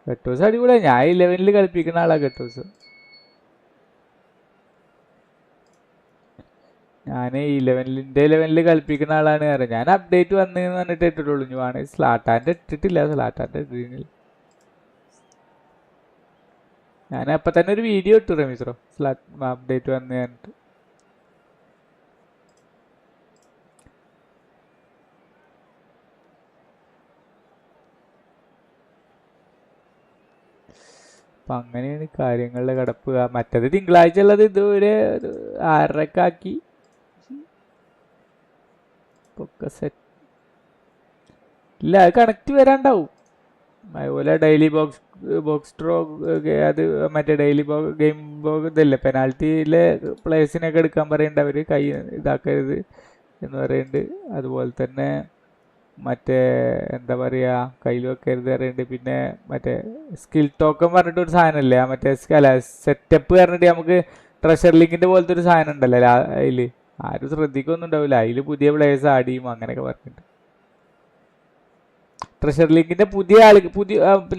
ഗട്ടോസ് അടിപൊളിയാ. ഞാൻ 11 കളിപ്പിക്കുന്ന ആളാ ഗട്ടോസ്. ഞാൻ 11 കളിപ്പിക്കുന്ന ആളാണ് പറയാം. ഞാൻ അപ്ഡേറ്റ് വന്നതെന്ന് പറഞ്ഞിട്ട് ഇട്ടിട്ടുള്ളൂ. ഞാൻ സ്ലാട്ടാൻ്റെ ഇട്ടിട്ടില്ല. സ്ലാട്ടാൻ്റെ ഇട്ടിട്ടില്ല. ഞാൻ അപ്പം തന്നെ ഒരു വീഡിയോ ഇട്ടു റമീസ്രോ, അപ്ഡേറ്റ് വന്ന് പറഞ്ഞിട്ട്. അപ്പം അങ്ങനെയാണ് കാര്യങ്ങളുടെ കിടപ്പ്. മറ്റത് തിങ്കളാഴ്ച ഉള്ളത് ഇതുവരെ 6:30 ഒക്കെ സെറ്റ് ഇല്ല. അത് കണക്റ്റ് വരാണ്ടാവും. അതുപോലെ ഡെയിലി ബോക്സ് ഡ്രോ അത് മറ്റേ ഡെയിലി ഗെയിം ഇതല്ലേ, പെനാൽറ്റിയിലെ പ്ലേയേഴ്സിനൊക്കെ എടുക്കാൻ പറയുന്നുണ്ട്. അവർ കൈ ഇതാക്കരുത് എന്ന് പറയുന്നുണ്ട്. അതുപോലെ തന്നെ മറ്റേ എന്താ പറയുക, കയ്യിൽ വെക്കരുത് പറയുന്നുണ്ട്. പിന്നെ മറ്റേ സ്കിൽ ടോക്കൺ പറഞ്ഞിട്ട് ഒരു സാധനമല്ലേ, മറ്റേ അല്ല സെറ്റപ്പ് പറഞ്ഞിട്ട് നമുക്ക് ട്രഷർ ലിങ്കിൻ്റെ പോലത്തെ ഒരു സാധനം ഉണ്ടല്ലോ അതിൽ. ആരും ശ്രദ്ധിക്കൊന്നും ഉണ്ടാവില്ല. അതിൽ പുതിയ പ്ലേയേഴ്സ് ആഡ് ചെയ്യും അങ്ങനെയൊക്കെ പറഞ്ഞിട്ട്. ട്രഷർ ലിങ്കിന്റെ പുതിയ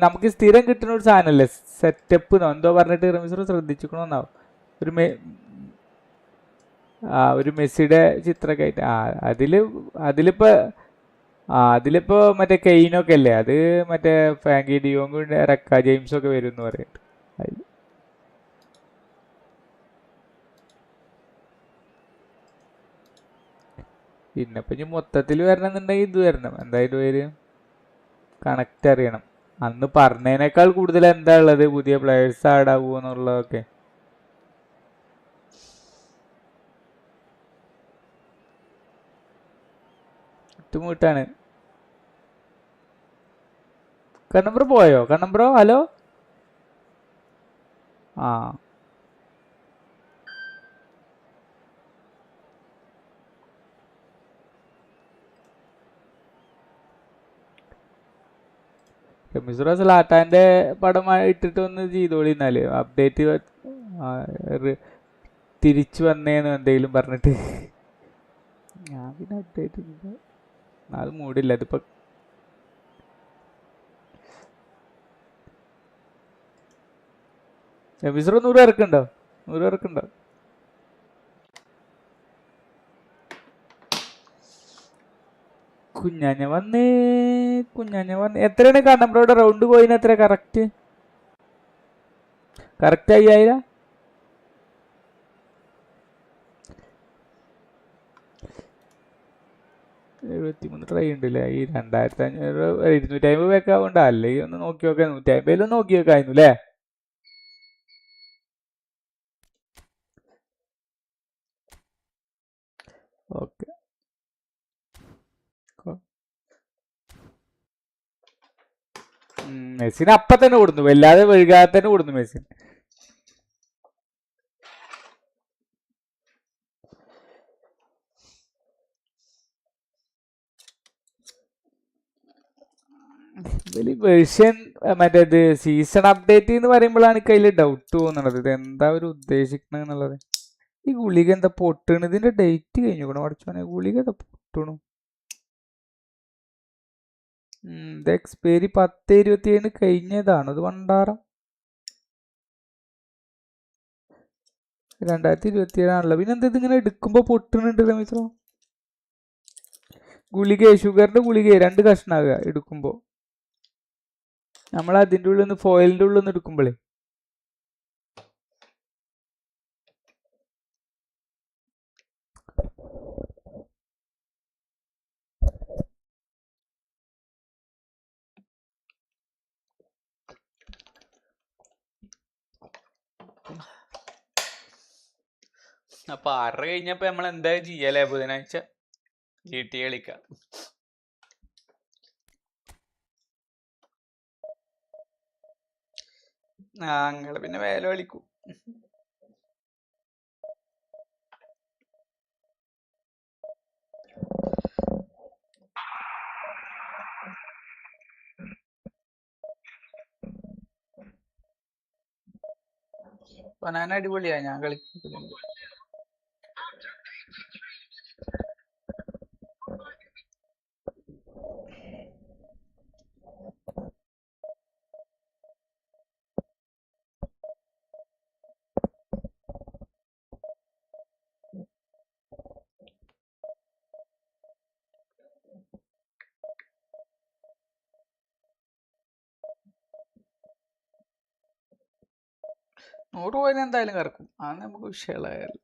നമുക്ക് സ്ഥിരം കിട്ടുന്ന ഒരു സാധനമല്ലേ സെറ്റപ്പ് എന്തോ പറഞ്ഞിട്ട് റമീസർ ശ്രദ്ധിച്ചിക്കണമെന്നാവും. ഒരു മെസ്സിയുടെ ചിത്രമൊക്കെ ആയിട്ട്. അതിലിപ്പോ മറ്റേ കെയിനൊക്കെ അല്ലേ, അത് മറ്റേ ഫാങ്കി ഡിയോങ് റക്ക ജെയിംസ് ഒക്കെ വരും എന്ന് പറയുന്നുണ്ട് അതിൽ. പിന്നെ ഇപ്പൊ ഇനി മൊത്തത്തിൽ വരണമെന്നുണ്ടെങ്കിൽ ഇത് വരണം. എന്തായാലും പേര് കണക്റ്റ് അറിയണം. അന്ന് പറഞ്ഞതിനേക്കാൾ കൂടുതൽ എന്താ ഉള്ളത്, പുതിയ പ്ലെയേഴ്സ് ആഡാവോ എന്നുള്ളതൊക്കെ. ബുദ്ധിമുട്ടാണ്. കണ്ണമ്പ്രോ പോയോ? കണ്ണമ്പ്രോ ഹലോ. ആ മിസുറ സ്ലാട്ടാന്റെ പടം ഇട്ടിട്ട് ഒന്ന് ചെയ്തോളി എന്നാല്. അപ്ഡേറ്റ് തിരിച്ചു വന്നേന്ന് എന്തെങ്കിലും പറഞ്ഞിട്ട്. ഞാൻ പിന്നെ അപ്ഡേറ്റ് അത് മൂടില്ല. അതിപ്പോ മിസുറ 100 ഇറക്കുണ്ടോ? 100 ഇറക്കുണ്ടോ? കുഞ്ഞാഞ്ഞ വന്ന് എത്രയാണ് കണ്ണമ്പ്രോയുടെ റൗണ്ട് പോയിന്? എത്ര കറക്റ്റ് 5000? 73 ട്രൈ ഉണ്ടല്ലേ. ഈ 2500 250 വെക്കാവുണ്ട. അല്ലെങ്കിൽ ഒന്ന് നോക്കി നോക്കാം. 150 നോക്കി വെക്കായിരുന്നു അല്ലേ? ഓക്കെ. മെസ്സിന് അപ്പം തന്നെ കൊടുന്നു, വല്ലാതെ വൈകാതെ തന്നെ കൊടുന്നു മെസ്സിന്. വേർഷൻ മറ്റേത് സീസൺ അപ്ഡേറ്റ് എന്ന് പറയുമ്പോഴാണ് എനിക്ക് അതിൽ ഡൗട്ട് തോന്നുന്നത്. ഇത് എന്താ ഒരു ഉദ്ദേശിക്കുന്നത് എന്നുള്ളത്. ഈ ഗുളിക എന്താ പൊട്ടണ്? ഇതിന്റെ ഡേറ്റ് കഴിഞ്ഞു കൂടെ പഠിച്ചോനെ. ഗുളിക എന്താ പൊട്ടണു? ഇത് എക്സ്പയറി 10/27 കഴിഞ്ഞതാണ്. ഇത് വണ്ടാരം 2027 പിന്നെ എന്താ ഇതിങ്ങനെ എടുക്കുമ്പോ പൊട്ടണുണ്ട് രമേശോ? ഗുളിക ഷുഗറിന്റെ ഗുളിക 2 കഷ്ണാകുക എടുക്കുമ്പോ. നമ്മൾ അതിൻ്റെ ഉള്ളിൽ നിന്ന് ഫോയിലിന്റെ ഉള്ളിൽ നിന്ന് എടുക്കുമ്പോഴേ. അപ്പൊ 6 കഴിഞ്ഞപ്പോ നമ്മൾ എന്താ ചെയ്യലേ? ബുധനാഴ്ച GTA കളിക്കാം. ഞങ്ങള് പിന്നെ വേല കളിക്കും. ബനാന അടിപൊളിയാ, ഞാൻ കളിക്കുന്നുണ്ട്. 100 പോയിന്റ് എന്തായാലും കറക്കും. അത് നമുക്ക് വിഷയമുള്ളതായാലും.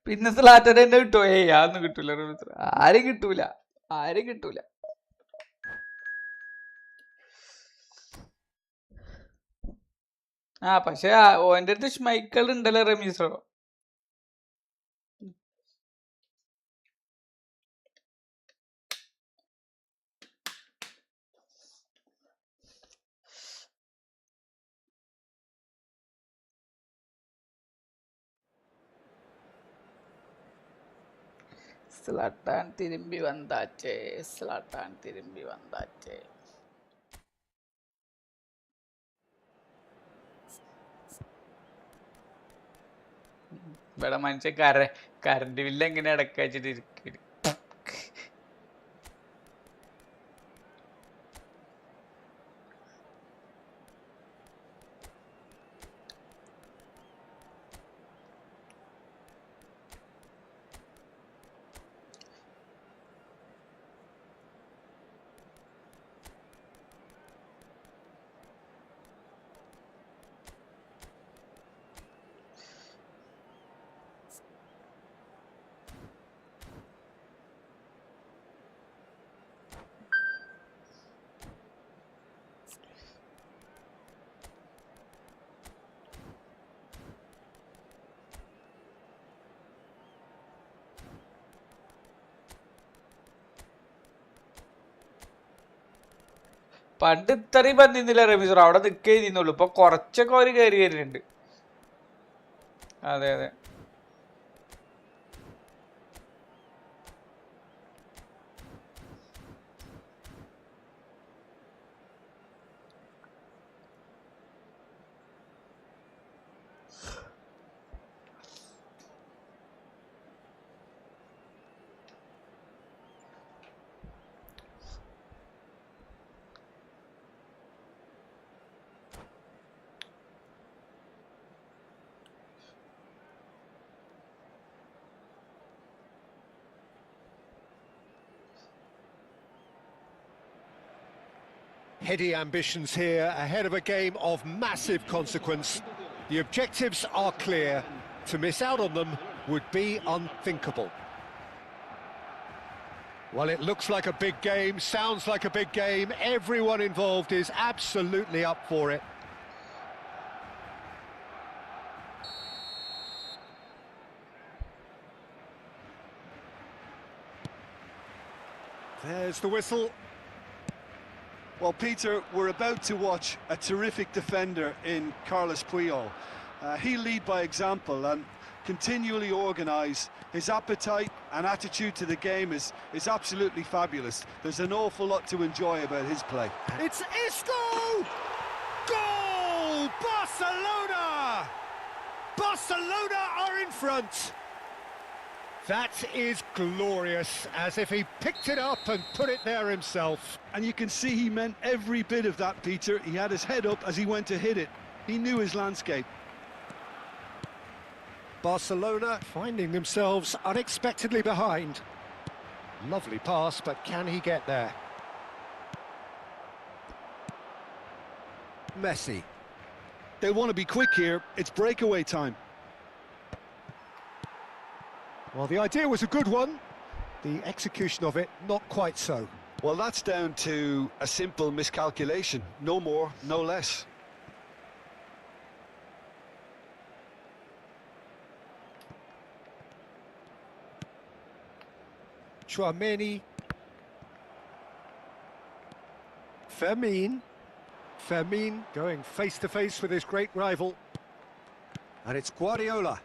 പിന്നെ സ്ലാറ്റർ തന്നെ കിട്ടുമോ? അതൊന്നും കിട്ടൂല. ആരും കിട്ടൂല. പക്ഷെ ഓൻ്റെ അടുത്ത് ഷ്മൈക്കൾ ഉണ്ടല്ലോ റമീസോ. സ്ലാട്ടാൻ തിരുമ്പി വന്നാച്ചേ. ഇവിടെ മനുഷ്യൻ കറണ്ട് ബില്ല് എങ്ങനെ അടക്കാച്ചിട്ട് ഇരിക്കും. പണ്ട് ഇത്രയും പന്തിന്നില്ല റമീസർ. അവിടെ നിൽക്കേ ചെയ്യുന്നുള്ളൂ. ഇപ്പൊ കുറച്ചൊക്കെ അവര് കയറി വരുന്നുണ്ട്. അതെ. Heady ambitions here, ahead of a game of massive consequence. The objectives are clear. To miss out on them would be unthinkable. Well, it looks like a big game, sounds like a big game. Everyone involved is absolutely up for it. There's the whistle. Well, Peter, we're about to watch a terrific defender in Carlos Puyol. He'll lead by example and continually organise. His appetite and attitude to the game is absolutely fabulous. There's an awful lot to enjoy about his play. It's Isco! Goal! Barcelona! Barcelona are in front. That is glorious, as if he picked it up and put it there himself. And you can see he meant every bit of that, Peter. He had his head up as he went to hit it. He knew his landscape. Barcelona finding themselves unexpectedly behind. Lovely pass, but can he get there? Messi. They want to be quick here. It's breakaway time. Well, the idea was a good one. The execution of it, not quite so. Well, that's down to a simple miscalculation. No more, no less. Chouameni. Fermin going face-to-face with his great rival. And it's Guardiola.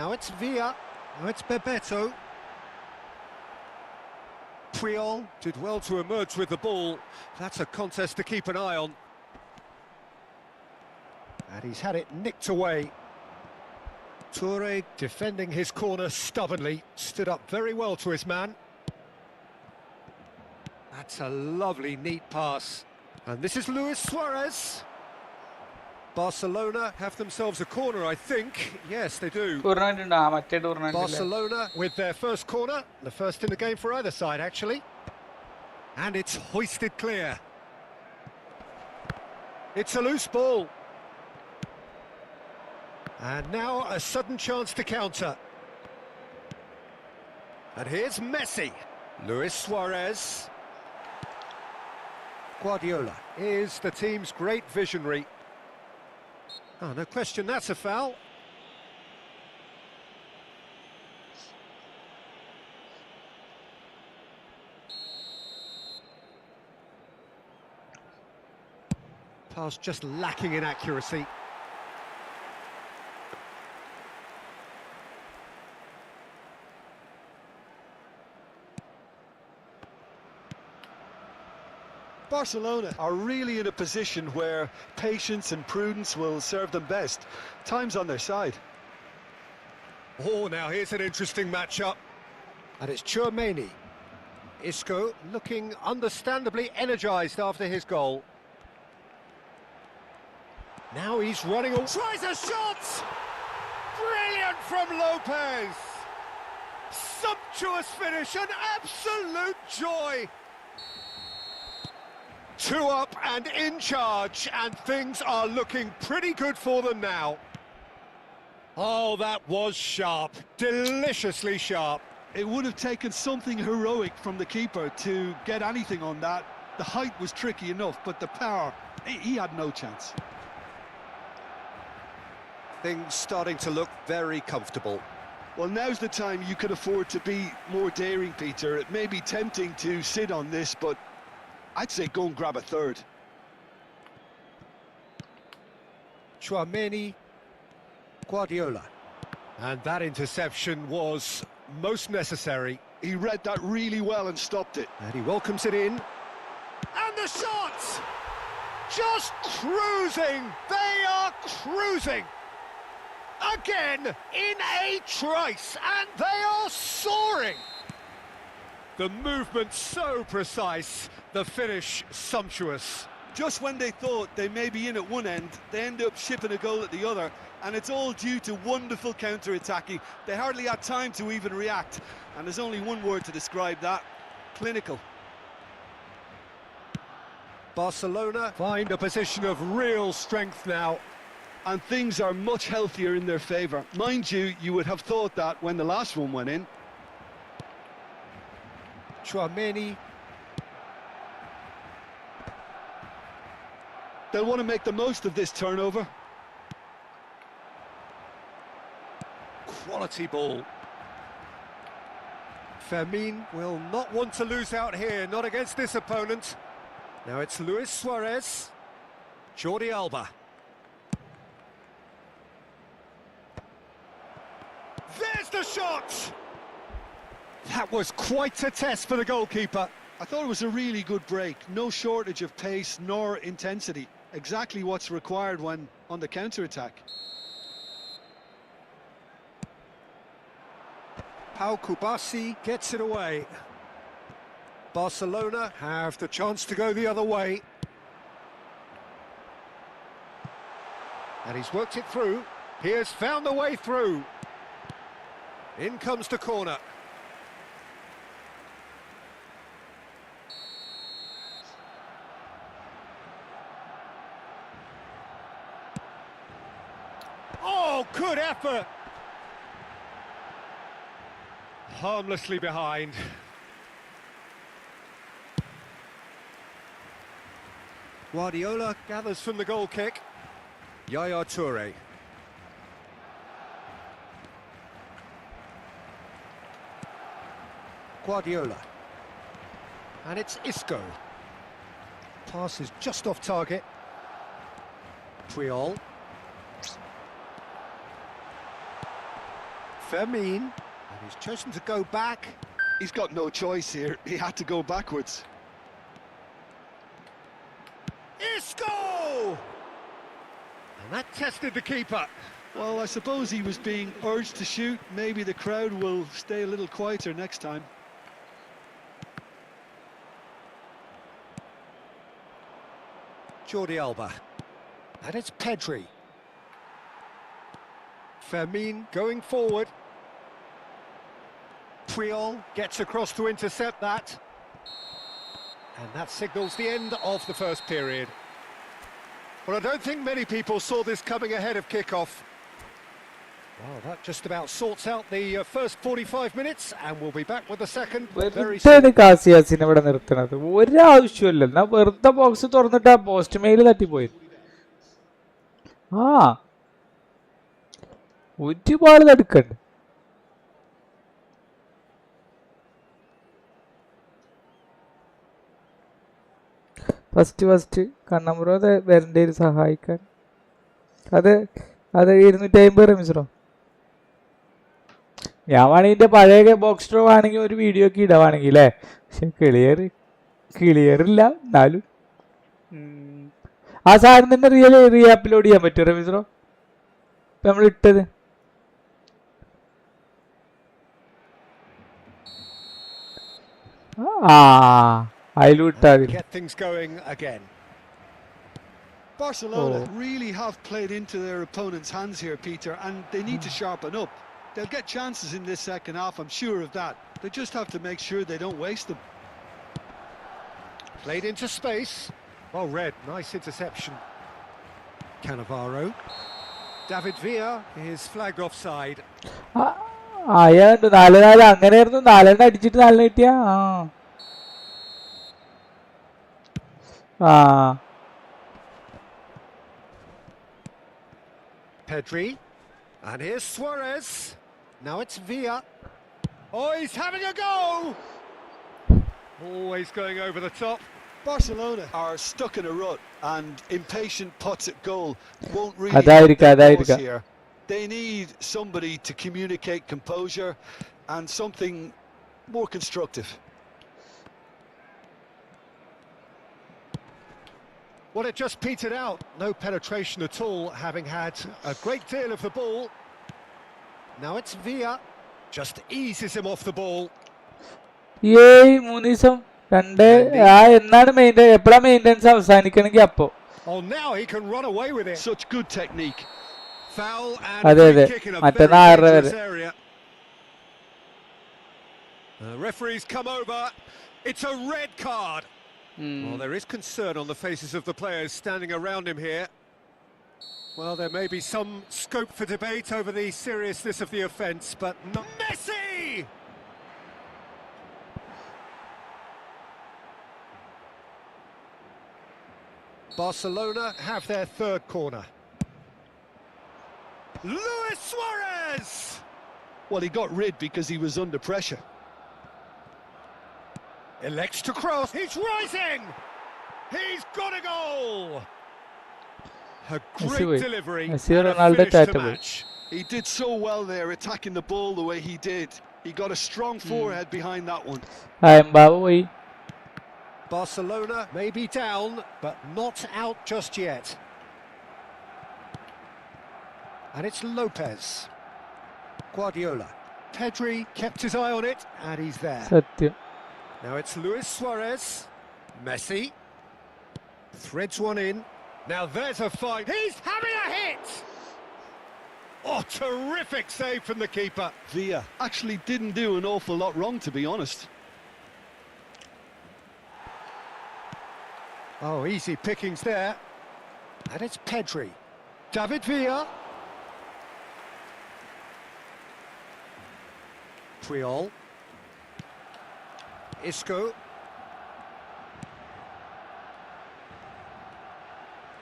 Now it's Villa. Now it's Bebeto. Puyol did well to emerge with the ball. That's a contest to keep an eye on. And he's had it nicked away. Toure defending his corner stubbornly, stood up very well to his man. That's a lovely, neat pass. And this is Luis Suarez. Barcelona have themselves a corner, I think. Yes, they do. Barcelona with their first corner, the first in the game for either side, actually. And it's hoisted clear. It's a loose ball. And now a sudden chance to counter. And here's Messi. Luis Suarez. Guardiola is the team's great visionary. Oh, no question, that's a foul. Pass just lacking in accuracy. Barcelona are really in a position where patience and prudence will serve them best. Time's on their side. Oh, now here's an interesting matchup. And it's Tchouaméni. Isco looking understandably energised after his goal. Now he's running away. Tries a shot! Brilliant from Lopez! Sumptuous finish, an absolute joy! 2 up and in charge, and things are looking pretty good for them now. Oh, that was sharp, deliciously sharp. It would have taken something heroic from the keeper to get anything on that. The height was tricky enough, but the power, he had no chance. Things starting to look very comfortable. Well, now's the time you could afford to be more daring, Peter. It may be tempting to sit on this, but I'd say go and grab a third. Tchouaméni, Guardiola. And that interception was most necessary. He read that really well and stopped it. And he welcomes it in. And the shot! Just cruising! They are cruising! Again, in a trice, and they are soaring! The movement so precise, the finish sumptuous. Just when they thought they may be in at one end, they end up shipping a goal at the other, and it's all due to wonderful counter-attacking. They hardly had time to even react, and there's only one word to describe that: clinical. Barcelona find a position of real strength now. And things are much healthier in their favour. Mind you, you would have thought that when the last one went in. Tchouaméni. They'll want to make the most of this turnover. Quality ball. Fermin will not want to lose out here, not against this opponent. Now it's Luis Suarez. Jordi Alba. There's the shot! That was quite a test for the goalkeeper. I thought it was a really good break. No shortage of pace nor intensity. Exactly what's required when on the counter-attack. Pau Kubasi gets it away. Barcelona have the chance to go the other way. And he's worked it through. He has found the way through. In comes the corner. Oh, good effort! Harmlessly behind. Guardiola gathers from the goal kick. Yaya Toure. Guardiola. And it's Isco. Pass is just off target. Puyol. Fermin. And he's chosen to go back. He's got no choice here. He had to go backwards. Isco! And that tested the keeper. Well, I suppose he was being urged to shoot. Maybe the crowd will stay a little quieter next time. Jordi Alba. And it's Pedri. Fermin going forward. Puyol gets across to intercept that. And that signals the end of the first period. Well, I don't think many people saw this coming ahead of kick-off. Well, that just about sorts out the first 45 minutes, and we'll be back with the second very soon. കാസിയാസിനെ ഇവിടെ നിർത്തണത് ഒരാവശ്യമില്ല. എന്നാ വെറുതെ box തുറന്നിട്ട് ആ post mail തട്ടിപ്പോയി. ഒരുപാട് തടുക്കണ്ട്. First കണ്ണമ്പുറ വരണ്ടേ സഹായിക്കാൻ. അത് 250 റമീസറോ. ഞാൻ വേണമെങ്കിൽ എൻ്റെ പഴയ ബോക്സ് ഡ്രോ ആണെങ്കിൽ ഒരു വീഡിയോ ഒക്കെ ഇടാവാണെങ്കിൽ അല്ലേ. പക്ഷെ ക്ലിയർ ഇല്ല. എന്നാലും ആ സാധനം തന്നെ റീ അപ്ലോഡ് ചെയ്യാൻ പറ്റുമോ റമീസറോ? ഇപ്പം നമ്മൾ ഇട്ടത് അതിലും ഇട്ടാൽ Get things going again. Barcelona really have played into their opponent's hands here, Peter, and they need to sharpen up. They'll get chances in this second half, I'm sure of that. They just have to make sure they don't waste them. Played into space. Well read, nice interception. Cannavaro. David Villa is flagged offside. അയാളുണ്ട് 4-4 അങ്ങനെയായിരുന്നു. 4 അടിച്ചിട്ട് 4 കിട്ടിയ Pedri. And here's Suarez. Now it's Villa. Oh, he's having a go! Always going over the top. Barcelona are stuck in a rut, and impatient putts at goal won't really help their cause here. They need somebody to communicate composure and something more constructive. Well, it just petered out. No penetration at all, having had a great deal of the ball. Now it's Villa. Just eases him off the ball. മൂന്നീസം എന്നാണ് എപ്പോഴാ maintenance അവസാനിക്കണമെങ്കിൽ അപ്പോ. Oh, now he can run away with it. Such good technique. Foul and free kick in a very dangerous area. The referee's come over. It's a red card. Well, there is concern on the faces of the players standing around him here. Well, there may be some scope for debate over the seriousness of the offence, but not Messi! Barcelona have their third corner. Luis Suarez! Well, he got rid because he was under pressure. Elects to cross. He's rising! He's got a goal! A great delivery and a finish to match. He did so well there, attacking the ball the way he did. He got a strong forehead behind that one. Barcelona may be down, but not out just yet. And it's Lopez. Guardiola. Pedri kept his eye on it, and he's there. Now it's Luis Suarez. Messi. Threads one in. Now there's a fight. He's having a hit! Oh, terrific save from the keeper. Villa actually didn't do an awful lot wrong, to be honest. Oh, easy pickings there. And it's Pedri. David Villa. Puyol. Isco.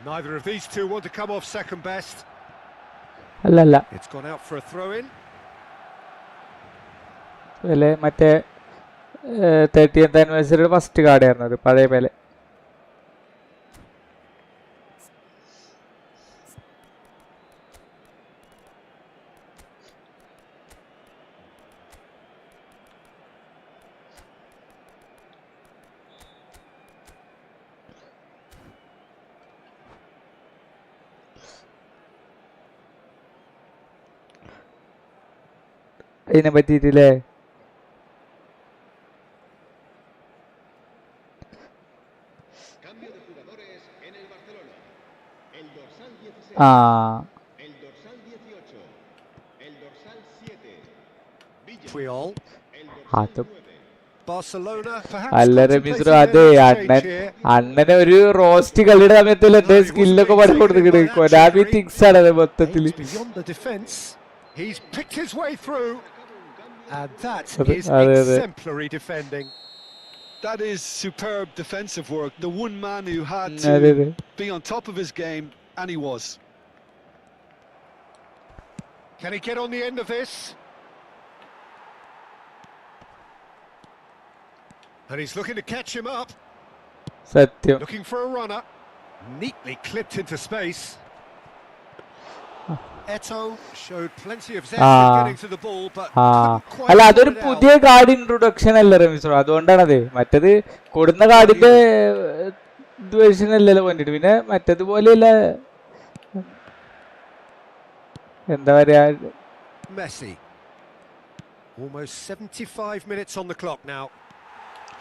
Neither of these two want to come off second best. It's gone out for a throw-in. മറ്റേ 30th anniversary first card ആയിരുന്നു പഴയ പേലെ. ഇതിനെ പറ്റിയിട്ടില്ലേ? Barcelona perhaps അല്ല contemplating Ramees their അതെ next Annan change here. അണ്ണനെ ഒരു roast കളിയുടെ സമയത്തല്ല എന്റെ സ്കില്ലൊക്കെ പണി കൊടുത്തിട്ട് കൊനാമി തിങ്സ് ആണ് അത് മൊത്തത്തില്. Aims beyond the defence. He's picked his way through, and that is അതെ. exemplary defending. That is superb defensive work. The one man who had അതെ. to be on top of his game, and he was. Can he get on the end of this? And he's looking to catch him up. സത്യം. Looking for a runner. Neatly clipped into space. Eto showed plenty of zest in getting to the ball, but couldn't quite അല്ല pull അതൊരു it പുതിയ out. Card introduction അല്ല റമീസ്, അതുകൊണ്ടാണത്. മറ്റത് കൊടുന്ന കാർഡിന്റെ version അല്ലല്ലോ വേണ്ടിട്ട്, പിന്നെ മറ്റതുപോലെയല്ല എന്താ പറയാ. Messi. Almost 75 minutes on the clock now.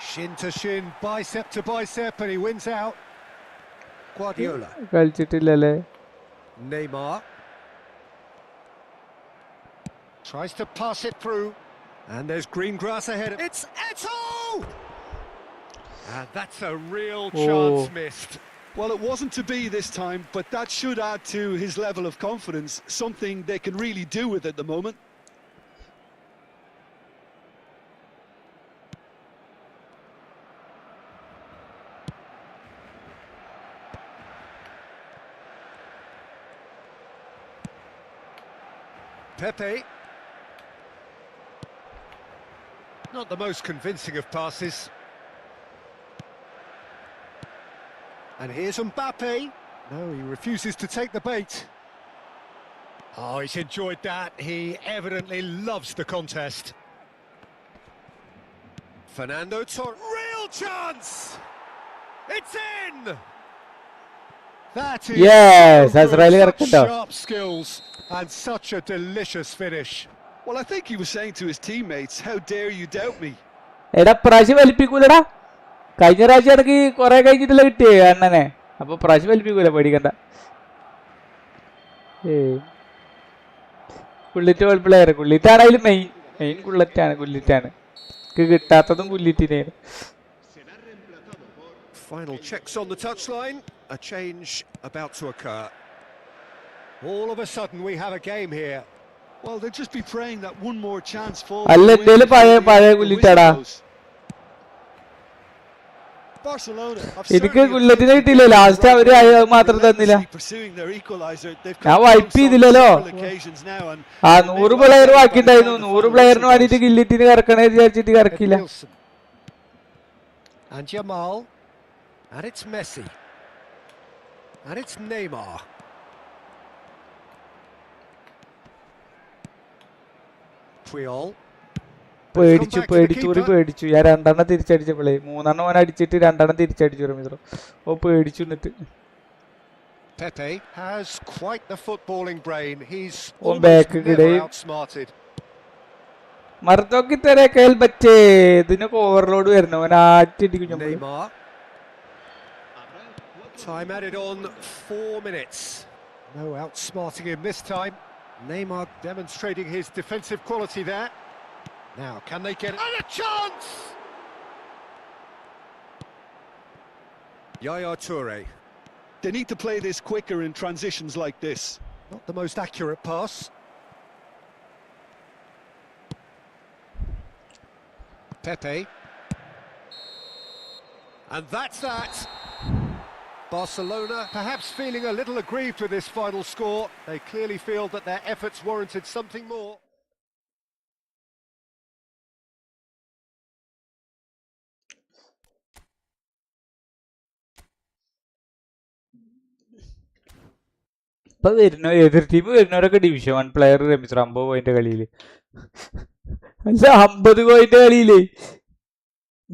Shin to shin, bicep to bicep, and he wins out. Guardiola. കളിച്ചിട്ടില്ലല്ലേ. Neymar. Tries to pass it through. And there's green grass ahead. It's Eto! And that's a real chance missed. Well, it wasn't to be this time, but that should add to his level of confidence, something they can really do with at the moment. Pepe. Not the most convincing of passes. And here's Mbappe. No, he refuses to take the bait. Oh, he's enjoyed that. He evidently loves the contest. Fernando Torres. Real chance! It's in! That is Yes, so that's good. really Such correct. sharp skills and such a delicious finish. Well, I think he was saying to his teammates, how dare you doubt me? എടാ പ്രാവശ്യം വലിപ്പിക്കൂലടാ. കഴിഞ്ഞ പ്രാവശ്യം ഇടയ്ക്ക് കൊറേ കഴിഞ്ഞിട്ടല്ല കിട്ടിയേ അണ്ണനെ, അപ്പൊ പ്രാവശ്യം വലിപ്പിക്കൂല, പേടിക്കണ്ട. കുള്ളിറ്റ് വേൾഡ് പ്ലെയർ, കുള്ളിറ്റാണ് അതിൽ main കുള്ളിറ്റാണ് കിട്ടാത്തതും കുള്ളിറ്റിനെയാണ്. Final checks on the touchline. A change about to occur. All of a sudden we have a game here. Well, they'll just be praying that one more chance falls. അല്ല എന്തേലും പഴയ കുള്ളിറ്റാടാ. എനിക്ക് കുള്ളറ്റിനെ കിട്ടിയില്ല, last അവര് മാത്രം തന്നില്ല. ഞാൻ wipe ചെയ്തില്ലല്ലോ. 100 പ്ലെയർ ബാക്കി ഉണ്ടായിരുന്നു, 100 പ്ലെയറിന് വേണ്ടിട്ട് ഗില്ലിറ്റിന് കറക്കണേ വിചാരിച്ചിട്ട് കറക്കില്ല. And Jamal. And it's Messi. And it's Neymar. Puyol. പേടിച്ചു. ഞാൻ 2 തിരിച്ചടിച്ചപ്പോളേ, 3 ഓൻ അടിച്ചിട്ട് 2 തിരിച്ചടിച്ചു റമീസ്. പേടിച്ചു. എന്നിട്ട് Pepe has quite the footballing brain. He's back never outsmarted. മർദ്ദോക്കി തരേ കേൾ ബച്ചേ, ഇതിനൊക്കെ ഓവർലോഡ് വരണം. ഓൻ ആറ്റിടിക്കും. Neymar. Time added on 4 minutes. No outsmarting him this time. Neymar demonstrating his defensive quality there. Now, can they get it? And a chance! Yaya Toure. They need to play this quicker in transitions like this. Not the most accurate pass. Pepe. And that's that. Barcelona perhaps feeling a little aggrieved with this final score. They clearly feel that their efforts warranted something more. ഇപ്പൊ എതിർ team വരുന്നവരൊക്കെ division 1 player Ramees 50 point കളിയില്. അല്ല 50 point കളിയില്.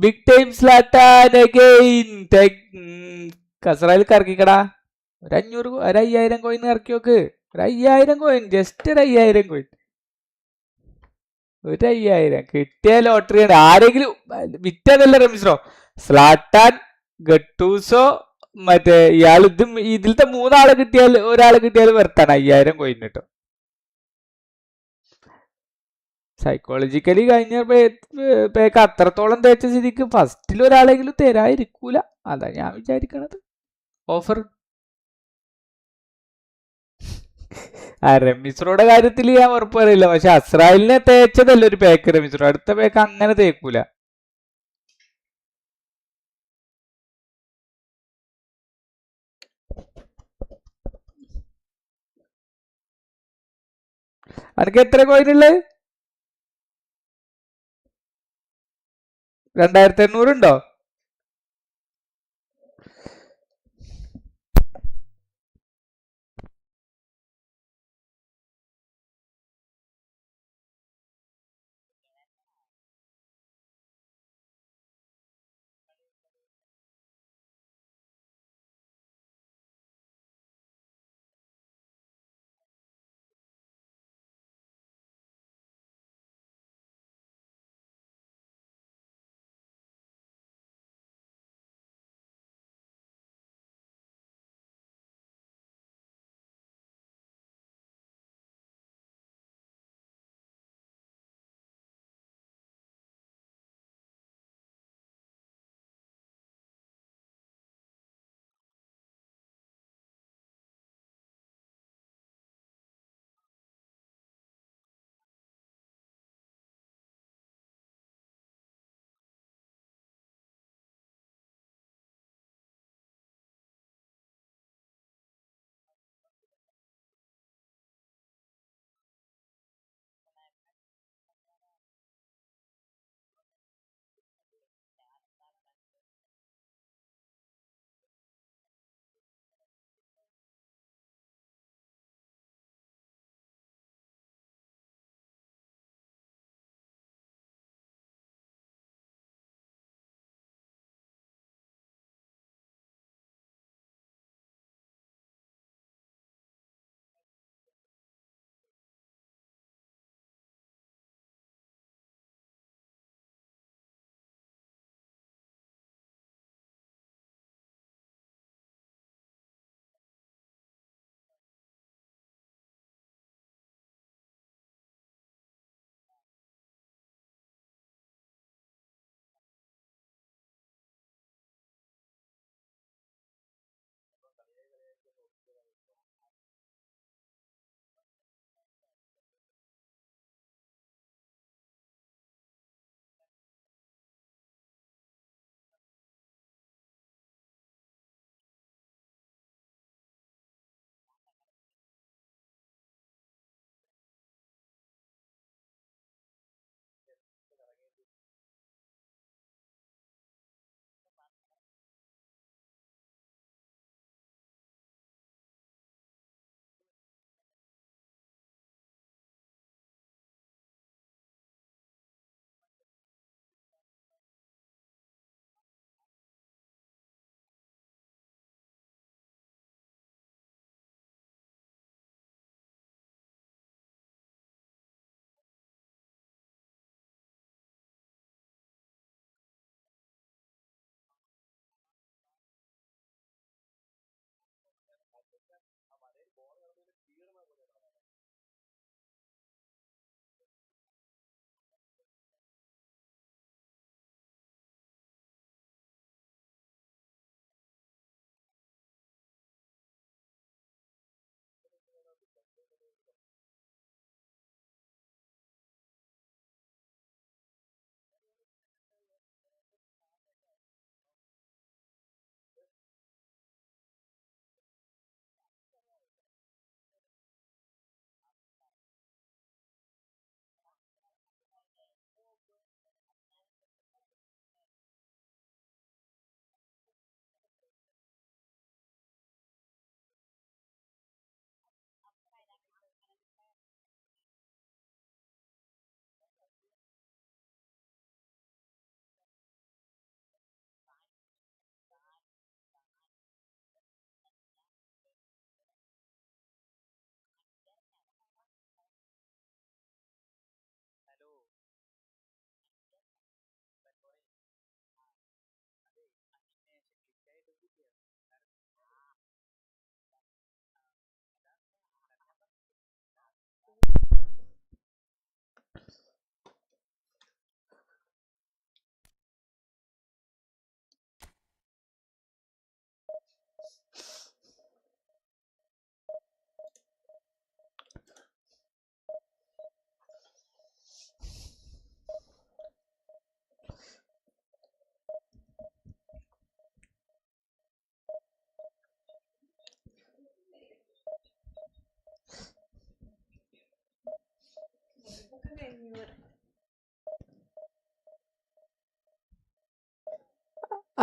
Big time Zlatan again. കസറയിൽ കറക്കിക്കടാ. 5000 coin ഇറക്കി നോക്ക്. 5000 കോയിൻ, ജസ്റ്റ് 5000 കോയിൻ. 5000 കിട്ടിയ ലോട്ടറിയാണ്. ആരെങ്കിലും വിറ്റതല്ല റമീസ്രോ. സ്ലാട്ടാൻ, ഗട്ടൂസോ, മറ്റേ ഇയാൾ ഇതിലത്തെ 3 കിട്ടിയാൽ ഒരാളെ കിട്ടിയാൽ വെറുത്താണ് 5000 കോയിൻ കിട്ടും. സൈക്കോളജിക്കലി കഴിഞ്ഞ പേക്ക് അത്രത്തോളം തേച്ച സ്ഥിതിക്ക് ഫസ്റ്റിൽ ഒരാളെങ്കിലും തരാതിരിക്കൂല. അതാ ഞാൻ വിചാരിക്കണത്. ഓഫർ റമീസിനോടെ കാര്യത്തിൽ ഞാൻ ഉറപ്പ് പറയില്ല. പക്ഷെ അസ്രായിലിനെ തേച്ചതല്ല ഒരു പേക്ക് റമീസിനോ. അടുത്ത പേക്ക് അങ്ങനെ തേക്കൂല. അനക്ക് എത്ര കോയിനുള്ളത്? 2800 ഉണ്ടോ?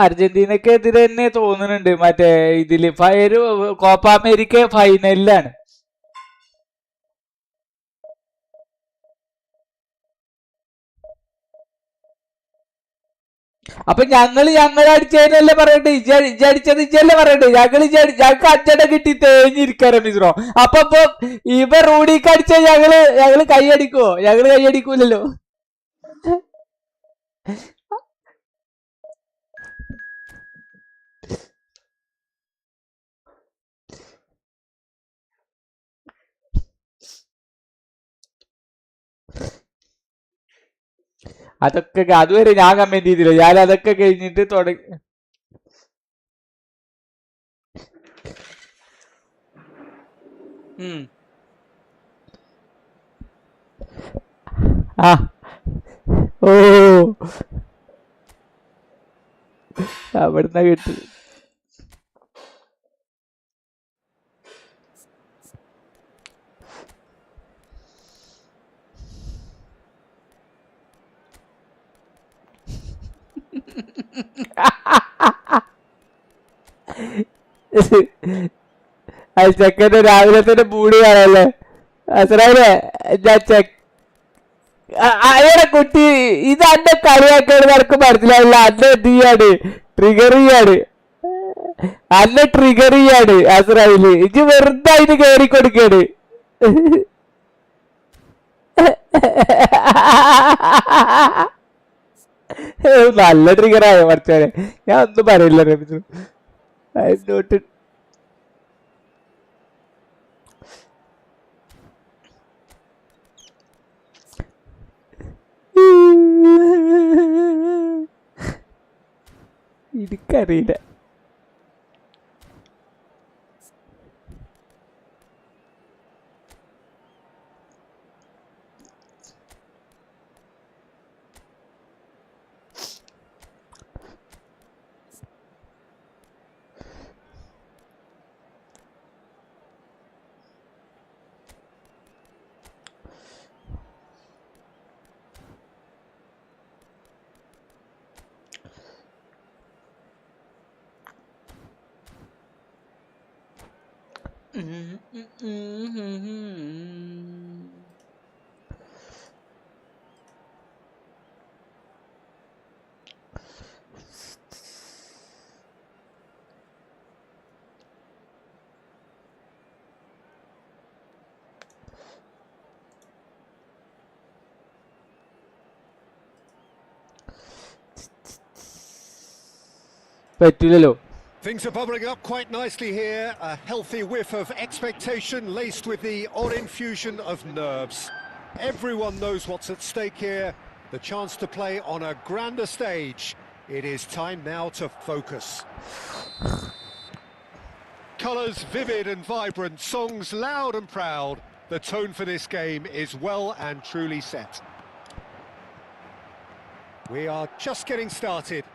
അർജന്റീനക്കെതിരെ തന്നെ തോന്നുന്നുണ്ട്. മറ്റേ ഇതില് ഒരു കോപ്പ അമേരിക്ക ഫൈനലിലാണ്. അപ്പൊ ഞങ്ങള് അടിച്ചതിനല്ലേ പറയണ്ടേ? അടിച്ചത് ഇജല്ലേ പറയണ്ടേ? ഞങ്ങൾക്ക് 5 കിട്ടി തേഞ്ഞിരിക്കാറ് മിസ്രോ. അപ്പൊ ഇവ റൂഡിക്ക് അടിച്ച ഞങ്ങള് കൈയടിക്കുവോ? ഞങ്ങള് കൈയടിക്കൂലല്ലോ. അതൊക്കെ അതുവരെ ഞാൻ കമന്റ് ചെയ്തില്ല. ഞാൻ അതൊക്കെ കഴിഞ്ഞിട്ട് തുടങ്ങി. ആ ഓ അവിടുന്ന് കിട്ടി. അത് ചെക്കൻ്റെ രാവിലെ തന്നെ മൂടി കാണല്ലേ അസറേ? അയാളെ കുട്ടി ഇത് അന്നെ കളിയാക്കാണ്. നിനക്ക് മനസ്സിലാവില്ല. അന്നെ എന്ത് ചെയ്യാണ്? ട്രിഗർ ചെയ്യാണ്. അന്നെ ട്രിഗർ ചെയ്യാണ് അസറായില്. ഇജ് വെറുതെ അതിന് കയറി കൊടുക്കാണ്. നല്ല ട്രിഗറായോ മറിച്ചവരെ? ഞാൻ ഒന്നും പറയില്ല. നോട്ട് എനിക്കറിയില്ല. പറ്റില്ലല്ലോ. Things are bubbling up quite nicely here. A healthy whiff of expectation laced with the odd infusion of nerves. Everyone knows what's at stake here. The chance to play on a grander stage. It is time now to focus. Colours vivid and vibrant, songs loud and proud. The tone for this game is well and truly set. We are just getting started.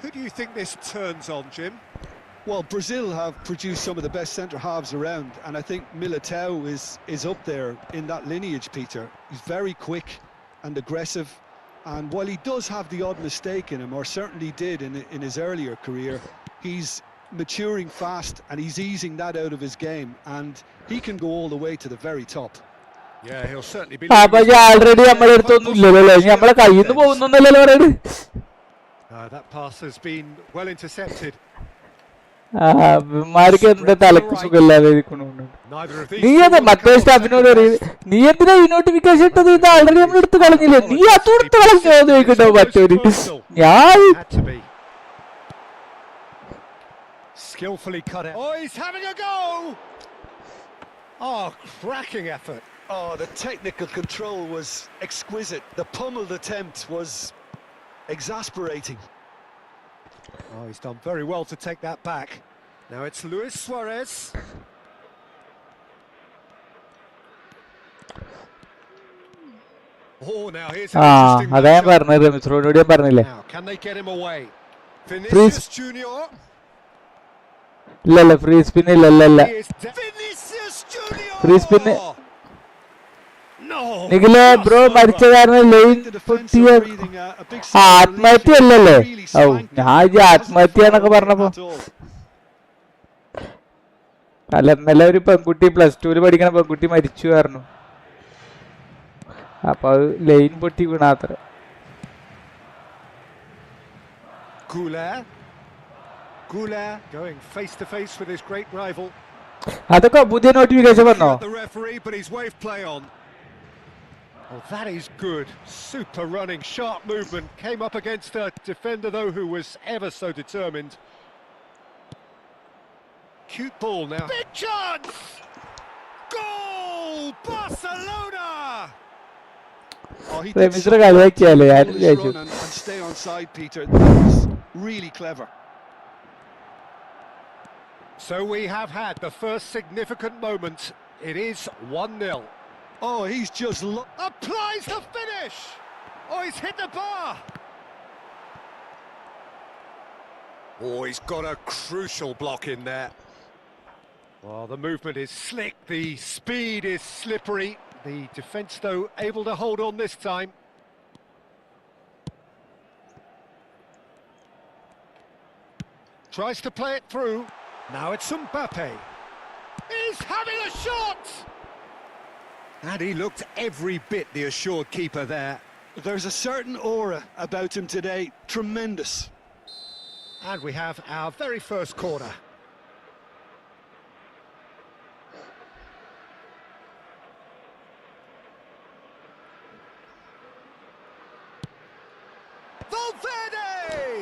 Who do you think this turns on, Jim? Well, Brazil have produced some of the best centre-halves around, and I think Militao is up there in that lineage, Peter. He's very quick and aggressive, and while he does have the odd mistake in him, or certainly did in his earlier career, he's maturing fast and he's easing that out of his game, and he can go all the way to the very top. Yeah, he'll certainly be... already നമ്മളെ കയ്യിൽ നിന്ന് പോകുന്നല്ലോ പറയുന്നത്. That pass has been well intercepted. Mark എന്താ തലക്ക് സുഖമില്ലാതെ നീ അത് മറ്റേ സ്റ്റാഫിനോട് നീ എന്തിനാ ഈ നോട്ടിഫിക്കേഷൻ ഇട്ടത്? ഇത് ആൾറെഡി നമ്മൾ എടുത്ത് കളഞ്ഞില്ലേ? നീ അതെടുത്ത് കളഞ്ഞോന്ന് ചോദിക്കട്ടോ മറ്റൊരു. ഞാൻ skillfully cut it. Oh, he's having a go. Oh, cracking effort. Oh, the technical control was exquisite. The pummeled attempt was exasperating. Oh, he's done very well to take that back. Now it's Luis Suarez. Oh, now here's an interesting matchup. Now, can they get him away? Vinicius Junior. ഇല്ല free spin ഇല്ല. Vinicius Junior. Free spin നിഖിലെ bro മരിച്ച കാരണം line പൊട്ടിയ ആത്മഹത്യ അല്ലല്ലേ? ഓ ഞാൻ ഇത് ആത്മഹത്യ എന്നൊക്കെ പറഞ്ഞപ്പോ അല്ല, ഇന്നലെ ഒരു പെൺകുട്ടി +2 പഠിക്കണ പെൺകുട്ടി മരിച്ചു പറഞ്ഞു. അപ്പൊ അത് ലൈൻ പൊട്ടി വീണാത്ര. അതൊക്കെ പുതിയ നോട്ടിഫിക്കേഷൻ വന്നോ? Oh, that is good. Super running, sharp movement. Came up against a defender, though, who was ever so determined. Cute ball now. Big chance! Goal! Barcelona! Oh, he did so run and stay on side, Peter. That was really clever. So we have had the first significant moment. It is 1-0. Oh, he's just applies the finish. Oh, he's hit the bar. Oh, he's got a crucial block in there. Well, the movement is slick, the speed is slippery. The defence, though, able to hold on this time. Tries to play it through. Now it's Mbappe. He's having a shot! And he looked every bit the assured keeper there. There's a certain aura about him today. Tremendous. And we have our very first corner.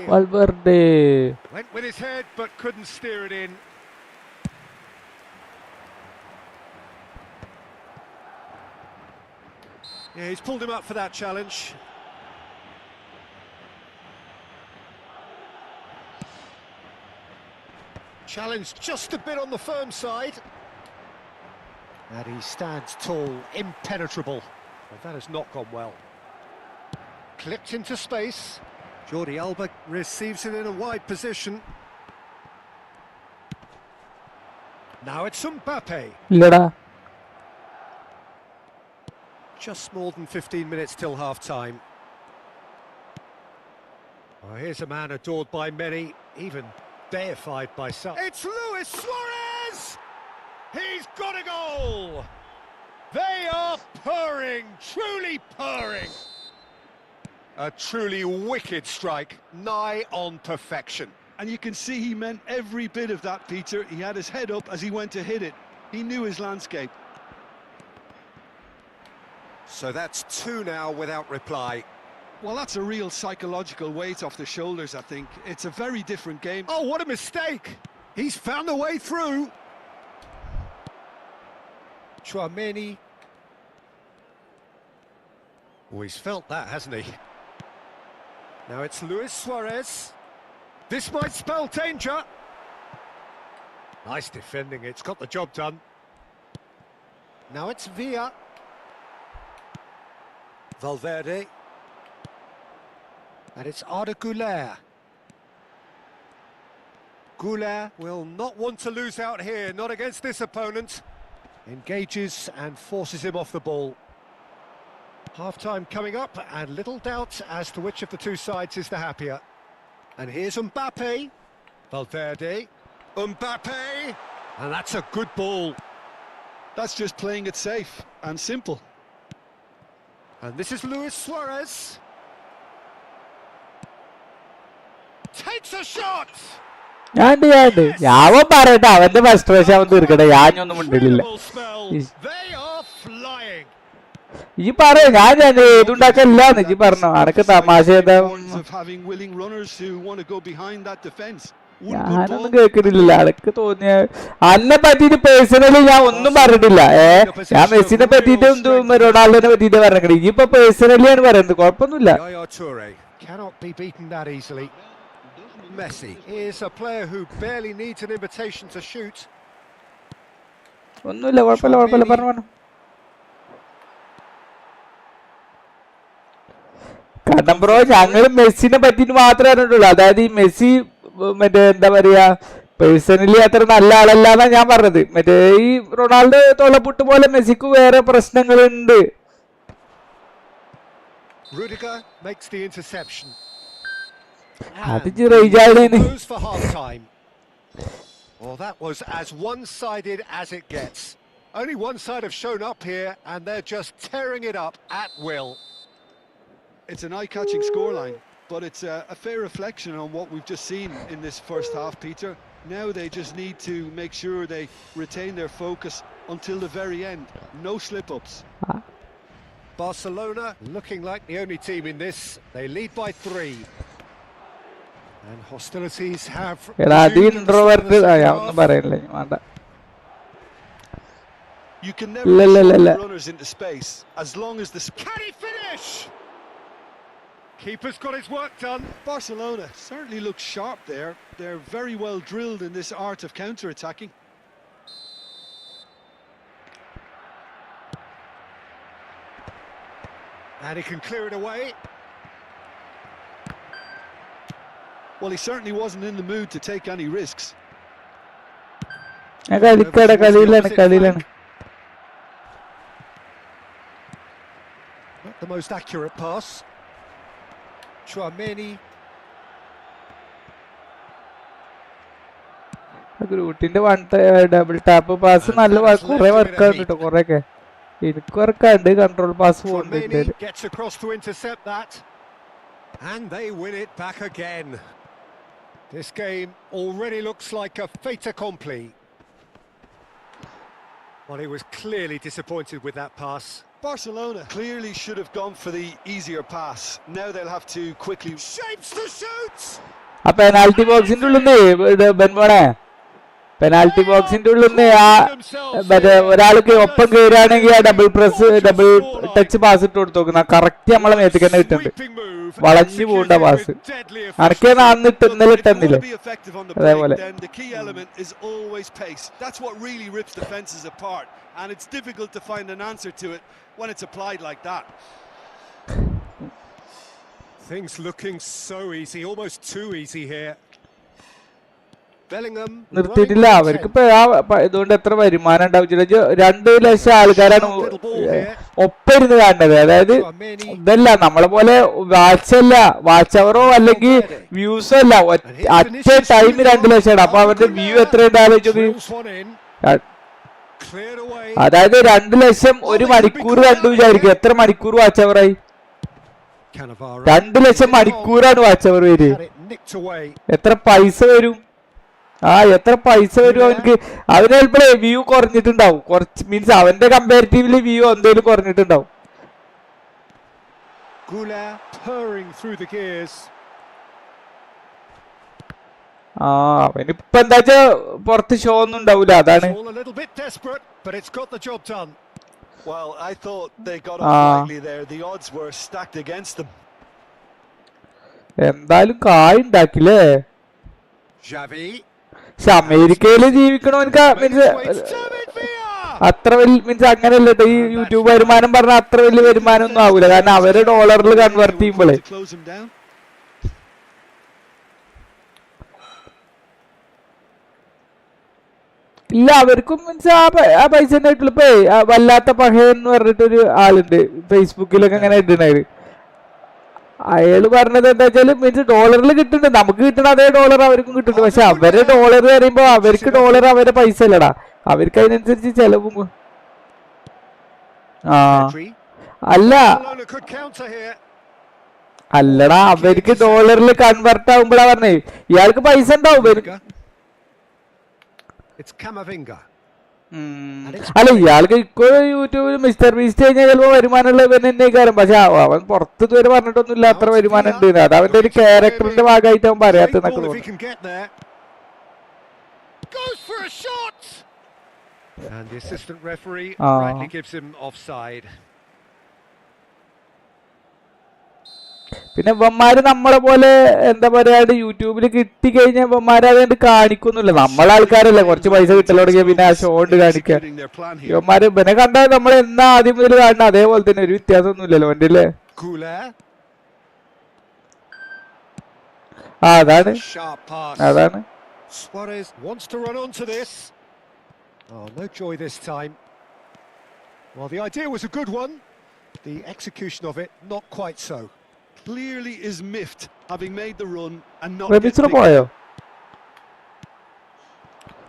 Valverde went with his head but couldn't steer it in. Yeah, he's pulled him up for that challenge. Challenge just a bit on the firm side. And he stands tall, impenetrable. Well, that has not gone well. Clipped into space. Jordi Alba receives it in a wide position. Now it's Mbappe. Leda. Just more than 15 minutes till half-time. Oh, here's a man adored by many, even deified by some. It's Luis Suarez! He's got a goal! They are purring, truly purring. A truly wicked strike, nigh on perfection. And you can see he meant every bit of that, Peter. He had his head up as he went to hit it. He knew his landscape. So that's 2 now without reply. Well, that's a real psychological weight off the shoulders, I think. It's a very different game. Oh, what a mistake! He's found a way through. Chouameni. Oh, he's felt that, hasn't he? Now it's Luis Suarez. This might spell danger. Nice defending, it's got the job done. Now it's Villa. Valverde. And it's Arda Güler. Güler will not want to lose out here, not against this opponent. Engages and forces him off the ball. Half-time coming up, and little doubt as to which of the two sides is the happier. And here's Mbappe. Valverde. Mbappe! And that's a good ball. That's just playing it safe and simple. And this is Luis Suarez. Takes a shot! ഞാണ്ട് അവൻ പറയട്ടെ, അവന്റെ frustration അവൻ തീർക്കട്ടെ, ഞാനൊന്നും മിണ്ടില്ല. They are flying. ഈ പറയ ഞാൻ ഏതുണ്ടാക്കല്ലാന്ന് ഇജ്ജ് പറഞ്ഞോ, അനക്ക് തമാശ ഞാനൊന്നും കേൾക്കുന്നില്ല. അനക്ക് തോന്നിയ അന്നെ പറ്റിട്ട് പേഴ്സണലി ഞാൻ ഒന്നും പറഞ്ഞിട്ടില്ല. ഞാൻ മെസ്സിനെ പറ്റിട്ട് റൊണാൾഡോനെ പറ്റിട്ട് പറഞ്ഞേ, ഇപ്പൊ പേഴ്സണലിയാണ് പറയുന്നത്, കുഴപ്പമൊന്നുമില്ല. Messi is a player who barely needs an invitation to shoot. ഒന്നുമില്ല, കുഴപ്പമില്ല പറഞ്ഞു. കാരണം ബ്രോ ഞങ്ങൾ മെസ്സിനെ പറ്റിട്ട് മാത്രമേ അറിഞ്ഞിട്ടുള്ളൂ. അതായത് ഈ മെസ്സി മറ്റേ എന്താ പറയാ പേഴ്സണലി അത്ര നല്ല ആളല്ലാന്നാ ഞാൻ പറഞ്ഞത്. മറ്റേ ഈ റൊണാൾഡോ തൊളപുട്ട് പോലെ മെസ്സിക്ക് വേറെ പ്രശ്നങ്ങളുണ്ട്. Rudiger makes the interception. അത് And ചിറയിച്ചാളേന്. goes for half time. Well, that was as one-sided as it gets. Only one side have shown up here, and they're just tearing it up at will. It's an eye-catching scoreline, but it's a fair reflection on what we've just seen in this first half, Peter. Now they just need to make sure they retain their focus until the very end. No slip-ups. Barcelona looking like the only team in this. They lead by 3. And hostilities have... എടാ അത് introvert ഒന്നും പറയല്ലേ വേണ്ട. You can never put runners into space as long as the... Can he finish? Keeper's got his work done. Barcelona certainly look sharp there. They're very well drilled in this art of counter-attacking. And he can clear it away. Well, he certainly wasn't in the mood to take any risks. കളിയിലാണ്. Not the most accurate pass. Chouameni. ഗ്രൂട്ടിന്റെ double tap pass നല്ല കുറെ വർക്കാണ് കേട്ടോ. കൊറേയൊക്കെ എനിക്ക് വർക്കാണ്ട്. Control pass പോകുന്നുണ്ട്. Gets across to intercept that. And they win it back again. This game already looks like a fait accompli. Well, he was clearly disappointed with that pass. Barcelona clearly should have gone for the easier pass. Now they'll have to quickly... Shapes to shoot! ആ penalty ബോക്സിന്റെ ഉള്ളിൽ നിന്ന് ബെൻബോണെ penalty ബോക്സിന്റെ ഉള്ളിൽ നിന്ന് ആ മറ്റേ ഒരാൾക്ക് ഒപ്പം കയറുകയാണെങ്കിൽ ആ ഡബിൾ ടച്ച് പാസ് ഇട്ട് കൊടുത്തു നോക്കുന്ന കറക്റ്റ് നമ്മളെ മേത്തേക്ക് തന്നെ കിട്ടുന്നുണ്ട്. വളഞ്ഞു പോകണ്ട പാസ്. അനക്കേ അന്ന് ഇന്നലെ ഇട്ടെന്നില്ലേ അതേപോലെ. And it's difficult to find an answer to it when it's applied like that. Things looking so easy, almost too easy here. Bellingham നിർത്തിയിട്ടില്ല. അവർക്ക് ഇപ്പൊ ഇതുകൊണ്ട് എത്ര വരുമാനം ഉണ്ടാവും? 2 ലക്ഷം ആൾക്കാരാണ് ഒപ്പം ഇരുന്ന് കാണുന്നത്. അതായത് ഇതല്ല നമ്മളെ പോലെ വാച്ച് അവറോ അല്ലെങ്കിൽ വ്യൂസോ അല്ല. അറ്റ ടൈം 2 ലക്ഷമാണ്. അപ്പൊ അവരുടെ വ്യൂ എത്ര ഉണ്ടാലോചിച്ചത്? അതായത് 2 ലക്ഷം ഒരു മണിക്കൂർ കണ്ടു വിചാരിക്കും. എത്ര മണിക്കൂർ വാച്ച് അവറായി? 2 ലക്ഷം മണിക്കൂറാണ് വാച്ച് അവർ വരിക. എത്ര പൈസ വരും? എത്ര പൈസ വരും അവനക്ക്? അവന് ചിലപ്പോൾ വ്യൂ കുറഞ്ഞിട്ടുണ്ടാവും. കുറച്ച് മീൻസ് അവന്റെ കമ്പാരിറ്റീവ്ലി വ്യൂ എന്തെങ്കിലും കുറഞ്ഞിട്ടുണ്ടാവും. അവനിപ്പോ എന്താ വെച്ചാ പുറത്ത് ഷോ ഒന്നും ഉണ്ടാവൂല. അതാണ്. എന്തായാലും കായ് ഉണ്ടാക്കില്ലേ. പക്ഷെ അമേരിക്കയില് ജീവിക്കണവനക്ക് മീൻസ് അത്ര വലിയ മീൻസ് അങ്ങനെയല്ല കേട്ടോ. ഈ യൂട്യൂബ് വരുമാനം പറഞ്ഞാൽ അത്ര വലിയ വരുമാനം ഒന്നും ആവൂല. കാരണം അവര് ഡോളറിൽ കൺവേർട്ട് ചെയ്യുമ്പോളേ ഇല്ല അവർക്കും മീൻസ് ആ പൈസ തന്നെ ആയിട്ടുള്ള. ഇപ്പൊ വല്ലാത്ത പഹയെന്ന് പറഞ്ഞിട്ടൊരു ആളുണ്ട് ഫേസ്ബുക്കിലൊക്കെ അങ്ങനെ ഇട്ടുണ്ടായത്. അയാള് പറഞ്ഞത് എന്താ വെച്ചാല് മീൻസ് ഡോളറിൽ കിട്ടുന്നുണ്ട്. നമുക്ക് കിട്ടണ അതേ ഡോളർ അവർക്കും കിട്ടുന്നുണ്ട്. പക്ഷെ അവരെ ഡോളർ പറയുമ്പോ അവർക്ക് ഡോളർ അവരെ പൈസ അല്ലടാ. അവർക്ക് അതിനനുസരിച്ച് ചെലവും. അല്ലടാ അവർക്ക് ഡോളറിൽ കൺവേർട്ട് ആവുമ്പോഴാ പറഞ്ഞേ ഇയാൾക്ക് പൈസ ഉണ്ടാവും. അല്ല ഇയാൾക്ക് ഇപ്പൊ യൂട്യൂബിൽ മിസ്റ്റർ ബീസ്റ്റ് കഴിഞ്ഞാൽ ചിലപ്പോ വരുമാനമുള്ള ഇവൻ തന്നെ കാര്യം. പക്ഷെ അവൻ പുറത്ത് ഇതുവരെ പറഞ്ഞിട്ടൊന്നുമില്ല അത്ര വരുമാനം ഉണ്ട്. അത് അവന്റെ ഒരു ക്യാരക്ടറിന്റെ ഭാഗമായിട്ട് അവൻ പറയാത്തെന്നൊക്കെ തോന്നുന്നു. പിന്നെ ഇവന്മാര് നമ്മളെ പോലെ എന്താ പറയാ യൂട്യൂബിൽ കിട്ടിക്കഴിഞ്ഞാൽ ഇവന്മാര് അതുകൊണ്ട് കാണിക്കൊന്നുമില്ല. നമ്മളെ ആൾക്കാരല്ലേ കുറച്ച് പൈസ കിട്ടൽ തുടങ്ങിയ പിന്നെ ആ ഷോ ഉണ്ട് കാണിക്കാൻ. ഇവന്മാര് ഇവനെ കണ്ടാൽ നമ്മൾ എന്നാ ആദ്യം മുതൽ കാണണം അതേപോലെ തന്നെ. ഒരു വ്യത്യാസം ഒന്നുമില്ലല്ലോ വണ്ടി അല്ലേ. അതാണ് Oh, no joy this time. Well, the idea was a good one. The execution of it, not quite so. Clearly is miffed, having made the run and not Ramees get picked പോയോ? up.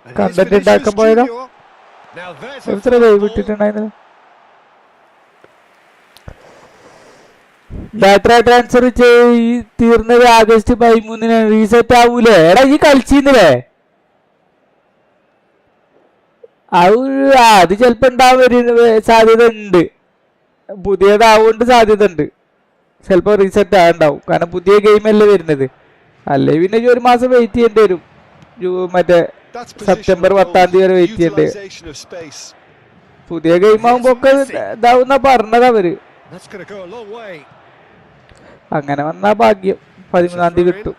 And his Content Vinicius ഉണ്ടാക്കാൻ പോയതാ? Junior. Now there's a എത്ര flat ball. വിട്ടിട്ടുണ്ടായിരുന്നു? Data transfer തീർന്നത് August 13 reset ആവൂലേ? എടാ ഈ കളിച്ചിരുന്നില്ലേ? അത് ചിലപ്പോ ഉണ്ടാവാൻ സാധ്യത ഉണ്ട്. പുതിയതാവുകൊണ്ട് സാധ്യത ഉണ്ട്. ചിലപ്പോ റീസെറ്റ് ആണ്ടാവും. കാരണം പുതിയ ഗെയിമല്ലേ വരുന്നത്. അല്ലേ പിന്നെ ഒരു മാസം വെയിറ്റ് ചെയ്യേണ്ടി വരും. മറ്റേ സെപ്റ്റംബർ 10 വരെ വെയിറ്റ് ചെയ്യേണ്ടി വരും. Utilization of space. പുതിയ ഗെയിം ആകുമ്പോ ഒക്കെ ഇതാവുന്ന പറഞ്ഞത് അവര്. That's going to go a long way. അങ്ങനെ വന്നാ ഭാഗ്യം. 13 കിട്ടും.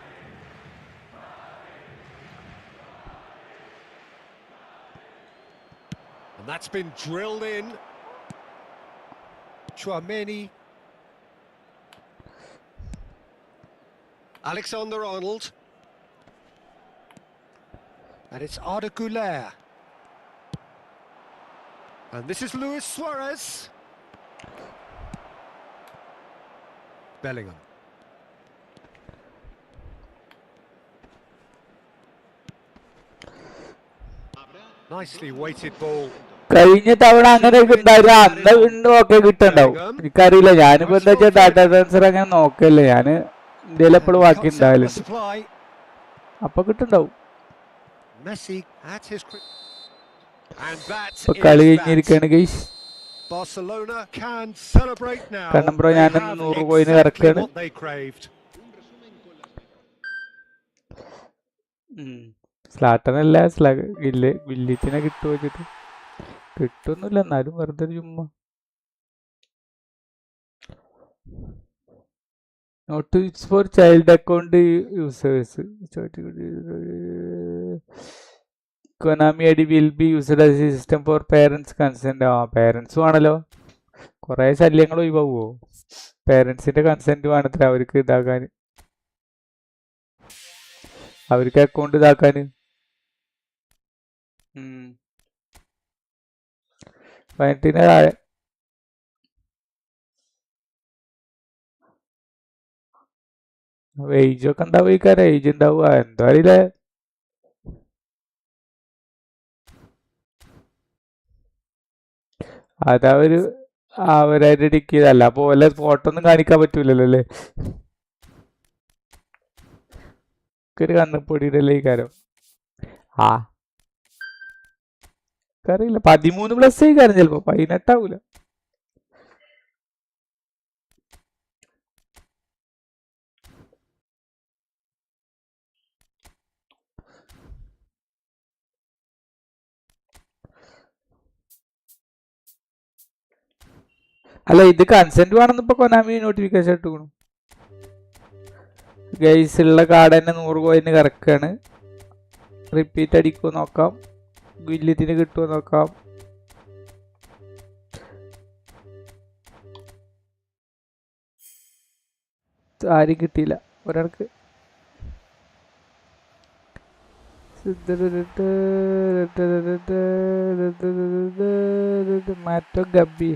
And that's been drilled in. Chouameni. Alexander-Arnold. And it's Arda Güler. And this is Luis Suarez. Bellingham. Nicely weighted ball. കഴിഞ്ഞ തവണ അങ്ങനെ ഉണ്ടായിരുന്നു. അന്ന് ഒക്കെ കിട്ടുണ്ടാവും. എനിക്കറിയില്ല. ഞാനിപ്പോ എന്താ വെച്ചാൽ ഡാറ്റാ ട്രാൻസ്ഫർ അങ്ങനെ നോക്കല്ലേ. ഞാന് ഇന്ത്യയിൽ എപ്പോഴും ബാക്കി ഉണ്ടാവലുണ്ട്. അപ്പൊ കിട്ടുണ്ടാവും. ഇപ്പൊ കളി കഴിഞ്ഞിരിക്കാണ് ഗൈസ്. കാരണം ബ്രോ ഞാൻ 100 കോയിന് ഇറക്കാണ്. സ്ലാട്ടനല്ല ഗില്ലിറ്റിനെ കിട്ടുമോ വെച്ചിട്ട് കിട്ടുന്നില്ല. എന്നാലും വെറുതെ ചുമ്മാ. Not it's for child account users. Konami I D will be used as a system for parents consent. പേരൻസും ആണല്ലോ. കുറെ ശല്യങ്ങൾ ഒഴിവാകുമോ? പേരൻസിന്റെ കൺസെന്റ് വേണത്ര അവർക്ക് ഇതാക്കാൻ, അവർക്ക് അക്കൗണ്ട് ഇതാക്കാൻ. 18 താഴെ. ഏജ് ഒക്കെ ഉണ്ടാവും. ഈ കാര്യം ഏജ് ഉണ്ടാവുക എന്താ അറിയില്ല. അവരായിട്ട് ടിക്ക് ചെയ്തല്ല. അപ്പൊ വല്ല ഫോട്ടോ ഒന്നും കാണിക്കാൻ പറ്റൂലല്ലോ അല്ലേ. ഒരു കണ്ണപ്പൊടിയിടല്ലേ ഈ കാര്യം. അറിയില്ല. 13+ ഈ കാര്യം. ചിലപ്പോ 18 ആവൂല. അല്ല ഇത് കൺസെന്റ് വേണമെന്ന് ഇപ്പൊ കൊനാമി നോട്ടിഫിക്കേഷൻ ഇട്ടുകണു. ഗൈസ് ഉള്ള കാർഡ് തന്നെ 100 കോയിന് കറക്കാണ്. റിപ്പീറ്റ് അടിക്കുമോ നോക്കാം. ഗില്ലിത്തിന് കിട്ടുമോ നോക്കാം. ആരും കിട്ടിയില്ല. ഒരാൾക്ക് മാറ്റോ ഗബി.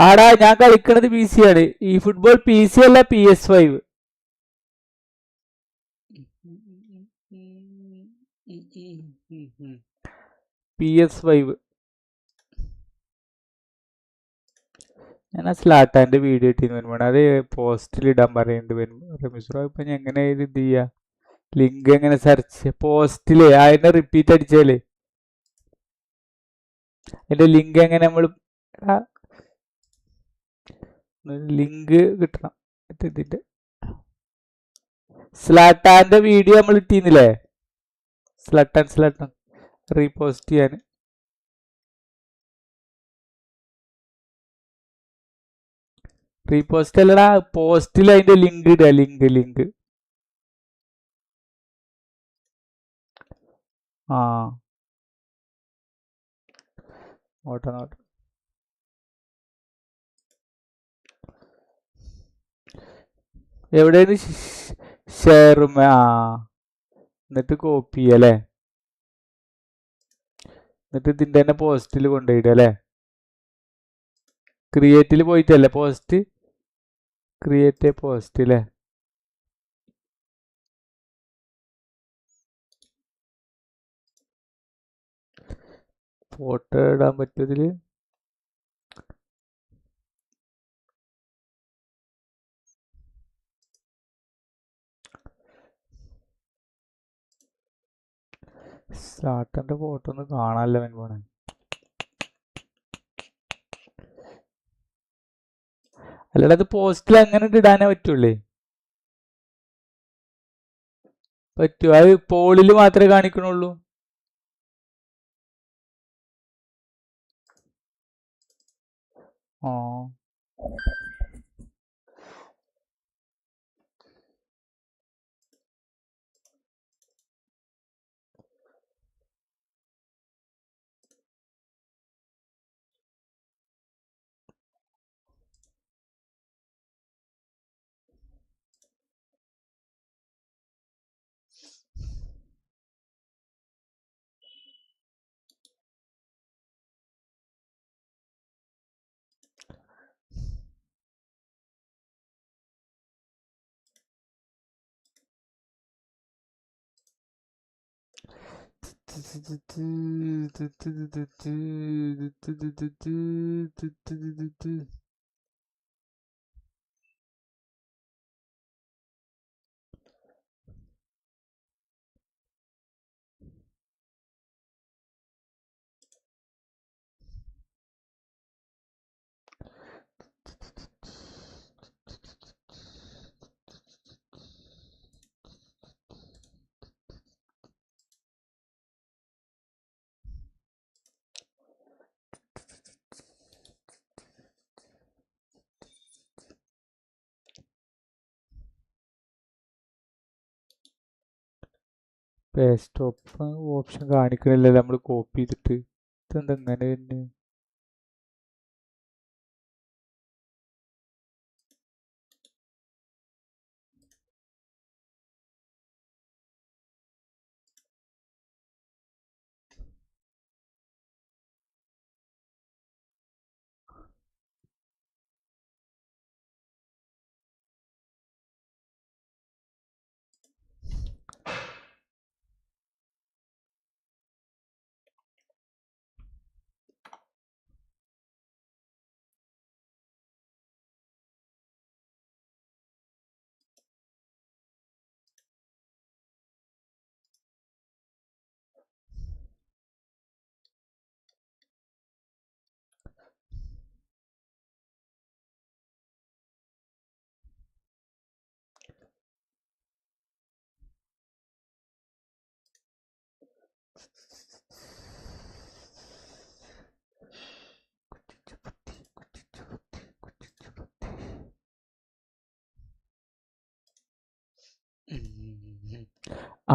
ആടാ ഞാൻ കളിക്കണത് PC ആണ്. ഈ ഫുട്ബോൾ PC അല്ല, PS5. PS5. ഞാൻ ആ സ്ലാട്ടാൻ്റെ വീഡിയോ ഇട്ടിന്ന് വരുമ്പോൾ അത് പോസ്റ്റിൽ ഇടാൻ പറയുന്നുണ്ട്. റമീസ് ഇപ്പൊ ഞാൻ എങ്ങനെ ഇത് ചെയ്യാ? ലിങ്ക് എങ്ങനെ സെർച്ച് പോസ്റ്റില് അതിനെ റിപ്പീറ്റ് അടിച്ചാലേ അതിന്റെ ലിങ്ക് എങ്ങനെ നമ്മൾ ലിങ്ക് കിട്ടണം. ഇതിന്റെ സ്ലാട്ടാന്റെ വീഡിയോ നമ്മൾ ഇട്ടിന്നില്ലേ? സ്ലട്ടൻ റീപോസ്റ്റ് ചെയ്യാൻ. റീപോസ്റ്റ് അല്ലടാ, പോസ്റ്റിൽ അതിന്റെ ലിങ്ക് ഇടുക. ലിങ്ക് നോട്ടെ എവിടെയാണ് ഷെയറും. എന്നിട്ട് കോപ്പി ചെയ്യല്ലേ. എന്നിട്ട് ഇതിൻ്റെ തന്നെ പോസ്റ്റിൽ കൊണ്ടുപോയിടുക അല്ലേ? ക്രിയേറ്റിൽ പോയിട്ടല്ലേ പോസ്റ്റ്? ക്രിയേറ്റ് പോസ്റ്റ് അല്ലേ? ഫോട്ടോ ഇടാൻ പറ്റുമതിൽ? സ്റ്റാർട്ടറിന്റെ ഫോട്ടോ ഒന്നും കാണാനല്ല പോണേ. അല്ലടാ അത് പോസ്റ്റിൽ അങ്ങനെ ഇടാനേ പറ്റുള്ളേ. പറ്റുമോ? അത് പോളിൽ മാത്രമേ കാണിക്കണുള്ളൂ. ആ പേസ്റ്റ് ഓപ്ഷൻ കാണിക്കണില്ലല്ലോ നമ്മൾ കോപ്പി ചെയ്തിട്ട്. ഇതെന്താ ഇങ്ങനെ തന്നെ?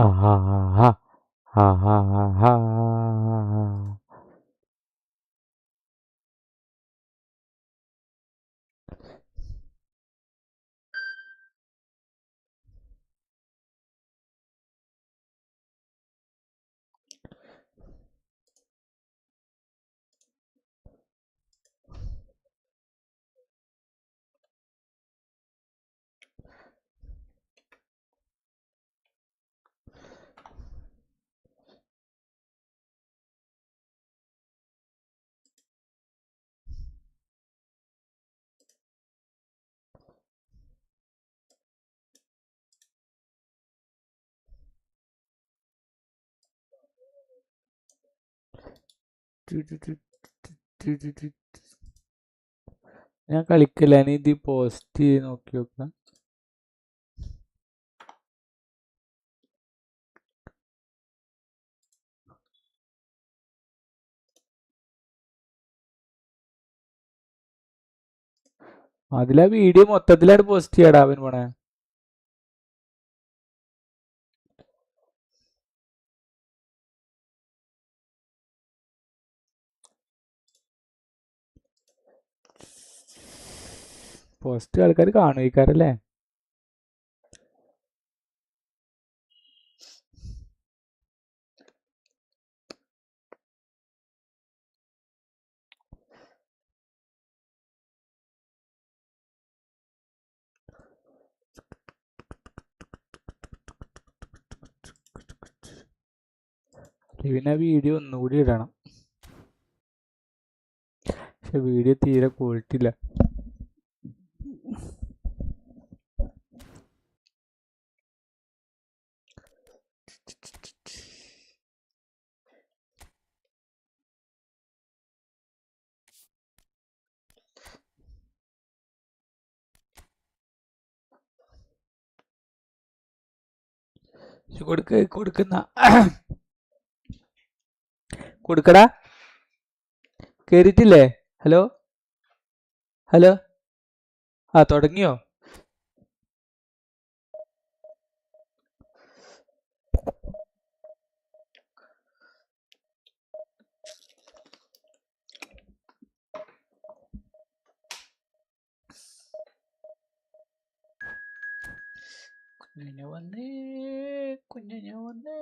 ആഹാ ആഹാ. ഞാൻ കളിക്കില്ല. ഇനി ഇത് പോസ്റ്റ് ചെയ്ത് നോക്കി നോക്കാം. അതിലാ വീഡിയോ മൊത്തത്തിലായിട്ട് പോസ്റ്റ് ചെയ്യാടാ അവൻ പോണേ. പോസ്റ്റ് ആൾക്കാർ കാണുകയല്ലേ? പിന്നെ വീഡിയോ ഒന്നുകൂടി ഇടണം. പക്ഷെ വീഡിയോ തീരെ ക്വാളിറ്റി ഇല്ല. കൊടുക്കുന്ന കൊടുക്കടാ. കേറിയിട്ടില്ലേ? Hello hello. ആ തുടങ്ങിയോ? കുഞ്ഞു വന്നേ കുഞ്ഞു വന്നേ.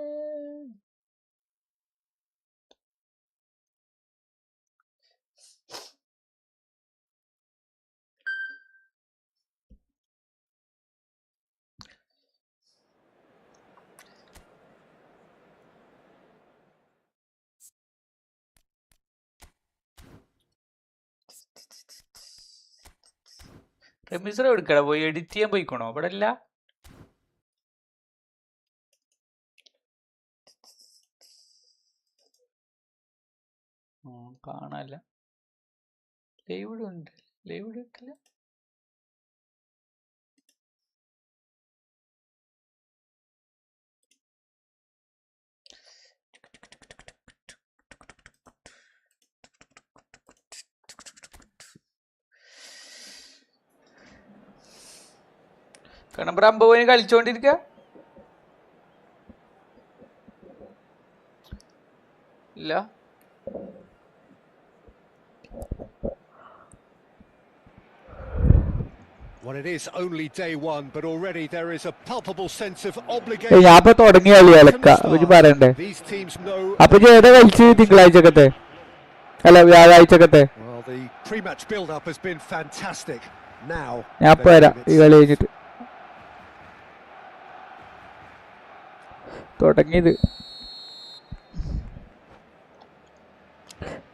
റമീസർ എടുക്കടാ, പോയി എഡിറ്റ് ചെയ്യാൻ പോയിക്കണോ? ഇവിടെ അല്ല. കാണാല്ല. ലൈവ് ഉണ്ട്. ലൈവ് എടുക്കില്ല. കണമ്പറ 50 കളിച്ചോണ്ടിരിക്ക. ഇല്ല. Well, it is only day one, but already there is a palpable sense of obligation. ഞാൻ ഇപ്പൊ തുടങ്ങിയ കളി അലക്ക പറയണ്ടേ. അപ്പൊ ഏതാ കളിച്ച് തിങ്കളാഴ്ചക്കത്തെ അല്ല വ്യാഴാഴ്ചക്കത്തെ? Well, the pre-match build-up has been fantastic. Now ഞാൻ ഇപ്പൊ വരാം ഈ കളി കഴിഞ്ഞിട്ട്. തുടങ്ങിയത്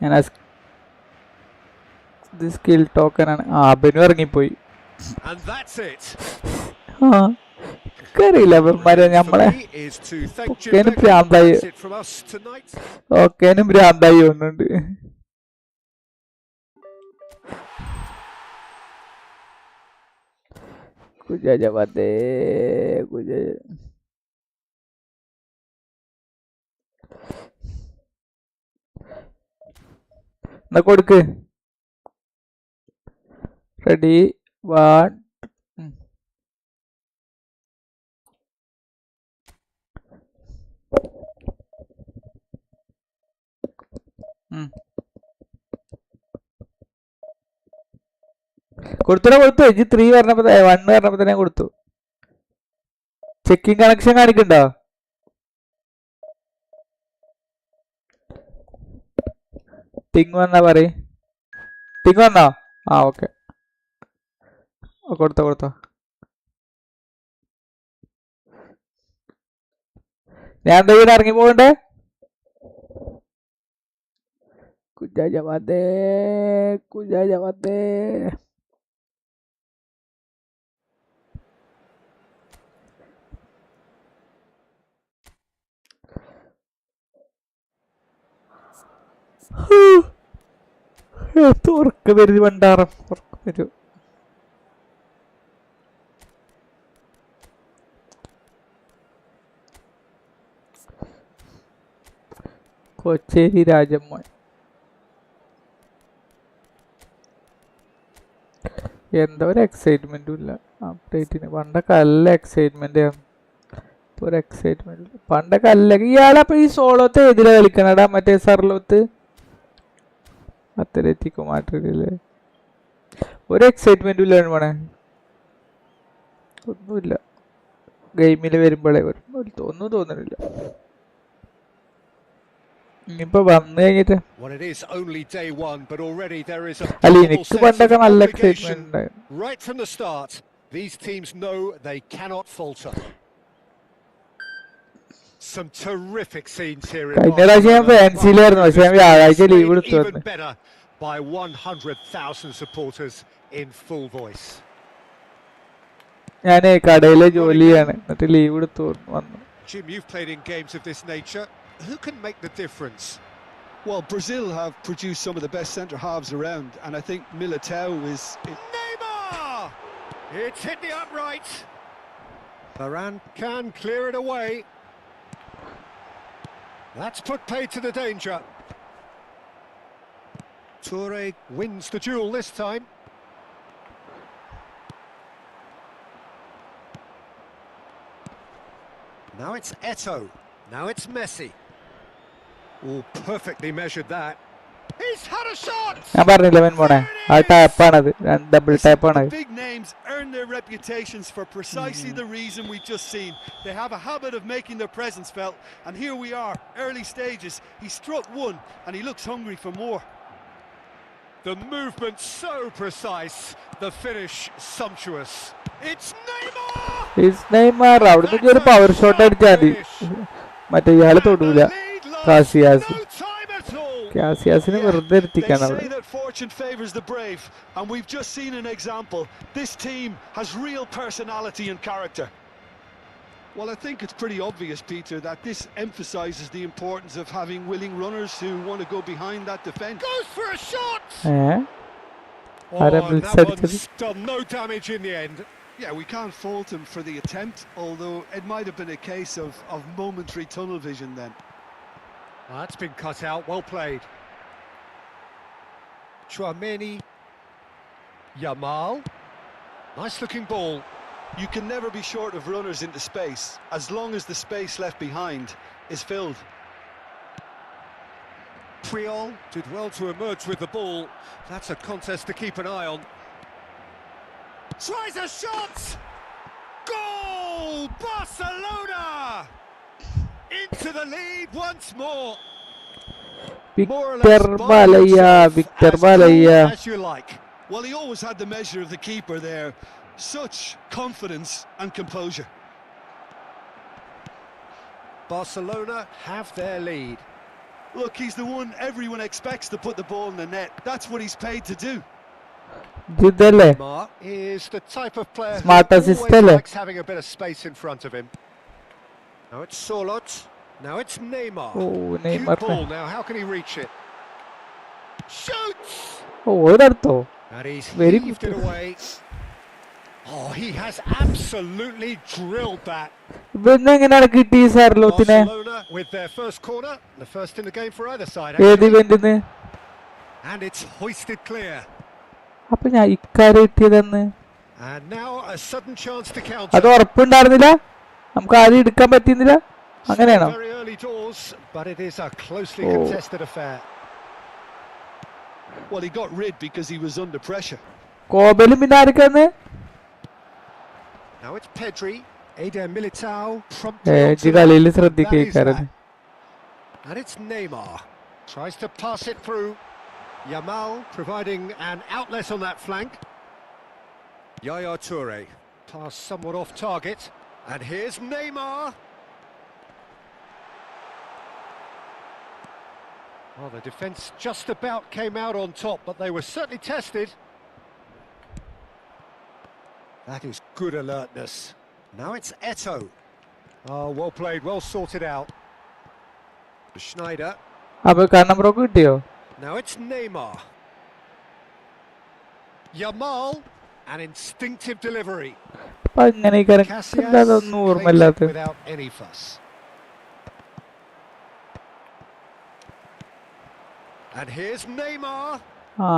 ഞാൻ സ്കിൽ ടോക്കൺ ആണ്. അബിനും ഇറങ്ങിപ്പോയി. അറിയില്ല നമ്മളെ ഓക്കേനും ഭ്രാന്തായി. ഓക്കേനും ഭ്രാന്തായി ഒന്നുണ്ട്. കുജാജേ കുജ എന്നാ കൊടുക്ക്. റെഡി 1 കൊടുത്തു. ഇനി 3 പറഞ്ഞപ്പോ 1 പറഞ്ഞപ്പോ തന്നെ കൊടുത്തു. ചെക്കിങ് കണക്ഷൻ കാണിക്കണ്ടോ? ടിങ് വന്നാ പറയ്. ടിങ് വന്നോ? ആ ഓക്കെ. കൊടുത്തോ. ഞാൻ എന്താ ഇവിടെ ഇറങ്ങി പോകണ്ടേ? കുജാജേ ഉറക്കം വരുത് പണ്ടാറം. ഉറക്കം വരും. കൊച്ചേരി രാജമ്മോൻ എന്താ ഒരു എക്സൈറ്റ്മെന്റും ഇല്ല അപ്ഡേറ്റിന്. പണ്ടൊക്കെ നല്ല എക്സൈറ്റ്മെന്റ് ആണ്. ഇപ്പൊ ഒരു എക്സൈറ്റ്മെന്റ് ഇല്ല. പണ്ടൊക്കെ അല്ല. ഇയാളപ്പൊ ഈ സോളോത്ത് ഏതിലാ കളിക്കണടാ? മറ്റേ സർലോത്ത് അത്ലറ്റിക്കോ മാഡ്രിഡില്. ഒരു എക്സൈറ്റ്മെന്റും ഇല്ല വേണേ. ഒന്നുമില്ല. ഗെയിമിൽ വരുമ്പോഴേ ഒന്നും തോന്നുന്നില്ല. ഇനിയിപ്പോ വന്നു കഴിഞ്ഞിട്ട് അല്ല എനിക്ക് പണ്ടൊക്കെ നല്ല എക്സൈറ്റ്മെന്റ് ഉണ്ടായിരുന്നു. Some terrific scenes here in കഴിഞ്ഞ പ്രാവശ്യം ഞാൻ Barcelona. ഫാൻസിയിലായിരുന്നു, പക്ഷെ ഞാൻ വ്യാഴാഴ്ച ലീവ് എടുത്തു Even വന്ന്. better by 100,000 supporters in full voice. ഞാനേ കടയിലെ ജോലിയാണ്, എന്നിട്ട് ലീവ് എടുത്തു വന്നു. Jim, you've played in games of this nature. Who can make the difference? Well, Brazil have produced some of the best centre halves around, and I think Militao is. Neymar! It's hit the upright. Varane can clear it away. That's put paid to the danger. Toure wins the duel this time. Now it's Eto'o. Now it's Messi. Oh, perfectly measured that. He's had a shot! ഞാൻ പറഞ്ഞില്ല men മോനെ, ആ ടാപ്പാണത്, double ടാപ്പാണത്. Big names earn their reputations for precisely the reason we've just seen. They have a habit of making their presence felt, and here we are, early stages. He struck one, and he looks hungry for more. The movement so precise, the finish sumptuous. It's Neymar! Neymar അവിടുന്ന് ഒരു power shot അടിച്ചാൽ മതി, മറ്റേ ഇയാള് തൊടൂല. കാസിയാസ്, കാസിയാസിന് വെറുതെ ഇരുത്തിക്കാൻ അവിടെ. They say that fortune favours the brave, and we've just seen an example. This team has real personality and character. Well, I think it's pretty obvious, Peter, that this emphasises the importance of having willing runners who want to go behind that defence. Goes for a shot! Oh, that one's done no damage in the end. Yeah, we can't fault him for the attempt, although it might have been a case of momentary tunnel vision then. That's been cut out, well played. Chouameni. Yamal. Nice looking ball. You can never be short of runners into space, as long as the space left behind is filled. Puyol did well to emerge with the ball. That's a contest to keep an eye on. Tries a shot! Goal! Barcelona! Into the lead once more. Victor Malaya, Victor Malaya. As you like. Well, he always had the measure of the keeper there. Such confidence and composure. Barcelona have their lead. Look, he's the one everyone expects to put the ball in the net. That's what he's paid to do. ജിതല്ലേ, Neymar is the type of player Smart who assist always അല്ലേ? likes having a bit of space in front of him. Now it's Sorloth. Now it's Neymar. ഓ Cute Neymar, ball now. How can he reach it? Shoots! ഓ ഒരെടുത്തോ, And he's Very heaved good. it away. Oh, he has absolutely drilled that. ഇവന്ന് എങ്ങനെയാണ് കിട്ടി സാർലോത്തിനെ? Barcelona with their first corner, the first in the game for either side. ഏത് actually. ഇവന്റിന്ന്? And it's hoisted clear. അപ്പൊ ഞാൻ ഇക്കാര്യം കിട്ടിയതെന്ന് And now a sudden chance to അത് counter. ഉറപ്പുണ്ടായിരുന്നില്ല, നമുക്ക് ആദ്യം എടുക്കാൻ പറ്റുന്നില്ല, അങ്ങനെയാണോ? Very early doors, but it is a closely Oh. contested affair. Well, he got rid because he was under pressure. കോബലും പിന്നെ ആർക്കാന്ന്? Now it's Pedri, Eder Militao, ഇജ്ജ് കളിയിൽ ശ്രദ്ധിക്കാറ്. and it's Neymar. Tries to pass it through. Yamal providing an outlet on that flank. Yaya Toure, pass somewhat off target. And here's Neymar. Well, the defence just about came out on top, but they were certainly tested. That is good alertness. Now it's Eto'o. Oh, well played, well sorted out. Schneider. അപ്പൊ കണ്ണമ്പ്രോക്ക് കിട്ടിയോ? Now it's Neymar. Yamal, an instinctive delivery. അപ്പൊ അങ്ങനെ അതൊന്നും ഓർമ്മയില്ലാത്ത. Without any fuss. And here's Neymar. ആ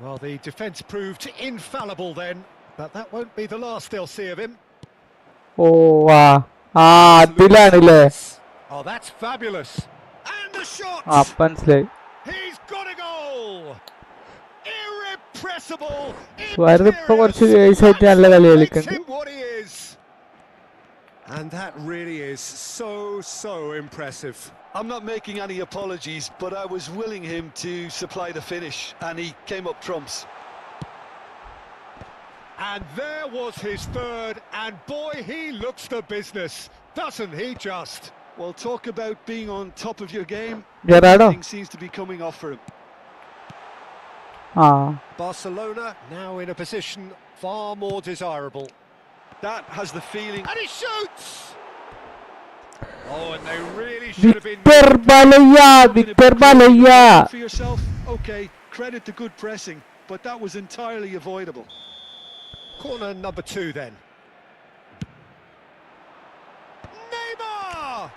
Well, the defence proved infallible then, but that won't be the last they'll see of him. ഓ ആ ആ അതിലാണല്ലേ? Oh, that's fabulous. And the shot. ആ മനസ്സിലായി. He's got a goal. Irrepressible. സുവാരത് ഇപ്പൊ കുറച്ച് വയസ്സായിട്ട് നല്ല കളി Makes കളിക്കുന്നുണ്ട്. him what he is. And that really is so impressive. I'm not making any apologies, but I was willing him to supply the finish, and he came up trumps. And there was his third, and boy, he looks the business. Doesn't he just? Well, talk about being on top of your game. Gerardo. Everything seems to be coming off for him. Barcelona now in a position far more desirable. That has the feeling. And he shoots! Oh, and they really should have been... Victor Balaya. For yourself, okay, credit the good pressing, but that was entirely avoidable. Corner number 2 then. Neymar!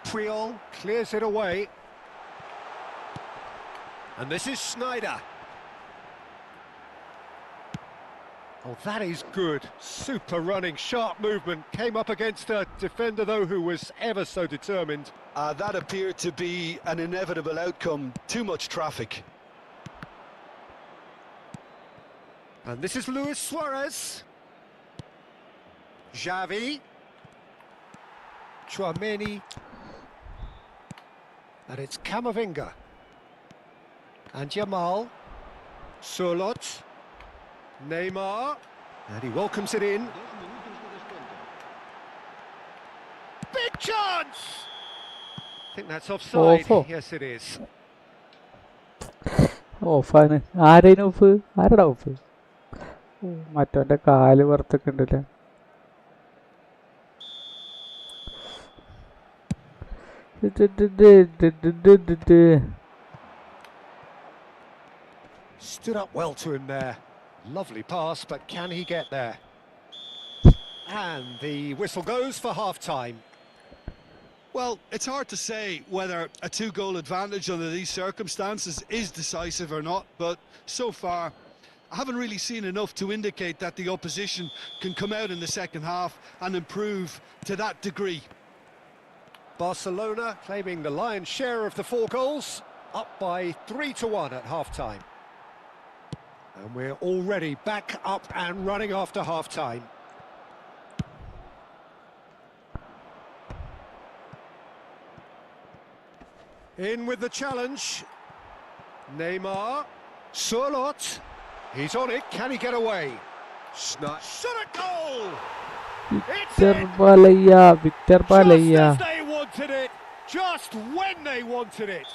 Puyol clears it away. And this is Sneijder. Oh, that is good. Super running, sharp movement. Came up against a defender, though, who was ever so determined. That appeared to be an inevitable outcome. Too much traffic. And this is Luis Suarez. Xavi. Tchouaméni. And it's Camavinga. And Yamal. Surlot. Neymar. And he welcomes it in. Big chance! I think that's offside. Off. Yes, it is. ഓഫാണ്. ആരേനും of? ആരടാ of? മറ്റവന്റെ കാല് പുറത്തൊക്കെ ഉണ്ടല്ലേ. Stood up well to him there. Lovely pass, but can he get there? And the whistle goes for half-time. Well, it's hard to say whether a 2-goal advantage under these circumstances is decisive or not, but so far I haven't really seen enough to indicate that the opposition can come out in the second half and improve to that degree. Barcelona claiming the lion's share of the 4 goals, up by 3-1 at half-time. And we're already back up and running after half-time. In with the challenge. Neymar. Surlot. He's on it. Can he get away? Shot at goal! Victor Balaya. Just as they wanted it. Just when they wanted it.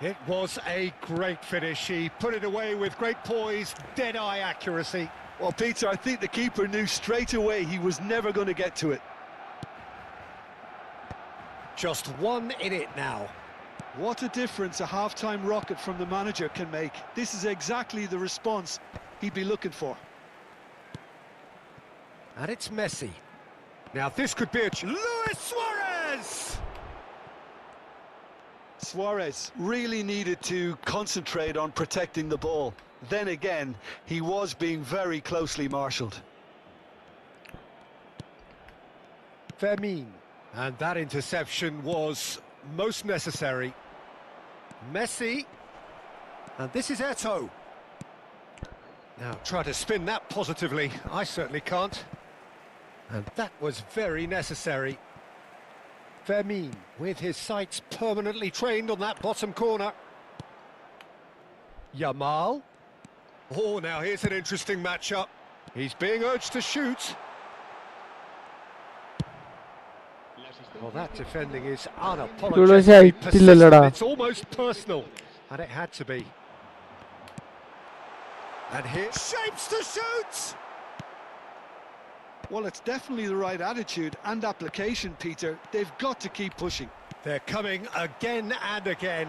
It was a great finish. He put it away with great poise, dead-eye accuracy. Well, Peter, I think the keeper knew straight away he was never going to get to it. Just 1 in it now. What a difference a half-time rocket from the manager can make. This is exactly the response he'd be looking for. And it's Messi. Now this could be a... Luis Suarez! Suarez really needed to concentrate on protecting the ball. Then again, he was being very closely marshalled. Fermin. And that interception was most necessary. Messi. And this is Eto'o. Now try to spin that positively. I certainly can't. And that was very necessary. Fermin with his sights permanently trained on that bottom corner. Yamal. Oh, now here's an interesting matchup. He's being urged to shoot. Well, that defending is unapologetically persistent. It's almost personal, and it had to be. And here, shapes to shoot! Well, it's definitely the right attitude and application, Peter. They've got to keep pushing. They're coming again and again.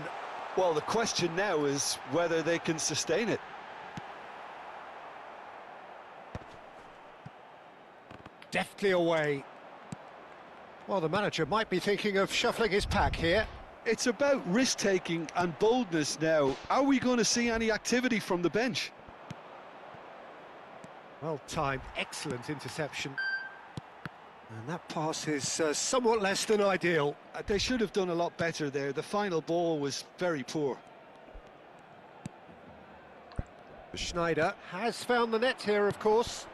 Well, the question now is whether they can sustain it. Deftly away. Well, the manager might be thinking of shuffling his pack here. It's about risk-taking and boldness now. Are we going to see any activity from the bench? Well timed, excellent interception. And that pass is somewhat less than ideal. They should have done a lot better there. The final ball was very poor. Sneijder has found the net here, of course.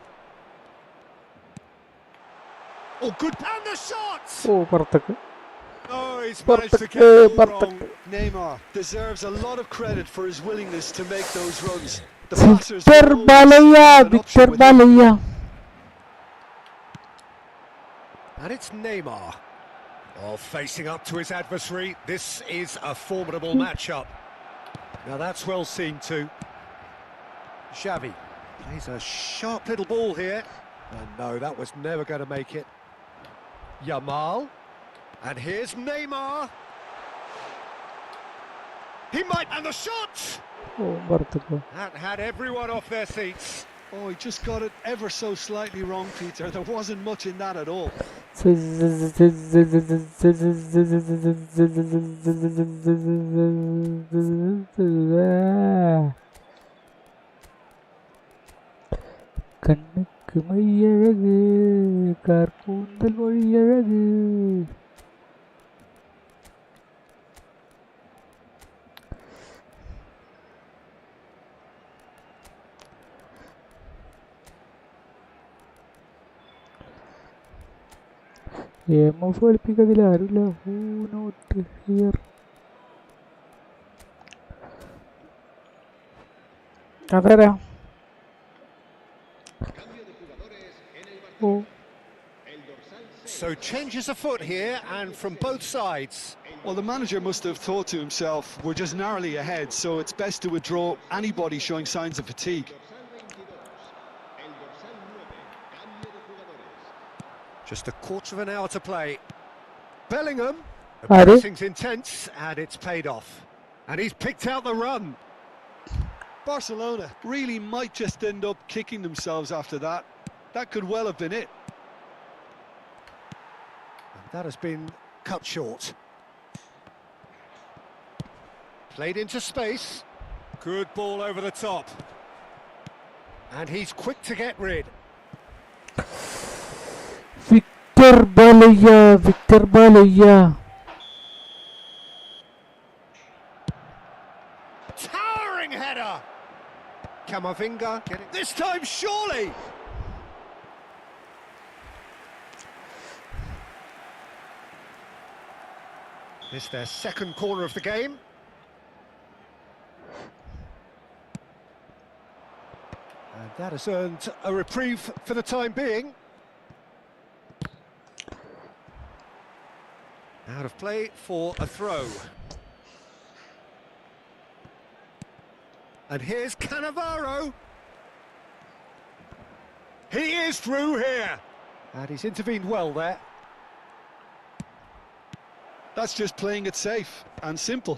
Oh, good. And the shots! പുറത്തേക്ക്. Oh, he's managed to get it all wrong. Neymar deserves a lot of credit for his willingness to make those runs. The Victor Balaya. And it's Neymar. Oh, facing up to his adversary. This is a formidable matchup. Now that's well seen too. Xavi plays a sharp little ball here. And no, that was never going to make it. Yamal. And here's Neymar. He might, and the shot! That had everyone off their seats. Oh, he just got it ever so slightly wrong, Peter. There wasn't much in that at all. கண்ணுக்கு மையழகு கார்கூந்தல் மொழியழகு. എംഎഫ് കളിപ്പിക്കതിൽ ആരുമില്ല. Who not here. അതാരാ? Oh. So changes afoot here, and from both sides. Well, the manager must have thought to himself, we're just narrowly ahead, so it's best to withdraw anybody showing signs of fatigue. Just a quarter of an hour to play. Bellingham. The Are pressing's intense, and it's paid off. And he's picked out the run. Barcelona really might just end up kicking themselves after that. That could well have been it. And that has been cut short. Played into space. Good ball over the top. And he's quick to get rid. Victor Balaya. Towering header. Camavinga getting this time, surely. This their second corner of the game. And that has earned a reprieve for the time being. Out of play for a throw. And here's Cannavaro. He is through here. And he's intervened well there. That's just playing it safe and simple.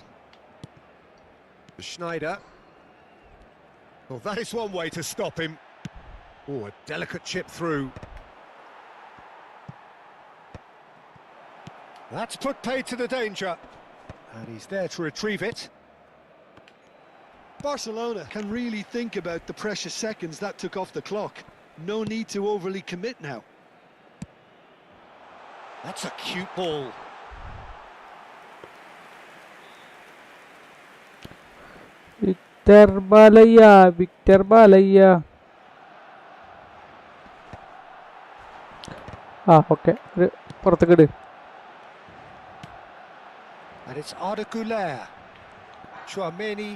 Schneider. Well, that is one way to stop him. Oh, a delicate chip through. That's put paid to the danger. And he's there to retrieve it. Barcelona can really think about the precious seconds that took off the clock. No need to overly commit now. That's a cute ball. Victor Balaya. Okay. പുറത്തേക്ക് ഇട്. And it's Arda Güler. Chouameni.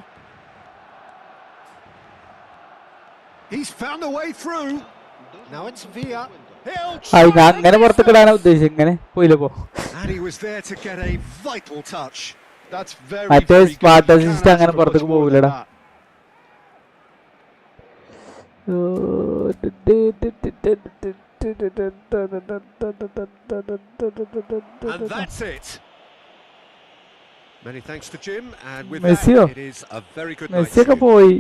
He's found a way through. Now it's Villa. ഞാൻ അങ്ങനെ പുറത്തേക്ക് ഇടാനാ ഉദ്ദേശിച്ചത്. ഇങ്ങനെ പോയില്ല പോ. And he was there to get a vital touch. That's very, മറ്റേ very good. Spot You assist can't അങ്ങനെ ask for പുറത്തേക്ക് much more than പോകില്ലടാ. that. And that's it. Many thanks to Jim, and with Messio. that, it is a very good night. മെസ്സിയൊക്കെ to you. പോയി.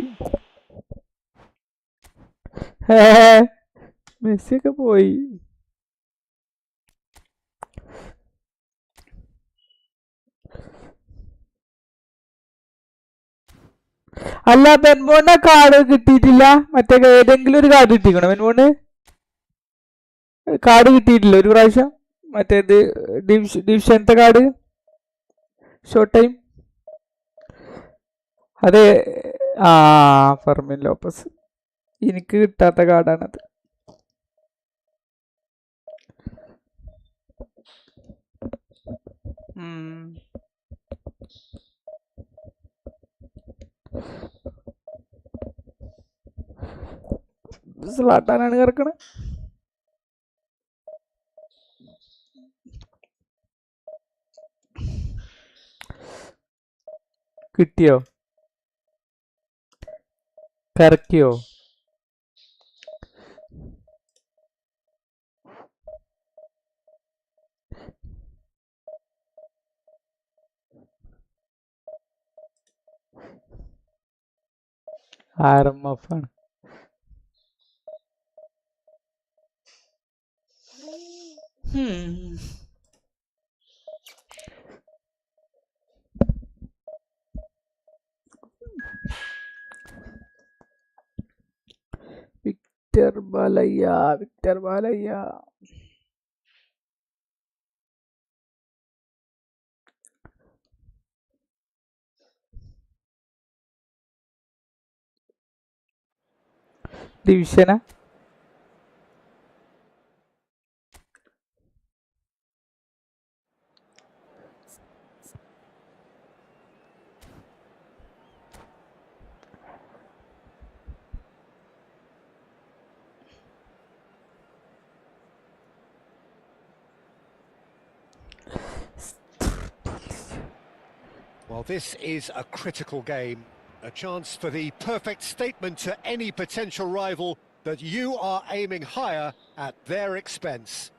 മെസ്സിയൊക്കെ പോയി. അല്ല, ബെൻമോണിന്റെ card കിട്ടിയിട്ടില്ല. മറ്റേ ഏതെങ്കിലും ഒരു card കിട്ടിക്കണോ ബെൻമോണ്? Card കിട്ടിയിട്ടില്ല ഒരു പ്രാവശ്യം. മറ്റേത് ഡിവിഷനത്തെ കാർഡ് ഷോർട്ട് ടൈം. അതെ, ഫെർമിൻ ലോപ്പസ്. എനിക്ക് കിട്ടാത്ത കാർഡാണത്. സ്ലാട്ടാനാണ് കിടക്കണത്. കിട്ടിയോ? കറക്കിയോ? RMF ആണ്. വിക്ടർ ബാലയ്യ. ഡിവിഷനാ? Well, this is a critical game, a chance for the perfect statement to any potential rival that you are aiming higher at their expense.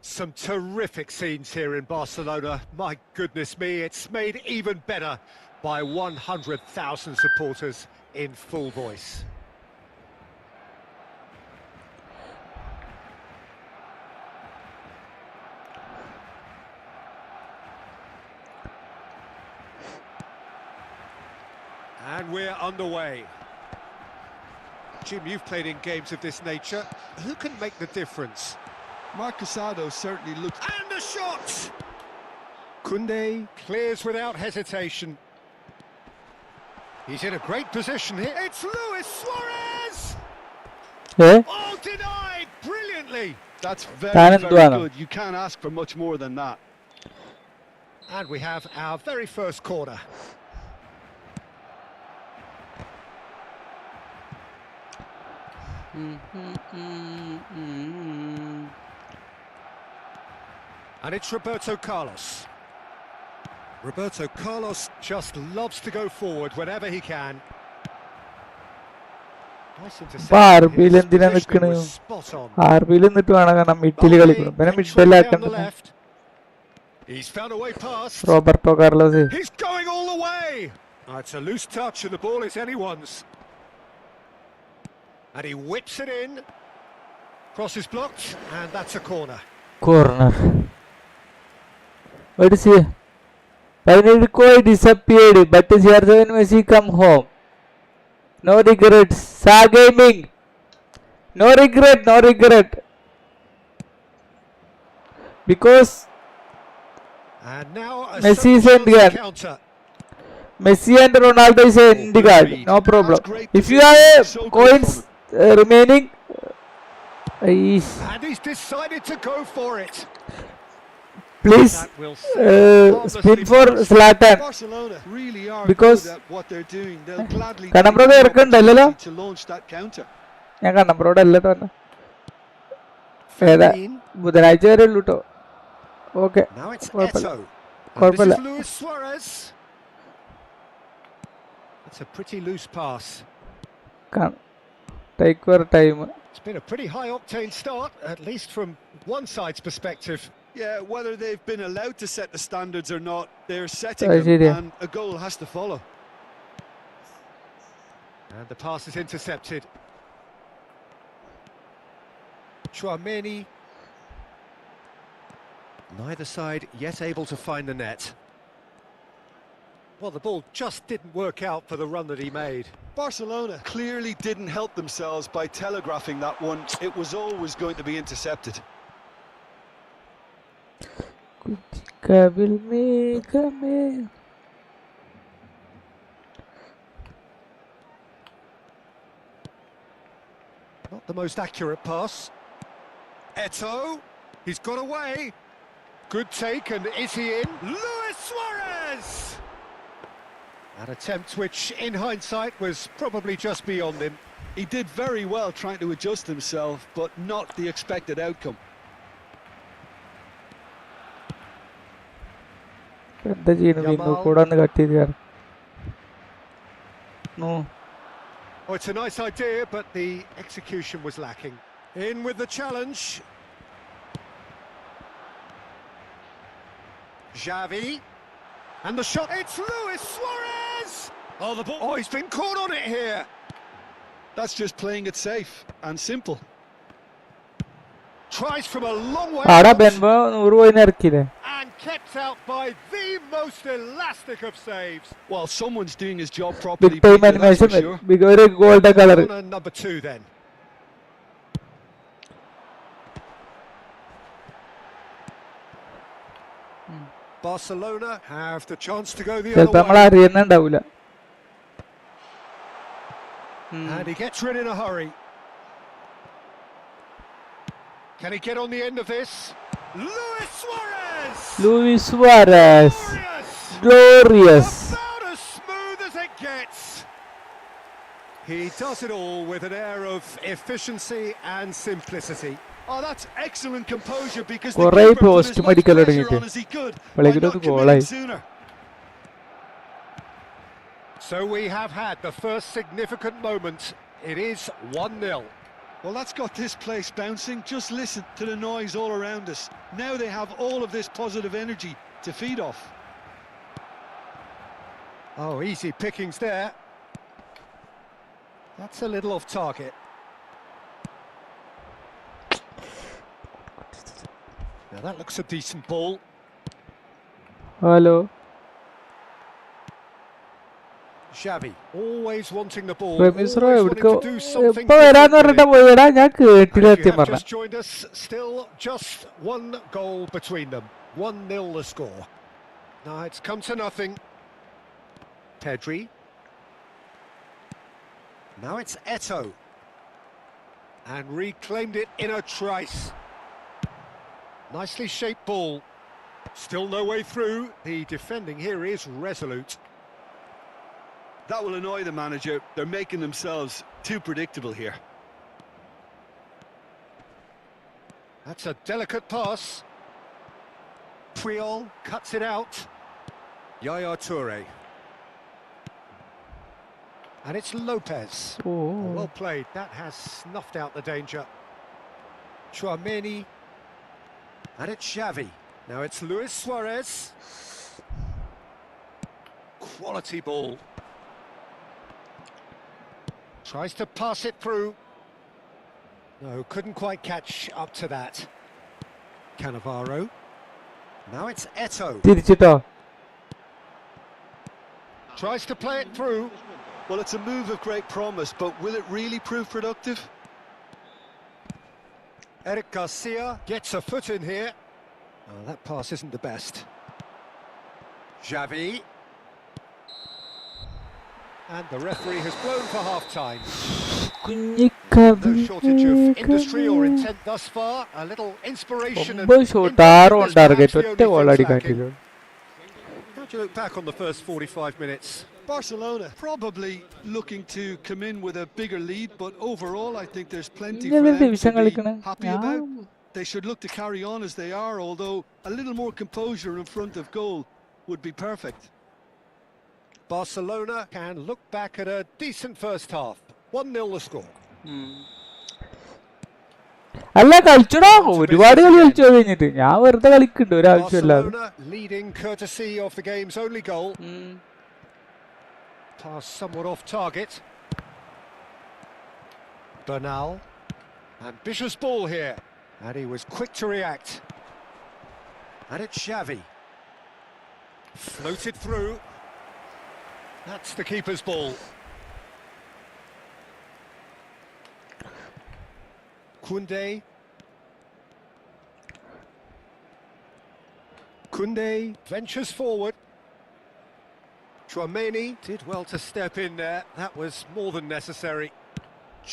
Some terrific scenes here in Barcelona. My goodness me, it's made even better by 100,000 supporters in full voice. And we're underway. Jim, you've played in games of this nature. Who can make the difference? Marcosado certainly looks... And the shot! Koundé clears without hesitation. He's in a great position here. It's Luis Suarez! Oh, denied brilliantly! That's very good. You can't ask for much more than that. And we have our very first corner. And it's Roberto Carlos. Roberto Carlos just loves to go forward whenever he can. Nice interception. Was spot on. He's found a way past. Roberto Carlos. He's going all the way. It's a loose touch and the ball is anyone's. And he whips it in. Cross is blocked, and that's a corner. What is here? Pioneer disappeared, but CR7 Messi come home. No regrets. Sa Gaming. No regret. Because and now Messi is in the counter. Messi and Ronaldo is in the guard. No problem. If you have coins remaining, and he's decided to go for it. Please spin for Zlatan. Barcelona really are because good at what they're doing. They'll gladly Kanambrode irkundallalo to launch that counter. ഞാൻ കണ്ണമ്പ്രോടെ അല്ല തോന്ന ഏതാ ബുധനാഴ്ച വരെ ഉള്ളൂ കേട്ടോ. Okay കുഴപ്പമില്ല. It's a pretty loose pass. Take your time. It's been a pretty high octane start, at least from one side's perspective. Yeah, whether they've been allowed to set the standards or not, they're setting them, and a goal has to follow. And the pass is intercepted. Chouameni. Neither side yet able to find the net. Well, the ball just didn't work out for the run that he made. Barcelona clearly didn't help themselves by telegraphing that one. It was always going to be intercepted. Not the most accurate pass. Eto'o, he's got away. Good take, and is he in? Luis Suarez! An attempt which, in hindsight, was probably just beyond him. He did very well trying to adjust himself, but not the expected outcome. എന്താ ചെയ്യുന്നു വിന്നു കൂടെ ഒന്ന് cut ചെയ്ത് കയറി. Oh, it's a nice idea, but the execution was lacking. In with the challenge. Xavi. And the shot. It's Luis Suarez! Oh, the ball. Oh, he's been caught on it here. That's just playing it safe and simple. Tries from a long way ആടാ out. Benbow 100 പോയിന്ന് ഇറക്കിയില്ലേ? And kept out by the most elastic of saves. Well, someone's doing his job properly, big time Peter, that's animation for sure. Big ഒരു golden colour. Corner number 2 then. Barcelona have the chance to go the ചിലപ്പോ other നമ്മൾ way. അറിയുന്നുണ്ടാവൂല. And he gets rid in a hurry. Can he get on the end of this? Luis Suarez! Luis Suarez Glorious! glorious. About as smooth as it gets. He does it all with an air of efficiency and simplicity. Oh, that's excellent composure because the കുറേ keeper put post as much മടിക്കൽ pressure തുടങ്ങിയിട്ട് on as he could by അപ്പോഴേക്കും not അത് ഗോളായി. committing sooner. So we have had the first significant moment. It is 1-0. Well, that's got this place bouncing. Just listen to the noise all around us. Now they have all of this positive energy to feed off. Oh, easy pickings there. That's a little off target. Now that looks a decent ball. Hello Xavi, always wanting the ball, Ramees റോ always എവിടേക്കോ wanting to do something ഇപ്പൊ വരാന്ന് different with പറഞ്ഞിട്ടാ it. പോയടാ, ഞാൻ കേട്ടില്ല And you സത്യം have പറഞ്ഞ. just joined us, still just one goal between them. 1-0 the score. Now it's come to nothing. Pedri. Now it's Eto'o. And reclaimed it in a trice. Nicely shaped ball. Still no way through. The defending here is resolute. That will annoy the manager. They're making themselves too predictable here. That's a delicate pass. Puyol cuts it out. Yaya Toure. And it's Lopez. ഓ Well played. That has snuffed out the danger. Chouameni. And it's Xavi. Now it's Luis Suarez. Quality ball. Tries to pass it through. No, couldn't quite catch up to that. Cannavaro. Now it's Eto'o. തിരിച്ചിട്ടോ. Tries to play it through. Well, it's a move of great promise, but will it really prove productive? Eric Garcia gets a foot in here. Oh, that pass isn't the best. Xavi. And the referee has blown for half-time. No shortage of industry or intent thus far. A little inspiration and 9 shot impact 6 is on perhaps target the ഒറ്റ only goal things അടിക്കാറ്റില്ല. lacking. How do you look back on the first 45 minutes? Barcelona probably looking to come in with a bigger lead, but overall I think there's plenty ഇങ്ങനെ for them division to be കളിക്കണ happy about. They should look to carry on as they are, although a little more composure in front of goal would be perfect. Barcelona can look back at a decent first half. 1-0 the score. അല്ല കളിച്ചോടാ, ഒരുപാട് കളി കളിച്ചു കഴിഞ്ഞിട്ട് ഞാൻ വെറുതെ കളിക്കുന്നുണ്ട് ഒരാവശ്യമില്ലാതെ. Barcelona leading courtesy of the game's only goal. Pass somewhat off target. Bernal. Ambitious ball here. And he was quick to react. And it's Xavi. Floated through. That's the keeper's ball. Koundé. Koundé ventures forward. Chouameni did well to step in there. That was more than necessary.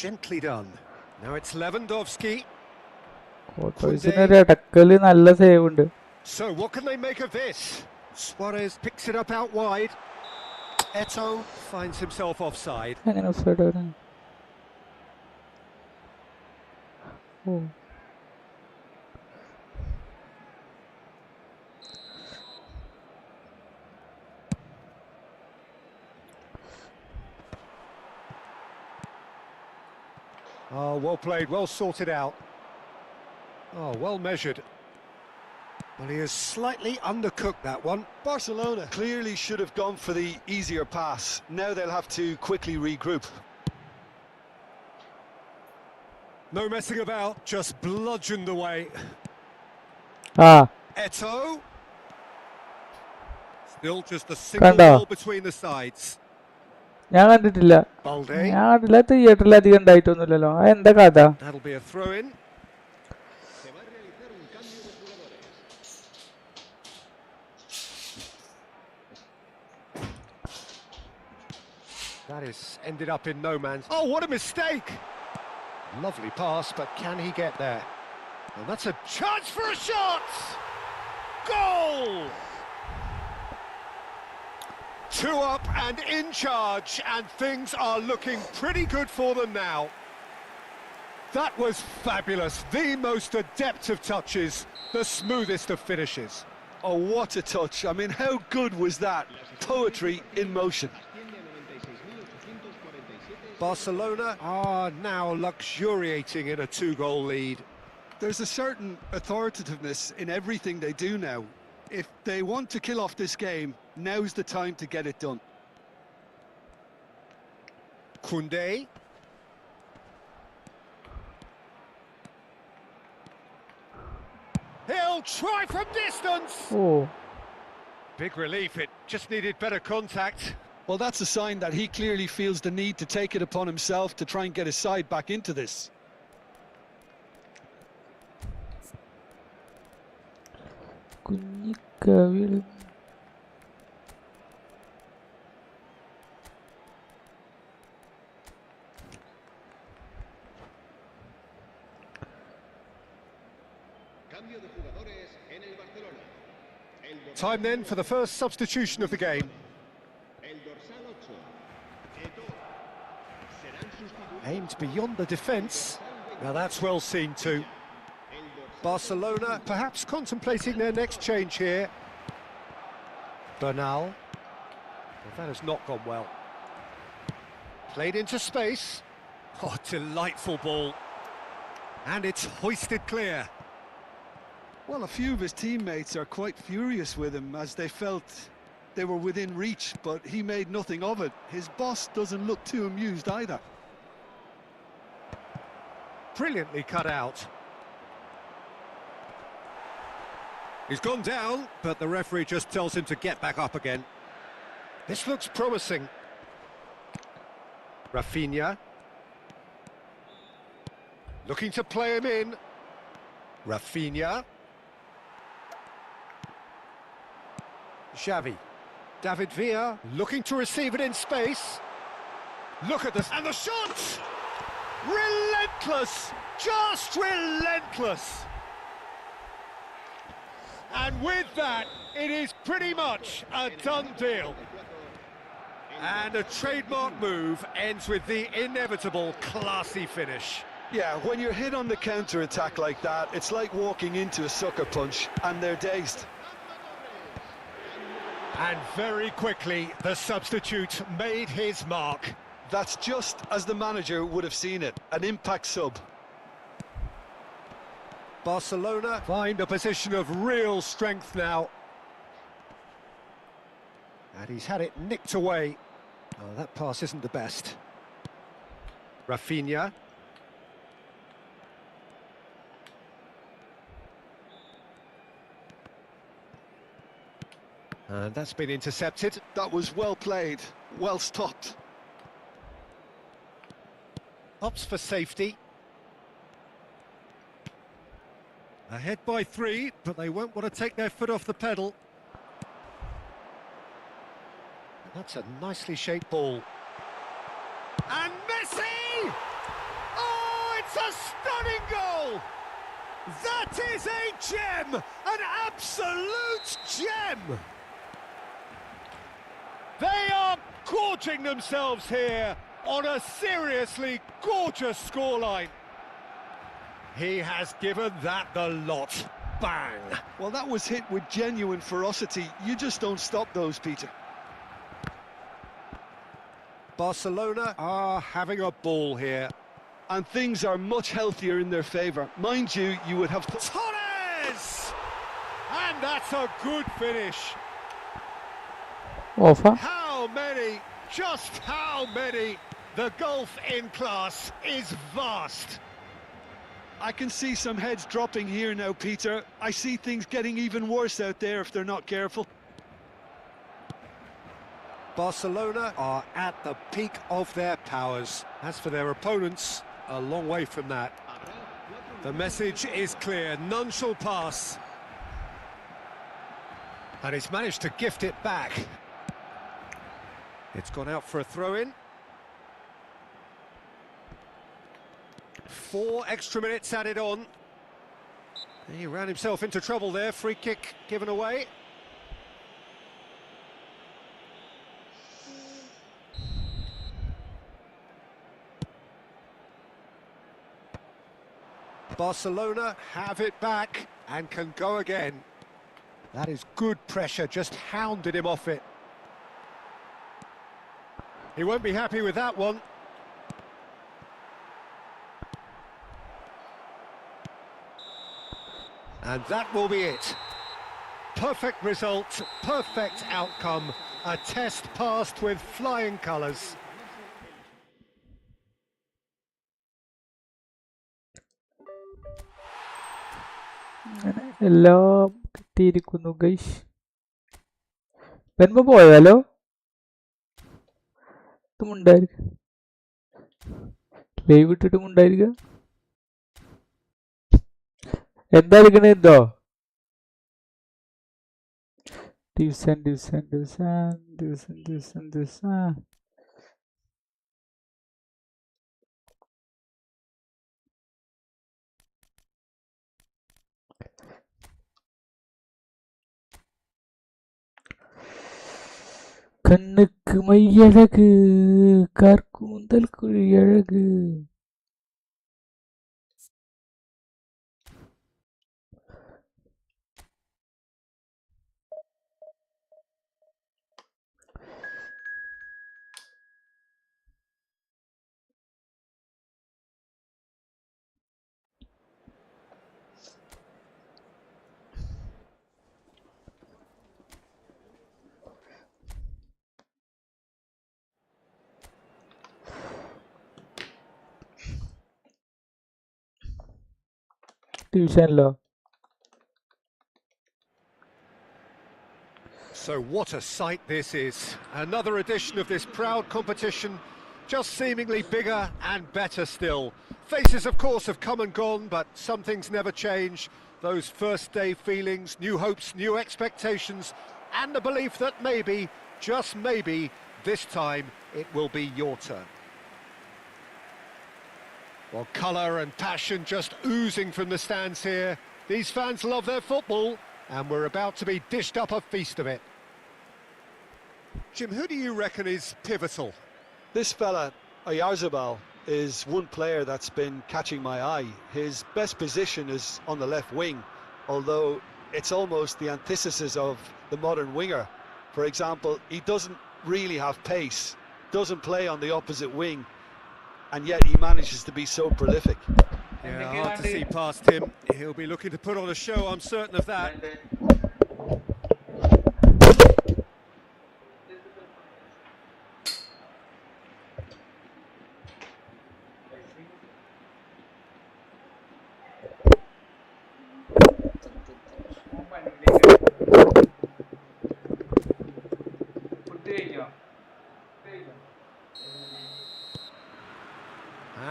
Gently done. Now it's Lewandowski. കോട്ടോയ്സിന് ഒരു ഇടക്കല് നല്ല save ഉണ്ട്. So what can they make of this? Suarez picks it up out wide. Eto'o finds himself offside. എങ്ങനെ offside വരുന്നത്? ഓ Oh, well played, well sorted out. Oh, well measured. Well, he has slightly undercooked that one. Barcelona clearly should have gone for the easier pass. Now they'll have to quickly regroup. No messing about, just bludgeoned away. Ah, Eto'o. Still just a single Kanda. goal between the sides. ഞാൻ കണ്ടിട്ടില്ല. Balde. ഞാൻ കണ്ടില്ല, തിയേറ്ററിൽ അധികം ഉണ്ടായിട്ടൊന്നുമില്ലല്ലോ. എന്താ കഥ? That'll be a throw-in. That is ended up in no man's... Oh, what a mistake! Lovely pass, but can he get there? And that's a chance for a shot! Goal! 2 up and in charge, and things are looking pretty good for them now. That was fabulous. The most adept of touches, the smoothest of finishes. Oh, what a touch. I mean, how good was that? Poetry in motion. Barcelona are now luxuriating in a 2-goal lead. There's a certain authoritativeness in everything they do now. If they want to kill off this game, now's the time to get it done. Koundé. He'll try from distance. Oh, Big relief, it just needed better contact. Well, that's a sign that he clearly feels the need to take it upon himself to try and get his side back into this. കുഞ്ഞിക്കവിൽ. Time then for the first substitution of the game. Aimed beyond the defence. Now that's well seen too. Barcelona perhaps contemplating their next change here. Bernal. Well, that has not gone well. Played into space. Oh, delightful ball. And it's hoisted clear. Well, a few of his teammates are quite furious with him as they felt they were within reach, but he made nothing of it. His boss doesn't look too amused either. Brilliantly cut out. He's gone down, but the referee just tells him to get back up again. This looks promising. Rafinha. Looking to play him in. Rafinha. Xavi. David Villa looking to receive it in space. Look at this. And the shot! Relentless! Just relentless! And with that, it is pretty much a done deal. And a trademark move ends with the inevitable classy finish. Yeah, when you're hit on the counter-attack like that, it's like walking into a sucker punch, and they're dazed. And very quickly, the substitute made his mark. That's just as the manager would have seen it, an impact sub. Barcelona find a position of real strength now. And he's had it nicked away. Oh, that pass isn't the best. Rafinha. And that's been intercepted. That was well played, well stopped. Opts for safety. Ahead by 3, but they won't want to take their foot off the pedal. That's a nicely shaped ball. And Messi! Oh, it's a stunning goal! That is a gem! An absolute gem! They are gorging themselves here on a seriously gorgeous scoreline. He has given that the lot. Bang! Well, that was hit with genuine ferocity. You just don't stop those, Peter. Barcelona are having a ball here. and things are much healthier in their favour. Mind you, you would have... Torres! And that's a good finish. Off. How many? Just how many? The gulf in class is vast. I can see some heads dropping here now, Peter. I see things getting even worse out there if they're not careful. Barcelona are at the peak of their powers. As for their opponents, a long way from that. The message is clear, none shall pass. And he's managed to gift it back. It's gone out for a throw-in. 4 extra minutes added on. He ran himself into trouble there, free kick given away. Barcelona have it back and can go again. That is good pressure, just hounded him off it. He won't be happy with that one. And that will be it. Perfect result, perfect outcome. A test passed with flying colours. എല്ലാം കിട്ടിയിരിക്കുന്നു guys. പെൻപ പോയാലോ? ഇതുമുണ്ടായിരിക്കും. Live ഇട്ടിട്ടും ഉണ്ടായിരിക്കുക. എന്താ എടുക്കണേ എന്തോ? ദിവസം கண்ணுக்கு மையழகு கற்கூந்தல் குழியழகு. டிவிஷன்ல So what a sight this is. Another edition of this proud competition, just seemingly bigger and better still. Faces, of course, have come and gone, but some things never change. Those first day feelings, new hopes, new expectations, and the belief that maybe, just maybe, this time it will be your turn. Well, colour and passion just oozing from the stands here. These fans love their football, and we're about to be dished up a feast of it. Jim, who do you reckon is pivotal? This fella, Oyarzabal, is one player that's been catching my eye. His best position is on the left wing, although it's almost the antithesis of the modern winger. For example, he doesn't really have pace, doesn't play on the opposite wing, and yet he manages to be so prolific. Yeah, hard to see past him. He'll be looking to put on a show, I'm certain of that.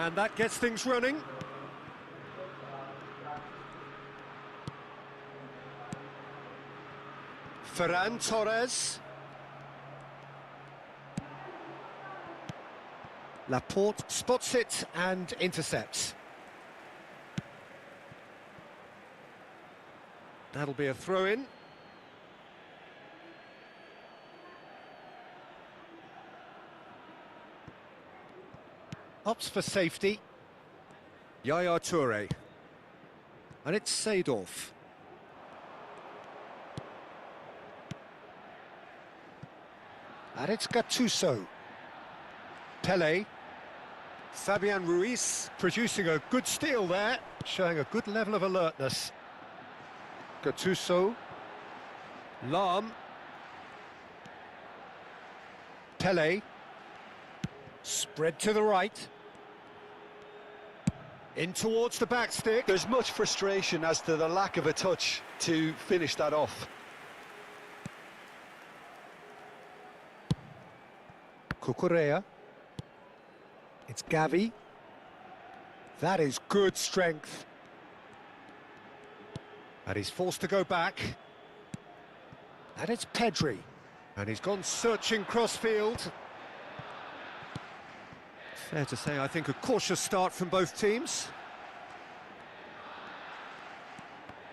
And that gets things running. Ferran Torres. Laporte spots it and intercepts. That'll be a throw-in. Opts for safety. Yaya Toure. And it's Seedorf. And it's Gattuso. Pele. Fabian Ruiz producing a good steal there, showing a good level of alertness. Gattuso. Lam. Pele. Spread to the right. In towards the back stick. There's much frustration as to the lack of a touch to finish that off. Cucurella. It's Gavi. That is good strength. And he's forced to go back. And it's Pedri. And he's gone searching crossfield. Fair to say, I think, a cautious start from both teams.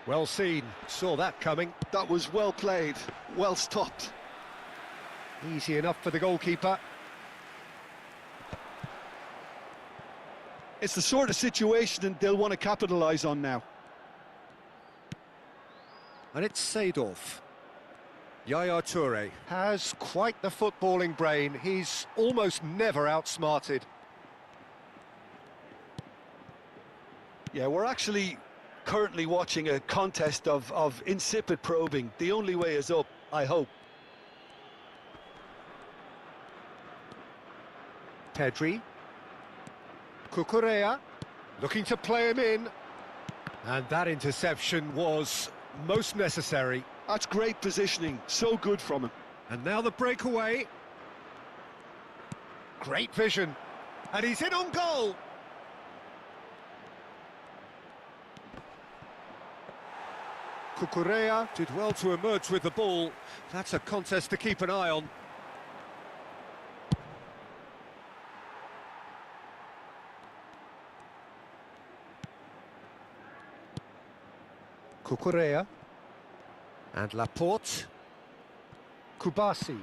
Well seen, saw that coming. That was well played, well stopped. Easy enough for the goalkeeper. It's the sort of situation they'll want to capitalise on now. And it's Seedorf. Yaya Toure has quite the footballing brain. He's almost never outsmarted. Yeah, we're actually currently watching a contest of insipid probing. The only way is up, I hope. Pedri. Cucurella looking to play him in. And that interception was most necessary. That's great positioning, so good from him. And now the breakaway. Great vision. And he's in on goal. Cucurella did well to emerge with the ball. That's a contest to keep an eye on. Cucurella. And Laporte. Kubasi.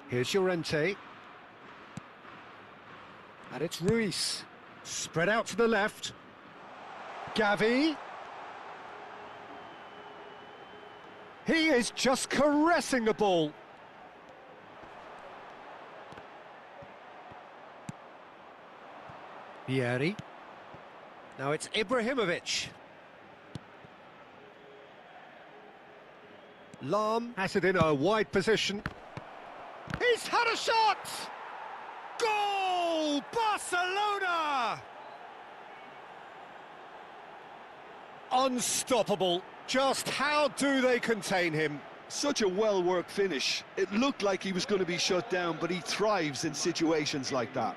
Here's Llorente. And it's Ruiz. Spread out to the left. Gavi. He is just caressing the ball. Vieri. Now it's Ibrahimovic. Lam has it in a wide position. He's had a shot! Goal! Barcelona! Unstoppable. Just how do they contain him? Such a well-worked finish. It looked like he was going to be shut down, but he thrives in situations like that.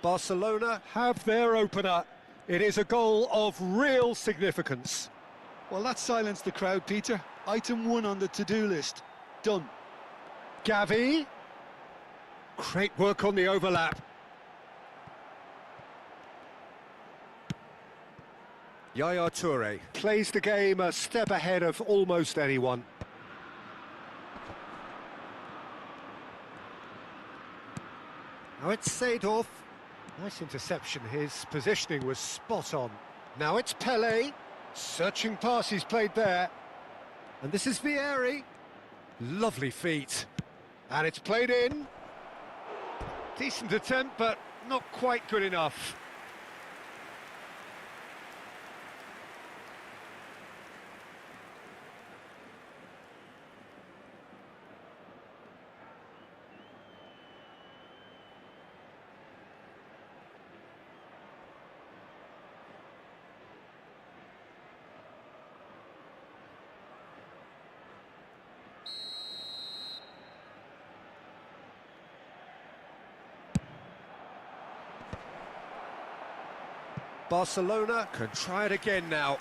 Barcelona have their opener. It is a goal of real significance. Well, that silenced the crowd, Peter. Item 1 on the to-do list. Done. Gavi. Great work on the overlap. Yaya Toure plays the game a step ahead of almost anyone. Now it's Seedorf. Nice interception, his positioning was spot on. Now it's Pele. Searching pass he's played there. And this is Vieri. Lovely feet. And it's played in. Decent attempt, but not quite good enough. Barcelona can try it again now.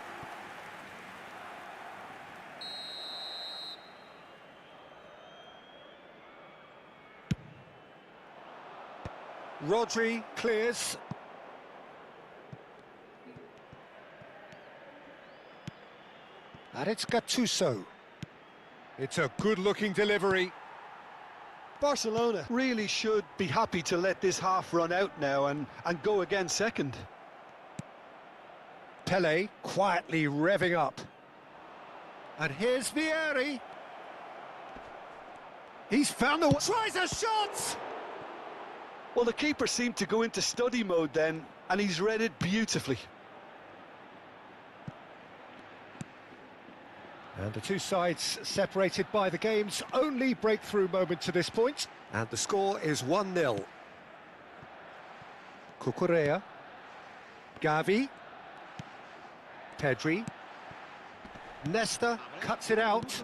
Rodri clears. And it's Gattuso. It's a good-looking delivery. Barcelona really should be happy to let this half run out now and go again second. Pele quietly revving up. And here's Vieri. He's found the... Tries a shot! Well, the keeper seemed to go into study mode then, and he's read it beautifully. And the two sides separated by the game's only breakthrough moment to this point. And the score is 1-0. Cucurella. Gavi. Pedri. Nesta cuts it out.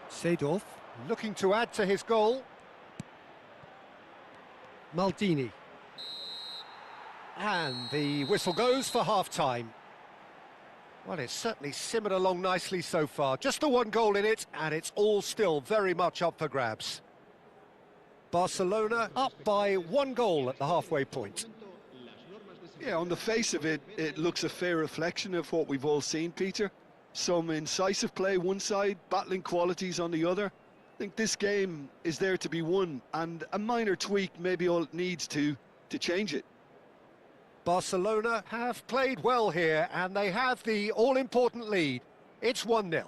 Seedorf looking to add to his goal. Maldini. And the whistle goes for half-time. Well, it's certainly simmered along nicely so far. Just the one goal in it, and it's all still very much up for grabs. Barcelona up by 1 goal at the halfway point. Yeah, on the face of it, it looks a fair reflection of what we've all seen, Peter. Some incisive play one side, battling qualities on the other. I think this game is there to be won, and a minor tweak maybe all it needs to change it. Barcelona have played well here, and they have the all-important lead. It's 1-0.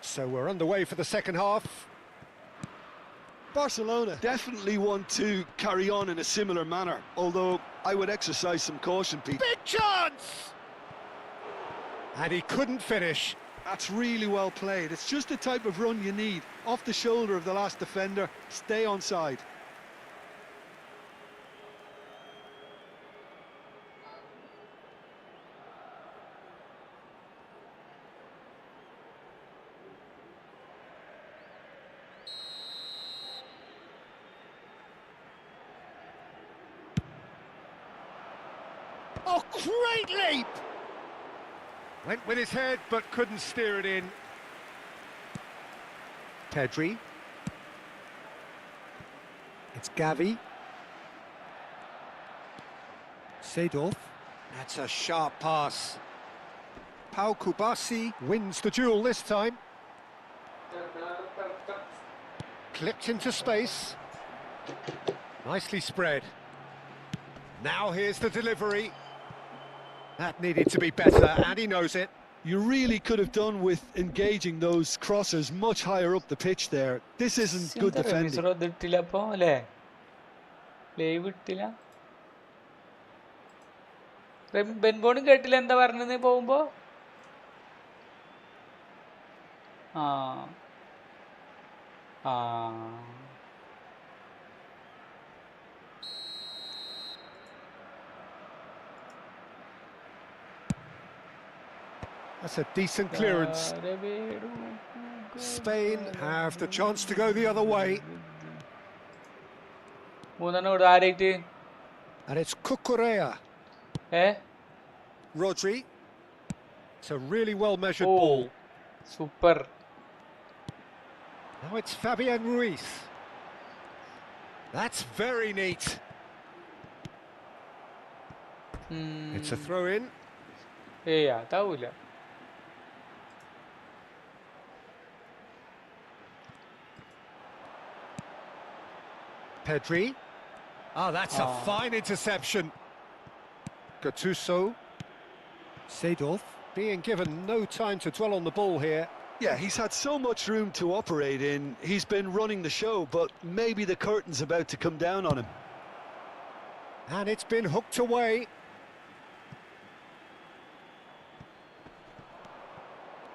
So we're underway for the second half. Barcelona definitely want to carry on in a similar manner, although I would exercise some caution, Pete. Big chance! And he couldn't finish. That's really well played. It's just the type of run you need. Off the shoulder of the last defender, stay onside. Oh, great leap! Went with his head, but couldn't steer it in. Pedri. It's Gavi. Seedorf. That's a sharp pass. Pau Kubasi wins the duel this time. Clipped into space. Nicely spread. Now here's the delivery. That needed to be better, and he knows it. You really could have done with engaging those crosses much higher up the pitch there. This isn't good defending. ബെൻബോണും കേട്ടില്ല എന്താ പറഞ്ഞത് നീ പോകുമ്പോ ആ ആ That's a decent clearance. Spain have the chance to go the other way. And it's Cucurella. Rodri. It's a really well-measured ball. Super. Now it's Fabian Ruiz. That's very neat. It's a throw-in. അതാവൂല Pedri. Oh, that's a fine interception. Gattuso. Seedorf being given no time to dwell on the ball here. Yeah, he's had so much room to operate in. He's been running the show, but maybe the curtain's about to come down on him. And it's been hooked away.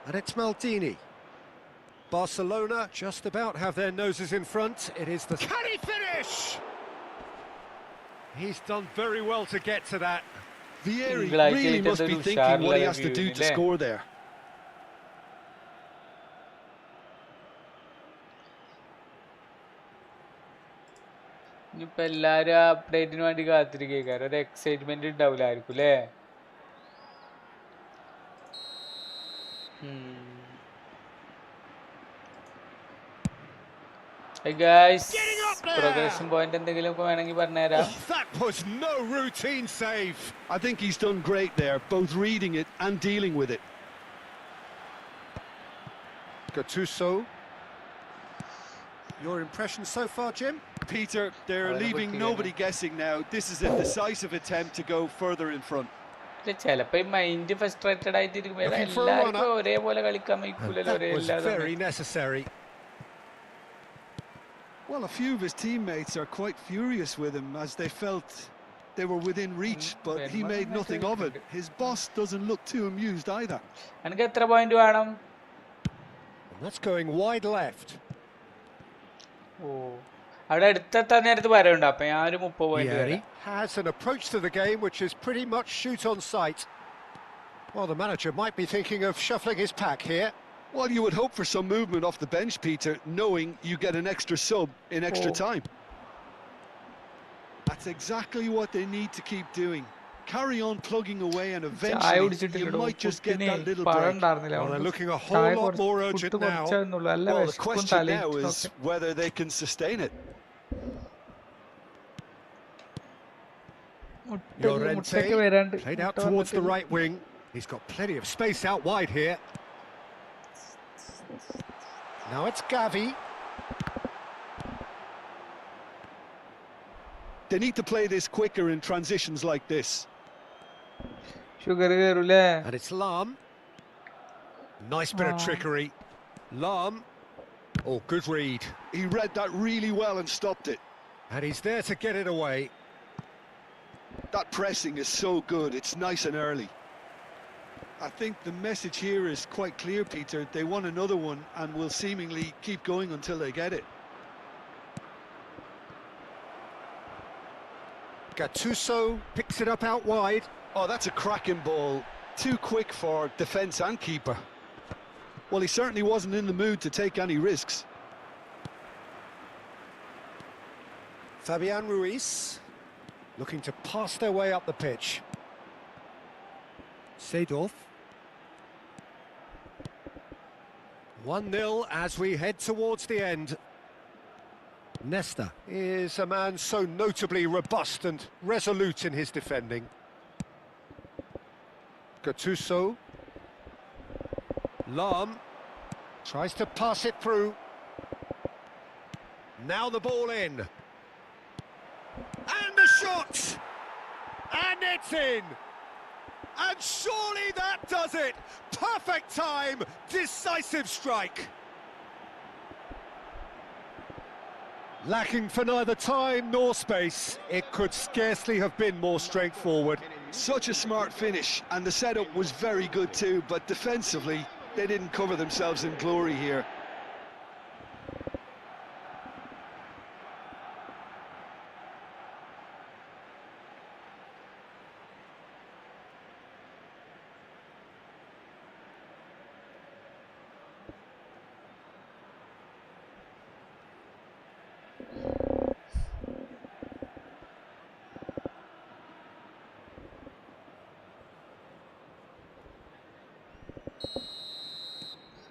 And it's Maldini. Barcelona just about have their noses in front. It is the... Can he finish? He's done very well to get to that. Vieri really must be thinking what he has to do to score there. ഇനിയിപ്പോൾ എല്ലാവരും അപ്ഡേറ്റിന് വേണ്ടി കാത്തിരിക്കുകയാണ്. ഒരു excitement ഉണ്ടാവില്ലായിരിക്കും അല്ലേ? Hey guys, progression point എന്തെങ്കിലുമൊക്കെ വേണമെങ്കിൽ പറഞ്ഞുതരാം. That was no routine save. I think he's done great there, both reading it and dealing with it. Gattuso. Your impression so far, Jim? Peter, they're leaving nobody guessing now. This is a decisive attempt to go further in front. ചിലപ്പോൾ mind frustrated ആയിട്ടിരിക്കും. എല്ലാവർക്കും ഒരേപോലെ കളിക്കാൻ വയ്ക്കൂലല്ലോ. Very necessary. Well, a few of his teammates are quite furious with him as they felt they were within reach, but he made nothing of it. His boss doesn't look too amused either. എനിക്ക് എത്ര point വേണം? That's going wide left. അവിടെ അടുത്തെത്താൻ നേരത്ത് വരവുണ്ട്. അപ്പൊ ഞാൻ ഒരു 30 point has an approach to the game which is pretty much shoot on sight. Well, the manager might be thinking of shuffling his pack here. Well, you would hope for some movement off the bench, Peter, knowing you get an extra sub in extra time. That's exactly what they need to keep doing. Carry on plugging away and eventually you might just get that little break. Well, they're looking a whole lot more urgent now. Well, the question now is whether they can sustain it. Llorente played out towards the right wing. He's got plenty of space out wide here. Now it's Gavi. They need to play this quicker in transitions like this. And it's Lam. Nice bit of trickery. Lam. Oh, good read. He read that really well and stopped it. And he's there to get it away. That pressing is so good, it's nice and early. I think the message here is quite clear, Peter. They want another one and will seemingly keep going until they get it. Gattuso picks it up out wide. Oh, that's a cracking ball. Too quick for defence and keeper. Well, he certainly wasn't in the mood to take any risks. Fabian Ruiz looking to pass their way up the pitch. Seedorf. 1-0 as we head towards the end. Nesta is a man so notably robust and resolute in his defending. Gattuso. Lam tries to pass it through. Now the ball in. And the shot! And it's in! And surely that does it! Perfect time, decisive strike! Lacking for neither time nor space, it could scarcely have been more straightforward. Such a smart finish, and the setup was very good too, but defensively, they didn't cover themselves in glory here.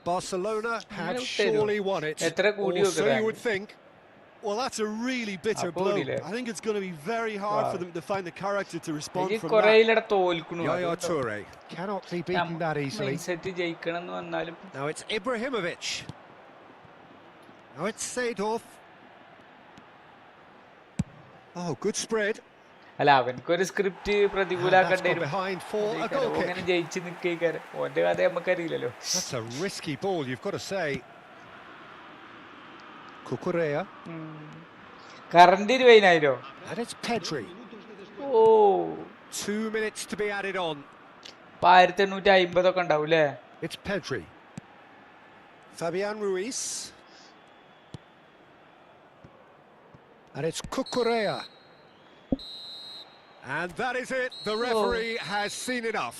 Barcelona had surely won it, or so you would think. Well, that's a really bitter blow. I think it's going to be very hard for them to find the character to respond from that. Yaya Toure cannot be beaten that easily. Now it's Ibrahimovic. Now it's Seedorf. Oh, good spread. അല്ല അവനക്കൊരു script And that's പ്രതികൂലാക്കേണ്ടി gone വരും. behind for a goal kick. അങ്ങനെ ജയിച്ച് നിൽക്കാറ് ഓന്റെ കഥ നമുക്കറിയില്ലല്ലോ. That's a risky ball, you've got to say. Cucurella. Current 20,000. And it's Pedri. ഓ 2 minutes to be added on. 1850 ഒക്കെ ഉണ്ടാവും അല്ലേ? It's Pedri. Fabian Ruiz. And it's Cucurella. And that is it. The referee has seen enough.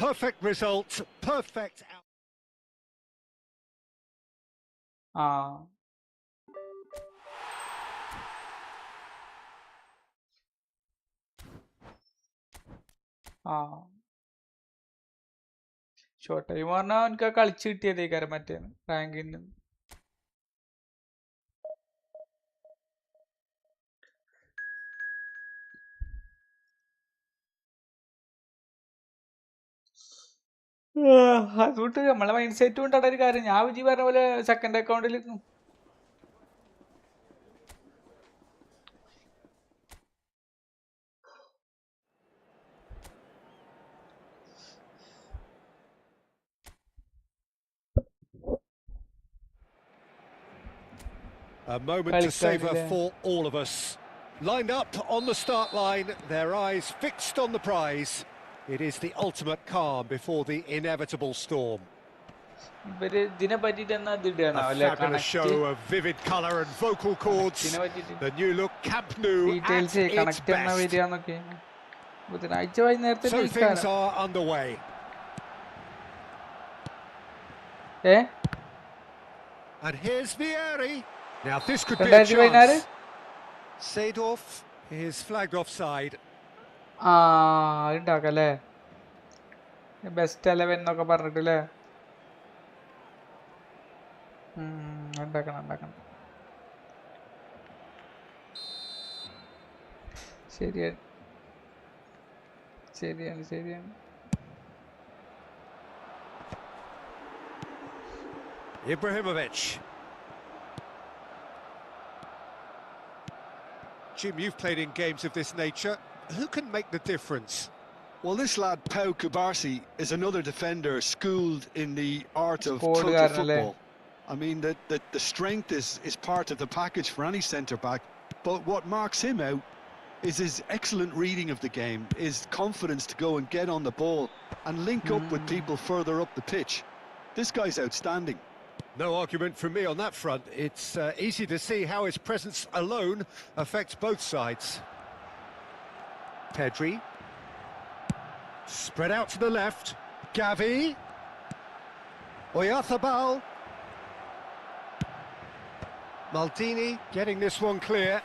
Perfect result. Perfect out. ആ ആ short time പറഞ്ഞാൽ എനിക്ക് കളിച്ച് കിട്ടിയതേക്കാരം മറ്റേ റാങ്കിൽ നിന്ന്. അതുകൊണ്ട് നമ്മളെ മൈൻഡ് സെറ്റ് കൊണ്ടാണ് ഒരു കാര്യം. ഞാൻ വിജി പറഞ്ഞ പോലെ സെക്കൻഡ് അക്കൗണ്ടിൽ A moment to savour for all of us. Lined up on the start line, their eyes fixed on the prize. It is the ultimate calm before the inevitable storm. A fabulous show of vivid colour and vocal chords. The new look Camp Nou at its best. So things are underway. And here's Vieri. Now this could be a chance. Seedorf is flagged offside. ഉണ്ടാക്കല്ലേ best 11 എന്നൊക്കെ പറഞ്ഞിട്ടില്ലേ? ഉണ്ടാക്കണം. ശരിയാണ്. Ibrahimovic. Jim, you've played in games of this nature. Who can make the difference? Well, this lad, Pau Kubarsi, is another defender schooled in the art of total football. I mean, the strength is part of the package for any centre-back, but what marks him out is his excellent reading of the game, his confidence to go and get on the ball and link up with people further up the pitch. This guy's outstanding. No argument from me on that front. It's easy to see how his presence alone affects both sides. Pedri. Spread out to the left. Gavi. Oyarzabal. Maldini getting this one clear.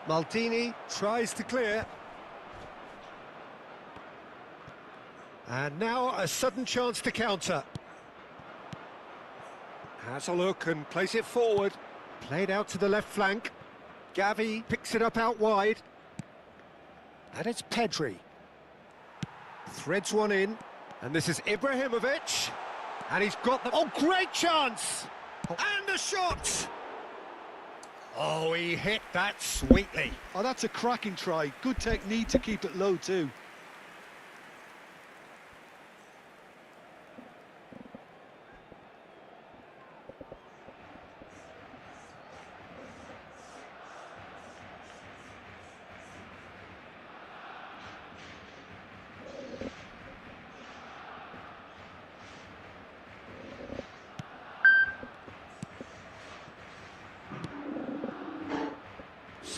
Maldini tries to clear. And now a sudden chance to counter. Has a look and plays it forward. Played out to the left flank. Gavi picks it up out wide. And it's Pedri. Threads one in. And this is Ibrahimovic. And he's got the... Oh, great chance! And the shot! Oh, he hit that sweetly. Oh, that's a cracking try. Good technique to keep it low too.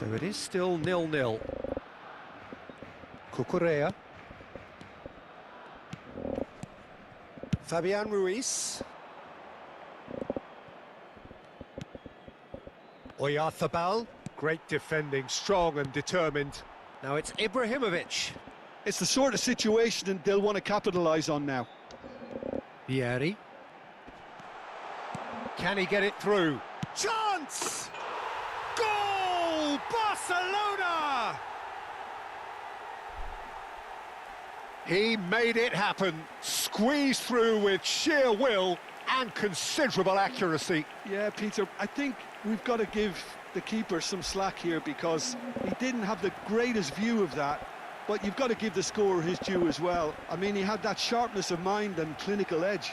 So it is still 0-0. Cucurella. Fabian Ruiz. Oyarzabal. Great defending, strong and determined. Now it's Ibrahimovic. It's the sort of situation they'll want to capitalise on now. Vieri. Can he get it through? Chance! Barcelona! He made it happen, squeezed through with sheer will and considerable accuracy. Yeah, Peter, I think we've got to give the keeper some slack here because he didn't have the greatest view of that, but you've got to give the scorer his due as well. I mean, he had that sharpness of mind and clinical edge.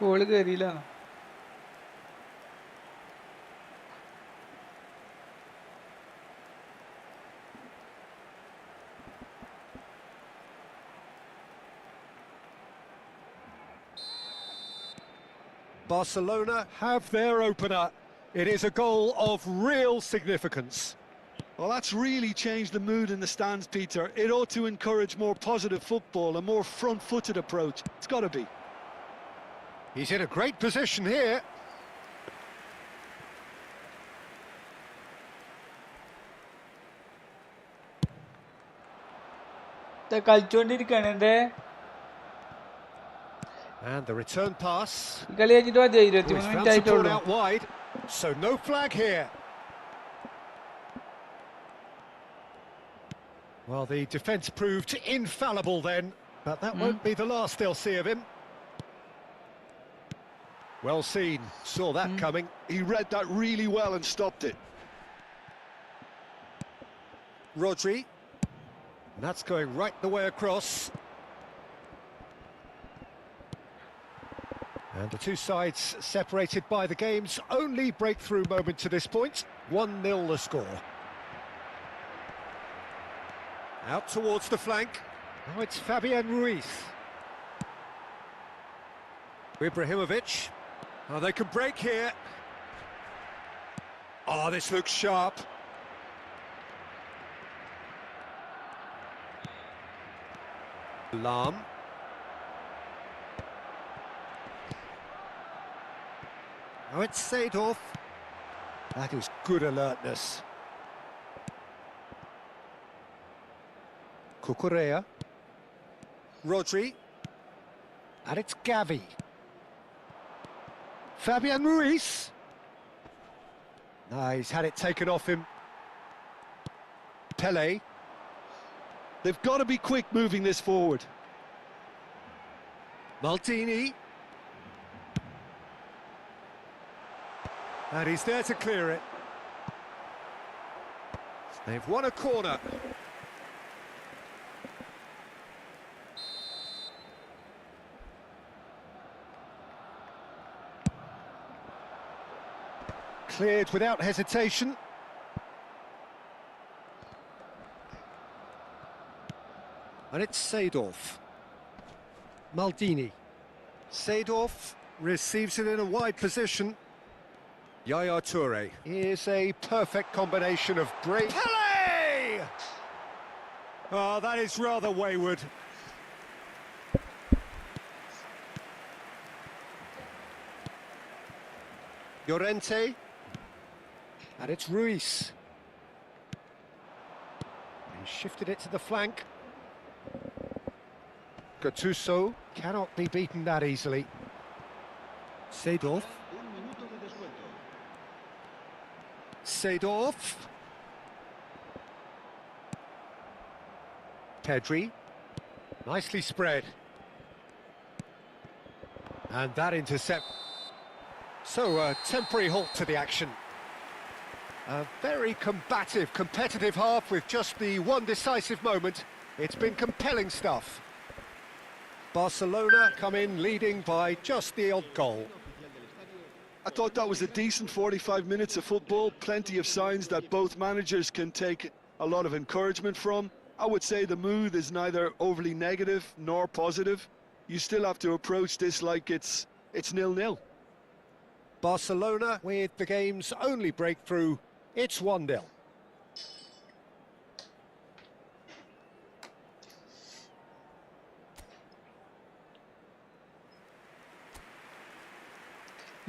Goal കയറിയില്ലാണ്. Barcelona have their opener. It is a goal of real significance. Well, that's really changed the mood in the stands, Peter. It ought to encourage more positive football, a more front-footed approach. It's got to be. He's in a great position here. കളിച്ചോണ്ടിരിക്കാണ് എന്റെ And the return pass. കളി കഴിഞ്ഞിട്ട് മതി, 23 Found minute support ആയിട്ടുള്ളൂ. out wide, so no flag here. Well, the defence proved infallible then, but that won't be the last they'll see of him. Well seen, saw that coming. He read that really well and stopped it. Rodri, and that's going right the way across. And the two sides separated by the game's only breakthrough moment to this point. 1-0 the score. Out towards the flank. Now it's Fabian Ruiz. Ibrahimovic. Oh, they can break here. Oh, this looks sharp. Lam. Oh, it's Seedorf. That is good alertness. Cucurella. Rodri. And it's Gavi. Fabian Ruiz. No, he's had it taken off him. Pele. They've got to be quick moving this forward. Maldini. And he's there to clear it. They've won a corner. Cleared without hesitation. And it's Seedorf. Maldini. Seedorf receives it in a wide position. Yaya Toure is a perfect combination of great... Pele! Oh, that is rather wayward. Llorente. And it's Ruiz. He shifted it to the flank. Gattuso cannot be beaten that easily. Seedorf. Seedorf. Pedri. Nicely spread. And that intercept. So a temporary halt to the action. A very combative, competitive half with just the one decisive moment. It's been compelling stuff. Barcelona come in leading by just the odd goal. I thought that was a decent 45 minutes of football, plenty of signs that both managers can take a lot of encouragement from. I would say the mood is neither overly negative nor positive. You still have to approach this like it's 0-0. Barcelona with the game's only breakthrough, it's 1-0.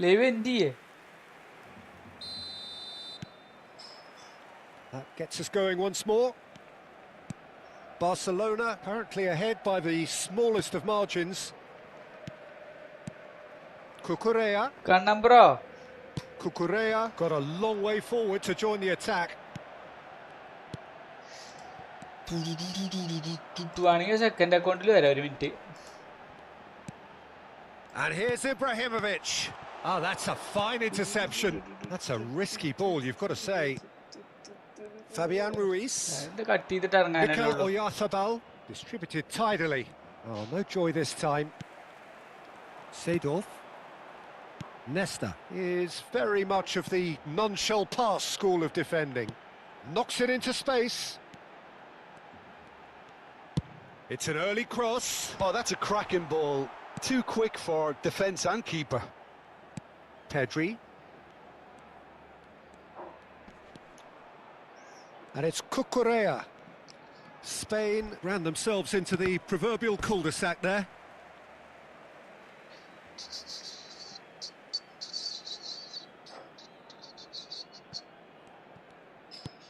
Live എന്ത് ചെയ്യേ? That gets us going once more. Barcelona currently ahead by the smallest of margins. Cucurella. കണ്ണം bro Cucurella got a long way forward to join the attack. വേണമെങ്കിൽ second അക്കൗണ്ടിൽ വരാം ഒരു minute. And here's Ibrahimovic. Oh, that's a fine interception. That's a risky ball, you've got to say. Fabian Ruiz. Cut ചെയ്തിട്ട് ഇറങ്ങാനല്ലേ Mikel ഉള്ളൂ. Oyarzabal distributed tidily. Oh, no joy this time. Seedorf. Nesta is very much of the non-shell pass school of defending. Knocks it into space. It's an early cross. Oh, that's a cracking ball. Too quick for defence and keeper. Pedri. And it's Cucurella. Spain ran themselves into the proverbial cul-de-sac there.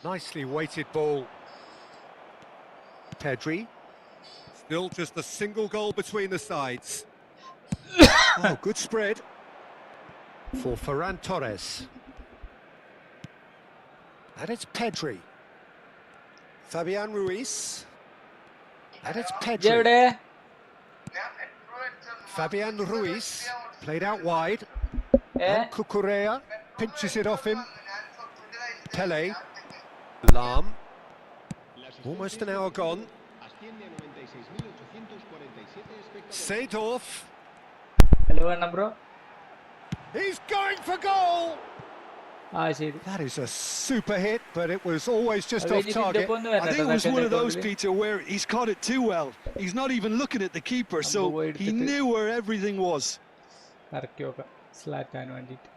Nicely weighted ball. Pedri. Still just a single goal between the sides. Oh, good spread for Ferran Torres. And it's Pedri. Fabian Ruiz. And it's Pedri. എവിടെ? Fabian Ruiz played out wide. ഏ? And Cucurella pinches it off him. Pele. Lam. Almost an hour gone. Seedorf. Hello വേണം bro. He's going for goal. ആ ശരി. That is a super hit, but it was always just അത് off കഴിഞ്ഞിട്ട് target. ഇപ്പൊ ഒന്ന് I വരണം think it was second one of those, account-ല്. Peter, where he's caught it too well. He's not even looking at the keeper, so Tomboy he എടുത്തിട്ട് knew where everything was. ഇറക്കി നോക്കാം സ്ലാറ്റാൻ വേണ്ടിയിട്ട്.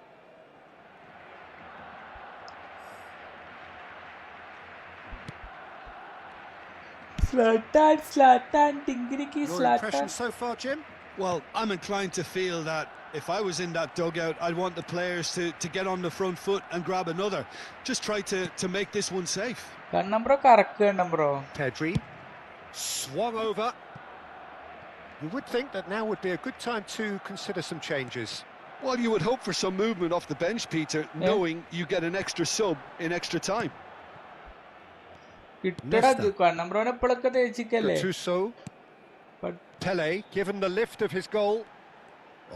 സ്ലാറ്റാൻ ടിങ്കിരിക്ക് Your സ്ലാറ്റാൻ. impression so far, Jim? Well, I'm inclined to feel that if I was in that dugout, I'd want the players to get on the front foot and grab another. Just try to make this one safe. കണ്ണം bro കറക്ക് കണ്ണം bro. Pedri swung over. You would think that now would be a good time to consider some changes. Well, you would hope for some movement off the bench, Peter, knowing you get an extra sub in extra time. കിട്ടടാ കണ്ണം ബ്രോനെ എപ്പോഴൊക്കെ തേച്ചിക്കല്ലേ. Gattuso. But Pele given the lift of his goal.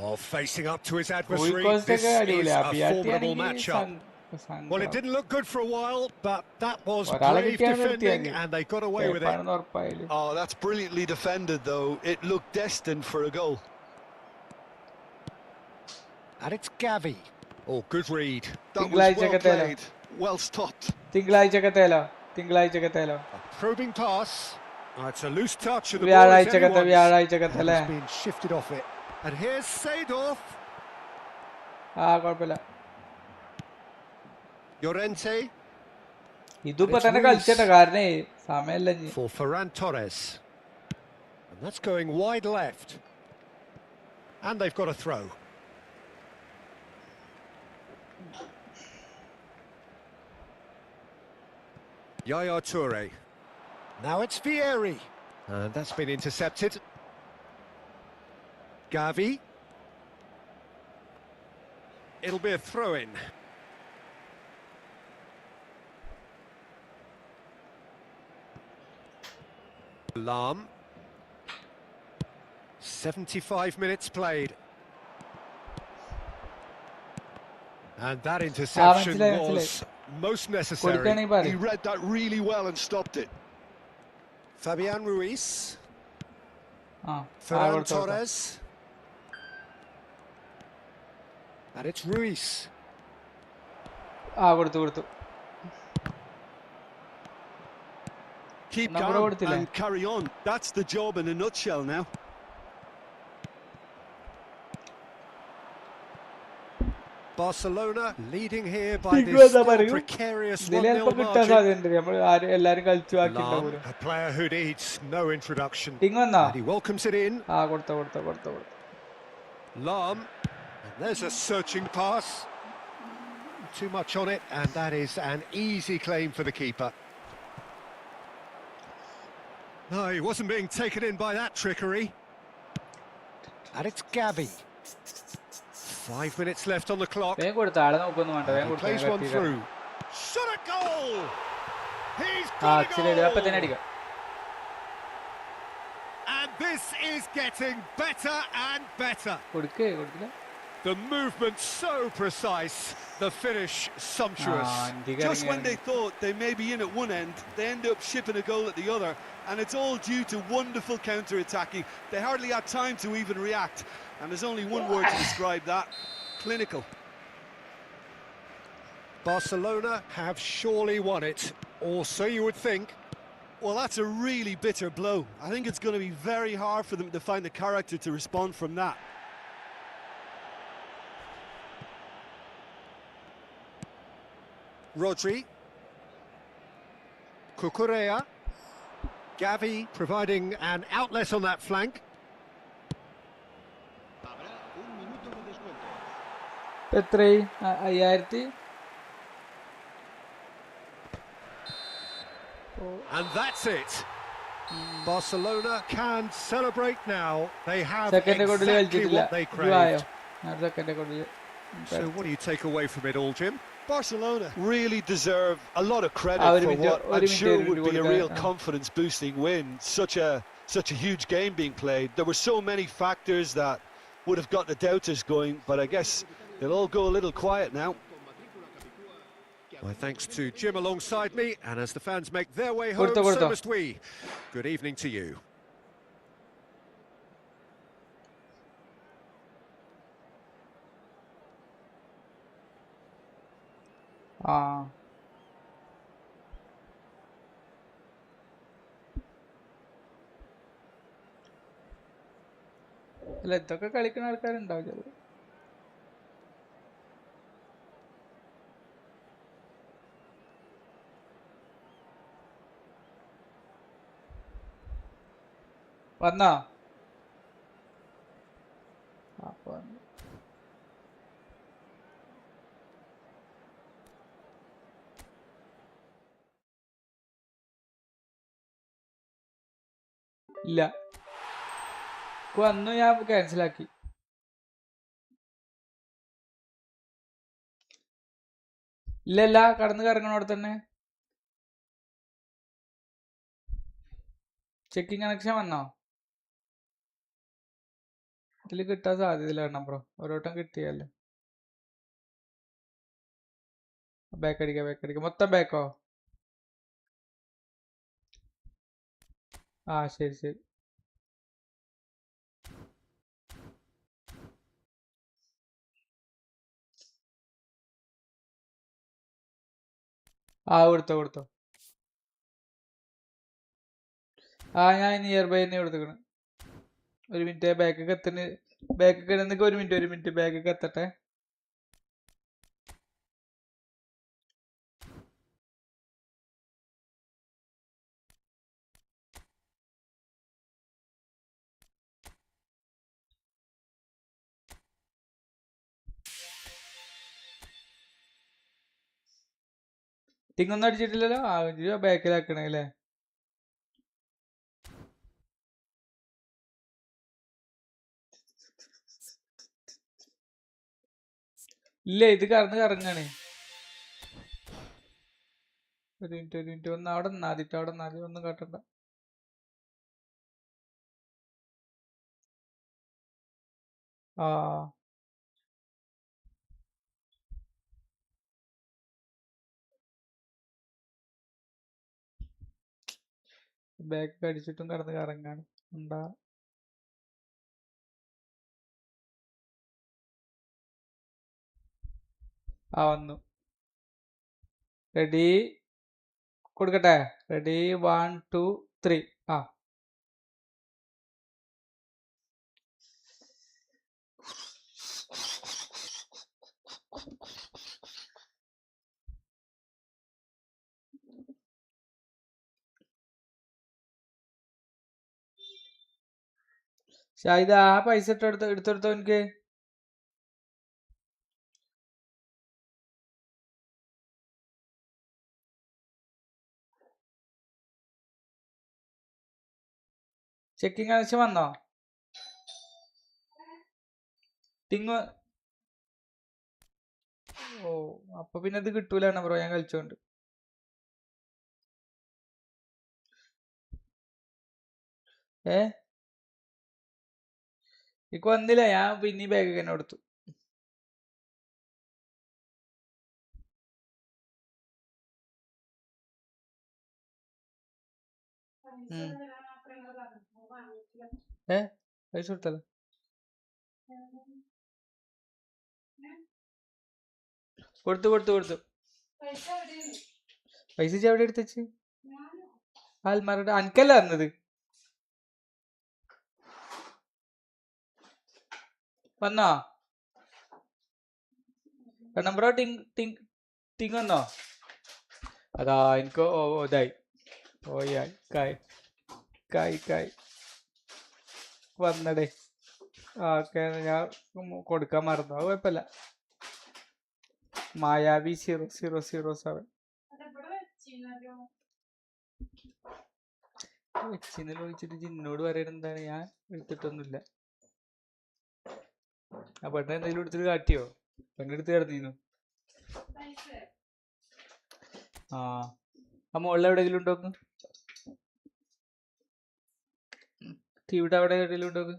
Oh, facing up to his adversary. This കോഴിക്കോസ്റ്റൊക്കെ is അടിപൊളിയാ. a formidable matchup. Well, it didn't look good for a while, but that was ഒരാളെ brave കിട്ടിയാൽ defending നിർത്തിയാൽ and they got away with it. ഉറപ്പായാലും. Oh, that's brilliantly defended, though. It looked destined for a goal. And it's Gavi. Oh, good read. That was തിങ്കളാഴ്ച well played. Well stopped. തിങ്കളാഴ്ചക്കത്തേലോ. A probing pass. Oh, it's a loose touch and the ball is വ്യാഴാഴ്ചക്കത്തെ anyone's. വ്യാഴാഴ്ചക്കത്തല്ലേ. It's been shifted off it. And here's Seedorf. ആ കുഴപ്പമില്ല. Llorente ഇതിപ്പോ it's തന്നെ Ruiz. കളിച്ചേട്ടാ കാരണേ സമയല്ല ഇനി. for Ferran Torres. And that's going wide left. And they've got a throw. Yaya Toure. Now it's Vieri. And that's been intercepted. Gavi. It'll be a throw-in. Lam. 75 minutes played. And that interception was most necessary. കൊടുക്കുകയാണെങ്കിൽ He പറയും. read that really well and stopped it. Fabian Ruiz. ആ Ferran കൊടുത്തു. Torres. And it's Ruiz. കൊടുത്തു. Keep Number calm കൊടുത്തില്ലേ? and carry on. That's the job in a nutshell now. Barcelona leading here by Big this brother still പറയൂ. precarious ഇതിൽ 1-0 ചിലപ്പോ കിട്ടാൻ margin. സാധ്യതയുണ്ട്. നമ്മൾ എല്ലാരും കളിച്ചു Lam, ബാക്കിണ്ടാവൂലോ. a player who needs no introduction. ടിങ് വന്നാ. And he welcomes it in. കൊടുത്തു. Lam, and there's a searching pass. Too much on it, and that is an easy claim for the keeper. No, he wasn't being taken in by that trickery. And it's Gavi. 5 minutes left on the clock. വേഗം കൊടുത്ത ആളെ നോക്കൊന്നും വേണ്ട വേഗം He plays one കൊടുത്തു through. Shot a goal! He's ആ got a അച്ഛനെ അപ്പൊ തന്നെ goal! അടിക്കാം. And this is getting better and better. കൊടുക്കില്ല. The movement so precise, the finish sumptuous. Just when they thought they may be in at one end, they end up shipping a goal at the other, and it's all due to wonderful counter-attacking. They hardly had time to even react, and there's only one word to describe that: clinical. Barcelona have surely won it, or so you would think. Well, that's a really bitter blow. I think it's going to be very hard for them to find the character to respond from that. Rodri, Cucurella, Gavi providing an outlet on that flank. എത്രയായി 5000. And that's it. Barcelona can celebrate now. They have second കൊണ്ടിൽ exactly കളിച്ചിട്ടില്ല. what they ആയോ craved. Second കൊണ്ടിൽ. So what do you take away from it all, Jim? Barcelona really deserve a lot of credit Ah, for what I'm sure would be a real ah. confidence-boosting win. Such a huge game being played. There were so many factors that would have got the doubters going, but I guess they'll all go a little quiet now. My thanks to Jim alongside me, and as the fans make their way home, so must we. Good evening to you. ആ അല്ല ഇതൊക്കെ കളിക്കുന്ന ആൾക്കാരുണ്ടാവും ചിലത്. വന്നോ അപ്പൊ ഇല്ല വന്നു ഞാൻ ക്യാൻസലാക്കി. ഇല്ല കടന്ന് കറങ്ങണോടെ തന്നെ. ചെക്കിങ് കണക്ഷൻ വന്നോ? ഇതിൽ കിട്ടാൻ സാധ്യതയില്ല ബ്രോ. ഓരോട്ടം കിട്ടിയല്ലേ. ബാക്ക് അടിക്കാം മൊത്തം ബാക്കോ? ആ ശരി ആ കൊടുത്തോ. ആ ഞാൻ നിയർ ബൈ തന്നെ കൊടുത്തേക്കണ്. ഒരു മിനിറ്റ് ബാക്കൊക്കെ എത്തണ്. ബാക്കൊക്കെ എന്നൊക്കെ ഒരു മിനിറ്റ് ബാക്കൊക്കെ എത്തട്ടെ. ടിങ്ങൊന്നും അടിച്ചിട്ടില്ലല്ലോ. ആ ബാക്കിലാക്കണേ അല്ലേ. ഇല്ല ഇത് കറങ്ങാണ്. ഒരു മിനിറ്റ് ഒന്ന് അവിടെ നിന്നാതി ഒന്നും കാട്ടണ്ട. ആ ബാക്ക് അടിച്ചിട്ടും കടന്ന് കറങ്ങാണ് ഉണ്ടാ. ആ വന്നു. റെഡി കൊടുക്കട്ടെ. റെഡി 1 2 3 ആ ഷാഹിദ ആ പൈസ എടുത്തെടുത്തോ എനിക്ക്. ചെക്കിങ് കണക്ഷൻ വന്നോ? ടിങ് ഓ അപ്പൊ പിന്നെ ഇത് കിട്ടൂലാണ് ബ്രോ ഞാൻ കളിച്ചോണ്ട്. എനിക്ക് വന്നില്ല, ഞാൻ പിന്നെ ബാഗ് തന്നെ കൊടുത്തു. പൈസ കൊടുത്തല്ലോ. കൊടുത്തു പൈസ എവിടെ എടുത്തുവെച്ച്? ആൽമാരുടെ അനക്കല്ല തന്നത്. വന്നോ ബ്രോ? ടിങ് വന്നോ? അതാ എനിക്ക് ഇതായി ഓയായി കായ് വന്നടേ. ഓക്കെ, ഞാൻ കൊടുക്കാൻ മറന്നു. അത് കുഴപ്പമില്ല. മായാവി 0007 വെച്ചിന്നല്ലോ ചോദിച്ചിട്ട് ജിന്നോട് പറയണ എന്താണ്? ഞാൻ എടുത്തിട്ടൊന്നുമില്ല. ആ പെണ്ണ എന്തെങ്കിലും എടുത്തിട്ട് കാട്ടിയോ? പെണ്ണെടുത്ത് കിടന്നീന്നു. ആ മുകളിൽ എവിടെയെങ്കിലും ഉണ്ടോന്ന്? ഇവിടെ അവിടെ എവിടെയെങ്കിലും ഉണ്ടോന്ന്?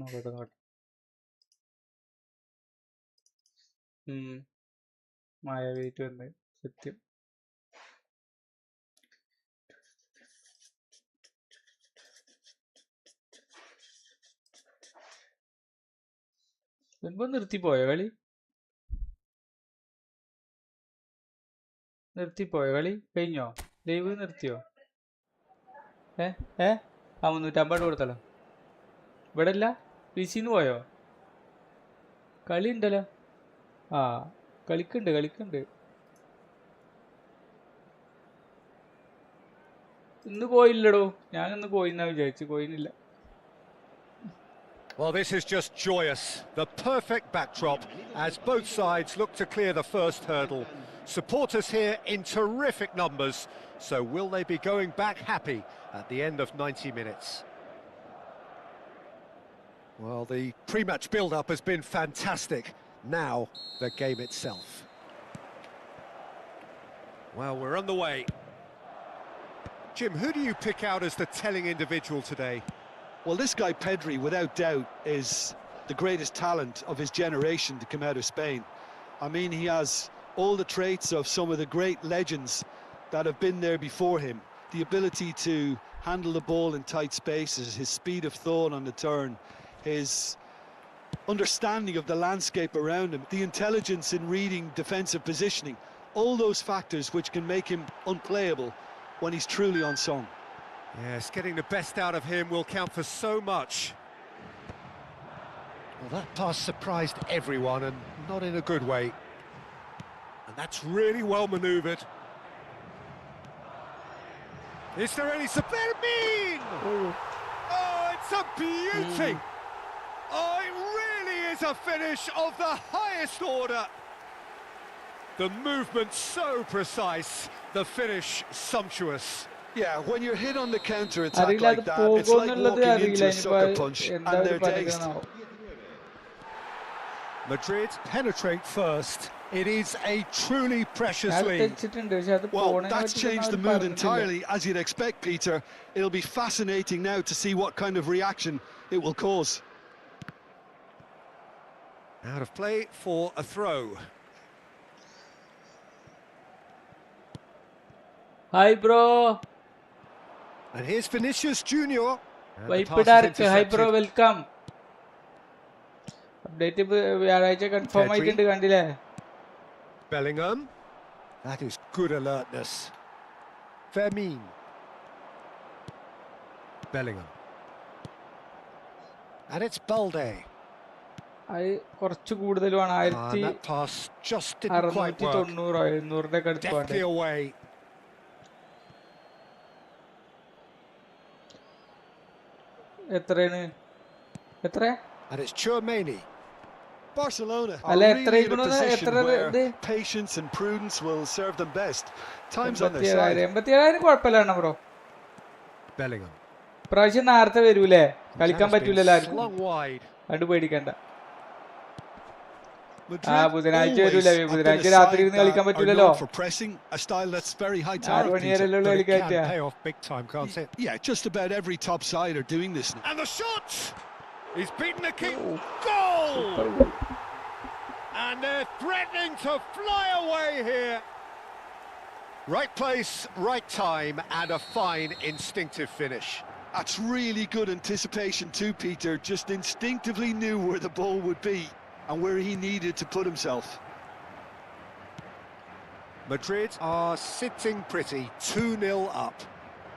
നോക്കട്ടെ. മായാവീറ്റ് വന്ന് സത്യം. മുൻപ് നിർത്തിപ്പോയോ കളി? കഴിഞ്ഞോ? ലൈവ് നിർത്തിയോ? 350 കൊടുത്തല്ലോ. ഇവിടെ അല്ല, വിസിന്ന് പോയോ? കളി ഉണ്ടല്ലോ. കളിക്കുന്നുണ്ട്. ഇന്ന് പോയില്ലടോ. ഞാനിന്ന് പോയിന്നാ വിചാരിച്ചു, പോയിന്നില്ല. Well, this is just joyous. The perfect backdrop as both sides look to clear the first hurdle. Supporters here in terrific numbers. So will they be going back happy at the end of 90 minutes? Well, the pre-match build-up has been fantastic. Now, the game itself. Well, we're on the way. Jim, who do you pick out as the telling individual today? Well, this guy Pedri, without doubt, is the greatest talent of his generation to come out of Spain. I mean, he has all the traits of some of the great legends that have been there before him. The ability to handle the ball in tight spaces, his speed of thought on the turn, his understanding of the landscape around him, the intelligence in reading defensive positioning, all those factors which can make him unplayable when he's truly on song. Yes, getting the best out of him will count for so much. Well, that pass surprised everyone, and not in a good way. And that's really well manoeuvred. Is there any Fermin? Oh, it's a beauty! Oh, it really is a finish of the highest order. The movement so precise, the finish sumptuous. Yeah, when you're hit on the counter attack അറിയില്ല, like അത് that, it's like പോകുന്നുള്ളത് walking അറിയില്ല. into a ഇനിയിപ്പോ sucker punch എന്താ and ഒരു they're dazed. പണിക്കണോ? Madrid penetrate first. It is a truly precious ഞാൻ lead. തെച്ചിട്ടുണ്ട്, പക്ഷെ അത് Well, പോണതിനെ that's പറ്റി changed the ഒന്നും mood പറഞ്ഞിട്ടില്ല. entirely, as you'd expect, Peter. It'll be fascinating now to see what kind of reaction it will cause. Out of play for a throw. Hi bro, And here's Vinicius Junior. And the pass is വൈപ്പിടാർക്ക് hi bro, intercepted. Welcome. Update വ്യാഴാഴ്ച confirm Pedri. ആയിട്ടുണ്ട്, കണ്ടില്ലേ? Bellingham. That is good alertness. Fermin. Bellingham. And it's Balde. അത് കുറച്ച് കൂടുതലുമാണ്. And that pass just didn't quite work. 1690 ഒക്കെ അടുത്ത് Deftly വേണ്ടേ? away. എത്രയാണ്? എത്ര? And it's Chouameni. Barcelona are Alla, really in a etra position etra where ഇത് patience and prudence will serve them best. Time's on their 87,000 side. 87,000 കുഴപ്പമില്ലാണ് bro. Bellingham. പ്രാവശ്യം നേരത്തെ വരൂലേ, കളിക്കാൻ That has been പറ്റൂലല്ലോ ആർക്കും, slung wide. അത് പേടിക്കണ്ട. Madrid ബുധനാഴ്ച always വരൂലേ, have been ബുധനാഴ്ച a രാത്രി side ഇരുന്ന് കളിക്കാൻ that are പറ്റൂലല്ലോ. known for pressing, a style that's very high 6 tariff, മണി Peter. വരെയല്ലേ But it കളിക്കാൻ can പറ്റുക. pay off big time, can't it? Yeah, just about every top side are doing this now. And the shot! He's beaten the keep. Goal! And they're threatening to fly away here. Right place, right time, and a fine instinctive finish. That's really good anticipation too, Peter. Just instinctively knew where the ball would be and where he needed to put himself. Madrid are sitting pretty, 2-0 up.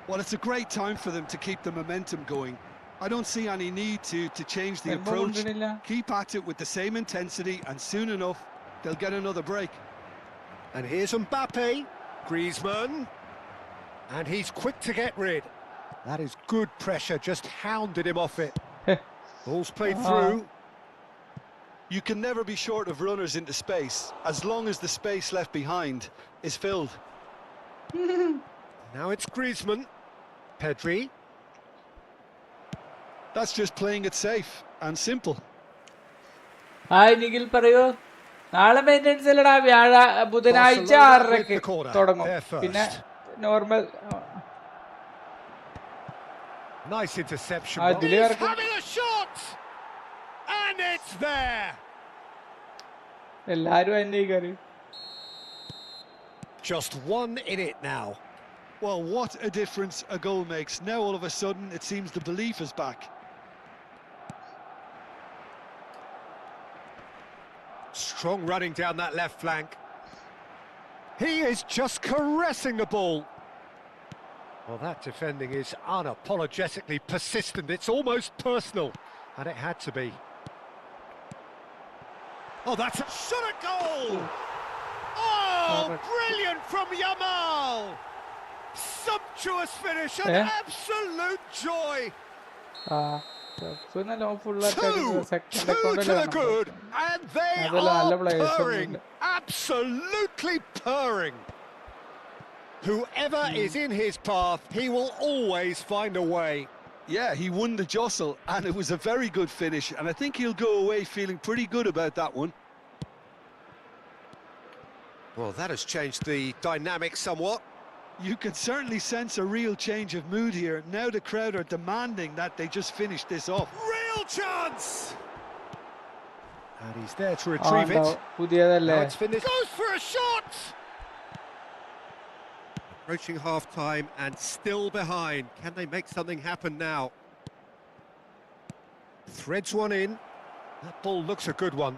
Well, it's a great time for them to keep the momentum going. I don't see any need to change the approach. Keep at it with the same intensity, and soon enough, they'll get another break. And here's Mbappe, Griezmann, and he's quick to get rid. That is good pressure, just hounded him off it. Ball's played through. You can never be short of runners into space, as long as the space left behind is filled. Now it's Griezmann, Pedri. That's just playing it safe and simple. Hi Nikhil പറയൂ. നാളെ maintenance അല്ലടാ, ബുധനാഴ്ച 6:30 തുടങ്ങും. പിന്നെ normal Nice interception. He's having a shot, and it's there. എല്ലാരും എന്നെ കയറി. Just one in it now. Well, what a difference a goal makes. Now all of a sudden it seems the belief is back. Strong running down that left flank. He is just caressing the ball. Well, that defending is unapologetically persistent. It's almost personal, and it had to be. Oh, that's a shot at goal! Oh, brilliant from Yamal! Sumptuous finish, an absolute joy! Two to the good, and they are purring, absolutely purring. Whoever is in his path, he will always find a way. Yeah, he won the jostle, and it was a very good finish, and I think he'll go away feeling pretty good about that one. Well, that has changed the dynamic somewhat. You can certainly sense a real change of mood here. Now the crowd are demanding that they just finish this off. Real chance! And he's there to retrieve it. Now it's finished. Goes for a shot! Approaching half-time and still behind. Can they make something happen now? Threads one in. That ball looks a good one.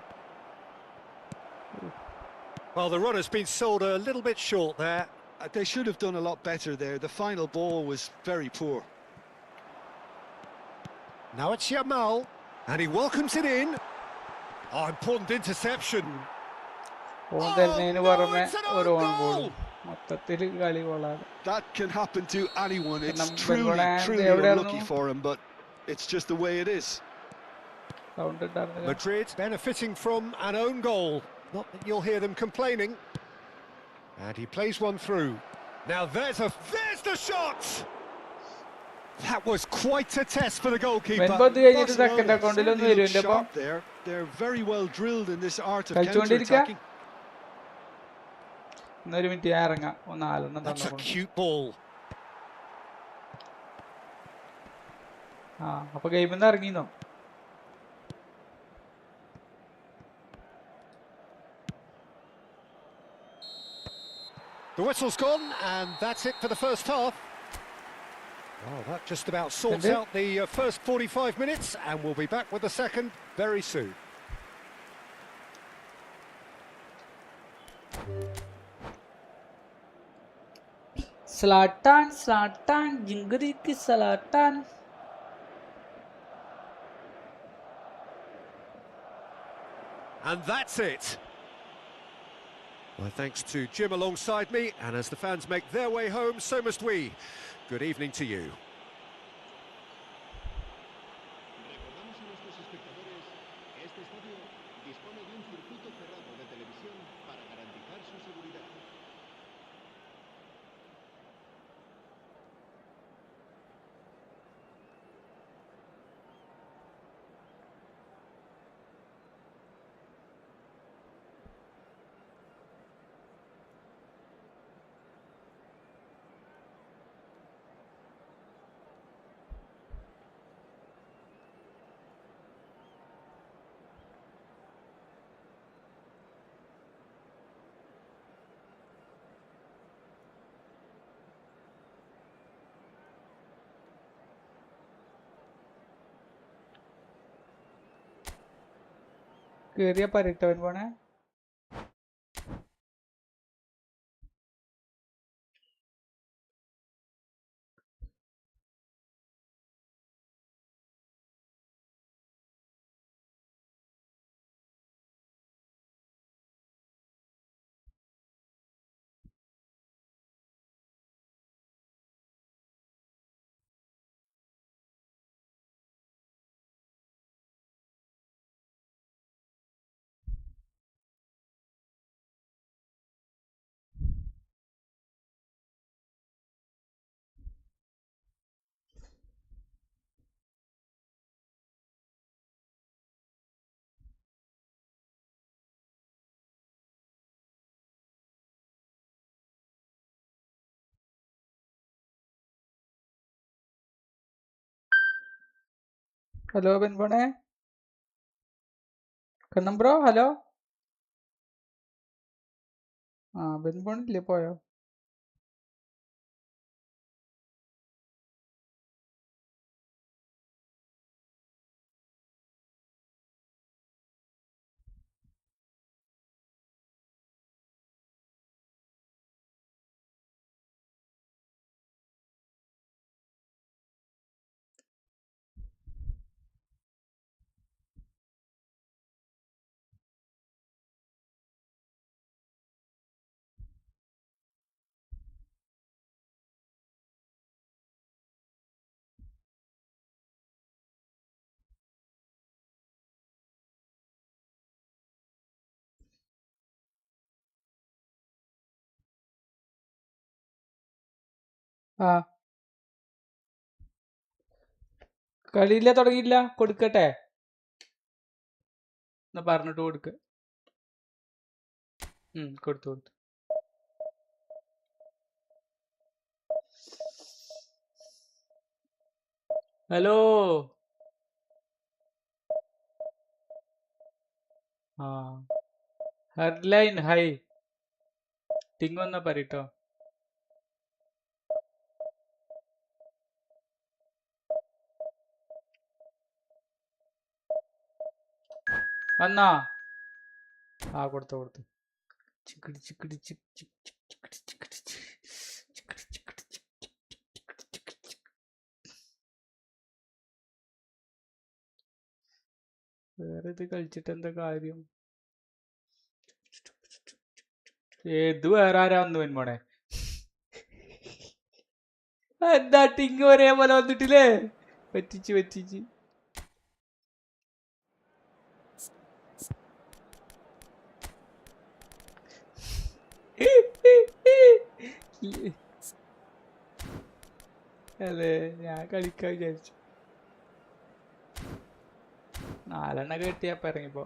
Well, the run has been sold a little bit short there. They should have done a lot better there. The final ball was very poor. Now it's Yamal, and he welcomes it in. Oh, important interception. That can happen to anyone. It's truly unlucky for him, but it's just the way it is. Madrid benefiting from an own goal. Not that you'll hear them complaining. And he plays one through. Now there's the shot! That was quite a test for the goalkeeper. Barcelona sharp there. They're very well drilled in this art of counter-attacking. That's a cute ball. The whistle's gone, and that's it for the first half. Well, that just about sorts out the first 45 minutes, and we'll be back with the second very soon. Zlatan, Jingriki Zlatan. And that's it. My thanks to Jim alongside me, and as the fans make their way home, so must we. Good evening to you. Recordamos a nuestros espectadores que este estadio dispone കേറിയ പരിട്ടവൻ പോണേ. Hello ബെൻപോണേ. കണ്ണം bro hello. ബെൻപോണില്ലേ, പോയോ? ആ കളിയില്ല, തുടങ്ങിയില്ല. കൊടുക്കട്ടെ എന്നാ പറഞ്ഞിട്ട് കൊടുക്ക. കൊടുത്തു കൊടുത്തു. ഹലോ. ഹെഡ്ലൈൻ ഹൈ ടിങ് വന്നാ പറയട്ടോ. വന്നാ കൊടുത്തു കൊടുത്തു. ചിക്കടി ചിക്കടി ചിക് ചിക് ചിക് ചിക്കടി ചിക്കടി ചിക്കടി ചിക്കടി ചിക്. വേറെ ഇത് കളിച്ചിട്ട് എന്താ കാര്യം? ഏത് വേറെ ആരാ വന്നു വെന്മോണെ? എന്താ ടിങ് ഒരേ പോലെ വന്നിട്ടില്ലേ? പറ്റിച്ച് പറ്റിച്ച്. അതെ, ഞാൻ കളിക്കാൻ വിചാരിച്ചു. 4 കിട്ടിയപ്പോ ഇറങ്ങിപ്പോ.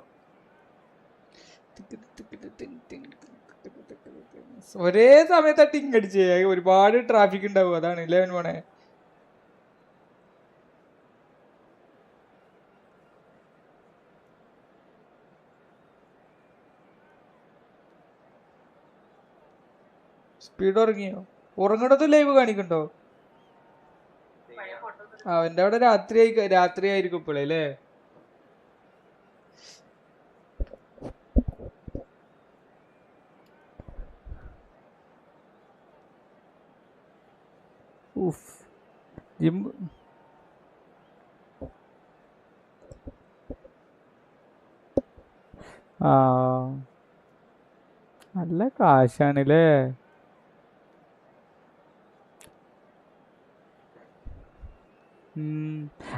ഒരേ സമയത്താ ടിങ് അടിച്ചേ. ഒരുപാട് ട്രാഫിക് ഉണ്ടാവും, അതാണ് 11 പോണേ. സ്പീഡ് ഉറങ്ങിയോ? ഉറങ്ങണത് ലൈവ് കാണിക്കണ്ടോ? അവന്റെ അവിടെ രാത്രി ആയിരിക്കും ഇപ്പോഴേ അല്ലേ? ജിം നല്ല കാശാണല്ലേ.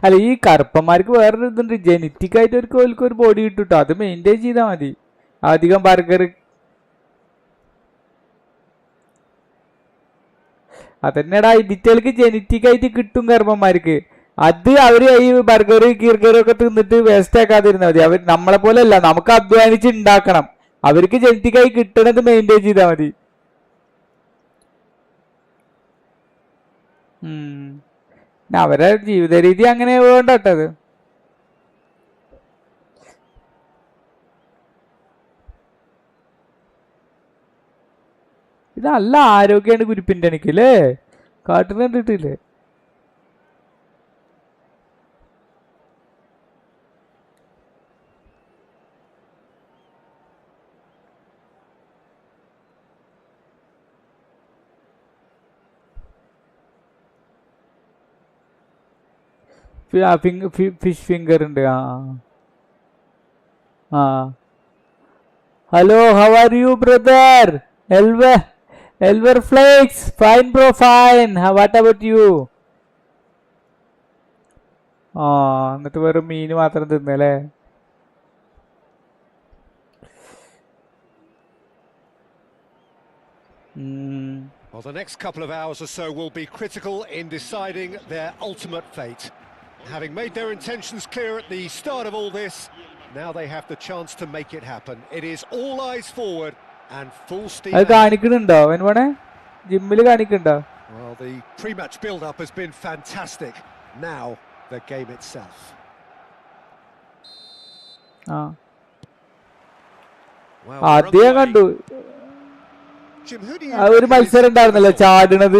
അല്ല, ഈ കറുപ്പന്മാർക്ക് വേറൊരു ഇതുണ്ട്. ജനറ്റിക് ആയിട്ട് അവർക്ക് ഒരു ബോഡി കിട്ടും. അത് മെയിൻറ്റെയിൻ ചെയ്താൽ മതി. അധികം ബർഗർ അതന്നെടാ, ഇതിറ്റകൾക്ക് ജനറ്റിക് ആയിട്ട് കിട്ടും കറുപ്പന്മാർക്ക്. അത് അവര് ഈ ബർഗർ കീർഗറും ഒക്കെ തിന്നിട്ട് വേസ്റ്റ് ആക്കാതിരുന്നാൽ മതി. അവർ നമ്മളെ പോലെ അല്ല, നമുക്ക് അധ്വാനിച്ച് ഉണ്ടാക്കണം. അവർക്ക് ജനറ്റിക് ആയി കിട്ടണത് മെയിൻറ്റെയിൻ ചെയ്താൽ മതി. അവരെ ജീവിത രീതി അങ്ങനെ വേണ്ടട്ടത്. ഇത് നല്ല ആരോഗ്യമാണ് കുരിപ്പിന്റെ എനിക്കല്ലേ, കാട്ടിന് കണ്ടിട്ടില്ലേ? fish finger ഉണ്ട്. Hello, how are you, brother? Elver Flakes, fine bro, fine. What about you? എന്നിട്ട് വെറും മീൻ മാത്രം തിന്നല്ലേ? Well, the next couple of hours or so will be critical in deciding their ultimate fate. Having made their intentions clear at the start of all this, now they have the chance to make it happen. It is all eyes forward and full steam ahead. കാണിക്കുന്നുണ്ടോ അവനെ ജിമ്മിൽ കാണിക്കുന്നുണ്ടോ? Well, the pre-match build-up has been fantastic. Now the game itself. ആദ്യം കണ്ടു ഒരു മത്സരം ഉണ്ടായിരുന്നല്ലോ ചാടുന്നത്.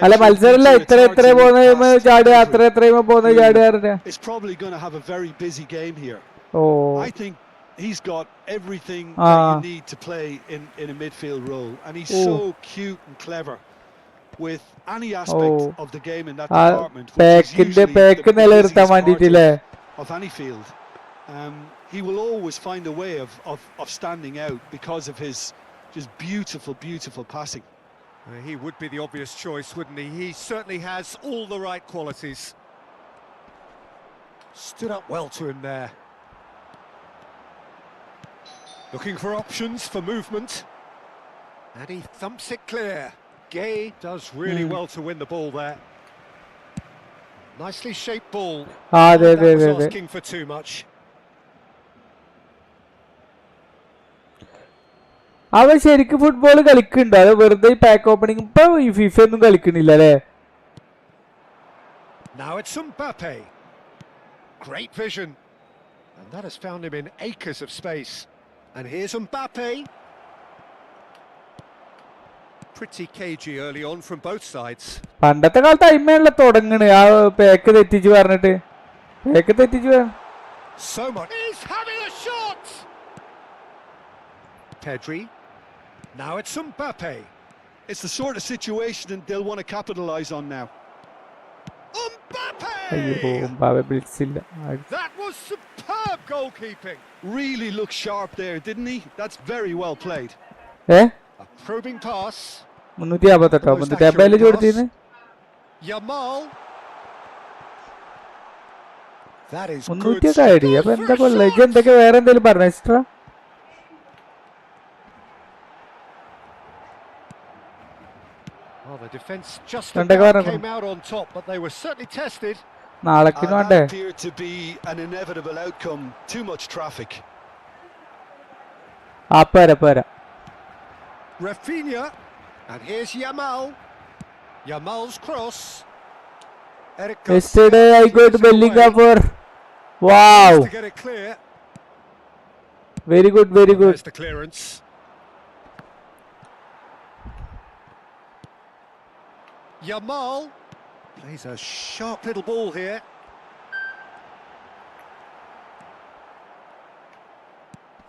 അല്ല മത്സരമല്ല എത്ര പോകുന്ന ചാടുക എത്ര പോകുന്ന ചാടുകാരന്. He's got everything that you need to play in a midfield role, and he's so cute and clever with any aspect of the game in that department, which is usually the busiest part of any field. He will always find a way of standing out because of his just beautiful passing. He would be the obvious choice, wouldn't he? He certainly has all the right qualities. Stood up well to him there. Looking for options for movement. And he thumps it clear. Gay does really well to win the ball there. Nicely shaped ball. That was asking for too much. അവൻ ശരിക്കും football കളിക്കുന്നുണ്ടോ അത് വെറുതെ pack opening ഇപ്പൊ ഈ FIFA ഒന്നും കളിക്കണില്ല അല്ലേ? Now it's Mbappe. Great vision. And that has found him in acres of space. And here's Mbappe. Pretty cagey early on from both sides. പണ്ടത്തെ കാലത്ത് അയിമേണല്ലോ തുടങ്ങണ് ആ പാക്ക് തെറ്റിച്ച് പറഞ്ഞിട്ട്. പാക്ക് തെറ്റിച്ച് so much. He's having a shot. Pedri. Now it's Mbappe. It's the sort of situation that they'll want to capitalise on now. Mbappe! That was superb goalkeeping. Really looked sharp there, didn't he? That's very well played. A probing pass. Yamal. That is good. Well, the defence just about came out on top, but they were certainly tested. That appeared to be an inevitable outcome. Too much traffic. Rafinha, and here's Yamal. Yamal's cross. Yesterday I got Bellingham for wow. To get it clear. Very good. There's the clearance. Yamal plays a sharp little ball here.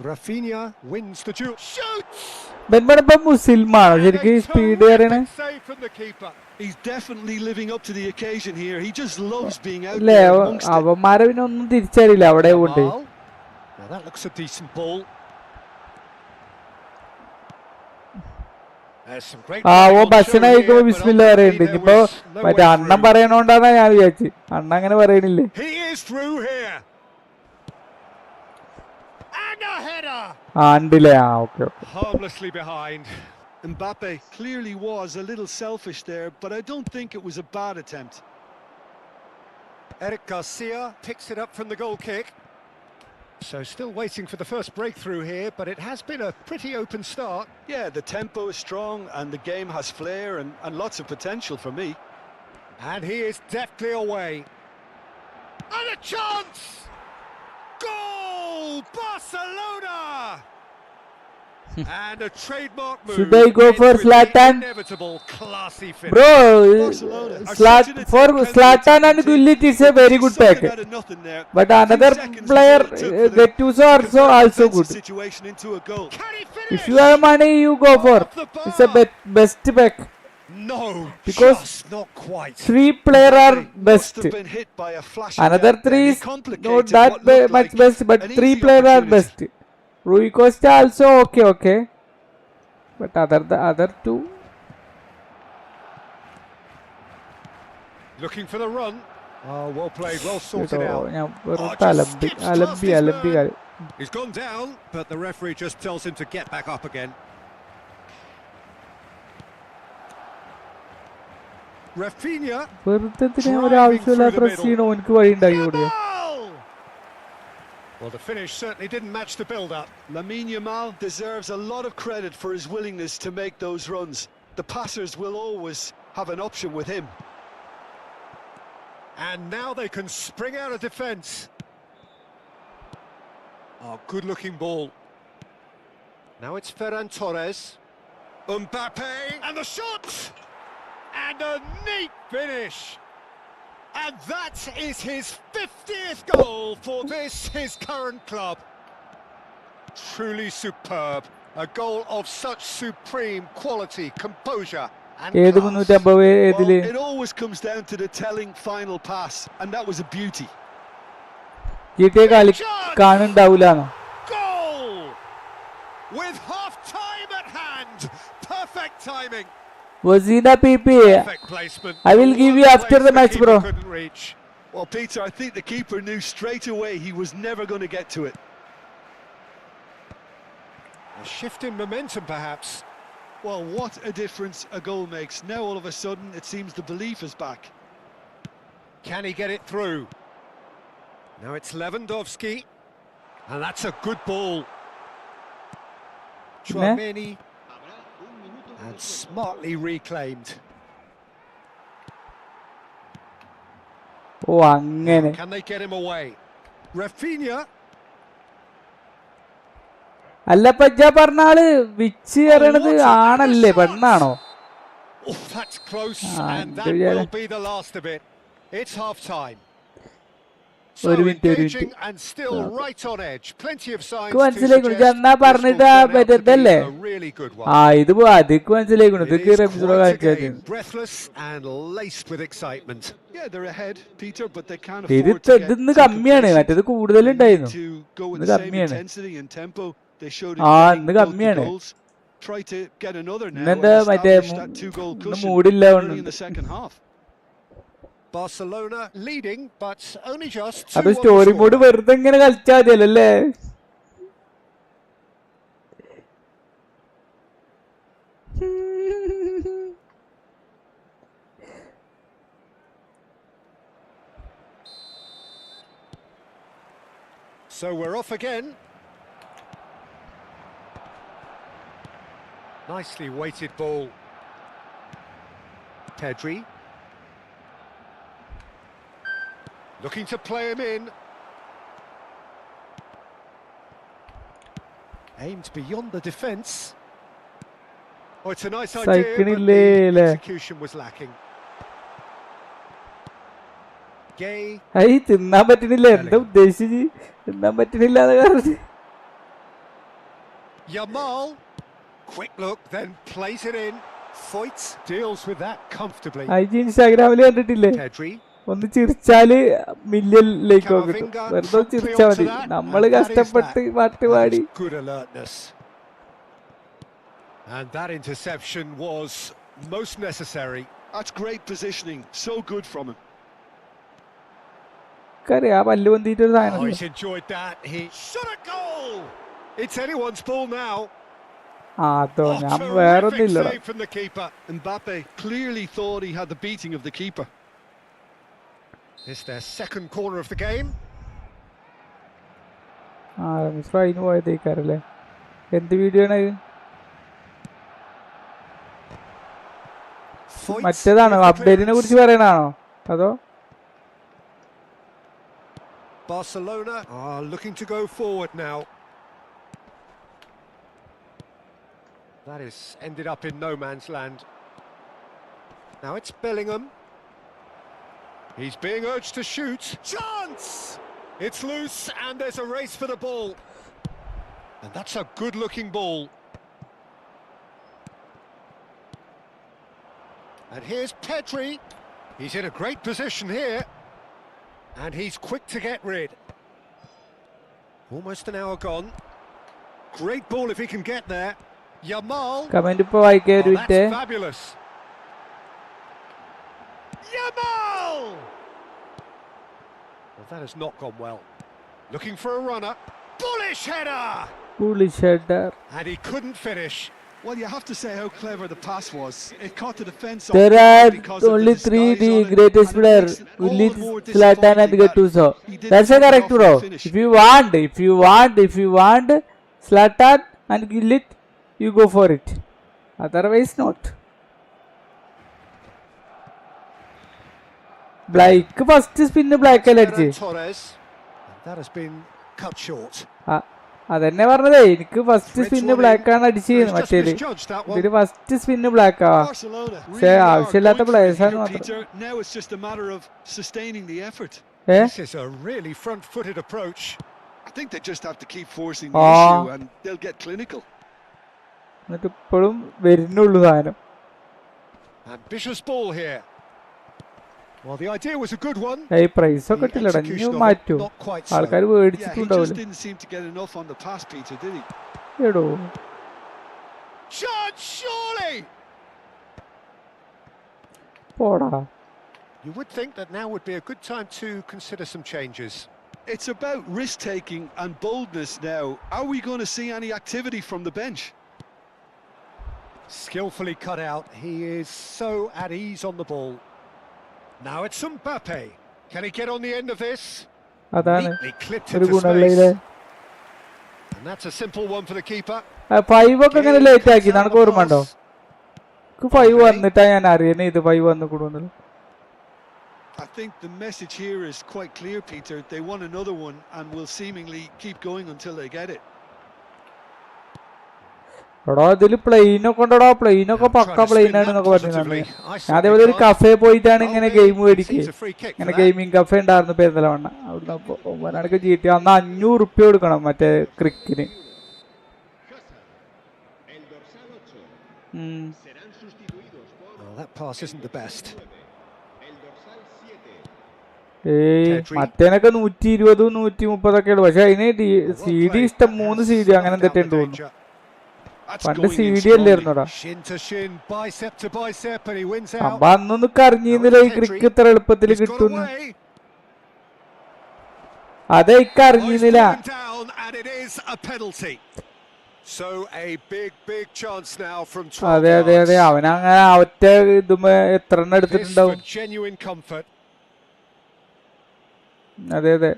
Rafinha wins the duel. Shoots! Save from the keeper. He's definitely living up to the occasion here. He just loves being out there amongst it. Now that looks a decent ball. ഭക്ഷണം കഴിക്കുമ്പോ ബിസ്മില്ല പറയുന്നുണ്ട്. ഇപ്പൊ മറ്റേ അണ്ണം പറയണോണ്ടാണ് ഞാൻ വിചാരിച്ചു. അണ്ണ അങ്ങനെ പറയണില്ലേ? ഉണ്ടല്ലേ? Okay. Harmlessly behind. Mbappe clearly was a little selfish there, but I don't think it was a bad attempt. Eric Garcia picks it up from the goal kick. So still waiting for the first breakthrough here, but it has been a pretty open start. Yeah, the tempo is strong and the game has flair and lots of potential for me. And he is deftly away. And a chance! Goal! Barcelona! And a trademark move. Should I go for Zlatan? Inevitable classy finish. Bro, for Zlatan and Gullit is a very good pack. But another player, Gattuso also good. If you have money, you go for. It's a best pack. No, Because just not quite. 3 players are Must best. have been hit by a flashing Another light 3 then. He is complicated not that what looked much like best, but an 3 easy players are opportunity. best. Rui Costa also okay. But the other 2. Looking for the run. Oh, well played, well sorted out. ഞാൻ വെറും just skips past his അലമ്പി man. He's gone down, but the referee just tells him to get back up again. Rafinha. വെറുതെ ഒരാവശ്യമില്ല press ചെയ്യണോ എനിക്ക് വഴി ഉണ്ടാക്കി കൊടുക്കുക. Yamal! Well, the finish certainly didn't match the build-up. Lamine Yamal deserves a lot of credit for his willingness to make those runs. The passers will always have an option with him. And now they can spring out of defence. Oh, good-looking ball. Now it's Ferran Torres. Mbappe! And the shot! And a neat finish! And that is his 50th goal for this, his current club. Truly superb. A goal of such supreme quality, composure and ഏത് class. 350 ഏതില് Well, it always comes down to the telling final pass, and that was a beauty. GTA കളി കാണുന്നുണ്ടാവൂലാന്നോ? Goal! With half-time at hand. Perfect timing. Wazina PP. Perfect placement. I will give you after the match, bro. Couldn't reach. Well, Peter, I think the keeper knew straight away he was never going to get to it. A shift in momentum, perhaps. Well, what a difference a goal makes. Now, all of a sudden, it seems the belief is back. Can he get it through? Now it's Lewandowski. And that's a good ball. Chouameni. And smartly reclaimed. ഓ അങ്ങനെ. Can they get him away? Rafinha. അല്ല പജ്ജ പറഞ്ഞാള് which പറയണത് ആണല്ലേ പെണ്ണാണോ? Oh, that's close, Ah, and that will be the last of it. It's half-time. So engaging and still right on edge. Plenty of signs to മനസ്സിലായിക്കണു suggest എന്നാ this will പറഞ്ഞിട്ട് turn out to be മറ്റേതല്ലേ a really good one. ഇത് അതിക്ക് മനസ്സിലായിക്കണു It ഇതൊക്കെ is റെഫ്രിജറോ quite a കാണിച്ചത്. game, breathless and laced with excitement. Yeah, they're ahead, Peter, but they can't ഇത് afford to get ഇതിന്ന് too കമ്മിയാണ്, complacent. മറ്റേത് They കൂടുതലുണ്ടായിരുന്നു. need to go with ഇന്ന് the same കമ്മിയാണ്. intensity and tempo they showed in ഇന്ന് getting both the കമ്മിയാണ്. goals. Try to get another now and ഇന്നെന്താ മറ്റേ establish that two-goal ഇന്ന് cushion മൂടില്ല early in the second half. Barcelona leading, but only just two അപ്പൊ on the story mode scoreline. വെറുതെ ഇങ്ങനെ കളിച്ചാൽ മതിയല്ലേ? So we're off again. Nicely weighted ball. Pedri. Looking to play him in. Aimed beyond the defence. Oh, it's a nice idea, but സൈക്കിളില്ലേ the execution was lacking. Gay. തിന്നാൻ പറ്റണില്ല, എന്താ ഉദ്ദേശിച്ച് തിന്നാൻ പറ്റണില്ല എന്ന് പറഞ്ഞു. Yamal. Quick look, then plays it in. Foyt deals with that comfortably. ഇൻസ്റ്റാഗ്രാമിൽ കണ്ടിട്ടില്ലേ? Pedri. ഒന്ന് ചിരിച്ചാല് മില്യണിലേക്ക് കിട്ടും. വെറുതെ ചിരിച്ചാ മതി, നമ്മള് കഷ്ടപ്പെട്ട് പാട്ട് പാടി. Good alertness. And that interception was most necessary. That's great positioning. So good from him. ആ പല്ല് പൊന്തിയിട്ടൊരു Oh, സാധനം. he's enjoyed that. He shot a goal. It's anyone's ball now. അതോ Oh, ഞാൻ terrific വേറൊന്നില്ല. save from the keeper. Mbappe clearly thought he had the beating of the keeper. It's their second corner of the game. Fine പോയതേക്കാരല്ലേ? എന്ത് video ആണ്? മറ്റേതാണോ അപ്ഡേറ്റിനെ കുറിച്ച് പറയണാണോ അതോ? Barcelona are looking to go forward now. That is ended up in no man's land. Now it's Bellingham. He's being urged to shoot. Chance! It's loose and there's a race for the ball. And that's a good-looking ball. And here's Pedri. He's in a great position here. And he's quick to get rid. Almost an hour gone. Great ball if he can get there. Yamal. Comment ഇപ്പൊ വായിക്കാൻ ഒരു That's fabulous. Yamal! Well, that has not gone well. Looking for a runner. Bullish header! foolish header. And he couldn't finish. Well, you have to say how clever the pass was. It caught the defence off There guard are because of only the three disguise the on it, greatest and it player. makes it all Only the more Zlatan and disappointing Gattuso. that he didn't That's a finish correct off bro. the finish. If you want Zlatan and Gullit, you go for it. Otherwise not. Black first spin black അടിച്ച്. Torres. That has been cut short. അതെന്നെ പറഞ്ഞതേ എനിക്ക് first spin black ആണ് അടിച്ചത് മറ്റേത് ഇതില് first spin black ആ പക്ഷെ ആവശ്യമില്ലാത്ത പ്ലേയേഴ്സ് ആണ് മാത്രം Now it's just a matter of sustaining the effort. This is a really front-footed approach. I think they just have to keep forcing the issue and they'll get clinical. എന്നിട്ട് ഇപ്പോഴും വരുന്നുള്ളൂ സാധനം. Ambitious ball here. Well, the idea was a good one. ഈ price ഒക്കെ ഇട്ടില്ലടാ ഇനി മാറ്റൂ ആൾക്കാർ മേടിച്ചിട്ടുണ്ടാവില്ല. Didn't seem to get enough on the pass, Peter, did he? എടോ Chance, surely. പോടാ. You would think that now would be a good time to consider some changes. It's about risk-taking and boldness now. Are we going to see any activity from the bench? Skillfully cut out. He is so at ease on the ball. Now it's Mbappe. Can he get on the end of this? അതാണ് Neatly clipped ഒരു into ഗുണമുള്ളതിലെ. space. And that's a simple one for the keeper. 5 ഒക്കെ ഇങ്ങനെ late ആക്കി നമുക്ക് ഓർമ്മ ഉണ്ടോ? 5 വന്നിട്ടാ ഞാൻ അറിയണേ ഇത് 5 വന്നു കൂടുന്നത്. I think the message here is quite clear, Peter. They want another one and will seemingly keep going until they get it. എടാ ഇതില് പ്ലെയിനൊക്കെ ഉണ്ടോടാ പ്ലെയിനൊക്കെ പക്ക പ്ലെയിനാണെന്നൊക്കെ പറഞ്ഞു. ഞാൻ അതേപോലെ ഒരു കഫേ പോയിട്ടാണ് ഇങ്ങനെ ഗെയിം മേടിക്കുക. ഇങ്ങനെ ഗെയിമിംഗ് കഫേ ഉണ്ടായിരുന്നു പെരുന്തൽമണ്ണ. അവിടുന്ന് ഒമ്പനാടൊക്കെ GT അന്ന് 500 റുപ്യ കൊടുക്കണം മറ്റേ ക്രിക്കിന്. മറ്റേനൊക്കെ 120 130 ഉള്ളു. പക്ഷെ അതിന് CD ഇഷ്ടം 3 CD അങ്ങനെ എന്തൊക്കെ ഉണ്ട് തോന്നുന്നു. പണ്ട് CD അല്ലായിരുന്നോടാ. അപ്പൊ അന്നൊന്നും കറിഞ്ഞിരുന്നില്ല ഈ ക്രിക്ക് ഇത്ര എളുപ്പത്തിൽ കിട്ടുന്നു. അതെ ഇക്കറിഞ്ഞിരുന്നില്ല. അതെ അതെ അതെ അവനങ്ങനെ ഒറ്റ ഇതുമ്പോ എത്ര എണ്ണം എടുത്തിട്ടുണ്ടാവും. അതെ അതെ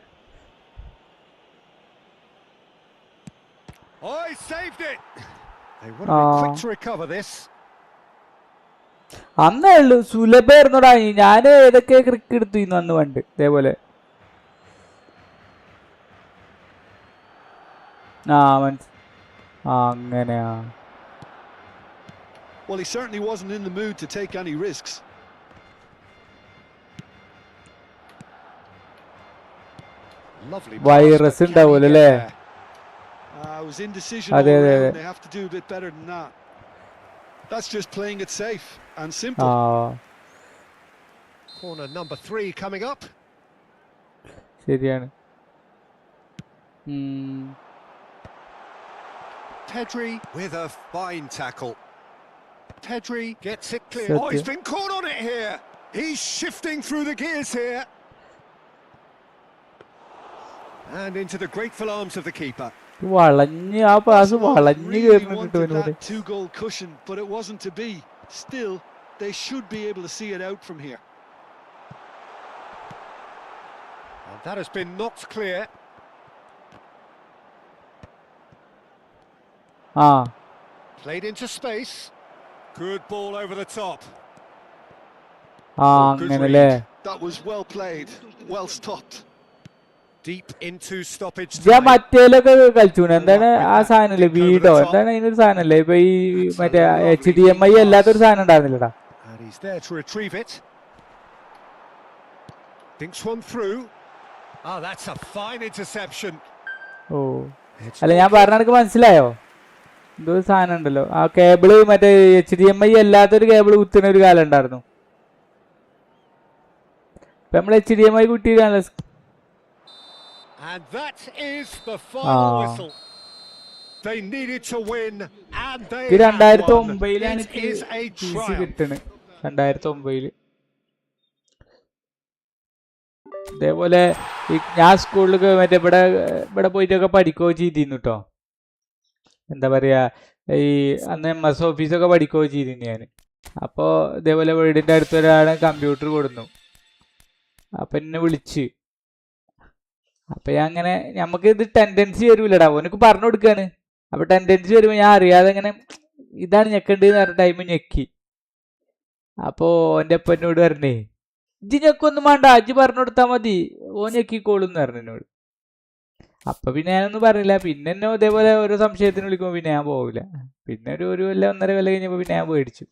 അന്നേ ഉള്ളു സുലഭായിരുന്നോടാ. ഞാൻ ഏതൊക്കെ ക്രിക്ക് എടുത്തു അന്ന് പണ്ട് ഇതേപോലെ. അങ്ങനെയാ. Well, he certainly wasn't in the mood to take any risks. Virus ഉണ്ടാവൂല അല്ലേ? Was indecision all around. They have to do a bit better than that. That's just playing it safe and simple. Corner number 3 coming up. ശരിയാണ്. Pedri with a fine tackle. Pedri gets it clear. Oh, he's been caught on it here. He's shifting through the gears here. And into the grateful arms of the keeper. വളഞ്ഞ് ആ pass വളഞ്ഞ് കേറുന്നുണ്ട്. 2-goal cushion, but it wasn't to be. Still, they should be able to see it out from here. And that has been knocked clear. Played into space. Good ball over the top. അങ്ങനല്ലേ. That was well played, well stopped. Deep into stoppage time. ഞാൻ മറ്റേലൊക്കെ കളിച്ചു. എന്താണ് ആ സാധനല്ലേ വീടോ എന്താണ് അതിനൊരു സാധനല്ലേ ഇപ്പൊ ഈ മറ്റേ HDMI അല്ലാത്തൊരു സാധനം ഉണ്ടായിരുന്നില്ലടാ. And he's there to retrieve it. Thinks one through. That's a fine interception. അല്ല ഞാൻ പറഞ്ഞ മനസ്സിലായോ? എന്തോ സാധനം ഉണ്ടല്ലോ ആ കേബിള് മറ്റേ HDMI അല്ലാത്തൊരു കേബിള് കുത്തുന്ന ഒരു കാലം ഉണ്ടായിരുന്നു. ഇപ്പൊ നമ്മൾ HDMI കുട്ടിയിലാണല്ലോ. And that is the final whistle. They needed to win and they ഇത് have won. 2009 It is a PC triumph. കിട്ടണ്. 2009 ഇതേപോലെ ഞാൻ സ്കൂളിലൊക്കെ മറ്റേ ഇവിടെ പോയിട്ടൊക്കെ പഠിക്കുകയോ ചെയ്തിരുന്നു കേട്ടോ. എന്താ പറയാ ഈ അന്ന് MS ഓഫീസൊക്കെ പഠിക്കുകയോ ചെയ്തിരുന്നു ഞാൻ. അപ്പോൾ ഇതേപോലെ വീടിൻ്റെ അടുത്ത് ഒരാൾ കമ്പ്യൂട്ടർ കൊടുന്നു. അപ്പം എന്നെ വിളിച്ച്. അപ്പം ഞാൻ അങ്ങനെ നമുക്ക് ഇത് ടെൻഡൻസി വരൂലടാ ഓനക്ക് പറഞ്ഞു കൊടുക്കാണ്. അപ്പം ടെൻഡൻസി വരുമ്പോൾ ഞാൻ അറിയാതെ ഇങ്ങനെ ഇതാണ് ഞെക്കേണ്ടതെന്ന് പറഞ്ഞ ടൈം ഞെക്കി. അപ്പോൾ എൻ്റെ അപ്പ എന്നോട് പറഞ്ഞേ ഇജ്ജ് ഞെക്കൊന്നും വേണ്ട അജ്ജ് പറഞ്ഞു കൊടുത്താൽ മതി ഓ ഞെക്കിക്കോളും എന്ന് പറഞ്ഞു എന്നോട്. അപ്പം പിന്നെ ഞാനൊന്നും പറഞ്ഞില്ല. പിന്നെ എന്നെ ഇതേപോലെ ഓരോ സംശയത്തിന് വിളിക്കുമ്പോൾ പിന്നെ ഞാൻ പോകില്ല. പിന്നെ ഒരു കൊല്ലം 1.5 കൊല്ലം കഴിഞ്ഞപ്പോൾ പിന്നെ ഞാൻ പേടിച്ചു.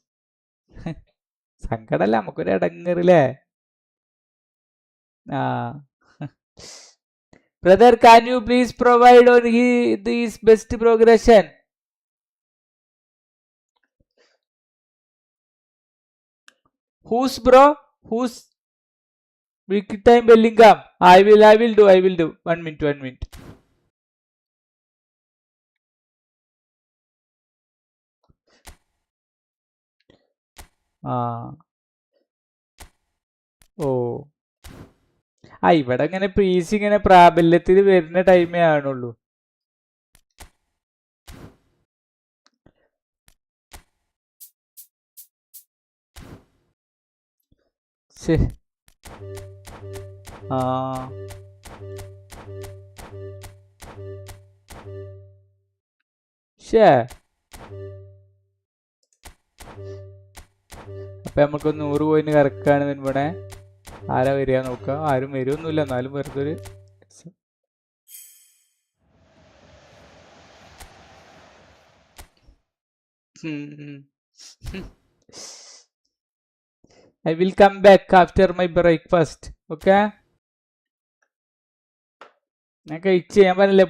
സങ്കടമല്ല നമുക്കൊരു ഇടങ്ങറില്ലേ. ആ brother can you please provide on this best progression? Who's bro? Who's week time Bellingham? I will do. 1 minute. ആ ഓ ഇവിടെ ഇങ്ങനെ പീസ് ഇങ്ങനെ പ്രാബല്യത്തിൽ വരുന്ന ടൈമേ ആണുള്ളൂ. ആ അപ്പൊ നമുക്ക് 100 പോയിന്റ് കറക്കാണ് ഇവിടെ. ആരാ വരിക നോക്കുക. ആരും വരുമൊന്നുമില്ല എന്നാലും വെറുതെ ഒരു I will come back after my breakfast. Okay? ഞാൻ കഴിച്ച് ഞാൻ പറഞ്ഞില്ലേ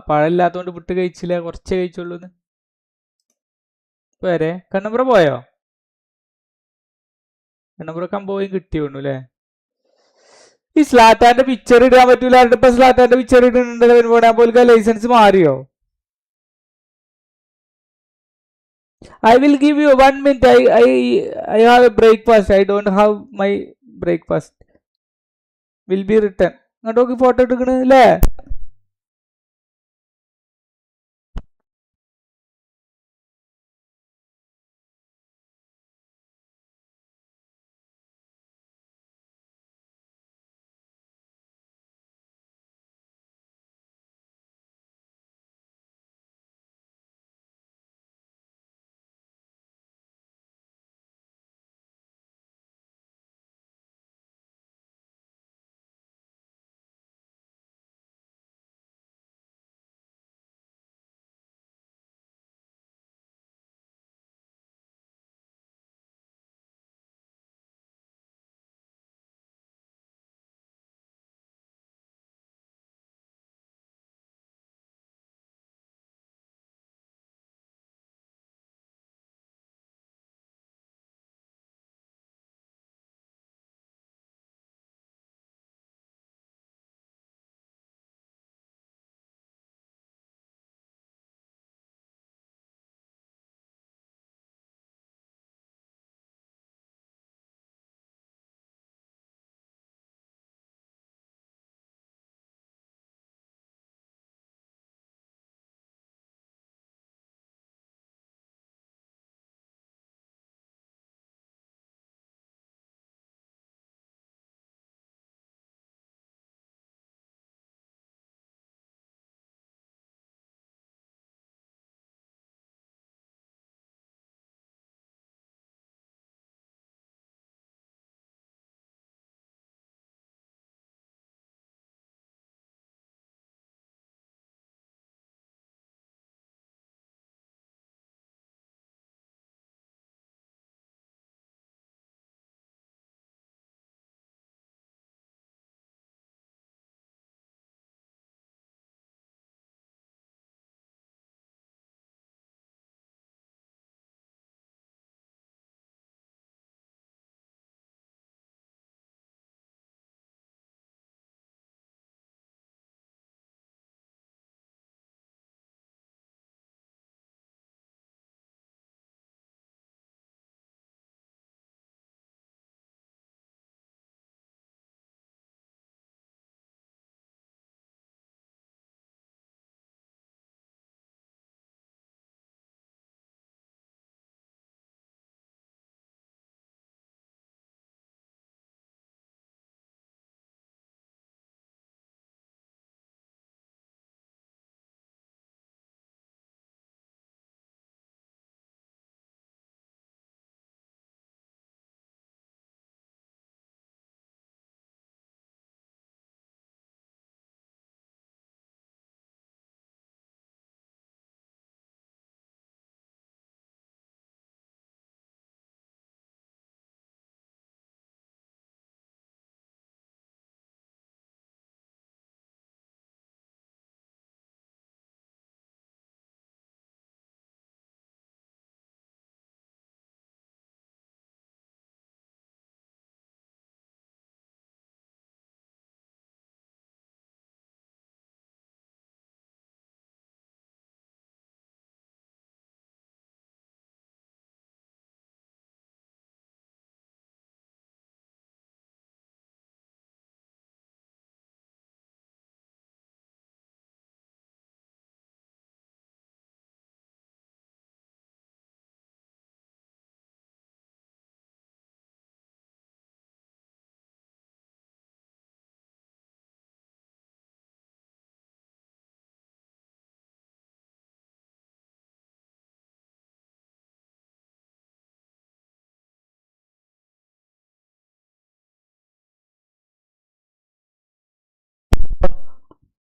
പഴമില്ലാത്തതുകൊണ്ട് പുട്ട് കഴിച്ചില്ല. കുറച്ചേ കഴിച്ചുള്ളൂ. വരെ കണ്ണുമ്പുറ പോയോ? കണ്ണുമ്പുറ കമ്പോയും കിട്ടിയോണ്ടു അല്ലേ. ഈ സ്ലാറ്റാന്റെ പിക്ചർ ഇടാൻ പറ്റൂല. ഇപ്പൊ സ്ലാറ്റാന്റെ പിക്ചർ ഇടുന്നുണ്ടല്ലോ വരുമ്പോൾ പോലും ലൈസൻസ് മാറിയോ? I will give you 1 minute. I have a breakfast. I don't have my breakfast. Will be written. അങ്ങോട്ട് ഫോട്ടോ എടുക്കണ അല്ലേ?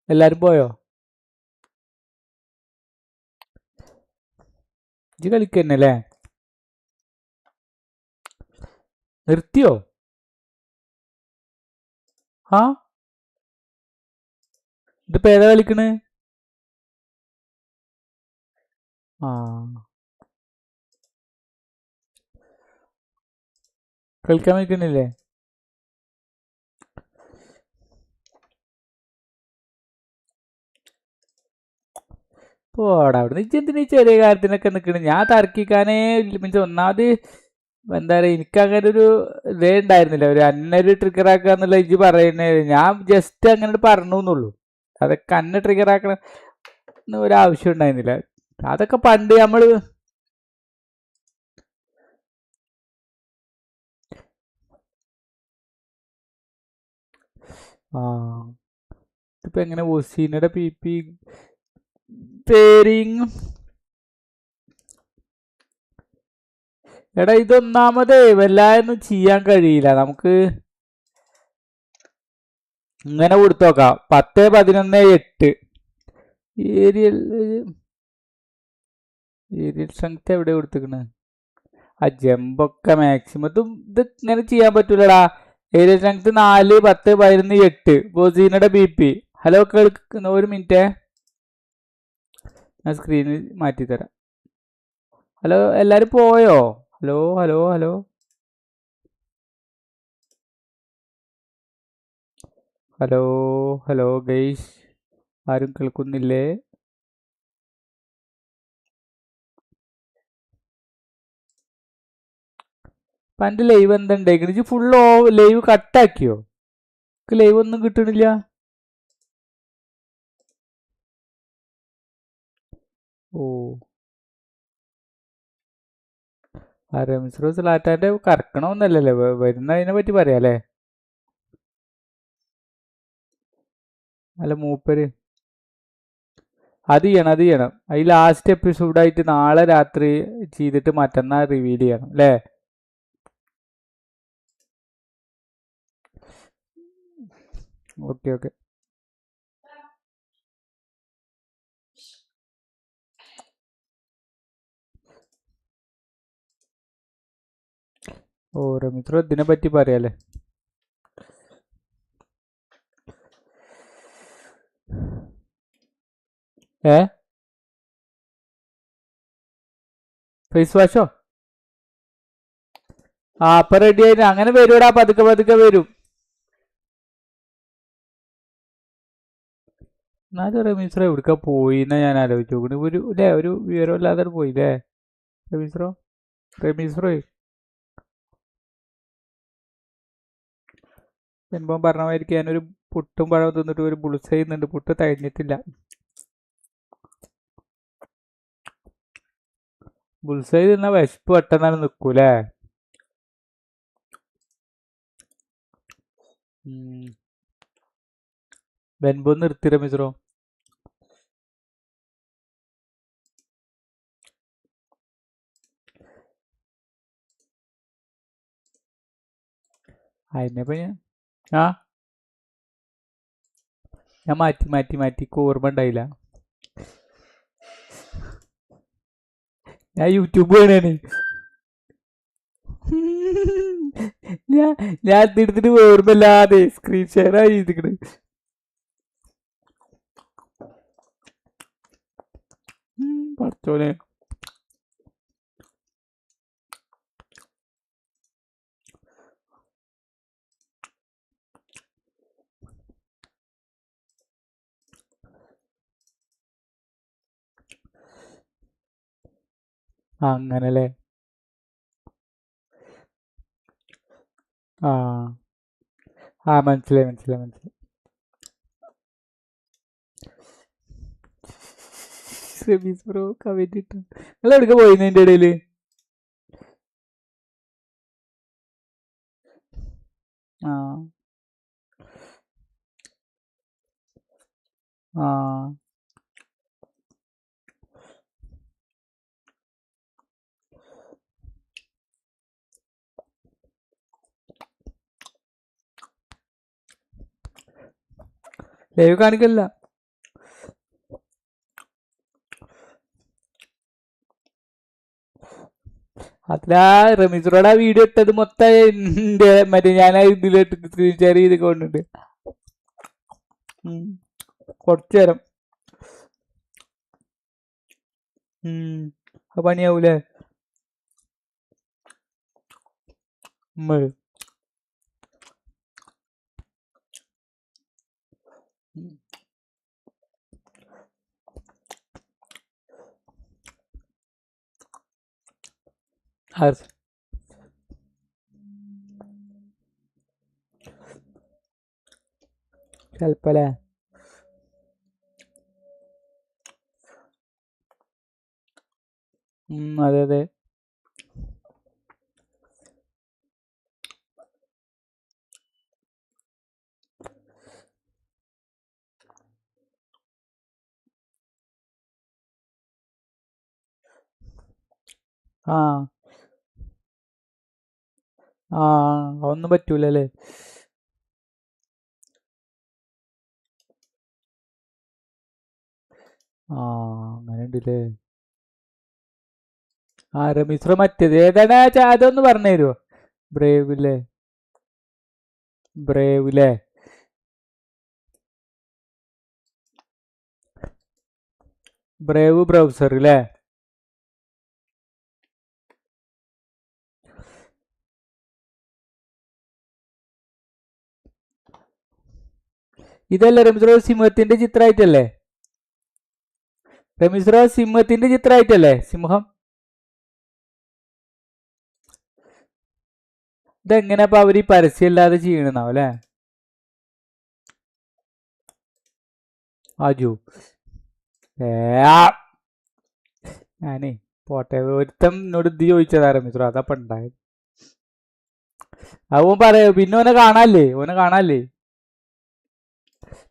എല്ലാരും പോയോ? ഇജ്ജ് കളിക്കന്നല്ലേ? നിർത്തിയോ? ആ ഇതിപ്പോ ഏതാ കളിക്കണ്? ആ കളിക്കാൻ വയ്ക്കണില്ലേ? പോടാ അവിടെ നിന്ന് എന്തിനാ ചെറിയ കാര്യത്തിനൊക്കെ നിൽക്കണ്? ഞാൻ തർക്കിക്കാനേ മീൻസ് ഒന്നാമത് എന്താ പറയുക, എനിക്ക് അങ്ങനെ ഒരു ഇതേ ഉണ്ടായിരുന്നില്ല. ഒരു അന്നൊരു ട്രിഗർ ആക്കുക എന്നുള്ള ഇജ്ജ് പറയുന്നത് ഞാൻ ജസ്റ്റ് അങ്ങനെ പറഞ്ഞു എന്നുള്ളൂ. അതൊക്കെ അന്നെ ട്രിഗർ ആക്കണം ഒരാവശ്യം ഉണ്ടായിരുന്നില്ല. അതൊക്കെ പണ്ട് നമ്മള് ആ ഇപ്പൊ എങ്ങനെ ഒസീനയുടെ പി പി പേരിങ്. എടാ ഇതൊന്നാമതേ വല്ലാതൊന്നും ചെയ്യാൻ കഴിയില്ല നമുക്ക്. ഇങ്ങനെ കൊടുത്തു നോക്കാം. 10, 11, 8 ഏരിയൽ ഏരിയൽ സ്ട്രെങ്ത് എവിടെ കൊടുത്തിക്കണ്? ആ ജമ്പൊക്കെ മാക്സിമം ഇത് ഇങ്ങനെ ചെയ്യാൻ പറ്റൂലടാ. ഏരിയൽ സ്ട്രെങ്ത് 4, 10, 11, 8 ബൊസീനയുടെ ബി പി. ഹലോ കേൾക്കുന്ന ഒരു മിനിറ്റ്, ഞാൻ സ്ക്രീനിൽ മാറ്റി തരാം. ഹലോ എല്ലാരും പോയോ? Hello hello hello hello hello guys, ആരും കേൾക്കുന്നില്ലേ? പണ്ട് ലൈവ് എന്താ ഉണ്ടായിക്കണ? ഫുൾ ലൈവ് കട്ടാക്കിയോ? ലൈവ് ഒന്നും കിട്ടണില്ല. ഓ ആ റമീസ് റോസ് ലാറ്റാന്റെ കറക്കണമെന്നല്ലല്ലേ, വരുന്നതിനെ പറ്റി പറയാല്ലേ? അല്ല മൂപ്പര് അത് ചെയ്യണം. അത് ലാസ്റ്റ് എപ്പിസോഡായിട്ട് നാളെ രാത്രി ചെയ്തിട്ട് മറ്റന്നാൾ റിവീൽ ചെയ്യണം അല്ലേ? Okay okay. ഓ റമീസ് ഇതിനെ പറ്റി പറയാല്ലേ? ഏ ഫേസ് വാഷോ? ആ അപ്പൊ റെഡി ആയിട്ട് അങ്ങനെ വരൂടാ, പതുക്കെ പതുക്കെ വരും. എന്നാലും റമീസ്രോ എവിടുക്ക പോയിന്നാ ഞാൻ ആലോചിച്ചു നോക്കണേ. ഒരു വിവരമില്ലാതെ പോയില്ലേ റമീസ്രോ? റമീസ്രോ മുൻപ് പറഞ്ഞ മാതിരിക്ക് ഞാനൊരു പുട്ടും പഴം തിന്നിട്ട് ഒരു ബുൾസ് ചെയ്യുന്നുണ്ട്. പുട്ട് തഴഞ്ഞിട്ടില്ല. ബുൾസൈ തിന്ന വിശപ്പ് പെട്ടെന്നാണ് നിൽക്കൂലേ? വെൻപോ നിർത്തി റമീസ്രോ. അതിനെപ്പോ ഞാൻ മാറ്റി ഓർമ്മ ഉണ്ടായില്ല. ഞാൻ യൂട്യൂബ് കാണാണ്. ഞാൻ എടുത്തിട്ട് ഓർമ്മയില്ലാതെ സ്ക്രീൻ ഷെയർ ആയി ചെയ്തിക്കണ്. പഠിച്ചോനെ. അങ്ങനല്ലേ? ആ ആ മനസ്സിലായി. റമീസ് ബ്രോ കമന്റ് ഇട്ടു. നിങ്ങൾ എവിടേക്ക് പോയിന്ന് എൻ്റെ ഇടയില്? ആ ആ ലൈവ് കാണിക്കല്ല. അതിലാ റമീസറോട് ആ വീഡിയോ ഇട്ടത് മൊത്തം എൻ്റെ മറ്റേ ഞാൻ ഇതിലിട്ട് സ്ക്രീൻ ഷെയർ ചെയ്ത് കൊണ്ടുണ്ട്. കുറച്ചു നേരം പണിയാവൂലേ? ചെലപ്പല്ലേ. അതെ അതെ. ആ ആ ഒന്നും പറ്റൂലല്ലേ? ആ അങ്ങനെ ഉണ്ടല്ലേ. റമീസറ മറ്റേത് ഏതാണ് അതൊന്ന് പറഞ്ഞു തരുമോ? ബ്രേവില്ലേ? ബ്രേവില്ലേ? ബ്രേവ് ബ്രൗസർ അല്ലേ? ഇതല്ലേ റമീസറ സിംഹത്തിന്റെ ചിത്രമായിട്ടല്ലേ? റമീസറ സിംഹത്തിന്റെ ചിത്രമായിട്ടല്ലേ? സിംഹം ഇതെങ്ങനെ അപ്പൊ അവര് ഈ പരസ്യം ഇല്ലാതെ ചെയ്യണെന്നാവും അല്ലേ? ആജു ഞാനേ പോട്ടെ. ഒരുത്തം എന്നോട് ഇത് ചോദിച്ചതാ റമീസറ, അതപ്പ ഉണ്ടായത്. അവൻ പറയോ പിന്നെ ഓനെ കാണാല്ലേ.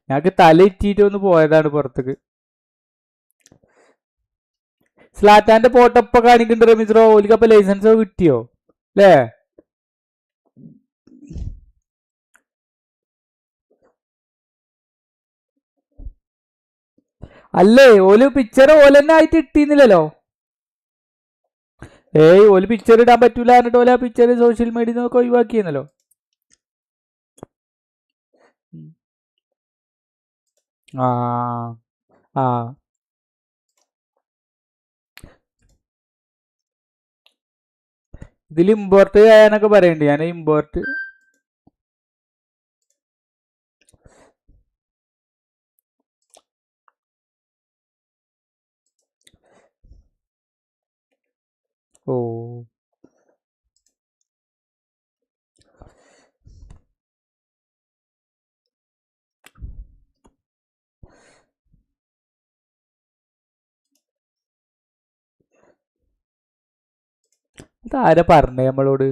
ഞങ്ങക്ക് തല ഇറ്റിയിട്ട് ഒന്ന് പോയതാണ് പുറത്തേക്ക്. സ്ലാറ്റാന്റെ ഫോട്ടോ ഇപ്പൊ കാണിക്കുന്നുണ്ട് റമീസറോ. ഓലിക്കപ്പൊ ലൈസൻസ് കിട്ടിയോ അല്ലേ? അല്ലേ ഓല് പിക്ചർ ഓലെന്നെ ആയിട്ട് ഇട്ടിന്നില്ലല്ലോ. ഓല് പിക്ചർ ഇടാൻ പറ്റൂല എന്നിട്ട് ഓല പിക്ചർ സോഷ്യൽ മീഡിയ നോക്കി ഒഴിവാക്കിയെന്നല്ലോ. ആ ആ ഇതിൽ ഇമ്പോർട്ട് ചെയ്യാനൊക്കെ പറയണ്ട്. ഞാൻ ഇമ്പോർട്ട് ഓ ഇതാരാ പറഞ്ഞേ നമ്മളോട്?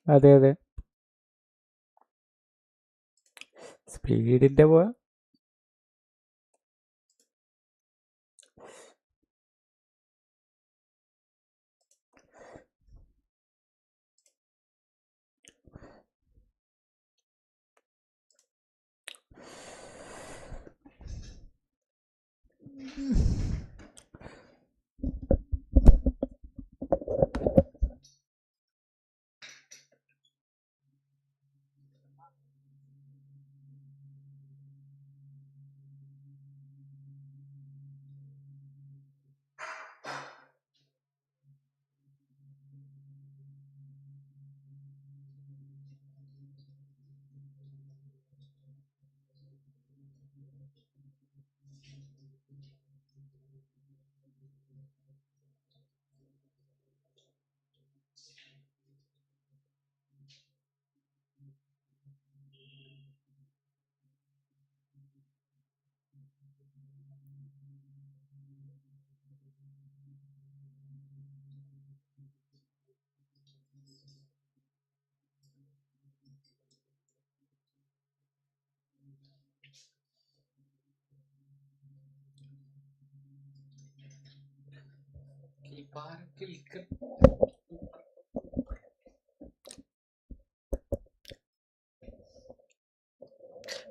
അതെ അതെ. സ്പീഡിന്റെ പോ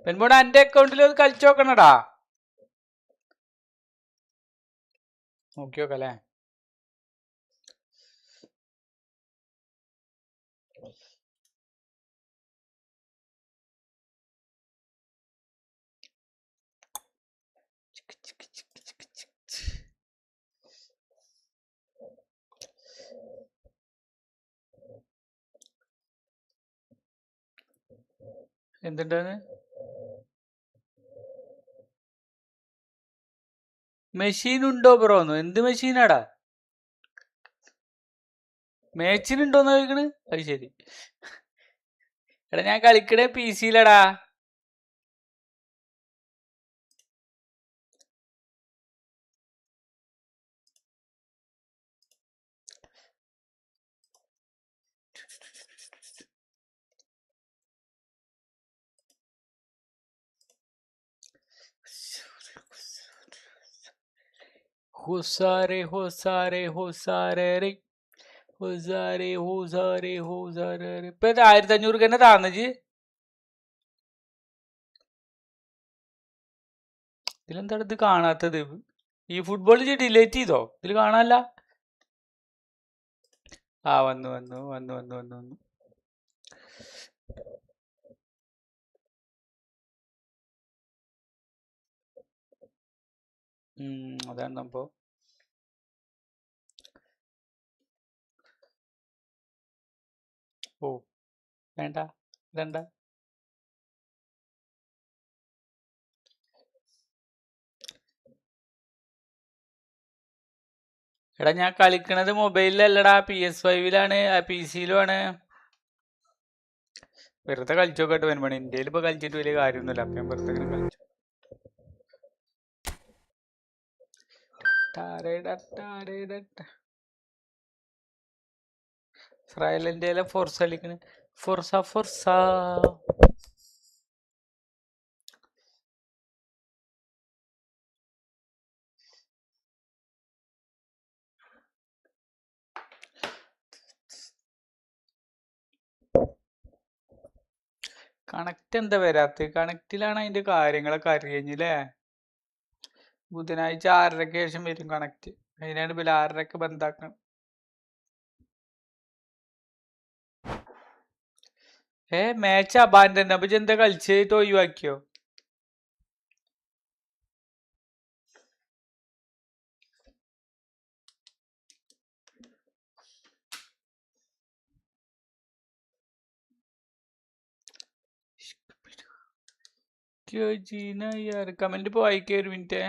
പെൺമോടെ എന്റെ അക്കൗണ്ടിൽ ഒന്ന് കളിച്ചു നോക്കണടാ. നോക്കി നോക്കല്ലേ. എന്തുണ്ടാന്ന്? മെഷീൻ ഉണ്ടോ ബ്രോന്ന്? എന്ത് മെഷീനാടാ? മേച്ചിനുണ്ടോന്ന് ചോദിക്കണ്? അത് ശരി. എടാ ഞാൻ കളിക്കണേ PC-യിലടാ. ഹുസാരെ ഹുസാരെ ഹുസാരെ രെ ഹുസാരെ ഹുസാരെ ഹുസാരെ രെ. ഇപ്പൊ 1500 തന്നെ താന്നജ്. ഇതിലെന്താണ് ഇത് കാണാത്തത്? ഈ ഫുട്ബോൾ ഡിലേറ്റ് ചെയ്തോ? ഇതിൽ കാണാനല്ല. ആ വന്നു വന്നു വന്നു വന്നു വന്നു വന്നു. അതാണ് സംഭവം. ഓ വേണ്ട വേണ്ട. എടാ ഞാൻ കളിക്കണത് മൊബൈലിലല്ലടാ, PS5-ലാണ്, PC-യിലുമാണ്. വെറുതെ കളിച്ചോക്കട്ടെ വരുമ്പോ. ഇന്ത്യയിൽ ഇപ്പൊ കളിച്ചിട്ട് വലിയ കാര്യമൊന്നുമില്ല. അപ്പം ഞാൻ വെറുതെ ഇങ്ങനെ കളിച്ചു. ഇസ്രായേലിന്റെ ഫോർസ കളിക്കണ്. ഫോർസ ഫോർസ. കണക്ട് എന്താ വരാത്ത? കണക്റ്റിലാണ് അതിന്റെ കാര്യങ്ങളൊക്കെ അറിയഞ്ഞില്ലേ. ബുധനാഴ്ച 6:30 ശേഷം വരും കണക്ട്. അതിനാണ് പിന്നെ 6:30 ബന്ധാക്കണം. Match abandon. അപ്പൊ എന്താ കളിച്ചിട്ട് ഒഴിവാക്കിയോ? കമന്റ് ഇപ്പൊ വായിക്കുക. ഒരു മിനിറ്റ്.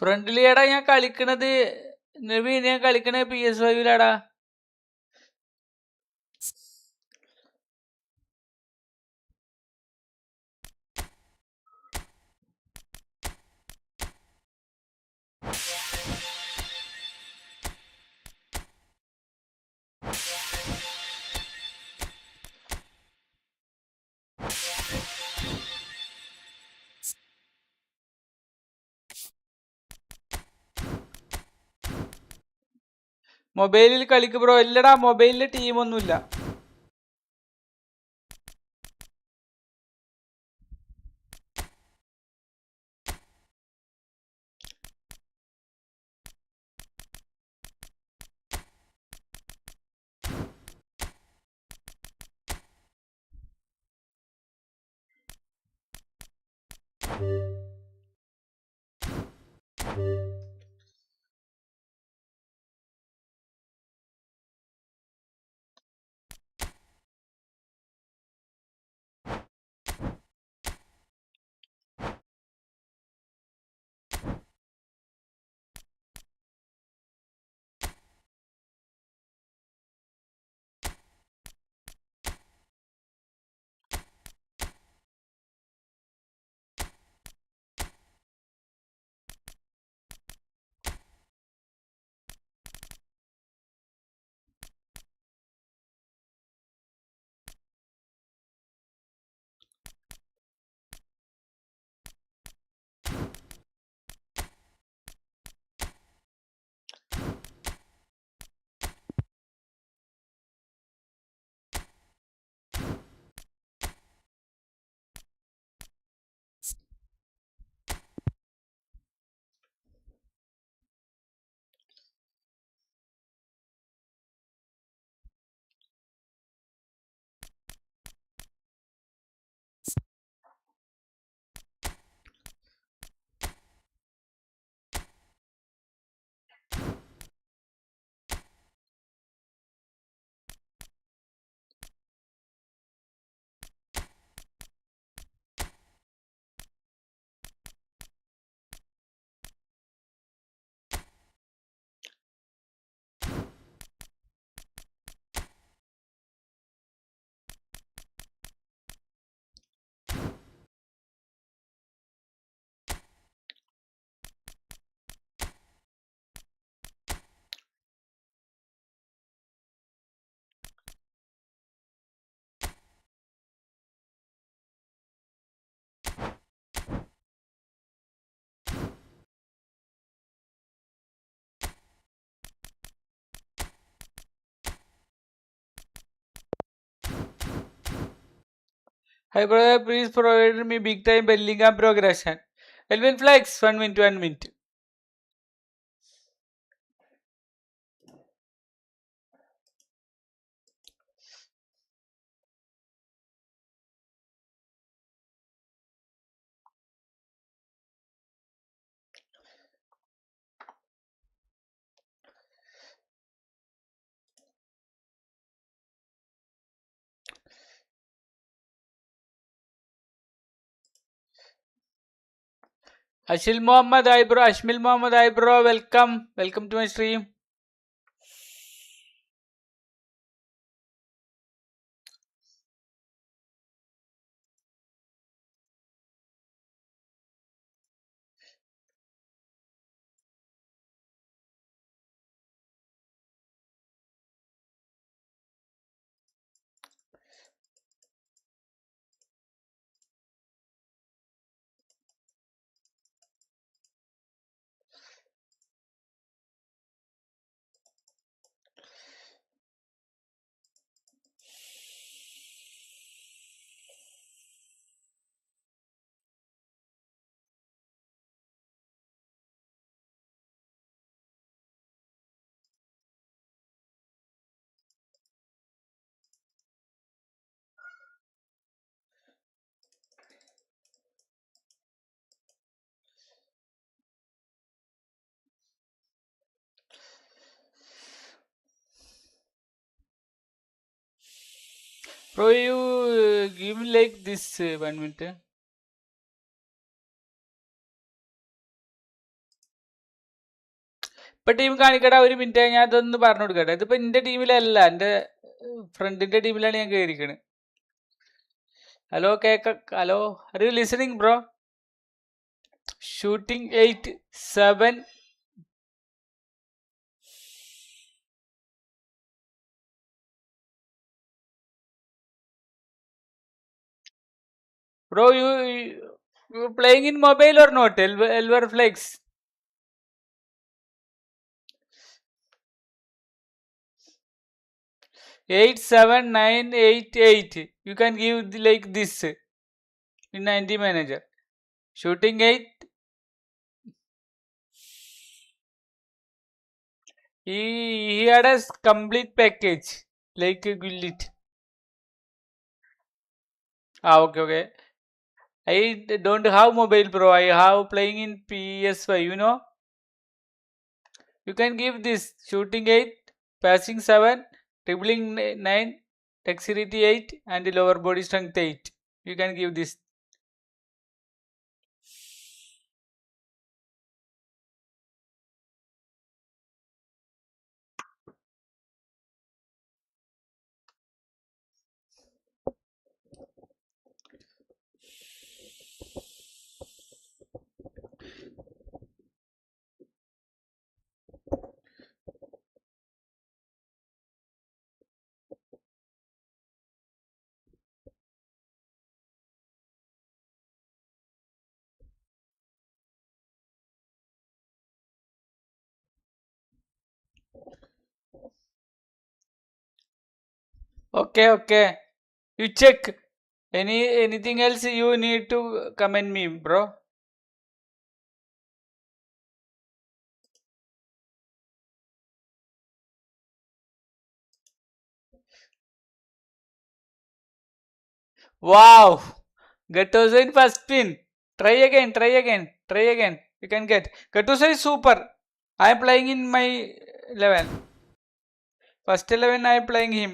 ഫ്രണ്ട്ലിയാടാ ഞാൻ കളിക്കണത്. നവീൻ ഞാൻ കളിക്കണത് PS5-ലാടാ. മൊബൈലിൽ കളിക്ക് ബ്രോ. ഇല്ലടാ മൊബൈലില് ടീമൊന്നുമില്ല. Hi brother, please provide me big time Bellingham progression. Elvin Flex, 1 minute, 1 minute. Ashil Mohammed Ibro, Ashmil Mohammed Ibro, welcome. Welcome to my stream. Bro, you give me like this 1 minute. ഇപ്പൊ team കാണിക്കട, ഒരു minute ഞാൻ അതൊന്ന് പറഞ്ഞു കൊടുക്കട്ടെ. ഇതിപ്പോ എന്റെ ടീമിലല്ല, എന്റെ ഫ്രണ്ടിന്റെ ടീമിലാണ് ഞാൻ കയറിക്കണ്. Hello hello, are you listening bro? Shooting 8-7. Bro, you playing in mobile or not? Elver Flex. 8-7-9-8-8. You can give like this in 90 manager. Shooting 8. He had a complete package like Gullit. Okay. I don't have mobile, bro. I have playing in PS5. You know. You can give this shooting 8, passing 7, dribbling 9, dexterity 8, and lower body strength 8. You can give this. Okay. You check. Anything else you need to comment me, bro? Wow. Gattuso in first spin. Try again. You can get. Gattuso is super. I am playing in my 11. First 11 I am playing him.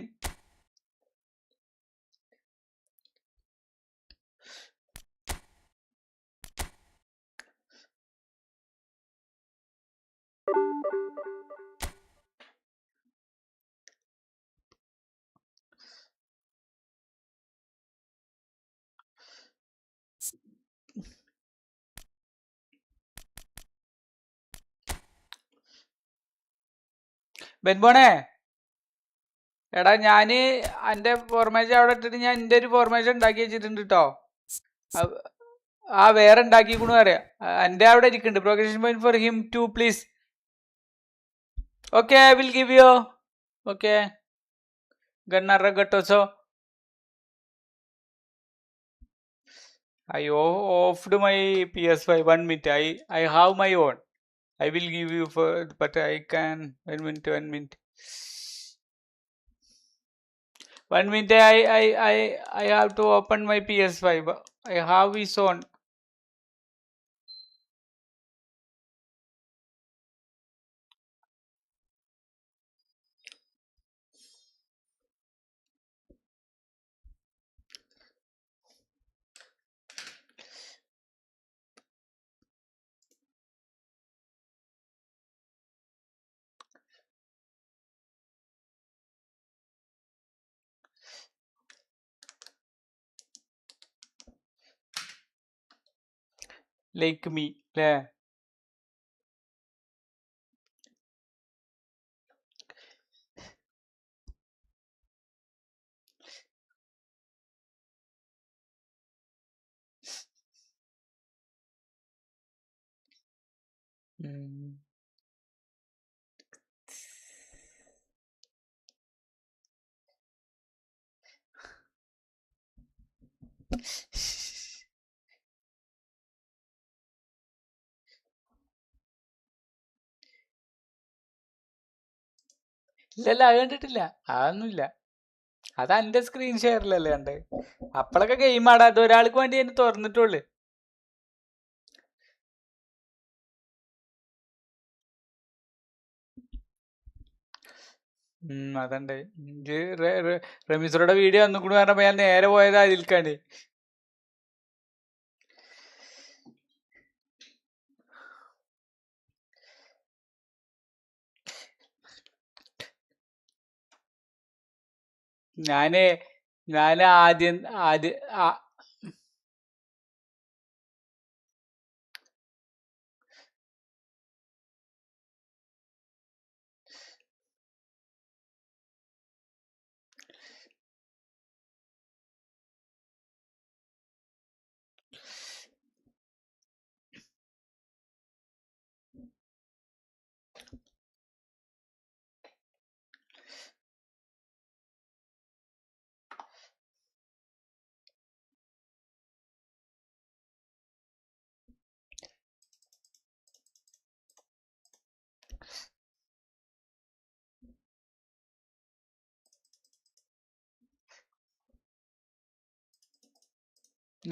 ബെൻബോണേ, എടാ ഞാന് എന്റെ formation അവിടെ ഇട്ടിട്ട് ഞാൻ എന്റെ ഒരു formation ഉണ്ടാക്കി വെച്ചിട്ടുണ്ട് കേട്ടോ. വേറെ ഉണ്ടാക്കിക്കണു അറിയാം. എന്റെ അവിടെ ഇരിക്കുന്നുണ്ട്. Progression point for him to please. Okay, I will give you. Okay, Gennaro Gattuso. I offed my PS5 1 minute. I have my own. I will give you for, but I can 1 minute, 1 minute. 1 minute. I have to open my PS5. I have his own. Like me. Yeah. Mm. ഇല്ലല്ല അത് കണ്ടിട്ടില്ല. അതൊന്നുമില്ല. അത് എൻ്റെ screen ഷെയറിലല്ലേ കണ്ട്. അപ്പോഴൊക്കെ game ആടാ. ഒരാൾക്ക് വേണ്ടി അതിന് തുറന്നിട്ടുള്ളു. അതുണ്ട്. റമീസറുടെ വീഡിയോ ഒന്നും കൂടി പറഞ്ഞപ്പോ ഞാൻ നേരെ പോയത് അതിൽക്കാണ്. ഞാന് ആദ്യം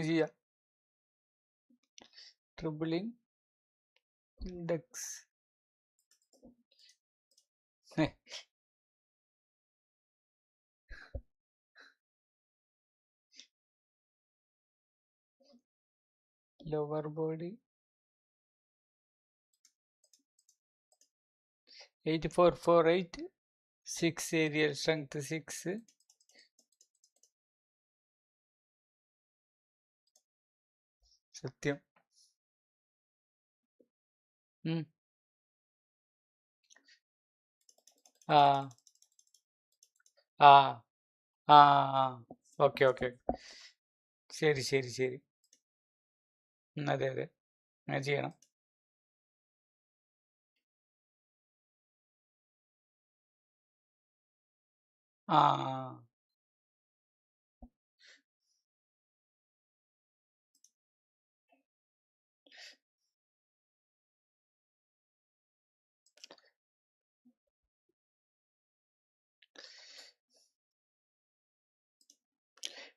ചെയ്യാം. Dribbling index lower body 8448 6 aerial strength 6 സത്യം. ആ ആ ആ ഓക്കെ ഓക്കെ. ശരി ശരി ശരി. അതെ അതെ, അങ്ങനെ ചെയ്യണം. ആ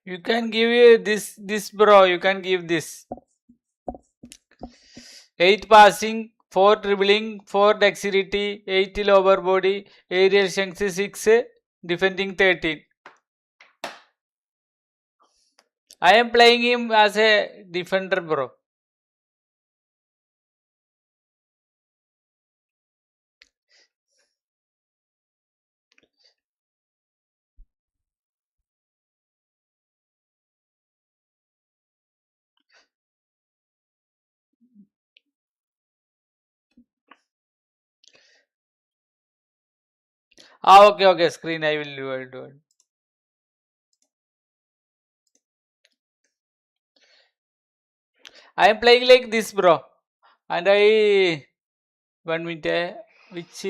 you can give this bro, you can give this 8 passing, 4 dribbling, 4 dexterity, 8 lower body, aerial strength 6, defending 13. I am playing him as a defender bro. Okay, screen I will do it. I am playing like this bro, and I 1 minute. Which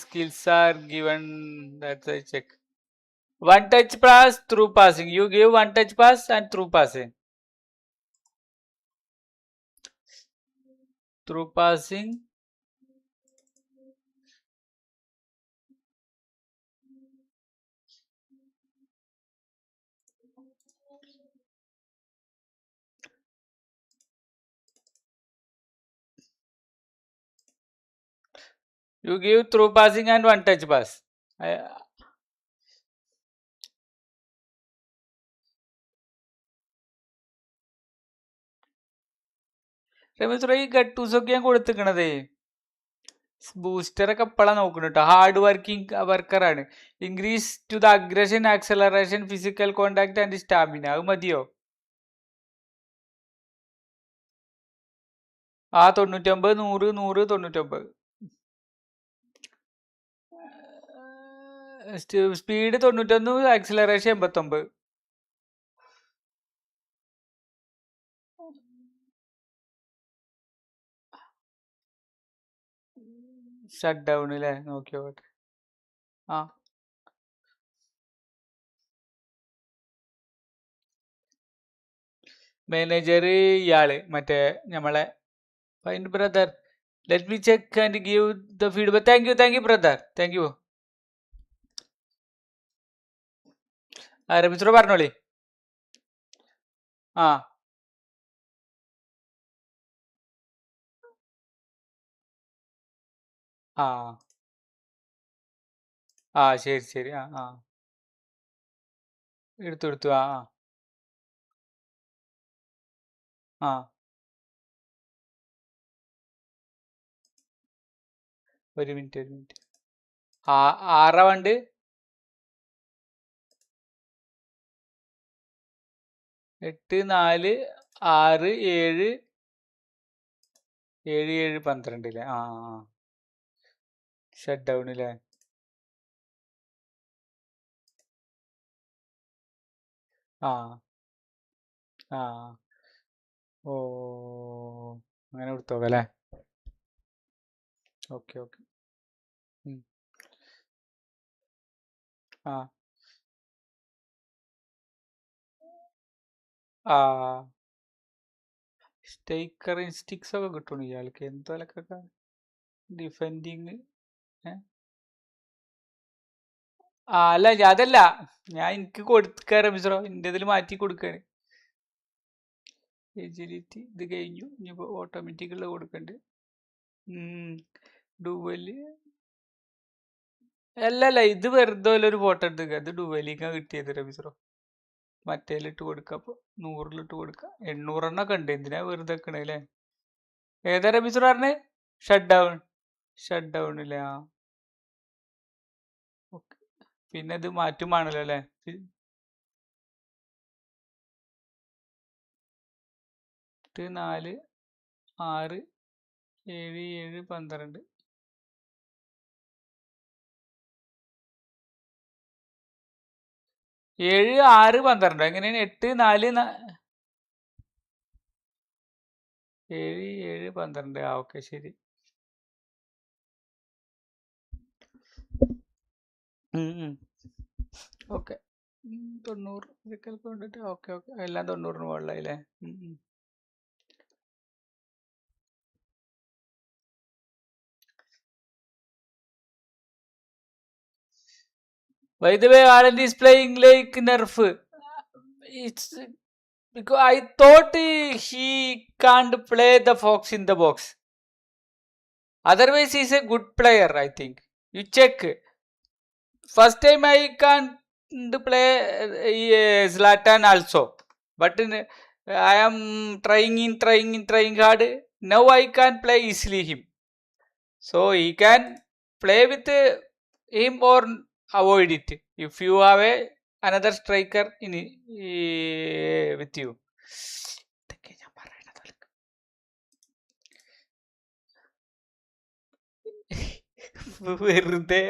skills are given? That I check. One touch pass, through passing. You give one touch pass and through passing. through passing. You give through passing and one touch pass. Ramesh ഈ ഗട്ടൂസൊക്കെ ഞാൻ കൊടുത്തിക്കണതേ ബൂസ്റ്ററൊക്കെ എപ്പോഴാണ് നോക്കണം കേട്ടോ. Hard working വർക്കറാണ്. Increase to the aggression, acceleration, physical contact and stamina. അത് മതിയോ? ആ 99, 100, 100, 99. Speed 91, acceleration 89. Shut down അല്ലേ? നോക്കിയോട്ടെ. ആ മാനേജർ ഇയാള് മറ്റേ നമ്മളെ find brother. Let me check and give the feedback. Thank you brother, thank you. Ramesh പറഞ്ഞോളി. ആ ആ ആ ശരി ശരി. ആ ആ എടുത്തു. ആ ആ ഒരു മിനിറ്റ്. ആറാ വണ്ട്. 8, 4, 6, 7, 7, 12 അല്ലേ? ആ ഷട്ട് ഡൗൺ അല്ലേ? ആ ആ ഓ അങ്ങനെ കൊടുത്തോക്കാം അല്ലേ? ഓക്കെ. ആ ആ സ്റ്റേക്കർ സ്റ്റിക്സ് ഒക്കെ കിട്ടണം ഇയാൾക്ക്. എന്തോലൊക്കെ ഡിഫെൻഡിങ്. അല്ല അതല്ല, ഞാൻ എനിക്ക് കൊടുക്കാറ് മിസ്രോ, എൻ്റെ ഇതിൽ മാറ്റി കൊടുക്കാണ്. എജിലിറ്റി ഇത് കഴിഞ്ഞു. ഇനിയിപ്പോൾ ഓട്ടോമാറ്റിക്കുള്ള കൊടുക്കണ്ട്. ഡുവല് അല്ല ഇത് വെറുതെ ഒരു ഫോട്ടോ എടുക്കുക. ഇത് ഡുവലിക്കാണ് കിട്ടിയത് രമിസ്രോ. മറ്റേലിട്ട് കൊടുക്കുക. അപ്പോൾ 100-ലിട്ട് കൊടുക്കുക. 800 ഉണ്ട്. എന്തിനാ വെറുതെ വെക്കണേ അല്ലേ? ഏതാ രമിസ്രോ പറഞ്ഞേ? ഷട്ട് ഡൗൺ അല്ലേ? ആ ഓക്കെ. പിന്നെ ഇത് മാറ്റുമാണല്ലോ അല്ലേ? 8, 4, 6, 7, 12. 7, 6, 12 എങ്ങനെയാണ്? 8, 4, 7, 12. ആ ഓക്കെ ശരി. ഓക്കെ 90 ഇതൊക്കെ കൊണ്ടിട്ട് ഓക്കെ എല്ലാം 90-ന് മുകളിലായില്ലേ? By the way, Alan is playing like Nerf. It's because I thought he can't play the fox in the box. Otherwise, he's a good player, I think. You check. First time I can't play Zlatan also. But I am trying hard. Now I can play easily him. So he can play with him or avoid it if you have another striker with you. വെറുതെ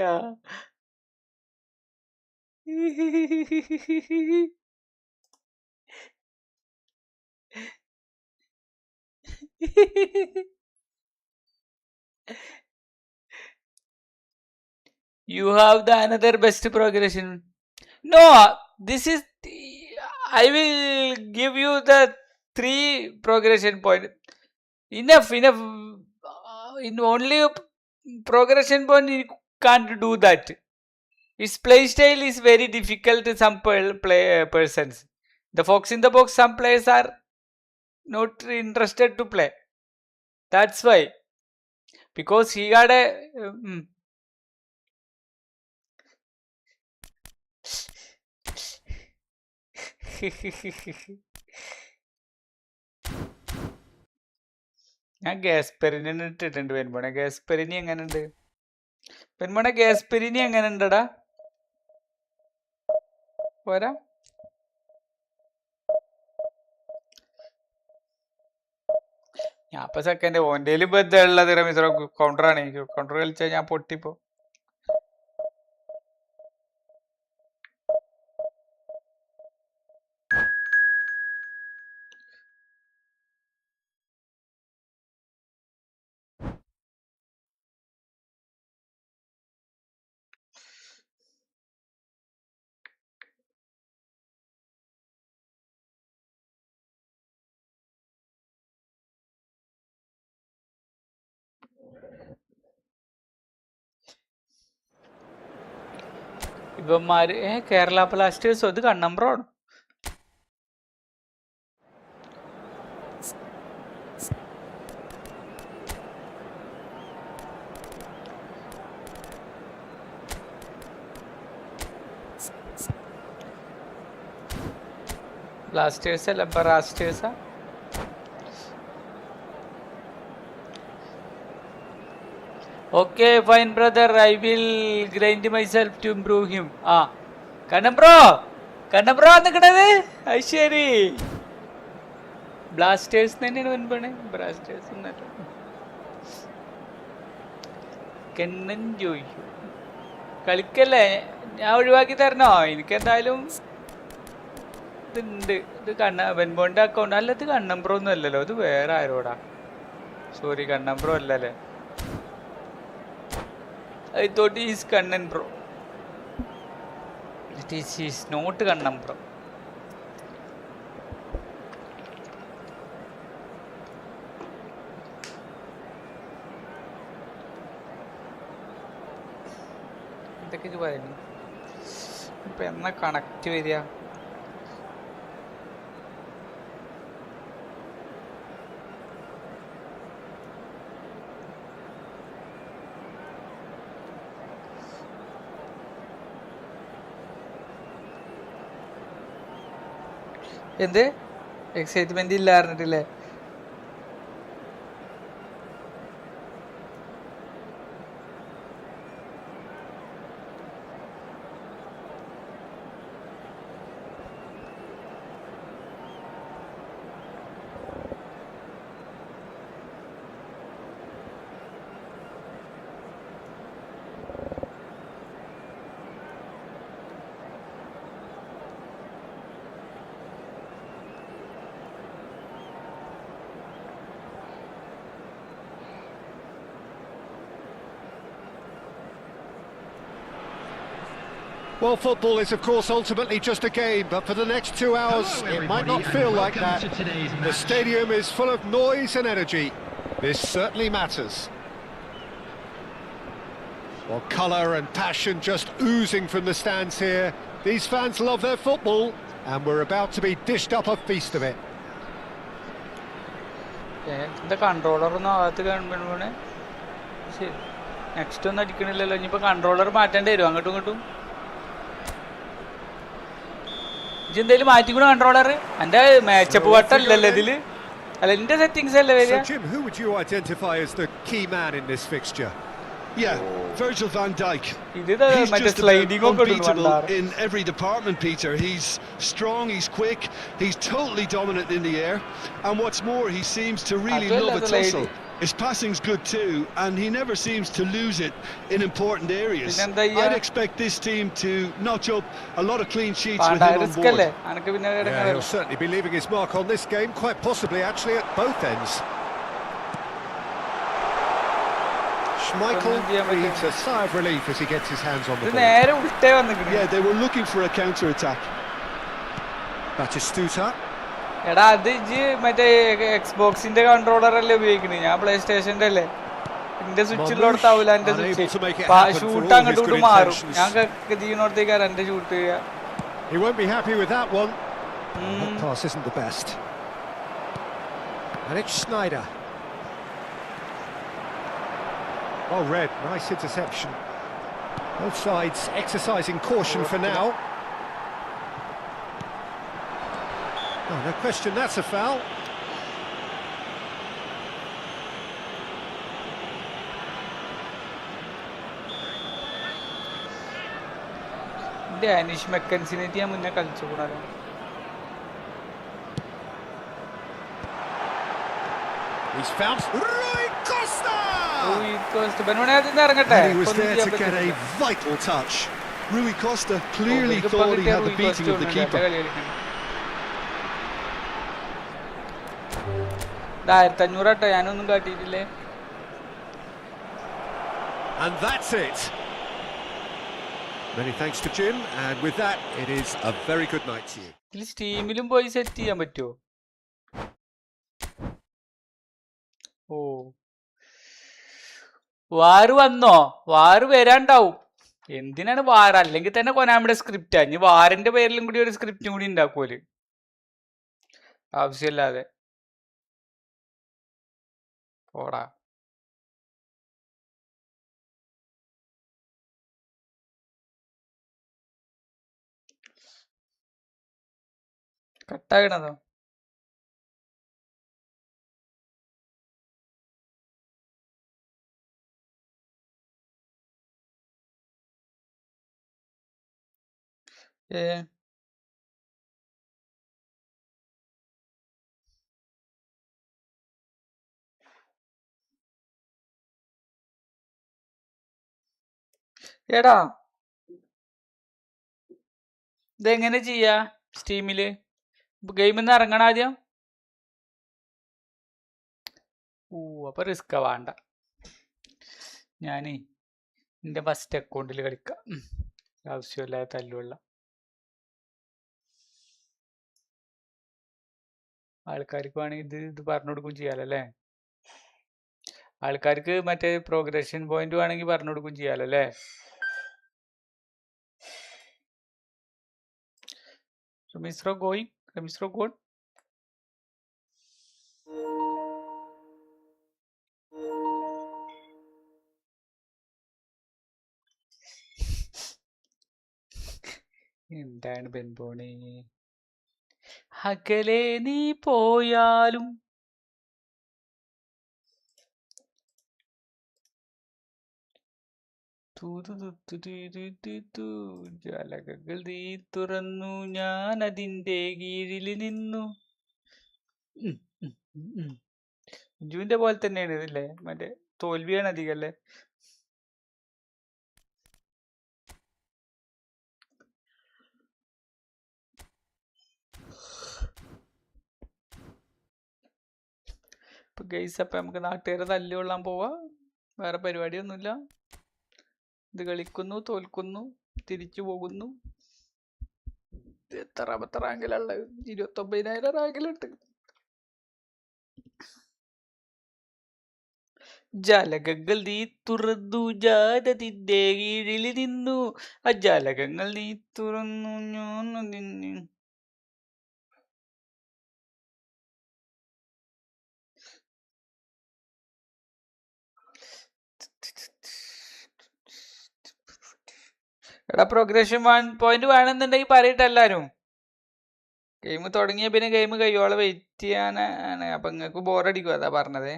you have the another best progression. No, this is I will give you the 3 progression point. Enough. in only progression point you can't do that. Its play style is very difficult to some persons. The fox in the box, some players are not interested to play. That's why. Because he got a... ഞാൻ ഗ്യാസ്പെരിനെ ഇട്ടിട്ടുണ്ട് പെരുമ്പോണെ. ഗ്യാസ്പെരിനി എങ്ങനെയുണ്ട് പെരുമ്പോണെ? ഗ്യാസ്പെരിനി എങ്ങനെ ഉണ്ടടാ? പോരാ? ഞാൻ ഇപ്പൊ second ഓൻ്റെയിൽ ഇപ്പൊ എന്താ ഉള്ളത്? റമീസ് കൗണ്ടറാണ്. എനിക്ക് കൗണ്ടർ കളിച്ചാൽ ഞാൻ പൊട്ടിപ്പോ. ഇവന്മാര് കേരള ബ്ലാസ്റ്റേഴ്സോ? ഇത് കണ്ണമ്പ്രോ ആണ്. ബ്ലാസ്റ്റേഴ്സ് അല്ല, ബ്ലാസ്റ്റേഴ്സാ? Okay, fine brother, I will grind myself to improve him. കണ്ണമ്പ്രോ നിക്കണത്? അത് ശരി, ബ്ലാസ്റ്റേഴ്സ് തന്നെയാണ് മുൻപാണ്. ബ്ലാസ്റ്റേഴ്സ് കണ്ണൻ ചോദിച്ചു കളിക്കല്ലേ, ഞാൻ ഒഴിവാക്കി തരണോ? എനിക്കെന്തായാലും ഇതുണ്ട്. ഇത് വെൻബോണിന്റെ അക്കൗണ്ട് അല്ല, ഇത് കണ്ണമ്പ്രോ ഒന്നും അല്ലല്ലോ, ഇത് വേറെ ആരോടാ. സോറി, കണ്ണമ്പ്രോ അല്ലല്ലേ. I thought he is Kannan bro. He is not Kannan bro. എന്തൊക്കെ ഇത് പറയുന്നു? ഇപ്പൊ എന്നാ കണക്ട് വരിക? എന്ത് എക്സൈറ്റ്മെന്റ് ഇല്ല പറഞ്ഞിട്ടില്ലേ? Well, football is, of course, ultimately just a game, but for the next 2 hours, it might not feel like that. The stadium is full of noise and energy. This certainly matters. Well, colour and passion just oozing from the stands here. These fans love their football, and we're about to be dished up a feast of it. The controller ഒന്നും ആകത്ത് കാണുമ്പോഴേ ശരി. Next ഒന്നും അടിക്കണില്ലല്ലോ. ഇനിയിപ്പോൾ controller മാറ്റേണ്ടി വരും അങ്ങോട്ടും ഇങ്ങോട്ടും. ഇതെന്തായാലും മാറ്റിക്കൂടെ കൺട്രോളർ? എന്റെ മാച്ചപ്പ് വട്ടല്ലല്ലോ ഇതില്, അല്ല എന്റെ സെറ്റിംഗ്സ് അല്ലേ വരിക? Jim, who would you identify as the key man in this fixture? Yeah, Virgil van Dijk. He's just unbeatable in every department, Peter. He's strong, he's quick, he's totally dominant in the air, and what's more, he seems to really love a tussle. His passing's good too, and he never seems to lose it in important areas. I'd expect this team to notch up a lot of clean sheets with him on board. Yeah, he'll certainly be leaving his mark on this game, quite possibly actually at both ends. Schmeichel breathes a sigh of relief as he gets his hands on the ball. Yeah, they were looking for a counter-attack. Batistuta. എടാ അത് ഇജ്ജ് മറ്റേ എക്സ്ബോക്സിന്റെ controller അല്ലേ ഉപയോഗിക്കണേ? ഞാൻ play സ്റ്റേഷന്റെ അല്ലേ. എന്റെ സ്വിച്ചിലോടത്താവൂല എന്റെ unable to make it switch happen for shoot all his അങ്ങോട്ട് good മാറും. intentions. ഞാൻ ചെയ്യുന്നോടത്തേക്കാണ് എന്റെ ഷൂട്ട് ചെയ്യുക. He won't be happy with that one. That pass isn't the best. And it's Snyder. Well read, nice interception. Both sides exercising caution for now. Oh, no question, that's a foul. Danish മെക്കൻസിനായിട്ട് ഞാൻ മുന്നേ കളിച്ചു കൂടാലോ. He's found Rui Costa. ഇറങ്ങട്ടെ. He was there to get a vital touch. Rui Costa clearly thought he had the beating of the keeper. 1500 ആട്ടോ, ഞാനൊന്നും കാട്ടിയിട്ടില്ലേ. And that's it. Many thanks to Jim, and with that, it is a very good night to you. ഇതിൽ സ്റ്റീമിലും പോയി set ചെയ്യാൻ പറ്റുമോ? ഓ, വാറ് വന്നോ? വാറ് വരാണ്ടാവും. എന്തിനാണ് വാറ്? അല്ലെങ്കിൽ തന്നെ കൊനാമിയുടെ സ്ക്രിപ്റ്റാ. ഇനി വാറിന്റെ പേരിലും കൂടി ഒരു സ്ക്രിപ്റ്റും കൂടി ഉണ്ടാക്കുമല്ലോ ആവശ്യമില്ലാതെ. പോടാ. കട്ടാകണതോ? എടാ ഇതെങ്ങനെ ചെയ്യാ സ്റ്റീമില്? ഗെയിമിൽ നിന്ന് ഇറങ്ങണം ആദ്യം. ഓ, അപ്പൊ റിസ്ക് വേണ്ട. ഞാനേ എന്റെ ഫസ്റ്റ് അക്കൗണ്ടിൽ കളിക്കാം. ആവശ്യമില്ലാതെ തല്ലുള്ള ആൾക്കാർക്ക് വേണമെങ്കിൽ ഇത് പറഞ്ഞു കൊടുക്കും ചെയ്യാലോ അല്ലേ? ആൾക്കാർക്ക് മറ്റേ പ്രോഗ്രഷൻ പോയിന്റ് വേണമെങ്കിൽ പറഞ്ഞു കൊടുക്കും ചെയ്യാലോ അല്ലേ? റമീസ്രോ ഗോയിങ്, റമീസ്രോ ഗോൾ. എന്താണ് ബെൻബോണി? അകലെ നീ പോയാലും ജാലകങ്ങൾ നീ തുറന്നു, ഞാൻ അതിന്റെ കീഴിൽ നിന്നു. ജുവിന്റെ പോലെ തന്നെയാണ് ഇതല്ലേ? മറ്റേ തോൽവിയാണ് അധികം അല്ലേ? ഇപ്പൊ ഗെയ്സ്, അപ്പൊ നമുക്ക് നാട്ടുകാരെ തല്ലി കൊള്ളാൻ പോവാ. വേറെ പരിപാടിയൊന്നുമില്ല. ഇത് കളിക്കുന്നു, തോൽക്കുന്നു, തിരിച്ചു പോകുന്നു. എത്രാമത്തെ റാങ്കിലുള്ള? 29,000 റാങ്കിലുണ്ട്. ജാലകങ്ങൾ നീ തുറന്നു, ജാതതിന്റെ കീഴിൽ നിന്നു. ആ ജാലകങ്ങൾ നീ തുറന്നു, ഞാൻ നിന്നു. എടാ, പ്രോഗ്രഷൻ പോയിന്റ് വേണമെന്നുണ്ടെങ്കിൽ പറയട്ടെ എല്ലാരും. ഗെയിം തുടങ്ങിയ പിന്നെ ഗെയിം കഴിയോളം വെയിറ്റ് ചെയ്യാനാണ്. അപ്പൊ നിങ്ങക്ക് ബോറടിക്കും, അതാ പറഞ്ഞത്.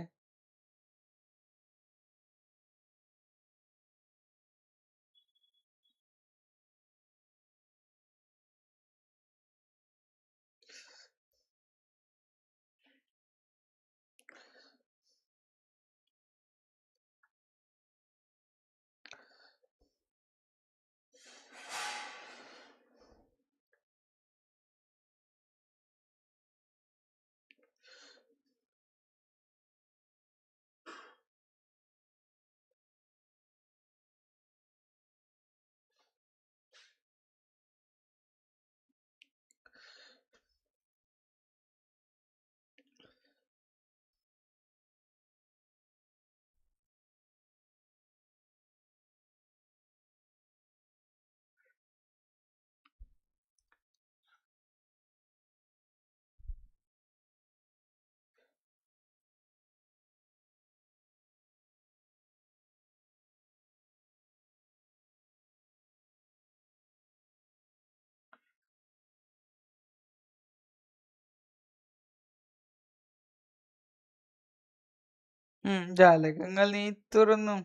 ജാലകങ്ങൾ നീ തുറന്നു.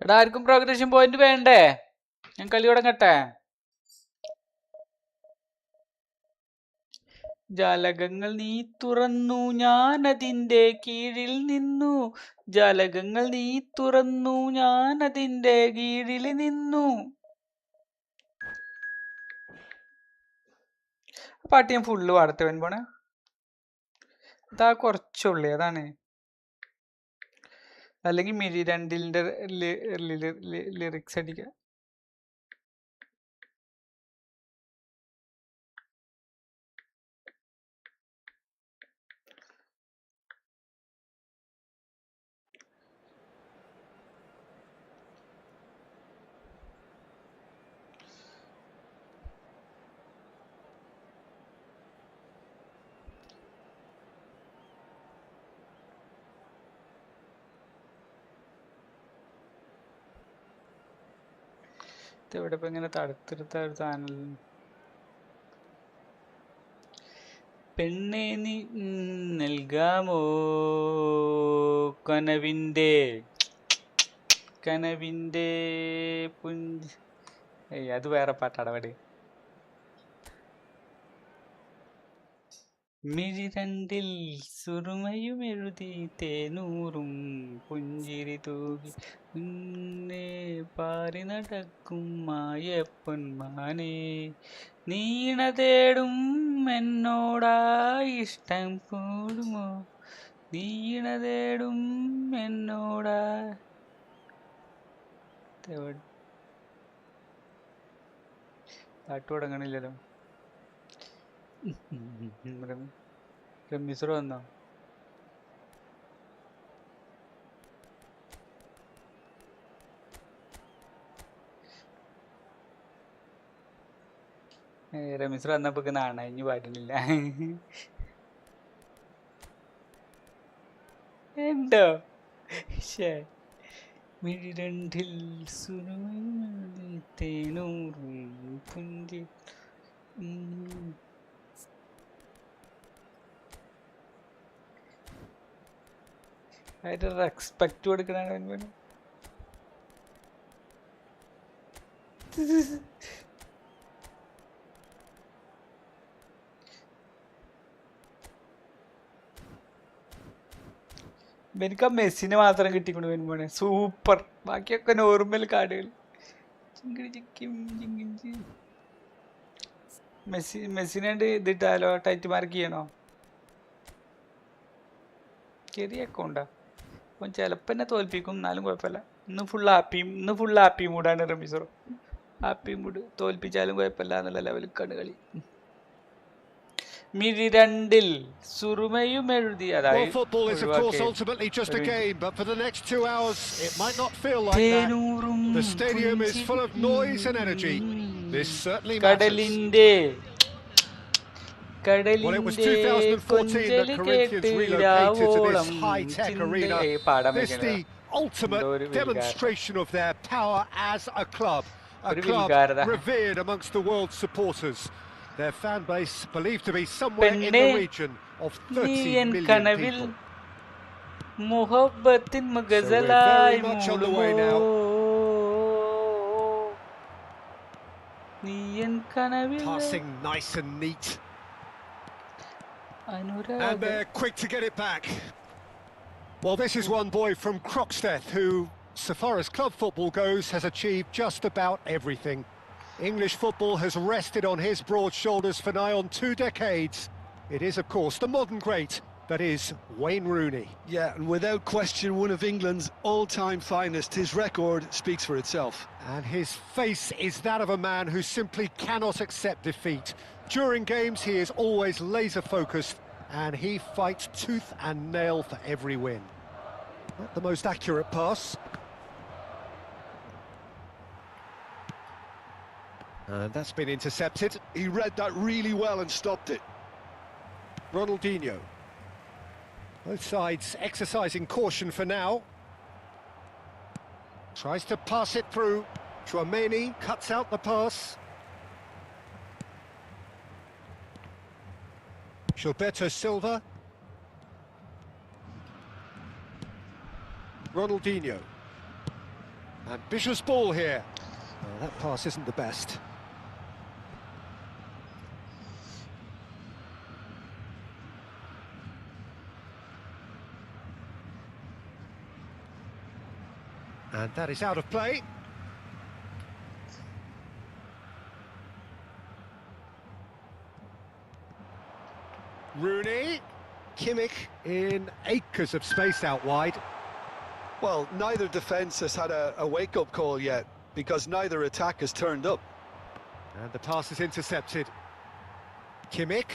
എടാ, ആർക്കും പ്രോഗ്രഷൻ പോയിന്റ് വേണ്ടേ? ഞാൻ കളി തുടങ്ങട്ടെ. ജാലകങ്ങൾ നീ തുറന്നു, ഞാൻ അതിന്റെ കീഴിൽ നിന്നു. ജാലകങ്ങൾ നീ തുറന്നു, ഞാൻ അതിന്റെ കീഴിൽ നിന്നു. പാട്ട് ഞാൻ ഫുള്ള് പാടത്തെ പോണേ. അതാ കുറച്ചുള്ളേ, അതാണ്. അല്ലെങ്കിൽ മിരി രണ്ടിലിന്റെ ലിറിക്സ് അടിക്കാം. ഇവിടെ ഇപ്പൊ ഇങ്ങനെ തടുത്തെടുത്ത ഒരു സാധനം. പെണ്ണെ നീ നൽകാമോ കനവിൻ്റെ പുഞ്ച്. അത് വേറെ പാട്ടാണ്. അവിടെ മിഴി രണ്ടിൽ സുറുമയും എഴുതി തേനൂറും പുഞ്ചിരി തൂകി മുന്നേ പാറി നടക്കും മായപ്പൊന്മാനെ, നീണ തേടും എന്നോടാ ഇഷ്ടം കൂടുമോ, നീണ തേടും എന്നോടാ. പാട്ട് തുടങ്ങണില്ലല്ലോ. റമീസ് വന്നോ? റമീസ് വന്നപ്പോ നാണഞ്ഞു പാടുന്നില്ല. എന്തോ മിഴി രണ്ടിൽ തേനൂറും പുഞ്ചി. അതിന്റെ റെസ്പെക്ട് കൊടുക്കണ എനിക്ക് ആ മെസ്സിനെ മാത്രം കിട്ടിക്കൊണ്ട് വരുമ്പോഴേ സൂപ്പർ. ബാക്കിയൊക്കെ നോർമൽ കാർഡുകൾ. മെസ്സിനെ ഇതിട്ടാലോ? ടൈറ്റ് മാർക്ക് ചെയ്യണോ? ചെറിയ അക്കൗണ്ടാ. അപ്പം ചിലപ്പോൾ എന്നെ തോൽപ്പിക്കും, എന്നാലും കുഴപ്പമില്ല. ഇന്ന് ഫുൾ ഹാപ്പി മൂഡാണ് റമീസറോ. Happy mood. തോൽപ്പിച്ചാലും കുഴപ്പമില്ല എന്നുള്ള ലെവലിൽ കളി. മിഴി രണ്ടിൽ സുറുമയും എഴുതി. Well, football is of course ultimately just a game, but for the next 2 hours it might not feel like that. The stadium is full of noise and energy. This certainly matters. Well, it was 2014 that Corinthians relocated to this high-tech arena. This is the ultimate demonstration of their power as a club revered amongst the world's supporters. Their fan base believed to be somewhere in the region of 30 million people. So we're very much on the way now. Passing nice and neat. And they're quick to get it back. Well, this is one boy from Croxteth who, so far as club football goes, has achieved just about everything. English football has rested on his broad shoulders for nigh on 2 decades. It is, of course, the modern great that is Wayne Rooney. Yeah, and without question, one of England's all-time finest. His record speaks for itself. And his face is that of a man who simply cannot accept defeat. During games, he is always laser-focused, and he fights tooth and nail for every win. Not the most accurate pass. And that's been intercepted. He read that really well and stopped it. Ronaldinho. Both sides exercising caution for now. Tries to pass it through. Chouameni cuts out the pass. Gilberto Silva. Ronaldinho. Ambitious ball here. Oh, that pass isn't the best. And that is out of play. Rooney. Kimmich in acres of space out wide. Well, neither defence has had a wake-up call yet, because neither attack has turned up. And the pass is intercepted. Kimmich.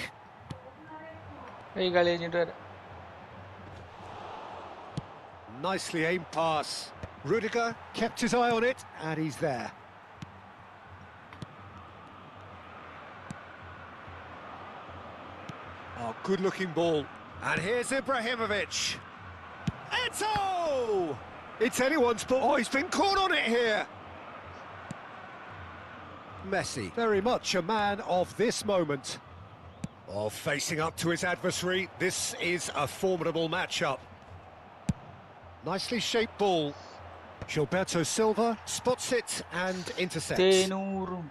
ഈ കളി കഴിഞ്ഞിട്ട് വരാം. Nicely aimed pass. Rudiger kept his eye on it, and he's there. Oh, good-looking ball. And here's Ibrahimovic. Eto! It's anyone's ball. Oh, he's been caught on it here. Messi, very much a man of this moment. Oh, facing up to his adversary. This is a formidable matchup. Nicely shaped ball. Gilberto Silva spots it and intercepts. തേനൂറും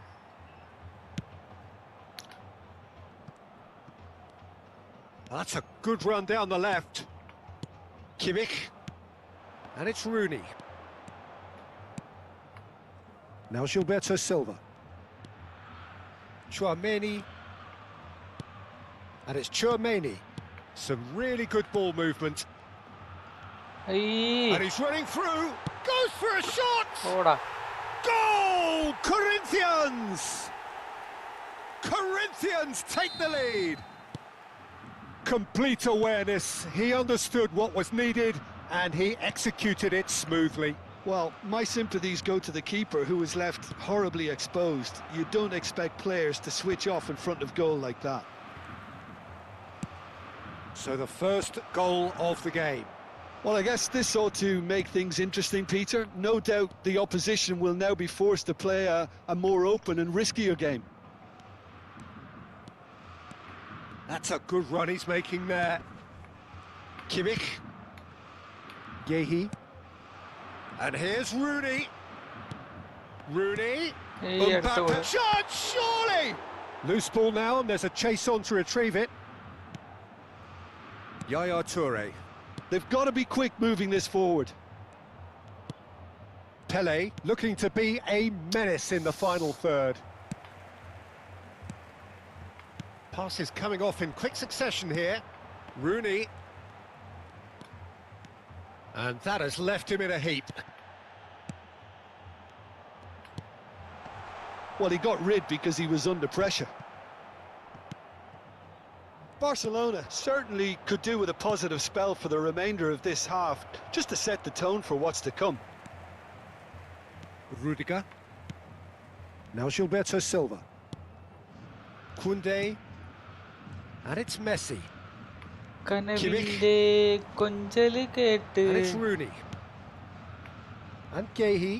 That's a good run down the left. Kimmich. And it's Rooney. Now Gilberto Silva. Chouameni. And it's Chouameni. Some really good ball movement. ഈ And he's running through. Goes for a shot! ഓടാ Goal! Corinthians! Corinthians take the lead. Complete awareness. He understood what was needed and he executed it smoothly. Well, my sympathies go to the keeper, who was left horribly exposed. You don't expect players to switch off in front of goal like that. So the first goal of the game. Well, I guess this ought to make things interesting, Peter. No doubt the opposition will now be forced to play a more open and riskier game. That's a good run he's making there. Kimmich. Yehi. And here's Rooney. Rooney. ഈ അടുത്ത Mbappe. goal. Shot, surely! Loose ball now, and there's a chase on to retrieve it. Yaya Toure. They've got to be quick moving this forward. Pele looking to be a menace in the final third. Passes coming off in quick succession here. Rooney. And that has left him in a heap. Well, he got rid because he was under pressure. Barcelona certainly could do with a positive spell for the remainder of this half, just to set the tone for what's to come. Rudiger. Now Gilberto Silva. Koundé. And it's Messi. കനവിന്റെ കൊഞ്ചല് കേട്ട് And it's Rooney. And Yehi.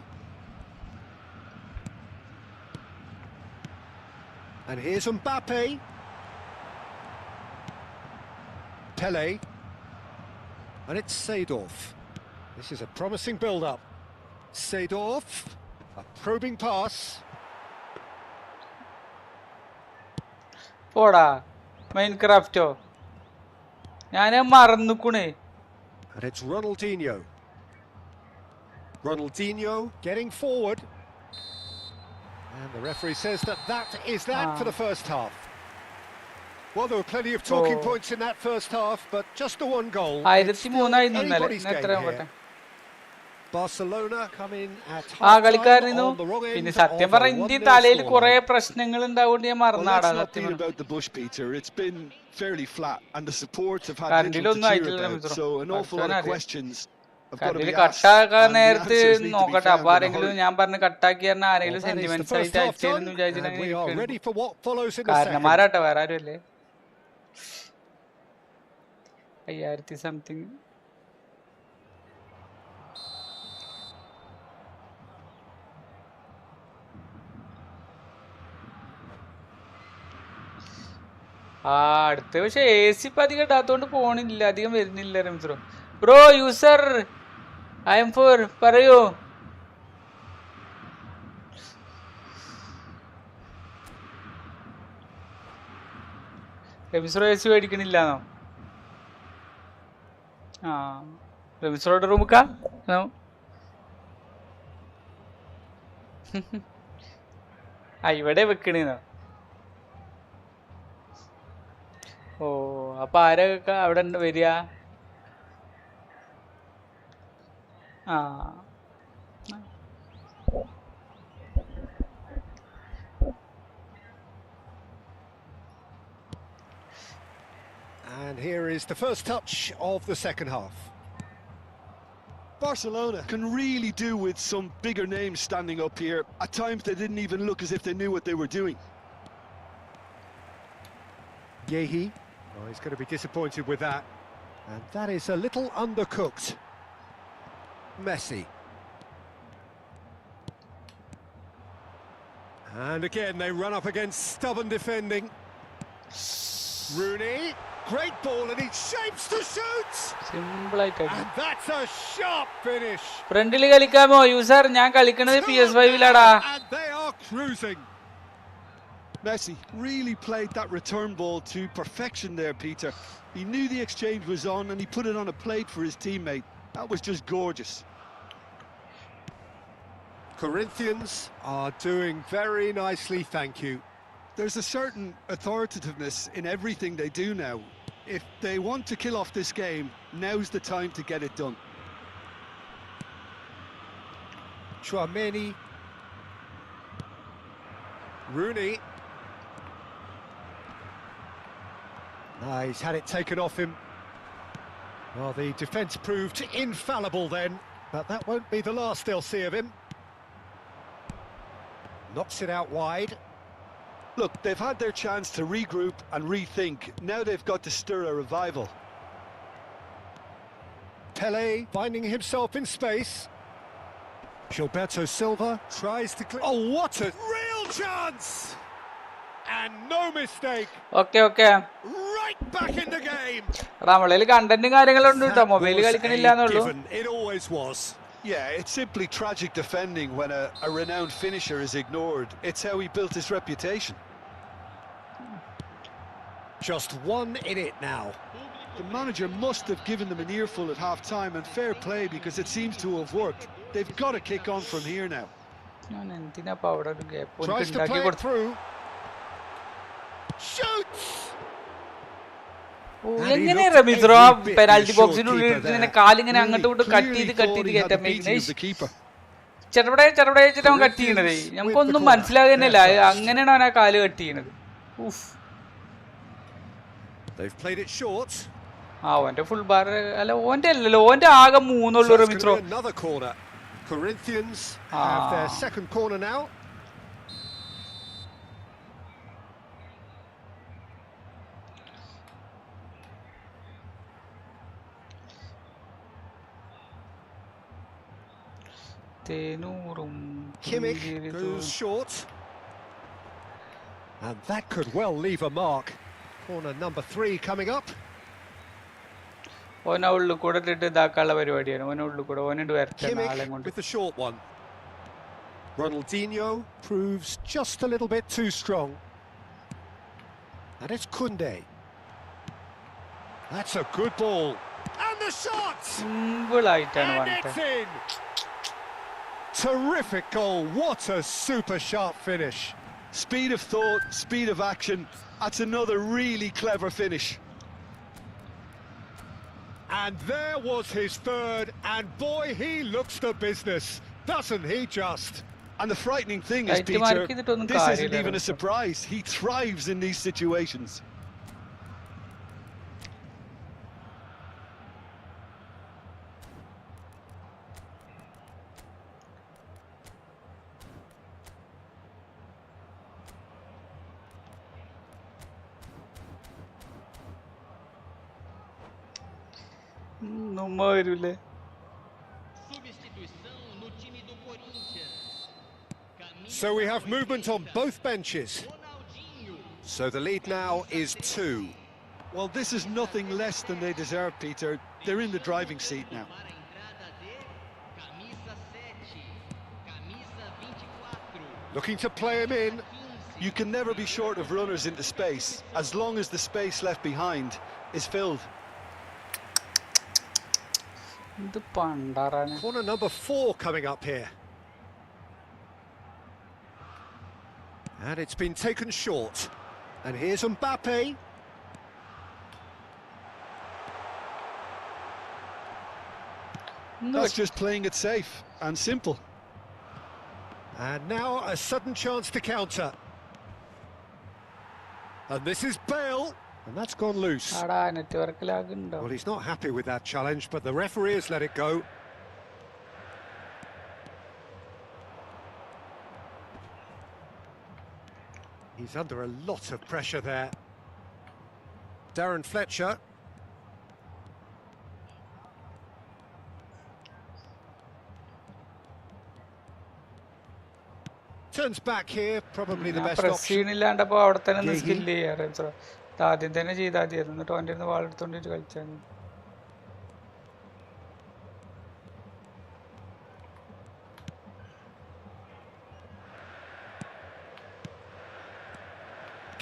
And here's Mbappe. Pele. And it's Seedorf. This is a promising build-up. Seedorf. A probing pass. പോടാ മൈൻക്രാഫ്റ്റോ ഞാൻ മറന്നുക്കുണേ. And it's Ronaldinho. Ronaldinho getting forward. And the referee says that is that for the first half. Well, there were plenty of talking points in that first half, but just the one goal. It's still 1300 anybody's game എത്രയാ here. പോട്ടെ. Barcelona come in at ആ half കളിക്കാരനു on the wrong പിന്നെ end സത്യം of പറഞ്ഞ a India 1-0 തലയിൽ scoreline. കുറെ പ്രശ്നങ്ങൾ ഉണ്ടാവുകൊണ്ട് ഞാൻ Well, മറന്നാടാ let's not സത്യം beat പറഞ്ഞ about the bush, Peter. It's been fairly flat, and the supports have had little to കറണ്ടിലൊന്നും cheer ആയിട്ടില്ല about. Mithram So an awful lot of പഠിച്ചോനറിയാം questions have got to കറണ്ടിൽ be asked, കട്ടാക്കാൻ and the നേരത്ത് answers need to be നോക്കട്ടെ അപ്പൊ found in a ആരെങ്കിലും hurry. ഞാൻ പറഞ്ഞ് കട്ടാക്കി പറഞ്ഞ Well, ആരെങ്കിലും that is the sentiments first ആയിട്ട് half അയച്ചേരെന്ന് done, വിചാരിച്ചിട്ട് and അങ്ങനെ we are ഇരിക്കുകയാണ് ready for what follows in the second. കാരണന്മാരാട്ടോ വേറെ ആരും അല്ലേ 5000 സംതിങ് ആ അടുത്ത പക്ഷെ AC ഇപ്പൊ അധികം ഇടാത്തോണ്ട് പോണില്ല അധികം വരുന്നില്ല റംസ്രോ bro user I M four പറയൂ റംസ്രോ AC മേടിക്കണില്ലാന്നോ ആ റംസ്രോയുടെ റൂമുക്കാ ആ ഇവിടെ വെക്കണേന്നോ ഓ അപ്പൊ ആരൊക്കെ അവിടെ വരിക ആ And here is the first touch of the second half. Barcelona can really do with some bigger names standing up here. At times they didn't even look as if they knew what they were doing. Yehi, oh, he's going to be disappointed with that. And that is a little undercooked. Messi. And again they run up against stubborn defending. Rooney, great ball and he shapes to shoot. Simple ആയിട്ട് And that's a sharp finish. ഫ്രണ്ടിൽ കളിക്കാമോ user ഞാൻ കളിക്കണത് PS5-ലാടാ And they are cruising. Messi really played that return ball to perfection there, Peter. He knew the exchange was on and he put it on a plate for his teammate. That was just gorgeous. Corinthians are doing very nicely, thank you. There's a certain authoritativeness in everything they do now. If they want to kill off this game, now's the time to get it done. Chouameni. Rooney. He's had it taken off him. Well, the defence proved infallible then, but that won't be the last they'll see of him. Knocks it out wide. Look, they've had their chance to regroup and rethink. Now they've got to stir a revival. Pele finding himself in space. Gilberto Silva tries to clear. Oh, what a real chance! And no mistake. Okay okay Right back in the game. നമ്മളതിൽ കണ്ടന്റും കാര്യങ്ങളും ഉണ്ട് കേട്ടോ mobile കളിക്കണില്ല എന്നുള്ളൂ It always was. Yeah, it's simply tragic defending when a renowned finisher is ignored. It's how he built his reputation. Just one in it now. The manager must have given them an earful at half-time, and fair play because it seems to have worked. They've got to kick on from here now. ഞാൻ എന്തിനാ ഇപ്പൊ അവിടെ ഒരു gap Tries to ഉണ്ടാക്കി play it കൊടുത്തു through. Shoots! ഓ, And he എങ്ങനെ looked റമീസ്രോ every bit പെനാൽറ്റി the ബോക്സിനുള്ളിൽ short ഇട്ട് keeper ഇങ്ങനെ there. കാലിങ്ങനെ അങ്ങോട്ട് Really ഇങ്ങോട്ട് കട്ട് clearly ചെയ്ത് thought he had കയറ്റാൻ the beating of the keeper. ചെറുപടേ വെച്ചിട്ട് അവൻ കട്ട് ചെയ്യണത് നമുക്കൊന്നും മനസ്സിലാകുന്നില്ല അങ്ങനെയാണ് അവൻ ആ കാല് കട്ട് ചെയ്യണത് They've played it short. ആ ഓന്റെ ഫുൾ ബാർ അല്ല ഓന്റെ അല്ലല്ലോ ഓന്റെ ആകെ 3 ഉള്ളൂ റമീസ്രോ Another corner. Corinthians have their second corner now. Kimmich goes short. And that could well leave a mark. Corner number 3 coming up. ഓനെ ഉള്ളിൽ കൂടെ ഇട്ടിട്ട് ഇതാക്കാനുള്ള പരിപാടിയാണ് ഓനെ ഉള്ളിൽ കൂടെ ഓനോട് വരട്ടെ ആളെ Kimmich കൊണ്ട് with the short one. Ronaldinho proves just a little bit too strong. And it's Koundé. That's a good ball. And the shot! Simple ആയിട്ടാണ് And വന്നിട്ട് it's in! Terrific goal. What a super sharp finish. Speed of thought, speed of action. That's another really clever finish. And there was his third, and boy, he looks the business, doesn't he just? And the frightening thing is, Tight Peter, mark ചെയ്തിട്ടൊന്നും this isn't കാര്യമില്ല even a റംസോ. surprise. He thrives in these situations. നമ്മ വരൂലേ? So we have movement on both benches. So the lead now is 2. Well, this is nothing less than they deserve, Peter. They're in the driving seat now. Looking to play him in. You can never be short of runners into space, as long as the space left behind is filled. ഇത് പണ്ടാറാണ്. Corner number 4 coming up here. And it's been taken short. And here's Mbappe. That's just playing it safe and simple. And now a sudden chance to counter. And this is Bale. And that's gone loose. ആടാ network lag ഉണ്ടോ? Well, he's not happy with that challenge, but the referee has let it go. He's under a lot of pressure there. Darren Fletcher. Turns back here, probably the best option. പ്രസീനില്ലാണ്ടപ്പോ അവിടെ തന്നെ Yeah, he- skill ചെയ്യാ റംസോ. ആദ്യം തന്നെ ചെയ്താൽ മതിയായിരുന്നു. എന്നിട്ട് അവൻ്റെ ഇരുന്ന് വാൾ എടുത്തോണ്ടിട്ട് കളിച്ചാൽ.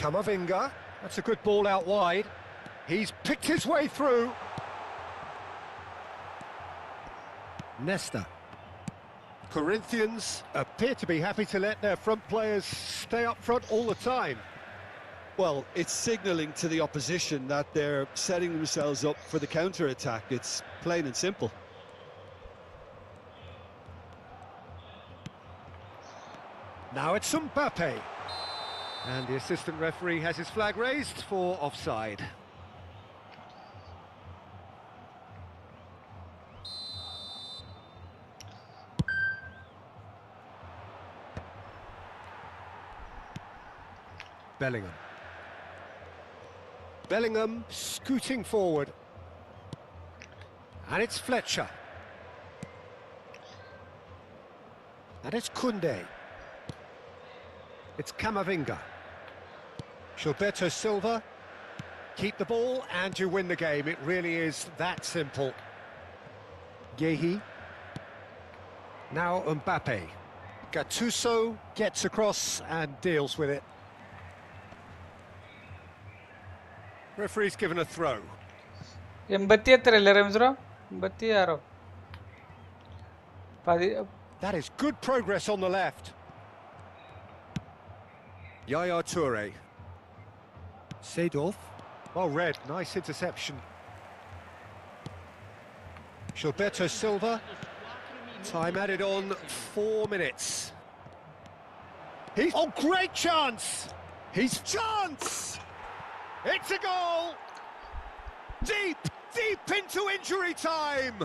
Camavinga, that's a good ball out wide. He's picked his way through. Nesta. Corinthians appear to be happy to let their front players stay up front all the time. Well, it's signalling to the opposition that they're setting themselves up for the counter-attack. It's plain and simple. Now it's Mbappe. And the assistant referee has his flag raised for offside. Bellingham scooting forward. And it's Fletcher. And it's Koundé. It's Camavinga. Gilberto Silva. Keep the ball and you win the game. It really is that simple. Yehi. Now Mbappe. Gattuso gets across and deals with it. Referee's given a throw. 87 എത്രയല്ലേ റംസോ? 86. That is good progress on the left. Yaya Toure. Seedorf. Well read, nice interception. Gilberto Silva. Time added on 4 minutes. He's... Oh, great chance! He's... Chance! It's a goal! Deep, deep into injury time!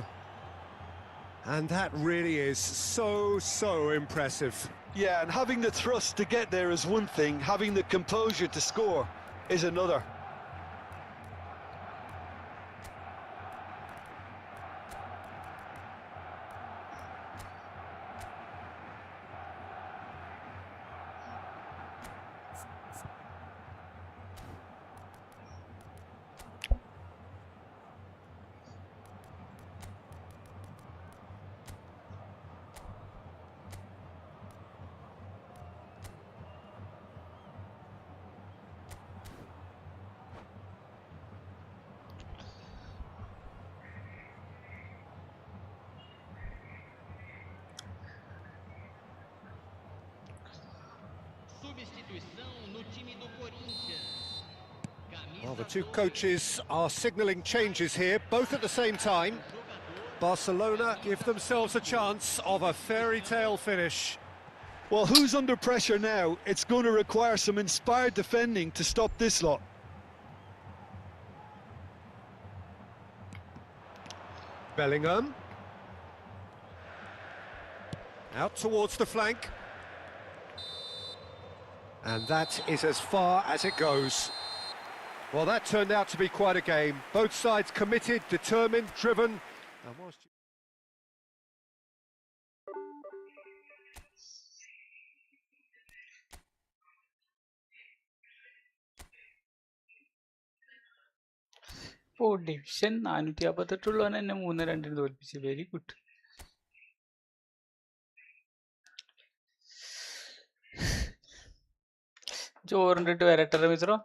And that really is so impressive. Yeah, and having the thrust to get there is one thing, having the composure to score is another. Well, the two coaches are signalling changes here, both at the same time. Barcelona give themselves a chance of a fairy tale finish. Well, who's under pressure now? It's going to require some inspired defending to stop this lot. Bellingham. Out towards the flank. And that is as far as it goes. Well, that turned out to be quite a game. Both sides committed, determined, driven. And whilst ഓ division 458 എന്നെ 3-2 തോൽപ്പിച്ചു. Very good. ചോറിണ്ടിട്ട് വരട്ടെ മിത്രോ.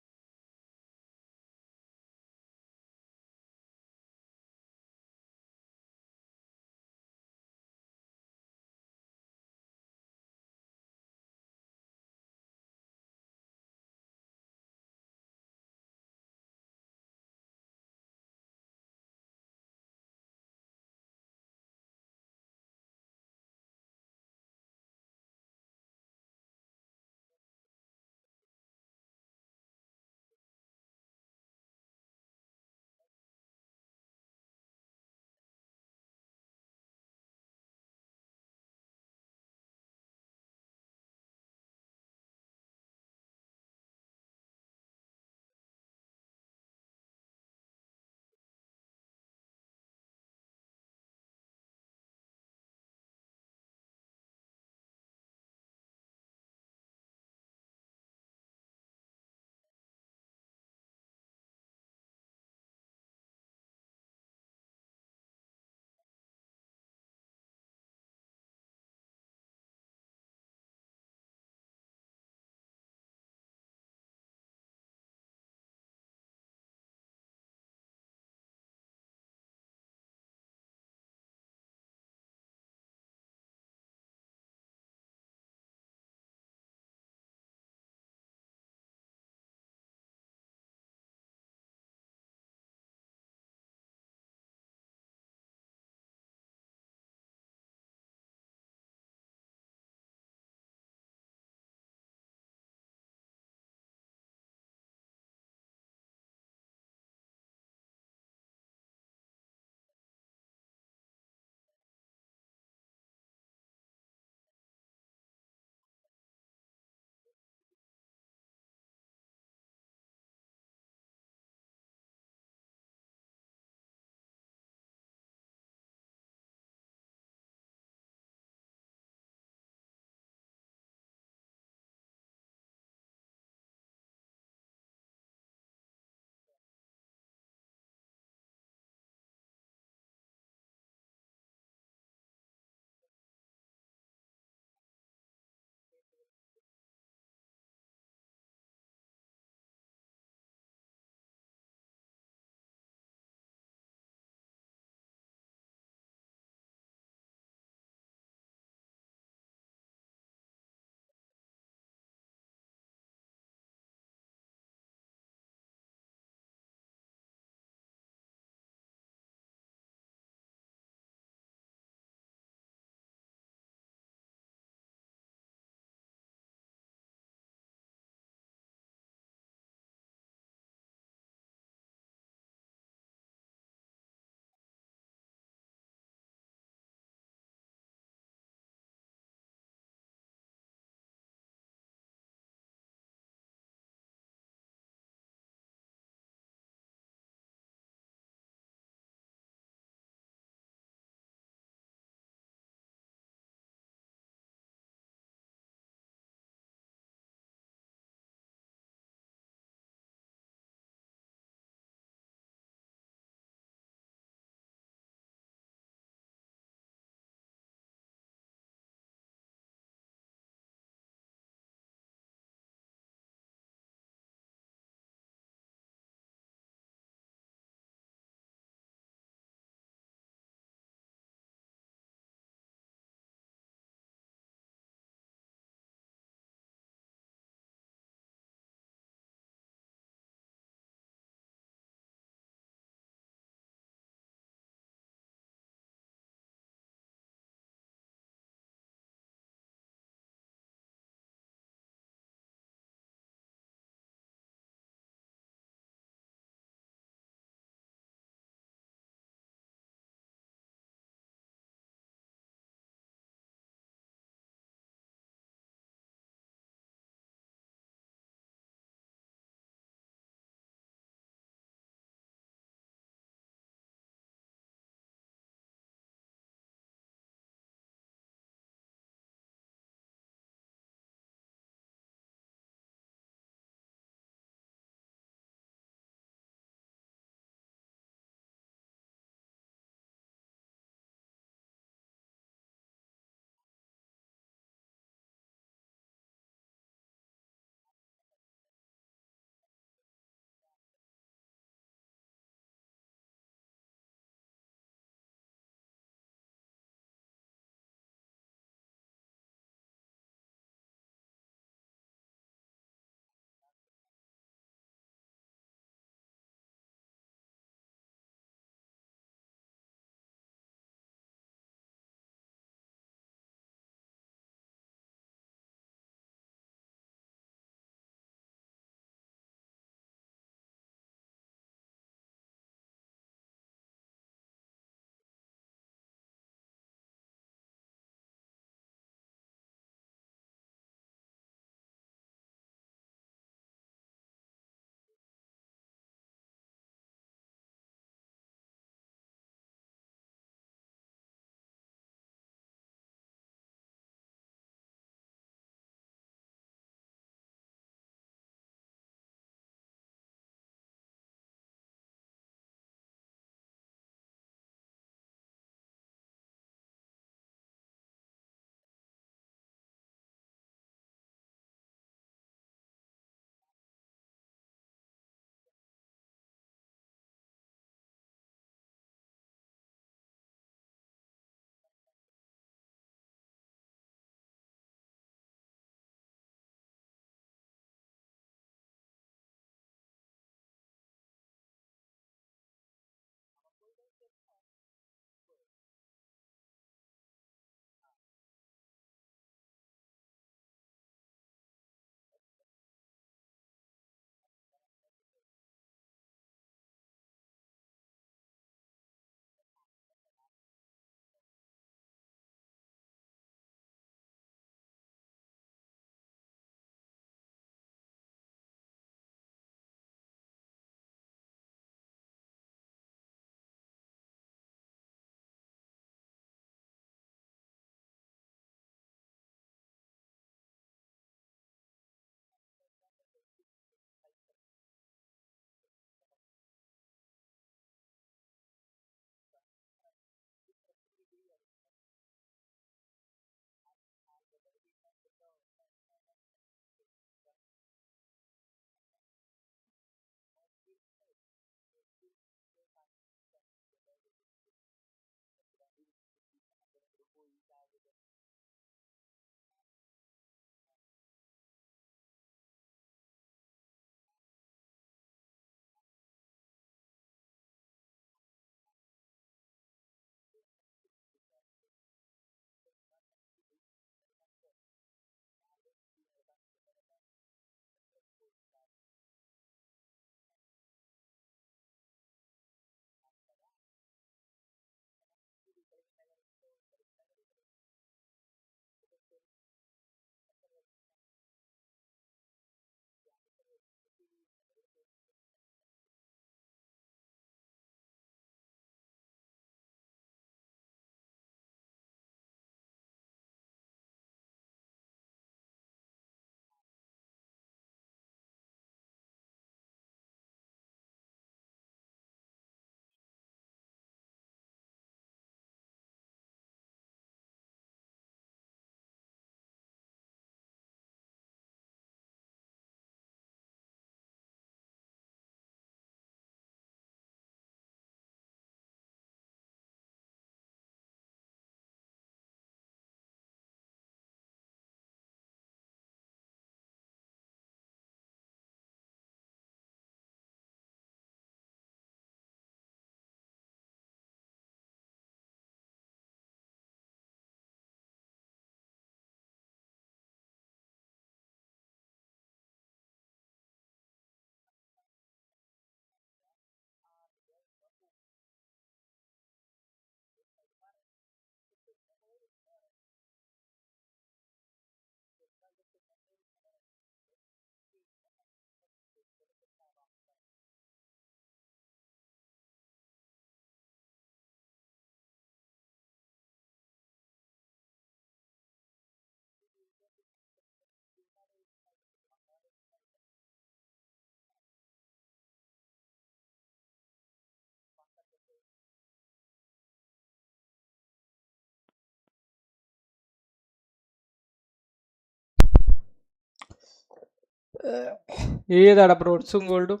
ഏതാടാ ബ്രോൺസും ഗോൾഡും?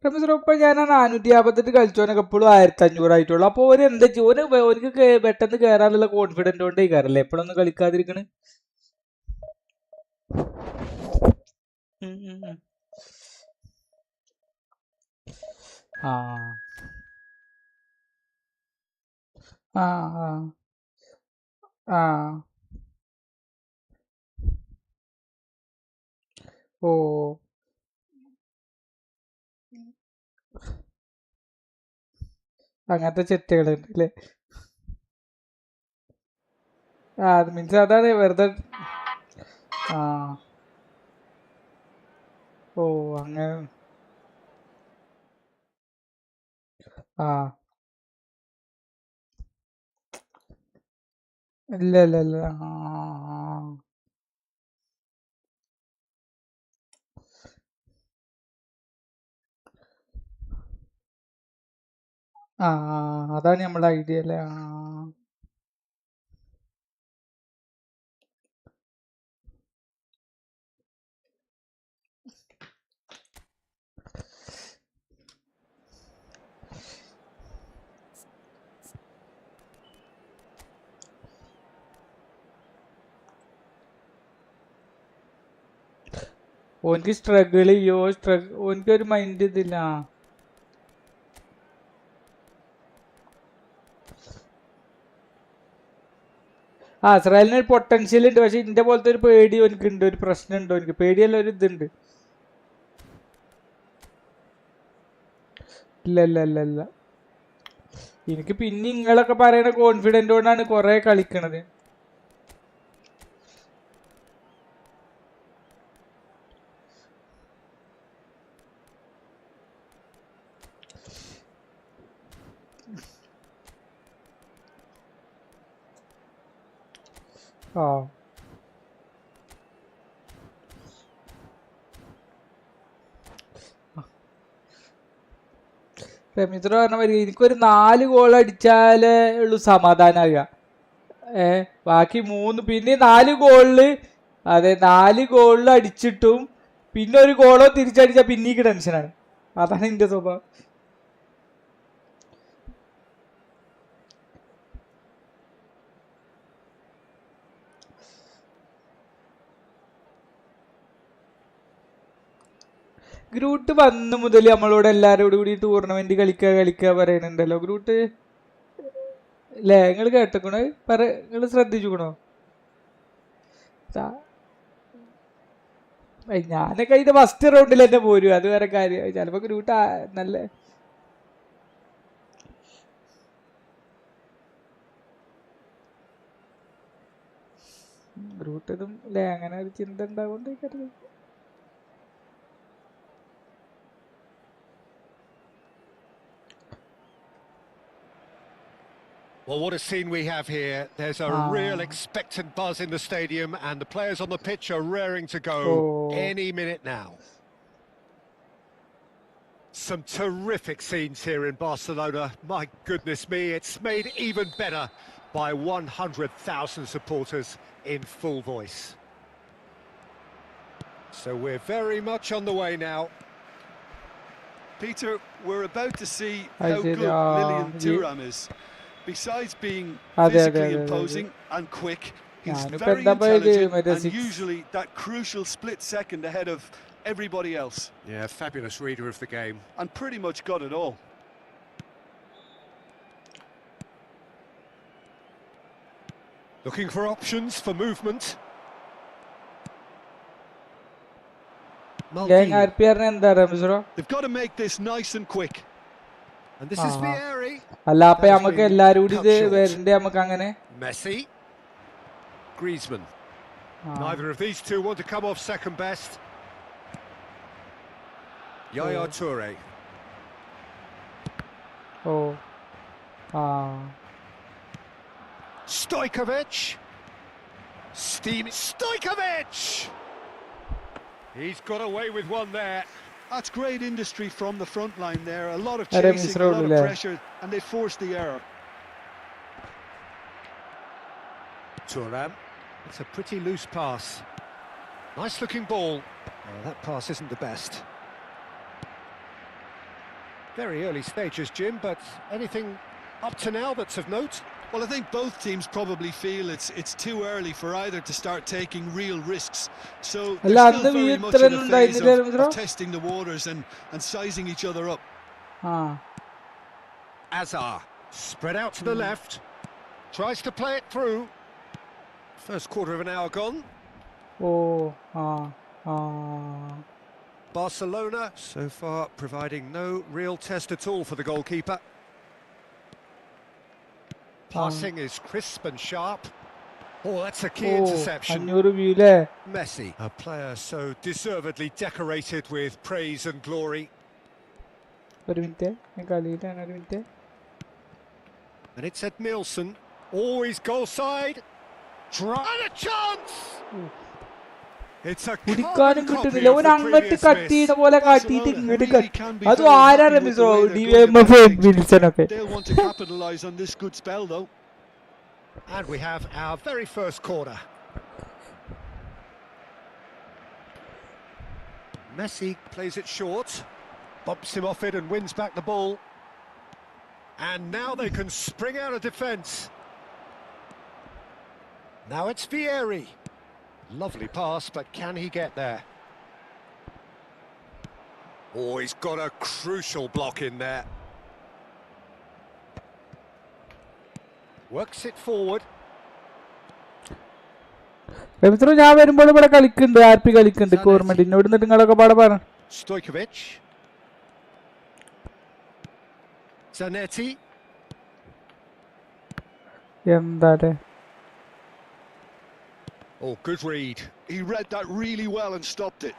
ഇപ്പൊ ഞാൻ 458 കളിച്ചോനൊക്കെ എപ്പോഴും 1500 ആയിട്ടുള്ളൂ. അപ്പൊ ഓര് എന്താ ഓർക്ക് പെട്ടെന്ന് കയറാനുള്ള കോൺഫിഡന്റ് കൊണ്ടേ കയറല്ലേ എപ്പോഴൊന്നും കളിക്കാതിരിക്കണ്. ആ ആ ആ ഓ അങ്ങനത്തെ ചെറ്റുകളുണ്ട് അല്ലേ? അത് മീൻസ് അതാണ് വെറുതെ. ആ ഓ അങ്ങനെ. ആ ഇല്ല ഇല്ല ഇല്ല. ആ അതാണ് നമ്മളെ ഐഡിയ അല്ലേ? ഓനിക്ക് സ്ട്രഗിൾ ചെയ്യോ? ഓനിക്ക് ഒരു മൈൻഡ് ഇതില്ല. ഇസ്രായേലിന് ഒരു പൊട്ടൻഷ്യൽ ഉണ്ട്. പക്ഷെ ഇതിന്റെ പോലത്തെ ഒരു പേടി എനിക്കുണ്ട്, ഒരു പ്രശ്നം ഉണ്ടോ? എനിക്ക് പേടിയല്ല, ഒരു ഇതുണ്ട്. ഇല്ല ഇല്ല ഇല്ല ഇല്ല. എനിക്ക് പിന്നെ നിങ്ങളൊക്കെ പറയണ കോൺഫിഡന്റ് കൊണ്ടാണ് കൊറേ കളിക്കണത്. ആ റമീസ് പറഞ്ഞ മാതിരി എനിക്കൊരു 4 ഗോൾ അടിച്ചാലേ ഉള്ളൂ സമാധാനമാകുക. ബാക്കി 3 പിന്നെ 4 ഗോളില്, അതെ 4 ഗോളിൽ അടിച്ചിട്ടും പിന്നെ ഒരു ഗോളോ തിരിച്ചടിച്ചാൽ പിന്നീക്ക് ടെൻഷനാണ്. അതാണ് എന്റെ സ്വഭാവം. ഗ്രൂട്ട് വന്ന് മുതൽ നമ്മളോട് എല്ലാരോടും കൂടി ടൂർണമെന്റ് കളിക്കുക പറയുന്നുണ്ടല്ലോ ഗ്രൂട്ട്. അല്ലേ? നിങ്ങൾ കേട്ടക്കണോ? നിങ്ങൾ ശ്രദ്ധിച്ചുക്കണോ? ഞാനൊക്കെ ഇത് ഫസ്റ്റ് റൗണ്ടിൽ തന്നെ പോരും. അത് വേറെ കാര്യം. ചിലപ്പോ ഗ്രൂട്ട് നല്ല ഗ്രൂട്ട് ഇതും അല്ലേ? അങ്ങനെ ഒരു ചിന്ത ഉണ്ടാകൊണ്ടേക്കരുത്. Well, what a scene we have here. There's a real expectant buzz in the stadium, and the players on the pitch are raring to go any minute now. Some terrific scenes here in Barcelona. My goodness me, it's made even better by 100,000 supporters in full voice. So we're very much on the way now. Peter, we're about to see how good Lilian Thuram is. Besides being physically imposing and quick, he's very intelligent and usually that crucial split second ahead of everybody else. Yeah, fabulous reader of the game. And pretty much got it all. Looking for options for movement. They've got to make this nice and quick. And this is Vieri. അല്ല അപ്പൊ നമുക്ക് എല്ലാരും കൂടി ഇത് വരണ്ടേ? നമുക്ക് അങ്ങനെ Messi, Griezmann. Neither of these two want to come off second best. Yaya Toure. Stojkovic. Stojkovic! He's got away with one there. That's great industry from the front line there. A lot of Ramees chasing, a lot of road, pressure, and they forced the error. Thuram. It's a pretty loose pass. Nice looking ball. That pass isn't the best. Very early stages, Jim, but anything up to now that's of note? Well, I think both teams probably feel it's too early for either to start taking real risks. So they're still very much in a phase of testing the waters and sizing each other up. Azar, spread out to the left, tries to play it through. First quarter of an hour gone. Barcelona, so far, providing no real test at all for the goalkeeper. Passing is crisp and sharp. Oh, that's a key interception. Messi, a player so deservedly decorated with praise and glory. And it's Ed Nielsen. Always goal side. And a chance! It's a കുടിക്കാനും കിട്ടുന്നില്ല. ഓൻ അങ്ങോട്ട് cut ചെയ്ത പോലെ കാട്ടിയിട്ട് ഇങ്ങോട്ട് cut. അത് ആരാ റമീസോ? വിൽസനൊക്കെ. They'll want to capitalize on this good spell though. And we have our very first corner. Messi plays it short, bumps him off it and wins back the ball. And now they can spring out of defence. Now it's Vieri. Lovely pass, but can he get there? Oh, he's got a crucial block in there. Works it forward. റമീസോ ഞാൻ വരുമ്പോൾ ഇവിടെ കളിക്കുന്നുണ്ട്, RP കളിക്കുന്നുണ്ട് government. എന്നോട് നിങ്ങളൊക്കെ പാടെ പറ. Stojkovic. Zanetti. എന്താ? Oh, good read. He read that really well and stopped it.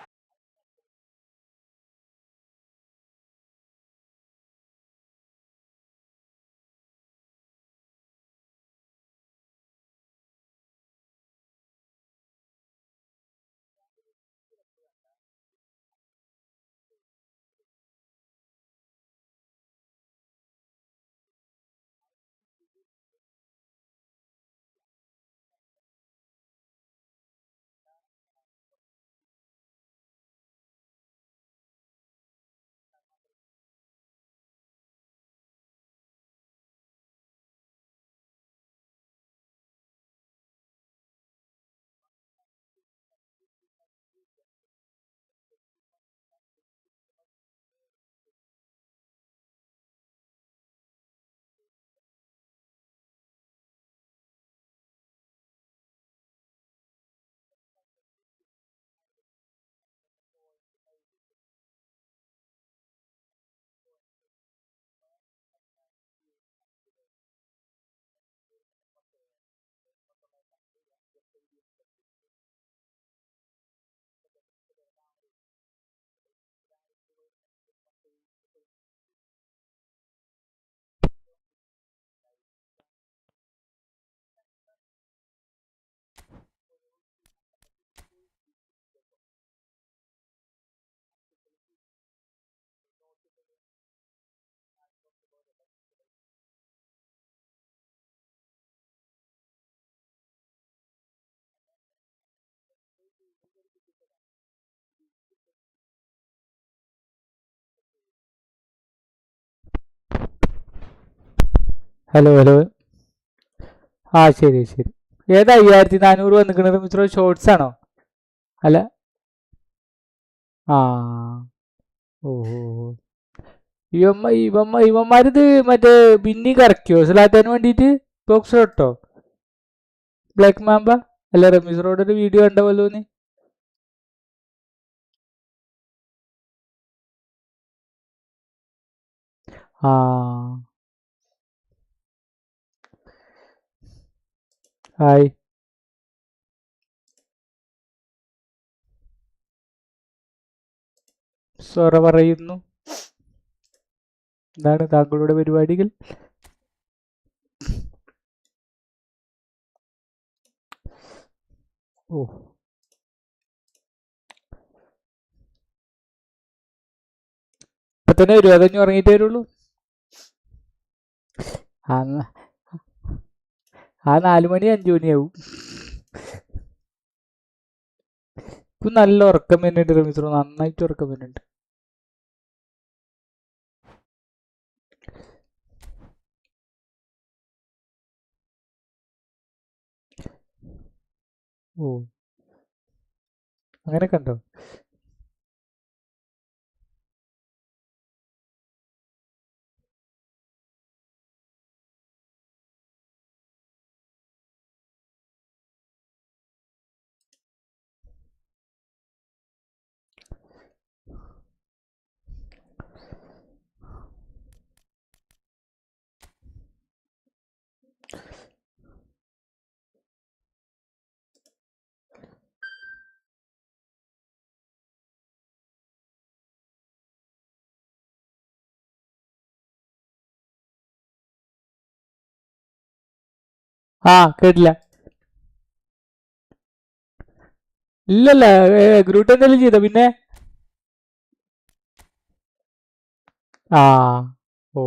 Hello. ശരി. ഏതാ 5400 വന്നിക്കണത് റമീസോ? ഷോർട്സ് ആണോ? അല്ല. ഓഹോ. ഇവന്മാരിത് മറ്റേ ബിന്നി കറക്കിയോ സ്ലാറ്റാൻ വേണ്ടിയിട്ട്? ബോക്സ് ഇട്ടോ ബ്ലാക്ക് മാമ്പ? അല്ല റമീസോടെ ഒരു വീഡിയോ കണ്ട പോലോന്ന്. ഹായ്. സൊറ പറയുന്നു. എന്താണ് താങ്കളുടെ പരിപാടികൾ? ഓ തന്നെ വരും, അതഞ്ഞു ഉറങ്ങിയിട്ട് വരുള്ളൂ. ആ 4 മണി 5 മണിയാവും. ഇപ്പൊ നല്ല ഉറക്കം വരുന്നുണ്ട് റമീസ്, നന്നായിട്ട് ഉറക്കം വരുന്നുണ്ട്. ഓ അങ്ങനെയൊക്കെ ഉണ്ടോ? കേട്ടില്ല. ഇല്ലല്ല, ഗ്രൂട്ട് എന്തെങ്കിലും ചെയ്തോ പിന്നെ? ആ ഓ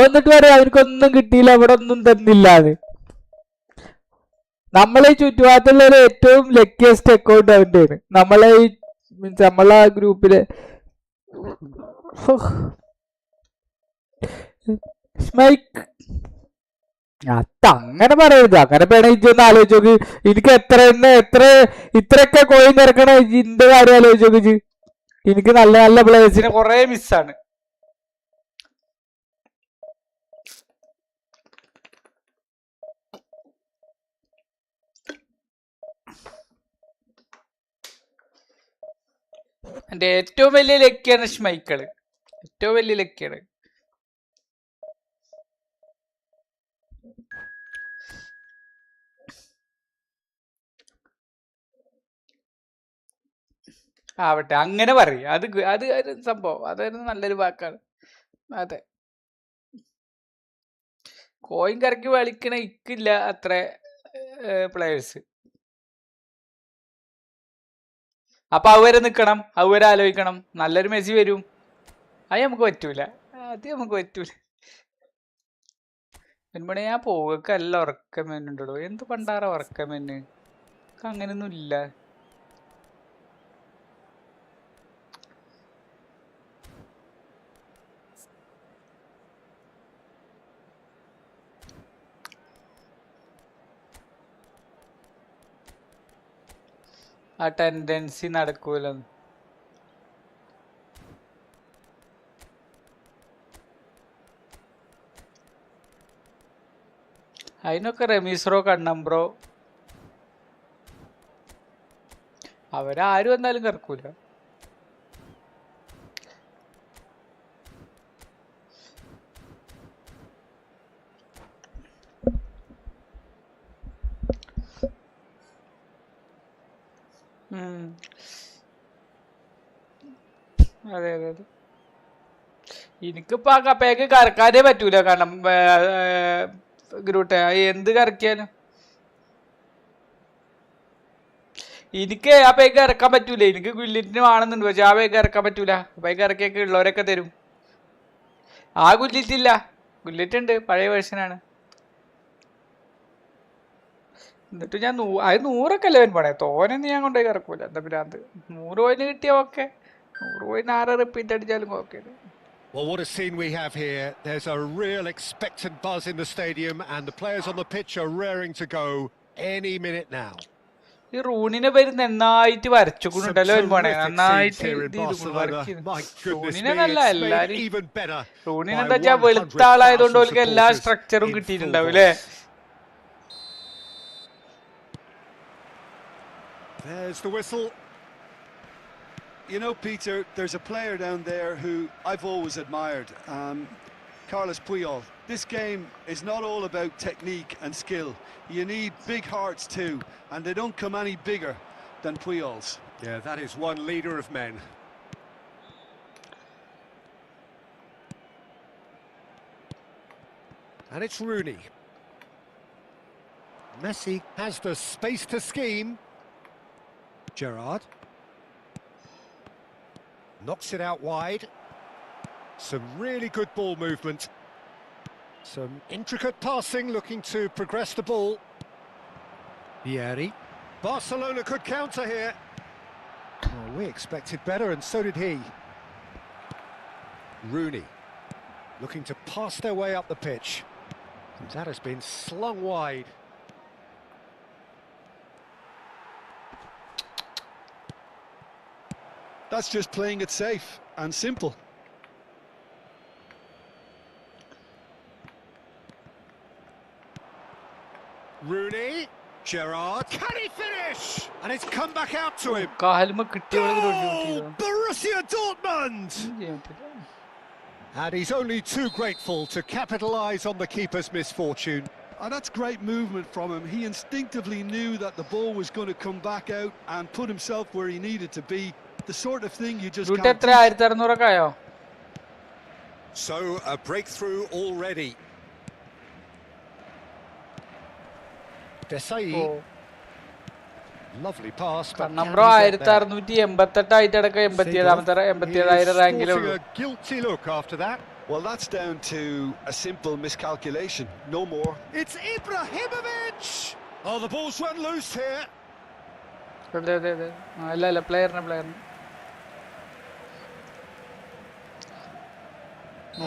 വന്നിട്ട് പറയാം അവർക്കൊന്നും കിട്ടിയില്ല, അവിടെ ഒന്നും തന്നില്ലാതെ. നമ്മളെ ചുറ്റുപാടത്തുള്ള ഒരു ഏറ്റവും ലക്കിയസ്റ്റ് അക്കൗണ്ട് അവൻ്റെയാണ്. നമ്മളെ ഈ മീൻസ് നമ്മളെ ഗ്രൂപ്പിലെ സ്മൈക്ക് അങ്ങനെ പറയരുത്. അങ്ങനെ വേണമെങ്കിൽ ആലോചിച്ച് നോക്ക്. എനിക്ക് ഇത്രയൊക്കെ കോയിൻ ഇറക്കണ ഇന്റെ കാര്യം ആലോചിച്ച് നോക്ക്. എനിക്ക് നല്ല നല്ല പ്ലേയേഴ്സിനെ കുറെ മിസ്സാണ്. എന്റെ ഏറ്റവും വലിയ ലക്കിയാണ് ഷ്മൈക്കള്, ഏറ്റവും വലിയ ലക്കിയാണ്. ആവട്ടെ, അങ്ങനെ പറയും. അത് അത് ഒരു സംഭവം, അതൊരു നല്ലൊരു വാക്കാണ്. അതെ, കോയിൻ കറക്കി കളിക്കണ ഇക്കില്ല അത്ര പ്ലേയേഴ്സ്. അപ്പൊ അവരെ നിക്കണം, അവരെ ആലോചിക്കണം. നല്ലൊരു മെസ്സി വരും, അത് നമുക്ക് പറ്റൂല, അത് നമുക്ക് പറ്റൂല. പിന്നെ ഞാൻ പോകക്ക് നല്ല ഉറക്കം വരുന്നുണ്ടോ? എന്ത് പണ്ടാറ ഉറക്കം തന്നെ, അങ്ങനെയൊന്നും ഇല്ല. ആ ടെൻഡൻസി നടക്കൂല. അതിനൊക്കെ റമീസ് ബ്രോ, കണ്ണം ബ്രോ, അവരാരും വന്നാലും കറക്കൂല. അതെ അതെ അതെ. എനിക്കിപ്പോ ആ കപ്പയൊക്കെ കറക്കാനേ പറ്റൂല. കാരണം ഗ്രൂട്ടെ എന്ത് കറക്കിയാലും എനിക്ക് ആ പേക്ക് ഇറക്കാൻ പറ്റൂല. എനിക്ക് ഗുല്ലിറ്റിന് വേണമെന്നുണ്ട്, പക്ഷെ ആ പേക്ക് ഇറക്കാൻ പറ്റൂല. പേക്ക് ഇറക്കിയൊക്കെ ഉള്ളവരൊക്കെ തരും. ആ ഗുല്ലിറ്റില്ല, ഗുല്ലിറ്റ് ഉണ്ട്, പഴയ വേർഷനാണ്. എന്നിട്ട് ഞാൻ അത് 100 അല്ലേ പണേ, തോനൊന്നും ഞാൻ കൊണ്ടുപോയി ഇറക്കൂല. എന്താ ഭ്രാന്ത്. 100 കോയിന് കിട്ടിയ ഓക്കെ, 100 കോയിന് 6 റിപ്പീറ്റ് അടിച്ചാലും okay. Well, what a scene we have here. There's a real expectant buzz in the stadium and the players on the pitch are raring to go any minute now. ഈ റൂണിനെ പേര് നന്നായിട്ട് വരച്ചുകൊണ്ടല്ലോ പോണേ, നന്നായിട്ട് റൂണിനെ നല്ല എല്ലാരും. റൂണിനെ എന്താ വെച്ചാ വെളുത്ത ആളായതുകൊണ്ട് അവർക്ക് എല്ലാ സ്ട്രക്ചറും കിട്ടിയിട്ടുണ്ടാവും അല്ലേ. There's the whistle. You know, Peter, there's a player down there who I've always admired, Carlos Puyol. This game is not all about technique and skill. You need big hearts too, and they don't come any bigger than Puyol's. Yeah, that is one leader of men. And it's Rooney. Messi has the space to scheme. Gerrard knocks it out wide. Some really good ball movement. Some intricate passing, looking to progress the ball. Vieri. Barcelona could counter here. Oh, we expected better, and so did he. Rooney looking to pass their way up the pitch. And that has been slung wide. That's just playing it safe and simple. Rooney, Gerrard, can he finish? And it's come back out to him. Borussia Dortmund! And he's only too grateful to capitalise on the keeper's misfortune. And that's great movement from him. He instinctively knew that the ball was going to come back out and put himself where he needed to be. The sort of thing you just can't teach. So a breakthrough already. Desai. Oh. Lovely pass, but number 1688 റാങ്കിലേ ഉള്ളൂ. A guilty look after that. Well, that's down to a simple miscalculation, no more. It's Ibrahimovic. Oh, the ball's run loose here. അല്ല player.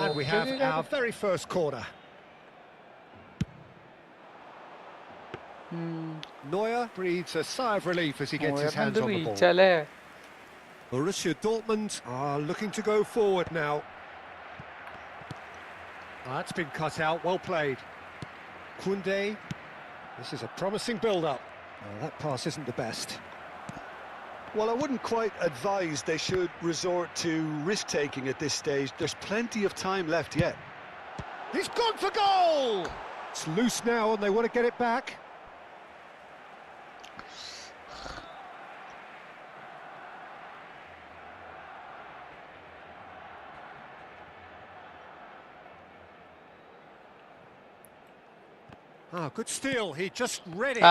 And we have our very first corner. Neuer breathes a sigh of relief as he gets his hands on the ball. Borussia Dortmund are looking to go forward now. That's been cut out, well played. Koundé, this is a promising build-up. Oh, that pass isn't the best. Well, I wouldn't quite advise they should resort to risk-taking at this stage. There's plenty of time left yet. He's gone for goal! It's loose now and they want to get it back. Ah, good steal. He just read it.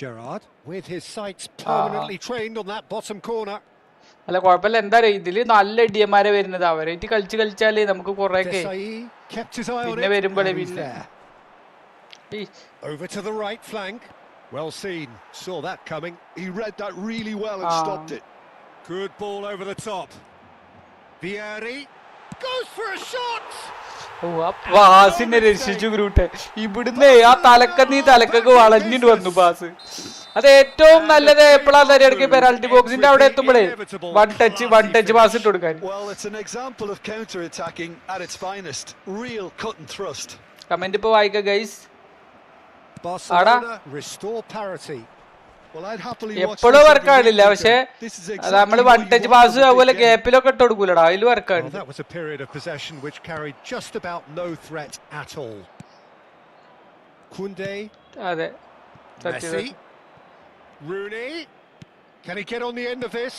Gerrard with his sights permanently trained on that bottom corner. അല്ല കുഴപ്പമില്ല. എന്താ ഇതില് നല്ല ഇടിയന്മാരെ വരുന്നത്, അവരായിട്ട് കളിച്ചാലേ നമുക്ക് കുറെയൊക്കെ പിന്നെ വരുമ്പോഴേ പിന്നെ. Over to the right flank. Well seen. Saw that coming. He read that really well and stopped it. Good ball over the top. Vieri goes for a shot. പാസിനെ രക്ഷിച്ചു ഗ്രൂട്ടെ. ഇവിടുന്ന് ആ തലക്കൊക്കെ വളഞ്ഞിട്ട് വന്നു പാസ്. അത് ഏറ്റവും നല്ലത് എപ്പോഴാണ് ഇടയ്ക്ക് പെനാൽറ്റി ബോക്സിന്റെ അവിടെ എത്തുമ്പോഴേ വൺ ടച്ച് പാസ് ഇട്ട് കൊടുക്കാൻ. Well, it's an example of counter-attacking at its finest. Real cut and thrust. Comment ഇപ്പൊ വായിക്ക guys. Barcelona restore parity. Well, I'd happily watch എപ്പോഴും this വർക്ക് ആണില്ല, every പക്ഷെ weekend. This is exactly നമ്മള് what one you touch want pass from a അതുപോലെ big game. ഗ്യാപ്പിലൊക്കെ ഇട്ട് കൊടുക്കൂലടാ, അതിൽ വർക്ക് Well, ആണ്. that was a period of possession which carried just about no threat at all. Koundé, അതെ Messi, Rooney. Can he get on the end of this?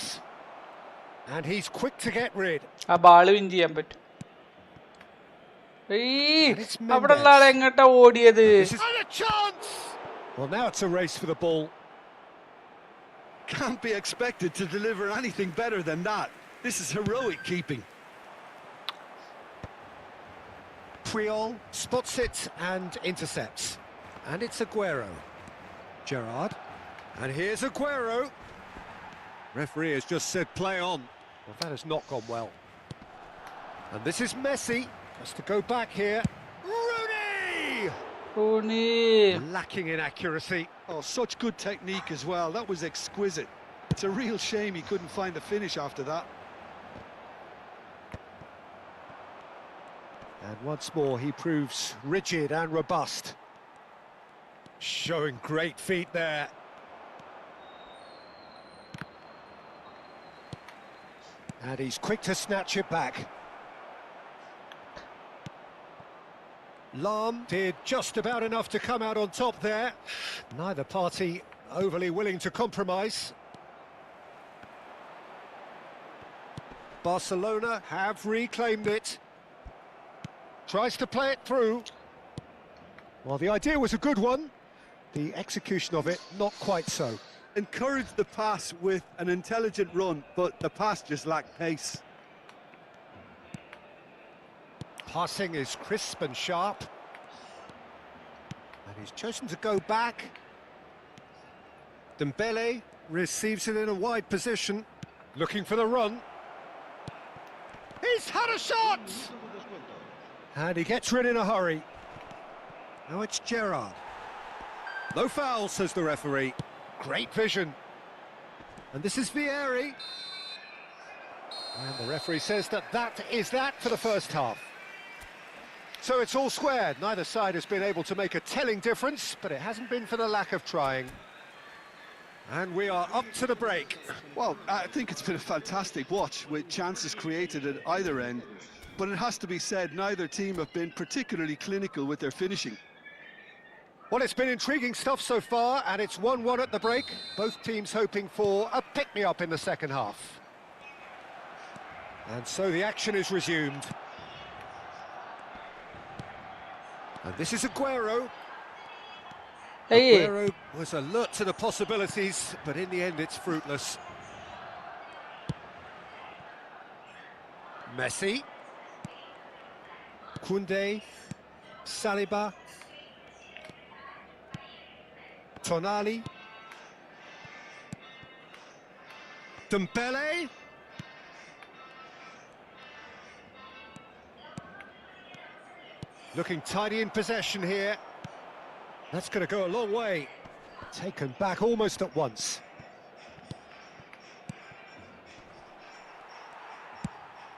And he's quick to get rid. ആ ball win ചെയ്യാൻ പറ്റും. അവിടെ ഉള്ള ആളെ എങ്ങോട്ടാ ഓടിയത്? And a chance! Well, now it's a race for the ball. Can't be expected to deliver anything better than that. This is heroic keeping. Puyol spots it and intercepts. And it's Aguero. Gerrard. And here's Aguero. Referee has just said play on. Well, that has not gone well. And this is Messi. Has to go back here. Rooney! Lacking in accuracy. Oh, such good technique as well. That was exquisite. It's a real shame he couldn't find the finish after that. And once more he proves rigid and robust. Showing great feet there. And he's quick to snatch it back. Lahm did just about enough to come out on top there. Neither party overly willing to compromise. Barcelona have reclaimed it. Tries to play it through. Well, the idea was a good one. The execution of it, not quite so. Encouraged the pass with an intelligent run, but the pass just lacked pace. Passing is crisp and sharp. And he's chosen to go back. Dembele receives it in a wide position, looking for the run. He's had a shot! And he gets rid in a hurry. Now it's Gerrard. No foul, says the referee. Great vision. And this is Vieri. And the referee says that is that for the first half. So it's all squared. Neither side has been able to make a telling difference, but it hasn't been for the lack of trying. And we are up to the break. Well, I think it's been a fantastic watch with chances created at either end. But it has to be said, neither team have been particularly clinical with their finishing. Well, it's been intriguing stuff so far, and it's 1-1 at the break. Both teams hoping for a pick-me-up in the second half. And so the action is resumed. And this is Aguero. Aguero was alert to the possibilities, but in the end it's fruitless. Messi. Koundé. Saliba. Tonali. Dembele. Looking tidy in possession here. That's going to go a long way. Taken back almost at once.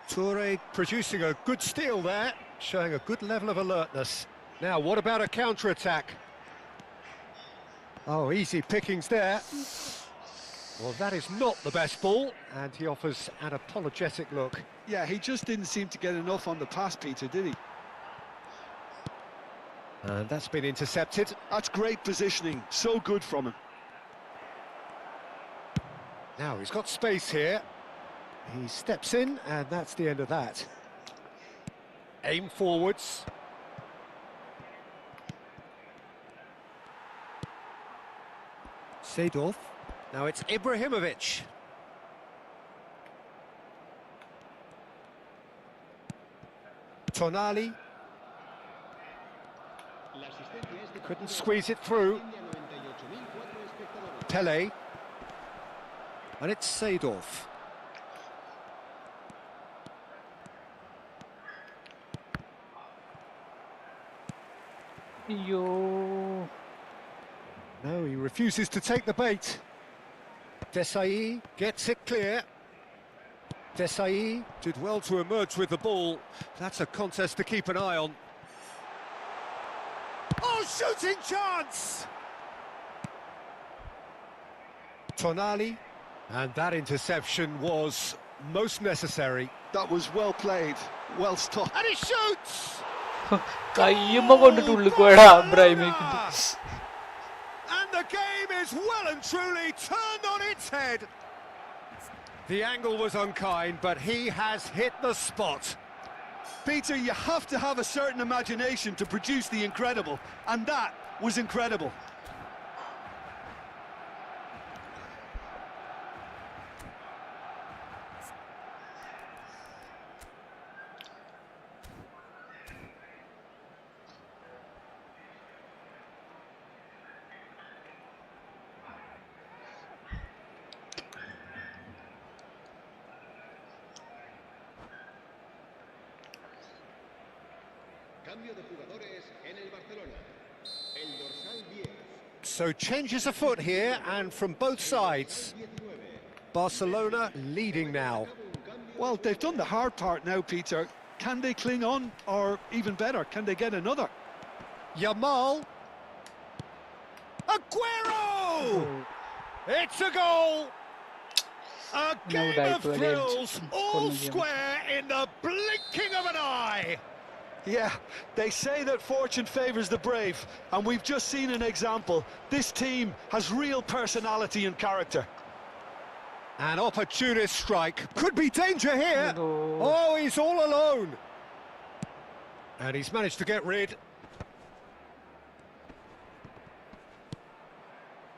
Toure producing a good steal there, showing a good level of alertness. Now, what about a counter-attack? Oh, easy pickings there. Well, that is not the best ball, and he offers an apologetic look. Yeah, he just didn't seem to get enough on the pass, Peter, did he? And that's been intercepted. That's great positioning, so good from him. Now he's got space here. He steps in, and that's the end of that. Aim forwards. Seedorf. Now it's Ibrahimovic. Tonali. Couldn't squeeze it through. Pele. And it's Seedorf. No, he refuses to take the bait. Desai gets it clear. Desai did well to emerge with the ball. That's a contest to keep an eye on. Oh, shooting chance! Tonali, and that interception was most necessary. That was well played, well stopped. And he shoots! കയ്യുമ്പോ കൊണ്ടിട്ട് ഉള്ളിക്കോടാ ഇബ്രാഹിമേക്ക്. And the game is well and truly turned on its head. The angle was unkind, but he has hit the spot. Peter, you have to have a certain imagination to produce the incredible, and that was incredible. So changes afoot here, and from both sides. Barcelona leading now. Well, they've done the hard part now, Peter. Can they cling on, or even better, can they get another? Yamal. Aguero! It's a goal! A game of thrills, all square in the blinking of an eye. Yeah, they say that fortune favours the brave, and we've just seen an example. This team has real personality and character. An opportunist strike. Could be danger here. Oh, he's all alone. And he's managed to get rid.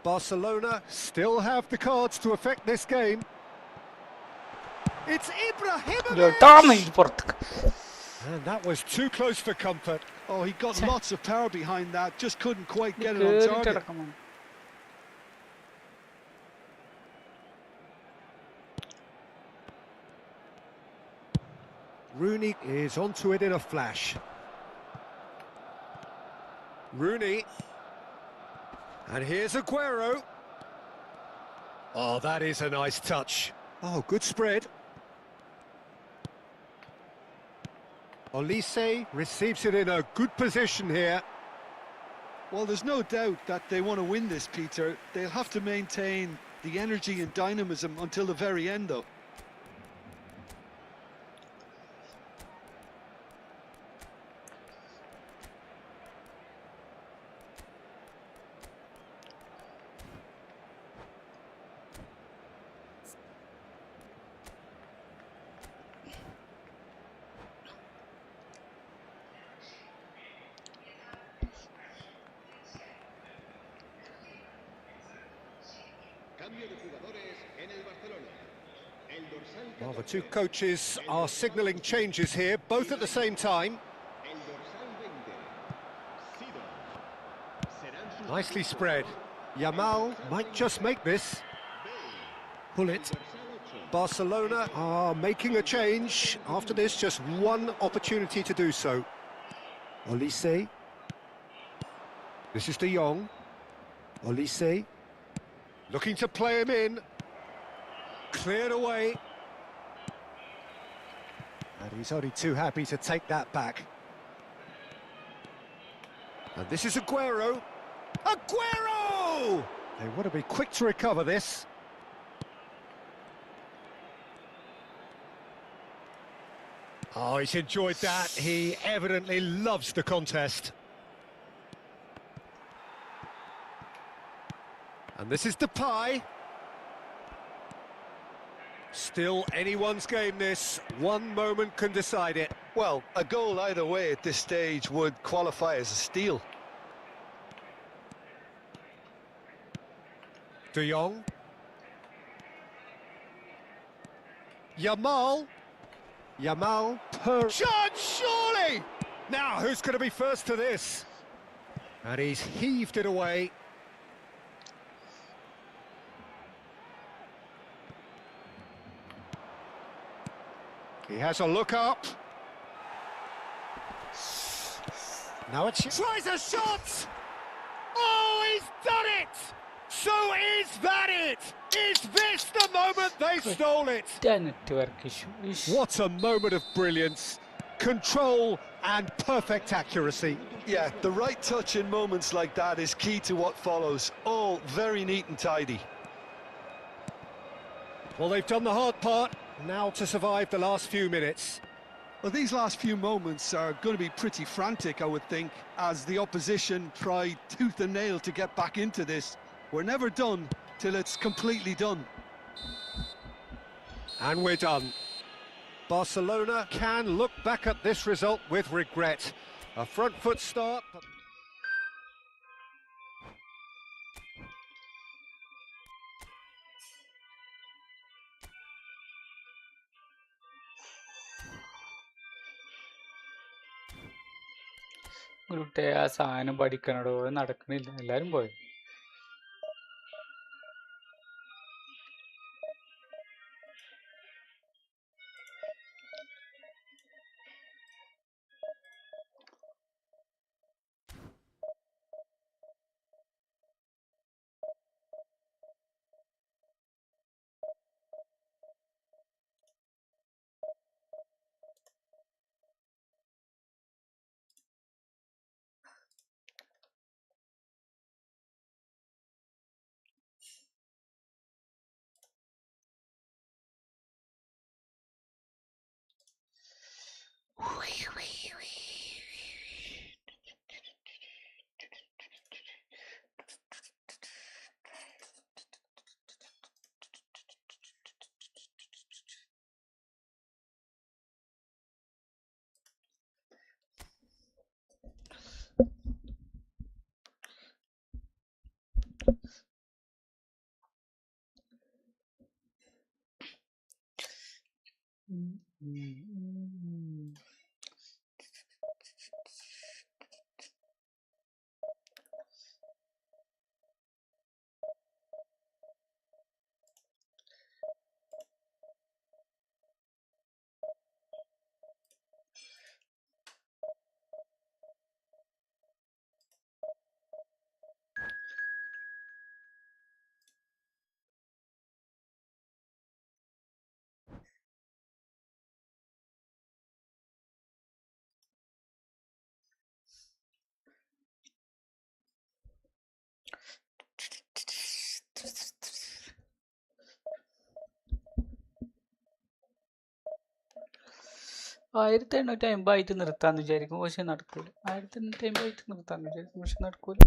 Barcelona still have the cards to affect this game. It's Ibrahimovic! And that was too close for comfort. Oh, he got lots of power behind that, just couldn't quite get it on target. Rooney is onto it in a flash. Rooney. And here's Aguero. Oh, that is a nice touch. Oh, good spread. Olise receives it in a good position here. Well, there's no doubt that they want to win this, Peter. They'll have to maintain the energy and dynamism until the very end, though. Well, the two coaches are signalling changes here, both at the same time. Nicely spread. Yamal might just make this. Pull it. Barcelona are making a change. After this, just one opportunity to do so. Olise. This is De Jong. Olise. Looking to play him in. Cleared away. And he's only too happy to take that back. And this is Aguero. Aguero! They want to be quick to recover this. Oh, he's enjoyed that. He evidently loves the contest. And this is Depay. Still anyone's game this. One moment can decide it. Well, a goal either way at this stage would qualify as a steal. De Jong. Yamal. Yamal per... Chance, surely! Now, who's going to be first to this? And he's heaved it away. He has a look up. Now it's... Tries a shot! Oh, he He's done it! So is that it? Is this the moment they stole it? Network issue. What a moment of brilliance. Control and perfect accuracy. Yeah, the right touch in moments like that is key to what follows. All very neat and tidy. Well, they've done the hard part. Now to survive the last few minutes. Well, these last few moments are going to be pretty frantic, I would think, as the opposition try tooth and nail to get back into this. We're never done till it's completely done. And we're done. Barcelona can look back at this result with regret. A front foot start. ഗ്രൂട്ടെ ആ സാധനം പഠിക്കണടോ, നടക്കണില്ല. എല്ലാരും പോയി. ആയിരത്തി 850 നിർത്താന്ന് വിചാരിക്കും, പക്ഷെ നടക്കൂല. 1850 നിർത്താന്ന് വിചാരിക്കും, പക്ഷെ നടക്കൂല.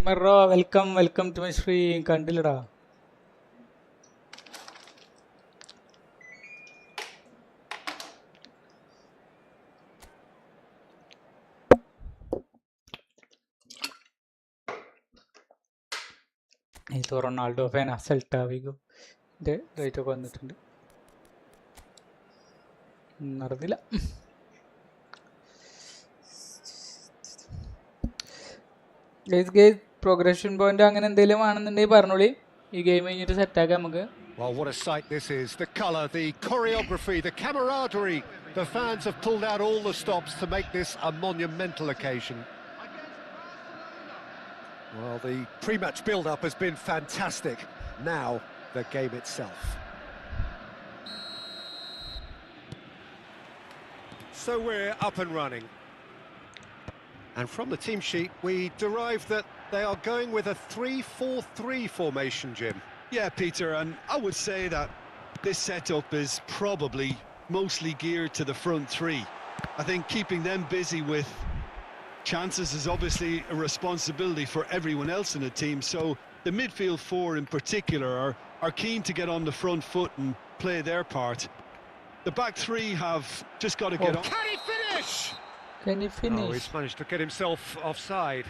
മെറോ വെൽക്കം ടു മൈ സ്ട്രീം. കണ്ടില്ലടാ. ഇത് റൊണാൾഡോ ഫാൻ സെൽട്ടാവിഗോ റേറ്റ് ഒക്കെ വന്നിട്ടുണ്ട്. നടന്നില്ല. പ്രോഗ്രഷൻ പോയിന്റ് അങ്ങനെ എന്തെങ്കിലും ആണെന്നുണ്ടെങ്കിൽ പറഞ്ഞോളി. ഈ ഗെയിം കഴിഞ്ഞിട്ട് സെറ്റാക്കാം നമുക്ക്. Well, what a sight this is. The colour, the choreography, the camaraderie. The fans have pulled out all the stops to make this a monumental occasion. Well, the pre-match build-up has been fantastic. Now, the game itself. So we're up and running. And from the team sheet, we derive that they are going with a 3-4-3 formation, Jim. Yeah, Peter, and I would say that this setup is probably mostly geared to the front three. I think keeping them busy with chances is obviously a responsibility for everyone else in the team, so the midfield four in particular are keen to get on the front foot and play their part. The back three have just got to get on. Can he finish? Can he finish? Oh, he's managed to get himself offside.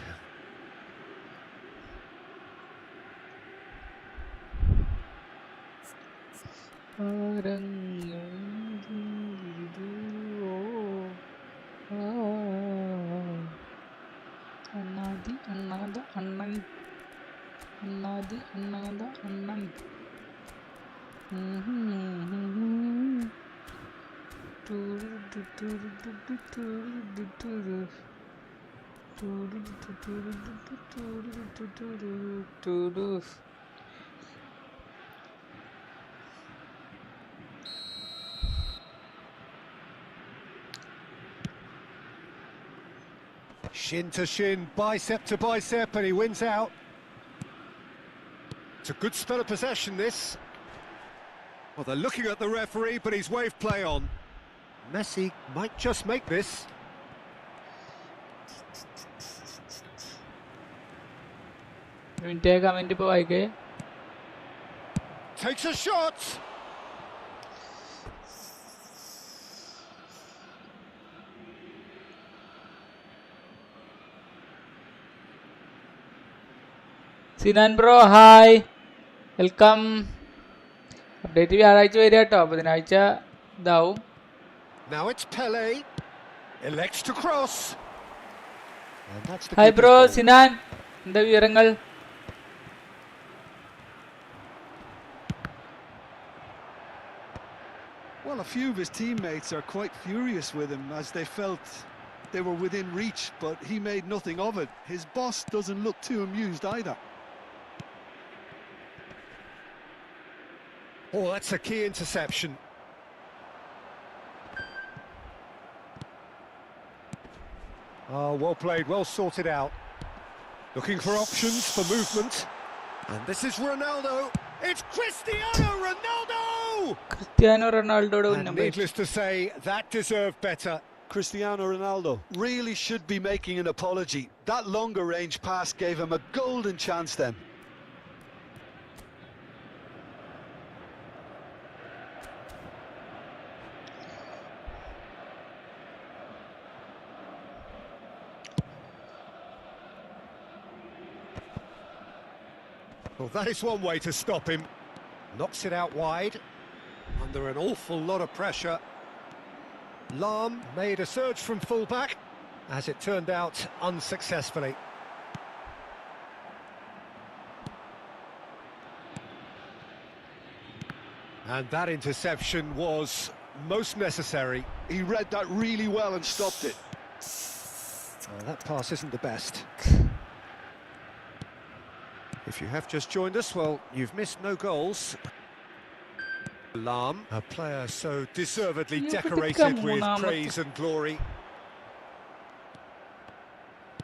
Annan. Shin to shin, bicep to bicep, and he wins out. It's a good spell of possession, this. Well, they're looking at the referee, but he's waved play on. Messi might just make this. Comment ഇപ്പൊ വായിക്കേ. Takes a shot. Sinan bro hi, welcome. Update വ്യാഴാഴ്ച വരിക കേട്ടോ, ബുധനാഴ്ച ഇതാവും. Now it's Pele. Elects to cross. Hi bro Sinan, എന്താ വിവരങ്ങൾ? Well, a few of his teammates are quite furious with him as they felt they were within reach, but he made nothing of it. His boss doesn't look too amused either. Oh, that's a key interception. Oh, well played, well sorted out. Looking for options for movement. And this is Ronaldo. It's Cristiano Ronaldo! Cristiano റൊണാൾഡോയുടെ And needless to say, that deserved better. Cristiano Ronaldo really should be making an apology. That longer range pass gave him a golden chance then. Well, that is one way to stop him. Knocks it out wide, under an awful lot of pressure. Lam made a surge from full-back, as it turned out unsuccessfully. And that interception was most necessary. He read that really well and stopped it. That pass isn't the best. If you have just joined us, well, you've missed no goals. Lam, a player so deservedly decorated with praise and glory.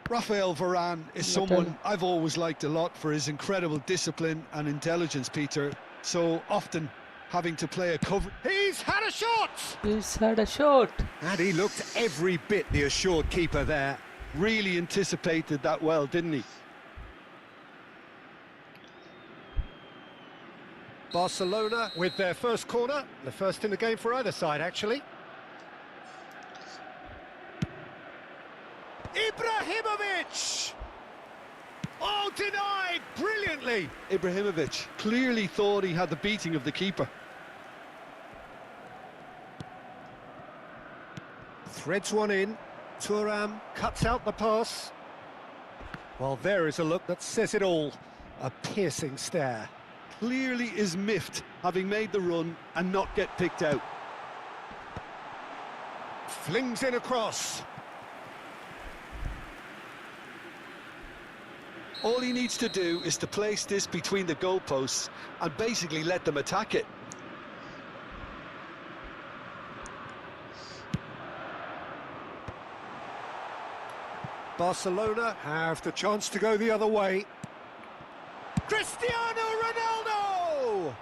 Rafael Varane is someone I've always liked a lot for his incredible discipline and intelligence, Peter. So often having to play a cover. He's had a shot! He's had a shot. And he looked every bit the assured keeper there. Really anticipated that well, didn't he? Barcelona with their first corner, the first in the game for either side, actually. Ibrahimovic! Oh, denied brilliantly! Ibrahimovic clearly thought he had the beating of the keeper. Threads one in. Thuram cuts out the pass. Well, there is a look that says it all. A piercing stare. Clearly is miffed, having made the run and not get picked out. Flings in across. All he needs to do is to place this between the goalposts and basically let them attack it. Barcelona have the chance to go the other way. Cristiano Ronaldo!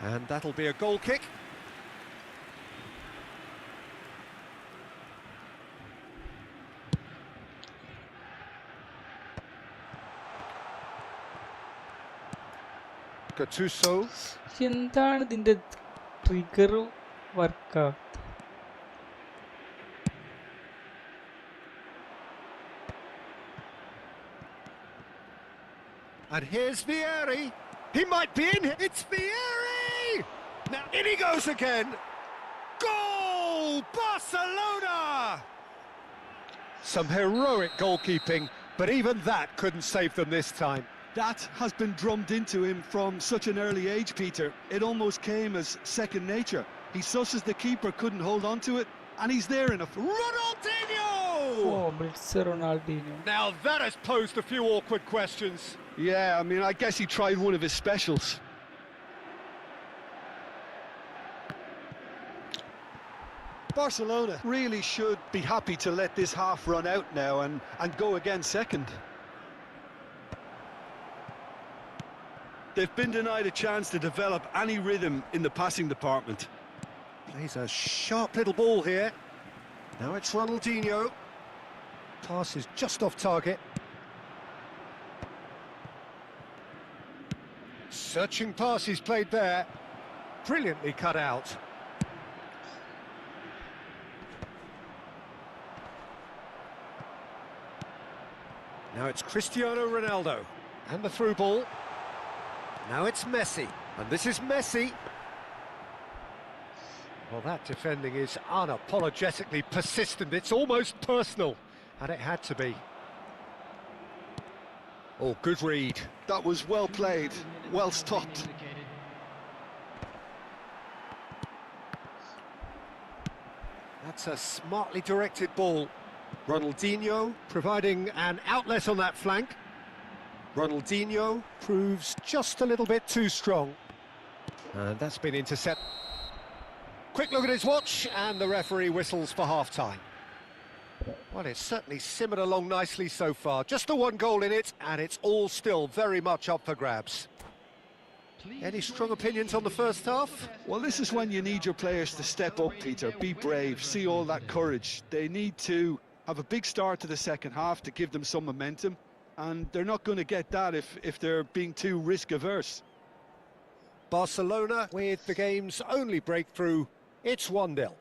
And that'll be a goal kick. Gattuso. എന്താണ് ഇതിന്റെ trigger വർക്കാ? And here's Vieri. He might be in. It's Vieri! Now in he goes again. Goal! Barcelona! Some heroic goalkeeping, but even that couldn't save them this time. That has been drummed into him from such an early age, Peter. It almost came as second nature. He susses the keeper couldn't hold on to it, and he's there in a... Ronaldinho! Oh, Mr. Ronaldinho. Now that has posed a few awkward questions. Yeah, I mean, I guess he tried one of his specials. Barcelona really should be happy to let this half run out now and go again second. They've been denied a chance to develop any rhythm in the passing department. Plays a sharp little ball here. Now it's Ronaldinho. Pass is just off target. Searching pass he's played there. Brilliantly cut out. Now it's Cristiano Ronaldo. And the through ball. Now it's Messi. And this is Messi. Well, that defending is unapologetically persistent. It's almost personal. And it had to be. Oh, good read. That was well played, well stopped. That's a smartly directed ball. Ronaldinho providing an outlet on that flank. Ronaldinho proves just a little bit too strong. And that's been intercepted. Quick look at his watch, and the referee whistles for half-time. Well, it's certainly simmered along nicely so far. Just the one goal in it, and it's all still very much up for grabs. Any strong opinions on the first half? Well, this is when you need your players to step up, Peter. Be brave, see all that courage. They need to have a big start to the second half to give them some momentum, and they're not going to get that if they're being too risk-averse. Barcelona with the game's only breakthrough. It's 1-0.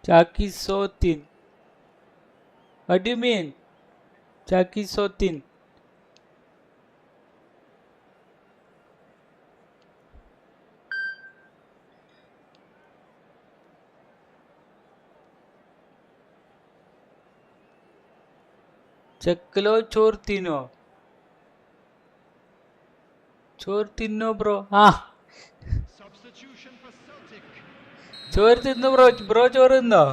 Chuck is so thin. What do you mean? Chuck is so thin. చెక్కలో చోరు తినో bro చోరు తిందో bro చోరు తిందో.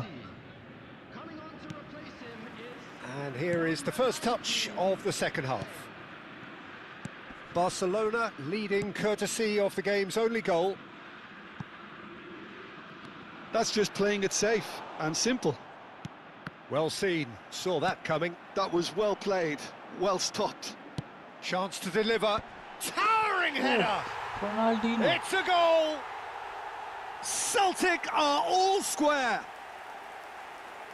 And here is the first touch of the second half. Barcelona leading courtesy of the game's only goal. That's just playing it safe and simple. Well seen, saw that coming. That was well played, well stopped. Chance to deliver. Towering header! Ronaldinho. It's a goal! Celtic are all square.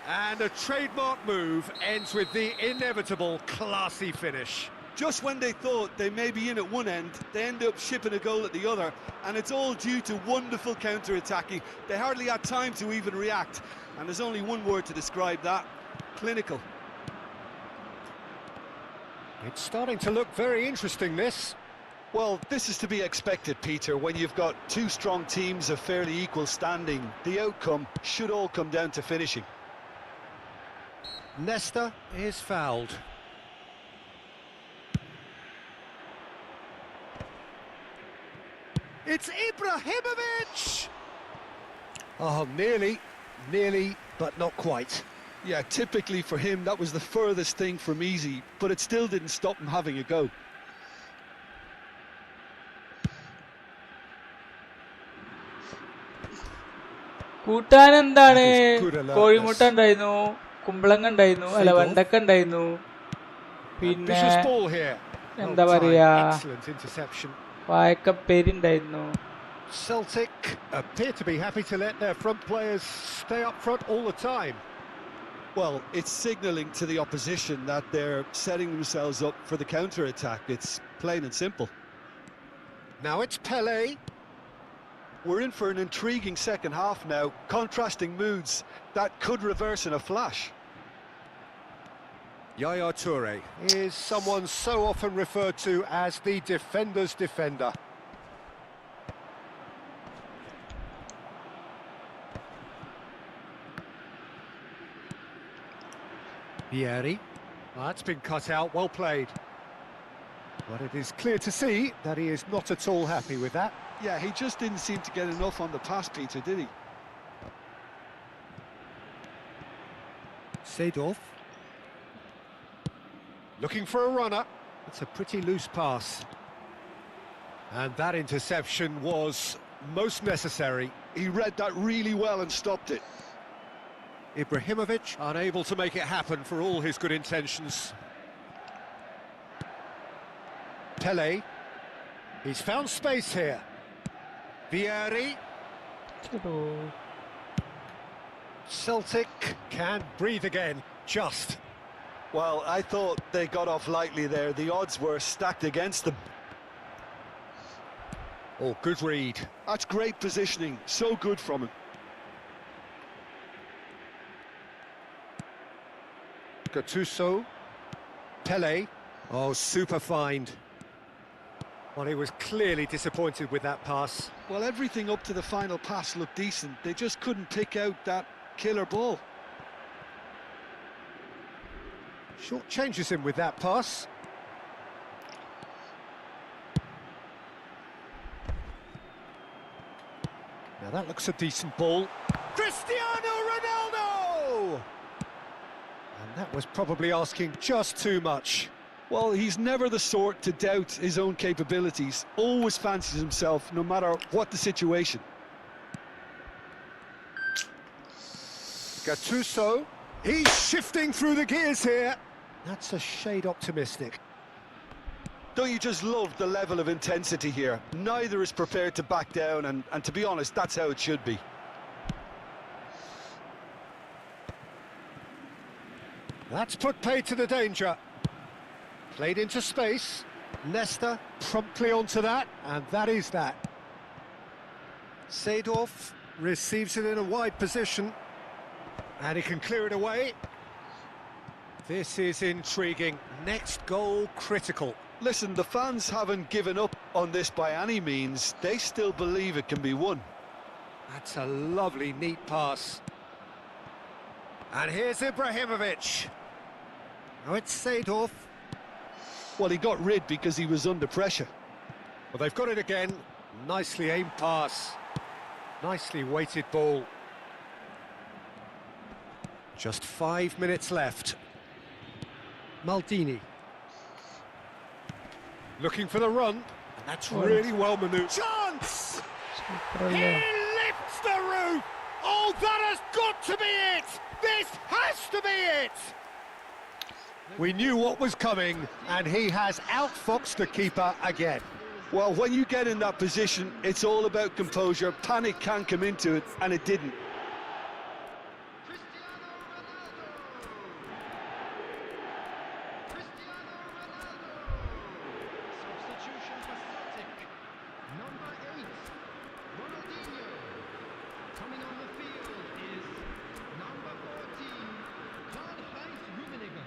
And a trademark move ends with the inevitable classy finish. Just when they thought they may be in at one end, they end up shipping a goal at the other, and it's all due to wonderful counter-attacking. They hardly had time to even react, and there's only one word to describe that: clinical. It's starting to look very interesting, this. Well, this is to be expected, Peter, when you've got two strong teams of fairly equal standing. The outcome should all come down to finishing. Nesta is fouled. It's Ibrahimovic! Oh, nearly, but not quite. Yeah, typically for him, that was the furthest thing from easy, but it still didn't stop him having a go. കൂട്ടാൻ എന്താണ്? That is good alertness. കോഴിമുട്ട ഉണ്ടായിരുന്നു, കുമ്പളങ്ങ ഉണ്ടായിരുന്നു, അല്ല Seedorf. വെണ്ടക്ക ഉണ്ടായിരുന്നു, പിന്നെ Ambitious ball here. എന്താ Well പറയാ, timed, excellent interception. വാഴക്കപ്പേരി ഉണ്ടായിരുന്നു. Celtic appear to be happy to let their front players stay up front all the time. Well, it's signalling to the opposition that they're setting themselves up for the counter-attack. It's plain and simple. Now it's Pele. We're in for an intriguing second half now, contrasting moods that could reverse in a flash. Yaya Toure is someone so often referred to as the defender's defender. Vieri. That's been cut out, well played. But it is clear to see that he is not at all happy with that. Yeah, he just didn't seem to get enough on the pass, Peter, did he? Seedorf. Looking for a runner. It's a pretty loose pass. And that interception was most necessary. He read that really well and stopped it. Ibrahimovic unable to make it happen for all his good intentions. Pele. He's found space here. Vieri. Celtic can breathe again, just. Well, I thought they got off lightly there. The odds were stacked against them. Oh, good read. That's great positioning. So good from him. Gattuso. Pele. Oh, super find. Well, he was clearly disappointed with that pass. Well, everything up to the final pass looked decent. They just couldn't pick out that killer ball. Short changes him with that pass. Now that looks a decent ball. Cristiano Ronaldo! And that was probably asking just too much. Well, he's never the sort to doubt his own capabilities. Always fancies himself, no matter what the situation. Gattuso. He's shifting through the gears here. That's a shade optimistic. Don't you just love the level of intensity here? Neither is prepared to back down, and to be honest, that's how it should be. That's put paid to the danger. Played into space. Nesta promptly onto that, and that is that. Seedorf receives it in a wide position, and he can clear it away. This is intriguing. Next goal critical. Listen, the fans haven't given up on this by any means. They still believe it can be won. That's a lovely, neat pass. And here's Ibrahimovic. Now it's Seedorf. Well, he got rid because he was under pressure. Well, they've got it again. Nicely aimed pass. Nicely weighted ball. Just 5 minutes left. Maldini. Looking for the run. That's really well manoeuvred. Chance! He lifts the roof! Oh, that has got to be it! This has to be it! We knew what was coming, and he has outfoxed the keeper again. Well, when you get in that position, it's all about composure. Panic can't come into it, and it didn't. Substitution for Celtic. Number 8, Ronaldinho. Coming on the field is number 14, Karl-Heinz Rummenigge.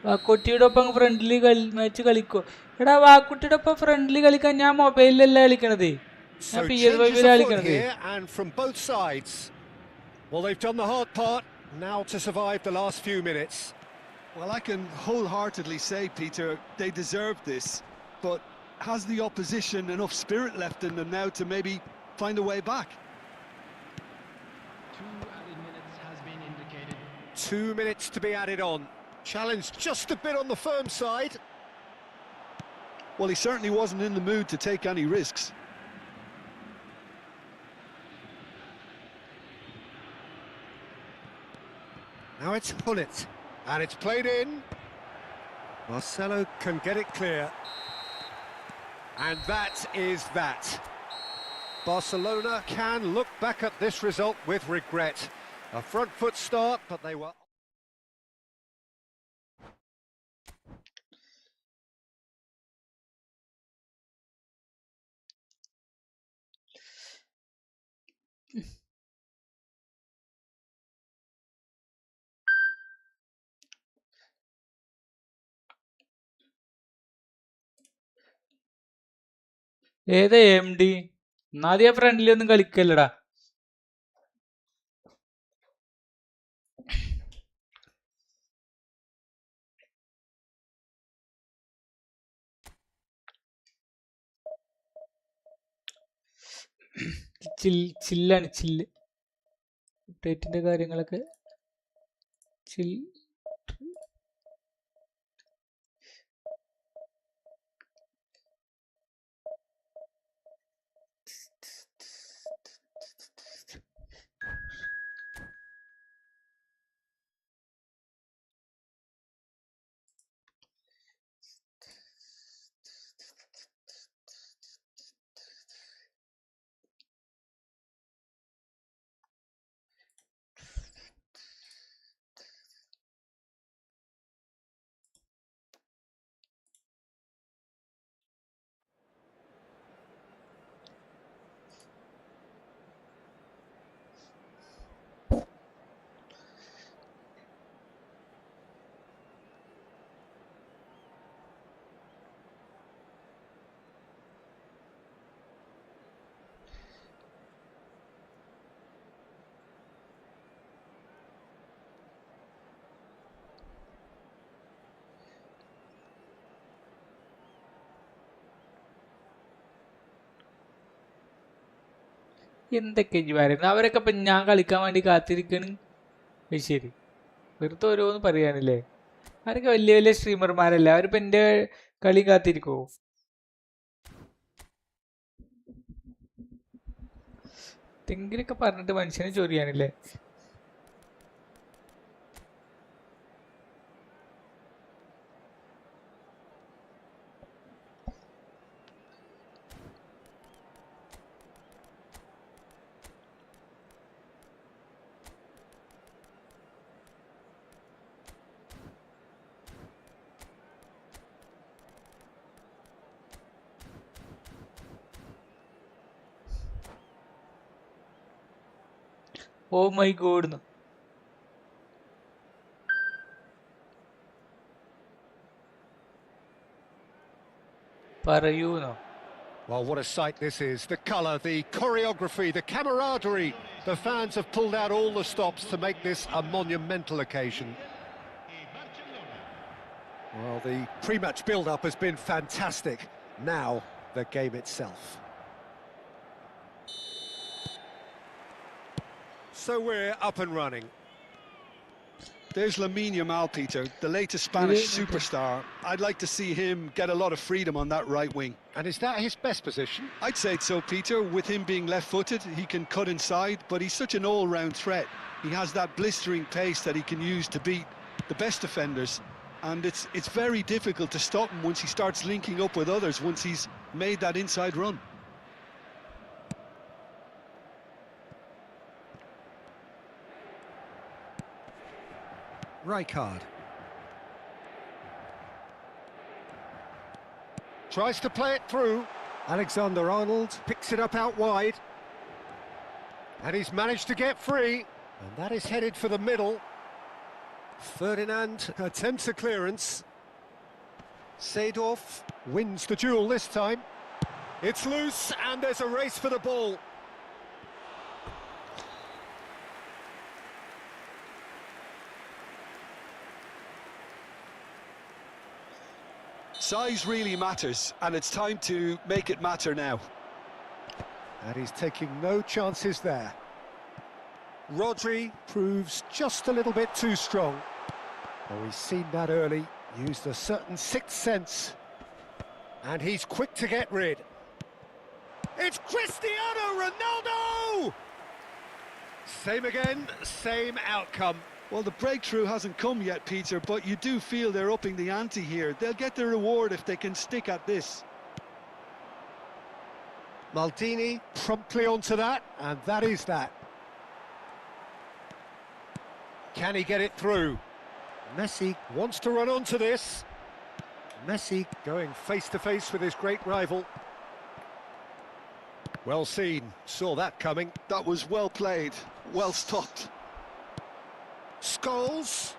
വാക്കുട്ടിയുടെ ഒപ്പം friendly match കളിക്കോ? എടാ വാക്കുട്ടിയുടെ ഒപ്പം friendly കളിക്കാൻ ഞാൻ മൊബൈലിലല്ല കളിക്കണത്, ഞാൻ So PS5 changes afoot കളിക്കണത്. here, and from both sides. Well, they've done the hard part, now to survive the last few minutes. Well, I can wholeheartedly say, Peter, they deserved this. But has the opposition enough spirit left in them now to maybe find a way back? 2 added minutes has been indicated. 2 minutes to be added on. Challenge just a bit on the firm side. Well, he certainly wasn't in the mood to take any risks. Now it's Hullet, and it's played in. Marcelo can get it clear. And that is that. Barcelona can look back at this result with regret. A front foot start, but they were... ഏതാ AMD? എന്നാദ്യ friendly ഒന്നും കളിക്കല്ലടാ. ചില്ലാണ്, ചില്ല്. അപ്ഡേറ്റിന്റെ കാര്യങ്ങളൊക്കെ ചിൽ. എന്തൊക്കെ പറയുന്നത്? അവരൊക്കെ ഇപ്പം ഞാൻ കളിക്കാൻ വേണ്ടി കാത്തിരിക്കണ്. ശരി, വെറുതെ ഓരോന്ന് പറയാനില്ലേ? അവരൊക്കെ വലിയ വലിയ സ്ട്രീമർമാരല്ലേ, അവരിപ്പോൾ എൻ്റെ കളി കാത്തിരിക്കുമോ? എന്തെങ്കിലുമൊക്കെ പറഞ്ഞിട്ട് മനുഷ്യനെ ചൊറിയാനില്ലേ? ഓ മൈ ഗോഡ് പറയൂന്നോ? Well, what a sight this is. The colour, the choreography, the camaraderie. The fans have pulled out all the stops to make this a monumental occasion. Well, the pre-match build-up has been fantastic. Now, the game itself. So we're up and running. There's Lamine Yamal, Peter, the latest Spanish superstar. I'd like to see him get a lot of freedom on that right wing. And is that his best position? I'd say so, Peter. With him being left-footed, he can cut inside, but he's such an all-round threat. He has that blistering pace that he can use to beat the best defenders. And it's very difficult to stop him once he starts linking up with others, once he's made that inside run. Rijkaard. Tries to play it through. Alexander-Arnold picks it up out wide. And he's managed to get free. And that is headed for the middle. Ferdinand attempts a clearance. Seedorf wins the duel this time. It's loose and there's a race for the ball. Size really matters, and it's time to make it matter now. And he's taking no chances there. Rodri proves just a little bit too strong. Oh, he's seen that early, used a certain sixth sense. And he's quick to get rid. It's Cristiano Ronaldo! Same again, same outcome. Well, the breakthrough hasn't come yet, Peter, but you do feel they're upping the ante here. They'll get their reward if they can stick at this. Maldini promptly onto that, and that is that. Can he get it through? Messi wants to run onto this. Messi going face-to-face with his great rival. Well seen, saw that coming. That was well played, well stopped. Scholes.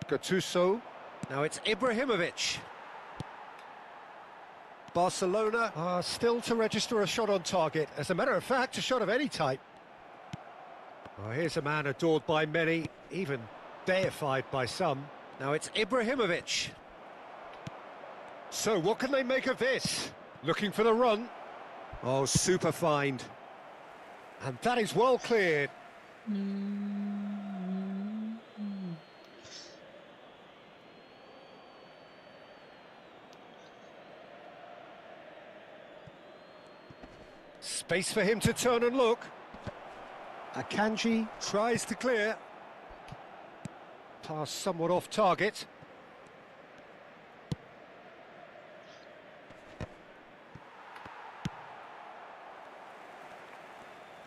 Gattuso. Now it's Ibrahimovic. Barcelona are still to register a shot on target. As a matter of fact, a shot of any type. Oh, here's a man adored by many, even deified by some. Now it's Ibrahimovic. So what can they make of this? Looking for the run. Oh, super find. And that is well cleared. Space for him to turn and look. Akanji tries to clear. Pass somewhat off target.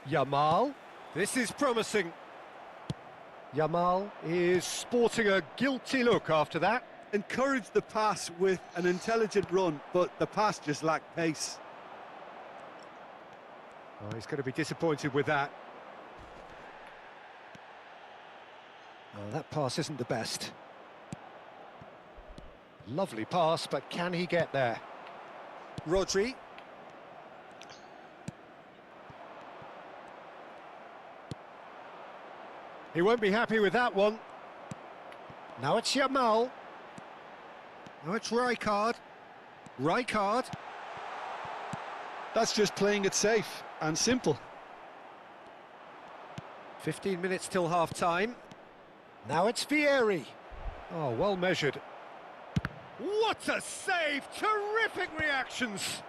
Yamal. This is promising. Yamal is sporting a guilty look after that. Encouraged the pass with an intelligent run, but the pass just lacked pace. Oh, he's going to be disappointed with that. Oh, that pass isn't the best. Lovely pass, but can he get there? Rodri. He won't be happy with that one. Now it's Yamal. Now it's Rijkaard. Rijkaard. That's just playing it safe and simple. 15 minutes till half-time. Now it's Vieri. Oh, well measured. What a save! Terrific reactions!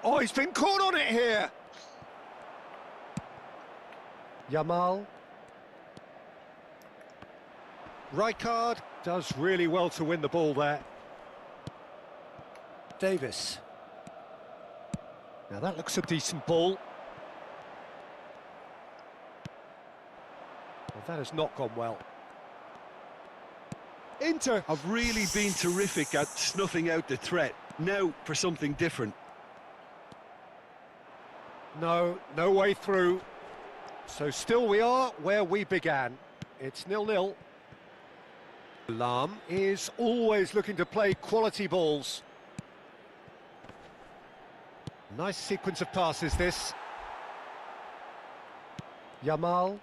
Oh, he's been caught on it here! Yamal. Rijkaard does really well to win the ball there. Davis. Now that looks a decent ball. Well, that has not gone well. Inter have really been terrific at snuffing out the threat. Now for something different. No way through. So still we are where we began. It's 0-0. Lam is always looking to play quality balls. Nice sequence of passes, this. Yamal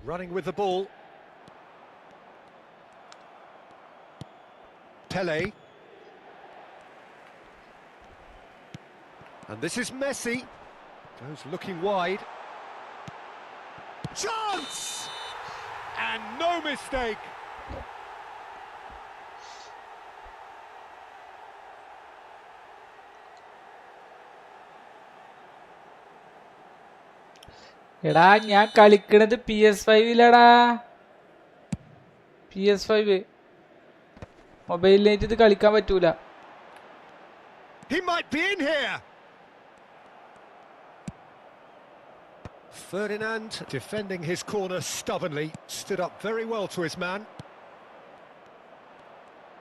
running with the ball. Pele. And this is Messi. Goes looking wide. Chance! And no mistake. എടാ ഞാൻ കളിക്കണത് PS5-ലാടാ. PS5 മൊബൈലിലേക്ക് ഇത് കളിക്കാൻ പറ്റൂല. He might be in here. Ferdinand defending his corner stubbornly, stood up very well to his man.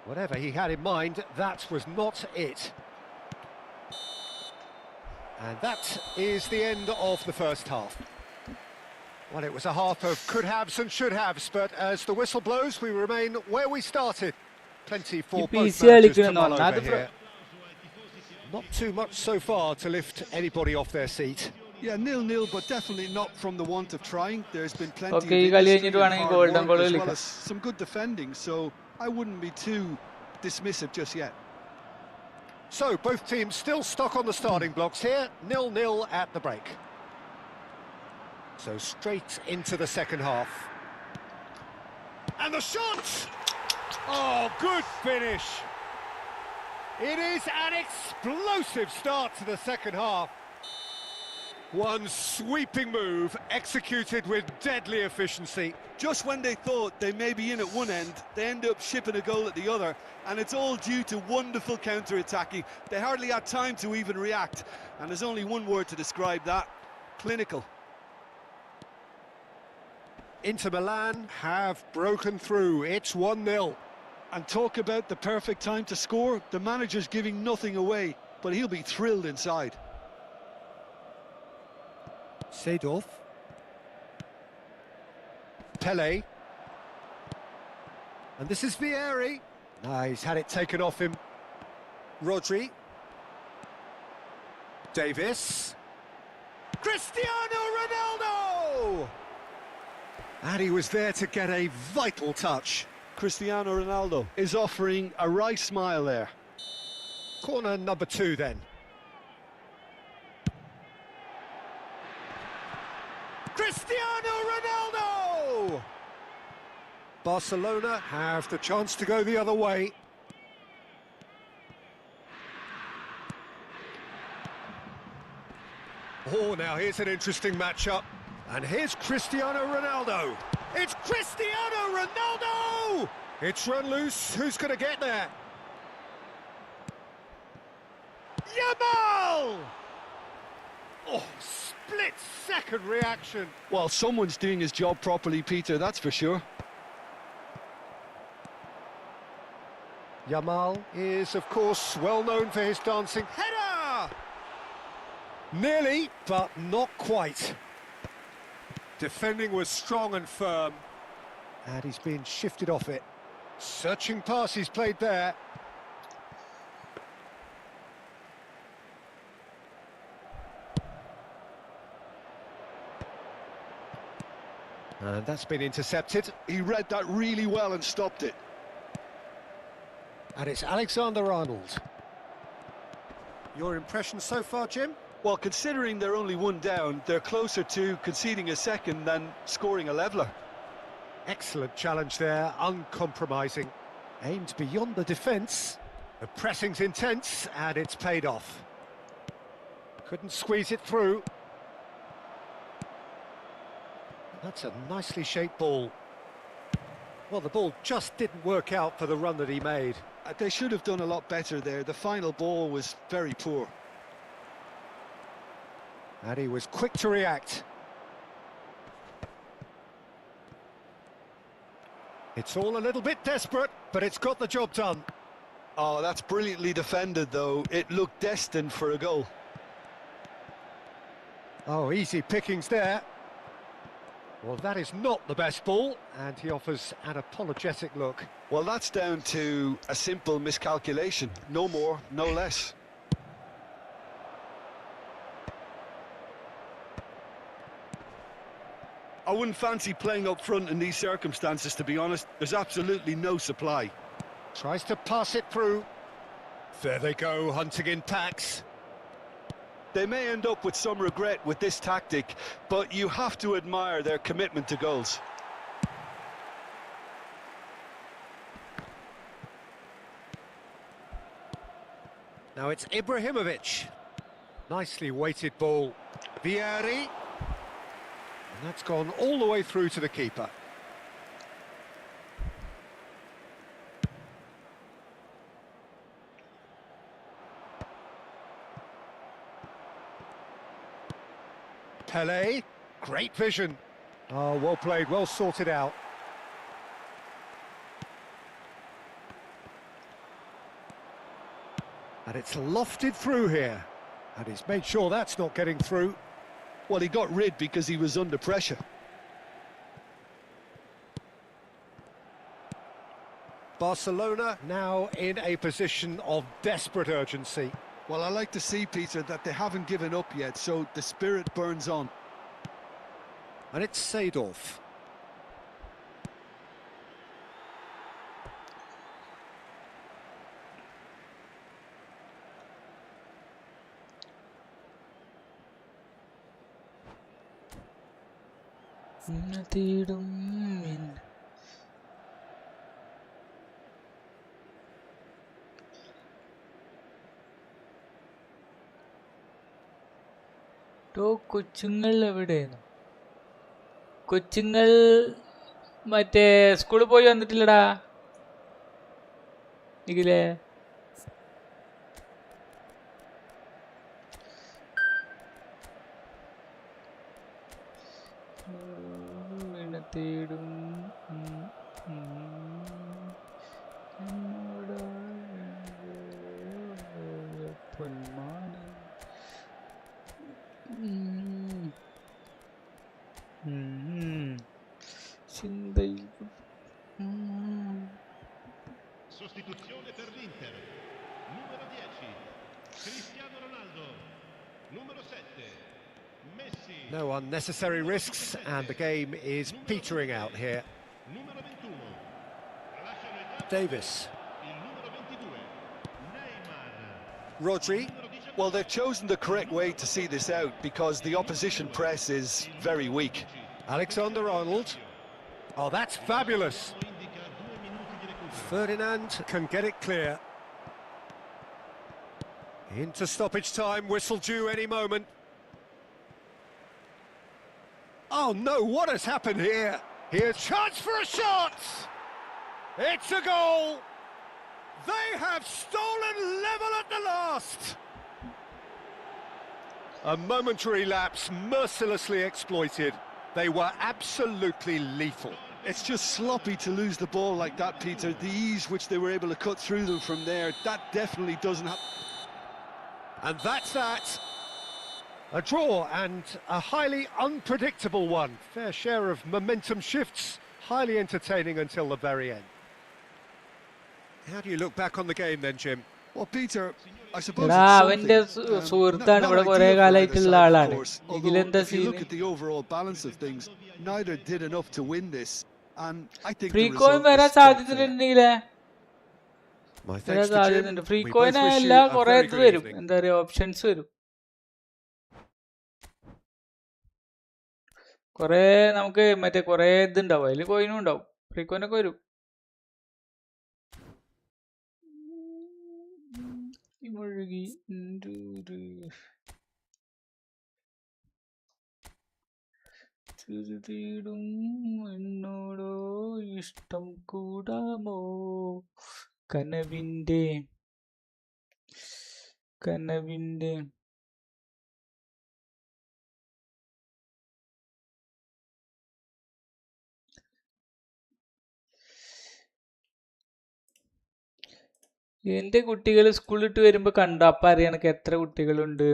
Whatever he had in mind, that was not it. And that is the end of the first half. Well, it was a half of could-haves and should-haves, but as the whistle blows, we remain where we started. Plenty for both managers to mull over here. Not too much so far to lift anybody off their seat. Yeah, 0-0, but definitely not from the want of trying. There's been plenty Okay, of industry and വേണമെങ്കിൽ hard golden work goal as well കളിക്കാം. as some good defending, so I wouldn't be too dismissive just yet. So, both teams still stuck on the starting blocks here, 0-0 at the break. So, straight into the second half. And the shot! Oh, good finish! It is an explosive start to the second half. One sweeping move, executed with deadly efficiency. Just when they thought they may be in at one end, they end up shipping a goal at the other, and it's all due to wonderful counter-attacking. They hardly had time to even react, and there's only one word to describe that: clinical. Inter Milan have broken through, it's 1-0. And talk about the perfect time to score. The manager's giving nothing away, but he'll be thrilled inside. Seedorf. Pele. And this is Vieri. He's had it taken off him. Rodri. Davis. Cristiano Ronaldo! And he was there to get a vital touch. Cristiano Ronaldo is offering a wry smile there. Corner number 2 then. Cristiano Ronaldo! Barcelona have the chance to go the other way. Oh, now here's an interesting matchup. And here's Cristiano Ronaldo. It's Cristiano Ronaldo! It's run loose. Who's going to get there? Yamal! Oh, split-second reaction. Well, someone's doing his job properly, Peter, that's for sure. Yamal is, of course, well known for his dancing header! Nearly, but not quite. Defending was strong and firm. And he's been shifted off it. Searching pass he's played there. And that's been intercepted. He read that really well and stopped it. And it's Alexander-Arnold. Your impression so far, Jim? Well, considering they're only one down, they're closer to conceding a second than scoring a leveller. Excellent challenge there, uncompromising. Aimed beyond the defence. The pressing's intense, and it's paid off. Couldn't squeeze it through. That's a nicely shaped ball. Well, the ball just didn't work out for the run that he made. They should have done a lot better there. The final ball was very poor. And he was quick to react. It's all a little bit desperate, but it's got the job done. Oh, that's brilliantly defended, though. It looked destined for a goal. Oh, easy pickings there. Well, that is not the best ball, and he offers an apologetic look. Well, that's down to a simple miscalculation. No more, no less. I wouldn't fancy playing up front in these circumstances, to be honest. There's absolutely no supply. Tries to pass it through. There they go, hunting in packs. They may end up with some regret with this tactic, but you have to admire their commitment to goals. Now it's Ibrahimovic. Nicely weighted ball. Vieri. And that's gone all the way through to the keeper. Pele. Great vision. Oh, well played, well sorted out. And it's lofted through here. And he's made sure that's not getting through. Well, he got rid because he was under pressure. Barcelona now in a position of desperate urgency. Well, I like to see, Peter, that they haven't given up yet, so the spirit burns on. And it's Seedorf. കൊച്ചുങ്ങൾ എവിടെയാണ്? കൊച്ചുങ്ങൾ മറ്റേ സ്കൂളിൽ പോയി വന്നിട്ടില്ലടാ ഇതിലെ. തേടും പൊന്മാനം. ചിന്തയിൽ Sostituzione per l'Inter. Numero 10. Cristiano Ronaldo. Numero 7. Messi. No unnecessary risks, and the game is petering out here. Numero 21. Lasciano il campo Davis. il numero 22. Neymar. Rodri. Well, they've chosen the correct way to see this out because the opposition press is very weak. Alexander-Arnold. Oh, that's fabulous. Indica 2 minuti di recupero. Ferdinand can get it clear. Into stoppage time, whistle due any moment. Oh no, what has happened here? Here's Chance for a shot! It's a goal! They have stolen level at the last! A momentary lapse mercilessly exploited. They were absolutely lethal. It's just sloppy to lose the ball like that, Peter. The ease which they were able to cut through them from there, that definitely doesn't happen. And that's that. A draw, and a highly unpredictable one. Fair share of momentum shifts, highly entertaining until the very end. How do you look back on the game then, Jim? Well, Peter, I suppose എടാ it's അവന്റെ something, സുഹൃത്താണ് not ഇവിടെ ideal കുറെ for either കാലമായിട്ടുള്ള side, of ആളാണ്. course. Although, ഇതിലെന്താ if you look scene? at the overall balance of things, neither did enough to win this, and I think the ഫ്രീക്കോയിൻ result വരാൻ is quite fair. സാധ്യതയുണ്ടെങ്കിലേ My വരാൻ thanks to Jim. സാധ്യതയുണ്ട്. We both ഫ്രീക്കോയിൻ wish അല്ല, you a കുറെ very ഇത് good വരും, evening. എന്താ പറയാ, options വരും. കുറെ നമുക്ക് മറ്റേ കുറെ ഇതുണ്ടാവും, അതിൽ കോയിനും ഉണ്ടാവും, ഫ്രീക്കോയിനൊക്കെ വരും. മുഴുകി തീടും എന്നോടോ ഇഷ്ടം കൂടാമോ കനവിൻ്റെ കനവിൻ്റെ എന്റെ കുട്ടികൾ സ്കൂളിട്ട് വരുമ്പോ കണ്ടോ അപ്പൊ അറിയണക്ക് എത്ര കുട്ടികളുണ്ട്.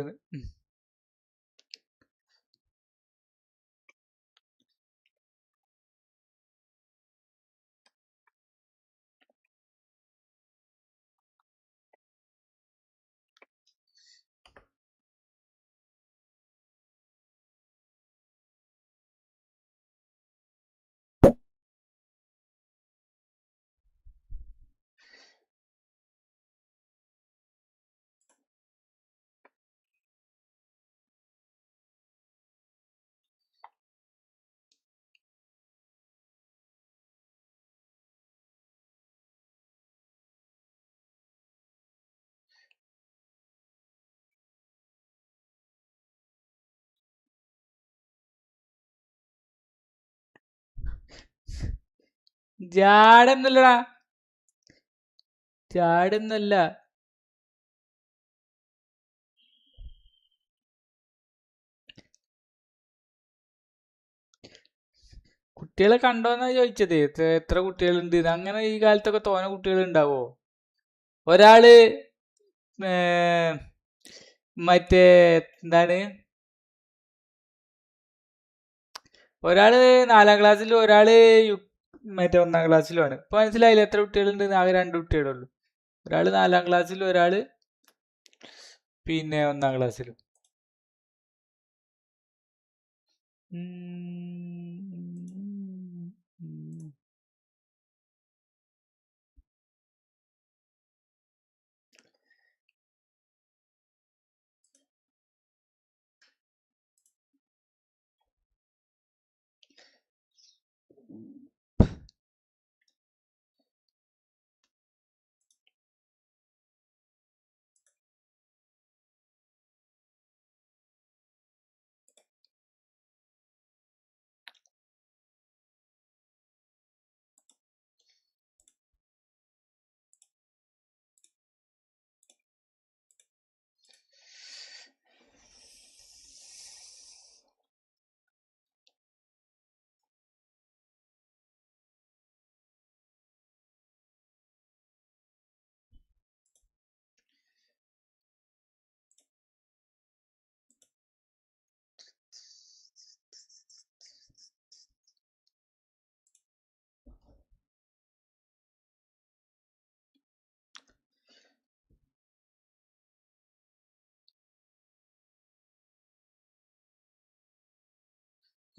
ജാടൊന്നല്ലടാ, ജാടൊന്നല്ല. കുട്ടികളെ കണ്ടോന്നാ ചോദിച്ചത്. എത്ര കുട്ടികളുണ്ട്? അങ്ങനെ ഈ കാലത്തൊക്കെ തോനെ കുട്ടികൾ ഉണ്ടാവോ? ഒരാള് മറ്റേ എന്താണ്, ഒരാള് 4ാം ക്ലാസ്സിലും ഒരാള് മറ്റേ 1ാം ക്ലാസ്സിലുമാണ്. ഇപ്പൊ മനസ്സിലായില്ല എത്ര കുട്ടികളുണ്ട്? ആകെ 2 കുട്ടികളുള്ളൂ. ഒരാള് 4ാം ക്ലാസ്സിലും ഒരാള് പിന്നെ 1ാം ക്ലാസ്സിലും.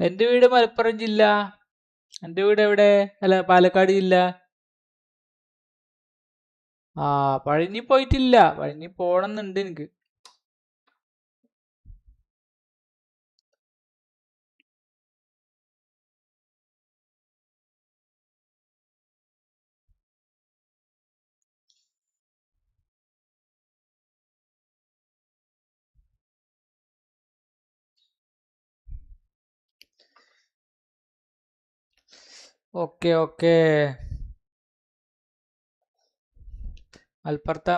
എന്റെ വീട് മലപ്പുറം ജില്ല. എന്റെ വീട് എവിടെ? അല്ല, പാലക്കാട് ജില്ല. ആ, പഴനി പോയിട്ടില്ല. പഴനി പോണമെന്നുണ്ട് എനിക്ക്. Okay okay.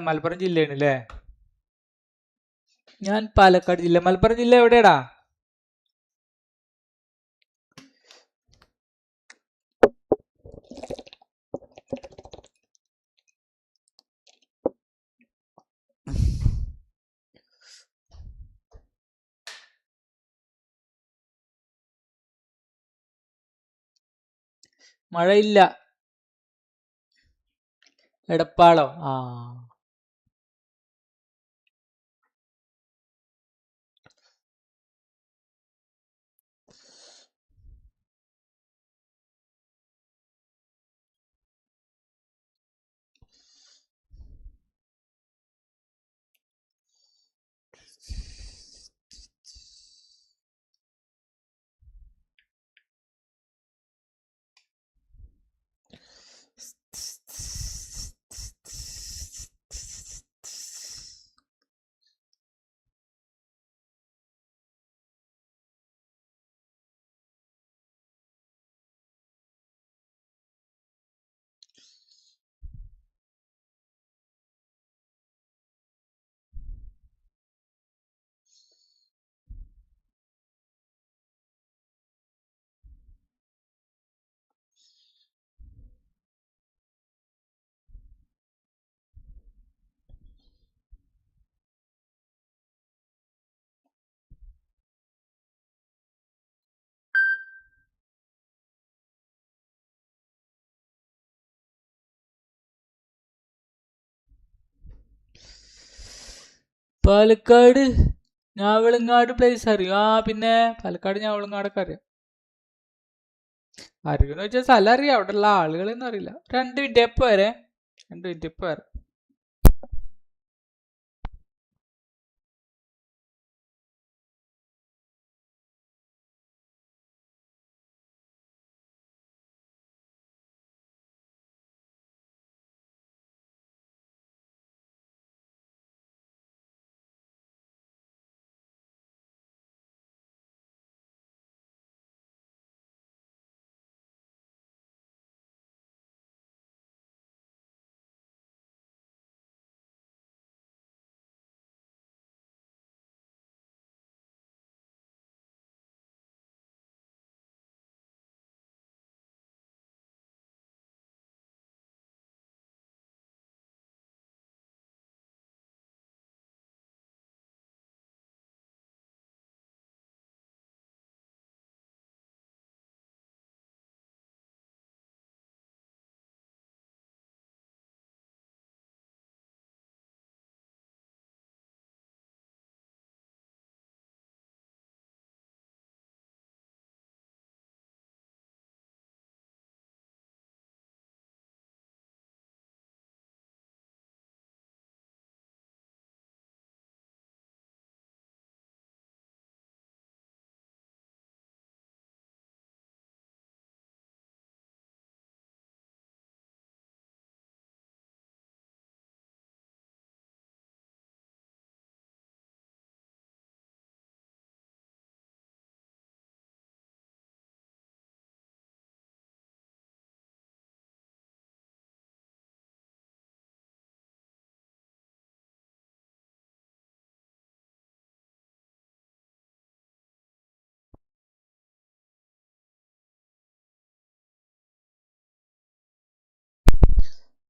മലപ്പുറം ജില്ലയാണ് അല്ലേ? ഞാൻ പാലക്കാട് ജില്ല. മലപ്പുറം ജില്ല എവിടെയാടാ? മഴയില്ല. എടപ്പാളോ? ആ, പാലക്കാട് ഞാവളങ്ങാട് പ്ലേസ് അറിയോ? ആ, പിന്നെ പാലക്കാട് ഞാവളങ്ങാടൊക്കെ അറിയാം. അറിയുമെന്ന് വെച്ചാൽ സ്ഥലം അറിയാം, അവിടെ ഉള്ള ആളുകളൊന്നും അറിയില്ല. 2 മിനിറ്റ്, എപ്പോ വരെ? 2 മിനിറ്റ്, എപ്പോ വരെ?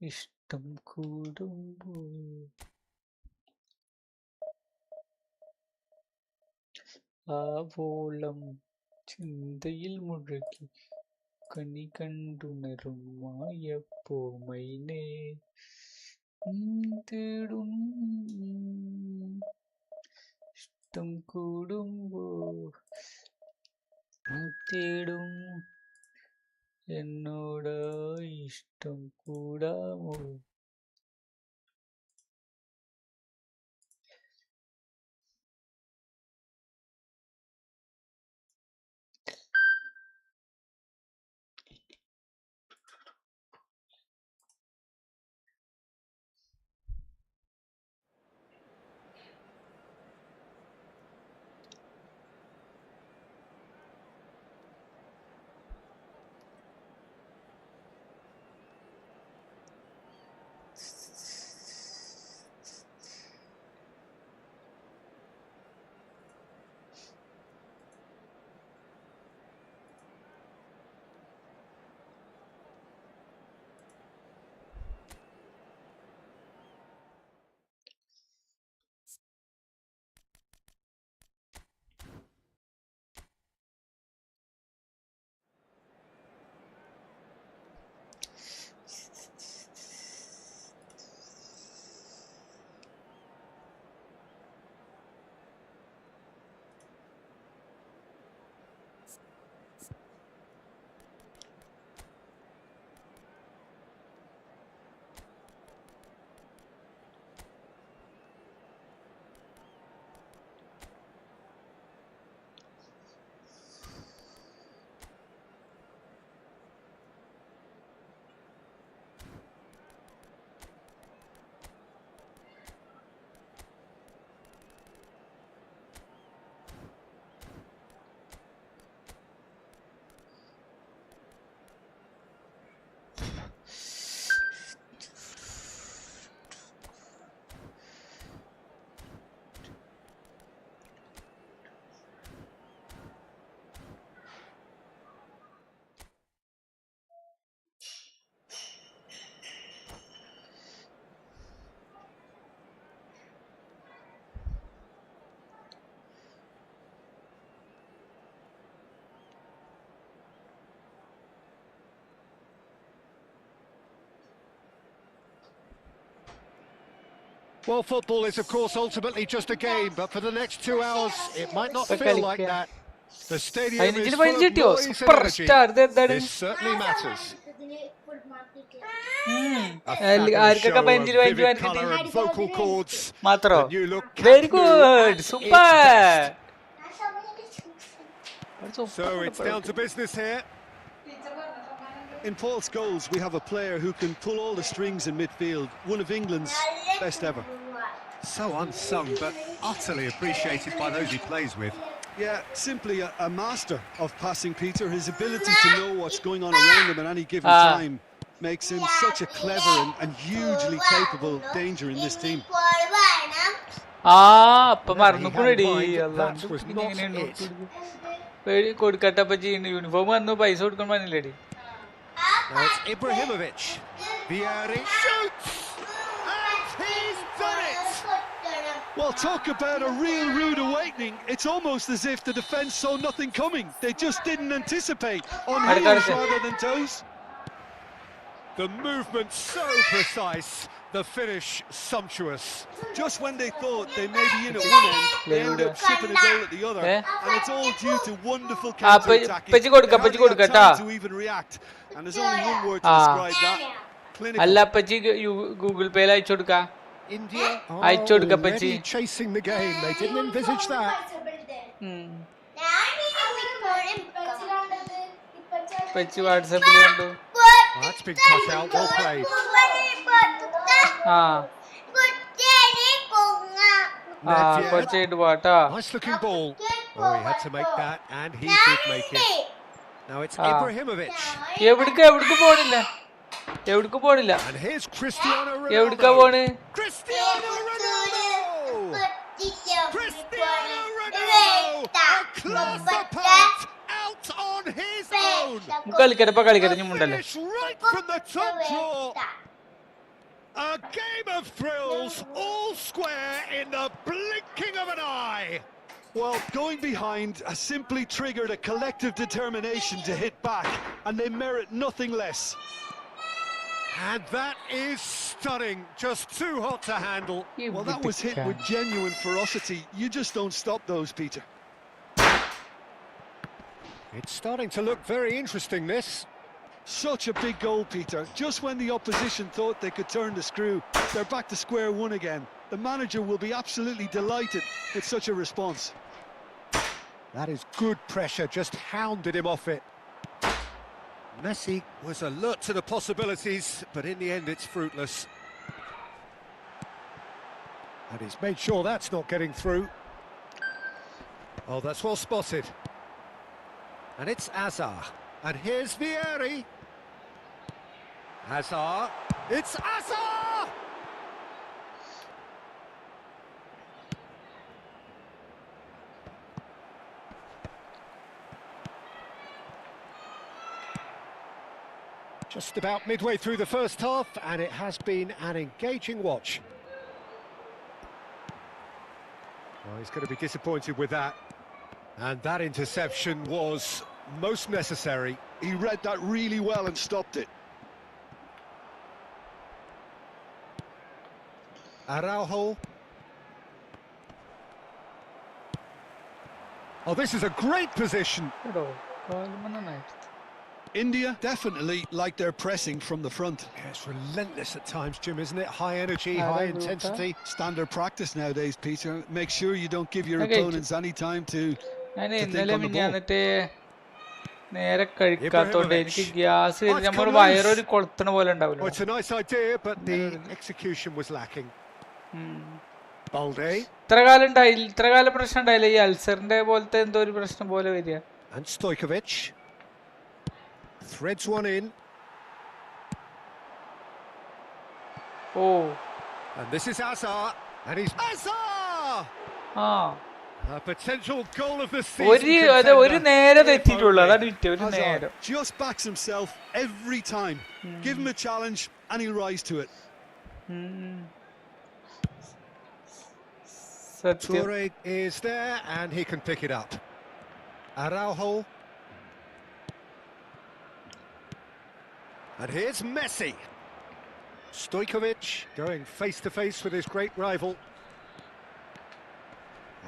ഇഷ്ടം കൂടുമ്പോൾ ആവോളം ചിന്തയിൽ മുഴുകി കണി കണ്ടുണരും മായപ്പോ മൈനേ തേടും ഇഷ്ടം കൂടുമ്പോ തേടും എന്നോടായി ഇഷ്ടം കൂടാമോ. Well, football is, of course, ultimately just a game, but for the next 2 hours, it might not feel like that. The stadium is full of noise and super energy. Star ഇത് എന്താണ് This certainly matters. A ആർക്കൊക്കെ fabulous show പതിനഞ്ച് of രൂപ vivid colour and vocal cords. മാത്രോ The new look very Camp Nou good at its super. best. So it's down to business here. In Paul's goals, we have a player who can pull all the strings in midfield, one of England's best ever. So unsung, but utterly appreciated by those he plays with. Yeah, simply a master of passing, Peter. His ability to know what's going on around him at any given time makes him such a clever and hugely capable danger in this team. അപ്പൊ മറന്നുകൂടി കൊടുക്കട്ടപ്പച്ചി uniform വന്നു പൈസ കൊടുക്കാൻ പറഞ്ഞില്ലേടി. Now it's Ibrahimovic. Vieri shoots! And he's done it! Well, talk about a real rude awakening. It's almost as if the defence saw nothing coming. They just didn't anticipate on heels rather than toes. The movement so precise, the finish sumptuous. Just when they thought they may be in at one end, they end up shipping a goal at the other. And it's all due to wonderful counter-attacking. They hardly had time to even react. And there's only one word to describe that. Clinical. അല്ല അപ്പച്ചി Google പേയിൽ അയച്ചു കൊടുക്ക. India already chasing the game. They didn't envisage that. പച്ചി വാട്സാപ്പിൽ കണ്ടു. That's been cut out. Well played. കുറച്ചായിട്ട് പാട്ടാ. Nice looking ball. Oh, he had to make that, and he did make it. Now it's Ibrahimovic. എവിടേക്ക് പോണില്ല. And here's Cristiano Ronaldo. എവിടേക്കാ പോണ്? Cristiano Ronaldo! Cristiano Ronaldo! A class apart, out on his own. കളിക്കട്ടെ ഇപ്പൊ കളിക്കട്ടെ ഞാൻ മുണ്ടല്ലേ. Finish right from the top draw. A game of thrills, all square in the blinking of an eye. Well, going behind has simply triggered a collective determination to hit back, and they merit nothing less. And that is stunning, just too hot to handle. Well, that was hit with genuine ferocity. You just don't stop those, Peter. It's starting to look very interesting, this. Such a big goal, Peter. Just when the opposition thought they could turn the screw, they're back to square one again. The manager will be absolutely delighted with such a response. That is good pressure, just hounded him off it. Messi was alert to the possibilities, but in the end it's fruitless. And he's made sure that's not getting through. Oh, that's well spotted. And it's Azar. And here's Vieri. Azar. It's Azar! Just about midway through the first half, and it has been an engaging watch. Well, he's going to be disappointed with that. And that interception was most necessary. He read that really well and stopped it. Araujo. Oh, this is a great position. India definitely like their pressing from the front. Yeah, it's relentless at times, Jim, isn't it? High energy, high intensity. Standard practice nowadays, Peter. Make sure you don't give your Okay. opponents any time to think on the ball. ഞാനിട്ട് നേരെ കഴിക്കാത്തോണ്ട് എനിക്ക് gas നമ്മൾ വയറൊരു കൊളുത്തണ പോലെ Well, ഉണ്ടാവില്ല. it's a nice idea, but the execution was lacking. Balde. ഇത്ര കാലം പ്രശ്നം ഉണ്ടായില്ല ഈ അൾസറിന്റെ പോലത്തെ എന്തോ ഒരു പ്രശ്നം പോലെ വരിക. And Stojkovic. Threads one in. Oh. And this is Azar. And he's Azar! Ah. A potential goal of the season. ഒരു നേരെ തെറ്റിട്ടുള്ളൂ അതാണ് വിറ്റ് ഒരു നേരം. Just backs himself every time. Give him a challenge and he'll rise to it. Toure is there and he can pick it up. Araujo. And here's Messi. Stojkovic going face to face with his great rival.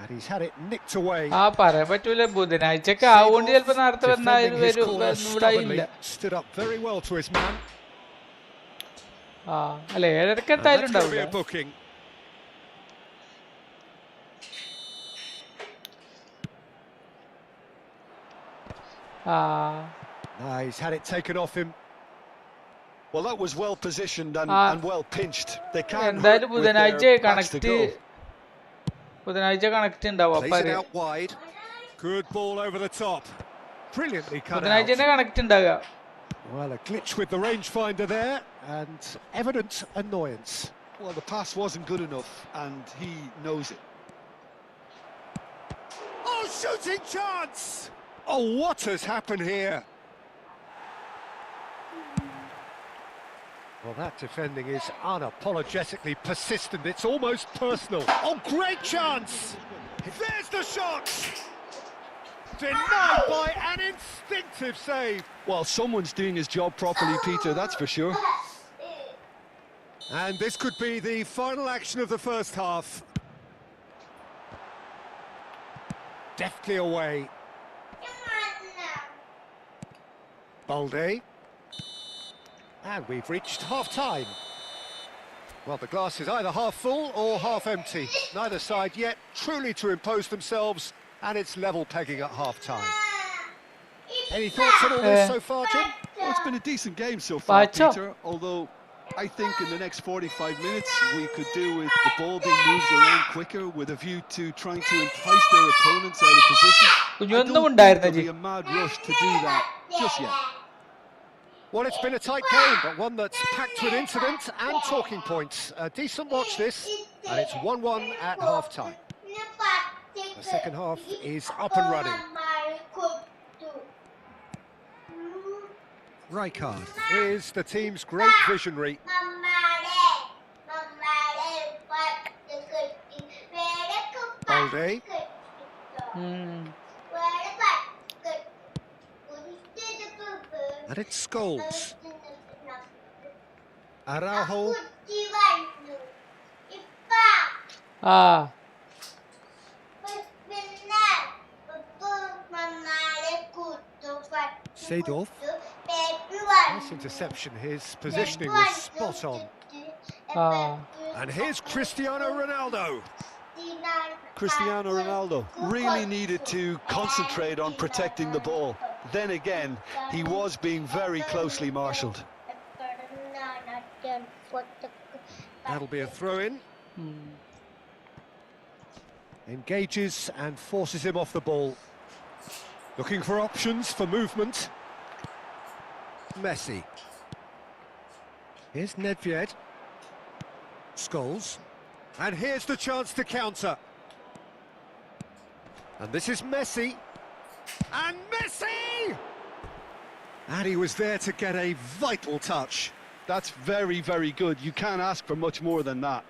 And he's had it nicked away. പറയാൻ പറ്റൂല ബുധനാഴ്ചക്ക് ആവുകൊണ്ട് ചിലപ്പോ നേരത്തെ വന്നാലും വരും. Stood up very well to his man. അല്ല 7:30 എന്തായാലും ഉണ്ടാവില്ല. Booking. He's had it taken off him. Well, that was well positioned and well pinched. They can't എന്തായാലും hurt with ബുധനാഴ്ച their backs to go. Connect ഉണ്ടാവും. Plays it out wide. Good ball over the top. Brilliantly cut out. ബുധനാഴ്ച connect ഉണ്ടാവുക. Well, a glitch with the rangefinder there and evident annoyance. Well, the pass wasn't good enough and he knows it. Oh, shooting chance! Oh, what has happened here? Well, that defending is unapologetically persistent. It's almost personal. Oh, great chance! There's the shot! Denied by an instinctive save. Well, someone's doing his job properly, Peter, that's for sure. And this could be the final action of the first half. Deftly away. Balde. And we've reached half-time. Well, the glass is either half full or half empty. Neither side yet truly to impose themselves, and it's level pegging at half-time. Any thoughts on all this so far, Jim? Well, it's been a decent game so far, Pacho. Peter, although I think in the next 45 minutes we could do with the ball being moved around quicker with a view to trying to entice their opponents out of position. I don't think there'll be a mad rush to do that just yet. Well, it's been a tight game, but one that's packed with incident and talking points. A decent watch this, and it's 1-1 at half-time. The second half is up and running. Rijkaard is the team's great visionary. day. And it's Scholes. Araujo. Ah, Seedorf. Nice interception. His positioning was spot on. ah. And here's Cristiano Ronaldo. Cristiano Ronaldo really needed to concentrate on protecting the ball. Then again, he was being very closely marshalled. That'll be a throw-in. Engages and forces him off the ball. Looking for options for movement. Messi. Here's Nedved. Scholes. And here's the chance to counter. And this is Messi. And Messi! And he was there to get a vital touch. That's very, very good. You can't ask for much more than that.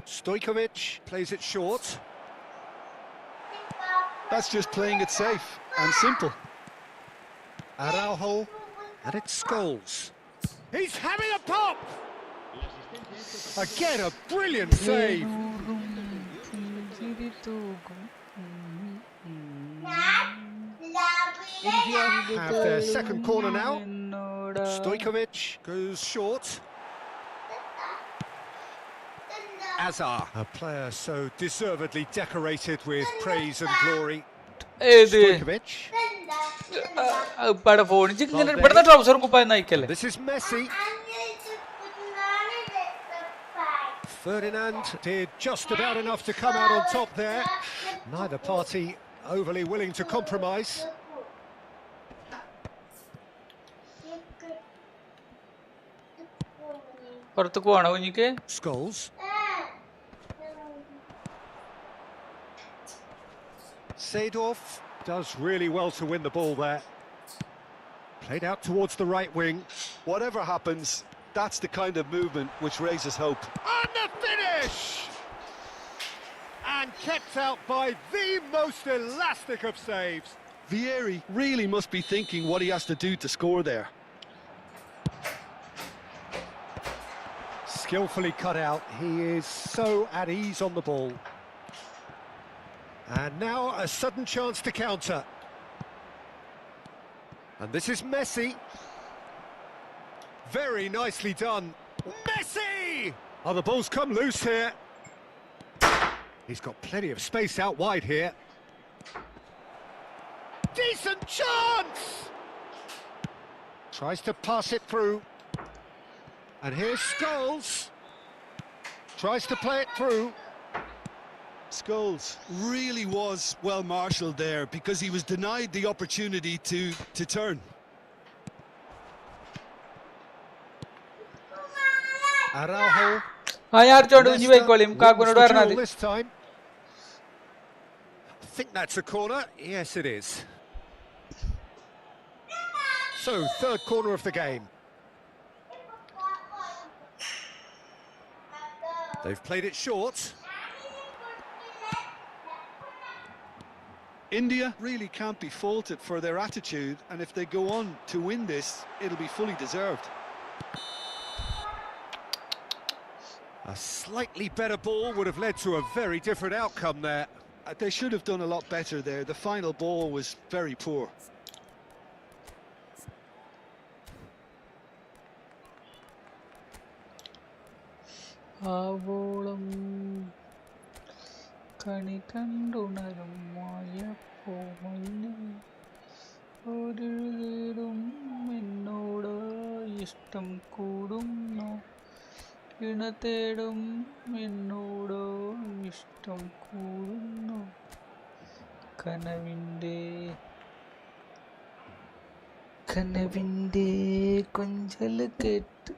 Stojkovic plays it short. That's just playing it safe and simple. Araujo. And it's Scholes. He's having a pop! Again, a brilliant save. India have their second corner now. Stojkovic goes short. Azar, a player so deservedly decorated with praise and glory. Stojkovic. ഇവിടെ ഫോണിച്ച് ഇങ്ങനെ ഇവിടുത്തെ ട്രൗസറും കുപ്പായം നയിക്കല്ലേ. This is Messi. Ferdinand did just about enough to come out on top there. Neither party overly willing to compromise. പുറത്തേക്ക് പോകണോ കുഞ്ഞിക്ക്? Scholes. Seedorf does really well to win the ball there. Played out towards the right wing. Whatever happens, that's the kind of movement which raises hope. And the finish! And kept out by the most elastic of saves. Vieri really must be thinking what he has to do to score there. Skillfully cut out. He is so at ease on the ball. And now a sudden chance to counter. And this is Messi. Very nicely done. Messi! Oh, the ball's come loose here. He's got plenty of space out wide here. Decent chance! Tries to pass it through. And here's Scholes. Tries to play it through. Scholes really was well marshalled there because he was denied the opportunity to turn. Araujo. ഞാൻ അടിച്ചോണ്ട് കുഞ്ഞി പോയിക്കോളിയും കാക്കുനോട് പറഞ്ഞാൽ മതി. This time. I think that's a corner. Yes, it is. So, third corner of the game. They've played it short. India really can't be faulted for their attitude, and if they go on to win this, it'll be fully deserved. A slightly better ball would have led to a very different outcome there. They should have done a lot better there. The final ball was very poor. ആവോളം കണി കണ്ടുണരും മായപ്പോമഞ്ഞ് ഒരിഴുതേടും എന്നോട് ഇഷ്ടം കൂടുന്നു ഇണ തേടും എന്നോട് ഇഷ്ടം കൂടുന്നു കനവിൻ്റെ കൊഞ്ചൽ കേട്ട്.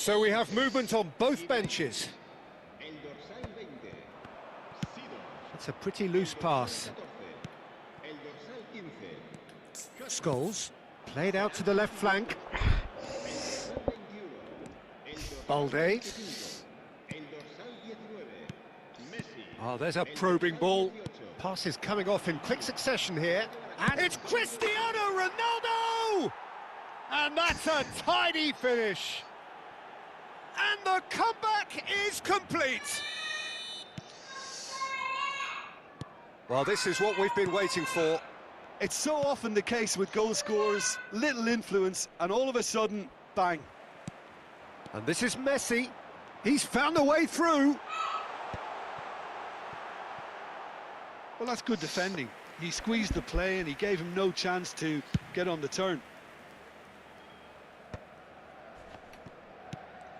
So we have movement on both benches. It's a pretty loose pass. Scholes played out to the left flank. Balde. Oh, there's a probing ball. Pass is coming off in quick succession here. And it's Cristiano Ronaldo! And that's a tidy finish. And the comeback is complete. Well, this is what we've been waiting for. It's so often the case with goal scorers, little influence, and all of a sudden, bang. And this is Messi. He's found a way through. Well, that's good defending. He squeezed the play and he gave him no chance to get on the turn.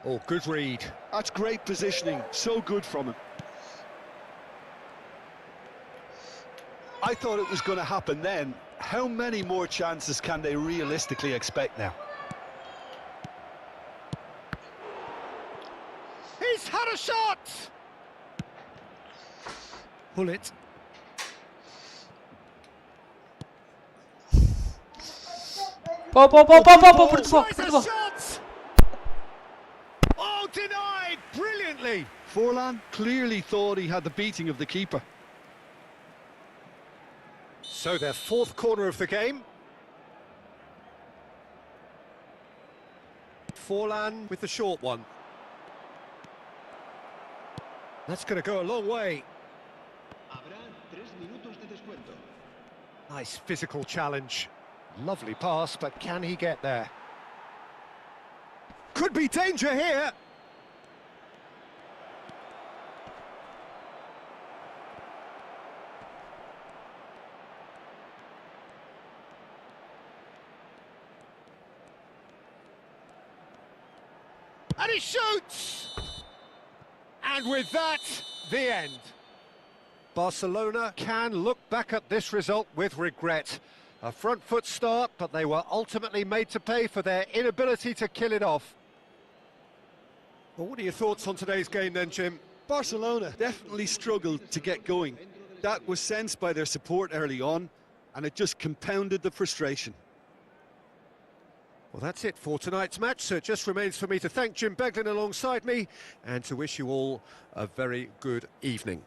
Oh, good read. That's great positioning, so good from him. I thought it was going to happen then. How many more chances can they realistically expect now? He's had a shot! Pull it. പോ പോ പോ പോ പോ പോ പിടിച്ചു പോ Tries a പിടിച്ചു പോ shot! Oh, denied brilliantly! Forlan clearly thought he had the beating of the keeper. So their fourth corner of the game. Forlan with the short one. That's going to go a long way. Habrá 3 minutos de descuento. Nice physical challenge. Lovely pass, but can he get there? Could be danger here. And he shoots! And with that, the end. Barcelona can look back at this result with regret. A front foot start, but they were ultimately made to pay for their inability to kill it off. Well, what are your thoughts on today's game then, Jim? Barcelona definitely struggled to get going. That was sensed by their support early on, and it just compounded the frustration. Well, that's it for tonight's match, so it just remains for me to thank Jim Beglin alongside me and to wish you all a very good evening.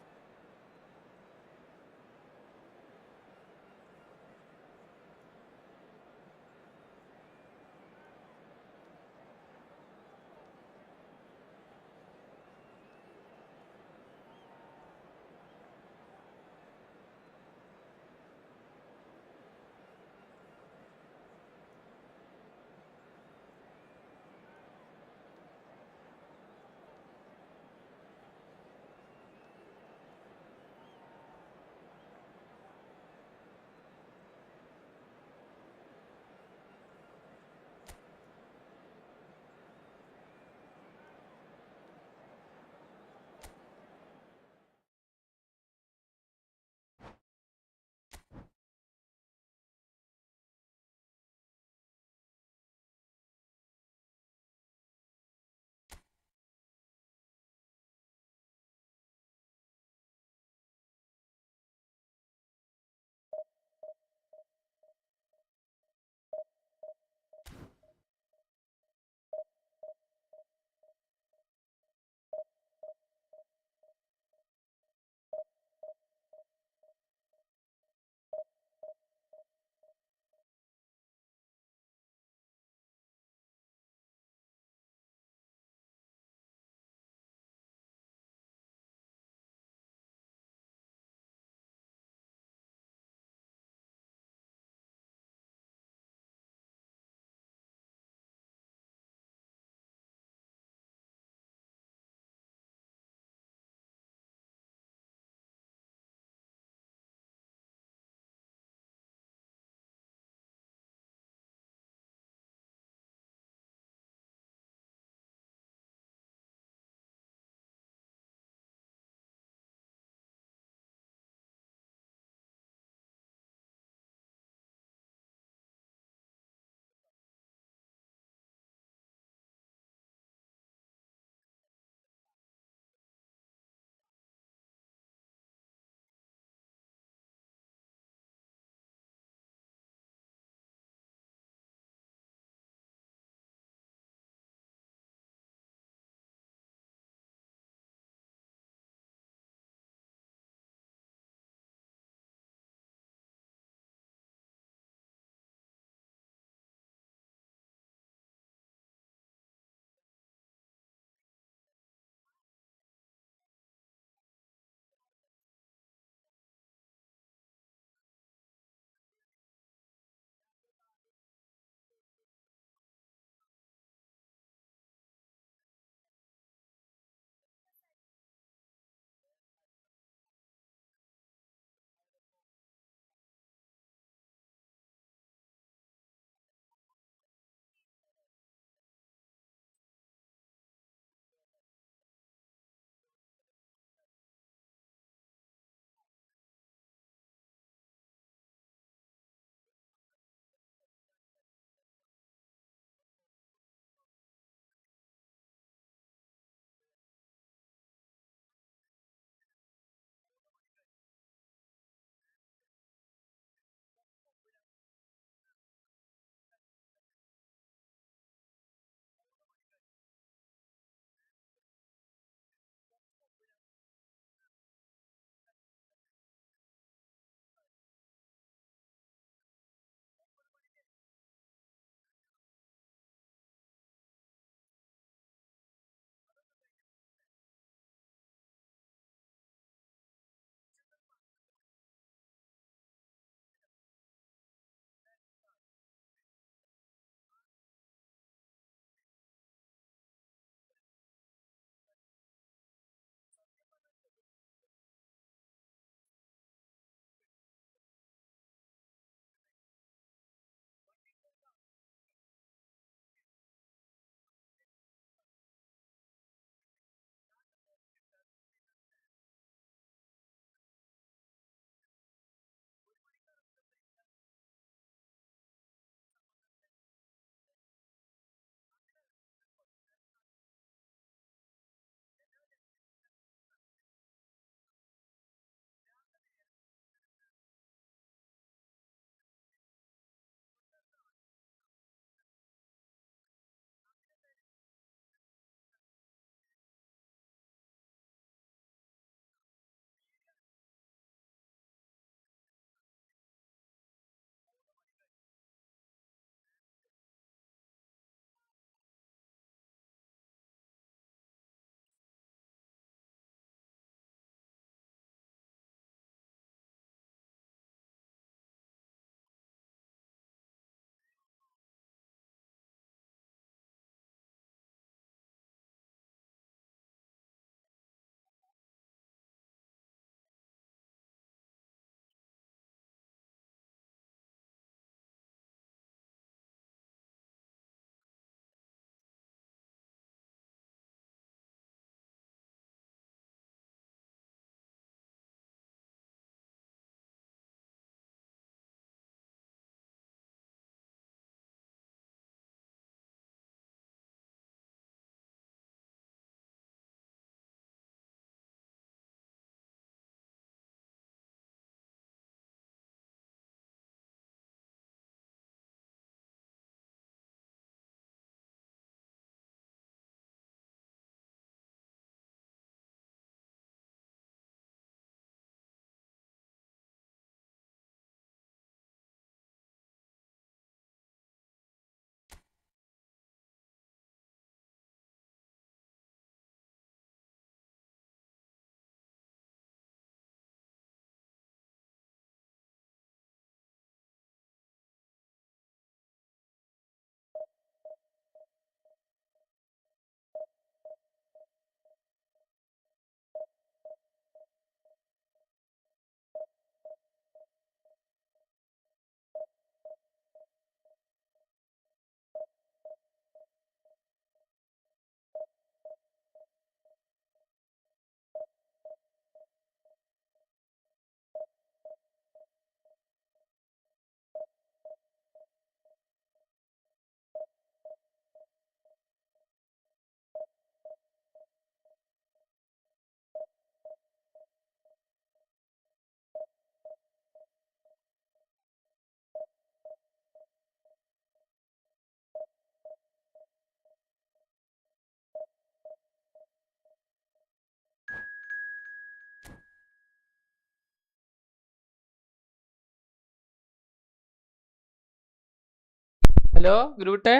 Hello ഗ്രൂട്ടെ,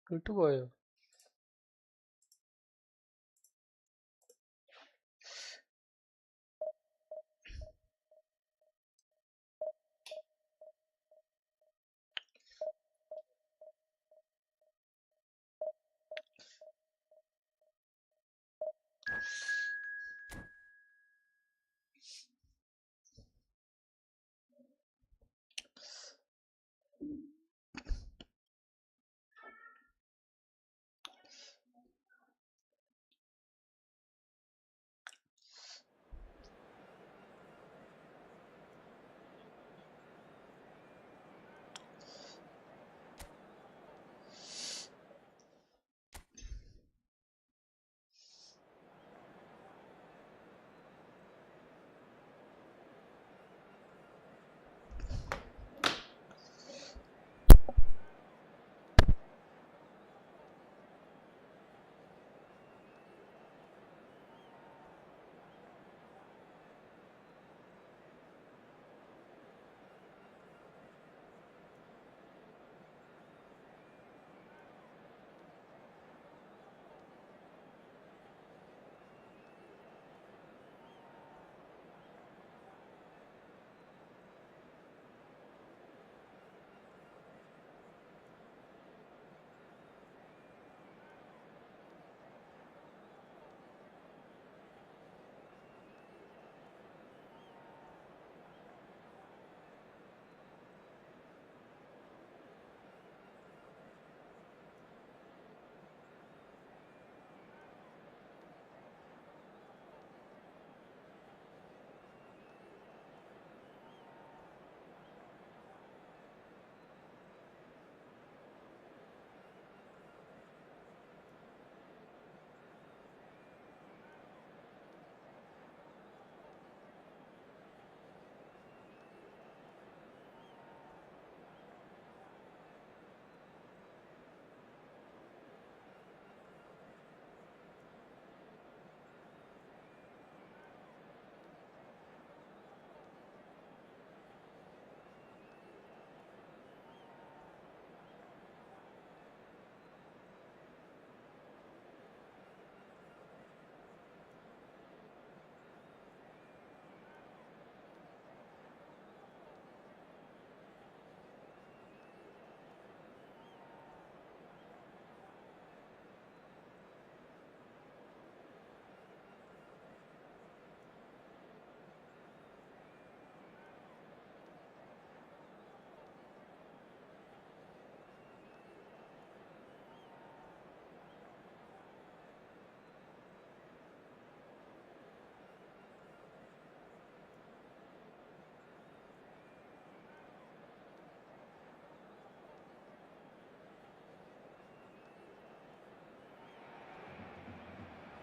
Groot പോയോ?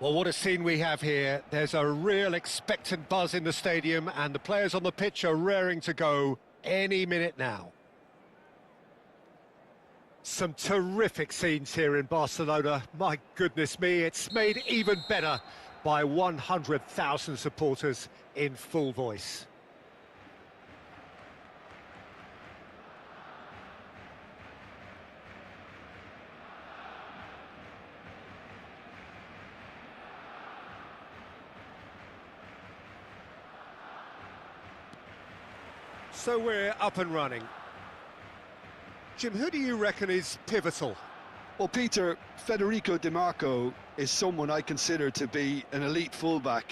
Well, what a scene we have here. There's a real expectant buzz in the stadium, and the players on the pitch are raring to go any minute now. Some terrific scenes here in Barcelona. My goodness me, it's made even better by 100,000 supporters in full voice. So we're up and running. Jim, who do you reckon is pivotal? Well, Peter, Federico Di Marco is someone I consider to be an elite fullback.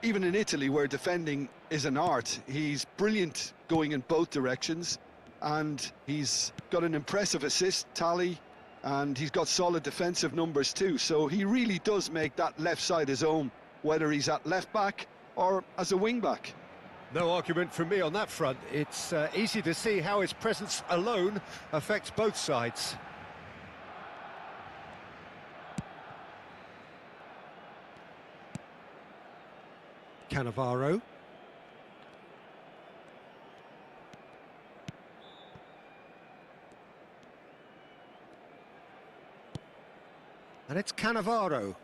Even in Italy, where defending is an art, he's brilliant going in both directions, and he's got an impressive assist tally, and he's got solid defensive numbers too. So he really does make that left side his own, whether he's at left back or as a wing back. No argument from me on that front. It's easy to see how his presence alone affects both sides. Cannavaro. And it's Cannavaro.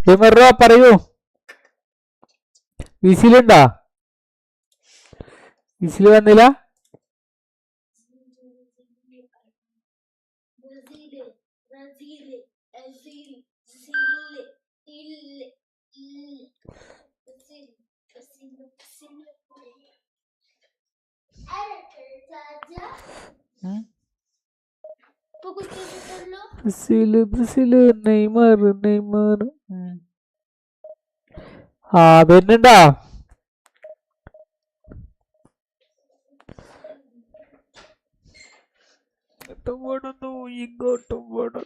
ഹിമറോ പറയൂ. വിസിലുണ്ടാ? Whistle വന്നില്ല? ബ്രസീല് Neymar. ആ വരുന്നുണ്ടാ? ഇങ്ങോട്ടും വേണം.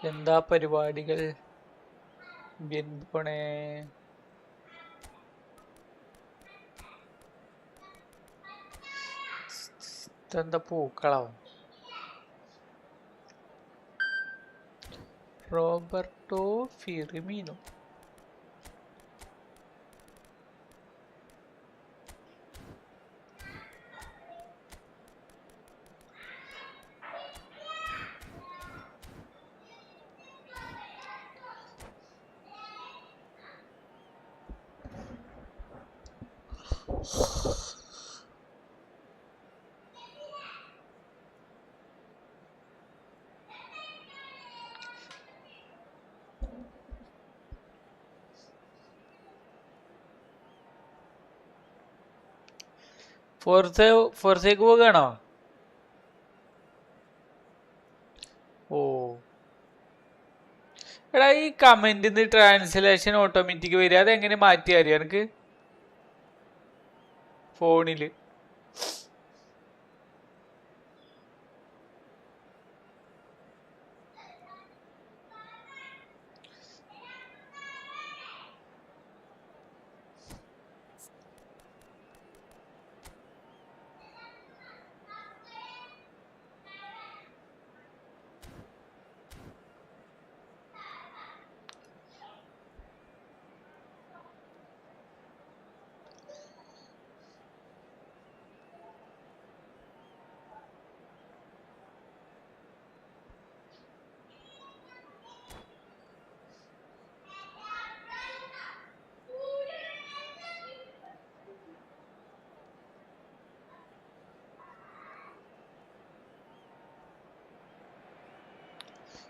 എന്താ പരിപാടികൾ? എന്താ പൂക്കളാവും? Roberto Firmino. ഫോർസേക്ക് പോകാണോ? ഓ എടാ, ഈ കമന്റിന്ന് ട്രാൻസ്ലേഷൻ ഓട്ടോമാറ്റിക് വരിക, അതെങ്ങനെ മാറ്റി അറിയാം എനിക്ക് ഫോണില്?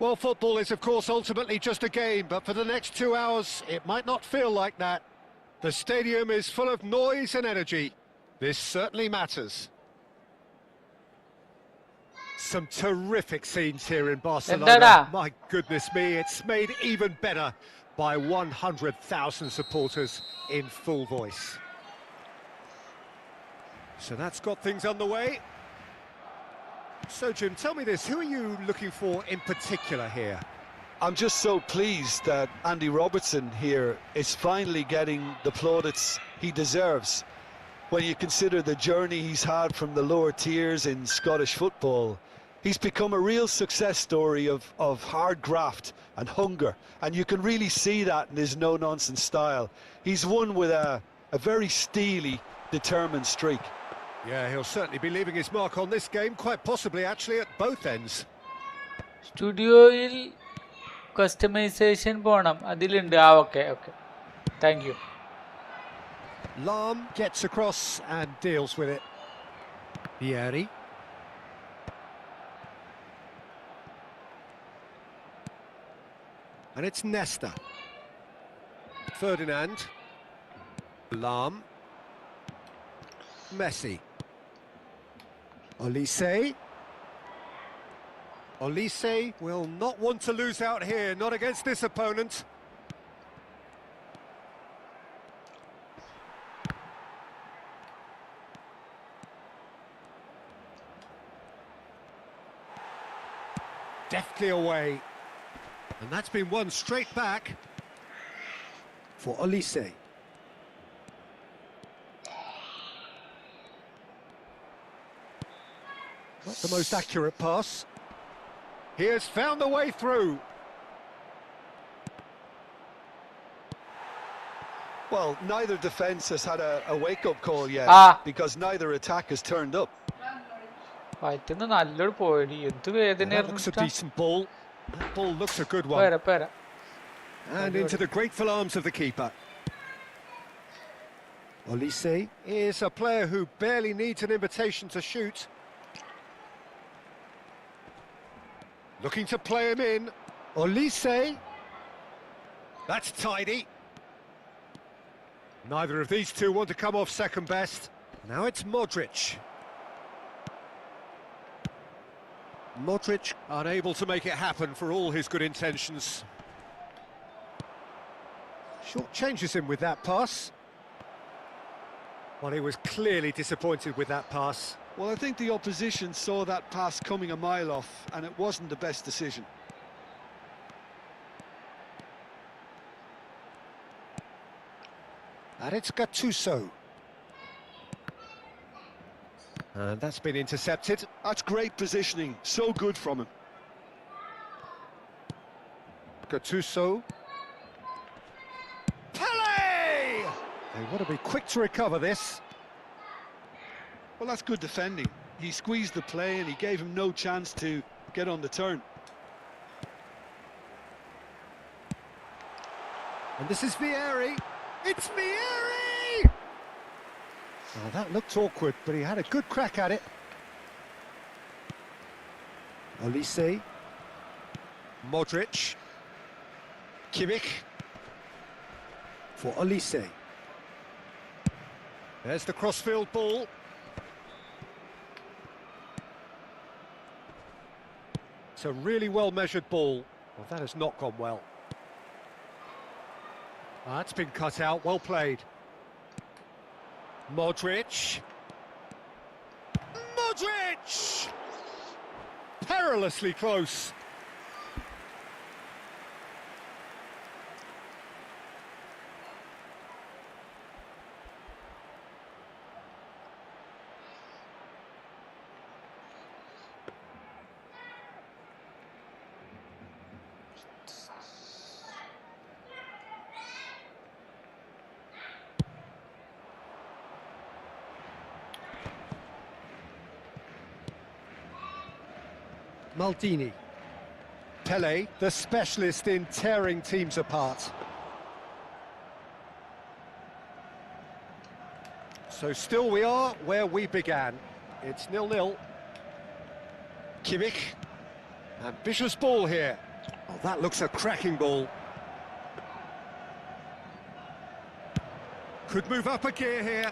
Well, football is, of course, ultimately just a game, but for the next 2 hours, it might not feel like that. The stadium is full of noise and energy. This certainly matters. Some terrific scenes here in Barcelona. My goodness me, it's made even better by 100,000 supporters in full voice. So that's got things underway. So, Jim, tell me this, who are you looking for in particular here? I'm just so pleased that Andy Robertson here is finally getting the plaudits he deserves. When you consider the journey he's had from the lower tiers in Scottish football, he's become a real success story of hard graft and hunger, and you can really see that in his no-nonsense style. He's won with a very steely, determined streak. Yeah, he'll certainly be leaving his mark on this game, quite possibly actually at both ends. സ്റ്റുഡിയോയിൽ customisation പോണം, അതിലുണ്ട്. Okay thank you. Lam gets across and deals with it. Vieri. And it's Nesta. Ferdinand. Lam. Messi. Olise. Olise will not want to lose out here, not against this opponent. Deftly away. And that's been won straight back for Olise. Not the most accurate pass. He has found the way through. Well, neither defence has had a wake-up call yet, because neither attack has turned up. വയറ്റിന്ന് നല്ലോണം പോയി എന്ത് വേദനയായിരുന്നു Looks a decent ball. That ball looks a good one. പേര And into the grateful arms of the keeper. Olise is a player who barely needs an invitation to shoot. Looking to play him in. Olise. That's tidy. Neither of these two want to come off second best. Now it's Modric. Modric unable to make it happen for all his good intentions. Short changes him with that pass. Well, he was clearly disappointed with that pass. Well, I think the opposition saw that pass coming a mile off, and it wasn't the best decision. And it's Gattuso. And that's been intercepted. That's great positioning, so good from him. Gattuso. Pele! They want to be quick to recover this. Well, that's good defending. He squeezed the play and he gave him no chance to get on the turn. And this is Vieri. It's Vieri! Oh, that looked awkward, but he had a good crack at it. Olise. Modric. Kimmich. For Olise. There's the crossfield ball. It's a really well-measured ball. Well, that has not gone well. That's been cut out, well played. Modric. Modric! Perilously close. Maldini. Pele, the specialist in tearing teams apart. So still we are where we began. It's 0-0. Kimmich. Ambitious ball here. Oh, that looks a cracking ball. Could move up a gear here.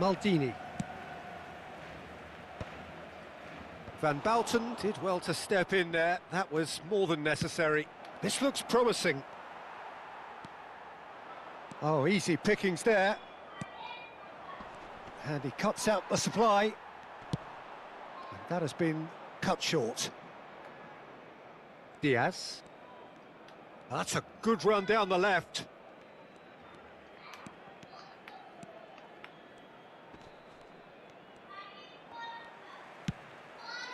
Maldini. Van Bouten did well to step in there. That was more than necessary. This looks promising. Oh, easy pickings there. And he cuts out the supply. And that has been cut short. Diaz. That's a good run down the left.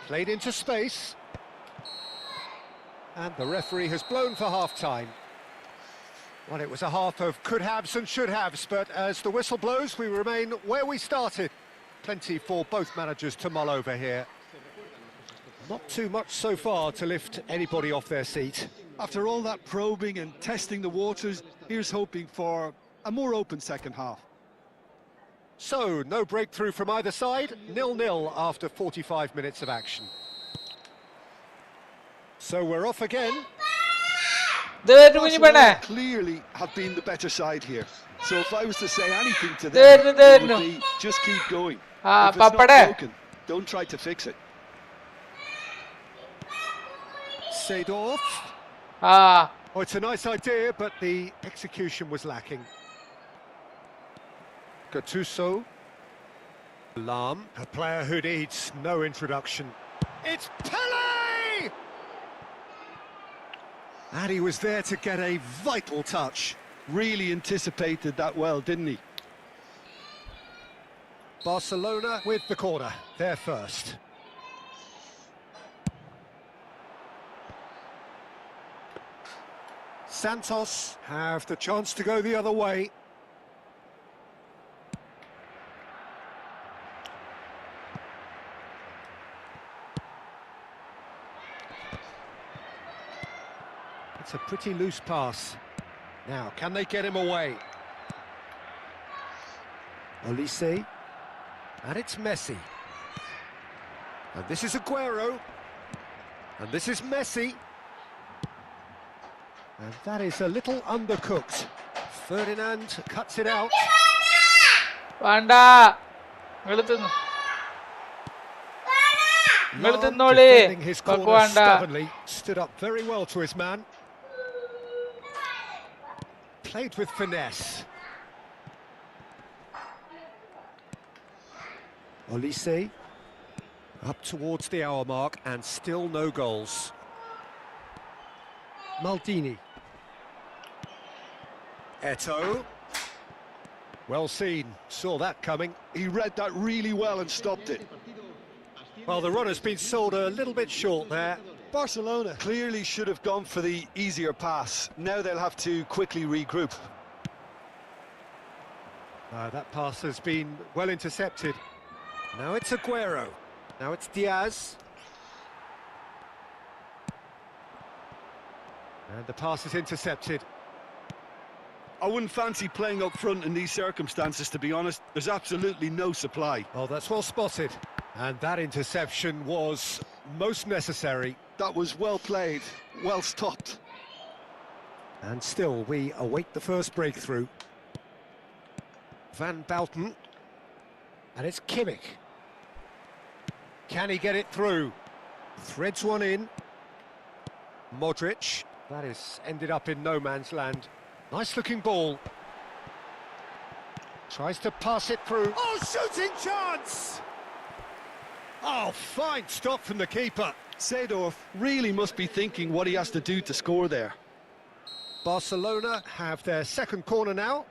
Played into space. And the referee has blown for half-time. Well, it was a half of could-haves and should-haves, but as the whistle blows, we remain where we started. Plenty for both managers to mull over here. Not too much so far to lift anybody off their seat. After all that probing and testing the waters, here's hoping for a more open second half. So, no breakthrough from either side, 0-0 after 45 minutes of action. So we're off again. Barcelona clearly have been the better side here. So if I was to say anything to them, it would be just keep going. If it's not broken, don't try to fix it. Seedorf. Ah, Oh, it's a nice idea, but the execution was lacking. Gattuso. Lam, a player who needs no introduction. It's Pele! And he was there to get a vital touch. Really anticipated that well, didn't he? Barcelona with the corner, they're first. Santos have the chance to go the other way. It's a pretty loose pass. Now, can they get him away? Olise. And it's Messi. And this is Aguero. And this is Messi. And that is a little undercooked. Ferdinand cuts it out. Vanda. Defending his corner stubbornly, stood up very well to his man. Played with finesse. Olise up towards the hour mark and still no goals. Maldini. Eto'o. Well seen, saw that coming. He read that really well and stopped it. Well, the run has been sold a little bit short there. Barcelona clearly should have gone for the easier pass. Now they'll have to quickly regroup. That pass has been well intercepted. Now it's Aguero. Now it's Diaz. And the pass is intercepted. I wouldn't fancy playing up front in these circumstances, to be honest. There's absolutely no supply. Oh, that's well spotted. And that interception was most necessary. That was well played, well stopped. And still, we await the first breakthrough. Van Bouten. And it's Kimmich. Can he get it through? Threads one in. Modric. That has ended up in no man's land. Nice looking ball. Tries to pass it through. Oh, shooting chance! Oh, fine stop from the keeper. Seedorf really must be thinking what he has to do to score there. Barcelona have their second corner now.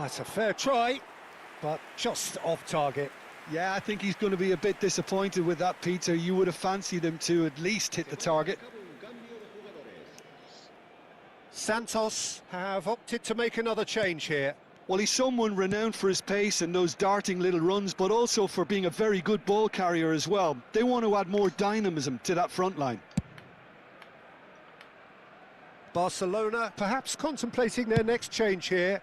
Oh, it's a fair try, but just off target. Yeah, I think he's going to be a bit disappointed with that, Peter. You would have fancied him to at least hit the target. Santos have opted to make another change here. Well, he's someone renowned for his pace and those darting little runs, but also for being a very good ball carrier as well. They want to add more dynamism to that front line. Barcelona perhaps contemplating their next change here.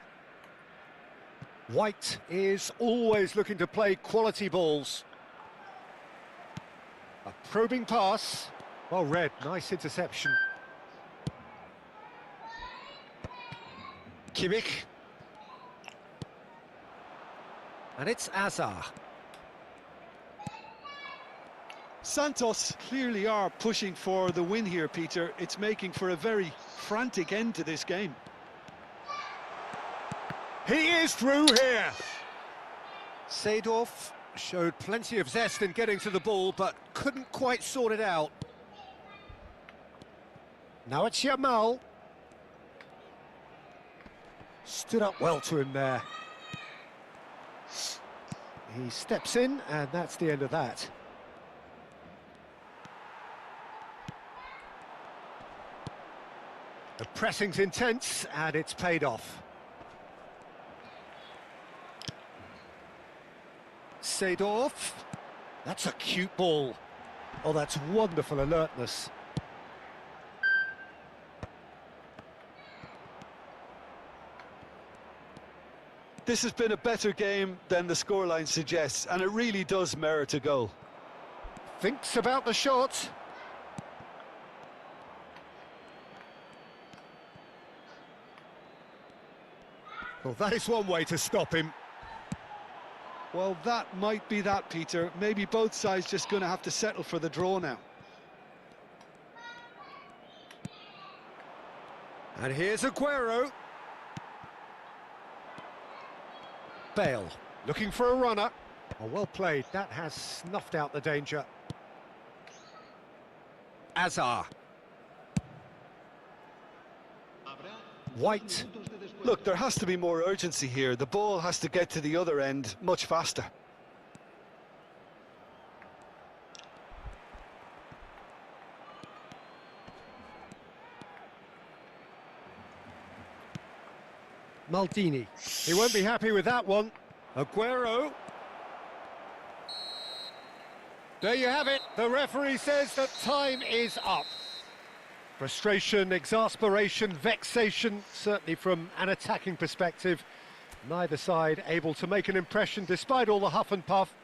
White is always looking to play quality balls. A probing pass. Well read, nice interception. Kimmich. And it's Azar. Santos clearly are pushing for the win here, Peter. It's making for a very frantic end to this game. He is through here. Seedorf showed plenty of zest in getting to the ball, but couldn't quite sort it out. Now it's Yamal. Stood up well to him there. He steps in, and that's the end of that. The pressing's intense, and it's paid off. Seedorf. That's a cute ball. Oh, that's wonderful alertness. This has been a better game than the scoreline suggests, and it really does merit a goal. Thinks about the shot. Well, that is one way to stop him. Well, that might be that, Peter. Maybe both sides just going to have to settle for the draw now. And here's Aguero. Bale, looking for a runner. Oh, well played. That has snuffed out the danger. Azar. White. Look, there has to be more urgency here. The ball has to get to the other end much faster. Maldini. He won't be happy with that one. Aguero. There you have it. The referee says that time is up. Frustration, exasperation, vexation, certainly from an attacking perspective. Neither side able to make an impression despite all the huff and puff.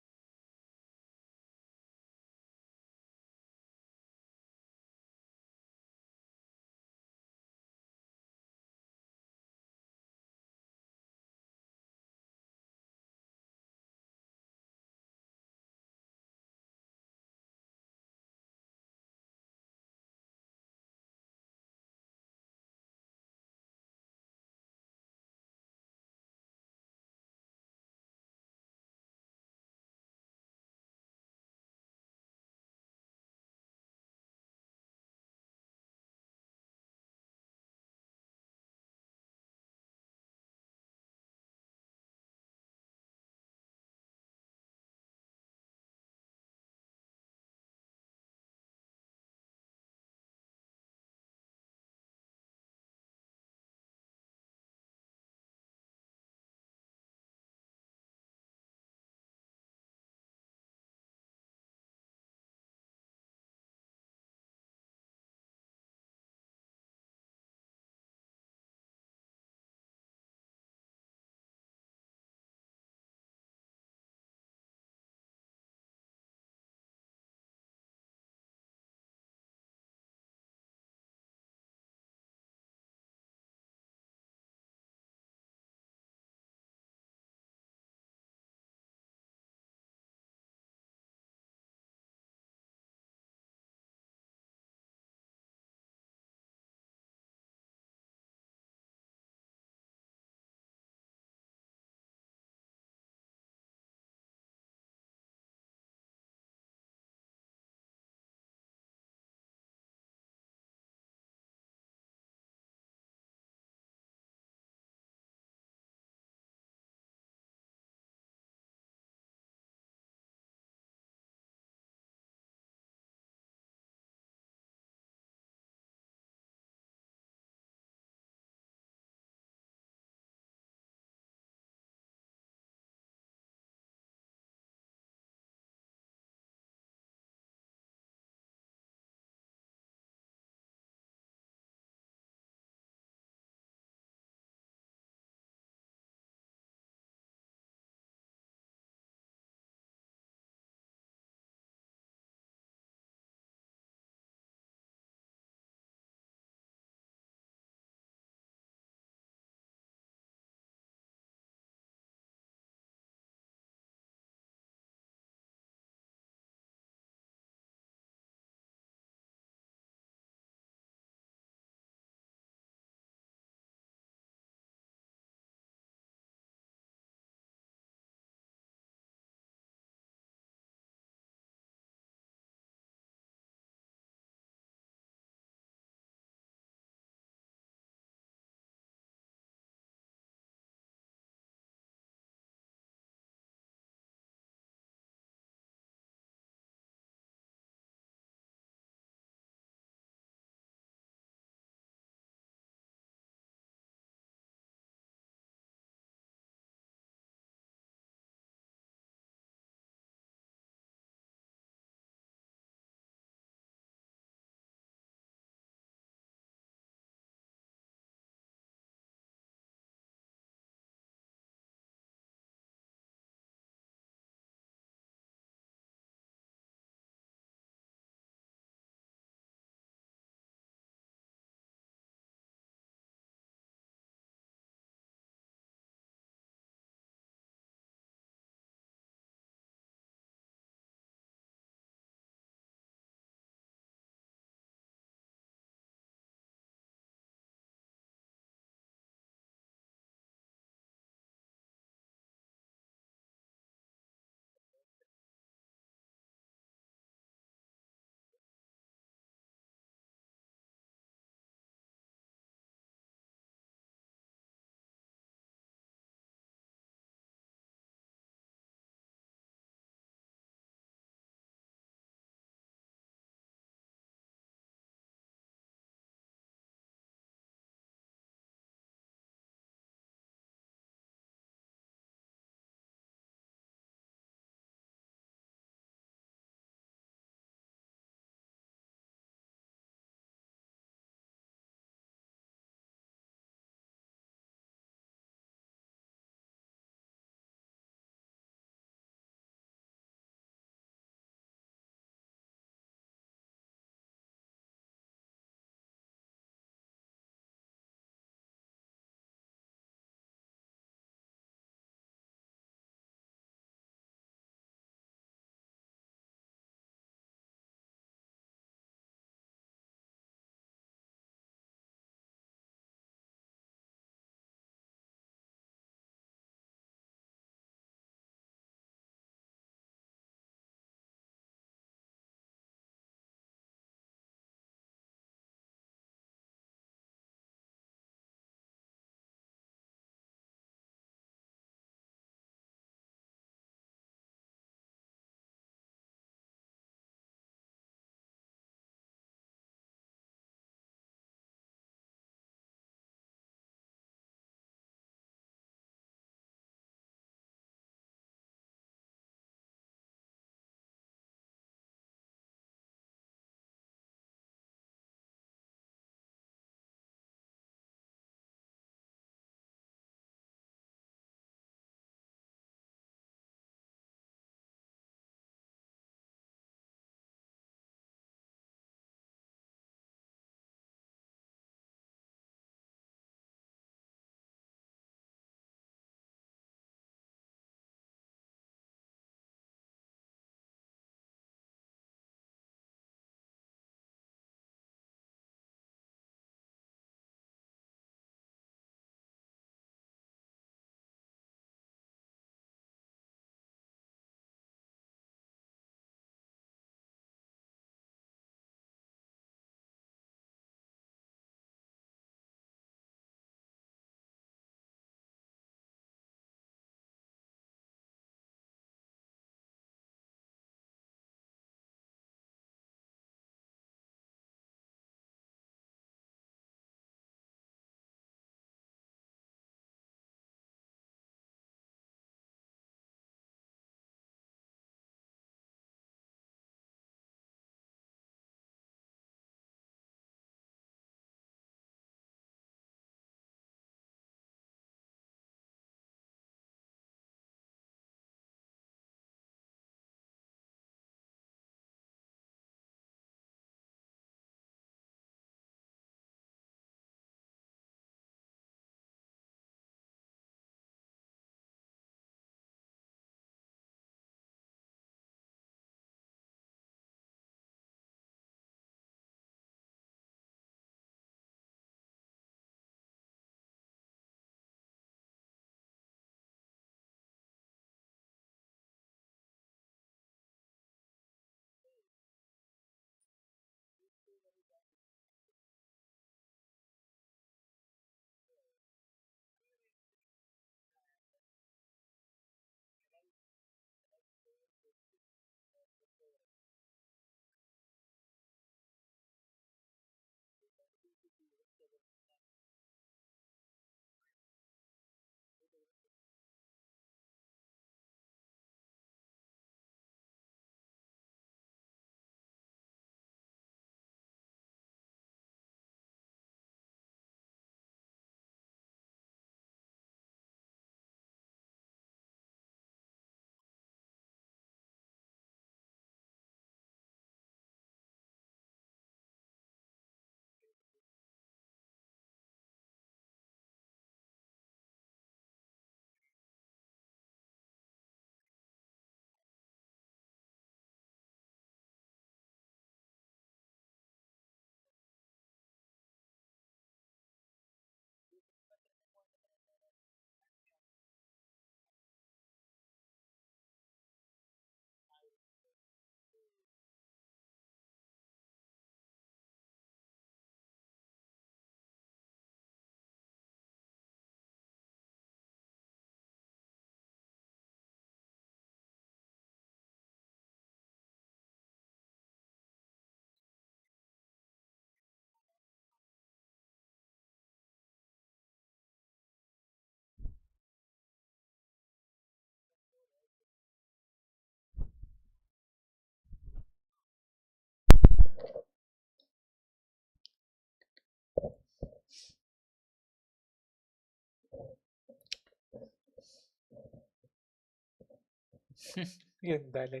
എന്താല്ലേ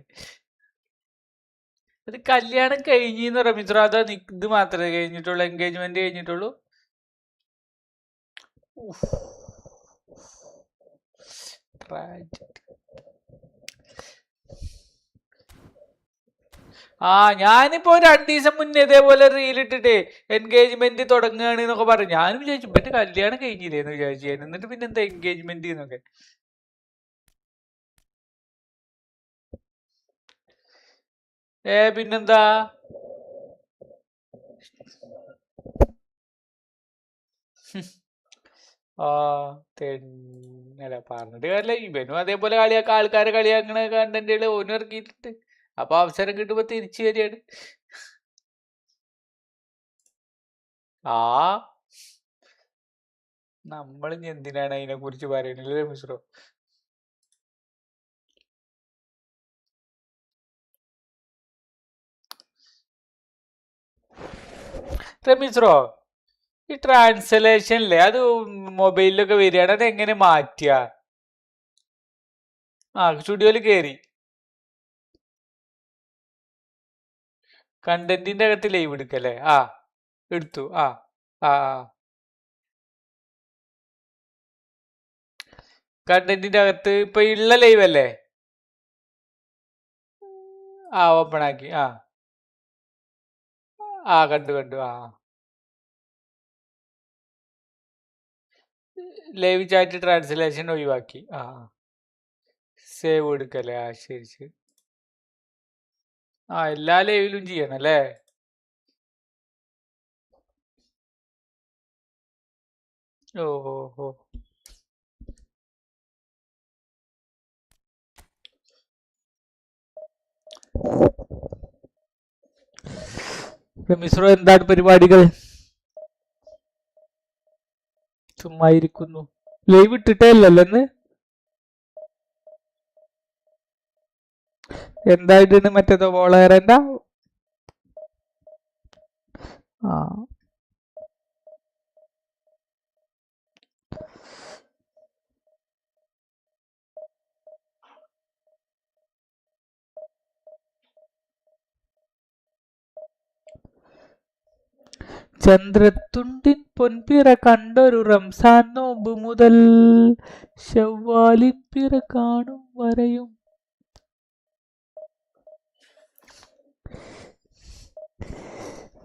അത് കല്യാണം കഴിഞ്ഞെന്ന് Ramees bro, അതോ ഇത് മാത്രമേ കഴിഞ്ഞിട്ടുള്ളൂ, engagement കഴിഞ്ഞിട്ടുള്ളൂ? ആ ഞാനിപ്പോ 2 ദിവസം മുന്നേ ഇതേപോലെ റീലിട്ടിട്ട് എൻഗേജ്മെന്റ് തുടങ്ങുകയാണ് എന്നൊക്കെ പറഞ്ഞു. ഞാനും വിചാരിച്ചു ഇപ്പത്തെ കല്യാണം കഴിഞ്ഞില്ലേന്ന് വിചാരിച്ചു. എന്നിട്ട് പിന്നെ എന്താ എൻഗേജ്മെന്റ് എന്നൊക്കെ. പിന്നെന്താ അല്ല പറഞ്ഞിട്ട് കാര്യമില്ല. ഇവനും അതേപോലെ ആൾക്കാരെ കളിയാക്കണ കണ്ടന്റുകള് ഓനും ഇറക്കിയിട്ടുണ്ട്. അപ്പൊ അവസരം കിട്ടുമ്പോ തിരിച്ചു വരികയാണ്. നമ്മളിനി എന്തിനാണ് അതിനെ കുറിച്ച് പറയണില്ലേ മിശ്രോ? മിശ്രോ, ഈ ട്രാൻസ്ലേഷനില്ലേ അത് മൊബൈലിലൊക്കെ വരികയാണ്, അത് എങ്ങനെ മാറ്റുക? സ്റ്റുഡിയോയിൽ കയറി കണ്ടന്റിന്റെ അകത്ത് ലൈവ് എടുക്കല്ലേ? എടുത്തു. കണ്ടന്റിന്റെ അകത്ത് ഇപ്പൊ ഉള്ള ലൈവ് അല്ലേ? ഓപ്പൺ ആക്കി. കണ്ടു. ലൈവ് ചാറ്റ് ട്രാൻസ്ലേഷൻ ഒഴിവാക്കി. സേവ് എടുക്കല്ലേ? ശരി. എല്ലാ ലൈവിലും ചെയ്യണം അല്ലേ? ഓഹോ. മിശ്രോ, എന്താണ് പരിപാടികൾ? ചുമ്മാ ഇരിക്കുന്നു. ലൈവ് ഇട്ടിട്ടേ ഇല്ലല്ലോ ഇന്ന്. എന്തായിട്ടാണ് മറ്റേതോ വോളേറെന്താ? ചന്ദ്രത്തുണ്ടിൻ പൊൻപിറ കണ്ടൊരു റംസാൻ നോമ്പ് മുതൽ ശവ്വാലിൻ പിറ കാണും വരെയും.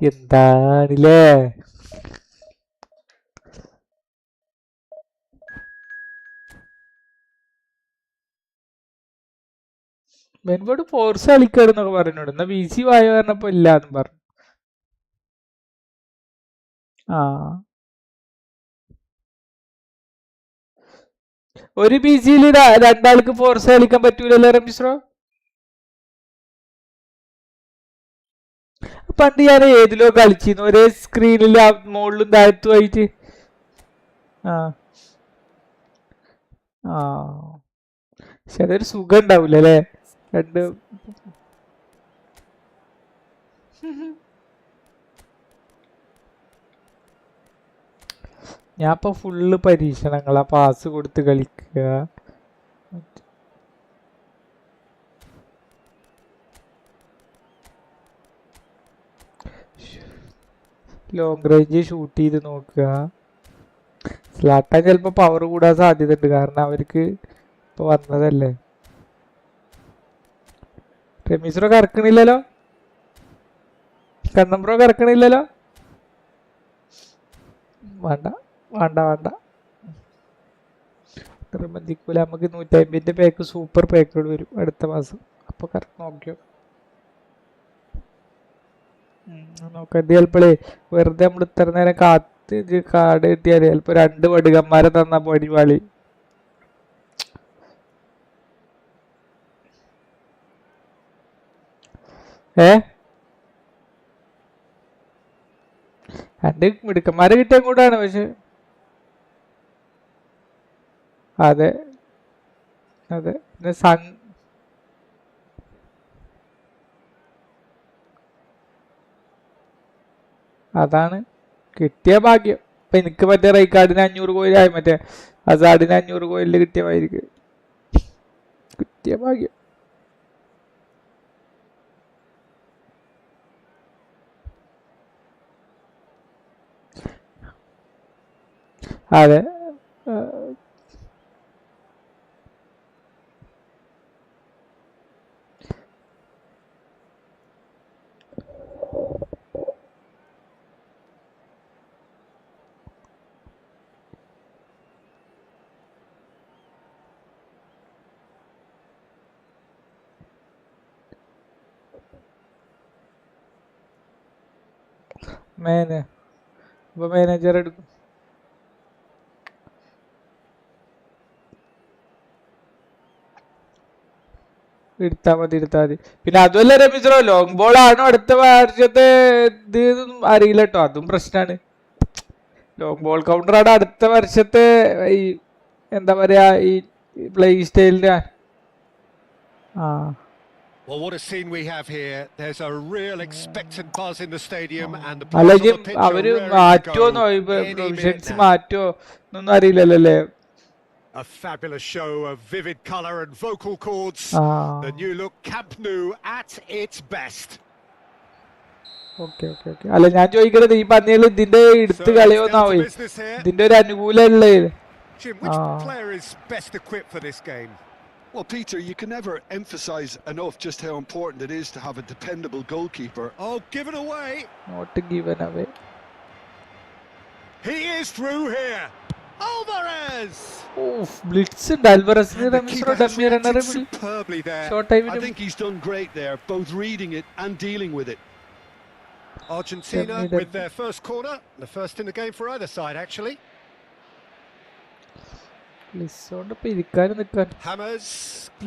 എന്താണില്ലേ? മെൻബോർഡ് ഫോർസ് കളിക്കാരെന്നൊക്കെ പറഞ്ഞോട്. എന്നാ ബി സി വായ പറഞ്ഞപ്പോ ഇല്ലാന്നും പറഞ്ഞു. ഒരു ബി സിയിൽ 2 ആൾക്ക് ഫോർസ് കളിക്കാൻ പറ്റൂലല്ലോ റമീസ്രോ? പണ്ട് ഞാൻ ഏതിലോ കളിച്ചിരുന്നു, ഒരേ സ്ക്രീനിൽ മുകളിലും താഴത്തുമായിട്ട്. പക്ഷെ അതൊരു സുഖം ഉണ്ടാവൂല അല്ലേ? ഞാൻ ഇപ്പൊ ഫുള്ള് പരീക്ഷണങ്ങളാ, പാസ് കൊടുത്ത് കളിക്കുക. ലോങ് റേഞ്ച് ഷൂട്ട് ചെയ്ത് നോക്കുക. സ്ലാട്ടാൻ ചിലപ്പോ പവർ കൂടാൻ സാധ്യത ഉണ്ട്, കാരണം അവർക്ക് ഇപ്പൊ വന്നതല്ലേ. റമീസ്രോ കറക്കണില്ലല്ലോ? കണ്ണമ്പ്രോ കറക്കണില്ലല്ലോ? വേണ്ട നിർബന്ധിക്കൂല. നമുക്ക് 150ന്റെ പാക്ക് സൂപ്പർ പാക്കുകൾ വരും അടുത്ത മാസം. അപ്പൊ കറക്റ്റ് നോക്കിയോ നോക്കണ്ട. ചിലപ്പോഴേ വെറുതെ നമ്മൾ ഇത്ര നേരം കാത്ത് കാട് കിട്ടിയാല് ചിലപ്പോ 2 വടുകന്മാരെ തന്ന പടിവാളി. രണ്ട് മിടുക്കന്മാരെ കിട്ടിയ കൂടാണ്. പക്ഷെ അതെ അതാണ് കിട്ടിയ ഭാഗ്യം. ഇപ്പൊ എനിക്ക് മറ്റേ റൈക്കാർഡിന് 500 കോയിലായി, മറ്റേ അസാഡിന് 500 കോയില് കിട്ടിയ ഭാഗ്യം. അതെ. ഇപ്പൊ മാനേജർ എടുക്കും. എടുത്താൽ മതി. പിന്നെ അതുമല്ല രമീശ്രോ, ലോങ് ബോൾ ആണോ അടുത്ത വർഷത്തെ ഇത് അറിയില്ല കേട്ടോ, അതും പ്രശ്നമാണ്. ലോങ് ബോൾ കൗണ്ടറാണ് അടുത്ത വർഷത്തെ ഈ എന്താ പറയാ ഈ playing സ്റ്റൈലിന്റെ. Well, what a scene we have here. There's a real expectant buzz in the stadium and the അല്ല players on the pitch are അവര് raring to മാറ്റോന്നോ go any provisions minute now. മാറ്റോ എന്നൊന്നും അറിയില്ലല്ലോ അല്ലേ. A fabulous show of vivid colour and vocal cords. The new look Camp Nou at its best. Okay. അല്ല ഞാൻ ചോദിക്കണത് ഈ പന്നികൾ ഇതിന്റെ എടുത്ത് കളിയോന്നാവേ, ഇതിന്റെ ഒരു അനുകൂലമുള്ള. Jim, which player is best equipped for this game? Well, Peter, you can never emphasise enough just how important it is to have a dependable goalkeeper. Oh, given away. Not given away. He is through here. Alvarez. Oof, blitz and Alvarez ne Ramiro dummy runner superbly there. Short time. I think he's done great there, both reading it and dealing with it. Argentina with their first corner, the first in the game for either side actually.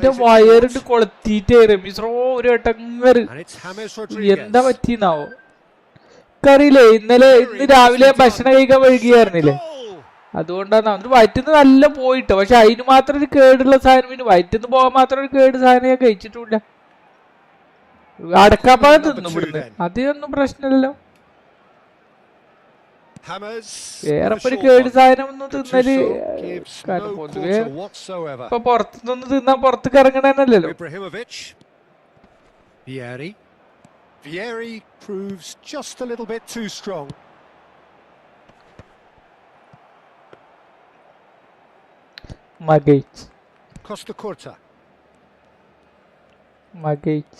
The wire to quality is over at and it's James Rodriguez. എന്താ പറ്റി നാവോ കറിയില്ലേ ഇന്നലെ രാവിലെ ഭക്ഷണം കഴിക്കാൻ വൈകിയായിരുന്നില്ലേ, അതുകൊണ്ടാണ് അവന് വയറ്റിന്ന് നല്ല പോയിട്ട്. പക്ഷെ അതിന് മാത്രം ഒരു കേടുള്ള സാധനം, പിന്നെ വയറ്റിന്ന് പോകാൻ മാത്രം ഒരു കേട് സാധനം ഞാൻ കഴിച്ചിട്ടില്ല. അടക്കാപ്പാകം തിന്നു ഇവിടുന്ന്, അതൊന്നും പ്രശ്നമില്ലല്ലോ. വേറെ ഒരു കേട് സാധനം ഒന്നും തിന്നല് പൊതുവെ ഇപ്പൊ പുറത്തുനിന്ന് തിന്നാൻ പുറത്തേക്ക് ഇറങ്ങണല്ലോ. Vieri proves just a little bit too strong. Magate. Costa Curta. Magate.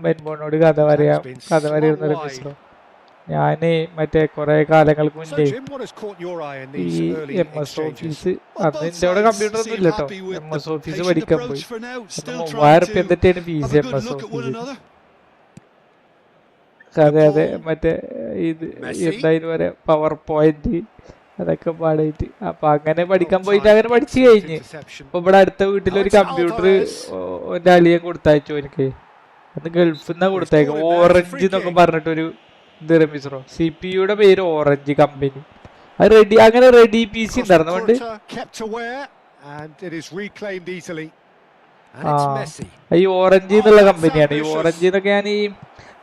മെൻബോണോട് കഥ പറയുന്ന മിശ്രം. ഞാന് മറ്റേ കുറെ കാലങ്ങൾക്ക് മുന്നേ ഈ MS ഓഫീസ്, അന്ന് എന്റെ അവിടെ കമ്പ്യൂട്ടർ ഒന്നും ഇല്ല കേട്ടോ, MS ഓഫീസ് പഠിക്കാൻ പോയി. 3000 റുപ്യ എന്തിട്ടാണ് ഫീസ് MS ഓഫീസ്. അതെ മറ്റേ ഇത് എന്തായാലും പറയാ പവർ പോയിന്റ് അതൊക്കെ പാടായിട്ട്. അപ്പൊ അങ്ങനെ പഠിക്കാൻ പോയിട്ട് അങ്ങനെ പഠിച്ചു കഴിഞ്ഞ് ഇപ്പൊ ഇവിടെ അടുത്ത വീട്ടിലൊരു കമ്പ്യൂട്ടർ എന്റെ അളിയൻ കൊടുത്തയച്ചു എനിക്ക്. അത് ഗൾഫിൽ നിന്നാ കൊടുത്തേക്ക, ഓറഞ്ച് എന്നൊക്കെ പറഞ്ഞിട്ടൊരു ഇത് റമീസ്രോ, CPU പേര് ഓറഞ്ച് കമ്പനി. അത് റെഡി, അങ്ങനെ റെഡി PC ഉണ്ടായിരുന്നു. അതുകൊണ്ട് ഈ ഓറഞ്ച് എന്നുള്ള കമ്പനിയാണ്. ഈ ഓറഞ്ച് എന്നൊക്കെ ഞാൻ ഈ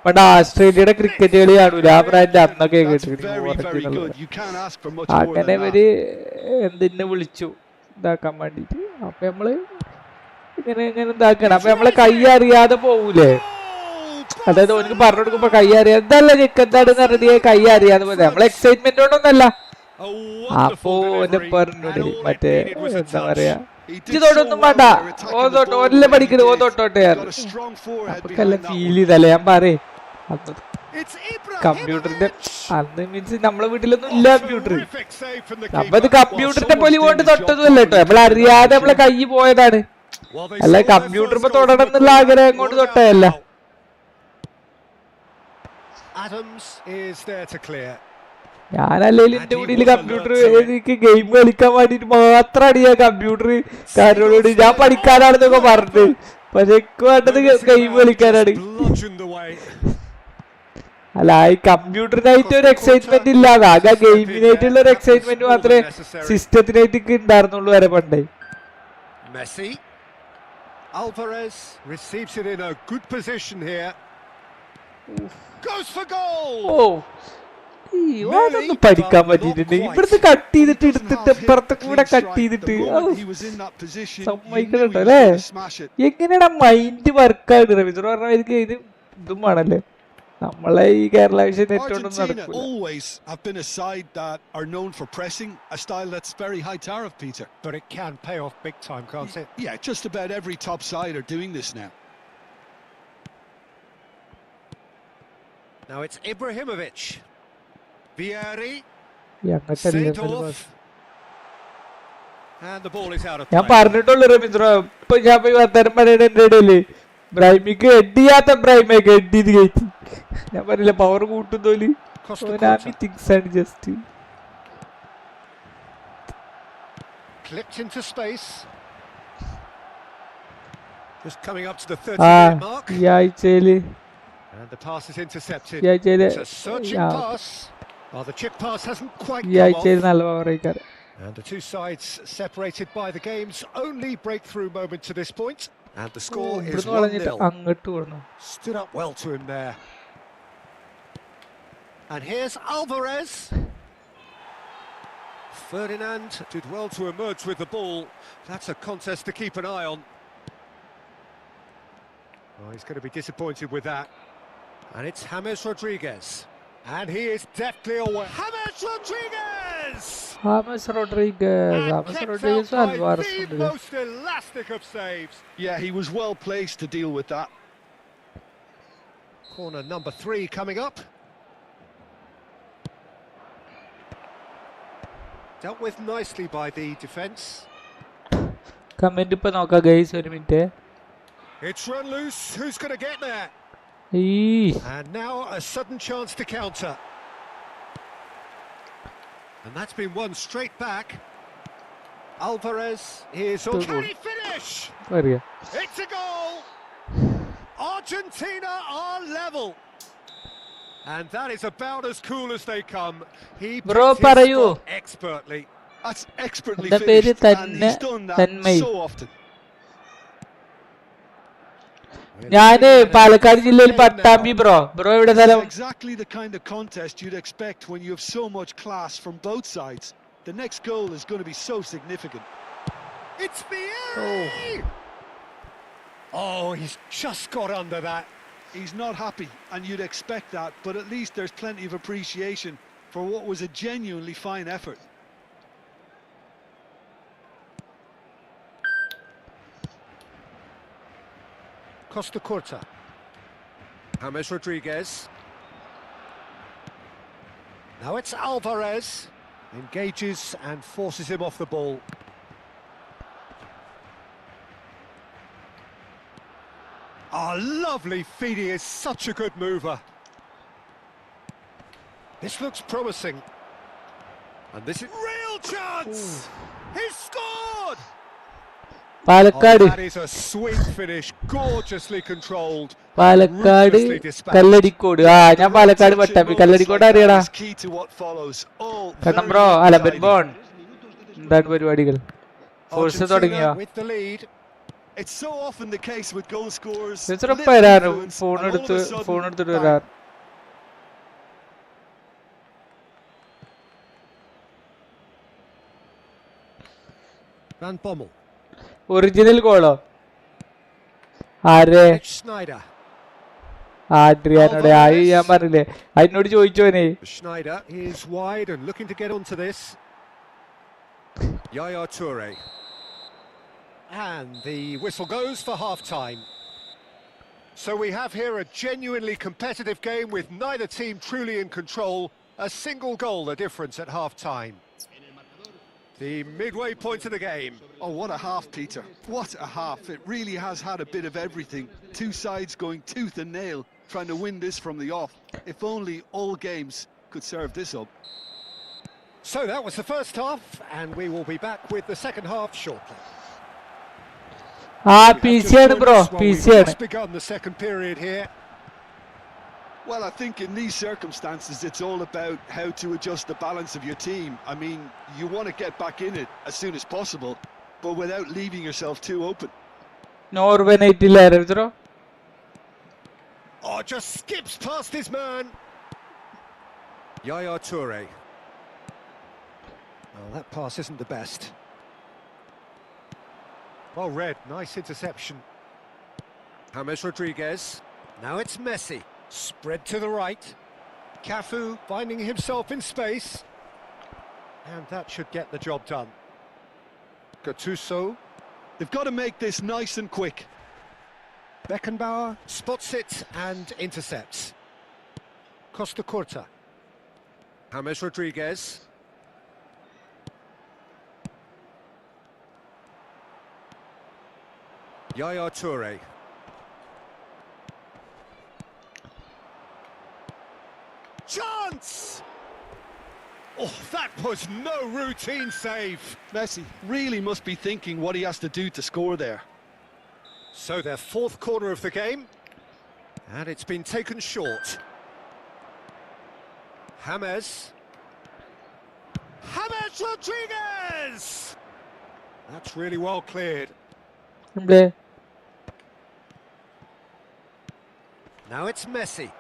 പണ്ട് ഓസ്ട്രേലിയയുടെ ക്രിക്കറ്റ് കളി കാണൂല, ആ ബ്രാൻഡ് അന്നൊക്കെ കേട്ടിട്ടുണ്ട് ഓറഞ്ച് എന്നുള്ളത്. അങ്ങനെ ഇവര് എന്തിനെ വിളിച്ചു ഇതാക്കാൻ വേണ്ടിട്ട്. അപ്പൊ നമ്മള് ഇങ്ങനെ ഇതാക്കണം. അപ്പൊ നമ്മളെ കൈ അറിയാതെ പോവൂലേ, അതായത് ഓനക്ക് പറഞ്ഞു കൊടുക്കുമ്പോ കൈ അറിയാതെ ഇതല്ല ചെക്കെന്താണെന്ന് പറഞ്ഞിട്ട് കൈ അറിയാതെ പോലെ നമ്മളെ എക്സൈറ്റ്മെന്റ് കൊണ്ടൊന്നല്ല. അപ്പൊ ഓന്റെ പറഞ്ഞു മറ്റേ എന്താ പറയാ ഇതൊന്നും വേണ്ട, ഓലെ പഠിക്കണത് ഓ തൊട്ടോട്ടെ അപ്പൊക്കെല്ലാം ഫീൽ ചെയ്തല്ലേ ഞാൻ പറയേ. കമ്പ്യൂട്ടറിന്റെ അന്ന് മീൻസ് നമ്മളെ വീട്ടിലൊന്നും ഇല്ല കമ്പ്യൂട്ടർ. നമ്മത് കമ്പ്യൂട്ടറിന്റെ പൊലി കൊണ്ട് തൊട്ടതുമല്ല കേട്ടോ, നമ്മളറിയാതെ നമ്മളെ കൈ പോയതാണ്. അല്ല കമ്പ്യൂട്ടർ ഇപ്പൊ തൊടണം എന്നുള്ള ആഗ്രഹം കൊണ്ട് തൊട്ടതല്ല. ഞാനല്ലേലും എന്റെ വീട്ടില് കമ്പ്യൂട്ടർ എനിക്ക് ഗെയിം കളിക്കാൻ വേണ്ടിട്ട് മാത്രമാണ് ഞാൻ കമ്പ്യൂട്ടർ കാരോട് ഞാൻ പഠിക്കാനാണെന്നൊക്കെ പറഞ്ഞത്. പക്ഷെ എനിക്ക് വേണ്ടത് ഗെയിം കളിക്കാനാണ്. അല്ല ഈ കമ്പ്യൂട്ടറിനായിട്ട് ഒരു എക്സൈറ്റ്മെന്റ് ഇല്ലാതെ ആകെ ഗെയിമിനായിട്ടുള്ള ഒരു എക്സൈറ്റ്മെന്റ് മാത്രമേ സിസ്റ്റത്തിനായിട്ട് ഉണ്ടായിരുന്നുള്ളൂ വരെ പണ്ടേ. Alvarez receives it in a good position here. Goes for goal. Oh, അതൊന്നും പഠിക്കാൻ പറ്റിയിട്ടുണ്ട്. ഇവിടുത്തെ കട്ട് ചെയ്തിട്ട് എടുത്തിട്ട് ഇപ്പുറത്തെ കൂടെ കട്ട് ചെയ്തിട്ട് സമ്മതിക്കണുണ്ടോ അല്ലേ? എങ്ങനെയാണ് മൈൻഡ് വർക്കാണ് റവീന്ദ്ര പറഞ്ഞ എനിക്ക് ഇത് ഇതും വേണല്ലേ. നമ്മളെ ഈ കേരള വിഷയം നെറ്റോണ്ടൊന്നും Argentina നടക്കില്ല. always have been a side that are known for pressing, a style that's very high tariff, Peter. But it can pay off big time, can't it? Yeah, just about every top side are doing this now. Now it's Ibrahimovic. Vieri. അങ്ങനത്തെ Seedorf. And the ball is out of ഞാൻ play. പറഞ്ഞിട്ടുള്ളൂ റവീന്ദ്ര. ഇപ്പൊ ഞാൻ പോയി വർത്താനം പറയണ എന്റെ ഇടയില് ബ്രൈമിക്ക് ഹെഡ് ചെയ്യാത്ത ബ്രൈമൊക്കെ ഹെഡ് ചെയ്ത് കയറ്റി. ഞാൻ പറഞ്ഞില്ല പവർ കൂട്ടുന്നോല് things and just Clipped into space. Just coming up to the 30-minute mark. ഈ ആഴ്ചയില് And the pass is intercepted. ഈ ആഴ്ചയില് It's a searching pass. Well, the chip pass hasn't quite ഈ come ആഴ്ചയിൽ off. നല്ല power ആയിക്കാറ്. And the two sides separated by the game's only breakthrough moment to this point. And the score is ഇവിടുന്ന് വളഞ്ഞിട്ട് 1-0. അങ്ങോട്ട് കൊടുന്നു. Stood up well to him there. And here's Alvarez. Ferdinand did well to emerge with the ball. That's a contest to keep an eye on. Oh, he's going to be disappointed with that. And it's James Rodriguez. And he is deftly away. James Rodriguez! James Rodriguez And James kept Rodriguez out by Alvarez the ഉണ്ട്. most elastic of saves. Yeah, he was well placed to deal with that. Corner number 3 coming up. Dealt with nicely by the defence. Comment ഇപ്പൊ നോക്കാം guys, ഒരു minute. It's run loose. Who's going to get there? And now a sudden chance to counter. And that's been won straight back. Alvarez is on. Can he finish? പറയാ It's a goal. Argentina are level. And that is about as cool as they come. He Bro, picked his parayu. spot expertly. That's expertly The പേര് finished, and he's done that Tanmay. so often. ഞാന് പാലക്കാട് ജില്ലയിൽ Pattambi. Bro ഇവിടെ സ്ഥലം? It's exactly the kind of contest you'd expect when you have so much class from both sides. The next goal is going to be so significant. It's Vieri! Oh, he's just got under that. He's not happy, and you'd expect that, but at least there's plenty of appreciation for what was a genuinely fine effort. Costa Curta. James Rodriguez. Now it's Alvarez. Engages and forces him off the ball. Ah, lovely feed. He is such a good mover. This looks promising. And this is real chance. He's scored. Palakkad Oh, that is a sweet finish, gorgeously controlled. Palakkad ruthlessly dispatched. Kalladikode. ഞാൻ പാലക്കാട് പട്ടാമ്പി. കല്ലടിക്കോട് അറിയടാ Is key to what follows. All കണ്ണം very bro. അല്ല tidy. ബെൻബോൺ എന്താണ് പരിപാടികൾ? Force Argentina തുടങ്ങിയോ? with the lead. It's so often the case with goal scorers. ടീച്ചറെ Little വരാറ് influence, phone and all of എടുത്ത് a sudden, ഫോൺ എടുത്തിട്ട് bang. വരാറ്. Van Bommel. ഒറിജിനൽ ഗോളോ? ആരെ? Schneider. ആഡ്രിയാനോടെ ആയി ഞാൻ പറഞ്ഞില്ലേ, അതിനോട് ചോദിച്ചോനെ. Schneider is wide and looking to get onto this. Yaya Toure. And the whistle goes for half-time. So we have here a genuinely competitive game with neither team truly in control. A single goal the difference at half-time. The midway point of the game. Oh, what a half, Peter. What a half. It really has had a bit of everything. Two sides going tooth and nail, trying to win this from the off. If only all games could serve this up. So that was the first half, and we will be back with the second half shortly. PC ആണ് bro, PC ആണ്. Just begun the second period here. Well, I think in these circumstances, it's all about how to adjust the balance of your team. I mean, you want to get back in it as soon as possible, but without leaving yourself too open. Norway നൈറ്റിലായിരുന്നു. Oh, just skips past his man. Yaya Toure. Well, that pass isn't the best. Well read, nice interception. James Rodriguez. Now it's Messi. Spread to the right. Cafu finding himself in space. And that should get the job done. Gattuso. They've got to make this nice and quick. Beckenbauer spots it and intercepts. Costa Curta. James Rodriguez. Yaya Toure. Chance! Oh, that was no routine save. Messi really must be thinking what he has to do to score there. So their fourth corner of the game. And it's been taken short. James Rodriguez! That's really well cleared. ഇവിടെ Now it's Messi.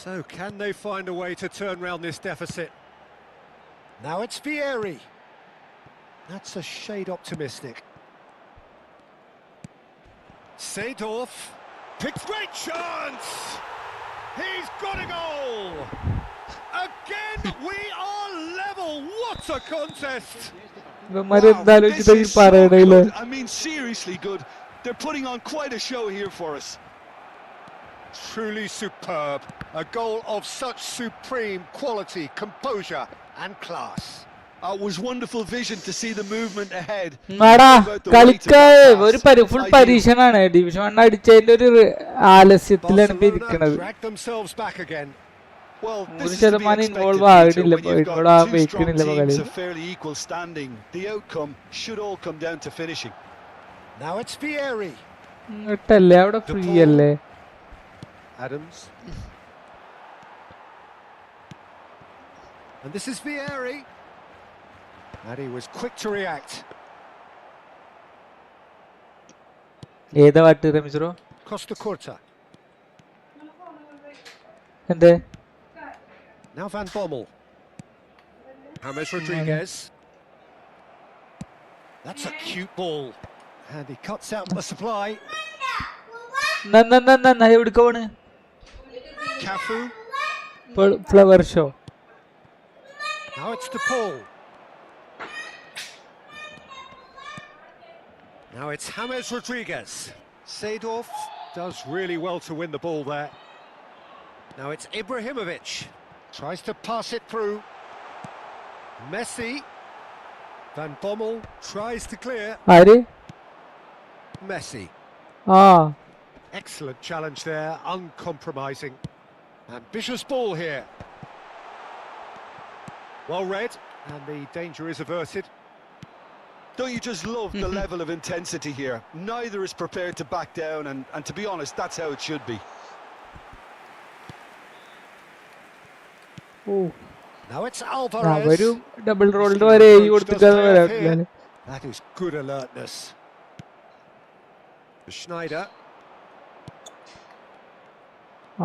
So can they find a way to turn round this deficit? Now it's Vieri. That's a shade optimistic. Seedorf picks great chance. He's got a goal. Again we are level. What a contest. ഇവന്മാര് Wow, എന്താലോചിച്ചിട്ടാ ഈ this is so പറയണേല് good. I mean, seriously good. They're putting on quite a show here for us. Truly superb. A goal of such supreme quality, composure and class. It was wonderful vision to see the movement ahead. ആടാ About the weight of കളിക്ക that ഒരു pass. Full Ideal. പരീക്ഷണാണ് division 1 അടിച്ചതിന്റെ ഒരു ആലസ്യത്തിലാണ് ഇപ്പൊ Barcelona ഇരിക്കണത്. drag themselves back again. Well, this 100% is to be expected, involve Peter, ആയിട്ടില്ല, when you've involve got ആവാൻ two strong വയ്ക്കണില്ല ഇപ്പൊ teams കളിയിൽ. of fairly equal standing. The outcome should all come down to finishing. Now it's Vieri. ഇട്ടല്ലേ അവിടെ free അല്ലേ? Adams. And this is Vieri. And he was quick to react. ഏതാ പാട്ട് റമീസ്റോ? Costa Curta. എന്തേ? Now Van Bommel. James Rodriguez. That's a cute ball. And he cuts out the supply. എവിടേക്ക് പോണ്? Cafu. Flower show. Now it's to Paul. Now it's James Rodriguez. Seedorf does really well to win the ball there. Now it's Ibrahimovic. Tries to pass it through. Messi. Van Bommel tries to clear. ആര്? Messi. ആ Excellent challenge there, uncompromising. Ambitious ball here. Well read, and the danger is averted. Don't you just love the level of intensity here? Neither is prepared to back down, and to be honest, that's how it should be. ഓ Now it's Alvarez. അവരും double റോളിന് വരെ എഴുതി കൊടുത്തിട്ടാണ് വരാൻ. That is good alertness. Schneider.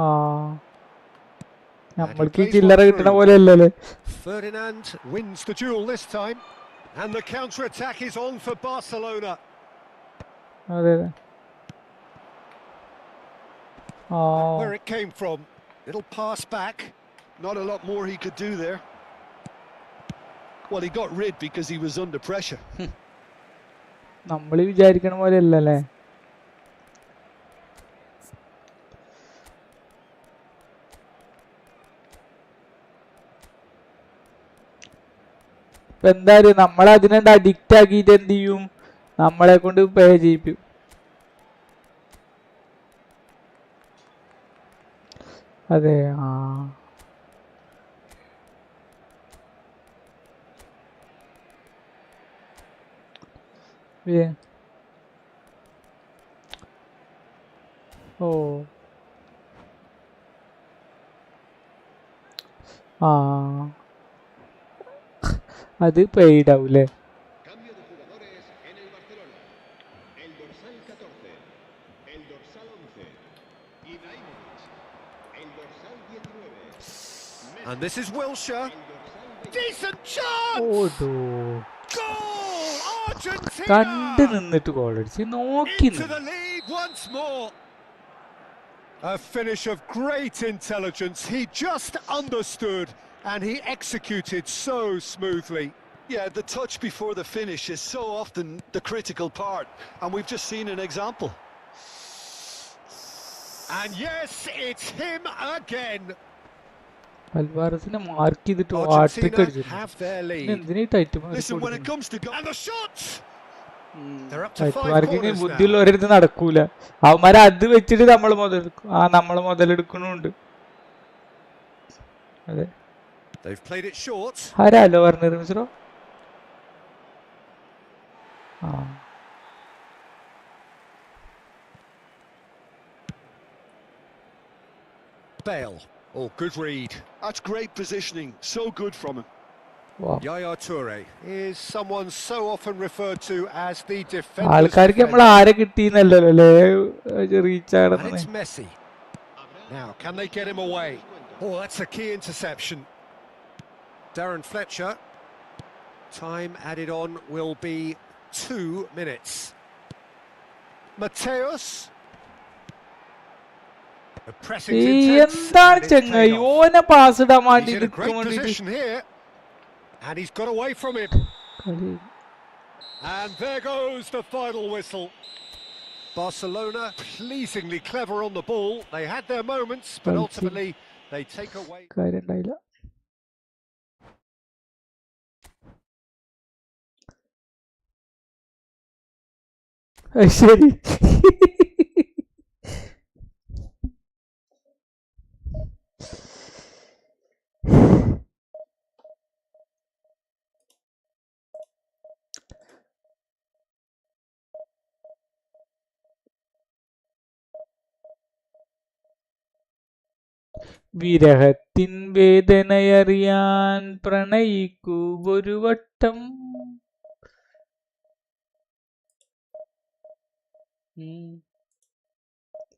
ആ നമ്മൾക്ക് ഈ ചില്ലറ കിട്ടണ പോലെ അല്ലല്ലേ? Ferdinand wins the duel this time. And the counter-attack is on for Barcelona. അതെ അതെ. ആ Where it came from. It'll pass back. Not a lot more he could do there. Well, he got rid because he was under pressure. നമ്മൾ വിചാരിക്കണ പോലെ അല്ലല്ലേ? ഇപ്പൊ എന്തായാലും നമ്മളതിനണ്ട് addict ആക്കിയിട്ട് എന്ത് ചെയ്യും? നമ്മളെ കൊണ്ട് പേ ചെയ്യിപ്പിക്കും. അതെ ആ ഓ ആ അത് പെയ്ഡ് ആവൂലേ? Cambio de jugadores en el Barcelona. El dorsal 14. El dorsal 11. Ibrahimovic. And this is Wilshere. Decent chance! Oh, no. Goal! Argentina! കണ്ടു നിന്നിട്ട് ഗോൾ അടിച്ച് നോക്കി Into the lead once more. A finish of great intelligence. He just understood and he executed so smoothly. Yeah, the touch before the finish is so often the critical part, and we've just seen an example. And yes, it's him again. അൽവാരസിനെ mark ചെയ്തിട്ട് hat trick Argentina അടിച്ചു. have their lead. എന്തിനാ tight Listen, when it comes to And the shots! They're up to tight 5 marking corners now. ബുദ്ധിയുള്ളവരടുത്ത് നടക്കൂല. അവന്മാരെ അത് വെച്ചിട്ട് നമ്മൾ മുതലെടുക്കും. നമ്മൾ മുതലെടുക്കണുണ്ട്. അതെ. They've played it short. ആരാലോ പറഞ്ഞത് മിസ്രോ? Bale. Oh, good read. That's great positioning, so good from him. Wow. Yaya Toure is someone so often referred to as the defender's ആൾക്കാർക്ക് നമ്മൾ defender. ആരെ കിട്ടിയെന്നല്ലോ അല്ലേ റീച്ച് And ആണെന്ന്. it's Messi. Now, can they get him away? Oh, that's a key interception. Darren Fletcher. Time added on will be 2 minutes. Mateus. The pressing intense. എന്താണ് And it's ചെങ്ങായി paid off. ഓനെ pass ഇടാൻ വേണ്ടി He's in a നിൽക്കാൻ great വേണ്ടിട്ട് position here. And he's got away from him. And there goes the final whistle. Barcelona pleasingly clever on the ball. They had their moments, but ultimately they take away. കാര്യം ഉണ്ടായില്ല. ശരി. വിരഹത്തിൻ വേദനയറിയാൻ പ്രണയിക്കൂ ഒരു വട്ടം.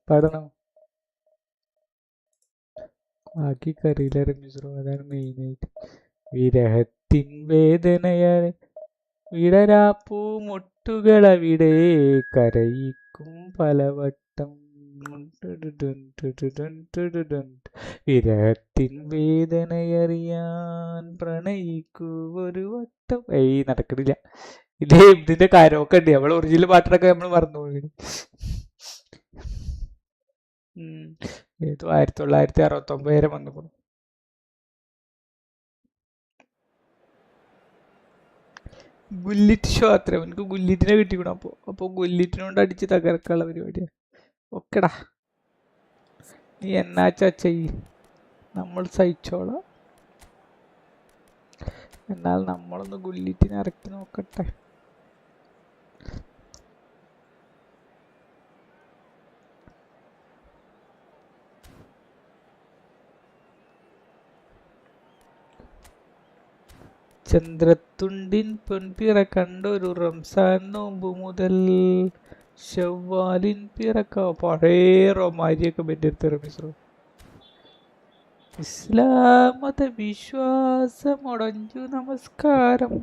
പാടണം. ആക്കിക്കറിയില്ല രമേശ്വരോ, അതാണ് മെയിനായിട്ട്. വിരഹത്തിൻ വേദനയറി വിടരാപ്പൂ മുട്ടുകളവിടെ കരയിക്കും പലവട്ടം. വിരഹത്തിൻ വേദനയറിയാൻ പ്രണയിക്കൂ ഒരു വട്ടം. നടക്കണില്ല. ഇതിന്റെ കാര്യമൊക്കെ ഉണ്ട്. നമ്മൾ ഒറിജിനൽ പാട്ടൊക്കെ നമ്മൾ മറന്നുപോയി. ഏതോ 1969 വരെ വന്നു. ഗുല്ലിറ്റ് ഷോ അത്ര എനിക്ക് ഗുല്ലിറ്റിനെ കിട്ടിക്കണം. അപ്പോൾ ഗുല്ലിറ്റിനോണ്ട് അടിച്ച് തകർക്കാനുള്ള പരിപാടിയാണ്. ഓക്കെടാ, നീ എന്നാച്ചാ ചെയ്യ്, നമ്മൾ സഹിച്ചോളാം. എന്നാൽ നമ്മളൊന്ന് ഗുല്ലിറ്റിനെ ഇറക്കി നോക്കട്ടെ. ചന്ദ്രത്തുണ്ടിൻ പൊൻപിറ കണ്ടൊരു റംസാൻ നോമ്പ് മുതൽ ഷവ്വാലിൻ പിറക്ക. പഴയ റൊമാരിയൊക്കെ പറ്റിയെടുത്ത് റമീസ്രോ. ഇസ്ലാം മത വിശ്വാസമൊടഞ്ചു നമസ്കാരം,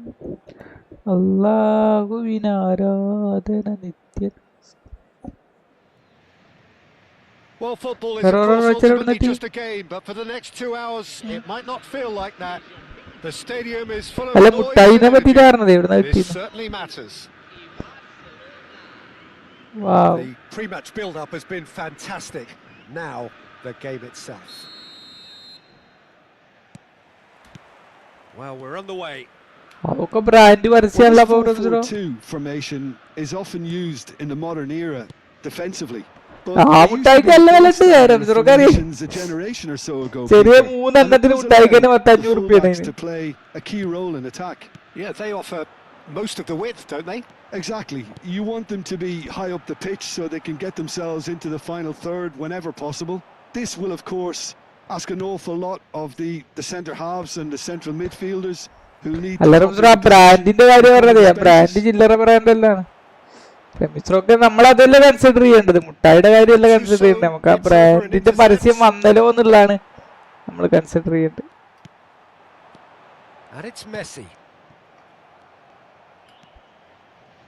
അല്ലാഹുവിനാരാധന നിത്യം. Well, football is of course ultimately just a game, but for the next 2 hours it might not feel like that. The stadium is full of noise. This certainly matters. Wow. The pre-match build-up has been fantastic. Now the game itself. Well, we're on the way. Well, this 4-4-2 formation is often used in the modern era defensively. But a generation or so ago, to play a key role in attack. Yeah, they offer most of the width, don't they? Exactly. You want them to be high up the pitch so they can get themselves into the final third whenever possible. This will, of course, ask an awful lot of the centre halves and the central midfielders who need. റെമിസ്ട്രോക്ക് നമ്മളതല്ലേ consider ചെയ്യേണ്ടത്, മുട്ടായിയുടെ കാര്യമല്ല consider ചെയ്യേണ്ടത്, നമുക്ക് ആ ബ്രാൻഡിന്റെ പരസ്യം വന്നല്ലോ എന്നുള്ളതാണ് നമ്മൾ കൺസിഡർ ചെയ്യേണ്ടത്. And it's Messi.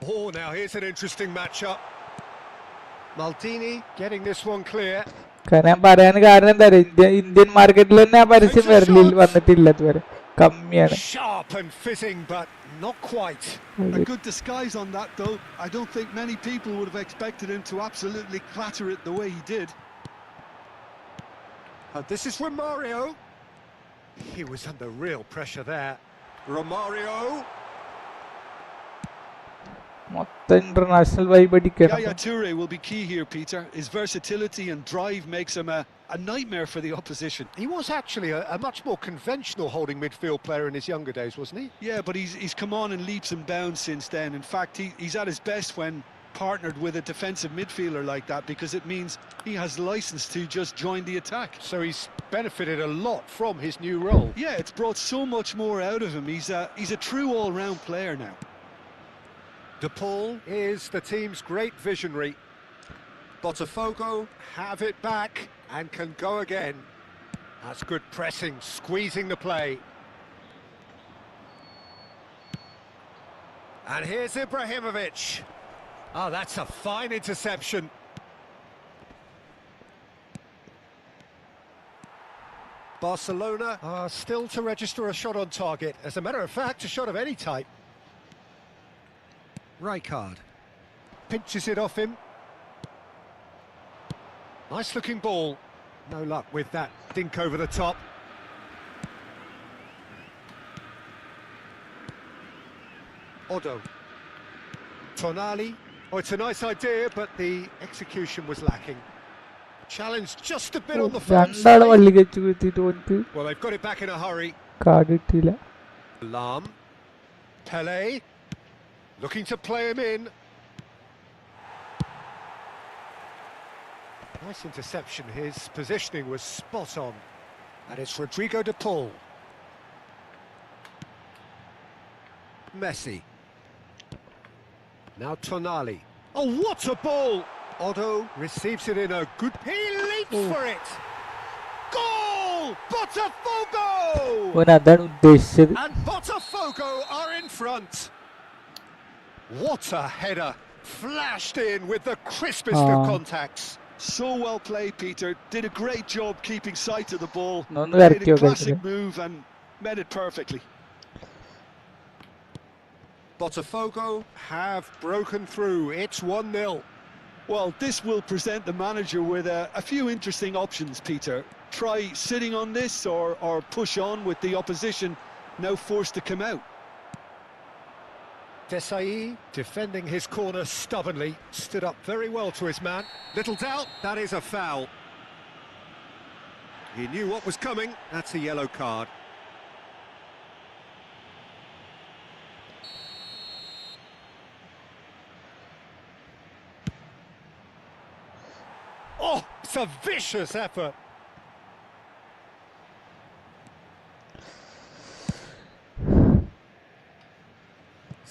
Oh, now here's an interesting matchup. Maldini getting this one clear. കാരണം ഞാൻ പറയാൻ കാരണം എന്താ പറയുക, ഇന്ത്യൻ മാർക്കറ്റിൽ തന്നെ ആ പരസ്യം വന്നിട്ടില്ല ഇതുവരെ, കമ്മിയാണ്. Sharp and fitting, but not quite. A good disguise on that, though. I don't think many people would have expected him to absolutely clatter it the way he did. This is Romario. He was under real pressure there. Romario. മൊത്തം international vibe അടിക്കണം. Yaya Toure will be key here, Peter. His versatility and drive makes him a nightmare for the opposition. He was actually a much more conventional holding midfield player in his younger days, wasn't he? Yeah, but he's come on in leaps and bounds since then. In fact, he's at his best when partnered with a defensive midfielder like that, because it means he has license to just join the attack. So he's benefited a lot from his new role. Yeah, it's brought so much more out of him. He's a true all-round player now. De Paul is the team's great visionary. Botafogo have it back and can go again. That's good pressing, squeezing the play. And here's Ibrahimovic. Oh, that's a fine interception. Barcelona are still to register a shot on target. As a matter of fact, a shot of any type. Rijkaard pinches it off him. Nice looking ball. No luck with that dink over the top. Odo. Tonali. Oh, it's a nice idea, but the execution was lacking. Challenged just a bit on the front രണ്ടാളെ വള്ളി കെച്ചു കുത്തിയിട്ട് ഓൻക്ക് Well, they've got it back in a hurry. Card കിട്ടിയില്ല. Lam. Pele. Looking to play him in. Nice interception. His positioning was spot on. And it's Rodrigo de Paul. Messi. Now Tonali. Oh, what a ball! Otto receives it in a good... He leaps for it! Goal! Botafogo! ഓൻ അതാണ് ഉദ്ദേശിച്ചത്. And Botafogo are in front. What a header! Flashed in with the crispest of contacts. So well played, Peter. Did a great job keeping sight of the ball. ഒന്ന് Made വരയ്ക്കോ a classic move and made it perfectly. Botafogo have broken through. It's 1-0. Well, this will present the manager with a few interesting options, Peter. Try sitting on this or push on with the opposition now forced to come out. Desai, defending his corner stubbornly, stood up very well to his man. Little doubt, that is a foul. He knew what was coming. That's a yellow card. Oh, it's a vicious effort.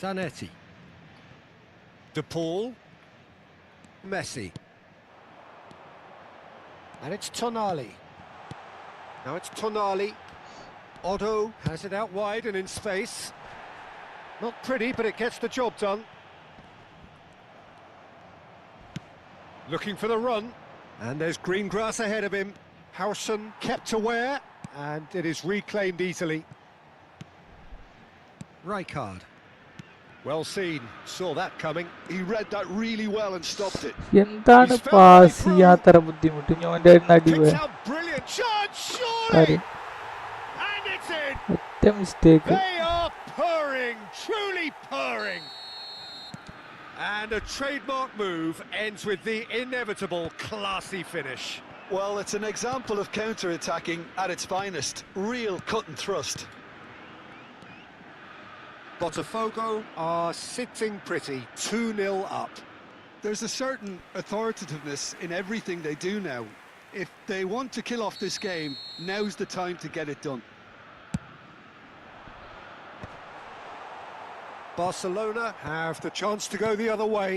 Zanetti. De Paul. Messi. And it's Tonali. Now it's Tonali. Otto has it out wide and in space. Not pretty, but it gets the job done. Looking for the run. And there's green grass ahead of him. Howson kept aware, and it is reclaimed easily. Rijkaard. Well seen, saw that coming. He read that really well and stopped it. എന്താണ് pass ചെയ്യാത്ര ബുദ്ധിമുട്ട് ഞോന്റെ നടി Picks out brilliant chance, surely! കാര്യം And it's in! ഒറ്റ mistake. They are purring, truly purring. And a trademark move ends with the inevitable classy finish. Well, it's an example of counter-attacking at its finest. Real cut and thrust. Botafogo are sitting pretty, 2-0 up. There's a certain authoritativeness in everything they do now. If they want to kill off this game, now's the time to get it done. Barcelona have the chance to go the other way.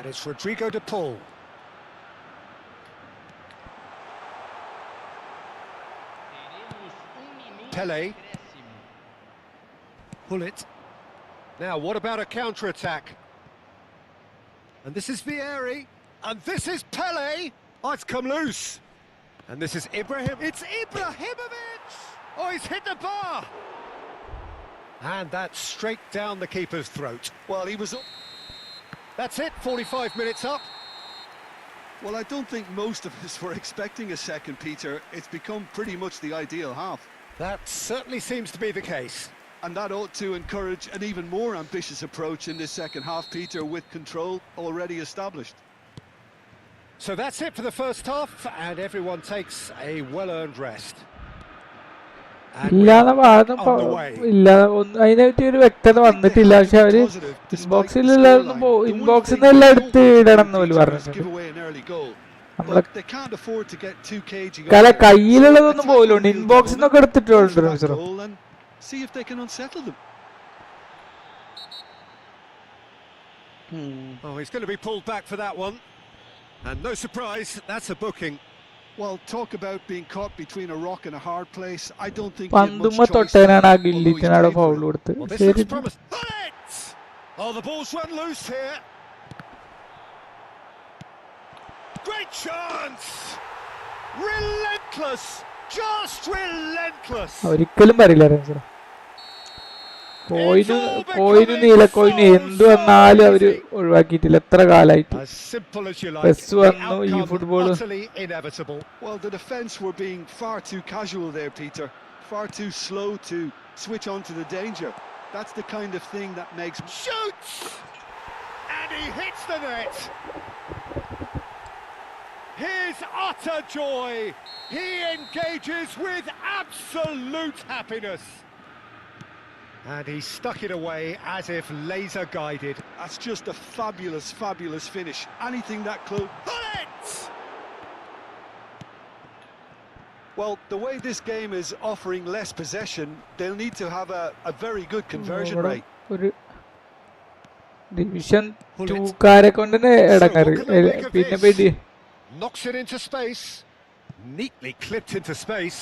And it's Rodrigo de Paul. Pele. Pull it. Now, what about a counter-attack? And this is Vieri. And this is Pele. Oh, it's come loose. And this is Ibrahim. It's Ibrahimovic! Oh, he's hit the bar! And that's straight down the keeper's throat. Well, he was... That's it, 45 minutes up. Well, I don't think most of us were expecting a second, Peter. It's become pretty much the ideal half. That certainly seems to be the case. And that ought to encourage an even more ambitious approach in this second half, Peter, with control already established. So that's it for the first half, and everyone takes a well-earned rest. ഇല്ലാതെ അതിനെപ്പറ്റി ഒരു വ്യക്തത വന്നിട്ടില്ല. പക്ഷെ അവര് ഇൻബോക്സിൽ നിന്ന് എല്ലാം എടുത്ത് ഇടണം എന്ന് പോലും പറഞ്ഞിട്ടുണ്ട്. നമ്മളെ കയ്യിലുള്ളതൊന്നും പോലും ഇൻബോക്സിൽ നിന്നൊക്കെ എടുത്തിട്ടുണ്ട്. Oh, he's going to be pulled back for that one. And no surprise, that's a booking. Well, talk about being caught between a rock and a hard place. I don't think പന്തുമ്മ തൊട്ടേനാണ് ആ ഗില്ലിറ്റിനവിടെ foul കൊടുത്ത്. Oh, the ball's run loose here. Great chance. Relentless. Just relentless. ഒരിക്കലും പറയില്ല റൺസർ. കോയിന് നീലക്കോയിന് എന്ത് വന്നാലും അവര് ഒഴിവാക്കിയിട്ടില്ല എത്ര കാലായിട്ട്. Bus വന്നു ഈ football. Well, the defense were being far too casual there, Peter. Far too slow to switch on to the danger. That's the kind of thing that makes... Shoots! And he hits the net. His utter joy. He engages with absolute happiness. And he stuck it away as if laser guided. That's just a fabulous, fabulous finish. Anything that close. Pull it! Well, the way this game is offering less possession, they'll need to have a very good conversion rate. Division 2-കാരെ കൊണ്ട് ഇടങ്ങാറ്. പിന്നെ knocks it into space. Neatly clipped into space.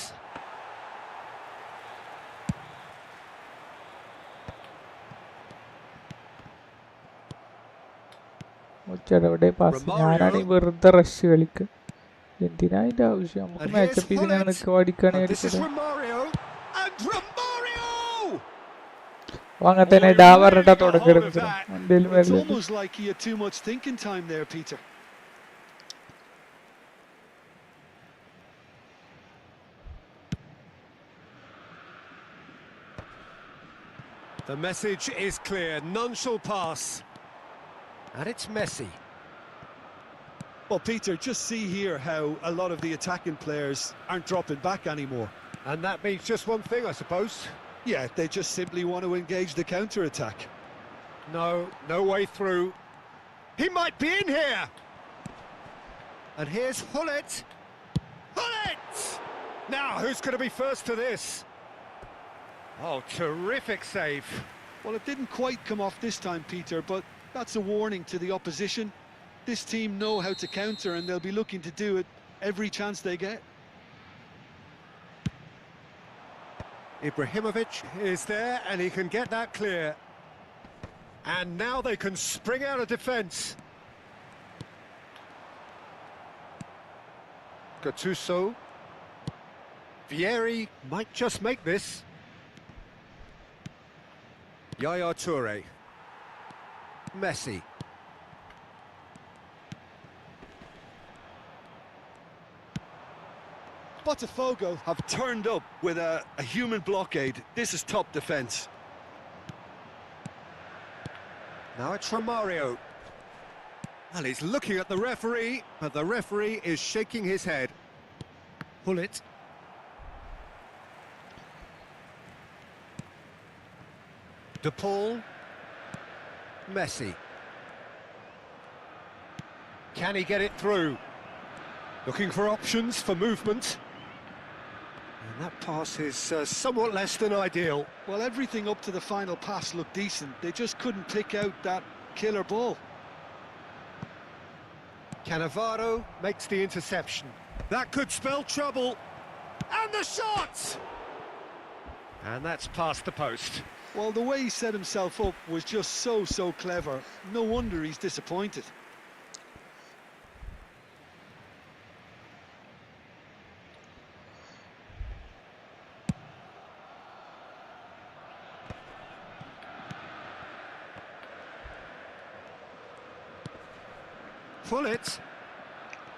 ഞാനാണ് ഈ വെറുതെ rush കളിക്കുക. എന്തിനാ അതിന്റെ ആവശ്യം? നമുക്ക് മാച്ചപ്പ് ചെയ്ത് ഞാൻ നിൽക്കുക അങ്ങനെ തന്നെ ഡാ പറഞ്ഞിട്ടാ തുടങ്ങരുത്. The message is clear. None shall pass. And it's Messi. Well, Peter, just see here how a lot of the attacking players aren't dropping back anymore. And that means just one thing, I suppose. Yeah, they just simply want to engage the counter-attack. No way through. He might be in here! And here's Hullet. Hullet! Now, who's going to be first to this? Oh, terrific save. Well, it didn't quite come off this time, Peter, but that's a warning to the opposition. This team know how to counter and they'll be looking to do it every chance they get. Ibrahimovic is there and he can get that clear. And now they can spring out of defence. Gattuso. Vieri might just make this. Yaya Toure. Messi. Botafogo have turned up with a human blockade. This is top defence. Now it's Romario. And he's looking at the referee, but the referee is shaking his head. Pull it. De Paul. Messi. Can he get it through? Looking for options for movement. And that pass is somewhat less than ideal. Well, everything up to the final pass looked decent. They just couldn't pick out that killer ball. Cannavaro makes the interception. That could spell trouble. And the shot! And that's past the post. Well, the way he set himself up was just so clever. No wonder he's disappointed. Pullet.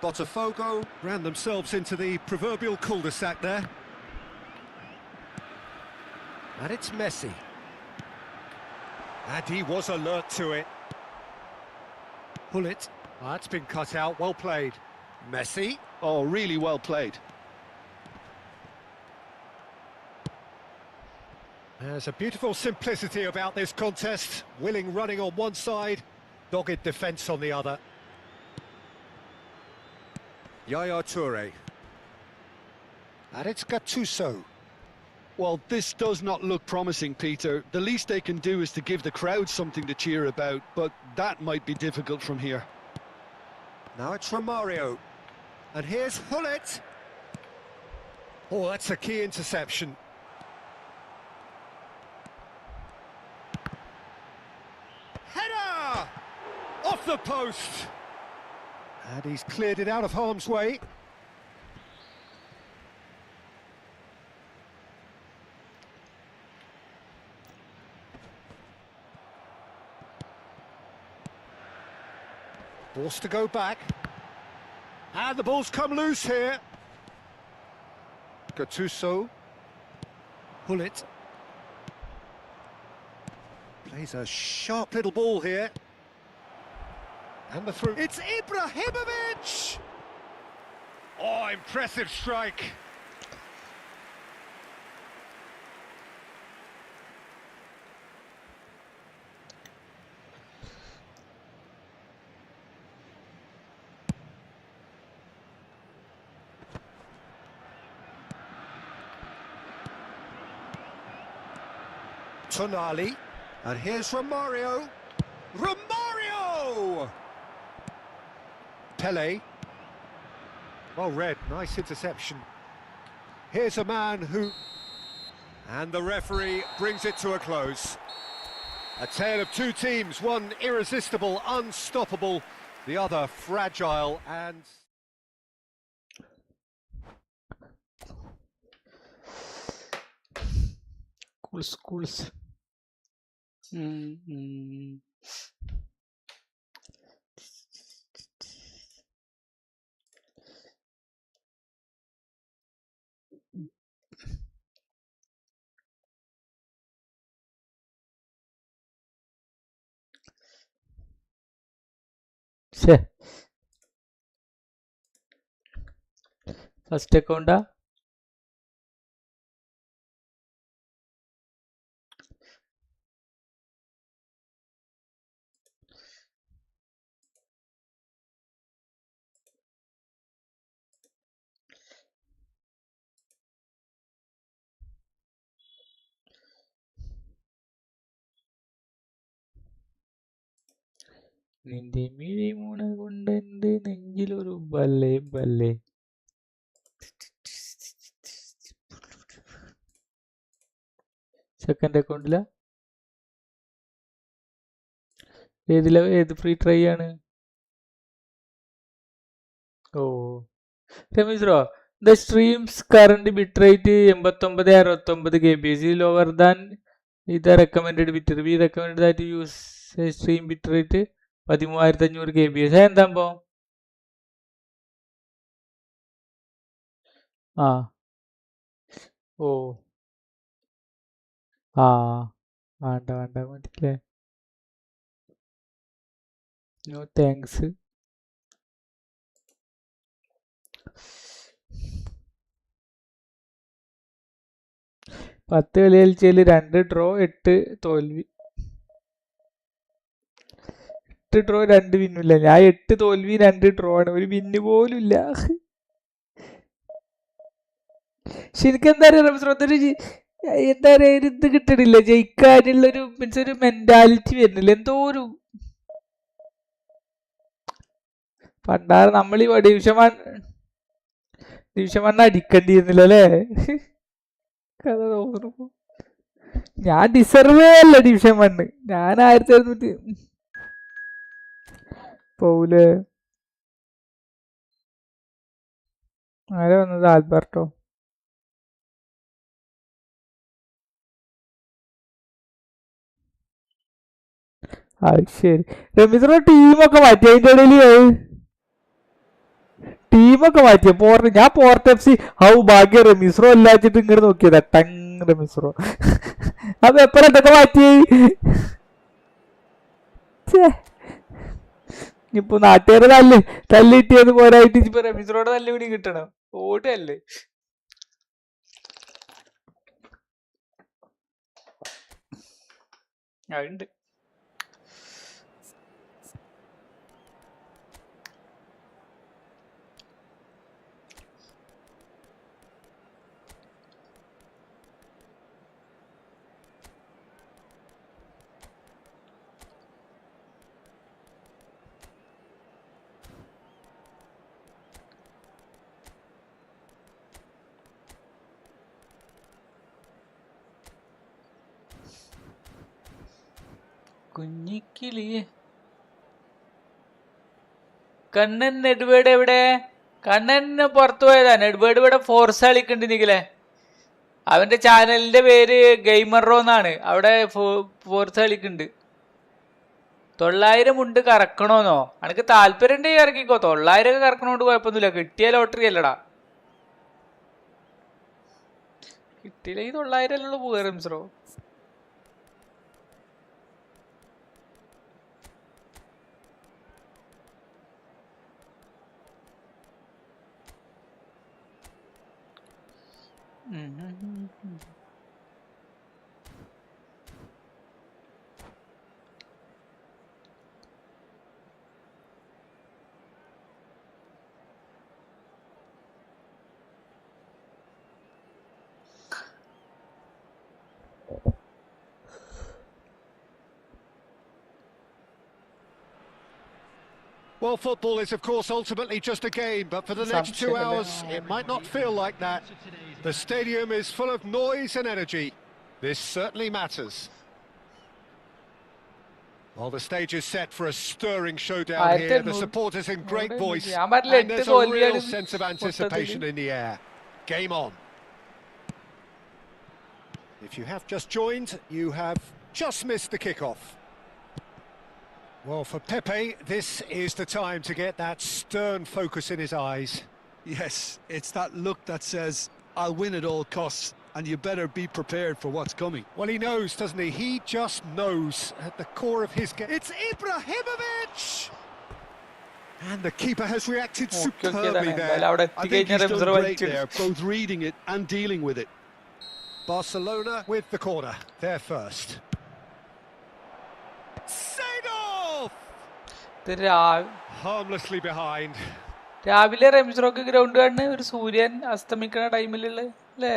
Botafogo ran themselves into the proverbial cul-de-sac there. And it's Messi. And he was alert to it. Pullet. That's been cut out, well played. Messi. Oh, really well played. There's a beautiful simplicity about this contest. Willing running on one side, dogged defence on the other. Yaya Toure. And it's Gattuso. Well, this does not look promising, Peter. The least they can do is to give the crowd something to cheer about, but that might be difficult from here. Now it's Romario. And here's Hullet. Oh, that's a key interception. Header! Off the post! And he's cleared it out of harm's way. Forced to go back. And the ball's come loose here. Gattuso. Hullet. Plays a sharp little ball here. And the through. It's Ibrahimovic! Oh, impressive strike. Tonali. And here's Romario. Romario! Pele. Well read, nice interception. Here's a man who... And the referee brings it to a close. A tale of two teams, one irresistible, unstoppable, the other fragile and... Schools. First account. നിന്റെ മിഴിമുന കൊണ്ടെന്റെ നെഞ്ചിലൊരു ബല്ലേ ബല്ലേ. Second അക്കൗണ്ടില ഏത് free try ആണ്? ഓ Ramesh bro, the stream's current bitrate 8969 kbs is lower than the recommended bitrate. We recommend that you use a stream bitrate 13500 kbs. എന്താ ഓ വേണ്ട മതില്ലേ. No thanks. പത്ത് കളി കളിച്ചതിൽ 2 ഡ്രോ 8 തോൽവി. 8 ഡ്രോ 2 വിന്നില്ല. ഞാൻ 8 തോൽവി 2 ഡ്രോ ആണ്, ഒരു വിന്ന് പോലും ഇല്ല. ശരിക്കും എന്താ പറയുക, എന്താ പറയാ, ഒരു ഇത് കിട്ടണില്ല, ജയിക്കാനുള്ളൊരു മീൻസ് ഒരു മെന്റാലിറ്റി വരുന്നില്ല. എന്തോ ഒരു പണ്ടാറ് നമ്മൾ ഈ ഡിവിഷൻ 1 അടിക്കേണ്ടിയിരുന്നില്ലല്ലേ? കഥ തോന്നുന്നു. ഞാൻ ഡിസർവേ അല്ല ഡിവിഷൻ 1. ഞാൻ 1700 പോവൂലേ? ആരാ വന്നത്? ആൽബർട്ടോ. അത് ശരി. റമീസിന്റെ ടീമൊക്കെ മാറ്റി. അതിന്റെ ഇടയിൽ ടീമൊക്കെ മാറ്റിയ ഞാൻ പോർട്ട് എഫ് സി ഹൗ ഭാഗ്യ റമീസ്രോ അല്ലാച്ചിട്ട് ഇങ്ങോട്ട് നോക്കിയതാ. ടങ് റമീസ്രോ. അപ്പൊ എപ്പോഴും എന്തൊക്കെ മാറ്റി? ഇപ്പൊ നാട്ടുകാരെ തല്ല് കിട്ടിയത് പോരായിട്ട് ഇപ്പൊ റമീസ്രോടെ നല്ല കൂടി കിട്ടണം. ഓടല്ലേ? അതുണ്ട്. കുഞ്ഞിക്കിളിയെ കണ്ണൻ നെഡ്വേഡ് എവിടെ? കണ്ണന് പുറത്തു പോയതാ. നെഡ്വേഡ് ഇവിടെ ഫോർസ് കളിക്കണ്ടിരിക്കലേ. അവന്റെ ചാനലിന്റെ പേര് ഗെയിമറോ എന്നാണ്. അവിടെ ഫോർസ് കളിക്കുന്നുണ്ട്. 900 ഉണ്ട് കറക്കണോന്നോ? അനക്ക് താല്പര്യം ഉണ്ടെങ്കിൽ ഇറക്കിക്കോ. 900 ഒക്കെ കറക്കണോണ്ട് കുഴപ്പമൊന്നുമില്ല. കിട്ടിയ ലോട്ടറി അല്ലടാ. കിട്ടിയില്ലെങ്കിൽ 900 അല്ലല്ലോ പോകാ റംസ്രോ. Well, football is, of course, ultimately just a game, but for the next 2 hours, it might not feel like that. The stadium is full of noise and energy. This certainly matters. Well, the stage is set for a stirring showdown here. The supporters in great voice, and there's a real sense of anticipation in the air. Game on. If you have just joined, you have just missed the kickoff. Well, for Pepe, this is the time to get that stern focus in his eyes. Yes, it's that look that says, I'll win at all costs, and you better be prepared for what's coming. Well, he knows, doesn't he? He just knows at the core of his game. It's Ibrahimovic! And the keeper has reacted superbly there. I think he's done great there, both reading it and dealing with it. Barcelona with the corner, there first. Harmlessly behind. രാവിലെ റംസ്രോക്ക് ground കാണുന്ന ഒരു സൂര്യൻ അസ്തമിക്കുന്ന ടൈമിലുള്ള അല്ലേ?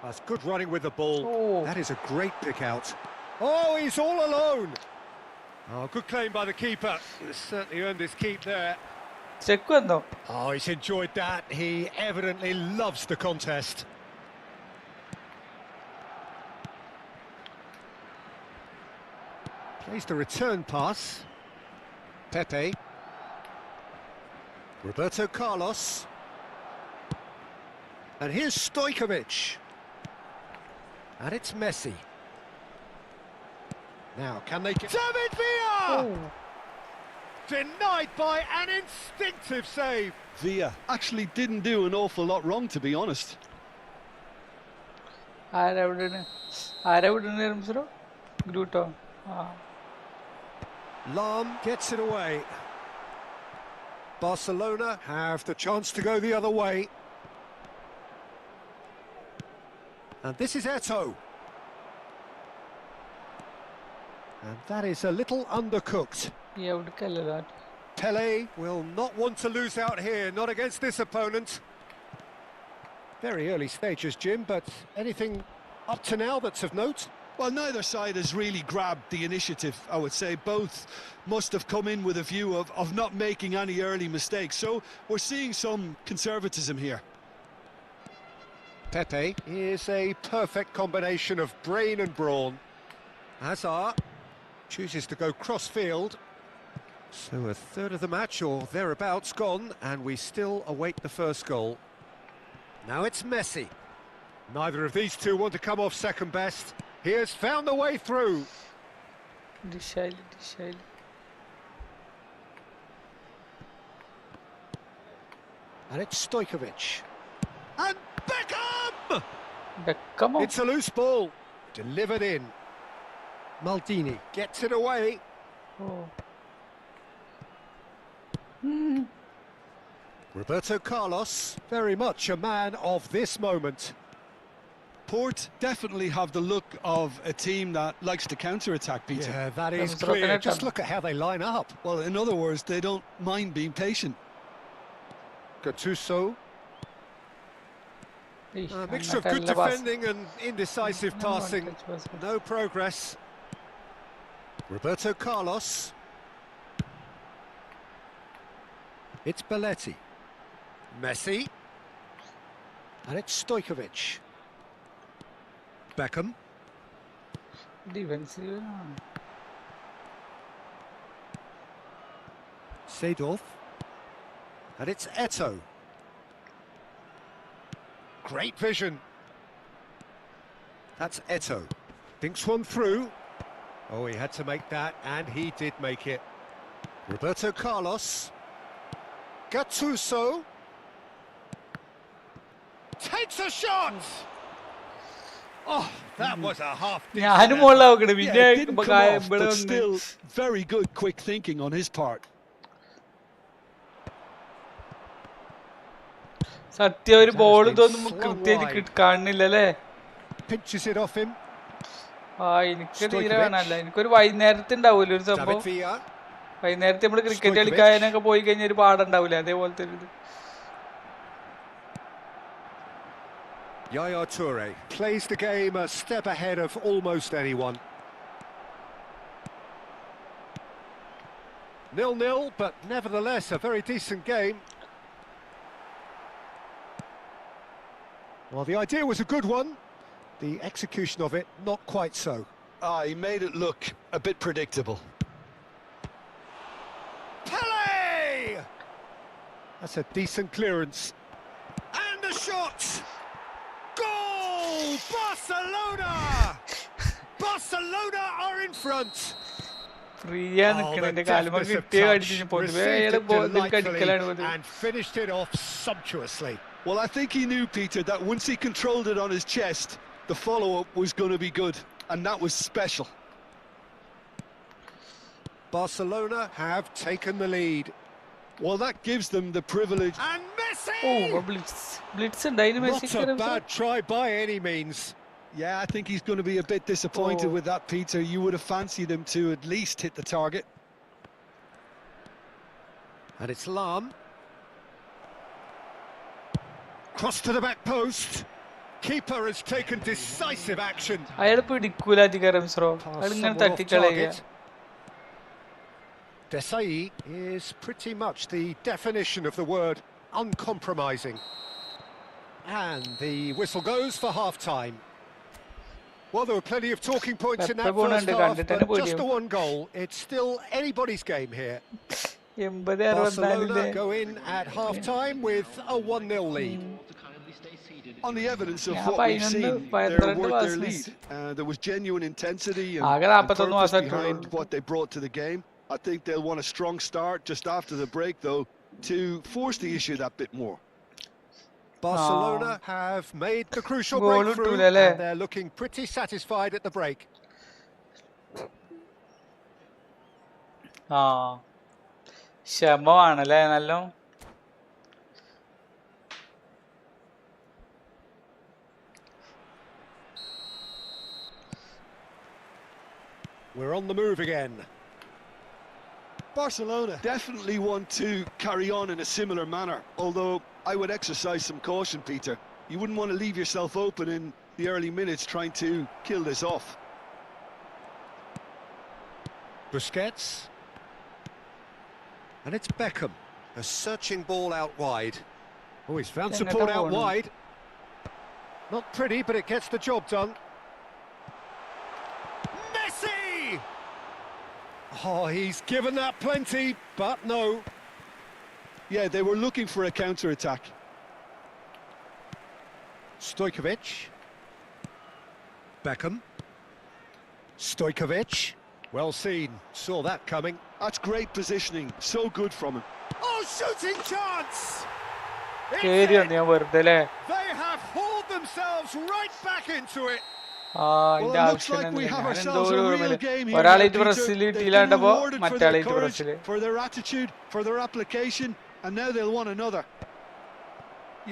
That's good running with the ball. That is a great pick out. Oh, he's all alone. Oh, good claim by the keeper. He's certainly earned his keep there. Check വന്നോ? Oh, he's enjoyed that. He evidently loves the contest. Plays the return pass. Pepe. Roberto Carlos. And here's Stojkovic. And it's Messi. Now, can they get... David Villa! Denied by an instinctive save. Villa actually didn't do an awful lot wrong, to be honest. ആരവിടെ റംസ്രോ? ഗ്രൂട്ടോ. Lam gets it away. Barcelona have the chance to go the other way. And this is Eto'o. And that is a little undercooked. Pele will not want to lose out here, not against this opponent. Very early stages, Jim, but anything up to now that's of note? Well, neither side has really grabbed the initiative, I would say. Both must have come in with a view of not making any early mistakes. So we're seeing some conservatism here. Pepe is a perfect combination of brain and brawn. Hazard chooses to go cross-field. So a third of the match or thereabouts gone, and we still await the first goal. Now it's Messi. Neither of these two want to come off second best. He has found the way through. Dishali. And it's Stojkovic. And Beckham! Come on. It's a loose ball. Delivered in. Maldini gets it away. Oh. Roberto Carlos, very much a man of this moment. Port definitely have the look of a team that likes to counter-attack, Peter. Yeah, that is Comes clear. rocking Just it. look at how they line up. Well, in other words, they don't mind being patient. Gattuso. A mixture of good defending and indecisive passing. No progress. Roberto Carlos. It's Belletti. Messi. And it's Stojkovic. Beckham. Defensive. Seedorf. And it's Eto'o. Great vision. That's Eto'o. Thinks one through. Oh, he had to make that, and he did make it. Roberto Carlos. Gattuso. Takes a shot! Oh, that was a half decent ഞാനും effort. മോളിലാവക്കടെ Yeah, പിന്നെ it didn't come off, but still very good quick thinking on his part. സത്യം ഒരു ball ഇതൊന്നും Slung കൃത്യമായിട്ട് wide. കാണുന്നില്ലല്ലേ Pinches it off him. ആ എനിക്ക് തീരെ കാണാനല്ല എനിക്കൊരു വൈകുന്നേരത്തെ ഉണ്ടാവൂല്ലോ ഒരു David സംഭവം Villa. വൈകുന്നേരത്തെ നമ്മള് ക്രിക്കറ്റ് Stojkovic. കളിക്കാനൊക്കെ പോയി കഴിഞ്ഞാൽ ഒരു പാടുണ്ടാവൂലേ അതേപോലത്തെ ഒരു ഇത് Yaya Toure plays the game a step ahead of almost anyone. 0-0, but nevertheless a very decent game. Well, the idea was a good one. The execution of it, not quite so. He made it look a bit predictable. Pele! That's a decent clearance. And the shot! Goal! Barcelona! Barcelona are in front. ഫ്രീയാ നിക്കണ കാലുമ deftness of കിട്ടിയ touch, അടിച്ചു പൊതുവേ received അയാള് it ഇതിൽ അടിക്കലാണ് delightfully പതിവ് and finished it off sumptuously. Well, I think he knew, Peter, that once he controlled it on his chest, the follow-up was going to be good, and that was special. Barcelona have taken the lead. Well, that gives them the privilege. And Messi! ഓ blitz ഉണ്ടായിരുന്നു Not മെസ്സിക്ക് a bad try by any means. Yeah, I think he's going to be a bit disappointed Oh. with that, Peter. You would have fancied him to at least hit the target. And it's Lam. Cross to the back post. Keeper has taken decisive action. അയാൾ പിടിക്കൂല അധികാരം സ്രോ Pass അയാൾ ഇങ്ങനെ somewhere off തട്ടിക്കളയുക target. Desai is pretty much the definition of the word uncompromising. And the whistle goes for half-time. Well, there were plenty of talking points in that Pepper first Bonanda half, കണ്ടിട്ടാണ് but just പേടിയാവും. the one goal. It's still anybody's game here. 80-64 Barcelona go in at half-time with a 1-0 lead. On the evidence of Yeah, what but we've in seen, the- by they're the worth their business. lead. There was genuine intensity and ആകെ and 41 purpose മാസമായിട്ടുള്ളൂ. behind what they brought to the game. I think they'll want a strong start just after the break, though, to force the issue that bit more. Barcelona have made the crucial Goal breakthrough, ഇട്ടൂലല്ലേ? and they're looking pretty satisfied at the break. ആ ക്ഷമമാണല്ലേ നല്ല We're on the move again. Barcelona definitely want to carry on in a similar manner, although I would exercise some caution, Peter. You wouldn't want to leave yourself open in the early minutes trying to kill this off. Busquets. And it's Beckham. A searching ball out wide. Oh, he's found support out wide. Not pretty, but it gets the job done. Messi! Oh, he's given that plenty, but no. Yeah, they were looking for a counter-attack. Stojkovic. Beckham. Stojkovic. Well seen, saw that coming. That's great positioning, so good from him. Oh, shooting chance! കേറിയൊന്ന് ഞാൻ വെറുതെ അല്ലേ They have hauled themselves right back into it. ആ Well, അതിന്റെ it looks ആവശ്യം like we have ഞാൻ എന്തോ ourselves ഒരു a real ഓർമ്മയില്ല game here. ഒരാളായിട്ട് Peter. Brazil They've been കിട്ടിയില്ലാണ്ടപ്പോ rewarded for their മറ്റാളായിട്ട് courage, Brazil for their attitude, for their application, and now they'll want another.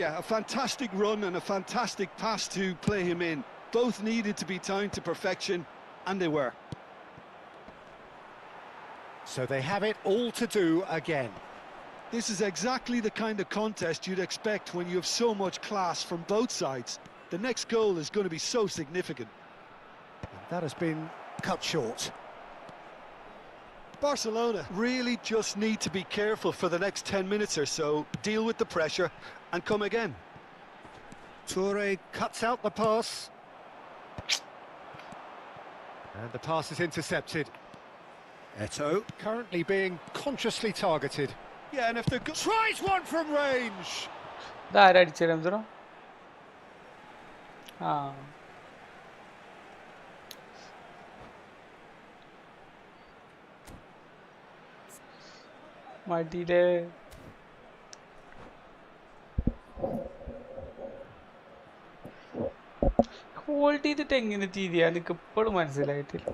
Yeah, a fantastic run and a fantastic pass to play him in. Both needed to be timed to perfection, and they were. So they have it all to do again. This is exactly the kind of contest you'd expect when you have so much class from both sides. The next goal is going to be so significant. And that has been cut short. Barcelona really just need to be careful for the next 10 minutes or so, deal with the pressure and come again. Toure cuts out the pass. And the pass is intercepted. Eto'o currently being consciously targeted. Yeah, and if they're good... Tries one from range! ഇതാരാ അടിച്ചത് റംസറോ ആ മടിയിലെ hold ചെയ്തിട്ട് എങ്ങനെ തിരിയാ എനിക്ക് ഇപ്പോഴും മനസ്സിലായിട്ടില്ല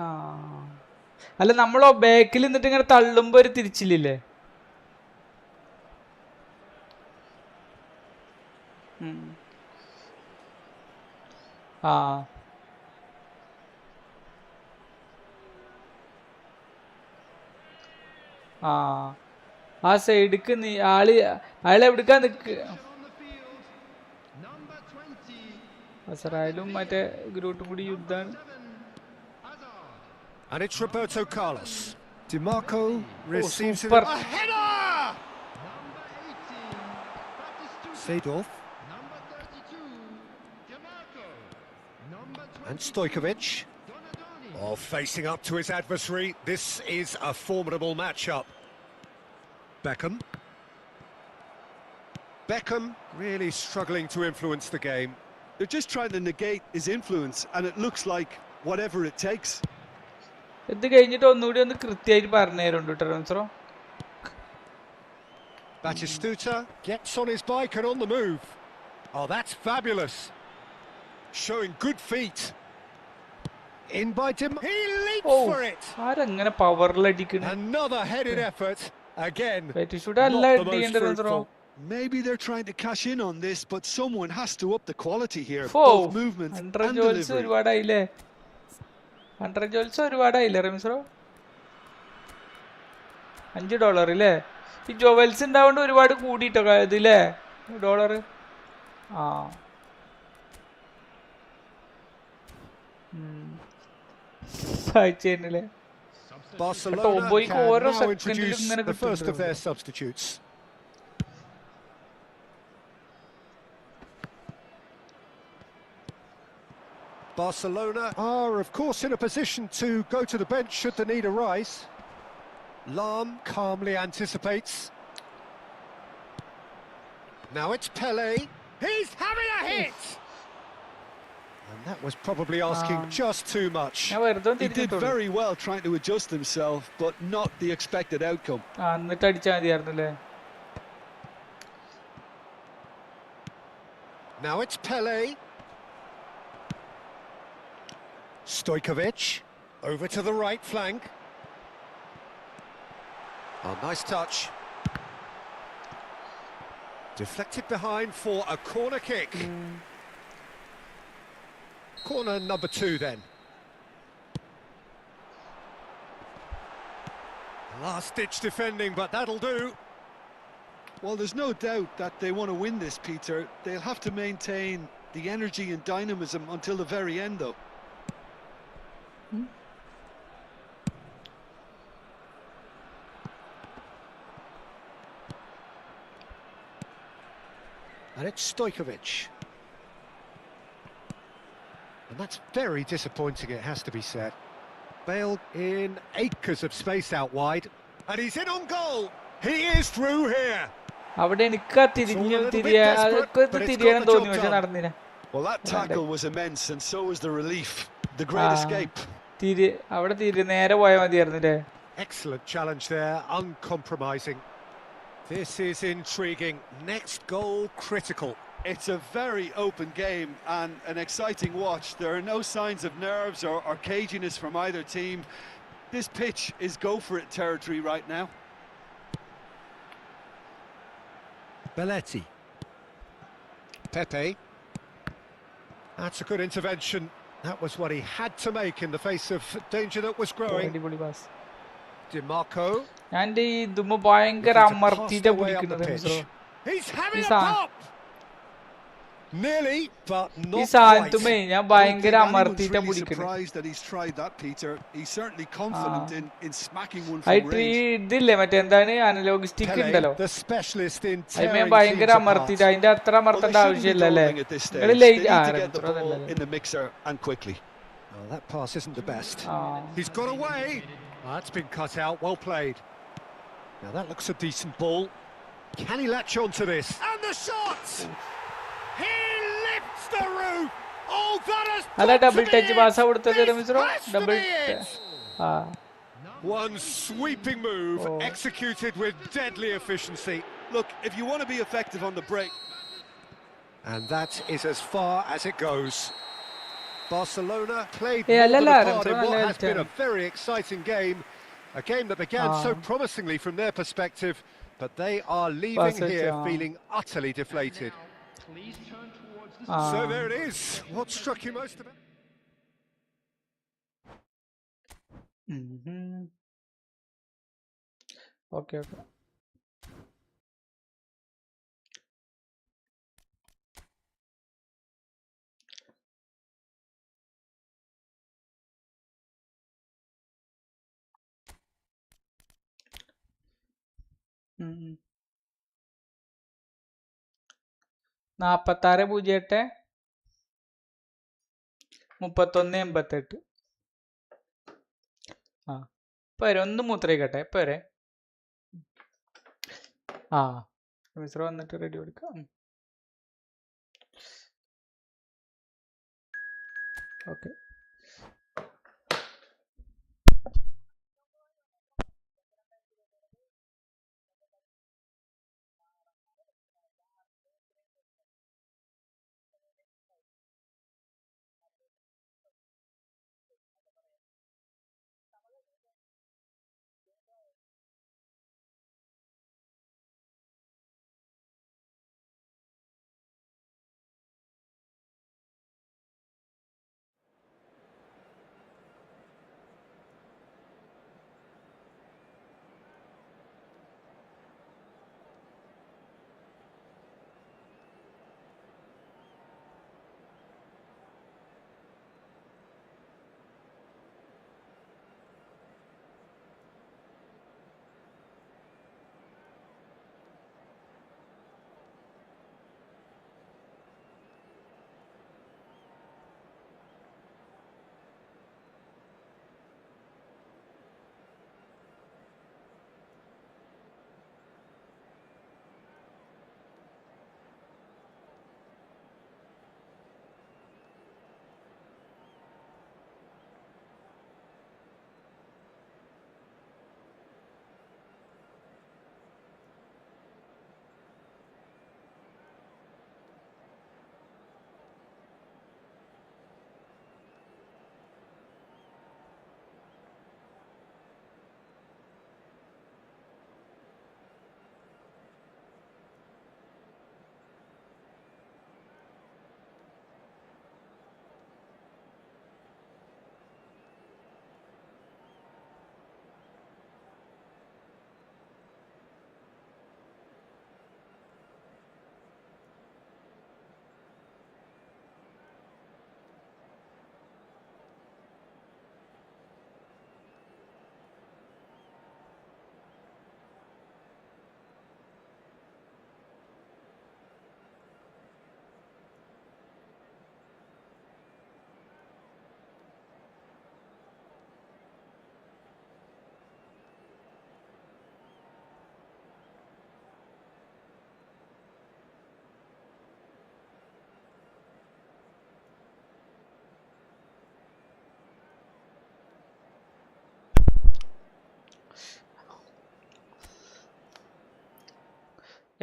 ആ അല്ല നമ്മളോ ബാക്കിൽ നിന്നിട്ട് ഇങ്ങനെ തള്ളുമ്പോ ഒരു തിരിച്ചില്ലേ ആ ആ ആ സൈഡിക്ക് നീ അയാളെവിടുക്കാ നിക്ക് അസറായാലും മറ്റേ ഗ്രൂട്ടും കൂടി യുദ്ധാണ്. And it's Roberto Carlos. DiMarco receives it. super. A header! Seedorf. And Stojkovic. Oh, facing up to his adversary. This is a formidable matchup. Beckham. Beckham really struggling to influence the game. They're just trying to negate his influence, and it looks like whatever it takes. ഇത് കഴിഞ്ഞിട്ട് ഒന്നുകൂടി ഒന്ന് കൃത്യമായിട്ട് പറഞ്ഞുതരുന്നുണ്ട് കേട്ടോ റംസറോ. Batistuta gets on his bike and on the move. Oh, that's fabulous. Showing good feet. In by Dim. He leaps for it. ആരെങ്ങനെ പവറിലടിക്കണ Another headed effort. Again. Shoot അല്ല not the most അടിക്കേണ്ട റംസറോ. fruitful. Maybe they're trying to cash in on this, but someone has to up the quality here. ഓ Both movement and ജോൽസ് delivery. ഒരുപാടായില്ലേ ജോൽസ് ഒരുപാടായില്ലേ റംസറോ. $5 അല്ലേ ഈ ജോവൽസ് ഉണ്ടാവുകൊണ്ട് ഒരുപാട് കൂടിയിട്ടോ ഇതില്ലേ ഡോളർ. ആ വായിച്ചല്ലേ Barcelona tomboy can ഓരോ now സെക്കൻഡിലും introduce ഇങ്ങനെ the first of their കിട്ടുന്നുണ്ട്. substitutes. Barcelona are, of course, in a position to go to the bench should the need arise. Lam calmly anticipates. Now it's Pele. He's having a hit! And that was probably asking just too much. ഞാൻ വെറുതെ He did very well trying to adjust himself, but not the expected outcome. എന്നിട്ട് അടിച്ചാൽ മതിയായിരുന്നല്ലേ. Now it's Pele. Stojkovic over to the right flank. Oh, nice touch. Deflected behind for a corner kick. Corner number 2 then. Last-ditch defending, but that'll do. Well, there's no doubt that they want to win this, Peter. They'll have to maintain the energy and dynamism until the very end, though. And it's Stojkovic. And that's very disappointing, it has to be said. Bale in acres of space out wide. And he's in on goal. He is through here. അവിടെ എനിക്ക് തിരിയണം തോന്നി പക്ഷെ നടന്നില്ല. Well, that tackle was immense, and so was the relief. The great escape. അവിടെ നേരെ പോയാൽ മതിയായിരുന്നു അല്ലേ? Excellent challenge there, uncompromising. This is intriguing. Next goal critical. It's a very open game and an exciting watch. There are no signs of nerves or caginess from either team. This pitch is go-for-it territory right now. Belletti. Pepe. That's a good intervention. That was what he had to make in the face of danger that was growing. DiMarco. And ഇതുമ്മ ഭയങ്കര അമർത്തിയിട്ടാ പിടിക്കുന്നത്. He's having a pop. Nearly, but not ഈ quite. സാധനത്തുമ്മേ ഞാൻ ഭയങ്കര Anyone's അമർത്തിയിട്ടാ really പിടിക്കുന്നത്. surprised that he's tried that, Peter. He's certainly confident in smacking one from ആയിട്ട് range. ഇതില്ലേ മറ്റേ എന്താണ് അനലോഗ് സ്റ്റിക്ക് ഉണ്ടല്ലോ, The specialist in അതിന് tearing ഭയങ്കര teams അമർത്തിയിട്ട് apart. അതിന്റെ അത്ര Well, അമർത്തേണ്ട they shouldn't be ആവശ്യമില്ല അല്ലേ? dawdling at this stage. നിങ്ങള് They late need to get the ball ആ in the mixer and quickly. Oh, that pass isn't the best. Ah. He's got away. That's been cut out. Well played. Now that looks a decent ball. Can he latch on to this? And the shots! He lifts the roof! Oh, that has അതാ got double to touch be pass it! കൊടുത്തത് This Ramesh bro, has to double be it! ആ One sweeping move, Oh. executed with deadly efficiency. Look, if you want to be effective on the break, And that is as far as it goes. Barcelona played Yeah, more than Lala, a part in what Lala, has been a very exciting game. A game that began so promisingly from their perspective, but they are leaving Passage, here feeling utterly deflated. Please turn towards the ആ So there it is. What struck you most about? Okay okay. ഉം. 4608 3188. ആ പോരെ, ഒന്ന് മൂത്രയിക്കട്ടെ പോരെ. ആ മിശ്ര വന്നിട്ട് ready കൊടുക്കാം. Okay.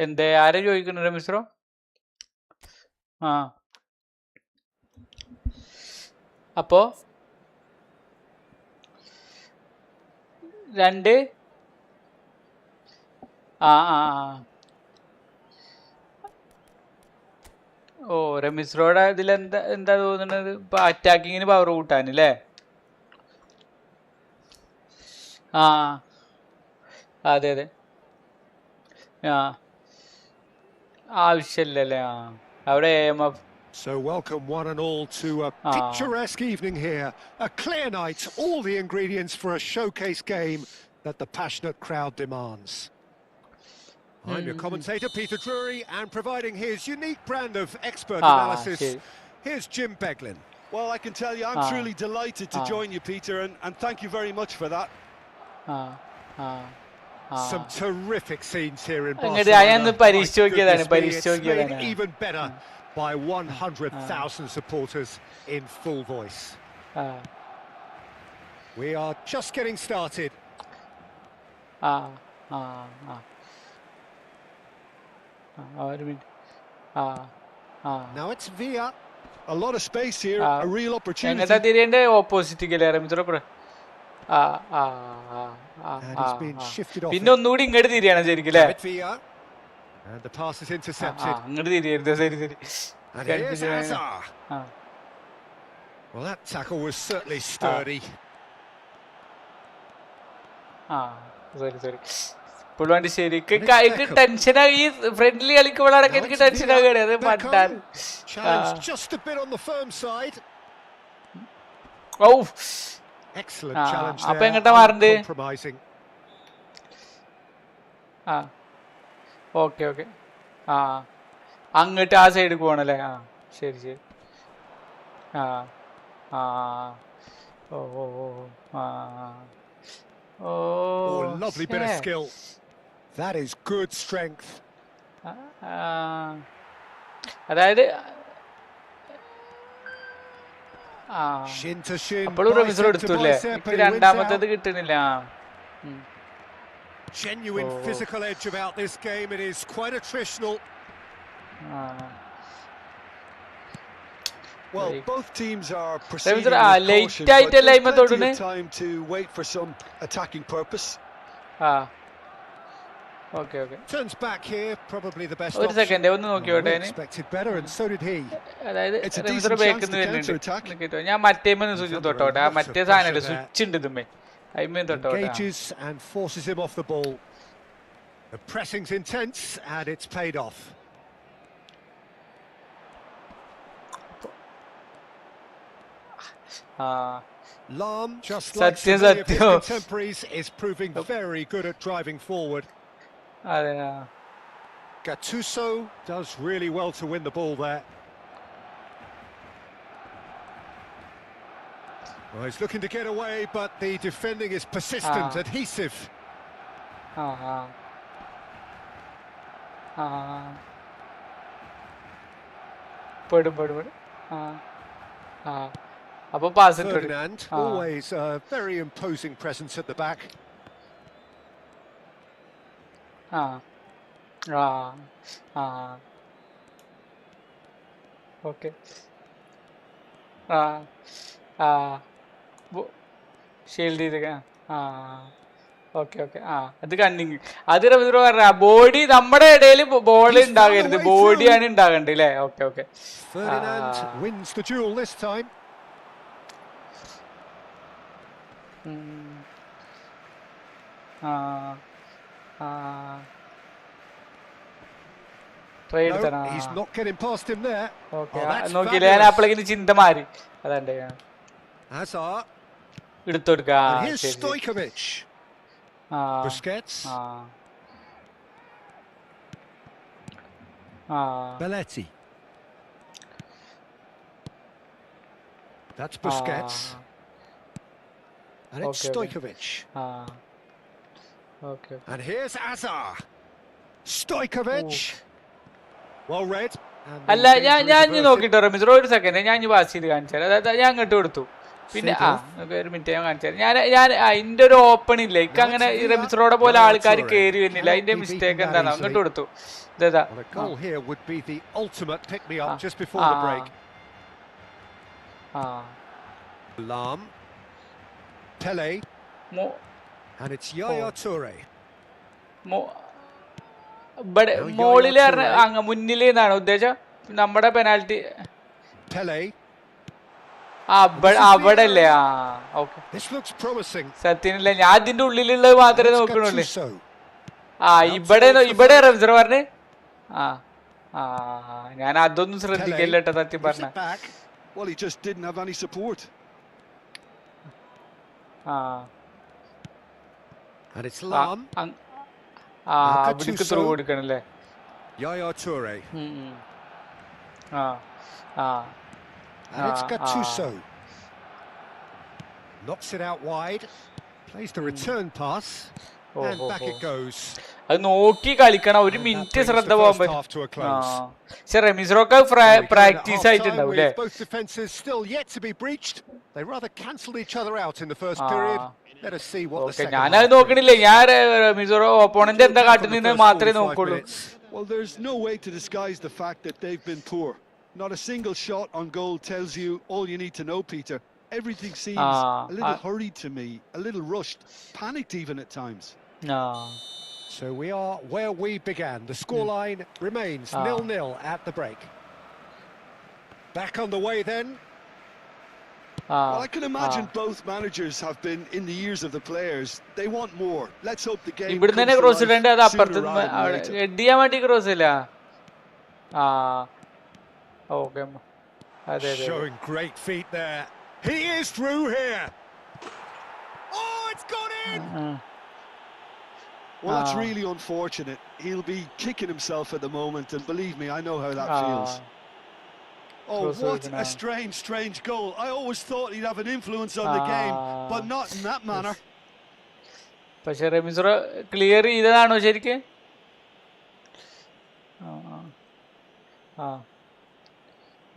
എന്തേ ആരെ ചോദിക്കുന്നുണ്ട് മിശ്രോ? ആ അപ്പോ 2 ആ ആ ഓ റമിസ്രോയുടെ ഇതിലെന്താ എന്താ തോന്നുന്നത്? ഇപ്പൊ അറ്റാക്കിങ്ങിന് പവർ കൂട്ടാനല്ലേ? ആ അതെ അതെ. ആ ആവശ്യമില്ലല്ലേ? ആ അവിടെ AMF. So welcome one and all to a picturesque evening here. A clear night, all the ingredients for a showcase game that the passionate crowd demands. I'm your commentator, Peter Drury, and providing his unique brand of expert analysis, here's Jim Beglin. Well, I can tell you, I'm truly delighted to join you, Peter, and thank you very much for that. Some terrific scenes here in Barcelona. Made even better by 100,000 supporters in full voice. We are just getting started. Now it's Villa. A lot of space here, a real opportunity. And he's been shifted off. പിന്നെ ഒന്നുകൂടി ഇങ്ങോട്ട് തിരിയാണ് ശരിക്കും അല്ലേ? And the pass is intercepted. ഇങ്ങോട്ട് തിരിയരുത്. ശരി And here's Hazard. Well, that tackle was certainly sturdy. Sorry പുള്ളുവാണ്ടി ശരിക്കും ടെൻഷനായി. ഫ്രണ്ട്ലി കളിക്കുമ്പോഴാണ് എനിക്ക് ടെൻഷനാകുകയാണ്. അത് പണ്ടാൻ just a bit on the firm side. Excellent challenge there. അപ്പൊ എങ്ങോട്ടാ മാറണ്ട്? ഓക്കെ അങ്ങോട്ട് ആ സൈഡിൽ പോകണല്ലേ? ശരി lovely bit of skill. That is good strength. അതായത് shin to shin. അപ്പോഴും റമിസ്രോ എടുത്തല്ലേ? രണ്ടാമത്തേത് കിട്ടുന്നില്ല. Genuine physical edge about this game. It is quite attritional. Well, both teams are proceeding with caution, but there's plenty of time to wait for some attacking purpose. Okay. Turns back here, probably the best option. Second, expected better, and so did he. It's a decent chance to counter-attack. ഞാൻ മറ്റേമന്ന് switch തൊട്ടോട്ടെ. ആ മറ്റേ സാധനമല്ലേ switch ഉണ്ട് ഇതുമ്മേ. Engages and forces him off the ball. The pressing's intense, and it's paid off. Lam, just like so many of his contemporaries, is proving very good at driving forward. Gattuso does really well to win the ball there. Well, he's looking to get away, but the defending is persistent, adhesive. Ferdinand, always a very imposing presence at the back. Okay. Shield ചെയ്ത് okay അത് cunning. അത് റമിസ്രോ പറഞ്ഞ body നമ്മുടെ ഇടയിൽ ball ഉണ്ടാകരുത്, ബോഡിയാണ് ഉണ്ടാകേണ്ടത് അല്ലേ? Okay Ferdinand wins the duel this time. He's not getting past him there. നോക്കിയില്ല ഞാൻ അപ്പോഴേക്കും ചിന്ത മാറി. അതാണ്ട് Hazard. എടുത്തു കൊടുക്കാം. Here's Stojkovic. Busquets. Belletti. That's Busquets. And it's Stojkovic. And here's Hazard. Stojkovic. Well read. അല്ല ഞാൻ നോക്കിട്ടോ റമിസ്രോ, ഒരു സെക്കൻഡ് ഞാൻ പാസ് ചെയ്ത് കാണിച്ചാൽ. അതായത് ഞാൻ അങ്ങോട്ട് കൊടുത്തു. പിന്നെ ഒരു മിനിറ്റ് ഞാൻ കാണിച്ചു ഞാൻ അതിന്റെ ഒരു ഓപ്പൺ ഇല്ല എനിക്ക് അങ്ങനെ റമീസ് റോഡ് പോലെ ആൾക്കാർ കയറി വരുന്നില്ല അതിന്റെ മിസ്റ്റേക്ക് എന്താണ് അങ്ങോട്ട് കൊടുത്തു ഇതാ മോളില് അങ്ങ് മുന്നില് എന്നാണ് ഉദ്ദേശം നമ്മുടെ പെനാൽറ്റി അവിടെ അല്ലേ സത്യനല്ലേ ഞാൻ അതിന്റെ ഉള്ളിലുള്ളത് മാത്രമേ നോക്കണുള്ളൂ ഇവിടെ റംസർ പറഞ്ഞ് ഞാൻ അതൊന്നും ശ്രദ്ധിക്കില്ല കേട്ടോ സത്യം പറഞ്ഞ അവിടേക്ക് through കൊടുക്കണല്ലേ knocks it out wide, plays the return pass, and back it goes. അത് നോക്കി കളിക്കണം ഒരു മിനിറ്റ് ശ്രദ്ധ പോകാൻ പറ്റും പക്ഷെ റമീസ്റോക്ക് പ്രാക്ടീസ് ആയിട്ടുണ്ടാവും അല്ലേ Both defenses still yet to be breached. They rather cancelled each other out in the first period. Let us see what the second. ഞാനത് നോക്കണില്ലേ ഞാൻ റമീസ്റോ ഓപ്പോണന്റ് എന്താ കാട്ടുന്നത് മാത്രമേ നോക്കുള്ളൂ. Well, there's no way to disguise the fact that they've been poor. Not a single shot on goal tells you all you need to know, Peter. Everything seems a little hurried to me, a little rushed, panicked even at times. So we are where we began. The scoreline remains 0-0 at the break. Back on the way then. Well, I can imagine both managers have been in the ears of the players. They want more. Let's hope the game comes to life sooner Okay. Showing great feet there. He is through here. Oh, it's gone in! Well, that's really unfortunate. He'll be kicking himself at the moment, and believe me, I know how that feels. Oh, what a strange goal. I always thought he'd have an influence on the game, but not in that manner. പക്ഷെ റമീസ്റോ clear ചെയ്തതാണോ ശരിക്കും?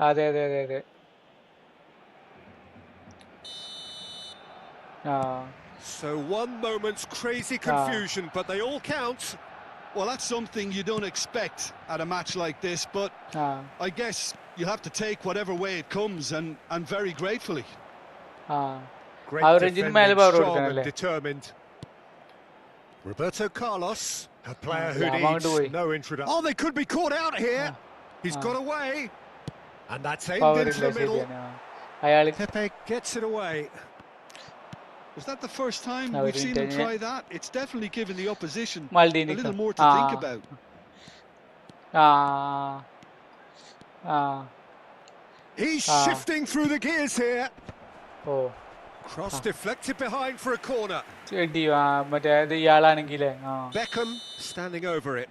അതെ. So one moment's crazy confusion, but they all count. Well, that's something you don't expect at a match like this, but I guess you have to take whatever way it comes, and very gratefully. Great defending, strong and determined. Roberto Carlos, a player who needs no introduction. Oh, they could be caught out here. He's got away. And that's aimed into the middle. Pepe gets it away. Was that the first time we've seen him try that? It's definitely given the opposition a little more to think about. He's shifting through the gears here. Cross deflected behind for a corner. Beckham standing over it.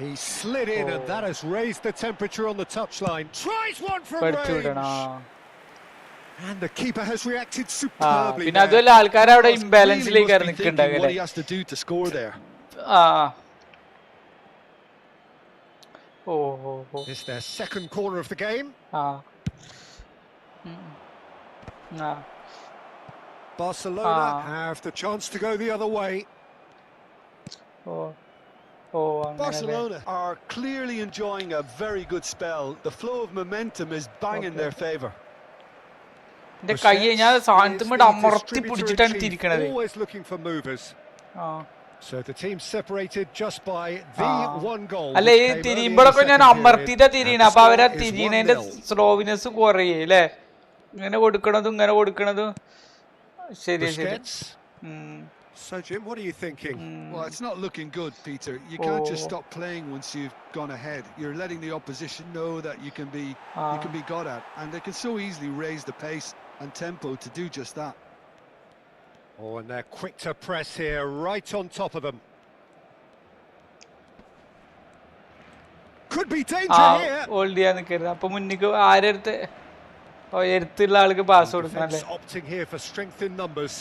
He slid in and that has raised the temperature on the touchline. Tries one from range. And the keeper has reacted superbly. പിന്നെ അതുമല്ല ആൾക്കാർ അവിടെ ഇംബാലൻസിലേക്കാണ് നിൽക്കുന്നുണ്ടാവുക. What he has to do to score there. It's their second corner of the game. Barcelona have the chance to go the other way. Barcelona are clearly enjoying a very good spell. The flow of momentum is bang in their favour. Always looking for movers. So the team separated just by the one goal. അല്ലേ ഈ തിരിയുമ്പോഴൊക്കെ ഞാൻ അമർത്തിയിട്ടാ തിരിയണ അപ്പൊ അവരാ തിരിയണതിന്റെ സ്ലോവിനെസ് കുറയേ അല്ലേ ഇങ്ങനെ കൊടുക്കണതും ശരി. So Jim, what are you thinking? Well, it's not looking good, Peter. You can't just stop playing once you've gone ahead. You're letting the opposition know that you can be got at, and they can so easily raise the pace and tempo to do just that. Oh, and they're quick to press here, right on top of them. Could be danger here. Hold ചെയ്യാൻ നിൽക്കരുത് അപ്പൊ മുന്നിക്ക് ആരെടുത്ത് എടുത്തുള്ള ആൾക്ക് pass കൊടുക്കണല്ലേ. Opting here for strength in numbers.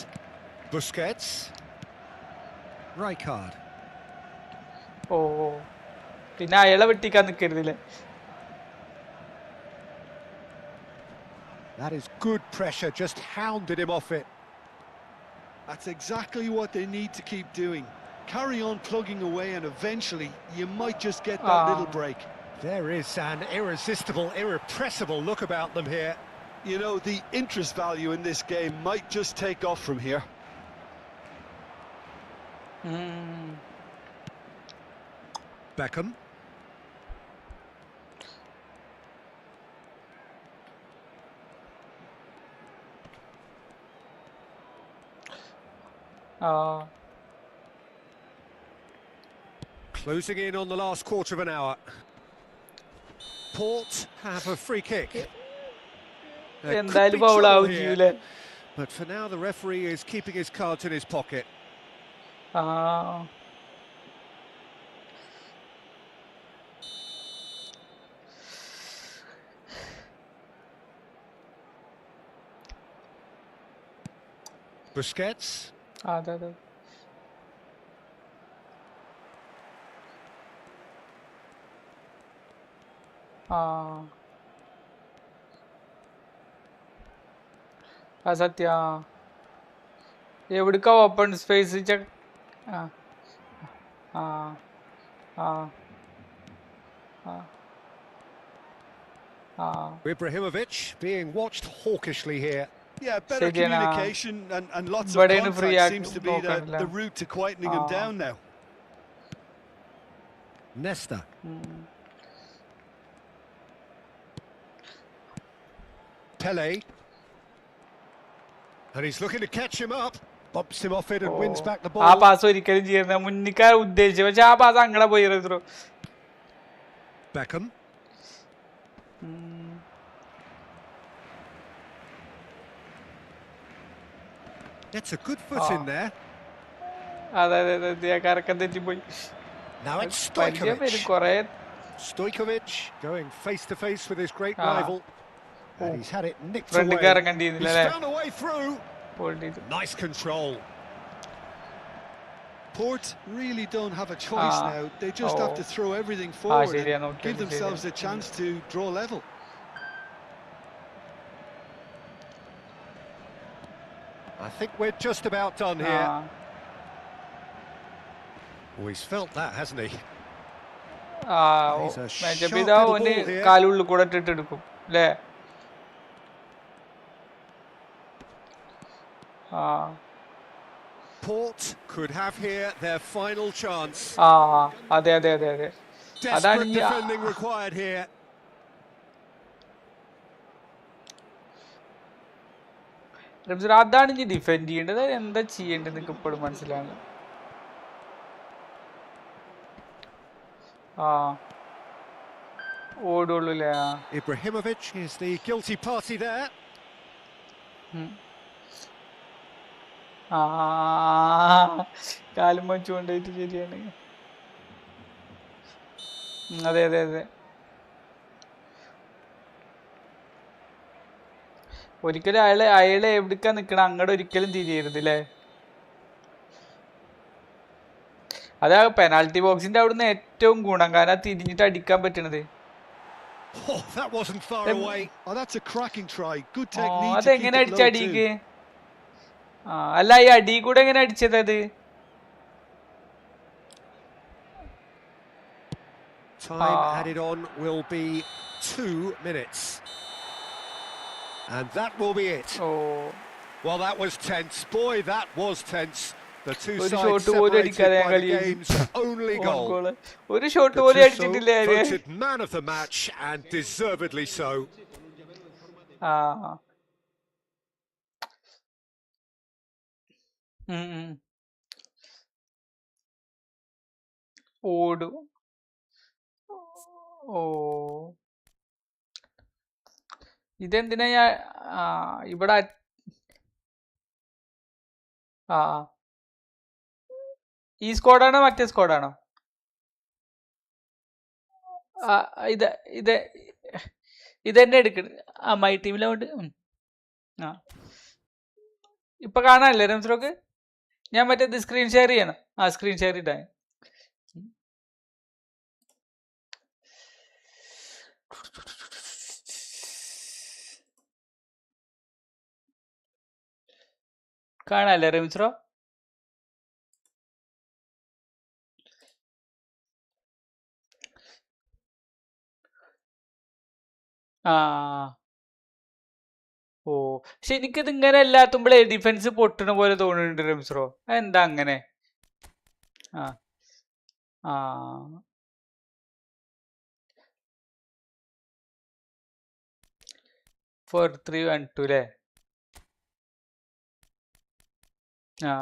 Busquets. Rijkaard. പിന്നെ അയാളെ വെട്ടിക്കാൻ നിൽക്കരുതില്ലേ. That is good pressure, just hounded him off it. That's exactly what they need to keep doing. Carry on plugging away and eventually you might just get that little break. There is an irresistible, irrepressible look about them here. You know, the interest value in this game might just take off from here. Beckham. Closing in on the last quarter of an hour. Port have a free kick. There could be trouble here, but for now the referee is keeping his cards in his pocket. Busquets. സത്യ എവിടേക്കാ open space Ibrahimovic being watched hawkishly here. Yeah, better communication and lots of contact seems to be the route to quietening him down now. Nesta. Pele. And he's looking to catch him up. Bumps him off it and wins back the ball. Pass ഒരിക്കലും ചെയ്യുന്ന മുന്നിക്കാർ ഉദ്ദേശിച്ചു പക്ഷെ ആ pass അങ്ങനെ പോയിരുന്നു. Beckham. Gets a good foot in there. കറക്കം തെറ്റിപ്പോയി. Now it's Stojkovic. Stojkovic going face to face with his great rival. And he's had it nicked away. He's found a way through. Nice control. Port really don't have a choice now. They just have to throw everything forward and give themselves a chance to draw level. I think we're just about done here. Oh, he's felt that, hasn't he? He's a sharp little ball here. കാലുള്ളിൽ കൂടെ ഇട്ടിട്ടെടുക്കും അല്ലേ? Port could have here their final chance. അതെ. Desperate defending required here. അതാണ് ഇനി defend ചെയ്യേണ്ടത്, എന്താ ചെയ്യേണ്ടത് എനിക്ക് ഇപ്പോഴും മനസ്സിലാണ്. ഓടുള്ളൂ അല്ലേ? Ibrahimovic is the guilty party there. കാലും വെച്ചുകൊണ്ടായിട്ട് ശരിയാണ്. അതെ. ഒരിക്കലും അയാളെ എവിടേക്കാ നിക്കണം അങ്ങോട്ട് ഒരിക്കലും തിരിയരുത് അല്ലേ? അതാ പെനാൽറ്റി ബോക്സിന്റെ അവിടുന്ന് ഏറ്റവും ഗുണം, കാരണം തിരിഞ്ഞിട്ട് അടിക്കാൻ പറ്റണത്. അതെങ്ങനെ അടിച്ച അടിക്ക്? അല്ല ഈ അടി കൂടെ എങ്ങനെ അടിച്ചത് അത്? Time added on will be 2 minutes. And that will be it. Well, that was tense. Boy, that was tense. The two sides separated by the game's only goal. ഒരു ഷോട്ട് പോലും അടിച്ചിട്ടില്ല. Voted man of the match and deservedly so. ഓടു. ഇതെന്തിനാ ഇവിടെ ഈ സ്ക്വാഡാണോ മറ്റേ സ്ക്വാഡാണോ? ഇതെന്നെ എടുക്കണ my ടീമിലോട്ട്. ഇപ്പൊ കാണാനല്ലേ റംസ്രോക്ക്? ഞാൻ മറ്റേത് സ്ക്രീൻ ഷെയർ ചെയ്യണം. സ്ക്രീൻ ഷെയർ ഇടാൻ. കാണാല്ലേ റെമിസ്രോ? ആ ഓ പക്ഷെ എനിക്കിത് ഇങ്ങനെ അല്ലാത്തുമ്പോഴേ ഡിഫൻസ് പൊട്ടണ പോലെ തോന്നുന്നുണ്ട് റെമിസ്രോ. എന്താ അങ്ങനെ? ആ ആ 4-3-1-2 അല്ലേ? ആ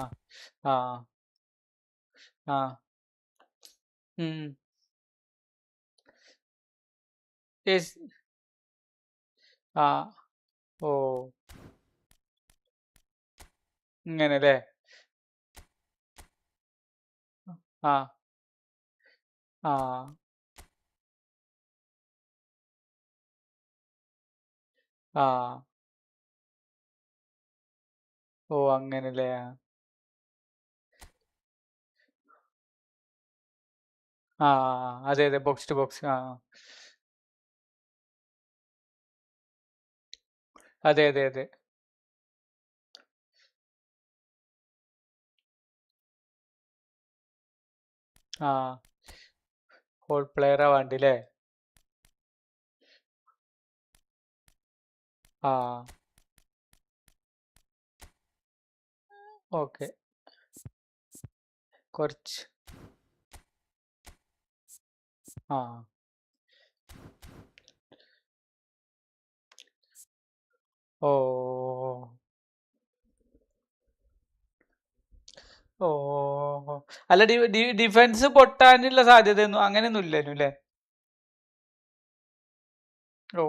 ആ ആ ഉം യെസ് ആ ഓ ഇങ്ങനെ അല്ലേ? ആ ആ ആ ഓ അങ്ങനല്ലേ? ആ അതെ അതെ, ബോക്സ് ടു ബോക്സ്. ആ അതെ അതെ അതെ. ആ ഹോൾ പ്ലെയറാ വേണ്ടില്ലേ? ആ ഓക്കെ കുറച്ച് ആ ഓ ഓ അല്ല ഡിഫൻസ് പൊട്ടാനുള്ള സാധ്യതയൊന്നും അങ്ങനെയൊന്നും ഇല്ലല്ലോ അല്ലേ? ഓ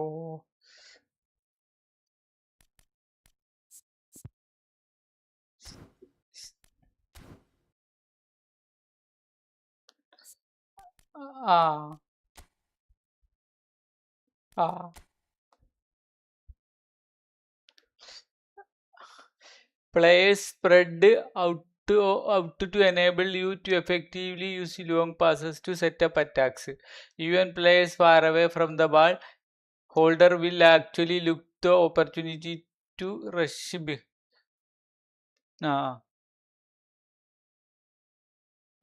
ആ ആ players spread out to enable you to effectively use long passes to set up attacks. Even players far away from the ball holder will actually look the opportunity to rush ആ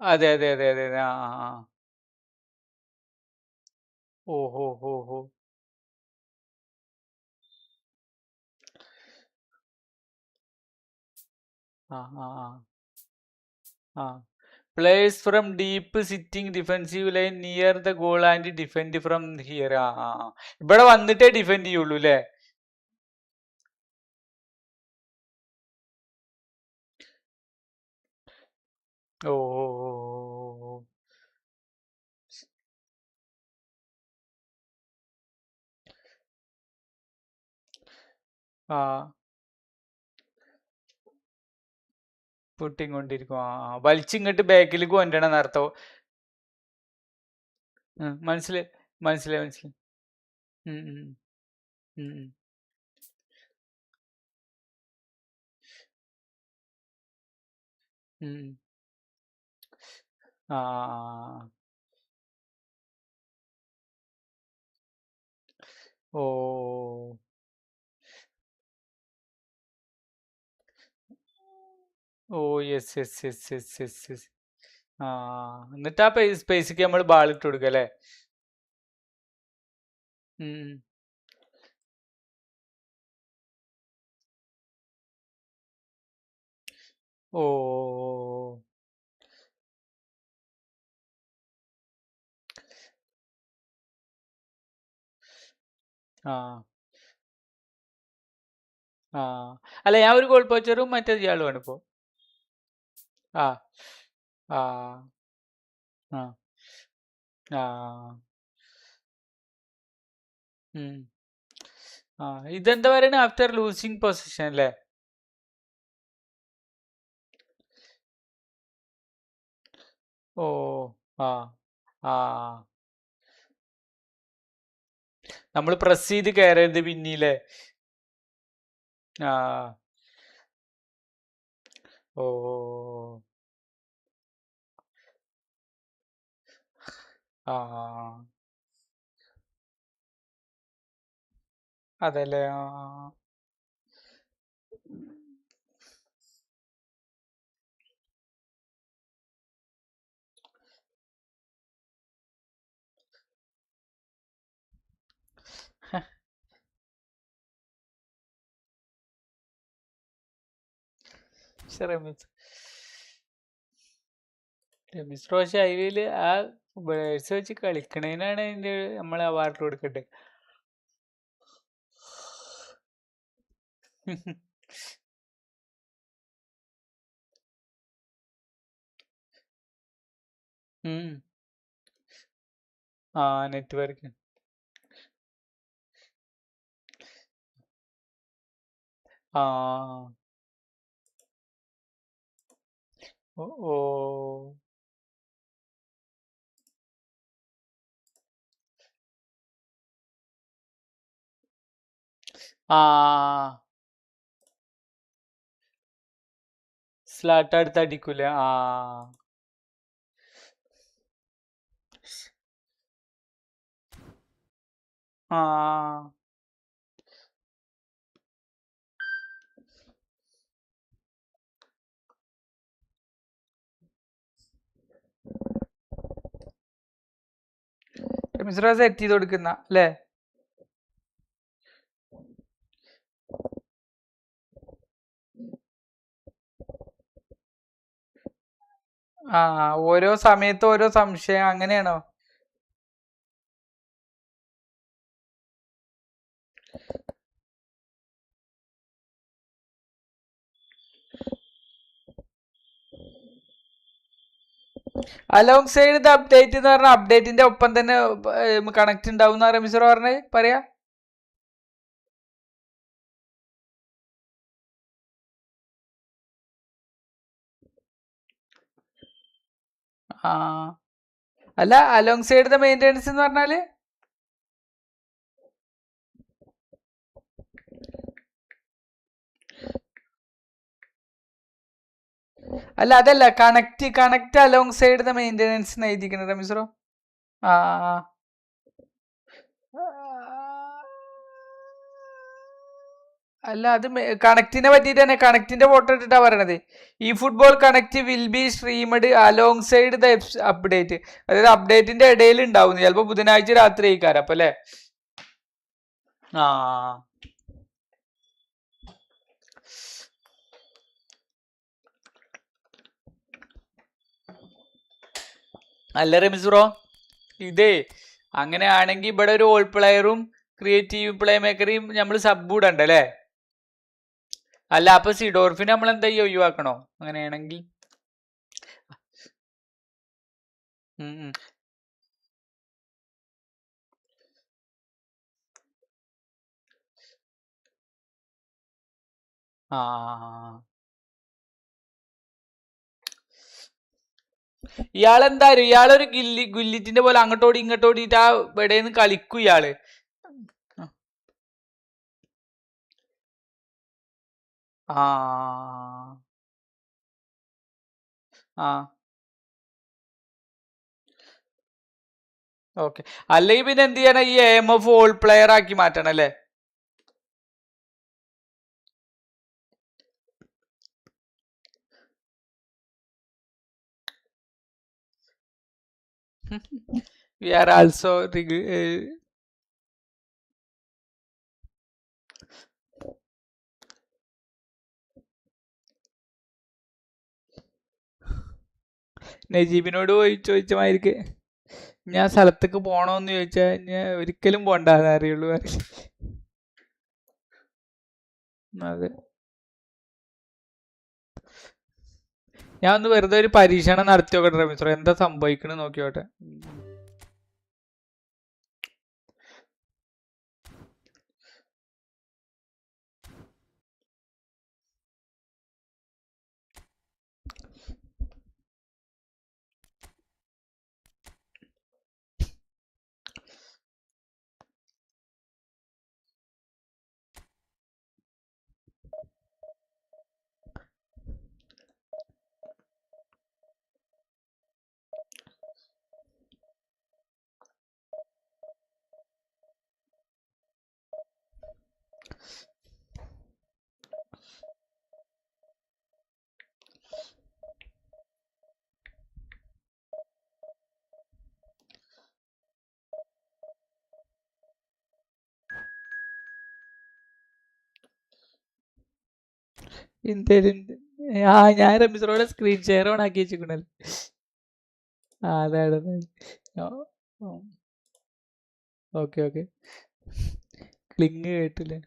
അതെ അതെ അതെ അതെ അതെ ആ ആ ഓ ഹോ ഹോ ഹോ ആ ആ ആ Players from deep sitting defensive line near the goal and defend from here. ആ ആ ഇവിടെ വന്നിട്ടേ ഡിഫെൻഡ് ചെയ്യുള്ളൂ അല്ലേ? ഓ ഓ ഓ, ഓ. ആ പൊട്ടിക്കൊണ്ടിരിക്കും. ആ വലിച്ചിങ്ങോട്ട് ബാക്കിലേക്ക് കൊണ്ടുവരണം എന്നർത്ഥം. മനസ്സിലായി മനസ്സിലായി മനസ്സിലായി. ഉം, ഉം, ഉം, ഉം. ഉം. ആ ഓ ഓ yes yes yes yes yes yes. ആ എന്നിട്ട് ആ സ്പേസിക്ക് നമ്മൾ ബാൾ ഇട്ട് കൊടുക്കുക അല്ലേ? ഉം. ഓ ആ ആ അല്ല ഞാൻ ഒരു ഗോൾ പോച്ചറും മറ്റേ ഇയാളുമാണ് ഇപ്പോൾ. ആ ആ ആ ആ ഉം. ആ ഇതെന്താ പറയണ ആഫ്റ്റർ ലൂസിങ് പൊസിഷൻ അല്ലേ? ഓ ആ ആ നമ്മൾ പ്രസ് ചെയ്ത് കയറരുത് പിന്നില്ലേ? ആ ഓ ആ അതല്ലേ? ആ പക്ഷെ റമീസ് റോഷ് ഐവിയില് ആ ബേഴ്സ് വെച്ച് കളിക്കണേനാണ് അതിന്റെ നമ്മൾ അവാർഡ് കൊടുക്കട്ടെ. ആ നെറ്റ്വർക്ക്. ആ ഓ ആ സ്ലാട്ട് അടുത്ത് അടിക്കൂല. ആ റമീസ് റോഷ് സെറ്റ് ചെയ്ത് കൊടുക്കുന്ന അല്ലേ? ഓരോ സമയത്ത് ഓരോ സംശയം അങ്ങനെയാണോ? അലോങ് സൈഡ് ദ അപ്ഡേറ്റ് എന്ന് പറഞ്ഞ അപ്ഡേറ്റിന്റെ ഒപ്പം തന്നെ കണക്ട് ഉണ്ടാവും റമീസ് പറഞ്ഞ് പറയാ. അല്ല അലോങ് സൈഡ് ദ മെയിൻ്റെനൻസ് എന്ന് പറഞ്ഞാല് അല്ല അതല്ല connect alongside the maintenance എഴുതിക്കുന്നത് റമീസ്റോ. ആ അല്ല അത് കണക്റ്റിനെ പറ്റിയിട്ട് തന്നെ കണക്റ്റിന്റെ ഫോട്ടോ ഇട്ടിട്ടാ പറയണത്. ഈ football connect will be streamed alongside the update. അതായത് അപ്ഡേറ്റിന്റെ ഇടയിൽ ഉണ്ടാവുന്നു. ചിലപ്പോ ബുധനാഴ്ച രാത്രി ആയിക്കാരം അപ്പൊ അല്ലേ? അല്ല റമീസ്റോ ഇതേ അങ്ങനെയാണെങ്കിൽ ഇവിടെ ഒരു ഓൾ പ്ലെയറും ക്രിയേറ്റീവ് പ്ലേ മേക്കറേയും നമ്മൾ സബ് ഇടണ്ടല്ലേ? അല്ല അപ്പൊ സിഡോർഫിനെ നമ്മൾ എന്താ ഒഴിവാക്കണോ അങ്ങനെയാണെങ്കിൽ? ഇയാളെന്താ ഇയാളൊരു ഗുല്ലിറ്റിന്റെ പോലെ അങ്ങോട്ടോടി ഇങ്ങോട്ടോടിയിട്ട് ആ ഇവിടെന്ന് കളിക്കും ഇയാള്. ഓക്കെ. അല്ലെങ്കിൽ പിന്നെ എന്ത് ചെയ്യണം, ഈ AMF ഓൾ പ്ലെയർ ആക്കി മാറ്റണം അല്ലേ? We are also നജീബിനോട് പോയി ചോദിച്ച മാതിരിക്ക് ഞാൻ സ്ഥലത്തേക്ക് പോണോന്ന് ചോദിച്ചാൽ ഞാൻ ഒരിക്കലും പോണ്ടെന്ന് അറിയുള്ളൂ. അതെ, ഞാൻ ഒന്ന് വെറുതെ ഒരു പരീക്ഷണം നടത്തി നോക്കട്ടെ റമീസ്റോ, എന്താ സംഭവിക്കണ നോക്കിയോട്ടെ. ഞാൻ റമീസറോടെ സ്ക്രീൻ ഷെയർ ഓൺ ആക്കി വെച്ചിട്ടുണ്ടല്ലോ. അതാണ്. ഓക്കെ ഓക്കെ, ക്ലിങ് കേട്ടില്ലേ?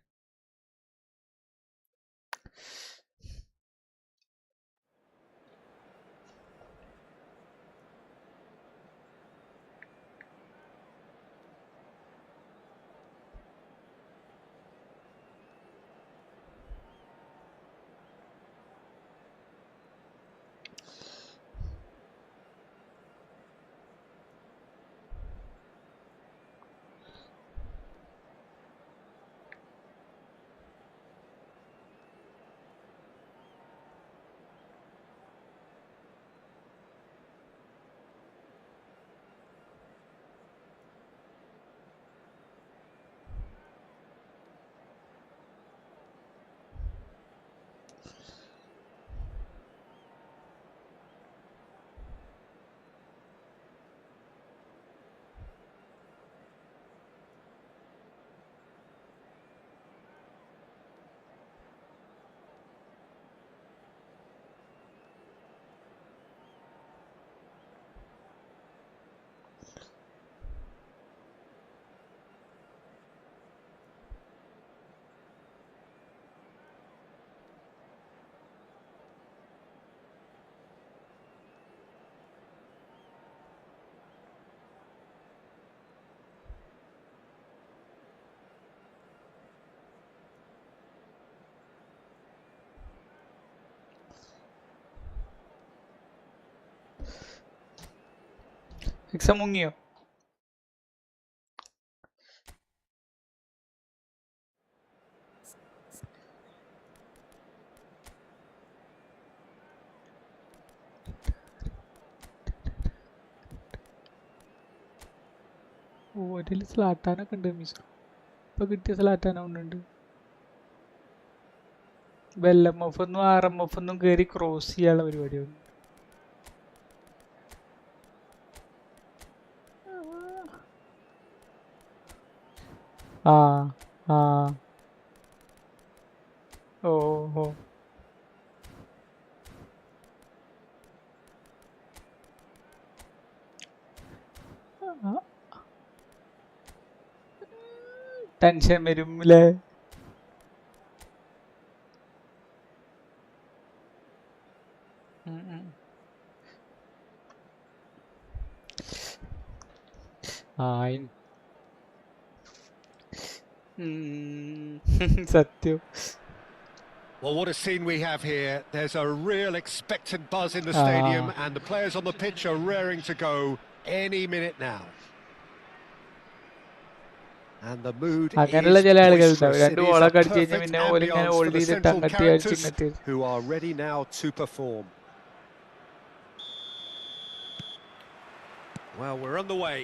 എക്സാം മുങ്ങിയോ? ഓരിൽ സ്ലാട്ടാനൊക്കെ ഉണ്ട് മിസ്. ഇപ്പൊ കിട്ടിയ സ്ലാട്ടാനുണ്ട്. LMF ഒന്നും RMF ഒന്നും കയറി ക്രോസ് ചെയ്യാനുള്ള പരിപാടിയാണ്. ആ ആ ഓ ഓ ടെൻഷൻ വരും അല്ലേ? സത്യം. Well, what a scene we have here. There's a real expectant buzz in the stadium, and the players on the pitch are raring to go any minute now. And the mood is അങ്ങനെയുള്ള ചില ആളുകളുണ്ടാവും. boisterous. രണ്ട് It is ഗോളൊക്കെ a അടിച്ചു കഴിഞ്ഞാൽ perfect പിന്നെ ഓലിങ്ങനെ ambience for hold the ചെയ്തിട്ട് central അങ്ങോട്ട് characters ഇങ്ങോട്ട്. who are ready now to perform. Well, we're on the way.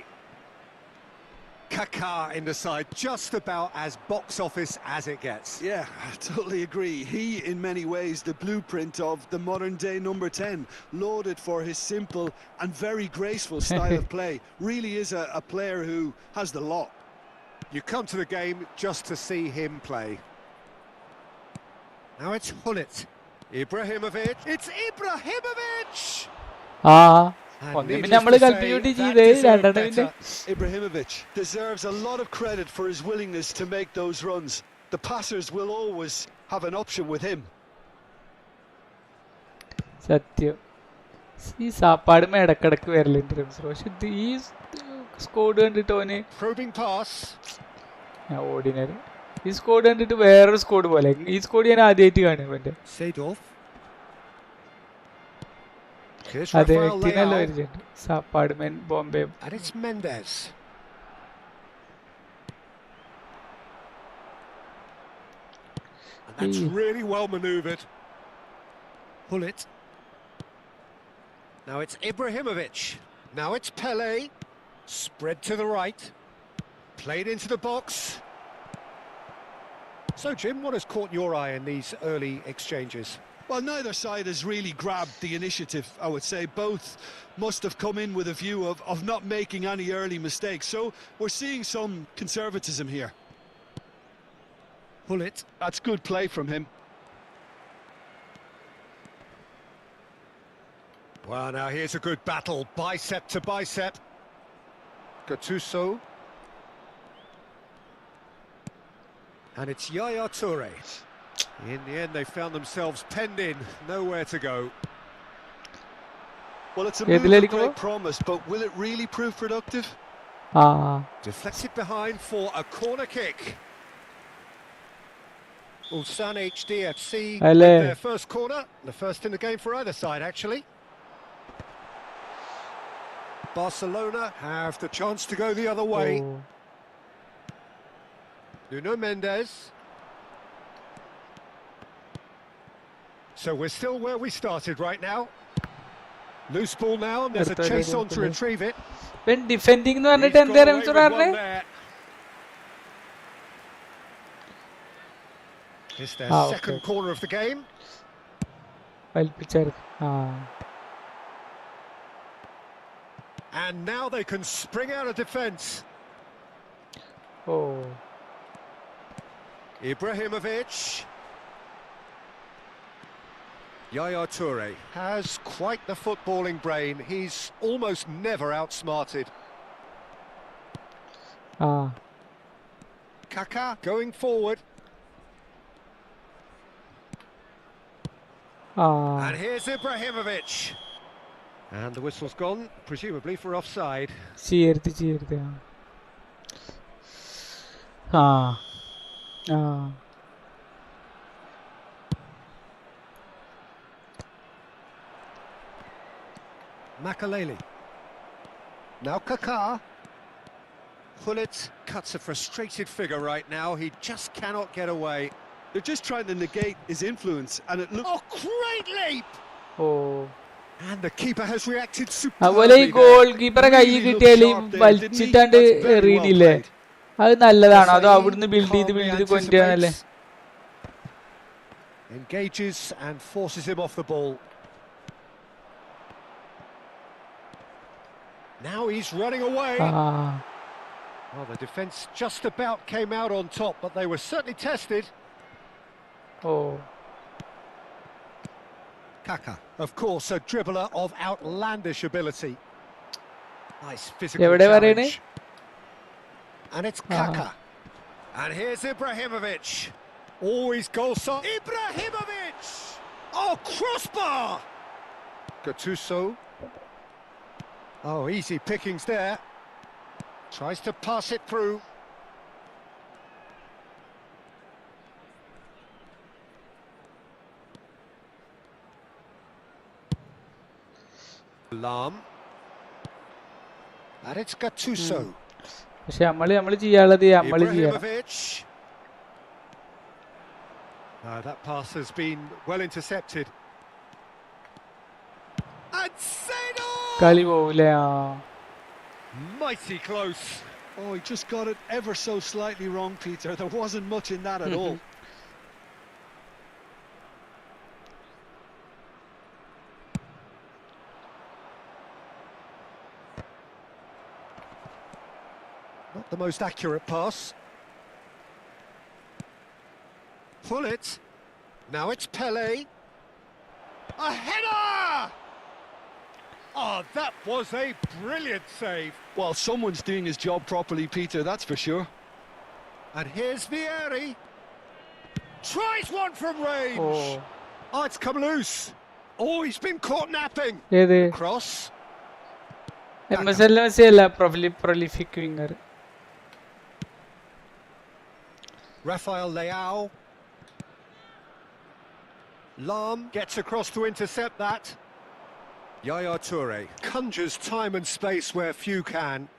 Kaká in the side, just about as box office as it gets. Yeah, I totally agree. He, in many ways, the blueprint of the modern-day number 10, lauded for his simple and very graceful style of play. Really is a player who has the lot. You come to the game just to see him play. Now it's Hullet. Ibrahimovic. It's Ibrahimovic! ഒന്നും നമ്മൾ കൽപ്പിച്ചോട്ടി ചെയ്ത് രണ്ടെണ്ണം പിന്നെ Ibrahimovic deserves a lot of credit for his willingness to make those runs. The passers will always have an option with him. സത്യം. ഈ സാപ്പാടും ഇടക്കിടക്ക് വരലുണ്ട് പക്ഷെ ഈ സ്കോഡ് കണ്ടിട്ട് ഓന് ഓർഡിനറി. ഈ സ്കോഡ് കണ്ടിട്ട് വേറൊരു സ്കോഡ് പോലെ. ഈ സ്കോഡ് ഞാൻ ആദ്യമായിട്ട് കാണും എന്റെ. അതെ, വ്യക്തിനല്ല പരിചയമുണ്ട്. സാപ്പാടുമേൻ Bombay. And it's Mendes. And that's really well manoeuvred. Pull it. Now it's Ibrahimovic. Now it's Pele. Spread to the right. Played into the box. So, Jim, what has caught your eye in these early exchanges? Well, neither side has really grabbed the initiative, I would say. Both must have come in with a view of not making any early mistakes. So we're seeing some conservatism here. Pull it. That's good play from him. Well, now here's a good battle, bicep to bicep. Gattuso. And it's Yaya Toure. In the end, they found themselves penned in, nowhere to go. Well, it's a move of great promise, but will it really prove productive? Deflected behind for a corner kick. Ulsan HDFC with their first corner, the first in the game for either side, actually. Barcelona have the chance to go the other way. Nuno Mendes. So we're still where we started right now. Loose ball now, and there's a chase on to retrieve it. When defending no He's got away with one there. It's their second corner of the game. And now they can spring out of defence. Ibrahimovic. Yaya Toure has quite the footballing brain. He's almost never outsmarted. Kaká going forward. And here's Ibrahimovic. And the whistle's gone, presumably for offside. Makaleli. Now Kaká. Gullit cuts a frustrated figure right now. He just cannot get away. They're just trying to negate his influence, and it looks... Oh, great leap! And the keeper has reacted അതുപോലെ ഈ goal കീപ്പറെ കൈ കിട്ടിയാലും വലിച്ചിട്ടാണ്ട് എറിയണില്ലേ അത് നല്ലതാണോ അതോ അവിടുന്ന് build ചെയ്ത് കൊണ്ടുവരാനല്ലേ engages and forces him off the ball. Now he's running away. Well, the defence just about came out on top, but they were certainly tested. Kaká, of course, a dribbler of outlandish ability. Nice physical challenge. And it's Kaká. And here's Ibrahimovic. Always goal shot. Ibrahimovic! Oh, crossbar! Gattuso. Oh, easy pickings there. Tries to pass it through. Lam. And it's Gattuso. Ibrahimovic. That pass has been well intercepted. And Seno! Mighty close. Oh, he just got it ever so slightly wrong, Peter. There wasn't much in that at all. Not the most accurate pass. Pull it. Now it's Pelé. A header! Oh, that was a brilliant save. Well, someone's doing his job properly, Peter, that's for sure. And here's Vieri. Tries one from range. Oh, it's come loose. Oh, he's been caught napping. Cross. prolific winger. Rafael Leao. Lam gets across to intercept that. Yaya Toure conjures time and space where few can.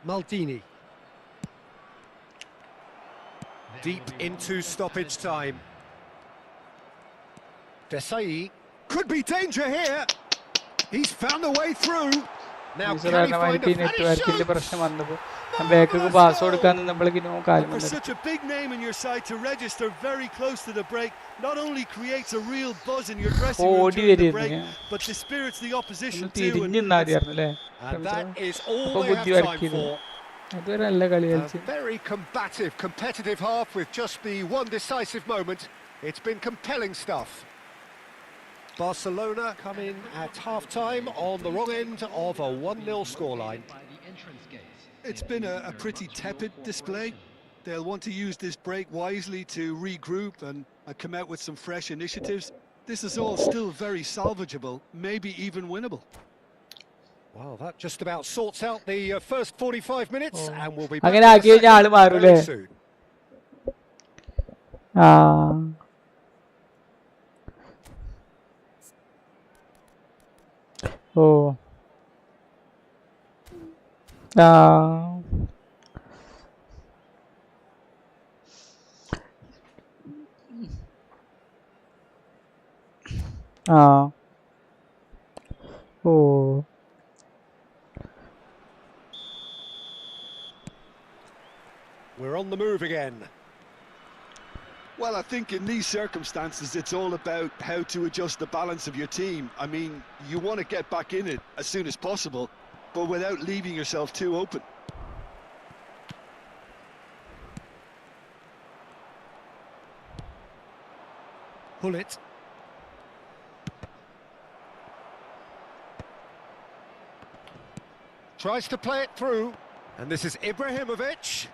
Maldini. Deep into stoppage time. Desai. Could be danger here. He's found a way through. Now can he find a For such a big name in your side to register very close to the break not only creates a real buzz in your dressing room during the break, but dispirits the opposition too. And that is all they have time for. A very combative, competitive half with just the one decisive moment. It's been compelling stuff. Barcelona come in at half-time on the wrong end of a 1-0 scoreline. It's been a pretty tepid display. They'll want to use this break wisely to regroup and come out with some fresh initiatives. This is all still very salvageable, maybe even winnable. Well, that just about sorts out the first 45 minutes, and we'll be back അങ്ങനെ with ആക്കി the കഴിഞ്ഞാൽ ആള് second മാറൂലേ? very soon. Oh oh We're on the move again. Well, I think in these circumstances, it's all about how to adjust the balance of your team. I mean, you want to get back in it as soon as possible, but without leaving yourself too open. Pull it. Tries to play it through, and this is Ibrahimovic.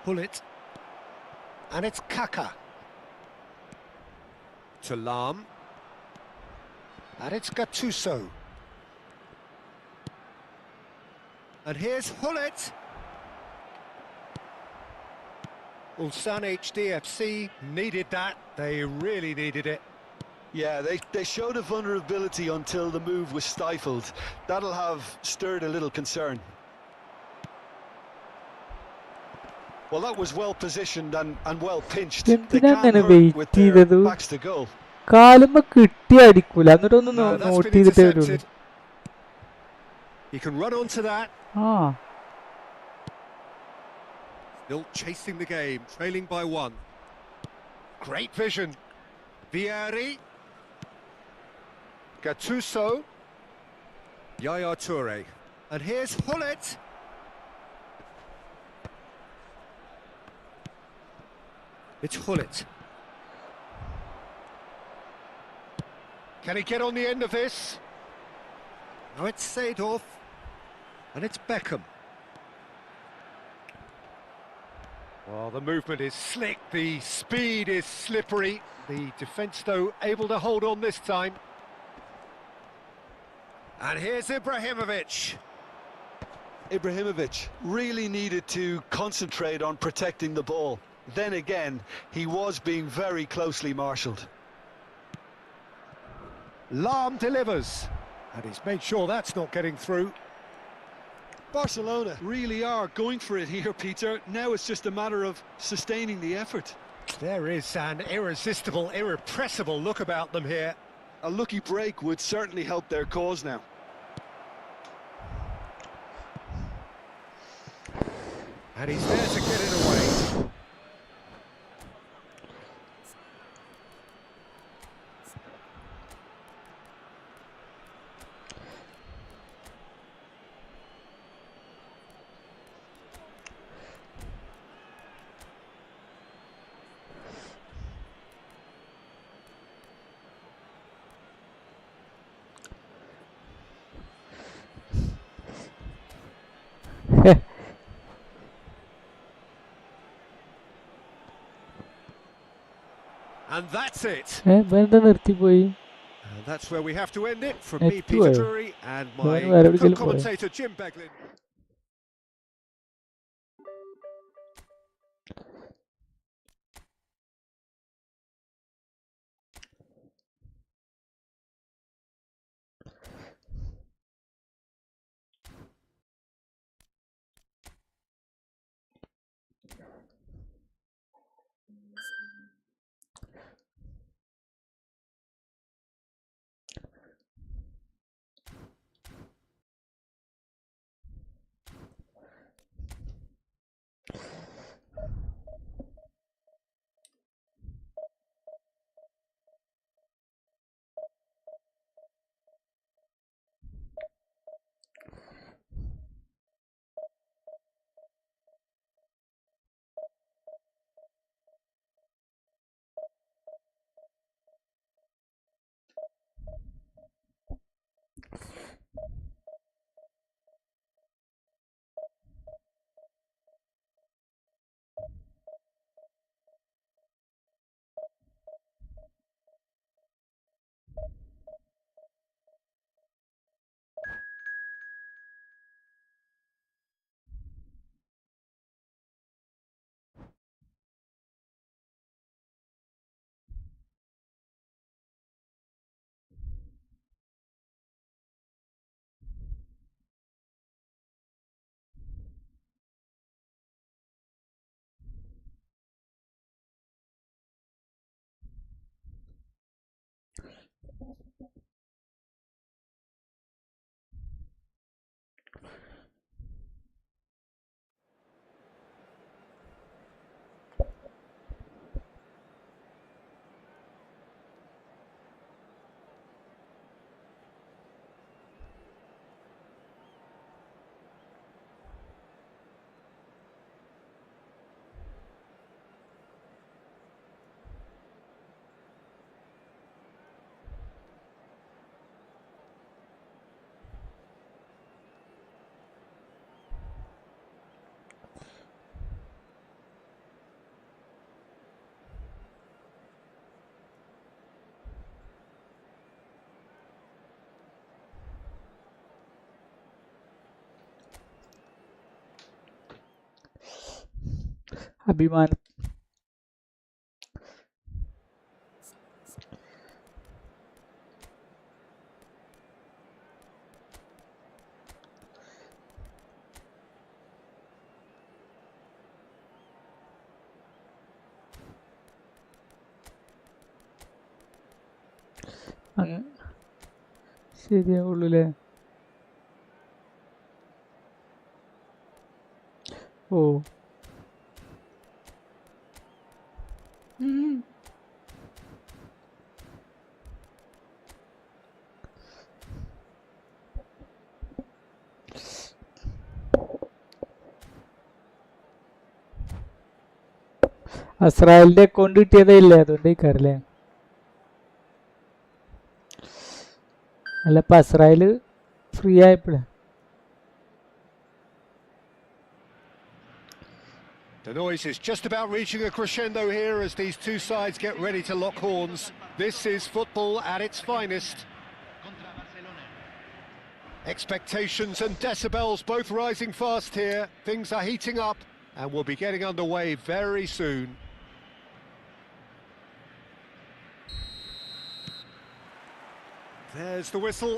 Pull it. And it's Kaka. To Lam. And it's Gattuso. And here's Hullet. Ulsan HDFC needed that. They really needed it. Yeah, they showed a vulnerability until the move was stifled. That'll have stirred a little concern. Well, that was well positioned and well pinched. They can't hurt with their backs to goal. കാലുമ്പോ കിട്ടി അടിക്കൂല എന്നിട്ടൊന്ന് No, that's not been ചെയ്തിട്ടേ വരുള്ളൂ. intercepted. He can run onto that. Still chasing the game, trailing by 1. Great vision. Vieri. Gattuso. Yaya Toure. And here's Hullet. It's Hullet. Can he get on the end of this? Now it's Seedorf. And it's Beckham. Well, the movement is slick, the speed is slippery. The defence, though, able to hold on this time. And here's Ibrahimovic. Ibrahimovic really needed to concentrate on protecting the ball. Then again, he was being very closely marshalled. Lam delivers. And he's made sure that's not getting through. Barcelona really are going for it here, Peter. Now it's just a matter of sustaining the effort. There is an irresistible, irrepressible look about them here. A lucky break would certainly help their cause now. And he's there to get it away. And that's it. എന്താ നിർത്തിപ്പോയി? And that's where we have to end it. From me, It's Peter well. Drury, and my വേറെ എവിടെയെങ്കിലും co-commentator, Jim Beglin. അഭിമാനം. ശരിയാവുള്ളൂല്ലേ? ഓ അസ്രായേലിന്റെ account കിട്ടിയതേ ഇല്ല, അതുകൊണ്ട് ഇക്കാരല്ലേ? അല്ല, ഇപ്പൊ അസ്രായേല് free ആയപ്പോഴേ. The noise is just about reaching a crescendo here as these two sides get ready to lock horns. This is football at its finest. Expectations and decibels both rising fast here. Things are heating up and we'll be getting underway very soon. There's the whistle.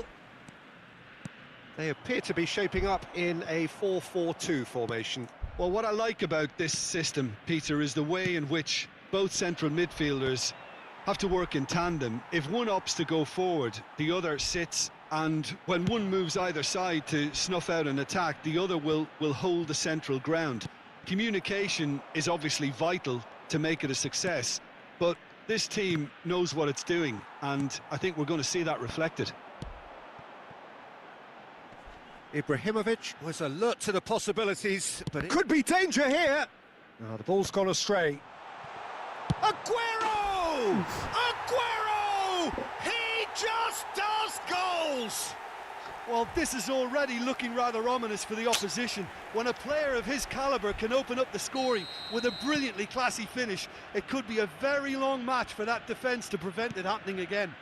They appear to be shaping up in a 4-4-2 formation. Well, what I like about this system, Peter, is the way in which both central midfielders have to work in tandem. If one opts to go forward, the other sits, and when one moves either side to snuff out an attack, the other will hold the central ground. Communication is obviously vital to make it a success, but this team knows what it's doing, and I think we're going to see that reflected. Ibrahimovic was alert to the possibilities, but it could be danger here. Oh, the ball's gone astray. Aguero! Aguero! He just does goals! Well, this is already looking rather ominous for the opposition. When a player of his calibre can open up the scoring with a brilliantly classy finish, it could be a very long match for that defence to prevent it happening again.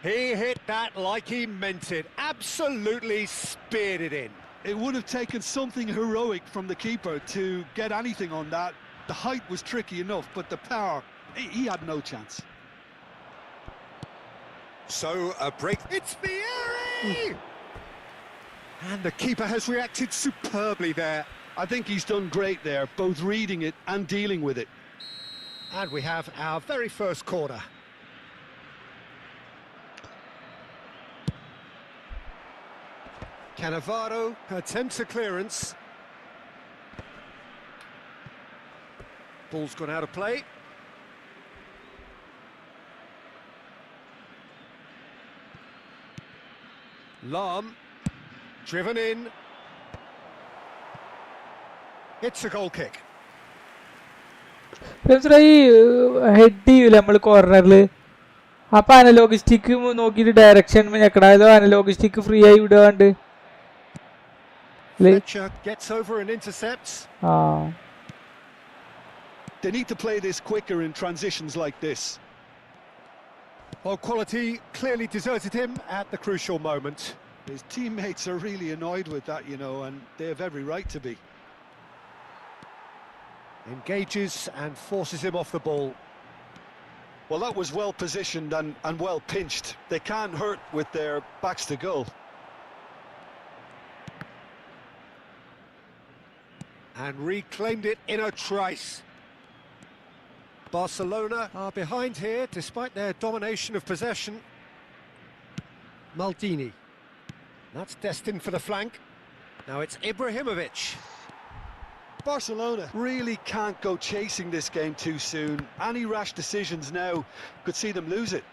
He hit that like he meant it. Absolutely speared it in. It would have taken something heroic from the keeper to get anything on that. The height was tricky enough, but the power, he had no chance. So a break. It's Vieri! And the keeper has reacted superbly there. I think he's done great there, both reading it and dealing with it. And we have our very first corner. Cannavaro attempts a clearance. Ball's gone out of play. Lam, driven in. It's a goal kick. ഈ head ചെയ്യൂല നമ്മള് കോർണറില്, അപ്പൊ analogue stick നോക്കിയിട്ട് direction ഞെക്കണോ, analogue stick free ആയി വിടാണ്ട്. Fletcher gets over and intercepts. They need to play this quicker in transitions like this. Well, quality clearly deserted him at the crucial moment. His teammates are really annoyed with that, you know, and they have every right to be. Engages and forces him off the ball. Well, that was well positioned and well pinched. They can't hurt with their backs to goal. And reclaimed it in a trice. Barcelona are behind here despite their domination of possession. Maldini. That's destined for the flank. Now it's Ibrahimovic. Barcelona really can't go chasing this game too soon. Any rash decisions now could see them lose it.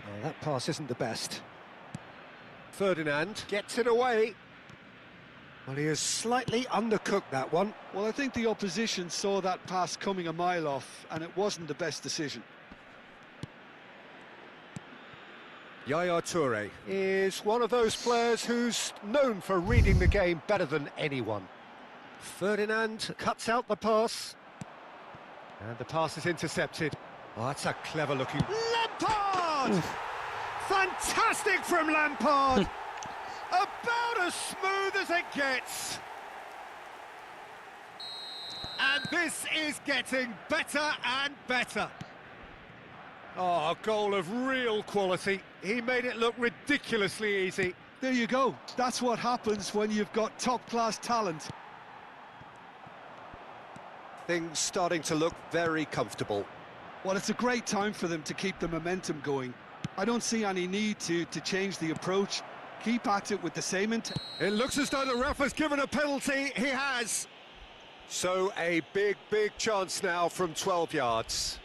Oh, that pass isn't the best. Ferdinand gets it away. Well, he has slightly undercooked that one. Well, I think the opposition saw that pass coming a mile off, and it wasn't the best decision. Yaya Toure is one of those players who's known for reading the game better than anyone. Ferdinand cuts out the pass. And the pass is intercepted. Oh, that's a clever-looking... Lampard! Fantastic from Lampard! About as smooth as it gets. And this is getting better and better. Oh, a goal of real quality. He made it look ridiculously easy. There you go. That's what happens when you've got top-class talent. Things starting to look very comfortable. Well, it's a great time for them to keep the momentum going. I don't see any need to change the approach. Keep at it with the same intent. It looks as though the ref has given a penalty. He has. So a big chance now from 12 yards.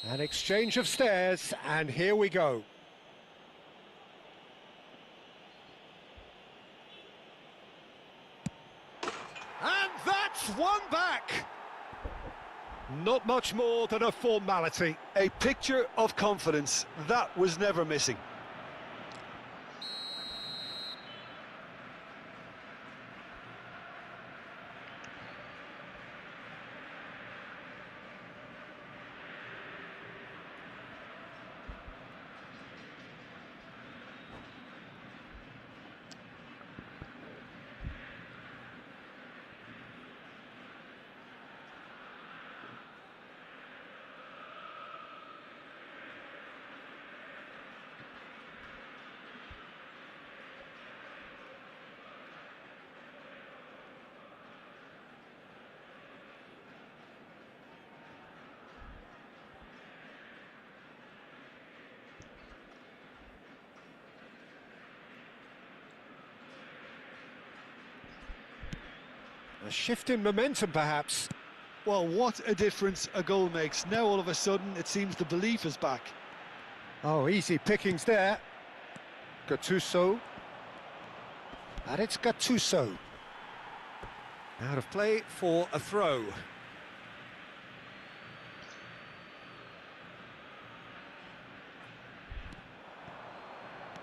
An exchange of stares, and here we go. And that's one back. Not much more than a formality. A picture of confidence. That was never missing. A shift in momentum, perhaps. Well, what a difference a goal makes. Now, all of a sudden, it seems the belief is back. Oh, easy pickings there. Gattuso. And it's Gattuso. Out of play for a throw.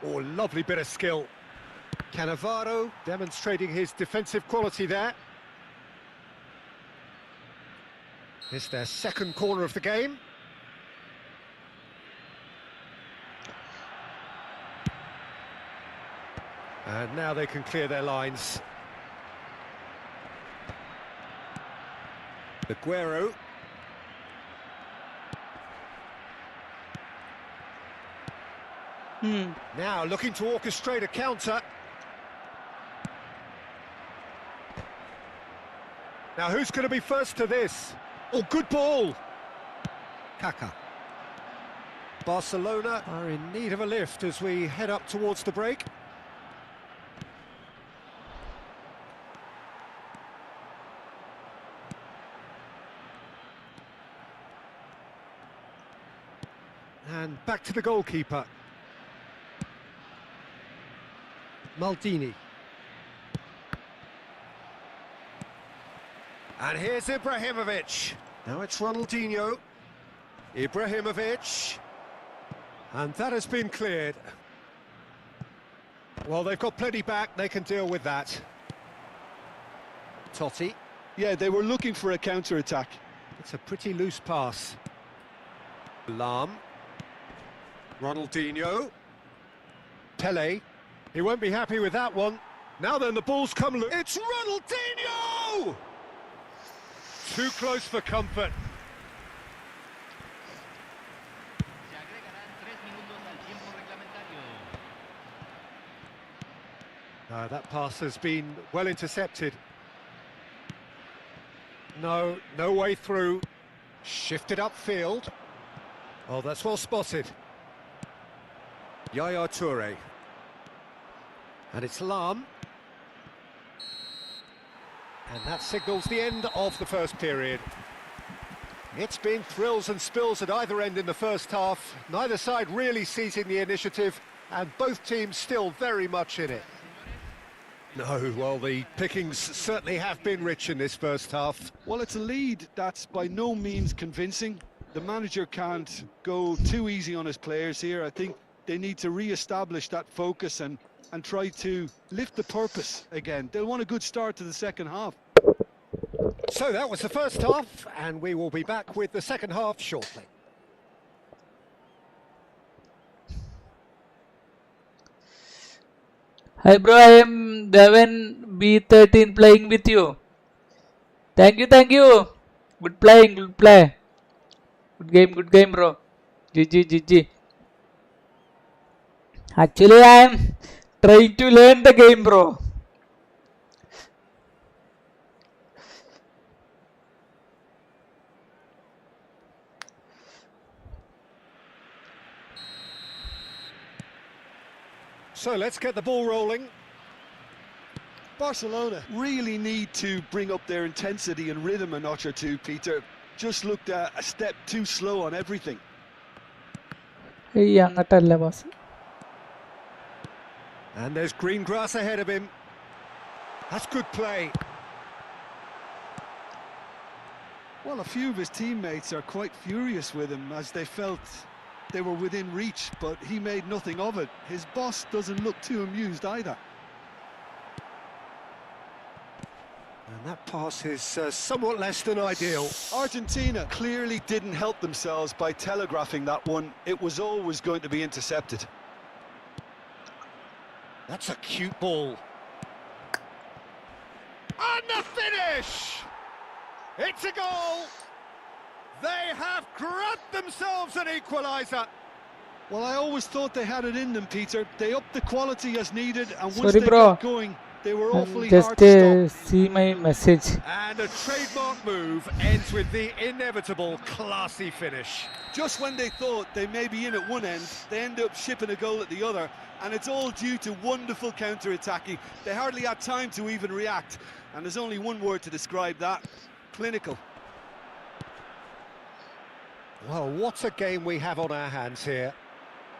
Oh, lovely bit of skill. Cannavaro demonstrating his defensive quality there. It's their second corner of the game. And now they can clear their lines. Aguero. Now looking to orchestrate a counter. Now who's going to be first to this? Oh, good ball! Kaka. Barcelona are in need of a lift as we head up towards the break. And back to the goalkeeper. Maldini. And here's Ibrahimovic. Now it's Ronaldinho. Ibrahimovic. And that has been cleared. Well, they've got plenty back, they can deal with that. Totti. Yeah, they were looking for a counter-attack. It's a pretty loose pass. Lam. Ronaldinho. Pele. He won't be happy with that one. Now then, the ball's come loose. It's Ronaldinho! Too close for comfort. That pass has been well intercepted. No way through. Shifted upfield. Oh, that's well spotted. Yaya Toure. And it's Lam. And that signals the end of the first period. It's been thrills and spills at either end in the first half. Neither side really seizing the initiative. and both teams still very much in it. No, well, the pickings certainly have been rich in this first half. Well, it's a lead that's by no means convincing. The manager can't go too easy on his players here. I think they need to re-establish that focus and try to lift the purpose again. They'll want a good start to the second half. So that was the first half, and we will be back with the second half shortly. Hi bro, I am Devin B13 playing with you. Thank you, thank you. Good playing, good play. Good game bro. GG. Actually, I am trying to learn the game bro. So let's get the ball rolling. Barcelona really need to bring up their intensity and rhythm a notch or two, Peter. Just looked a step too slow on everything. Hey, angatalle boss. And there's green grass ahead of him. That's good play. Well, a few of his teammates are quite furious with him as they felt they were within reach, but he made nothing of it. His boss doesn't look too amused either. And that pass is somewhat less than ideal. Argentina clearly didn't help themselves by telegraphing that one. It was always going to be intercepted. That's a cute ball. And the finish! It's a goal! They have grabbed themselves an equaliser. Well, I always thought they had it in them, Peter. They upped the quality as needed, and once Sorry, they bro. got going, they were awfully Just hard to stop. see my message. And a trademark move ends with the inevitable classy finish. Just when they thought they may be in at one end, they end up shipping a goal at the other, and it's all due to wonderful counter-attacking. They hardly had time to even react, and there's only one word to describe that: clinical. Well, what a game we have on our hands here.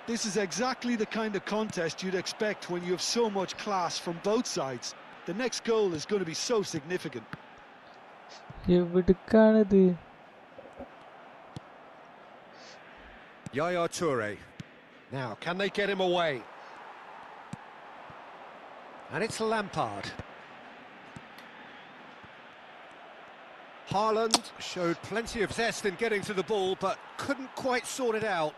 This is exactly the kind of contest you'd expect when you have so much class from both sides. The next goal is going to be so significant. Evidukkanadu. Yaya Toure. Now, can they get him away? And it's Lampard. Haaland showed plenty of zest in getting to the ball, but couldn't quite sort it out.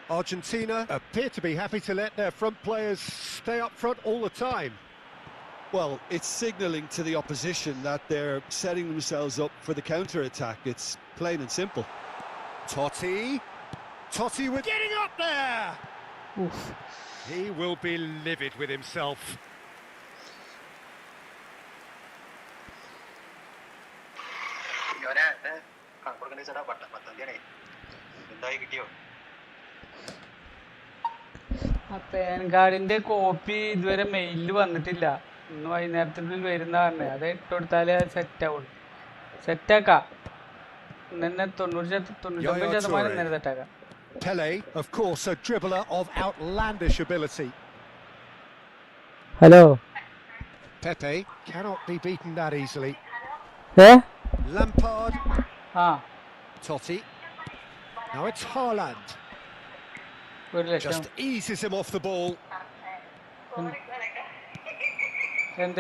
Argentina appear to be happy to let their front players stay up front all the time. Well, it's signalling to the opposition that they're setting themselves up for the counter-attack. It's plain and simple. Totti with getting up there! Oof. He will be livid with himself. ആ pan കാർഡിന്റെ copy ഇതുവരെ മെയിലിൽ വന്നിട്ടില്ല. ഇന്ന് വൈകുന്നേരത്തിനുള്ളിൽ വരുന്നതാണ്. അത് ഇട്ടുകൊടുത്താലേ set ആവുള്ളൂ. സെറ്റാക്കാം. ഇന്നെ 99% ഇന്നലെ സെറ്റാക്കാം. Pele, of course, a dribbler of outlandish ability. Hello. Pepe cannot be beaten that easily. Eh? Lampard. Ah. Totti. Now it's Haaland. Just eases him off the ball. And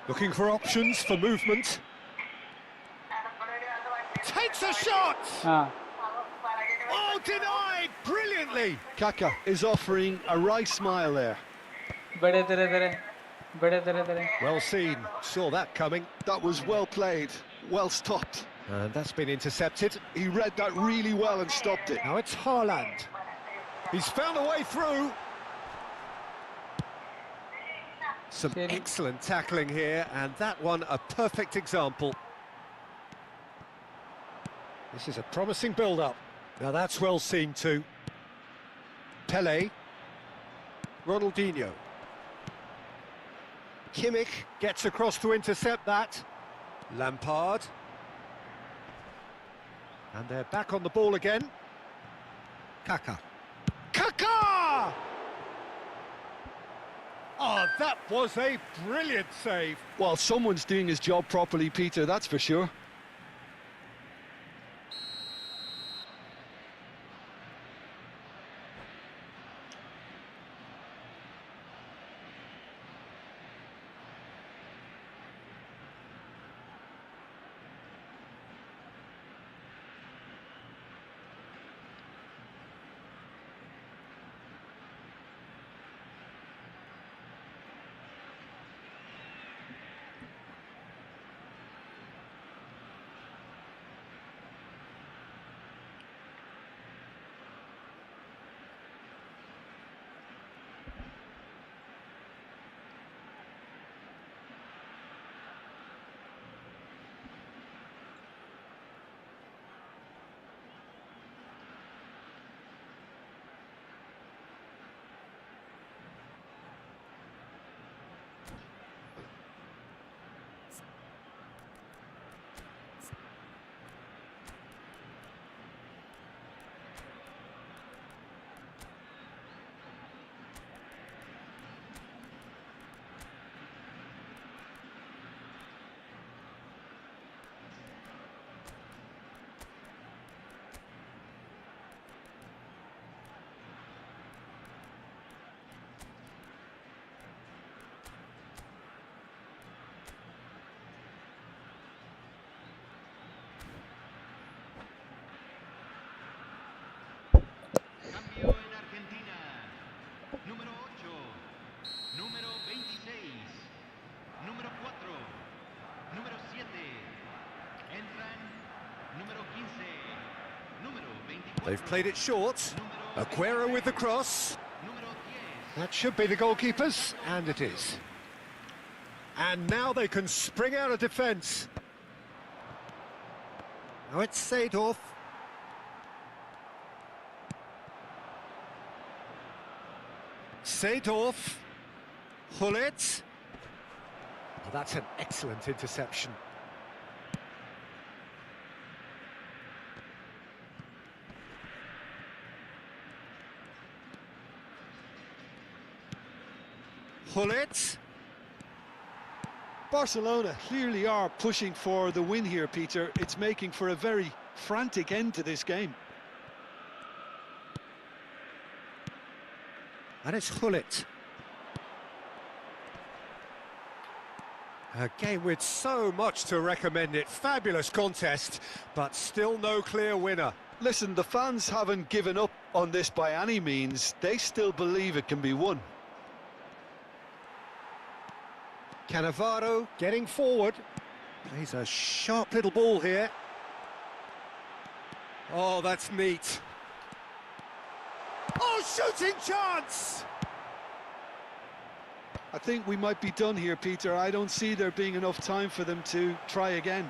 looking for options for movement. Takes a shot! ah. Oh, denied brilliantly! Kaka is offering a wry smile there. Bade. Well seen, saw that coming. That was well played, well stopped. And that's been intercepted. He read that really well and stopped it. Now it's Haaland. He's found a way through. Some excellent tackling here, and that one a perfect example. This is a promising build-up. Now that's well seen too. Pele. Ronaldinho. Kimmich gets across to intercept that. Lampard. And they're back on the ball again. Kaka. Kaká! Oh, that was a brilliant save. Well, someone's doing his job properly, Peter, that's for sure. Cambio en Argentina. Número 8. Número 26. Número 4. Número 7. Entran número 15. Número 24. They've played it short. Aguero with the cross. Número 10. That should be the goalkeepers, and it is. And now they can spring out of defence. Now it's Seedorf. Seedorf. Hullet. Oh, that's an excellent interception. Hullet. Barcelona clearly are pushing for the win here, Peter. It's making for a very frantic end to this game. And it's Hullet. A game with so much to recommend it. Fabulous contest, but still no clear winner. Listen, the fans haven't given up on this by any means. They still believe it can be won. Cannavaro getting forward. Plays a sharp little ball here. Oh, that's neat. Oh, shooting chance! I think we might be done here, Peter. I don't see there being enough time for them to try again.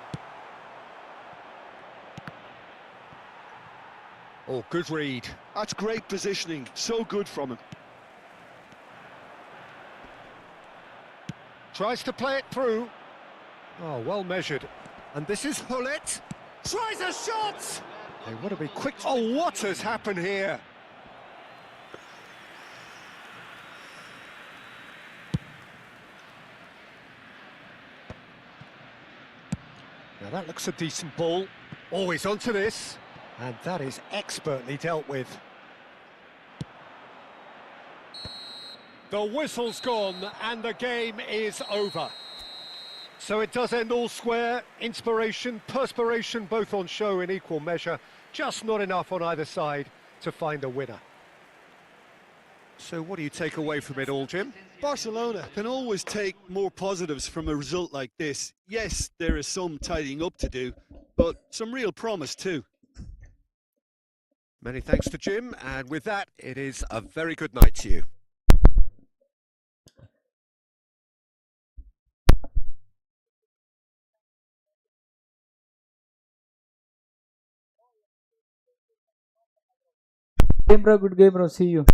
Oh, good read. That's great positioning. So good from him. Tries to play it through. Oh, well measured. And this is Hullet. Tries a shot! They want to be quick. Oh, what has happened here? Now that looks a decent ball. Always onto this. And that is expertly dealt with. The whistle's gone and the game is over. So it does end all square. Inspiration, perspiration, both on show in equal measure. Just not enough on either side to find a winner. So what do you take away from it all, Jim? Barcelona can always take more positives from a result like this. Yes, there is some tidying up to do, but some real promise too. Many thanks to Jim, and with that, it is a very good night to you. Game bro, good game bro, see you.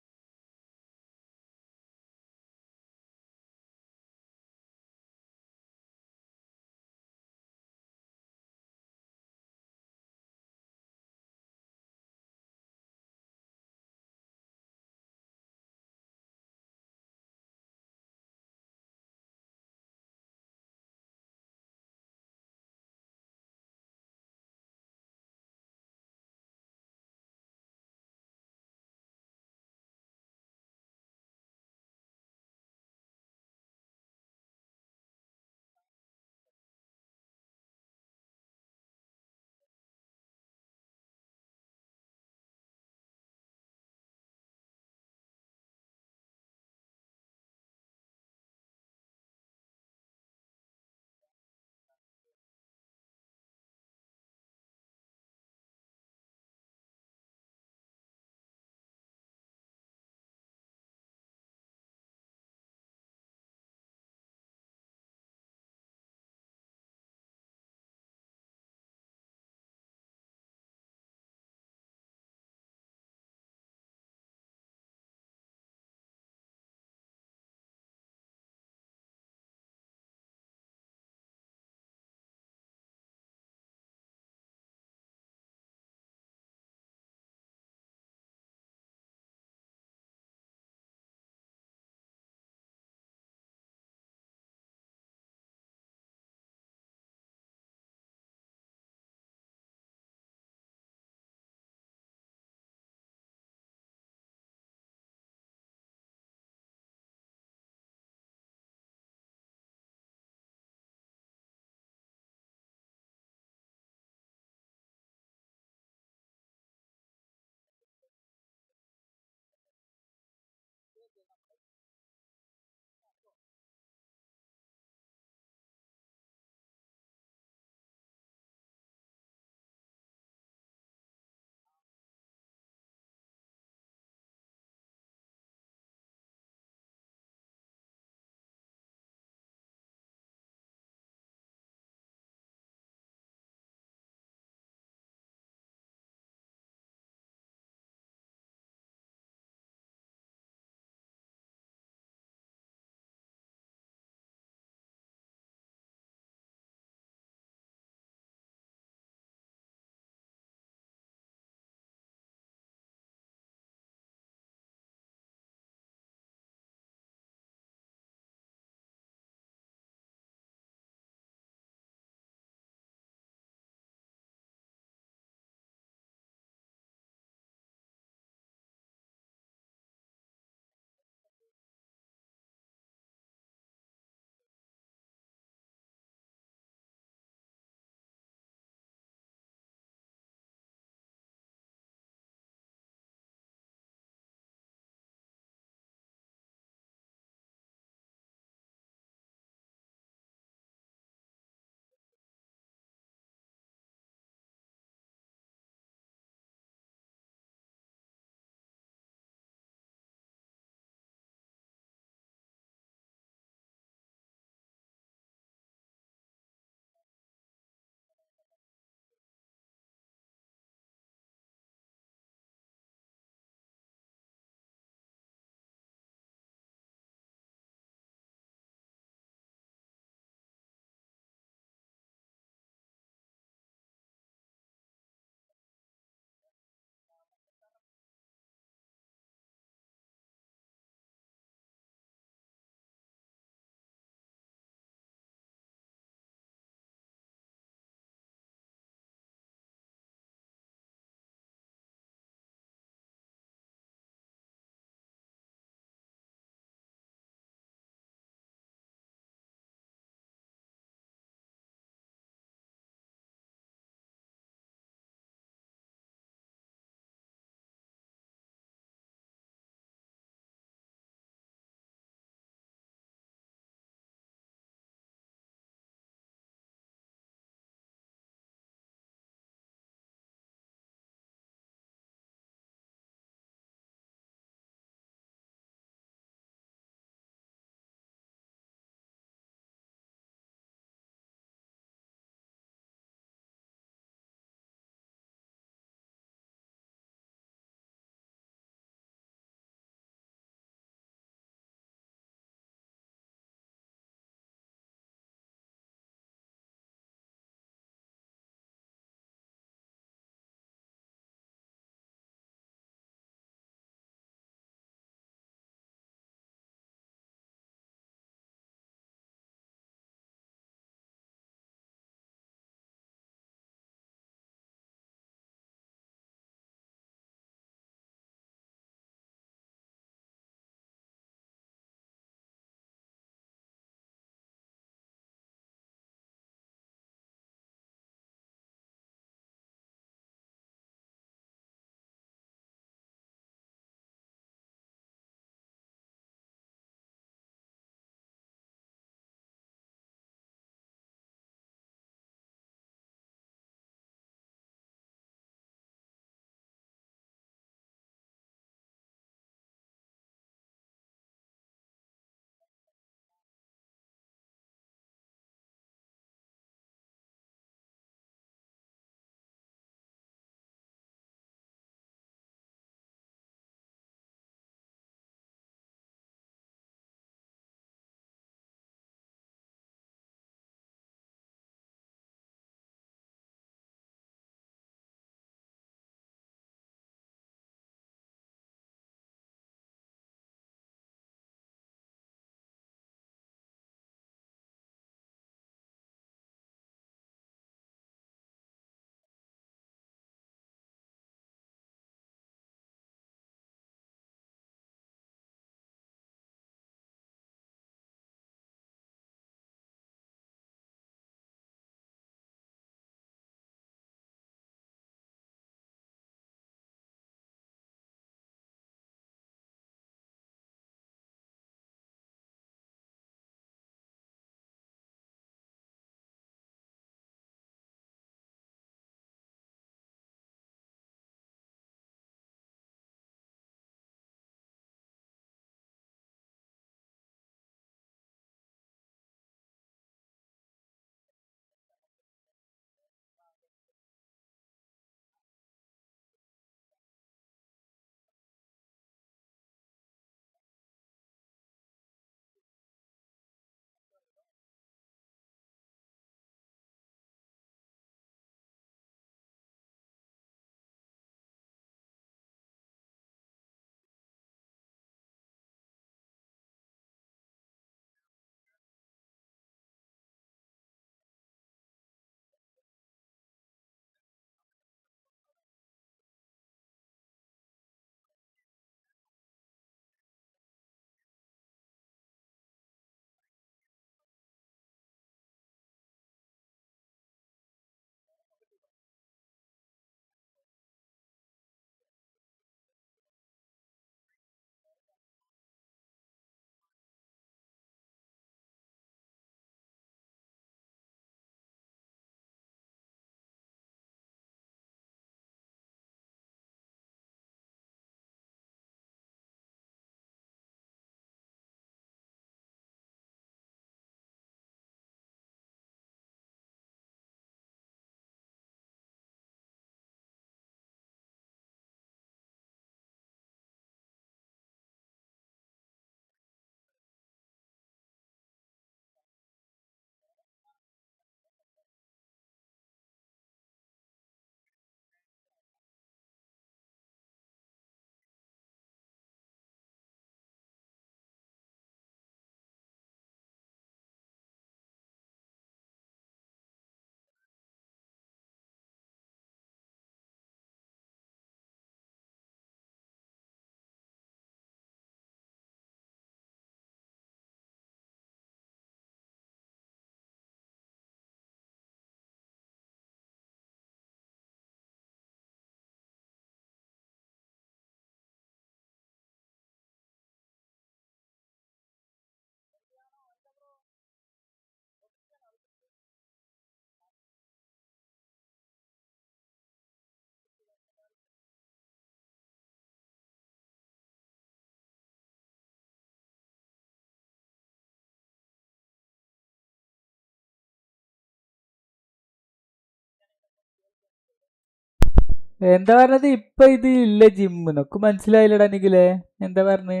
എന്താ പറഞ്ഞത്? ഇപ്പൊ ഇത് ഇല്ല gym. നോക്ക് മനസ്സിലായില്ലടാ നിഖിലേ, എന്താ പറഞ്ഞ്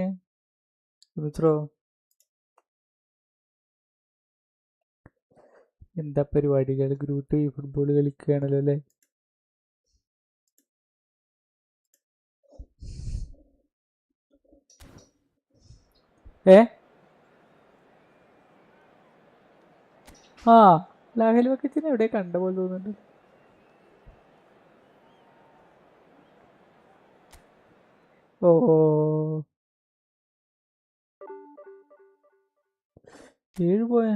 മിത്രോ? എന്താ പരിപാടികൾ? ഗ്രൂപ്പ് ഫുട്ബോൾ കളിക്കുകയാണല്ലോ അല്ലേ? ആ ലാഹൽ വക്കറ്റിനെ എവിടെ കണ്ട പോലെ തോന്നുന്നുണ്ട്. ഓ 7 പോയ.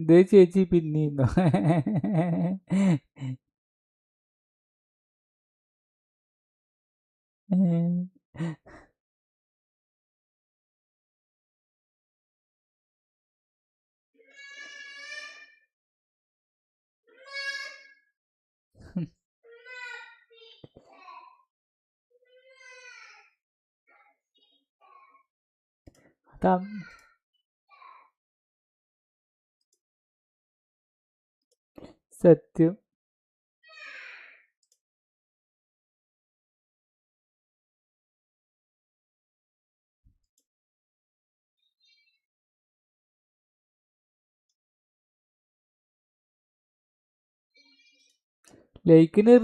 ഇതേ ചേച്ചി പിന്നെയുന്നോ? അതാ സത്യം. ലൈക്കിന്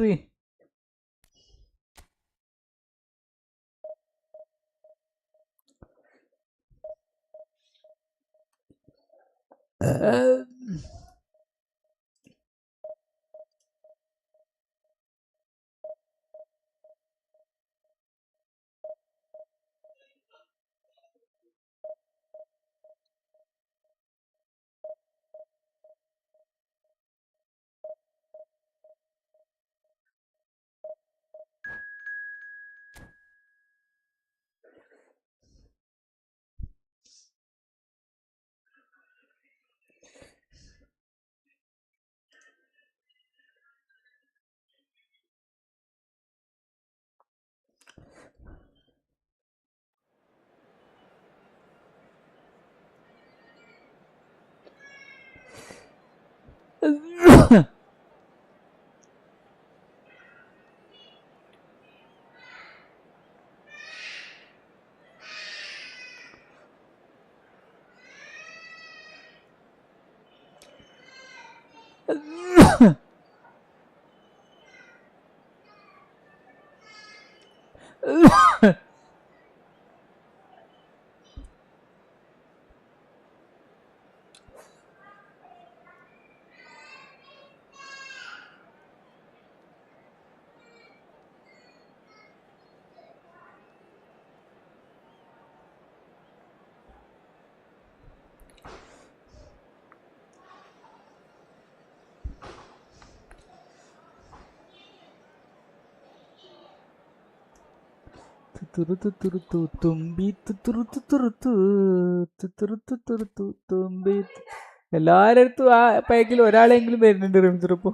തുമ്പി തുമ്പി. എല്ലാരുടെ അടുത്തും ആ പൈക്കിൽ ഒരാളെങ്കിലും വരുന്നുണ്ട് റംസിറിപ്പോ.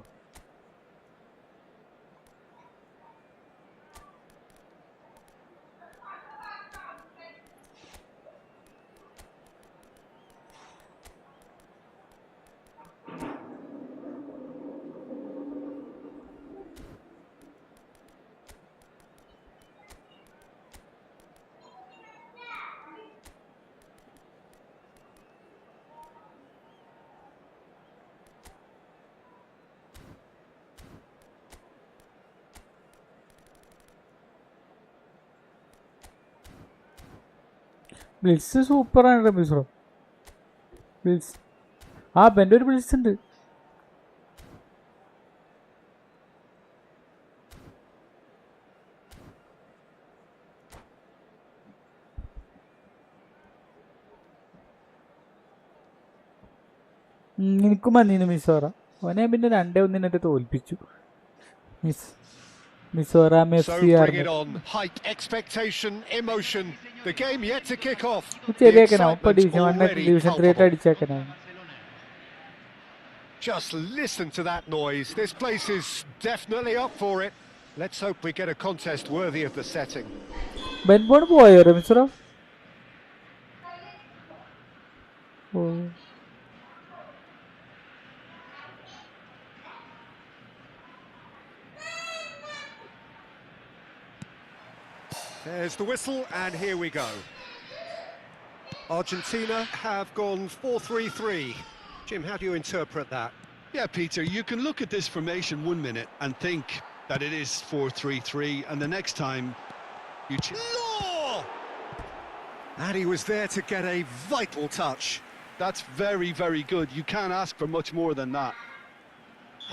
ബ്ലിറ്റ്സ് സൂപ്പറാണ് റമീസ്രോ. ബ്ലിറ്റ്സ് ആ ബെൻ്റെ ഒരു ബ്ലിറ്റ്സ് ഉണ്ട്. എനിക്കും വന്നിരുന്നു മിസോറ. അവനെ പിന്നെ 2-1 തോൽപ്പിച്ചു. മിസോറാം So FC bring ആയിരുന്നു. it on. Hype, expectation, emotion. The game yet to kick off. The ശരിയാക്കണം. ഇപ്പൊ excitement's ഡിവിഷൻ 1 already ഡിവിഷൻ 3 ആയിട്ട് palpable. അടിച്ചേക്കണം. Just listen to that noise. This place is definitely up for it. Let's hope we get a contest worthy of the setting. ബെൻബോൺ പോയോ റമീസ്റോ? ഓ There's the whistle, and here we go. Argentina have gone 4-3-3. Jim, how do you interpret that? Yeah, Peter, you can look at this formation 1 minute and think that it is 4-3-3, and the next time you... Law! And he was there to get a vital touch. That's very, very good. You can't ask for much more than that.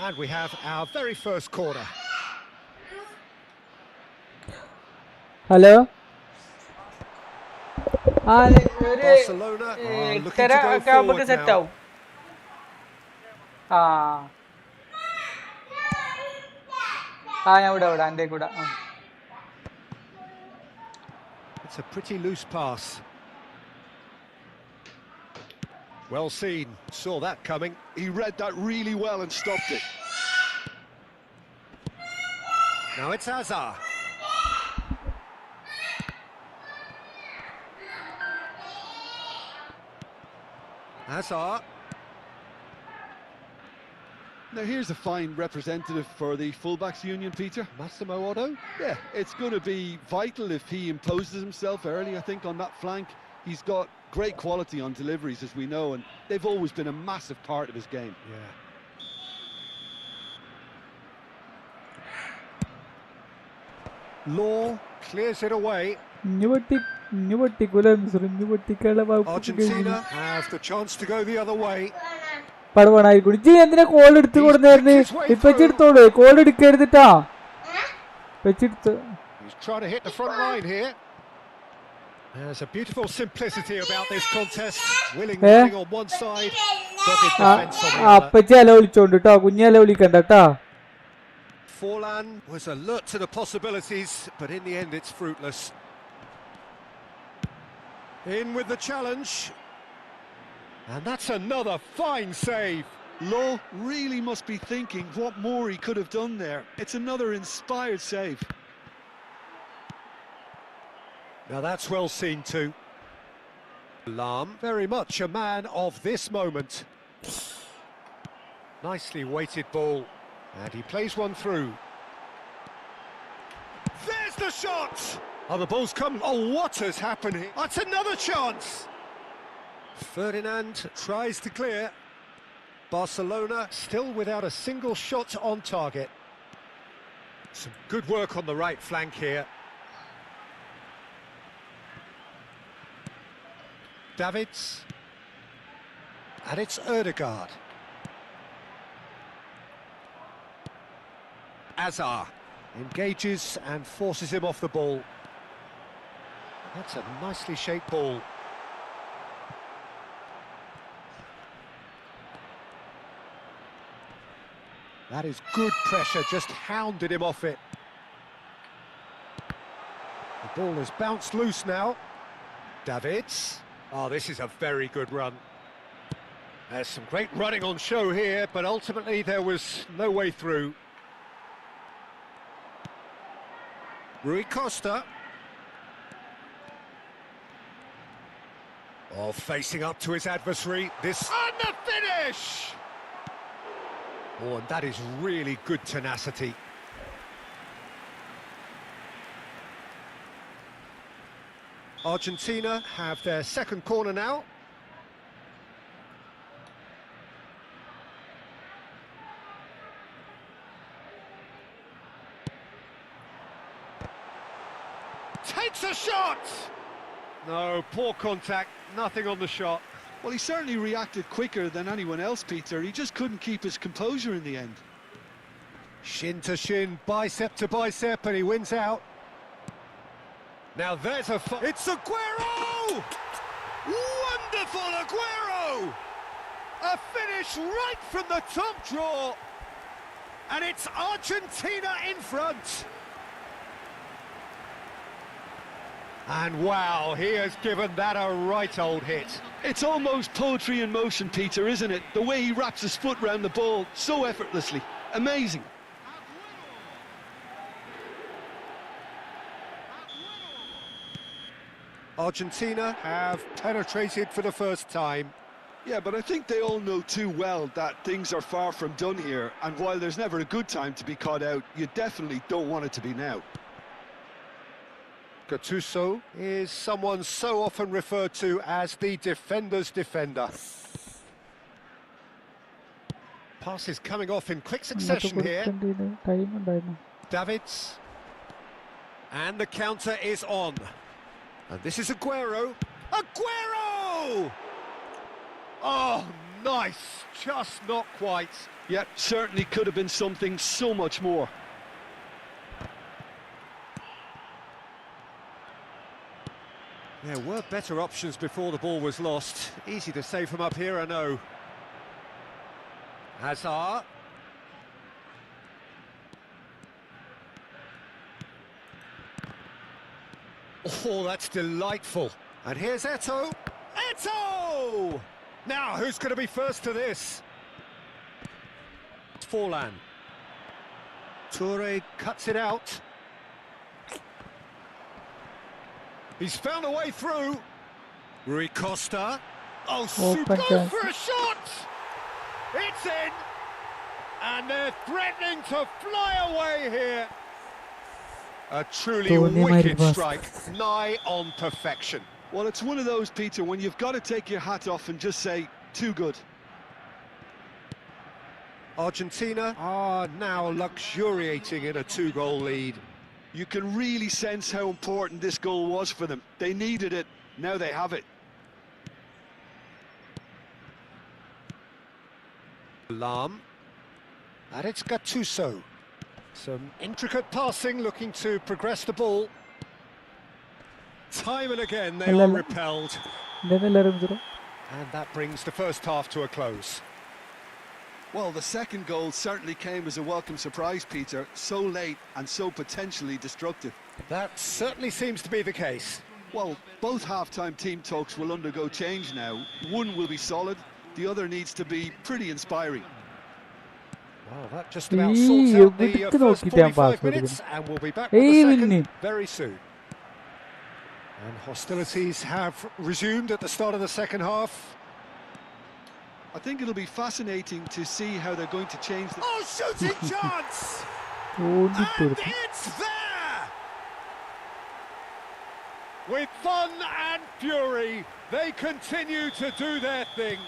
And we have our very first corner. Hello Barcelona are looking to go forward set now. ആവും. ആ ഞാൻ ഇവിടെ എൻ്റെ കൂടെ. It's a pretty loose pass. Well seen. Saw that coming. He read that really well and stopped it. Now it's Hazard. Hazard. Now here's a fine representative for the fullbacks union, Peter. Massimo Otto. Yeah, it's going to be vital if he imposes himself early, I think, on that flank. He's got great quality on deliveries, as we know, and they've always been a massive part of his game. Yeah. Law clears it away. Argentina have the chance to go the other way. പടവണായിരിക്കും. ജി എന്തിനാ call എടുത്ത് കൊടുത്തായിരുന്നു? ഇപ്പൊ എടുത്തോളൂ, call എടുക്കരുതിട്ടാ. He's trying to hit the front line here. There's a beautiful simplicity about this contest. Willing running on one side, dogged defense on the other. അപ്പച്ചി അല വിളിച്ചോണ്ട് കേട്ടോ, കുഞ്ഞല വിളിക്കണ്ട കേട്ടാ. Forlan was alert to the possibilities, but in the end it's fruitless. In with the challenge. And that's another fine save. Law really must be thinking what more he could have done there. It's another inspired save. Now that's well seen too. Lam, very much a man of this moment. Nicely weighted ball, and he plays one through. There's the shot! Oh, the ball's come. Oh, what has happened here? That's another chance! Ferdinand tries to clear. Barcelona still without a single shot on target. Some good work on the right flank here. Davids. And it's Ødegaard. Azar engages and forces him off the ball. That's a nicely shaped ball. That is good pressure, just hounded him off it. The ball has bounced loose now. Davids. Oh, this is a very good run. There's some great running on show here, but ultimately there was no way through. Rui Costa. Oh, facing up to his adversary. This... And the finish! Oh, and that is really good tenacity. Argentina have their second corner now. Takes a shot! No, poor contact, nothing on the shot. Well, he certainly reacted quicker than anyone else, Peter. He just couldn't keep his composure in the end. Shin to shin, bicep to bicep, and he wins out. Now there's a... It's Aguero! Wonderful Aguero! A finish right from the top draw. And it's Argentina in front. And wow, he has given that a right old hit. It's almost poetry in motion, Peter, isn't it? The way he wraps his foot round the ball so effortlessly. Amazing. Argentina have penetrated for the first time. Yeah, but I think they all know too well that things are far from done here, and while there's never a good time to be caught out, you definitely don't want it to be now. Gattuso is someone so often referred to as the defender's defender. Passes coming off in quick succession here. Davids. And the counter is on. And this is Aguero. Aguero! Oh, nice. Just not quite. Yeah, certainly could have been something so much more. There were better options before the ball was lost. Easy to say from up here, I know. Hazard. Oh, that's delightful. And here's Eto'o. Eto'o! Now, who's going to be first to this? Forlan. Toure cuts it out. He's found a way through. Rui Costa. Oh, super. Go for a shot! It's in! And they're threatening to fly away here. A truly wicked strike, nigh on perfection. Well, it's one of those, Peter, when you've got to take your hat off and just say, too good. Argentina are now luxuriating in a 2-goal lead. You can really sense how important this goal was for them. They needed it, now they have it. Lam. And it's Gattuso. Some intricate passing, looking to progress the ball. Time and again they are repelled. And that brings the first half to a close. Well, the second goal certainly came as a welcome surprise, Peter. So late and so potentially destructive. That certainly seems to be the case. Well, both half-time team talks will undergo change now. One will be solid, the other needs to be pretty inspiring. Well, that just about sorts out the first 45 minutes, and we'll be back with the second very soon. And hostilities have resumed at the start of the second half. I think it'll be fascinating to see how they're going to change the... Oh, shooting chance! And it's there! With fun and fury, they continue to do their thing.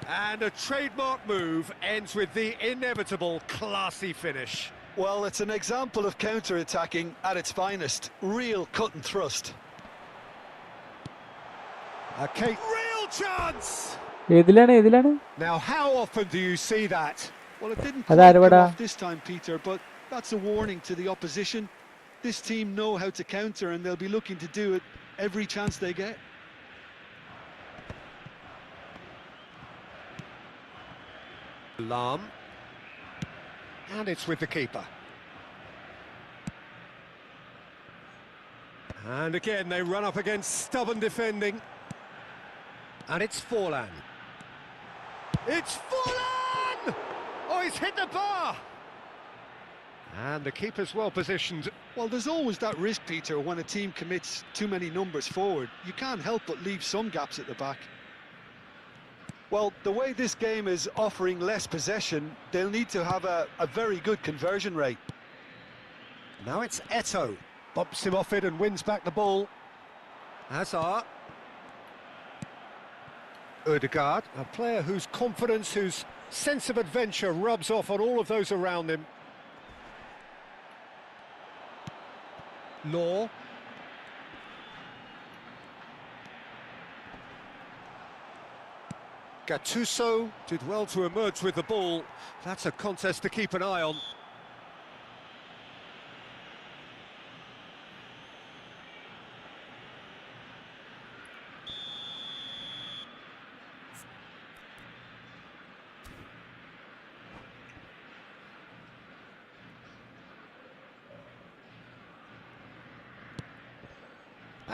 And a trademark move ends with the inevitable classy finish. Well, it's an example of counter-attacking at its finest. Real cut and thrust. Okay. Real chance! Now, how often do you see that? Well, it didn't quite come off this time, Peter, but that's a warning to the opposition. This team know how to counter, and they'll be looking to do it every chance they get. Lam. And it's with the keeper. And again, they run up against stubborn defending. And it's Forlan. It's Forlan! Oh, he's hit the bar! And the keeper's well positioned. Well, there's always that risk, Peter, when a team commits too many numbers forward. You can't help but leave some gaps at the back. Well, the way this game is offering less possession, they'll need to have a very good conversion rate. Now it's Eto'o. Bumps him off it and wins back the ball. Hazard. Ødegaard, a player whose confidence, whose sense of adventure rubs off on all of those around him. Law. Gattuso did well to emerge with the ball. That's a contest to keep an eye on.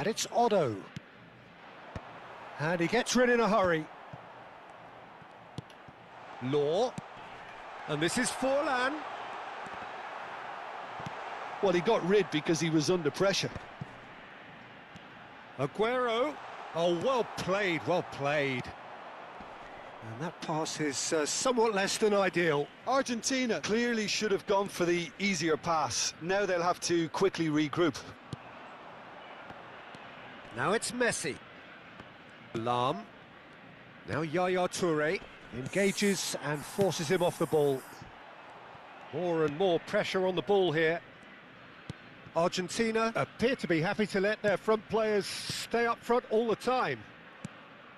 And it's Otto. And he gets rid in a hurry. Law. And this is Forlan. Well, he got rid because he was under pressure. Aguero. Oh, well played, well played. And that pass is somewhat less than ideal. Argentina clearly should have gone for the easier pass. Now they'll have to quickly regroup. Now it's Messi. Lam. Now Yaya Toure engages and forces him off the ball. More and more pressure on the ball here. Argentina appear to be happy to let their front players stay up front all the time.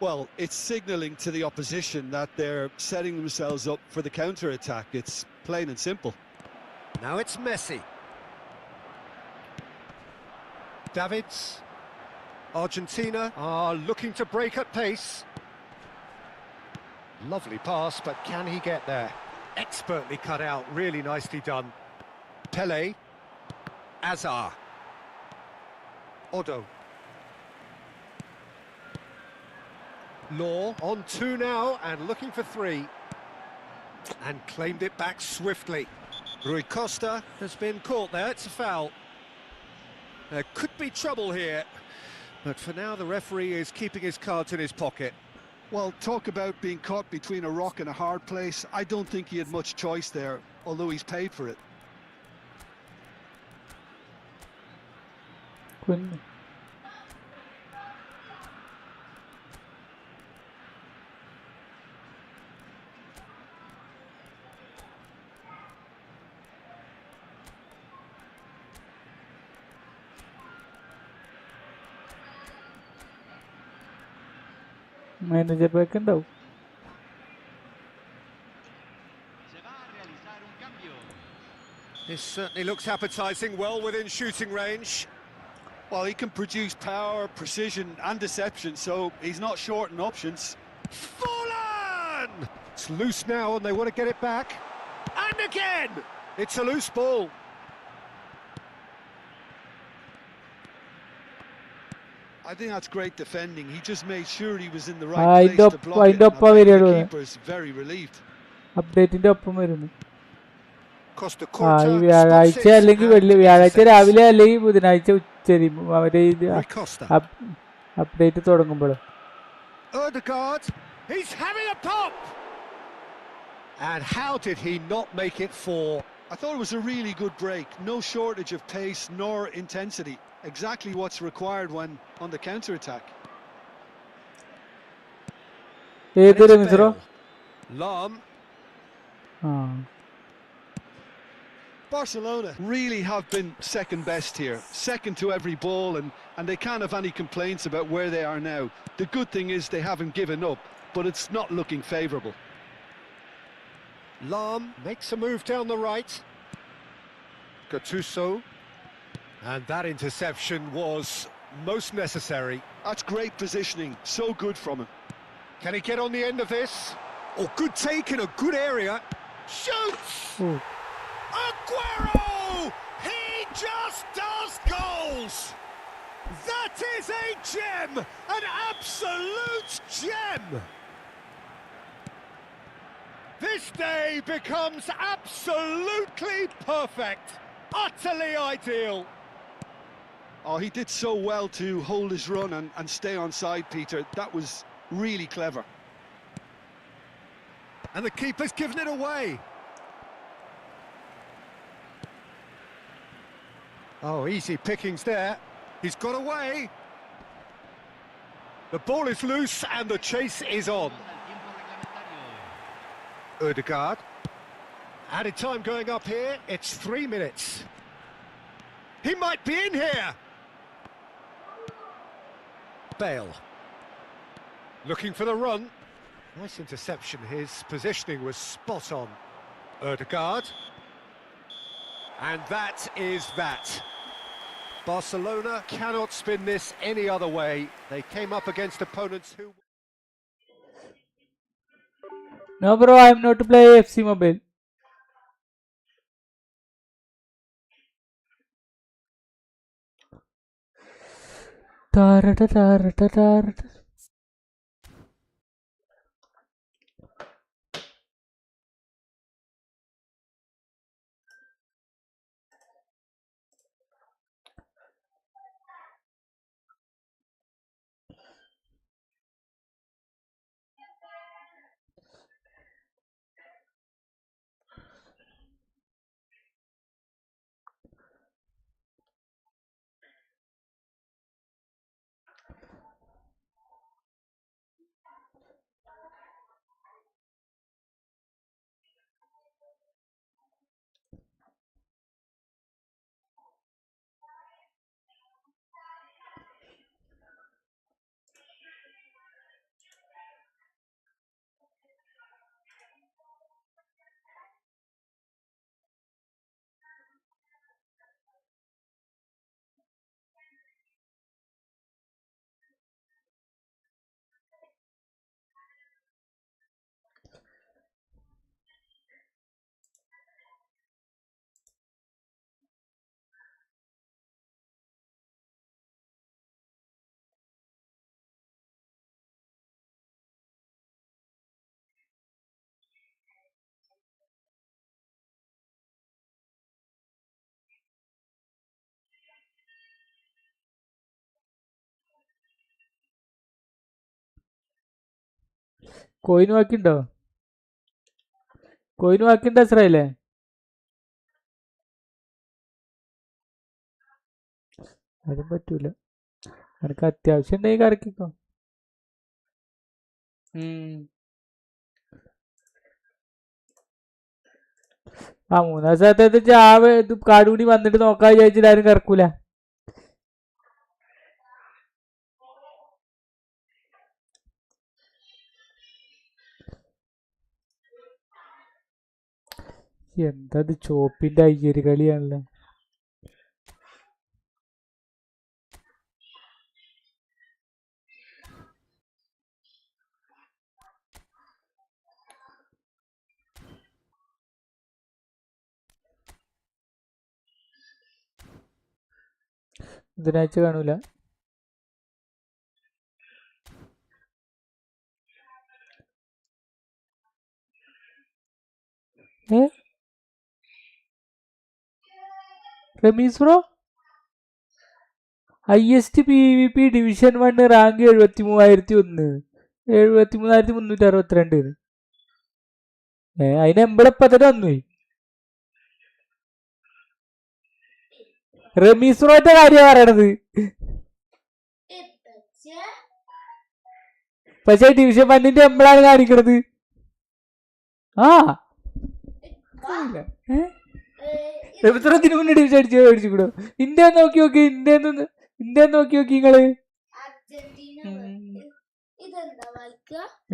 Well, it's signalling to the opposition that they're setting themselves up for the counter-attack. It's plain and simple. Now it's Messi. Davids. Argentina are looking to break at pace. Lovely pass, but can he get there? Expertly cut out, really nicely done. Pele. Azar. Odo. Law on 2 now and looking for 3. And claimed it back swiftly. Rui Costa has been caught there, it's a foul. There could be trouble here, but for now the referee is keeping his cards in his pocket. Well, talk about being caught between a rock and a hard place. I don't think he had much choice there, although he's paid for it. Quinn. Manager back and out. This certainly looks appetising, well within shooting range. Well, he can produce power, precision and deception, so he's not short in options. Forlan! It's loose now and they want to get it back. And again! It's a loose ball. I think that's great defending. He just made sure he was in the right place to block it. Up I think the keeper's very relieved. Updating ഒപ്പം വരുന്നു. Costa ഈ Corta വ്യാഴാഴ്ച അല്ലെങ്കിൽ വ്യാഴാഴ്ച രാവിലെ അല്ലെങ്കിൽ ബുധനാഴ്ച ഉച്ചരി അവര് അപ്ഡേറ്റ് തുടങ്ങുമ്പോൾ. Ødegaard, he's having a pop. And how did he not make it 4? I thought it was a really good break. No shortage of pace nor intensity. Exactly what's required when on the counter-attack. Lam. Barcelona really have been second best here, second to every ball, and they can't have any complaints about where they are now. The good thing is they haven't given up, but it's not looking favourable. Lam makes a move down the right. Gattuso. And that interception was most necessary. That's great positioning, so good from him. Can he get on the end of this? Oh, good take in a good area. Shoots! Aguero! He just does goals! That is a gem! An absolute gem! This day becomes absolutely perfect. Utterly ideal. Oh, he did so well to hold his run and stay on side, Peter. That was really clever. And the keeper's given it away. Oh, easy pickings there. He's got away. The ball is loose and the chase is on. Ødegaard. Added time going up here. It's 3 minutes. He might be in here. Bale. Looking for the run. Nice interception. His positioning was spot on. Ødegaard. And that is that. Barcelona cannot spin this any other way. They came up against opponents who... No bro, I'm not to play FC Mobile. ടാരട ടാരട ടാരട. കോയിന് ബാക്കിണ്ടോ? കോയിന് ബാക്കിണ്ടോ ഇസ്രായേലേ? അതും പറ്റൂല. എനിക്ക് അത്യാവശ്യം ഉണ്ടെങ്കിൽ കറക്കിക്കോ. ആ 3 ദിവസത്തെ ഇത് കാടുകൂടി വന്നിട്ട് നോക്കാൻ വിചാരിച്ചിട്ട് ആരും കറക്കൂല. എന്തത് ചോപ്പിന്റെ അയ്യര് കളിയാണല്ലോ. ബുധനാഴ്ച കാണൂല. Ramees bro highest PVP division 1 rank 73,001, 73,362. അതിന് എമ്പളപ്പത്തന്നെ വന്നു. റമീസ് ബ്രോന്റെ കാര്യം പറയണത്. പക്ഷെ ഡിവിഷൻ 1ന്റെ എമ്പളാണ് കാണിക്കണത്. ആ റമീസ് മുന്നേ ഡിവിഷൻ അടിച്ചുകൂടോ? ഇന്ത്യ നോക്കി നോക്കി, ഇന്ത്യ നോക്കി നോക്കി നിങ്ങള്.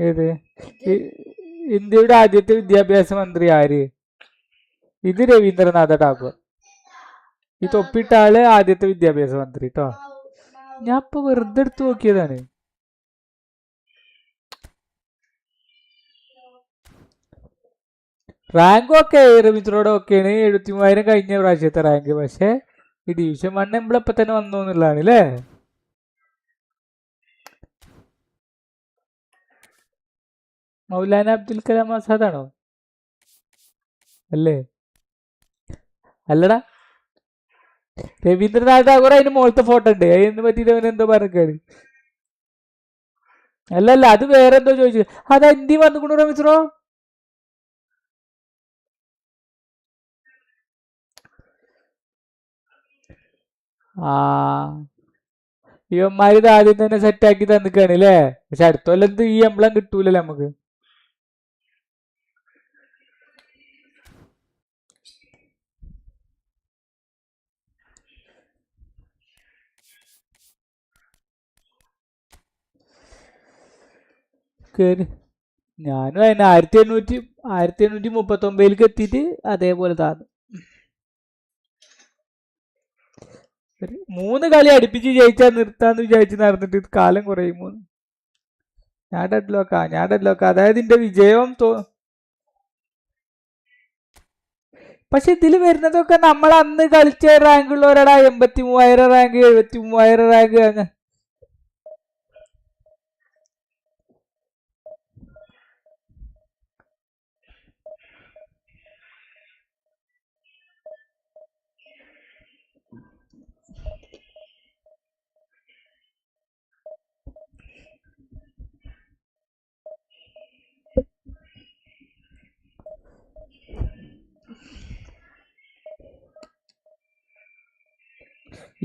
ഏത് ഇന്ത്യയുടെ ആദ്യത്തെ വിദ്യാഭ്യാസ മന്ത്രി ആര്? ഇത് രവീന്ദ്രനാഥ ടാഗോർ. ഈ തൊപ്പിട്ട ആള് ആദ്യത്തെ വിദ്യാഭ്യാസ മന്ത്രി കേട്ടോ. ഞാൻ ഇപ്പൊ വെറുതെ എടുത്ത് നോക്കിയതാണ്. റാങ്ക് ഒക്കെ രവീന്ദ്രനോട് ഒക്കെയാണ്. 73,000 കഴിഞ്ഞ പ്രാവശ്യത്തെ റാങ്ക്. പക്ഷെ ഈ ഡിവിഷൻ 1 എമ്പളെപ്പ തന്നെ വന്നു എന്നുള്ളതാണ് അല്ലേ? മൗലാന അബ്ദുൽ കലാം ആസാദാണോ? അല്ലേ? അല്ലടാ, രവീന്ദ്രനാഥ് ടാഗോർ അതിന് മുകളിലത്തെ ഫോട്ടോ ഉണ്ട്. അതിനെ പറ്റിയിട്ട് അവൻ എന്തോ പറഞ്ഞാണ്. അല്ലല്ല, അത് വേറെ എന്തോ ചോദിച്ചു. അത് ഹിന്ദി വന്നുകൊണ്ടു റമീസ്രോ. ആ ഇവന്മാര് ഇത് ആദ്യം തന്നെ സെറ്റാക്കി തന്നിക്കാണ് അല്ലേ? പക്ഷെ അടുത്ത കൊല്ലത്ത് ഈ എംബ്ലം കിട്ടൂലല്ലോ നമുക്ക്. കേറി ഞാനും അതിന് 1839 എത്തിയിട്ട് അതേപോലെ താന്നു. 3 കളി അടുപ്പിച്ച് ജയിച്ചാൽ നിർത്താന്ന് വിചാരിച്ച് നടന്നിട്ട് കാലം കുറയുമോ? ഞാൻ ഡെഡ് ലോക്ക. അതായത് എന്റെ വിജയം പക്ഷെ ഇതിൽ വരുന്നതൊക്കെ നമ്മൾ അന്ന് കളിച്ച റാങ്ക് ഉള്ളവരടാ. 83,000 rank, 73,000 rank.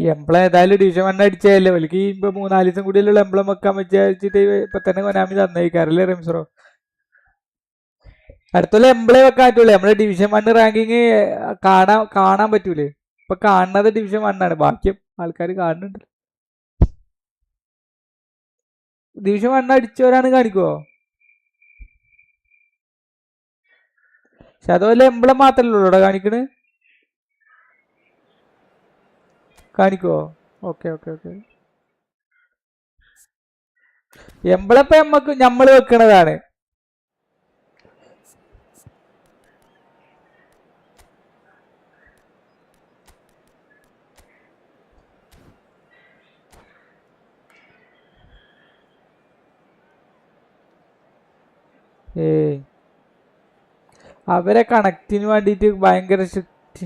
ഈ എംപ്ലം ഏതായാലും ഡിവിഷൻ 1 അടിച്ചതല്ലേ എനിക്ക് ഇപ്പൊ 3-4 ദിവസം കൂടിയുള്ള എംപ്ലം വെക്കാൻ വെച്ചിട്ട് ഇപ്പൊ തന്നെ കൊനാമി തന്നേക്കാറല്ലേ റംസറോ. അടുത്തുള്ള എംപ്ലേ വെക്കാൻ പറ്റൂലേ, നമ്മള് ഡിവിഷൻ 1 റാങ്കിങ് കാണാൻ പറ്റൂലേ. ഇപ്പൊ കാണുന്നത് ഡിവിഷൻ 1 ആണ്, ബാക്കി ആൾക്കാർ കാണുന്നുണ്ട്. ഡിവിഷൻ 1 അടിച്ചവരാണ് കാണിക്കുവോ? പക്ഷെ അതുപോലെ എംപ്ലം മാത്രല്ലേ ഉള്ളൂ ഇവിടെ കാണിക്കണ്. കാണിക്കുവോ? Okay okay okay. എംപ്ലം ഇപ്പൊ നമ്മള് വെക്കണതാണ്. അവരെ കണക്റ്റിന് വേണ്ടിട്ട് ഭയങ്കര strict.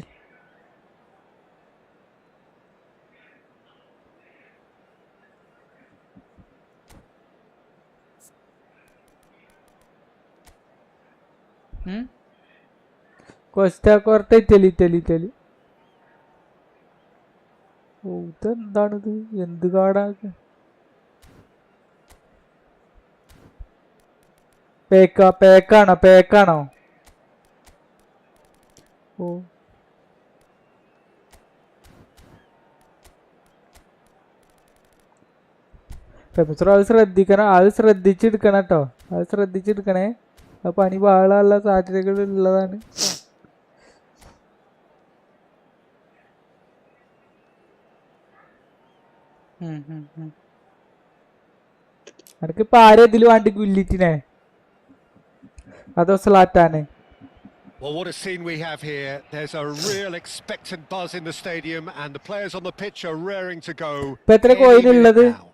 Costa Italy Italy Italy. ഓ ഇതെന്താണിത്, എന്ത് കാടാ? പേക്കാണോ? ഓ പെമിസ്ട്രോ അത് ശ്രദ്ധിക്കണം, അത് ശ്രദ്ധിച്ചെടുക്കണം കേട്ടോ, അത് ശ്രദ്ധിച്ചെടുക്കണേ. ആ പണി പാളാനുള്ള സാധ്യതകൾ ഉള്ളതാണ്. അനക്കിപ്പോ ആരെ ഇതില് വേണ്ടി ഗുല്ലിറ്റിനെ അതോ സ്ലാറ്റാനെ? Well, what a scene we have here. There's a real expectant buzz in the stadium and the players on the pitch are raring to go. Any minute now.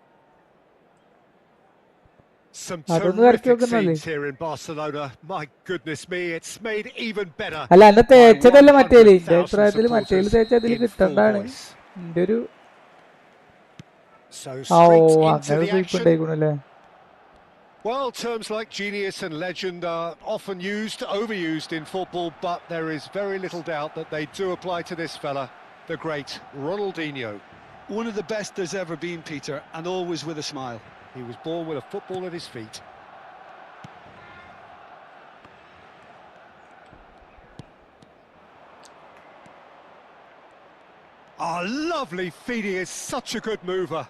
Some terrific scenes here in Barcelona. My goodness me, it's made even better. അല്ല എന്നെ തേച്ചതല്ലേ മറ്റേല്, എന്റെ അഭിപ്രായത്തില് മറ്റേല് തേച്ചതില് കിട്ടണ്ടാണ് എന്റെ ഒരു. അങ്ങനെ സൂപ്പുണ്ടായിക്കണല്ലേ. Well, terms like genius and legend are often overused in football, but there is very little doubt that they do apply to this fella, the great Ronaldinho. One of the best there's ever been, Peter, and always with a smile. He was born with a football at his feet. Lovely feed, he is such a good mover.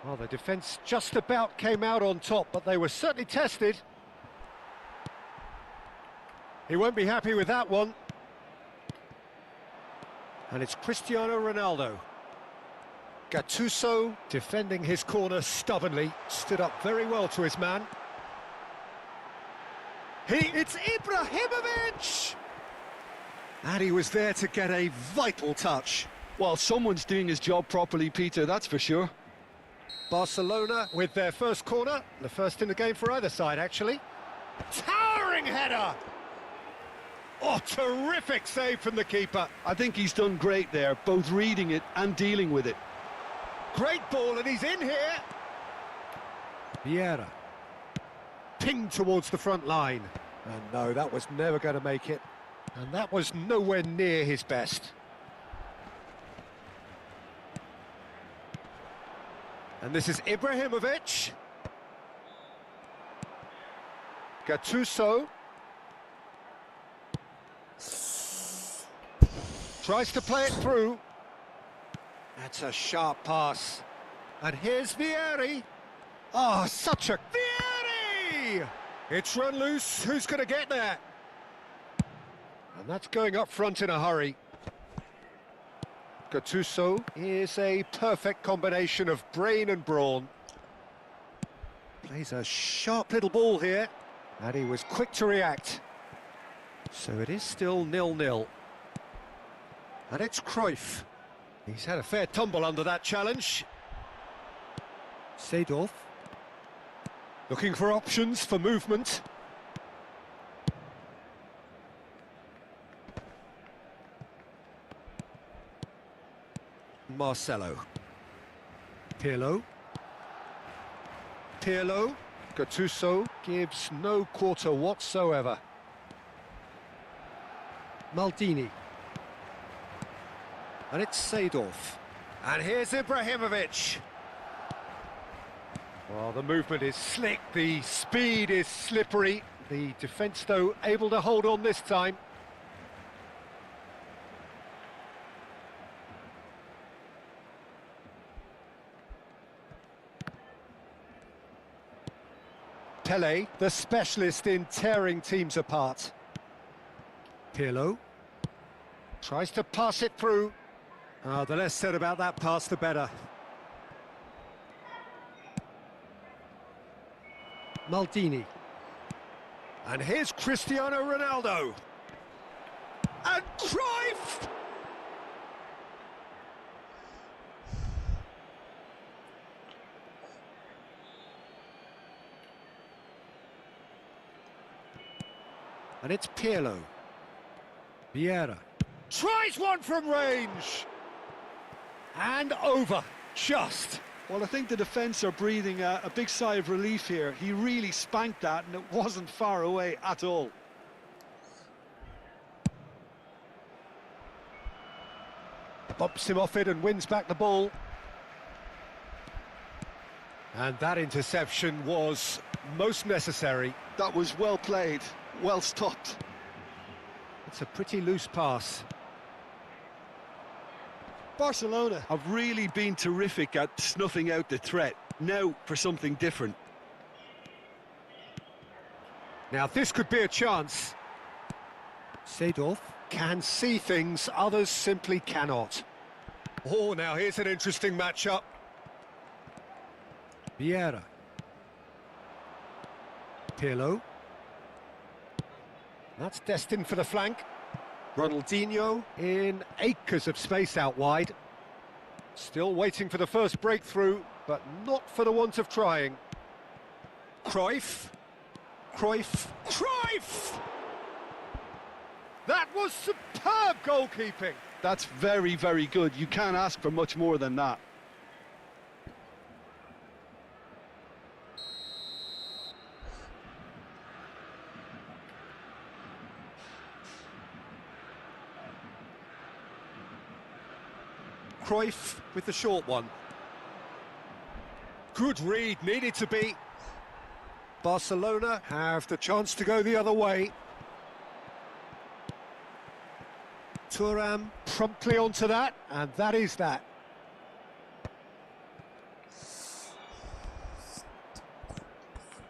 Well, the defence just about came out on top, but they were certainly tested. He won't be happy with that one. And it's Cristiano Ronaldo. Gattuso defending his corner stubbornly, stood up very well to his man. It's Ibrahimovic! And he was there to get a vital touch. Well, someone's doing his job properly, Peter, that's for sure. Barcelona with their first corner, the first in the game for either side, actually. Towering header! Oh, terrific save from the keeper. I think he's done great there, both reading it and dealing with it. Great ball, and he's in here. Vieira. Pinged towards the front line. And no, that was never going to make it. And that was nowhere near his best. And this is Ibrahimovic. Gattuso. Tries to play it through. That's a sharp pass. And here's Vieri. Oh, such a... Vieri! It's run loose. Who's going to get there? And that's going up front in a hurry. Gattuso is a perfect combination of brain and brawn. Plays a sharp little ball here, and he was quick to react. So it is still 0-0. And it's Cruyff. He's had a fair tumble under that challenge. Seedorf. Looking for options for movement. Marcelo. Pirlo. Gattuso gives no quarter whatsoever. Maldini. And it's Seedorf. And here's Ibrahimovic. Well, the movement is slick, the speed is slippery. The defence, though, able to hold on this time. Pele, the specialist in tearing teams apart. Pirlo tries to pass it through. Oh, the less said about that pass, the better. Maldini. And here's Cristiano Ronaldo. And Cruyff! And it's Pirlo. Vieira. Tries one from range! And over. Just. Well, I think the defence are breathing a big sigh of relief here. He really spanked that and it wasn't far away at all. Bumps him off it and wins back the ball. And that interception was most necessary. That was well played, well stopped. It's a pretty loose pass. Barcelona have really been terrific at snuffing out the threat. Now for something different. Now this could be a chance. Seedorf can see things others simply cannot. Oh, now here's an interesting matchup. Vieira. Pirlo. That's destined for the flank. Ronaldinho in acres of space out wide. Still waiting for the first breakthrough, but not for the want of trying. Cruyff. Cruyff. Cruyff! That was superb goalkeeping. That's very, very good. You can't ask for much more than that. Cruyff with the short one. Good read, needed to be. Barcelona have the chance to go the other way. Thuram promptly onto that, and that is that.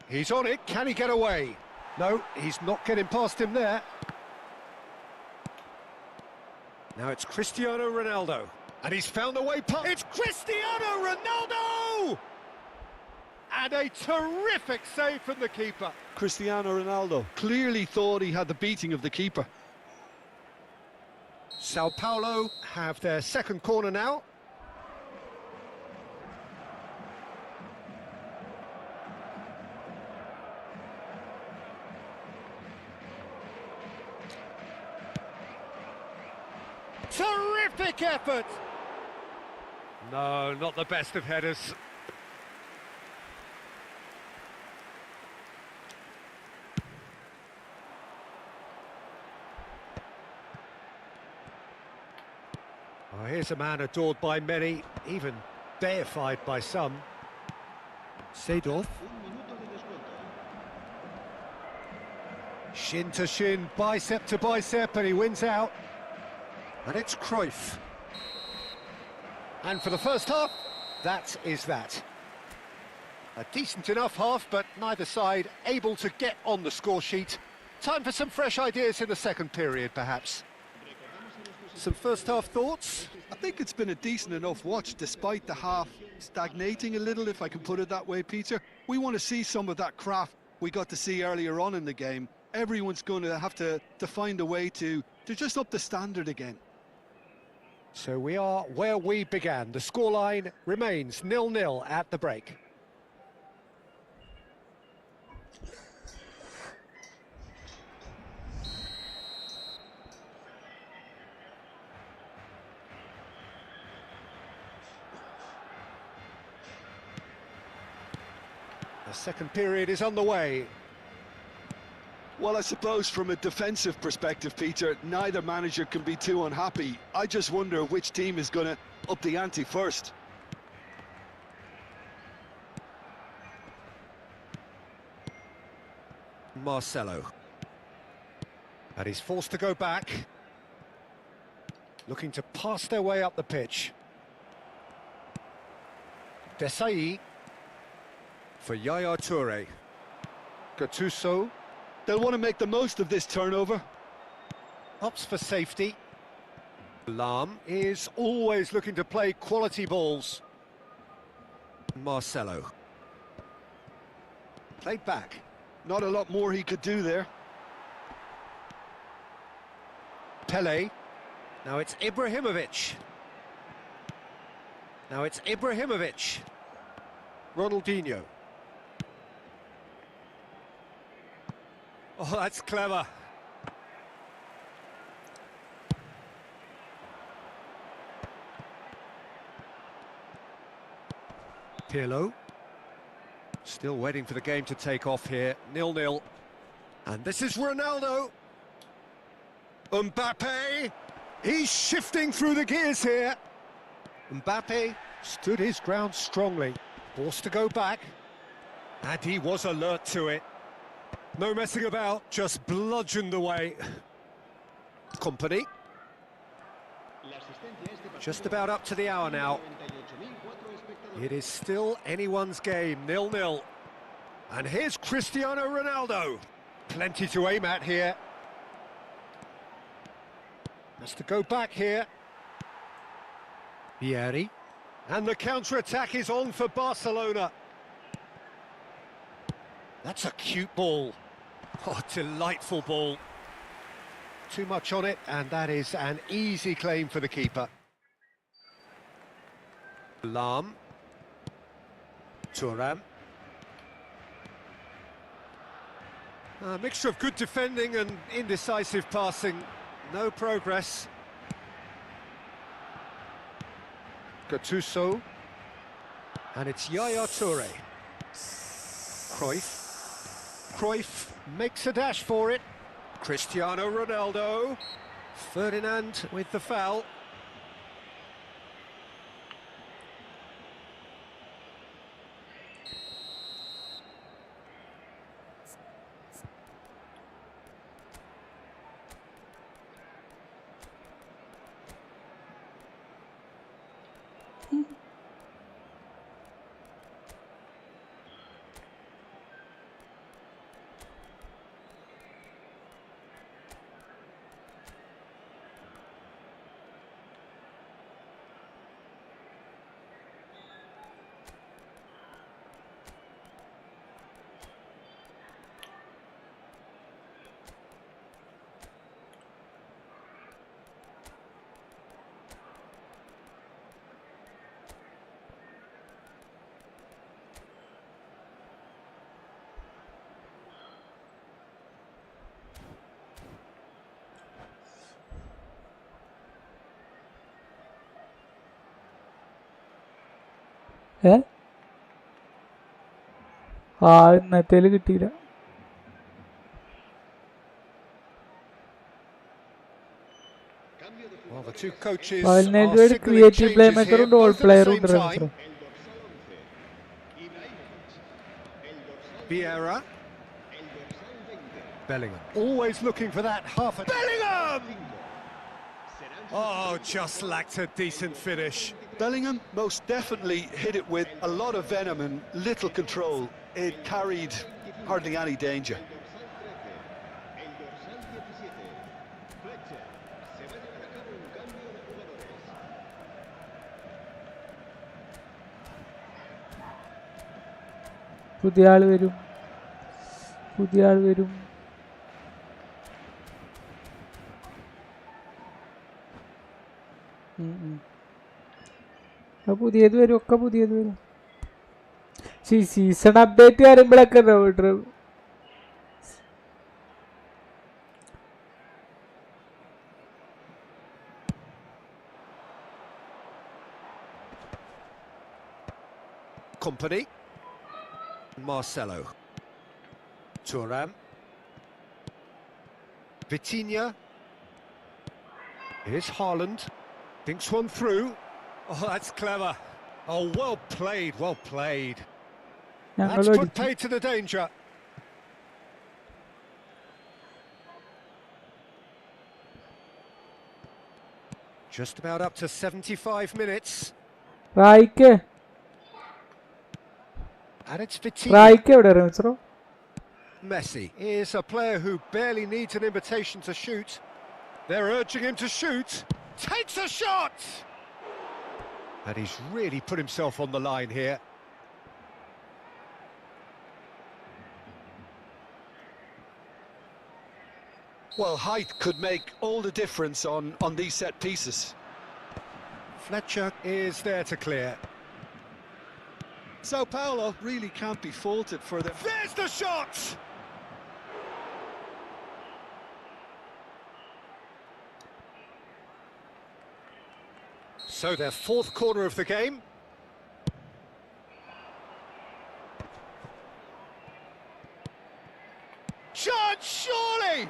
He's on it, can he get away? No, he's not getting past him there. Now it's Cristiano Ronaldo. And he's found a way past. It's Cristiano Ronaldo! And a terrific save from the keeper. Cristiano Ronaldo clearly thought he had the beating of the keeper. Sao Paulo have their second corner now. Terrific effort! No, not the best of headers. Oh, here's a man adored by many, even deified by some. Seedorf. Shin to shin, bicep to bicep, and he wins out. And it's Cruyff. And for the first half, that is that. A decent enough half, but neither side able to get on the score sheet. Time for some fresh ideas in the second period, perhaps. Some first half thoughts? I think it's been a decent enough watch, despite the half stagnating a little, if I can put it that way, Peter. We want to see some of that craft we got to see earlier on in the game. Everyone's going to have to find a way to just up the standard again. So we are where we began. The scoreline remains 0-0 at the break. The second period is on the way. Well, I suppose from a defensive perspective, Peter, neither manager can be too unhappy. I just wonder which team is going to up the ante first. Marcelo. And he's forced to go back. Looking to pass their way up the pitch. Desai. For Yaya Toure. Gattuso. They'll want to make the most of this turnover. Opts for safety. Lam is always looking to play quality balls. Marcelo. Played back. Not a lot more he could do there. Pele. Now it's Ibrahimovic. Now it's Ibrahimovic. Ronaldinho. Oh, that's clever. Pirlo. Still waiting for the game to take off here. 0-0. And this is Ronaldo. Mbappe. He's shifting through the gears here. Mbappe stood his ground strongly. Forced to go back. And he was alert to it. No messing about, just bludgeoned away. Company. Just about up to the hour now. It is still anyone's game, 0-0. And here's Cristiano Ronaldo. Plenty to aim at here. Has to go back here. Vieri. And the counter-attack is on for Barcelona. That's a cute ball. Oh, delightful ball. Too much on it, and that is an easy claim for the keeper. Lam. Thuram. A mixture of good defending and indecisive passing. No progress. Gattuso. And it's Yaya Toure. Cruyff. Cruyff makes a dash for it. Cristiano Ronaldo. Ferdinand with the foul. ഇന്നത്തേല് കിട്ടിയില്ല. Well, the two coaches While are Nedved signaling creative changes playmaker here, and all both at the player same under time. Vieira. Bellingham. Always looking for that half a... Bellingham! Oh, just lacked a decent finish. Bellingham most definitely hit it with a lot of venom and little control. It carried hardly any danger. പുതിയ ആള് വരും. പുതിയത് വരും, ഒക്കെ പുതിയത് വരും. Season update വരുമ്പോഴൊക്കെ Company. Marcelo. Thuram. Vitinha. Here's Haaland. Thinks one through. Oh, that's clever. Oh, well played, well played. That's put paid to the danger. Just about up to 75 minutes. Right. And it's Vitinha. Messi is a player who barely needs an invitation to shoot. They're urging him to shoot. Takes a shot! And he's really put himself on the line here. Well, height could make all the difference on these set pieces. Fletcher is there to clear. Sao Paulo really can't be faulted for the... There's the shot! So their fourth corner of the game. Chance, surely!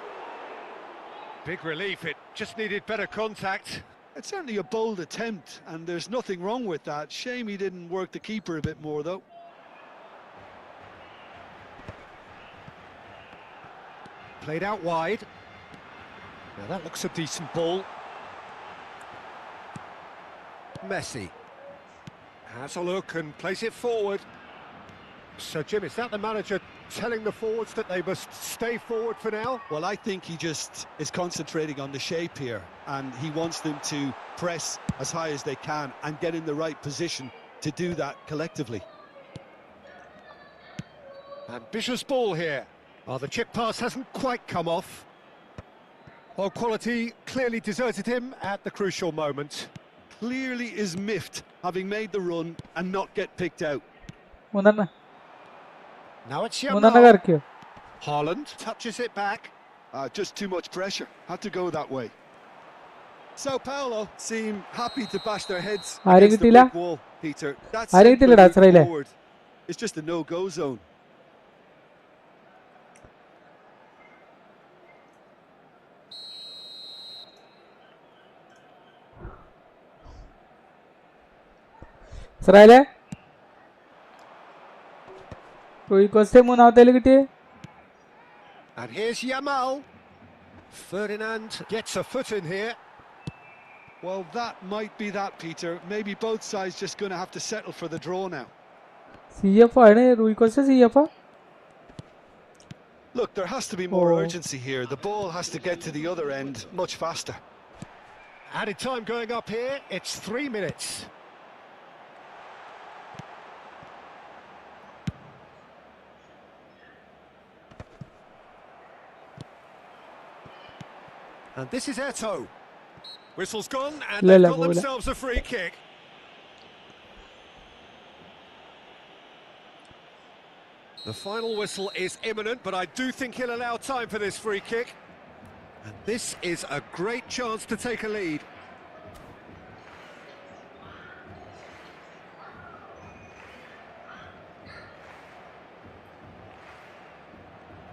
Big relief, it just needed better contact. It's certainly a bold attempt, and there's nothing wrong with that. Shame he didn't work the keeper a bit more, though. Played out wide. Now that looks a decent ball. Messi has a look and plays it forward. So, Jim, is that the manager telling the forwards that they must stay forward for now? Well, I think he just is concentrating on the shape here, and he wants them to press as high as they can and get in the right position to do that collectively. Ambitious ball here. Oh, the chip pass hasn't quite come off. Well, quality clearly deserted him at the crucial moment. Clearly is miffed, having made the run and not get picked out. Now it's Yamal. Haaland touches it back. Just too much pressure. Had to go that way. Sao Paulo seem happy to bash their heads against the brick wall, Peter. That's forward. It's just a no-go zone. Israel? And here's Yamal. Ferdinand gets a foot in here. Well, that might be that, Peter. Maybe both sides just going to have to settle for the draw now. Look, there has to be more urgency here. The ball has to get to the other end much faster. Added time going up here. It's 3 minutes. And this is Eto. Whistle's gone, and they've got themselves a free kick. The final whistle is imminent, but I do think he'll allow time for this free kick. And this is a great chance to take a lead.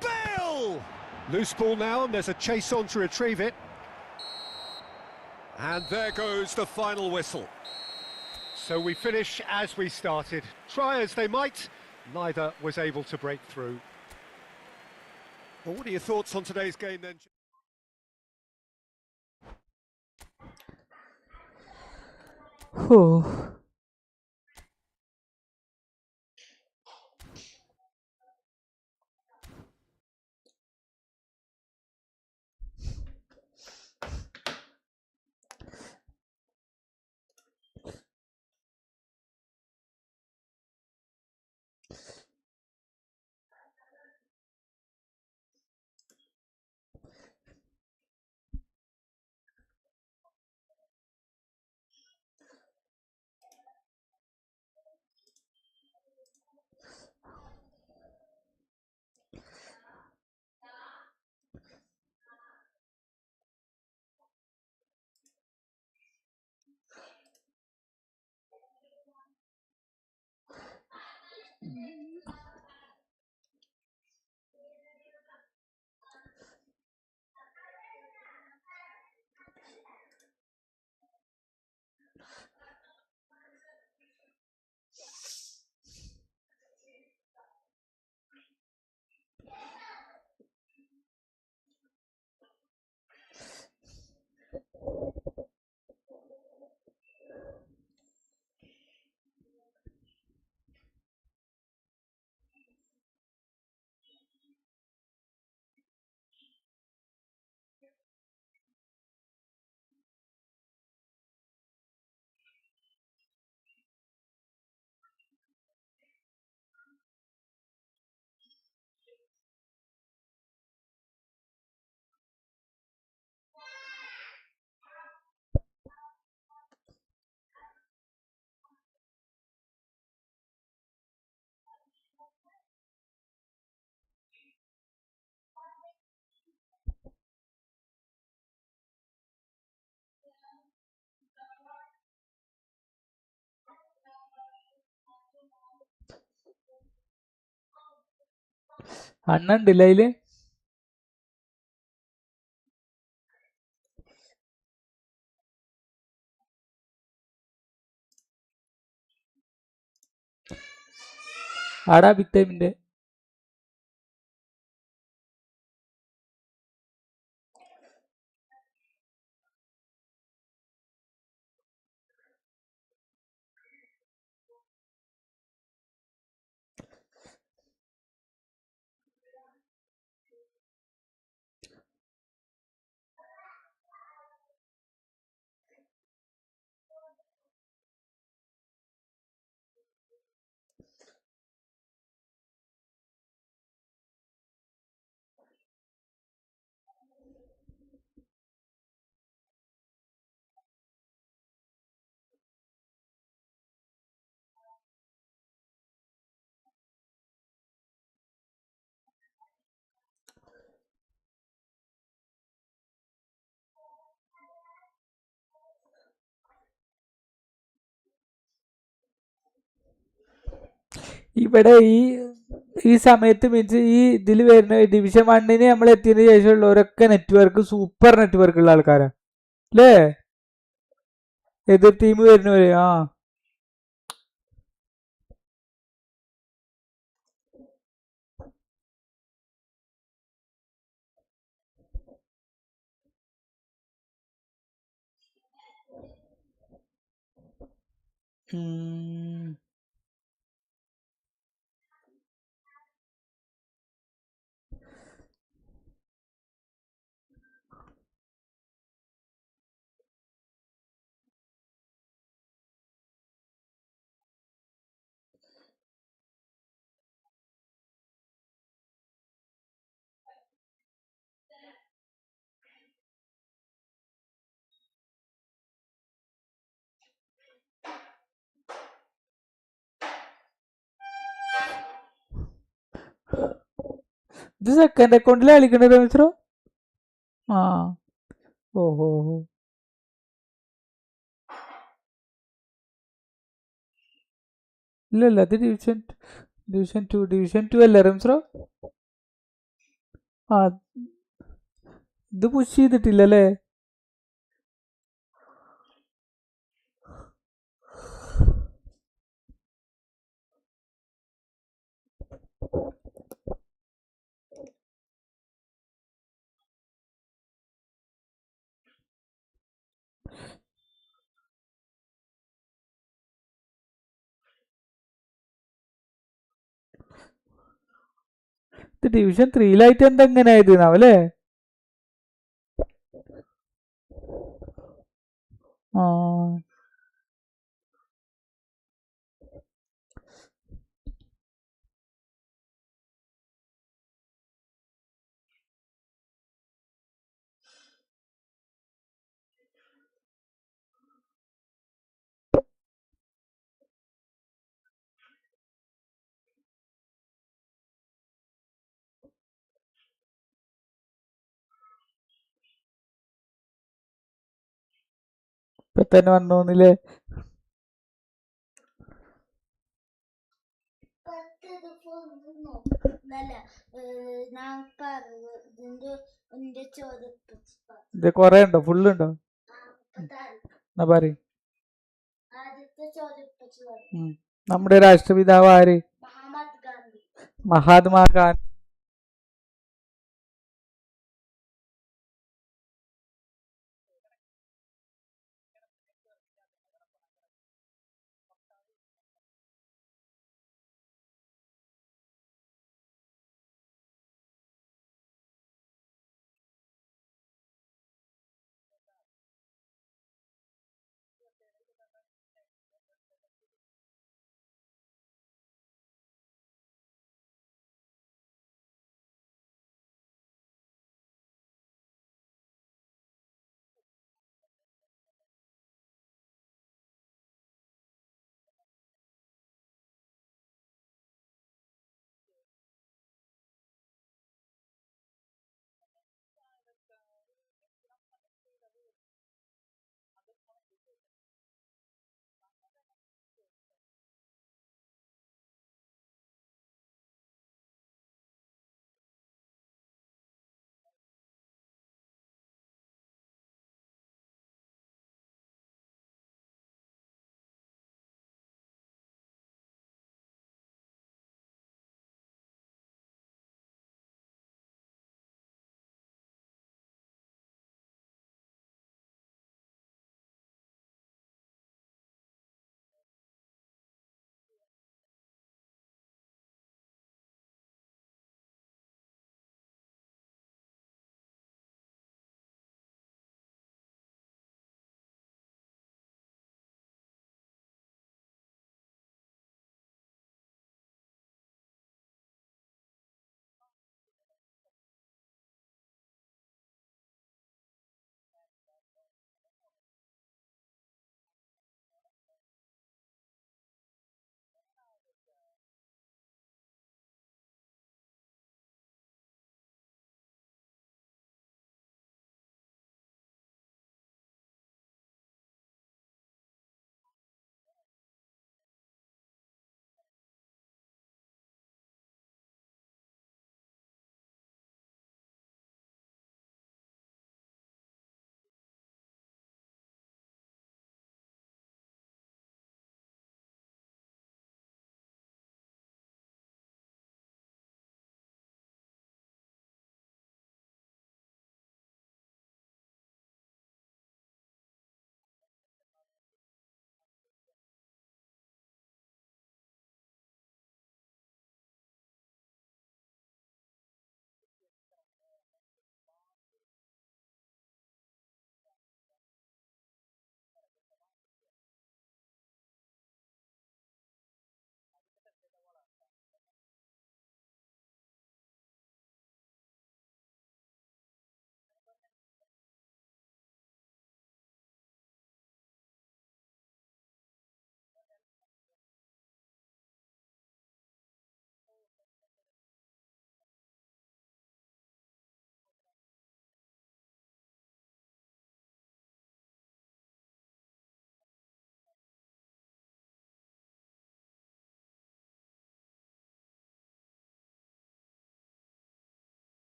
Bale! Loose ball now, and there's a chase on to retrieve it. And there goes the final whistle. So we finish as we started. Try as they might, neither was able to break through. Well, what are your thoughts on today's game then? അണ്ണുണ്ടല്ലേ അതില്? ആടാ big ടൈമിന്റെ. ഇവിടെ ഈ സമയത്ത് means ഈ ഇതിൽ വരുന്ന division 1 നമ്മൾ എത്തിയതിനു ശേഷമുള്ളവരൊക്കെ നെറ്റ്വർക്ക് സൂപ്പർ നെറ്റ്വർക്ക് ഉള്ള ആൾക്കാരാ അല്ലേ? എതിർ ടീം വരുന്നവര്. ആ ഇത് സെക്കൻഡ് അക്കൗണ്ടിൽ കളിക്കണത് മിത്രോ? ആ ഓഹോ. ഇല്ലല്ല, അത് ഡിവിഷൻ 2 അല്ലേ റംസ്രോ? ആ ഇത് പുഷ് ചെയ്തിട്ടില്ലല്ലേ? ഇത് ഡിവിഷൻ 3 എന്തെങ്ങനെയായത് അല്ലേ? ആ ഇപ്പൊ തന്നെ വന്നോന്നില്ലേ? ഇത് കൊറേ ഉണ്ടോ? ഫുള്ളുണ്ടോ? എന്നാ പറ. നമ്മുടെ രാഷ്ട്രപിതാവ് ആര്? മഹാത്മാഗാന്ധി.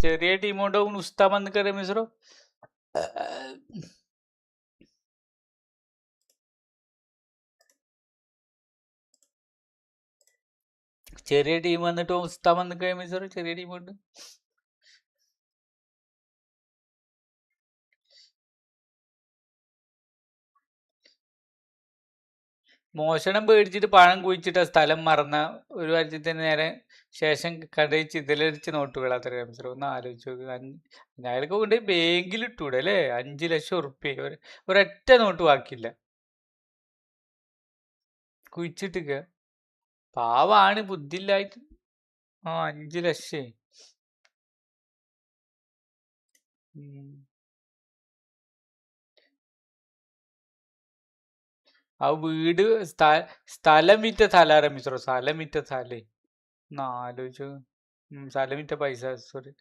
ചെറിയ ടീമോണ്ട് ഉസ്താ വന്നിട്ട് റമീസറോ ചെറിയ ടീം വന്നിട്ട് ഉസ്താ വന്നിട്ട് റമീസറോ ചെറിയ ടീമോണ്ട് മോഷണം പേടിച്ചിട്ട് പഴം കുഴിച്ചിട്ട സ്ഥലം മറന്ന ഒരു വർഷത്തിന് നേരെ ശേഷം കടയിൽ ചിതലരിച്ച് നോട്ടുകൾ അത്ര റമീസറോ ഒന്ന് ആലോചിച്ച് നോക്ക്. അയാൾക്ക് കൊണ്ട് ബാങ്കിൽ ഇട്ടൂടെ അല്ലേ? 5 ലക്ഷം ഉറുപ്പ്യ ഒരൊറ്റ നോട്ട് ബാക്കിയില്ല, കുഴിച്ചിട്ടിക്ക. പാവാണ്, ബുദ്ധിയില്ലായിട്ട്. 5 ലക്ഷം. ആ വീട് സ്ഥലം വിറ്റ സ്ഥല റമീസറോ, സ്ഥലം വിറ്റ സ്ഥലേ. ഒന്ന് ആലോചിച്ചു. സ്ഥലം വിറ്റ പൈസ, സോറി.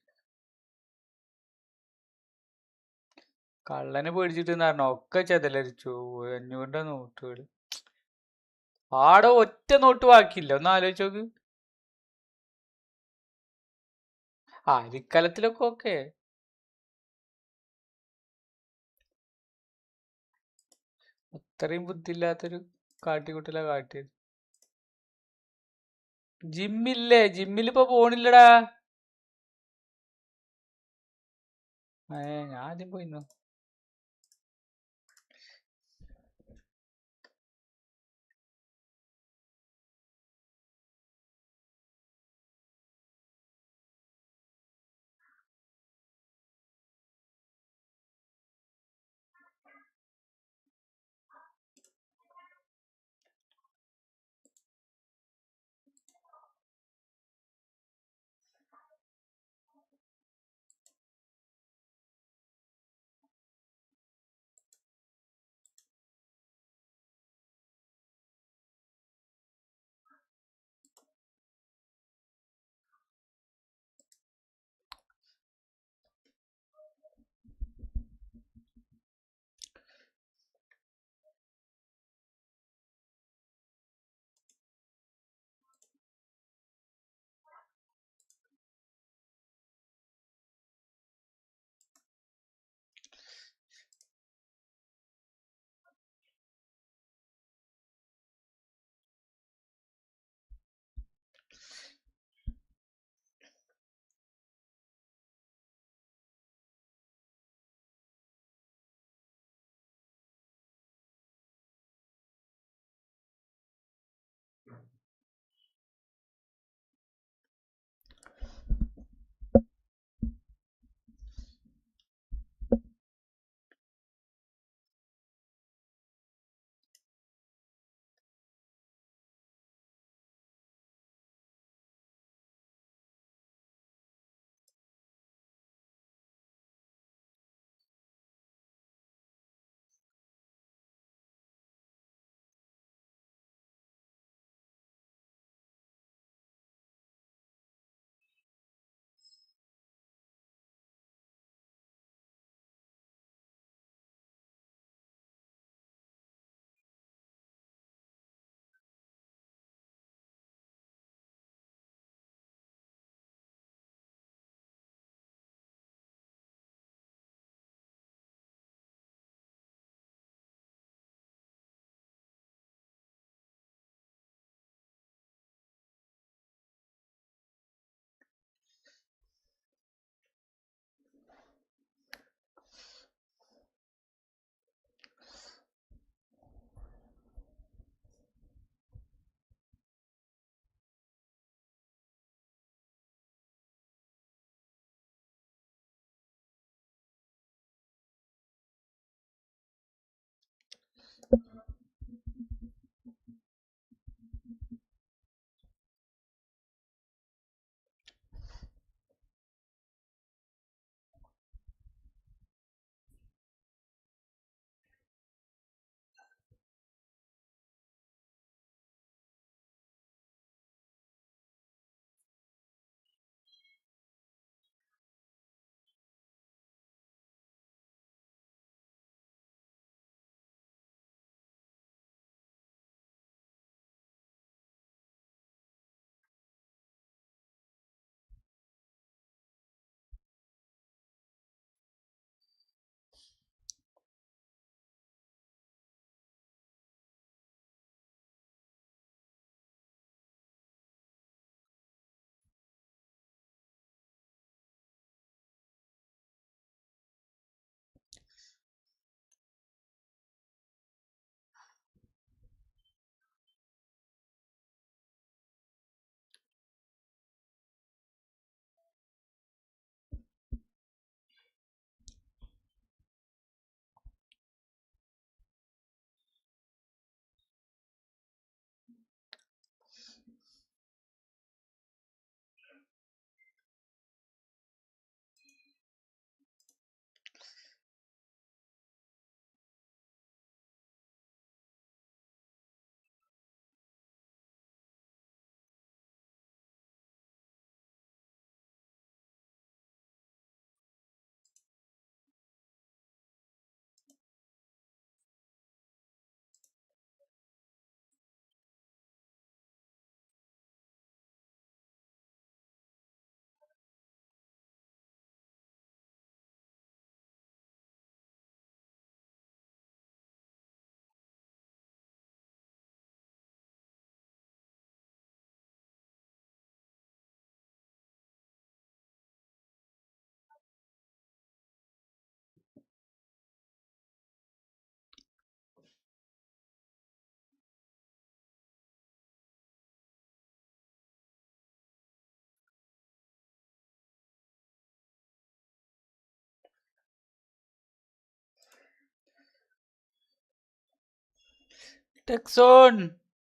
കള്ളനെ പേടിച്ചിട്ട് പറഞ്ഞ ഒക്കെ ചെതലരിച്ചു 500 നോട്ടുകൾ. ആടെ ഒറ്റ നോട്ട് ബാക്കിയില്ല, ഒന്ന് ആലോചിച്ച് നോക്ക്. അരിക്കലത്തിലൊക്കെ ഓക്കെ. അത്രയും ബുദ്ധിയില്ലാത്തൊരു കാട്ടിക്കുട്ടല കാട്ടിയത്. ജിമ്മില്ലേ? ജിമ്മിലിപ്പോ പോണില്ലടാ. ഞാൻ ആദ്യം പോയിന്നു. ടെക്സോൺ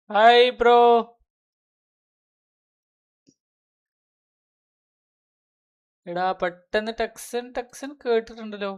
ഹായ് ബ്രോ. എടാ പെട്ടെന്ന് ടെക്സൺ കേട്ടിട്ടുണ്ടല്ലോ.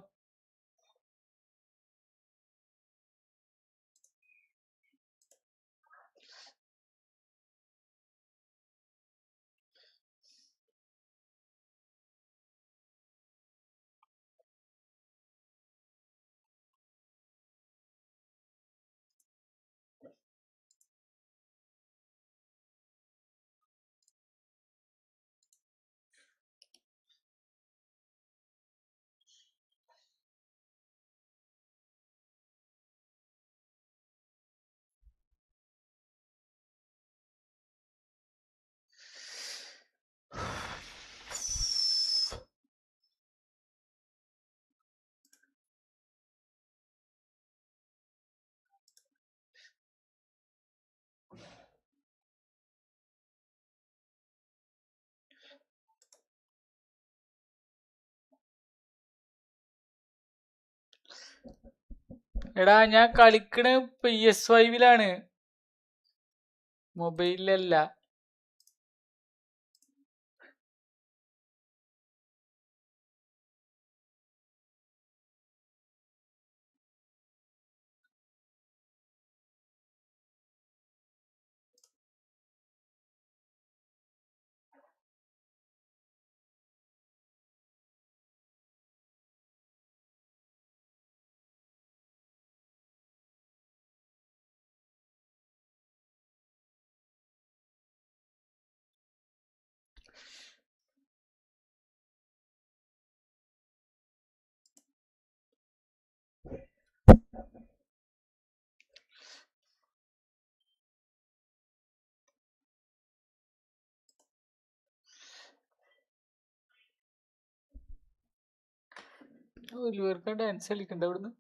എടാ ഞാൻ കളിക്കണ PS5-ലാണ്, മൊബൈലിലല്ല. ഒലിവർക്ക് ഡാൻസ് കളിക്കണ്ട അവിടുന്ന്.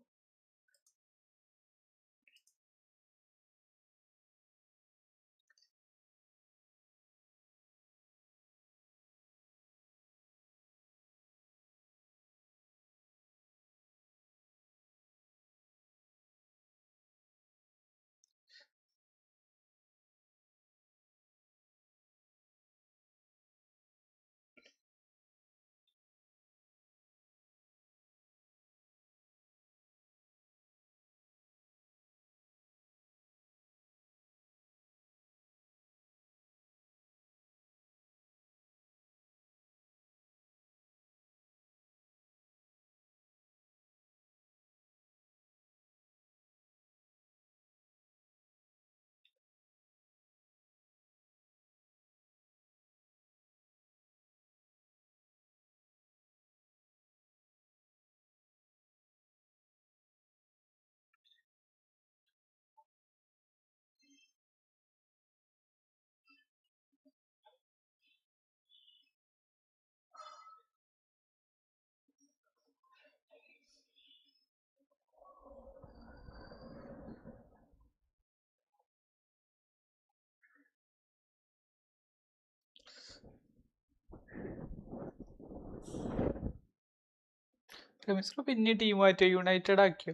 റമീസ് പിന്നെ ടീം മാറ്റോ, യുണൈറ്റഡ് ആക്കിയോ?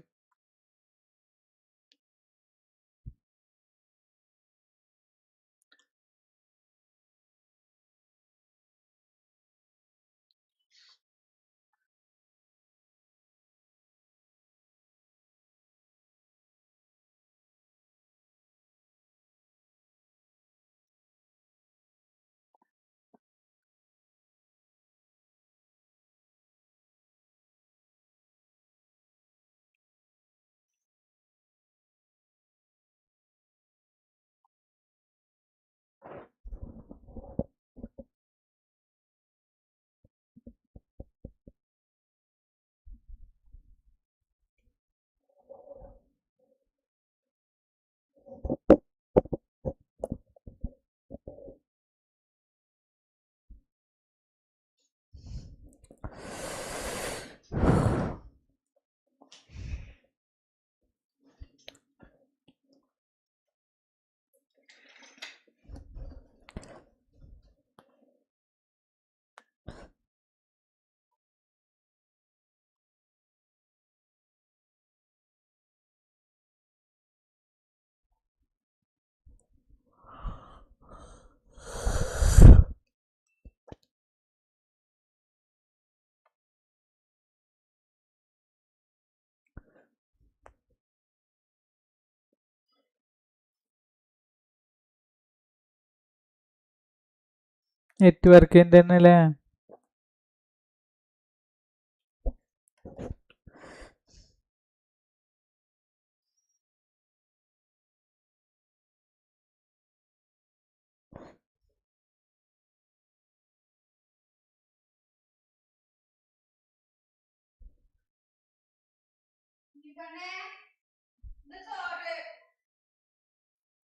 നെറ്റ്വർക്കിന്റെ അല്ലേ?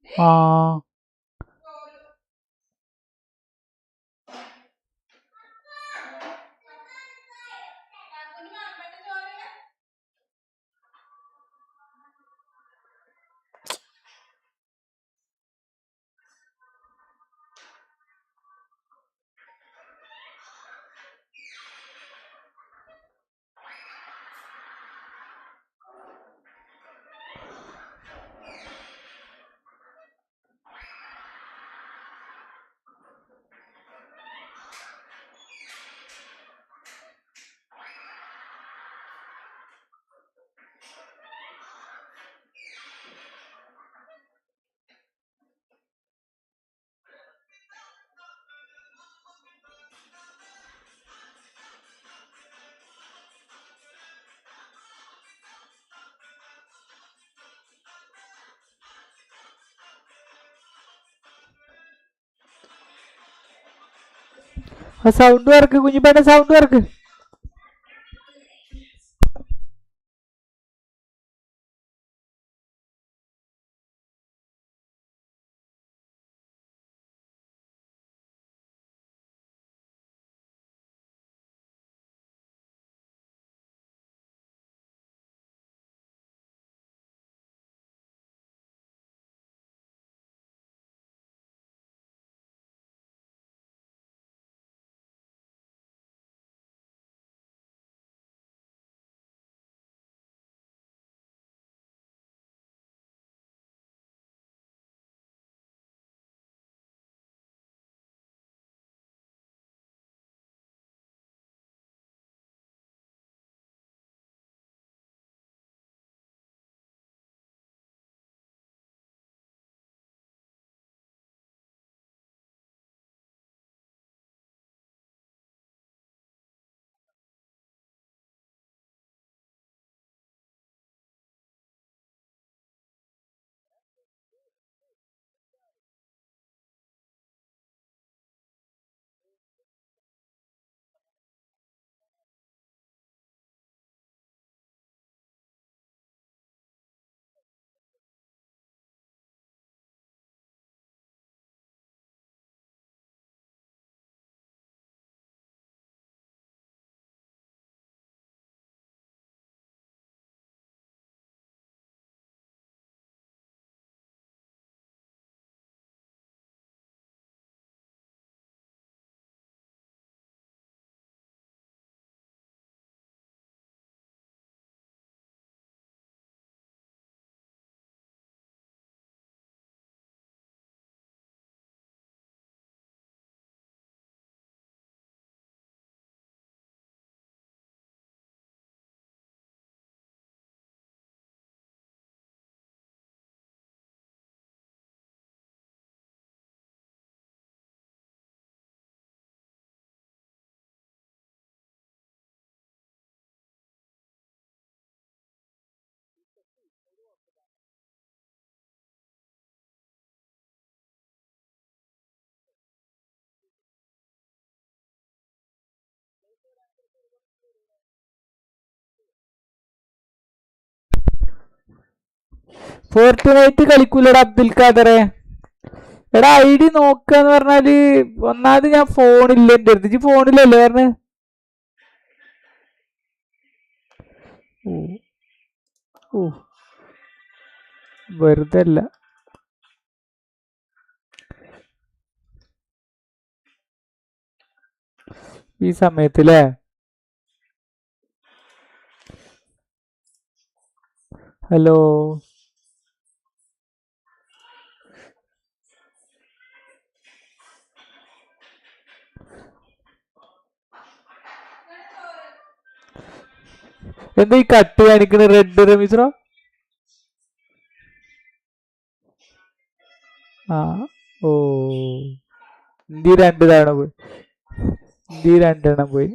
ആ സൗണ്ട് വർക്ക് കുഞ്ഞിപ്പേട്ട സൗണ്ട് വർക്ക്. ഫോർട്ടുനൈറ്റ് കളിക്കൂലടാ അബ്ദുൽ ഖാദറെ. എടാ ഐ ഡി നോക്കാന്ന് പറഞ്ഞാല് ഒന്നാമത് ഞാൻ ഫോണില്ല എന്റെ അടുത്ത്. ഇജ്ജ് ഫോണിലല്ലേ പറഞ്ഞ? ഓ വെറുതെ അല്ല. ഈ സമയത്തില്ലേ? ഹലോ എന്താ ഈ കട്ട് കാണിക്കണ റെഡ് റമീസ്രോ? ആ ഓ ഇന്ത്യ 2 തവണ പോയി. ഇന്ത്യ 2 എണ്ണം പോയി.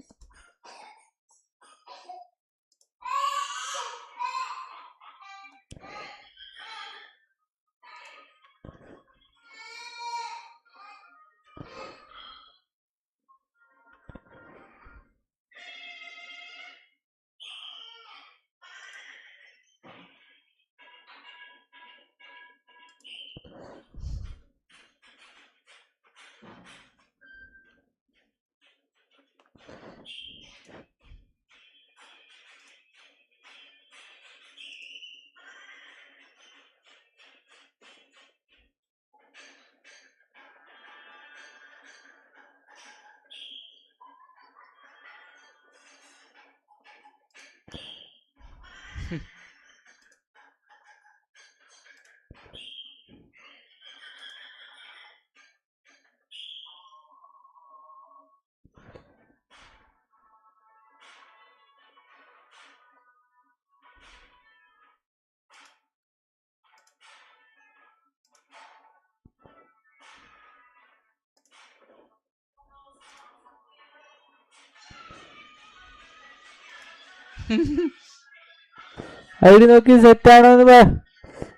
അതിൽ നോക്കി സെറ്റാണോന്ന്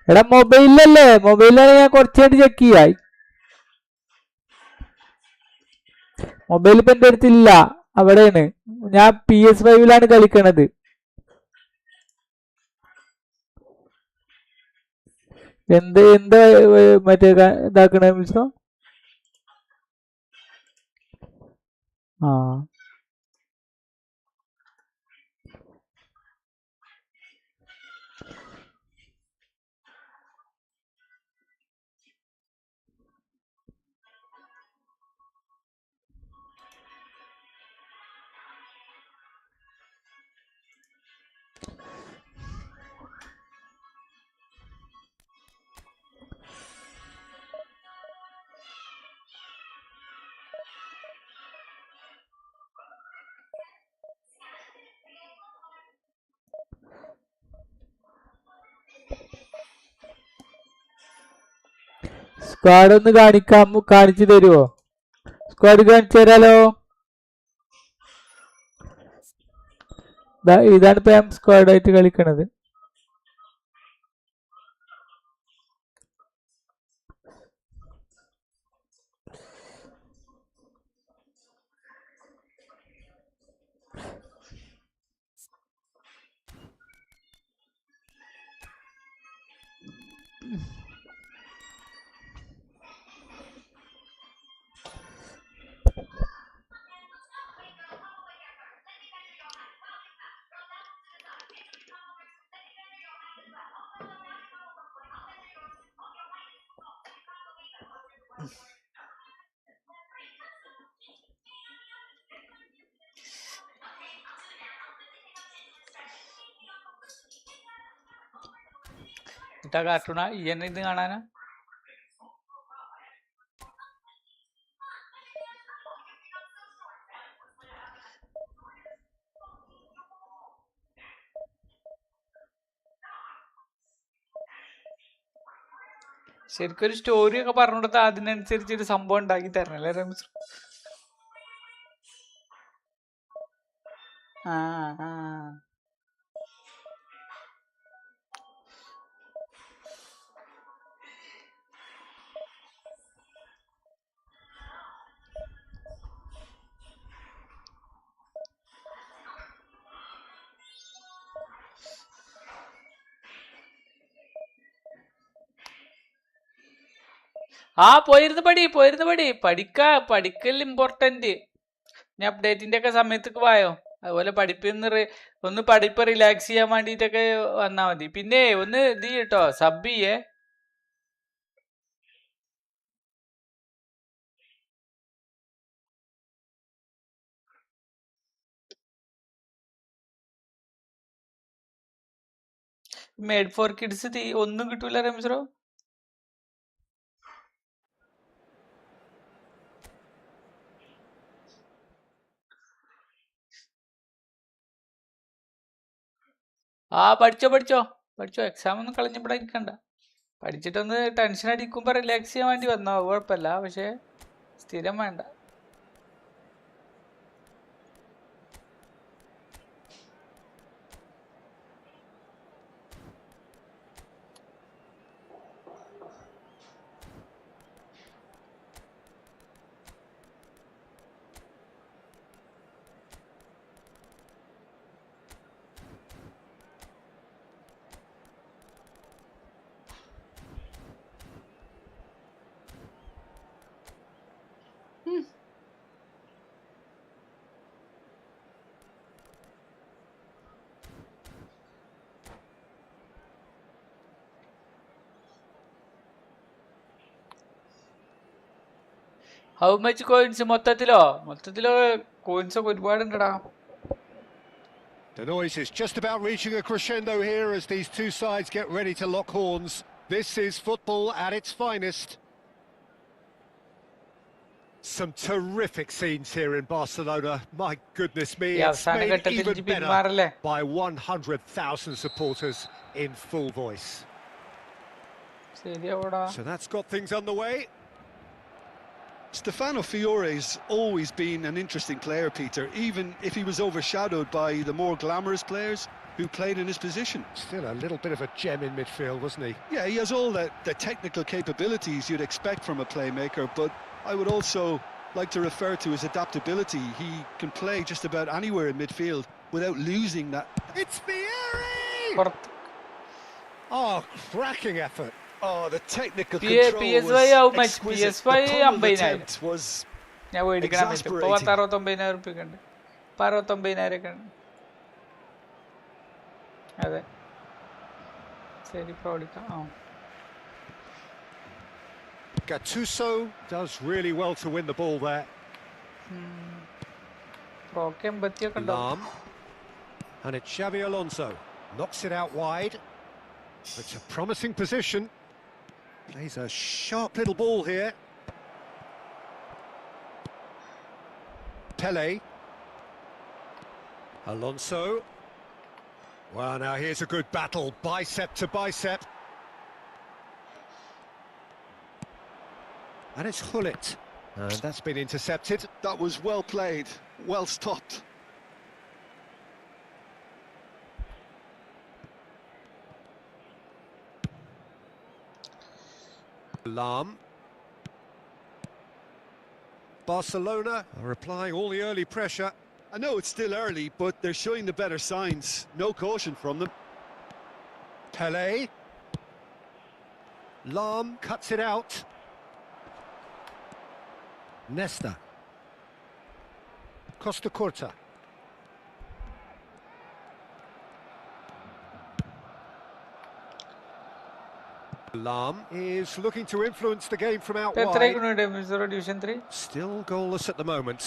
എടാ മൊബൈലിലല്ലേ, മൊബൈലിലാണ് ഞാൻ കുറച്ചായിട്ട് ചെക്ക് ചെയ്യായി. മൊബൈൽ ഇപ്പൊ എന്റെ അടുത്തില്ല, അവിടെയാണ്. ഞാൻ PS5 കളിക്കണത്. എന്താ മറ്റേ ഇതാക്കണ മിശ്രോ? ആ സ്ക്വാഡ് ഒന്ന് കാണിച്ചു തരുമോ? സ്ക്വാഡ് കാണിച്ചു തരാലോ. ഇതാണ് ഇപ്പൊ ഞാൻ സ്ക്വാഡായിട്ട് കളിക്കണത്. ഇട്ടാ കാർട്ടൂണാ ഈ എന്നെ ഇത് കാണാനാ? ശരിക്കും ഒരു സ്റ്റോറി ഒക്കെ പറഞ്ഞു കൊടുത്താൽ അതിനനുസരിച്ച് ഒരു സംഭവം ഉണ്ടാക്കി തരണല്ലേ രമേശ്? ആ ആ പോയിരുന്ന് പടി പഠിക്കൽ ഇമ്പോർട്ടന്റ്. ഞാൻ അപ്ഡേറ്റിന്റെ ഒക്കെ സമയത്തേക്ക് വായോ. അതുപോലെ ഒന്ന് പഠിപ്പ് റിലാക്സ് ചെയ്യാൻ വേണ്ടിട്ടൊക്കെ വന്നാ മതി. പിന്നെ ഒന്ന് ഇത് കേട്ടോ, സബ് ചെയ്യേ. മേഡ് ഫോർ കിഡ്സ് ഒന്നും കിട്ടൂല രമേശ്വരോ. പഠിച്ചോ. എക്സാം ഒന്നും കളഞ്ഞപ്പോഴായിരിക്കണ്ട. പഠിച്ചിട്ടൊന്ന് ടെൻഷൻ അടിക്കുമ്പോ റിലാക്സ് ചെയ്യാൻ വേണ്ടി വന്നോ, കുഴപ്പമില്ല. പക്ഷെ സ്ഥിരം വേണ്ട. ഹൗ മച്ച് കോയിൻസ് മൊത്തത്തിലോ കോയിൻസ് ഒക്കെ ഒരുപാടുണ്ടടാ. The noise is just about reaching a crescendo here as these two sides get ready to lock horns. This is football at its finest. Some terrific scenes here in Barcelona. My goodness me, it's made even better by 100,000 supporters in full voice. So that's got things underway. Stefano Fiore's always been an interesting player, Peter, even if he was overshadowed by the more glamorous players who played in his position. Still a little bit of a gem in midfield, wasn't he? Yeah, he has all the technical capabilities you'd expect from a playmaker, but I would also like to refer to his adaptability. He can play just about anywhere in midfield without losing that. It's Fiore! Oh, cracking effort. Oh, the technical control PSY how much? exquisite. PSY The pummel attempt was ഞാൻ മേടിക്കണം. ഇപ്പൊ 69,000 റുപ്യ ഉണ്ട്. 69,000 ഒക്കെ ഉണ്ട്. അതെ ശരി പ്രോഡിക്കാം. Gattuso does really well to win the ball there. പ്രോക്ക് 80 ഒക്കെ ഉണ്ടാവും. And it's Xabi Alonso knocks it out wide. It's a promising position. Plays a sharp little ball here. Pele. Alonso. Well, now here's a good battle, bicep to bicep. And it's Hullet. And that's been intercepted. That was well played, well stopped. Lam. Barcelona are applying all the early pressure. I know it's still early, but they're showing the better signs. No caution from them. Pele. Lam cuts it out. Nesta. Costa Curta. Lam is looking to influence the game from out wide. Division 3 Still goalless at the moment.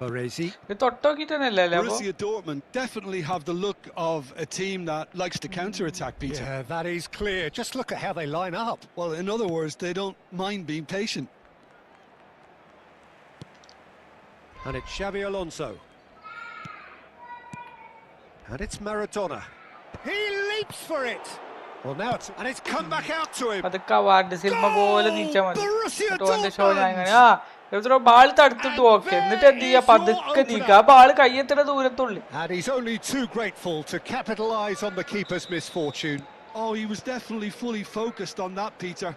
Baresi. Borussia Dortmund definitely have the look of a team that likes to counter-attack, Peter. Yeah, that is clear. Just look at how they line up. Well, in other words, they don't mind being patient. And it's Xabi Alonso. And it's Maradona. He leaps for it. Well, now it's come back out to him. അതൊക്കെ award cinema പോലെ നീച്ചാൽ മതി. Borussia show ഞാൻ ball തടുത്തിട്ട് okay എന്നിട്ട് എന്ത് ചെയ്യാ പതുക്കെ നീക്കുക. ആ ball കയ്യെത്ര ദൂരത്തുള്ളു. And he's only too grateful to capitalise on the keeper's misfortune. Oh, he was definitely fully focused on that, Peter.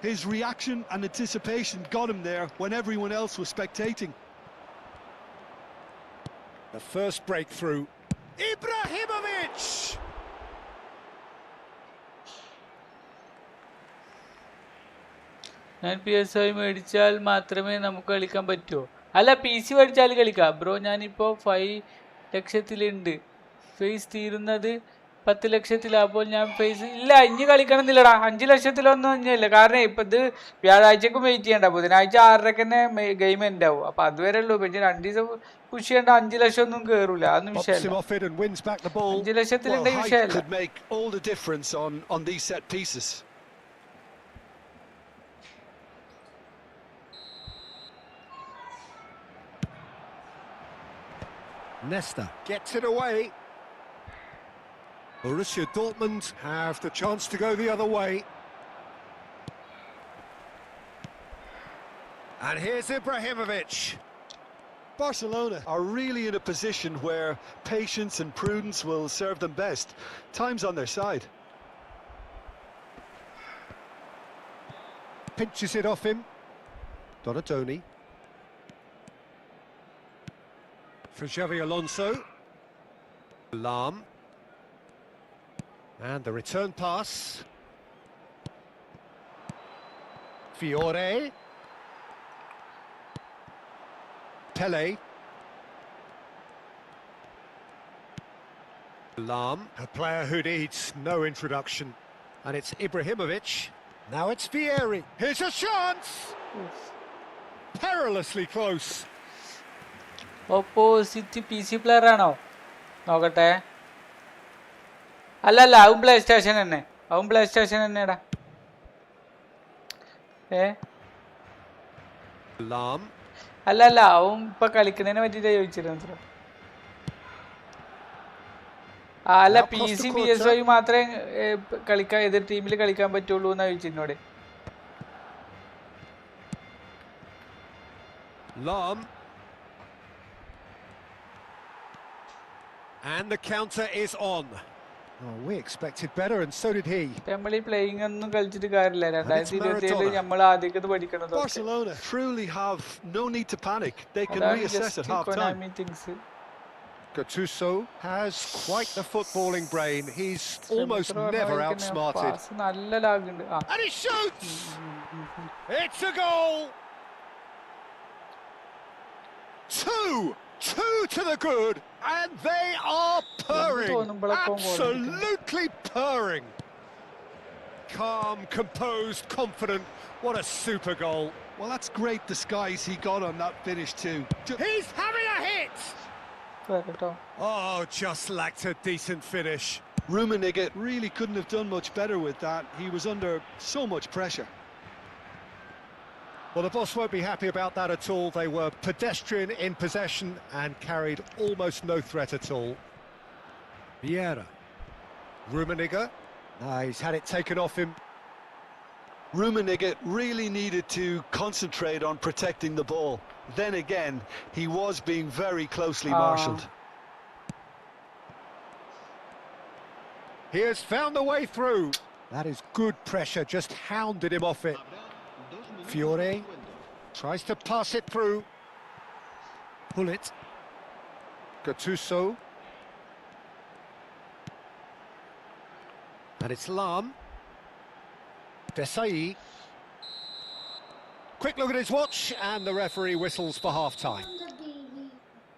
His reaction and anticipation got him there when everyone else was spectating. The first breakthrough. Ibrahimovic! ഞാൻ PSI മേടിച്ചാൽ മാത്രമേ നമുക്ക് കളിക്കാൻ പറ്റുമോ? അല്ല PC മേടിച്ചാൽ കളിക്കാം bro. ഞാനിപ്പോൾ 5 ലക്ഷത്തിലുണ്ട്. ഫേസ് തീരുന്നത് 10 ലക്ഷത്തിലാണ്. അപ്പോൾ ഞാൻ ഫേസ് ഇല്ല ഇനി കളിക്കണം എന്നില്ലടാ. 5 ലക്ഷത്തിലൊന്നും ഇല്ല. കാരണം ഇപ്പം ഇത് വ്യാഴാഴ്ചക്കും വെയിറ്റ് ചെയ്യണ്ട. ബുധനാഴ്ച 6:30 തന്നെ ഗെയിം എൻ്റെ ആവും. അപ്പം അതുവരെ ഉള്ളൂ. പിന്നെ 2 ദിവസം പുഷ് ചെയ്യേണ്ട. 5 ലക്ഷം ഒന്നും കയറൂല. അതൊന്നും വിഷയമല്ല. 5 ലക്ഷത്തിലുണ്ടെങ്കിൽ വിഷയമല്ല. Nesta gets it away. Borussia Dortmund have the chance to go the other way. And here's Ibrahimovic. Barcelona are really in a position where patience and prudence will serve them best. Time's on their side. Pinches it off him. Donatoni. For Xavi Alonso. Lam. And the return pass. Fiore. Pele. Lam, a player who needs no introduction. And it's Ibrahimovic. Now it's Vieri. Here's a chance! Perilously close. Opposite P C player ആണോ നോക്കട്ടെ. അല്ലല്ല അവൻ play station തന്നെ, അവൻ play station തന്നെടാ. Lam. അല്ലല്ല അവൻ ഇപ്പൊ കളിക്കുന്നതിനെ പറ്റിട്ടാ ചോദിച്ചിരുന്നു. അല്ല P C P S I മാത്രമേ കളിക്കാൻ എതിർ ടീമിൽ കളിക്കാൻ പറ്റുള്ളൂ എന്നാ ചോദിച്ചെന്നോട്. Lam. And the counter is on. Oh, we expected better, and so did he. നമ്മൾ ഈ പ്ലേയിങ് ഒന്നും കളിച്ചിട്ട് കാര്യമില്ല. 2027 നമ്മൾ ആദ്യത്തെ പഠിക്കണത്. Barcelona truly have no need to panic. They can reassess at half time. Gattuso has quite the footballing brain. He's almost never outsmarted. നല്ല lag ഉണ്ട്. And he shoots! It's a goal! 2 to the good, and they are purring, absolutely purring. Calm, composed, confident. What a super goal. Well, that's great disguise he got on that finish too. He's having a hit! Oh, just lacked a decent finish. Rummenigge really couldn't have done much better with that. He was under so much pressure. Well, the boss won't be happy about that at all. They were pedestrian in possession and carried almost no threat at all. Vieira. Rummenigge. He's had it taken off him. Rummenigge really needed to concentrate on protecting the ball. Then again, he was being very closely marshalled. He has found a way through. That is good pressure, just hounded him off it. Fiore tries to pass it through. Pull it. Gattuso. And it's Lam. Desai. Quick look at his watch, and the referee whistles for half-time.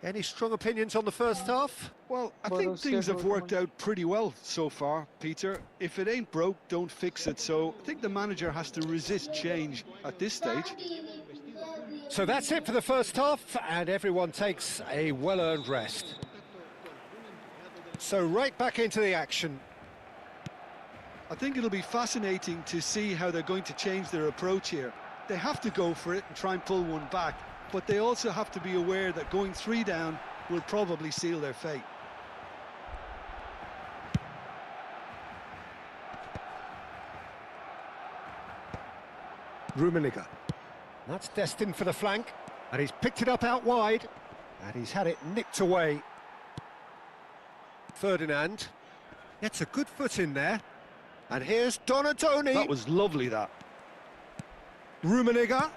Any strong opinions on the first half? Well, I think things have worked out pretty well so far, Peter. If it ain't broke, don't fix it. So I think the manager has to resist change at this stage. So that's it for the first half, and everyone takes a well-earned rest. So right back into the action. I think it'll be fascinating to see how they're going to change their approach here. They have to go for it and try and pull one back, but they also have to be aware that going 3 down will probably seal their fate. Rummenigge. That's destined for the flank, and he's picked it up out wide, and he's had it nicked away. Ferdinand gets a good foot in there, and here's Donatoni. That was lovely, that. Rummenigge,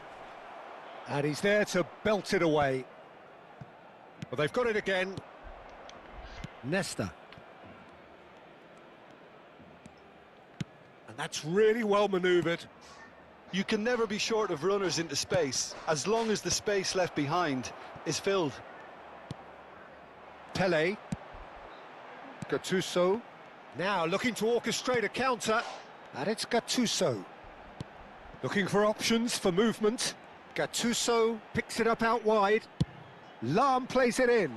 and he's there to belt it away. But they've got it again. Nesta. And that's really well manoeuvred. You can never be short of runners into space, as long as the space left behind is filled. Pele. Gattuso. Now looking to orchestrate a counter, and it's Gattuso. Looking for options for movement. Gattuso picks it up out wide. Lam plays it in.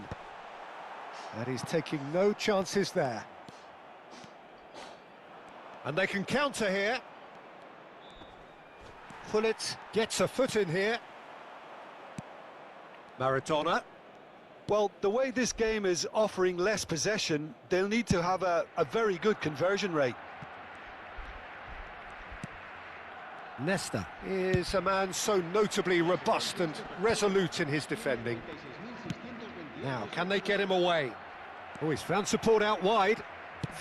And he's taking no chances there. And they can counter here. Pullet gets a foot in here. Maradona. Well, the way this game is offering less possession, they'll need to have a very good conversion rate. Nesta is a man so notably robust and resolute in his defending. Now, can they get him away? Oh, he's found support out wide.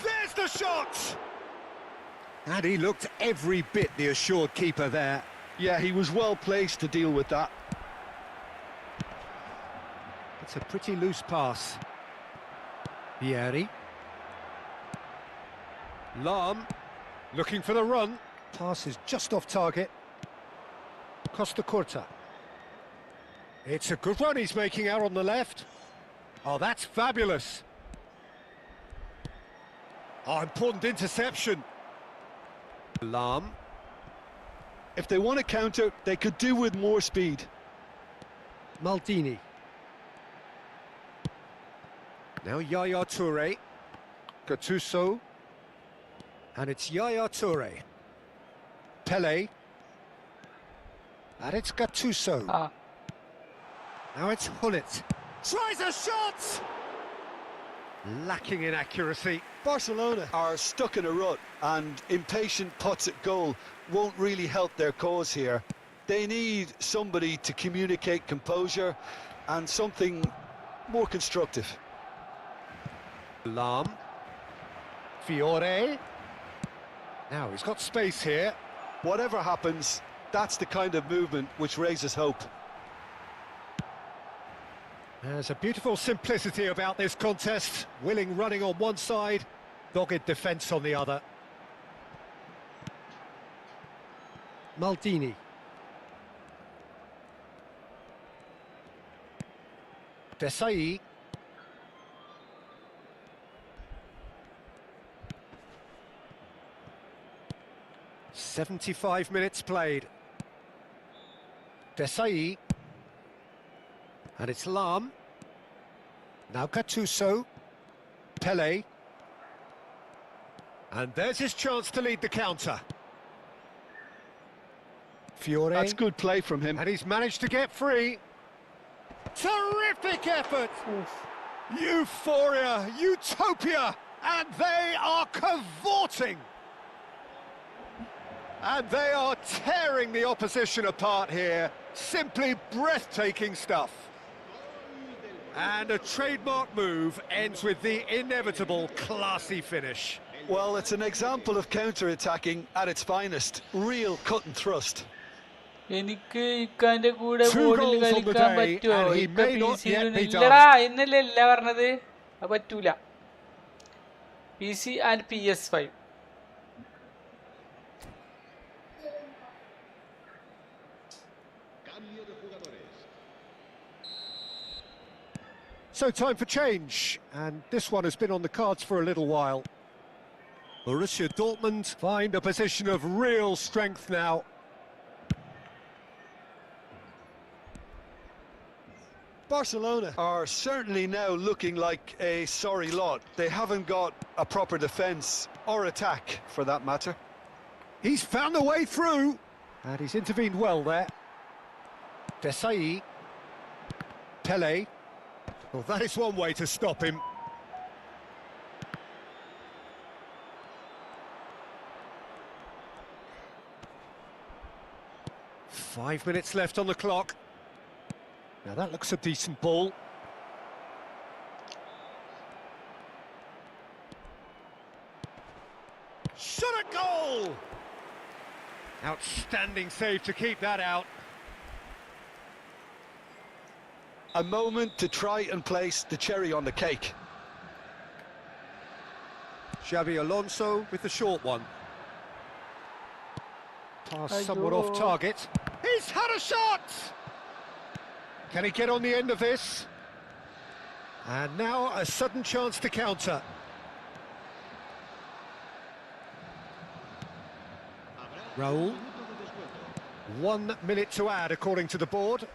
There's the shot! And he looked every bit the assured keeper there. Yeah, he was well placed to deal with that. It's a pretty loose pass. Vieri. Lam, looking for the run. Pass is just off target. Costa Curta. It's a good run he's making out on the left. Oh, that's fabulous. Oh, important interception. Lam. If they want to counter, they could do with more speed. Maldini. Now Yaya Toure. Gattuso. And it's Yaya Toure. Pele. And it's Gattuso. Now it's Hullet. Tries a shot! Lacking in accuracy. Barcelona are stuck in a rut, and impatient putts at goal won't really help their cause here. They need somebody to communicate composure and something more constructive. Lam. Fiore. Now he's got space here. Whatever happens, that's the kind of movement which raises hope. There's a beautiful simplicity about this contest. Willing running on one side, dogged defence on the other. Maldini. Desai. "75 minutes played. Desai. And it's Lam. Now Gattuso. Pele. And there's his chance to lead the counter. Fiore. That's good play from him. And he's managed to get free. Terrific effort! Euphoria, utopia, and they are cavorting. And they are tearing the opposition apart here. Simply breathtaking stuff. And a trademark move ends with the inevitable classy finish. Well, it's an example of counter-attacking at its finest. Real cut and thrust. എനിക്ക് ഇക്കാന്റെ കൂടെ Two ബോർഡിൽ goals on the കളിക്കാൻ day, പറ്റുമോ? and he ഇക്ക may P not C yet be ഇല്ലടാ done. എന്നല്ലേ അല്ല പറഞ്ഞത്. അത് പറ്റൂല. PC and PS5. So time for change, and this one has been on the cards for a little while. Borussia Dortmund find a position of real strength now. Barcelona are certainly now looking like a sorry lot. They haven't got a proper defence or attack, for that matter. He's found a way through, and he's intervened well there. Desai. Pele. Well, that is one way to stop him. Five minutes left on the clock. Now that looks a decent ball. Shot a goal! Outstanding save to keep that out. A moment to try and place the cherry on the cake. Xabi Alonso with the short one. Pass somewhat off target. He's had a shot! Can he get on the end of this? And now a sudden chance to counter. Raul. 1 minute to add according to the board.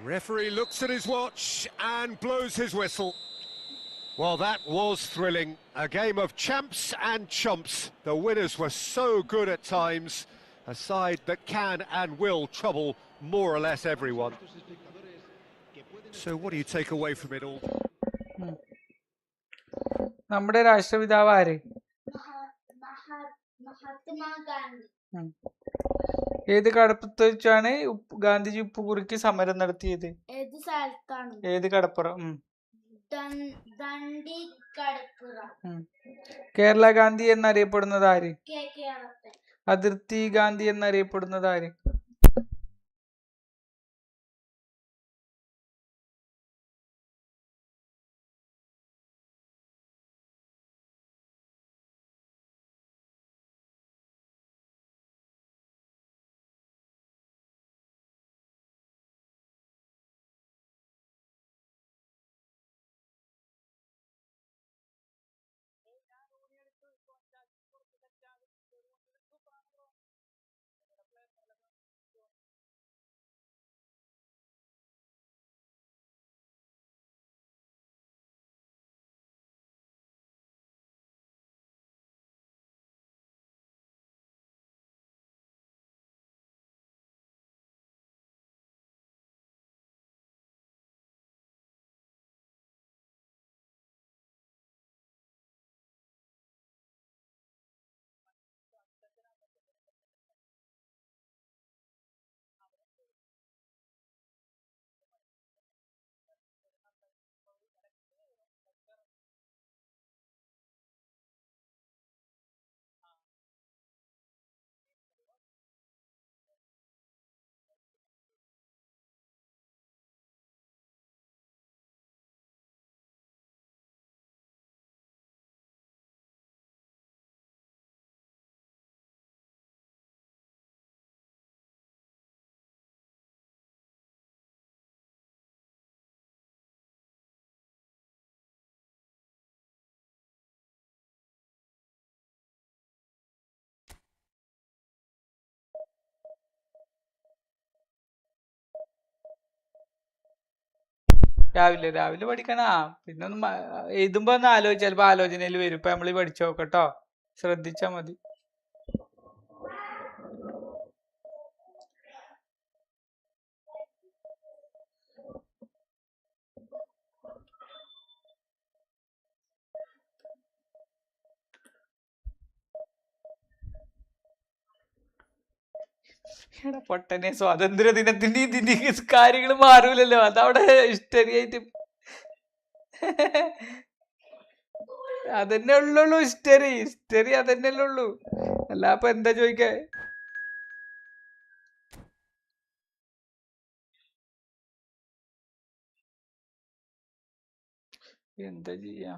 Referee looks at his watch and blows his whistle. Well, that was thrilling. A game of champs and chumps. The winners were so good at times. A side that can and will trouble more or less everyone. So what do you take away from it all? നമ്മുടെ രാഷ്ട്രപിതാവ് ആര്? ഏത് കടപ്പുറത്ത് വെച്ചാണ് ഗാന്ധിജി ഉപ്പ് കുറിക്ക് സമരം നടത്തിയത്? ഏത് സ്ഥലത്താണ്? ഏത് കടപ്പുറം? ദണ്ഡി കടപ്പുറം. കേരള ഗാന്ധി എന്നറിയപ്പെടുന്നത് ആര്? കേരളത്തിൽ. അതിർത്തി ഗാന്ധി എന്നറിയപ്പെടുന്നത് ആര്? രാവിലെ പഠിക്കണ. പിന്നെ ഒന്ന് എഴുതുമ്പോ ഒന്ന് ചിലപ്പോ ആലോചനയിൽ വരും. ഇപ്പൊ നമ്മള് പഠിച്ചു നോക്കട്ടോ, ശ്രദ്ധിച്ചാ മതി. പൊട്ടനെ, സ്വാതന്ത്ര്യ ദിനത്തിന്റെ ഇതിന്റെ കാര്യങ്ങൾ മാറൂലല്ലോ. അതവിടെ ഹിസ്റ്ററി ആയിട്ട് അതന്നെ ഉള്ളു. ഹിസ്റ്ററി അതന്നെ ഉള്ളു. അല്ല അപ്പൊ എന്താ ചോദിക്കേ? എന്താ ചെയ്യാ?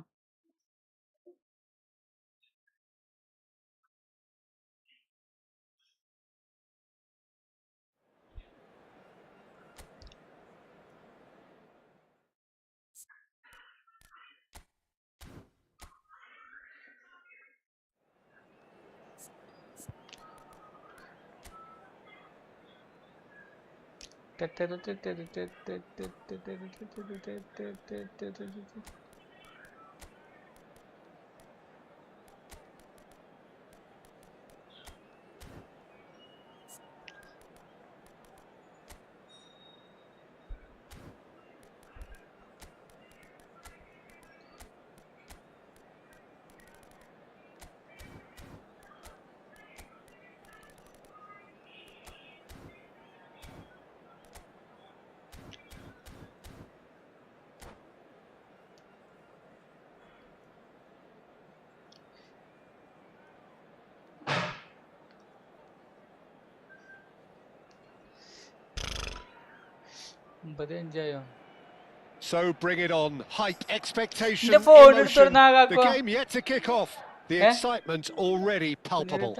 So bring it on. Hype, expectation, The phone emotion. എടുത്തോണ്ട് The game yet to kick off. The excitement already palpable.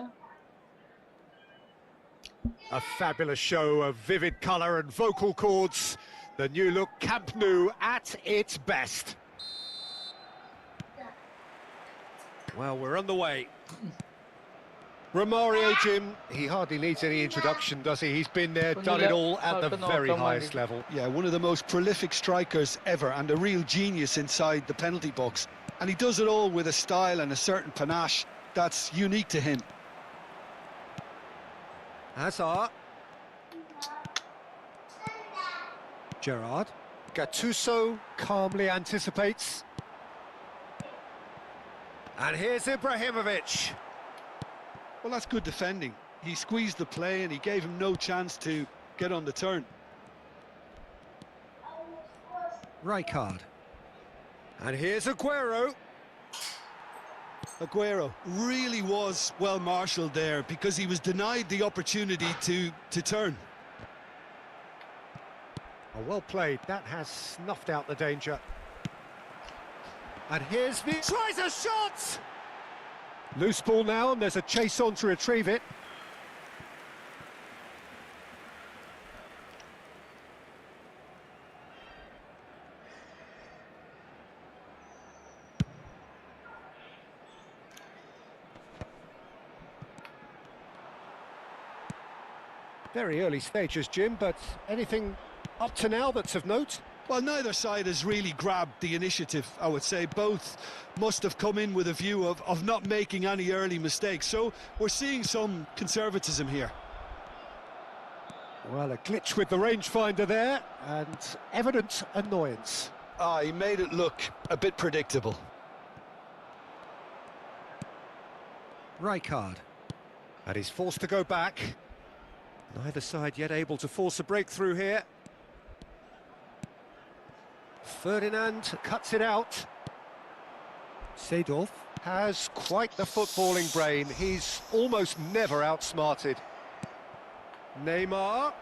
A fabulous show of vivid colour and vocal cords. The new look Camp Nou at its best. Well, we're on the way. Romario, Jim, he hardly needs any introduction, does he? He's been there, done it all at the very highest level. Yeah, one of the most prolific strikers ever and a real genius inside the penalty box. And he does it all with a style and a certain panache that's unique to him. Hazard. Gerrard. Gattuso calmly anticipates. And here's Ibrahimovic. Well, that's good defending. He squeezed the play and he gave him no chance to get on the turn. Rijkaard. And here's Aguero. Aguero really was well marshalled there because he was denied the opportunity to turn. Oh, well played. That has snuffed out the danger. And here's Tries a shot! loose ball now, and there's a chase on to retrieve it. Very early stages, Jim, but anything up to now that's of note? Well, neither side has really grabbed the initiative, I would say. Both must have come in with a view of not making any early mistakes. So we're seeing some conservatism here. Well, a glitch with the rangefinder there, and evident annoyance. He made it look a bit predictable. Rijkaard. And he's forced to go back. Neither side yet able to force a breakthrough here. Ferdinand cuts it out. Seedorf has quite the footballing brain. He's almost never outsmarted. Neymar.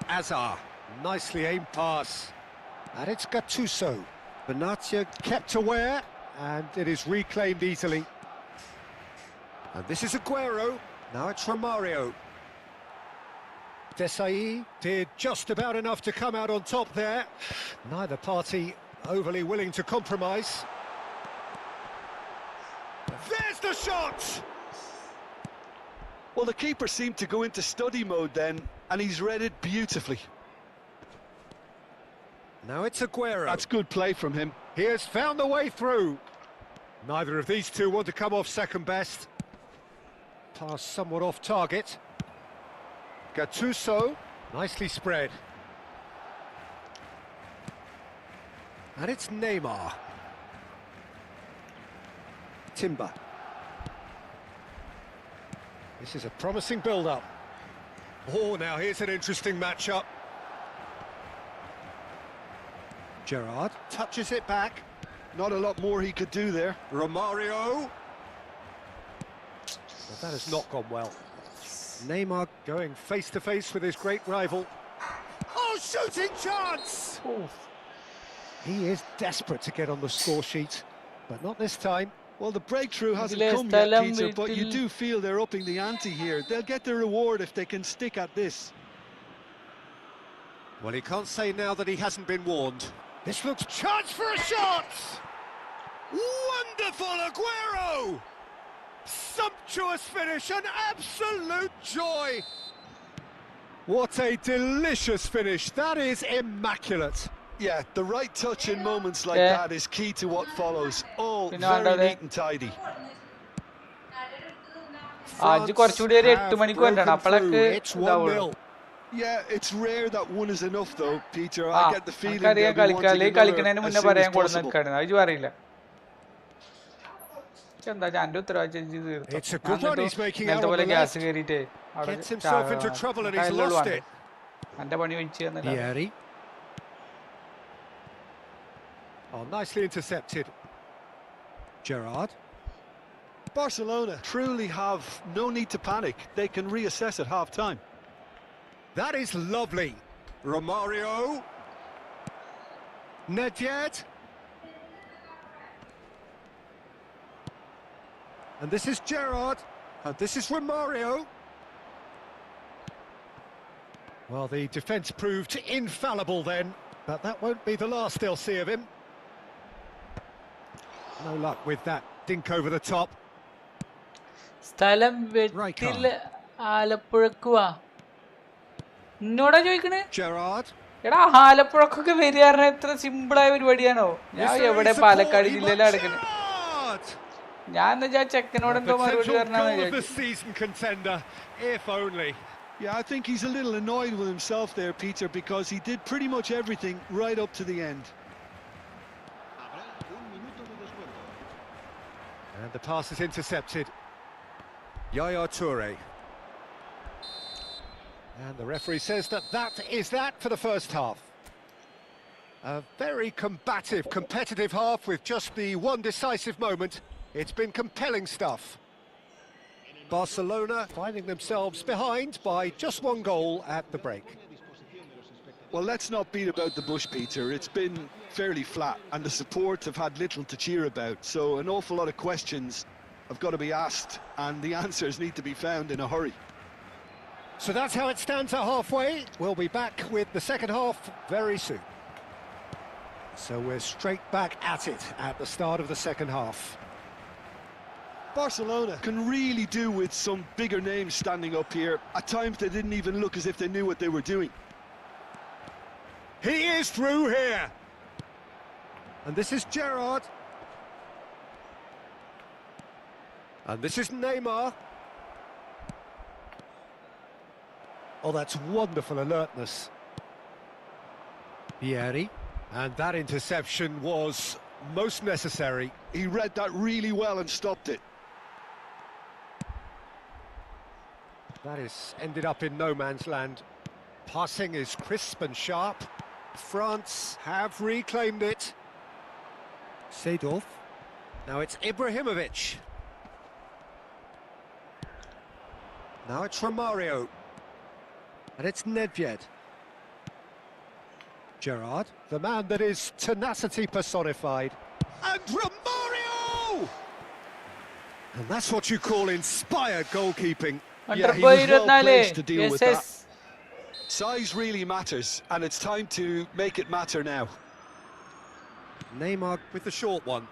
Azar. Nicely aimed pass. And it's Gattuso. Benatia kept aware, and it is reclaimed easily. And this is Aguero. Now it's Romario. Desai did just about enough to come out on top there. Neither party overly willing to compromise. There's the shot! Well, the keeper seemed to go into study mode then, and he's read it beautifully. Now it's Aguero. That's good play from him. He has found the way through. Neither of these two want to come off second best. Pass somewhat off target. Gattuso, nicely spread. And it's Neymar. Timber. This is a promising build-up. Oh, now here's an interesting matchup. Gerrard touches it back. Not a lot more he could do there. Romario. Well, that has not gone well. Neymar going face-to-face with his great rival. Oh, shooting chance! He is desperate to get on the score sheet, but not this time. Well, the breakthrough hasn't ഇതിലെ come yet, സ്ഥലം Peter, but you വീട്ടിൽ- do feel they're upping the ante here. They'll get their reward if they can stick at this. Well, he can't say now that he hasn't been warned. This looks... Chance for a shot! Wonderful Aguero! Sumptuous finish, an absolute joy! What a delicious finish. That is immaculate. Yeah, the right touch in moments like Yeah. that is key to what follows. All പിന്നെ very വേണ്ടത് neat and tidy. അത് കുറച്ചുകൂടി ഒരു 8 മണിക്ക് വേണ്ടാണ് അപ്പോഴൊക്കെ It's ഇതാവുള്ളൂ 1-0. Yeah, it's rare that one is enough though, Peter. ആ I get the feeling നമുക്കറിയാം they'll be wanting കളിക്കാല്ലേ കളിക്കണതിന് another as മുന്നേ soon പറയാൻ as കൊടു possible. നിൽക്കാണ് അത് അറിയില്ല എന്താ എന്റെ ഉത്തരവാദിത്തം ചെയ്ത് തീർത്തു It's a good one he's making out ഇന്നത്തെ on പോലെ the ഗ്യാസ് left. കയറിയിട്ടേ അവിടെ Gets himself into trouble and he's lost it. എന്റെ പണി വെച്ച് തന്നില്ല Vieri. Oh, nicely intercepted. Gerrard. Barcelona truly have no need to panic. They can reassess at half-time. That is lovely. Romario. Nedved. And this is Gerrard. And this is Romario. Well, the defence proved infallible then, but that won't be the last they'll see of him. No luck with that dink over the top. സ്ഥലം വെട്ടിൽ ആലപ്പുഴക്ക് വാ എന്നോടാ ചോദിക്കണേ Gerrard. എടാ ആലപ്പുഴക്കൊക്കെ വരിക പറഞ്ഞാൽ എത്ര സിമ്പിളായ പരിപാടിയാണോ ഞാൻ എവിടെ പാലക്കാട് ജില്ലയിലാണ് എടുക്കണേ Gerrard. ഞാൻ എന്താ വെച്ചാൽ ചെക്കനോട് എന്തോ മറുപടി Potential പറഞ്ഞാന്ന് goal of the വിചാരിച്ചു season contender, if only. Yeah, I think he's a little annoyed with himself there, Peter, because he did pretty much everything right up to the end. And the pass is intercepted. Yaya Toure. And the referee says that is that for the first half. A very combative, competitive half with just the one decisive moment. It's been compelling stuff. Barcelona finding themselves behind by just one goal at the break. Well, let's not beat about the bush, Peter. It's been fairly flat, and the support have had little to cheer about. So an awful lot of questions have got to be asked, and the answers need to be found in a hurry. So that's how it stands at halfway. We'll be back with the second half very soon. So we're straight back at it at the start of the second half. Barcelona can really do with some bigger names standing up here. At times they didn't even look as if they knew what they were doing. He is through here. And this is Gerrard. And this is Neymar. Oh, that's wonderful alertness. Vieri. And that interception was most necessary. He read that really well and stopped it. That is ended up in no man's land. Passing is crisp and sharp. France have reclaimed it. Seedorf. Now it's Ibrahimovic. Now it's Romario. And it's Nedved. Gerrard, the man that is tenacity personified. And Romario! And that's what you call inspired goalkeeping. Yeah, he was well placed to deal with that. Size really matters, and it's time to make it matter now. Neymar with the short one.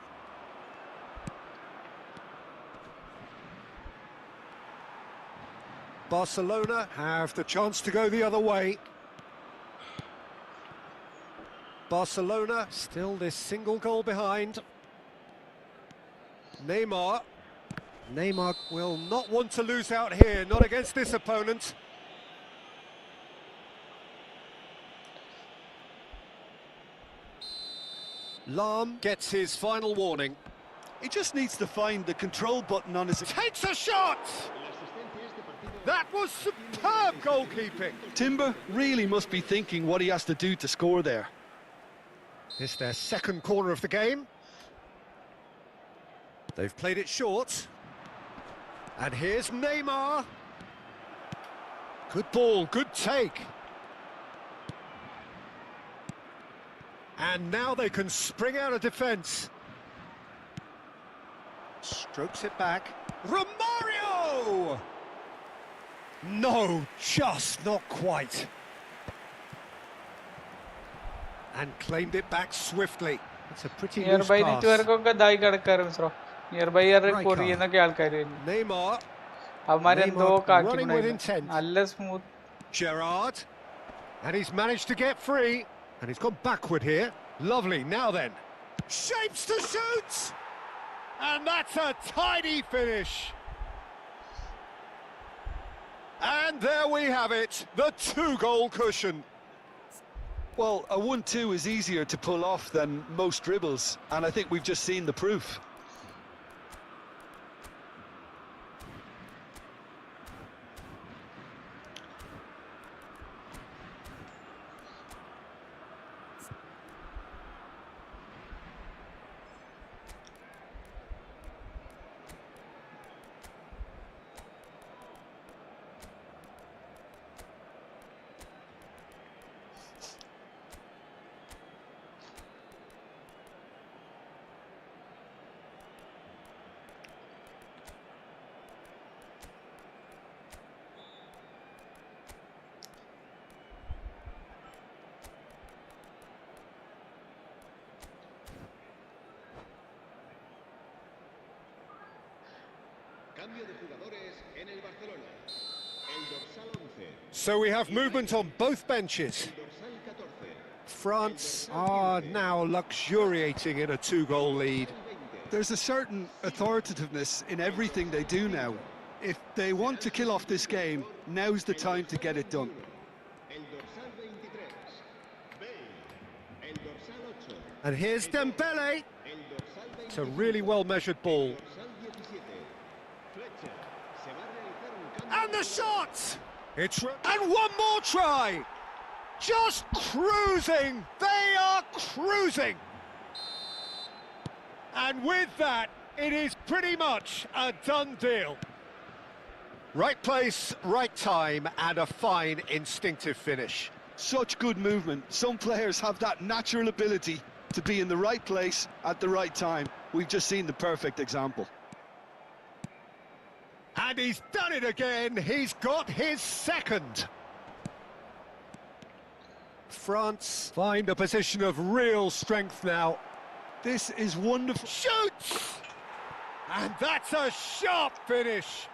Barcelona have the chance to go the other way. Barcelona still this single goal behind. Neymar. Neymar will not want to lose out here, not against this opponent. Lam gets his final warning. He just needs to find the control button on his... Takes a shot! That was superb goalkeeping. Timber really must be thinking what he has to do to score there. It's their second corner of the game. They've played it short. And here's Neymar. Good ball, good take. And now they can spring out of defence. Strokes it back. Romario! No, just not quite. And claimed it back swiftly. It's a pretty loose Nearby pass. Nearby Neymar. Neymar running with intent. smooth. Gerrard. And he's managed to get free. And he's gone backward here. Lovely, now then. Shapes to shoot! And that's a tidy finish. And there we have it, the two-goal cushion. Well, a 1-2 is easier to pull off than most dribbles, and I think we've just seen the proof. So we have movement on both benches. France are now luxuriating in a two-goal lead. There's a certain authoritativeness in everything they do now. If they want to kill off this game, now's the time to get it done. And here's Dembele. It's a really well-measured ball. And the shot! And one more try! Just cruising! They are cruising! And with that, it is pretty much a done deal. Right place, right time, and a fine instinctive finish. Such good movement. Some players have that natural ability to be in the right place at the right time. We've just seen the perfect example. And he's done it again. He's got his second. France find a position of real strength now. This is wonderful. Shoots! And that's a sharp finish.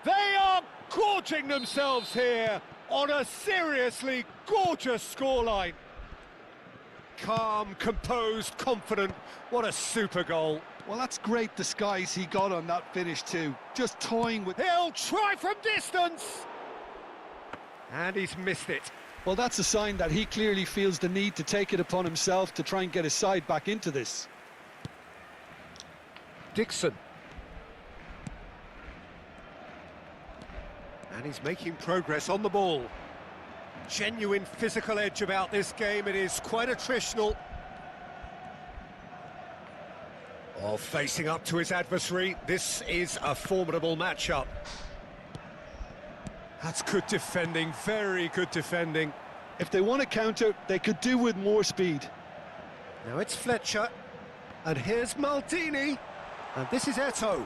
They are gorging themselves here on a seriously gorgeous scoreline. Calm, composed, confident. What a super goal. Well, that's great disguise he got on that finish too. Just toying with... He'll try from distance. And he's missed it. Well, that's a sign that he clearly feels the need to take it upon himself to try and get his side back into this. Dixon. And he's making progress on the ball. Genuine physical edge about this game. It is quite attritional. Oh, facing up to his adversary. This is a formidable matchup. That's good defending, very good defending. If they want to counter, they could do with more speed. Now it's Fletcher. And here's Maldini. And this is Eto'o.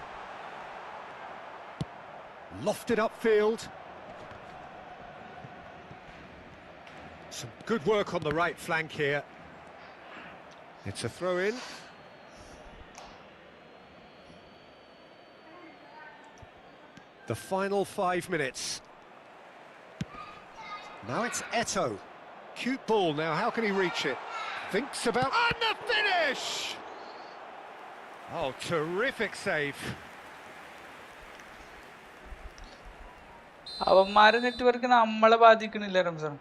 Lofted upfield. Some good work on the right flank here. It's a throw-in. The final 5 minutes. Now it's Eto'o. Cute ball now, how can he reach it? Thinks about... And the finish! Oh, terrific save. അവന്മാരെ network നമ്മളെ ബാധിക്കണില്ല Ramzan.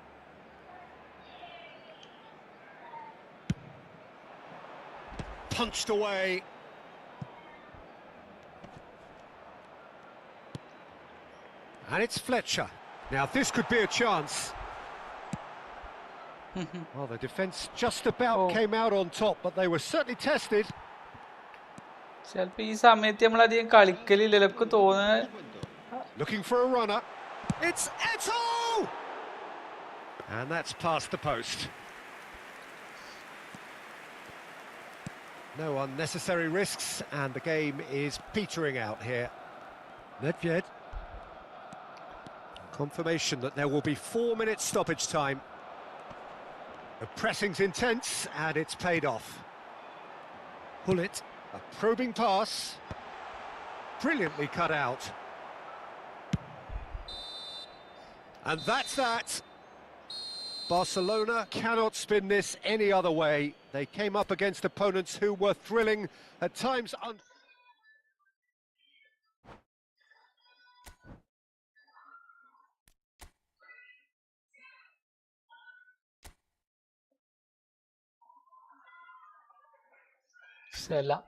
Punched away. And it's Fletcher. Now this could be a chance. Well, the defence just about came out on top, but they were certainly tested. ചിലപ്പോ ഈ സമയത്ത് നമ്മളധികം കളിക്കലില്ലല്ലോ തോന്നുന്നത്. Looking for a runner. It's Eto'o! And that's past the post. No unnecessary risks, and the game is petering out here. Nedved. Confirmation that there will be 4 minutes stoppage time. The pressing's intense, and it's paid off. Hullet, a probing pass. Brilliantly cut out. And that's that. Barcelona cannot spin this any other way. They came up against opponents who were thrilling, at times Selam.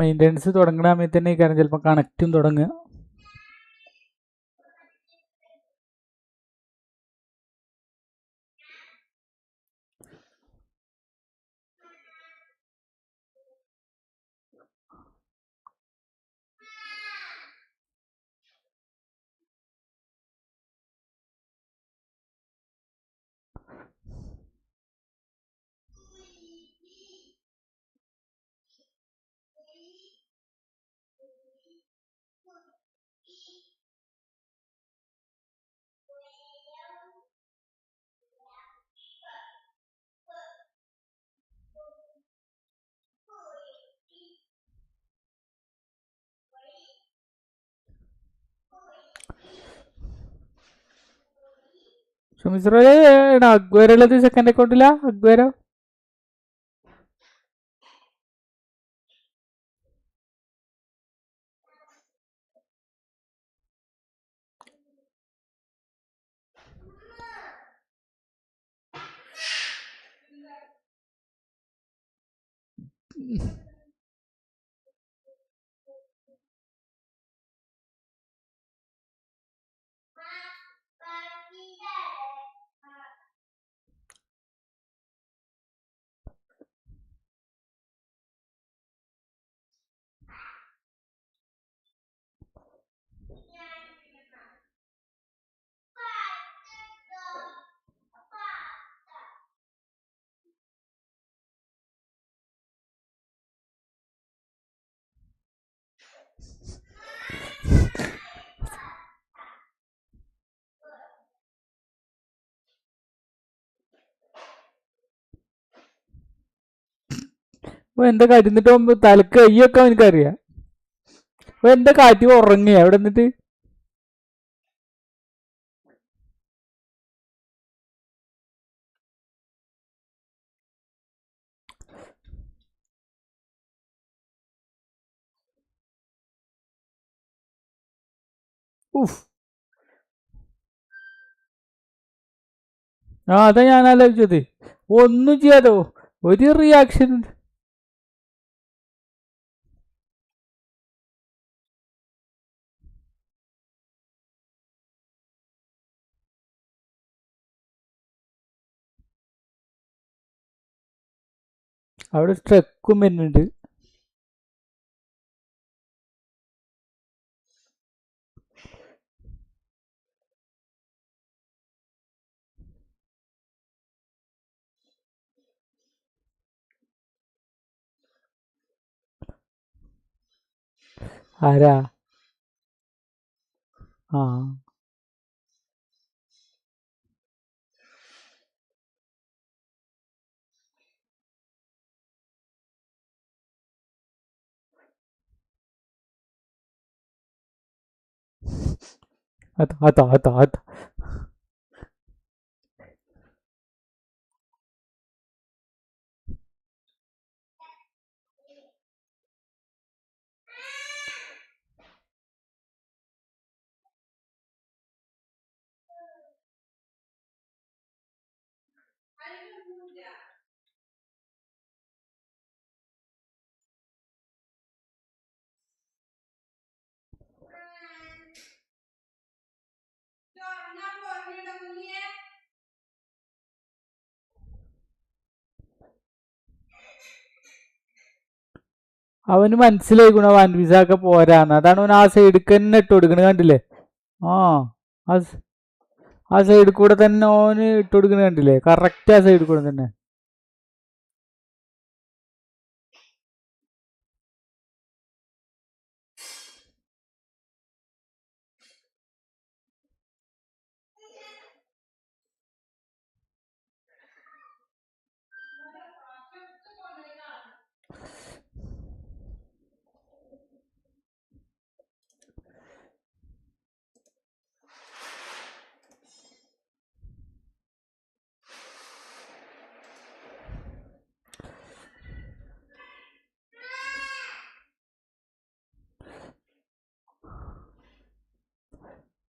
Maintenance തുടങ്ങുന്ന സമയത്ത് തന്നെ ഈ കാര്യം ചിലപ്പോൾ കണക്റ്റും തുടങ്ങുക. സുമിശ്ര അഗ്വേര ഉള്ളത് second അക്കൗണ്ടിലാ? അഗ്വേരോ എന്താ കരുന്നിട്ട് തലക്ക് കയ്യൊക്കെ എനിക്കറിയാം. എന്താ കാറ്റി ഉറങ്ങിയ അവിടെ നിന്നിട്ട്? ഉഫ്. അതാ ഞാൻ ആലോചിച്ചത്. ഒന്നും ചെയ്യാതോ ഒരു റിയാക്ഷൻ. അവിടെ സ്ട്രെക്കും വരുന്നുണ്ട്. ആരാ? ആ അതാ അവന് മനസ്സിലായി ഗുണ വൻ വിസ ഒക്കെ പോരാന്ന്. അതാണ് അവൻ ആ സൈഡിക്ക് തന്നെ ഇട്ട് കൊടുക്കണത്. കണ്ടില്ലേ? ആ ആ സൈഡിൽ കൂടെ തന്നെ ഓന് ഇട്ട് കൊടുക്കണത് കണ്ടില്ലേ? കറക്റ്റ് ആ സൈഡിൽ കൂടെ തന്നെ.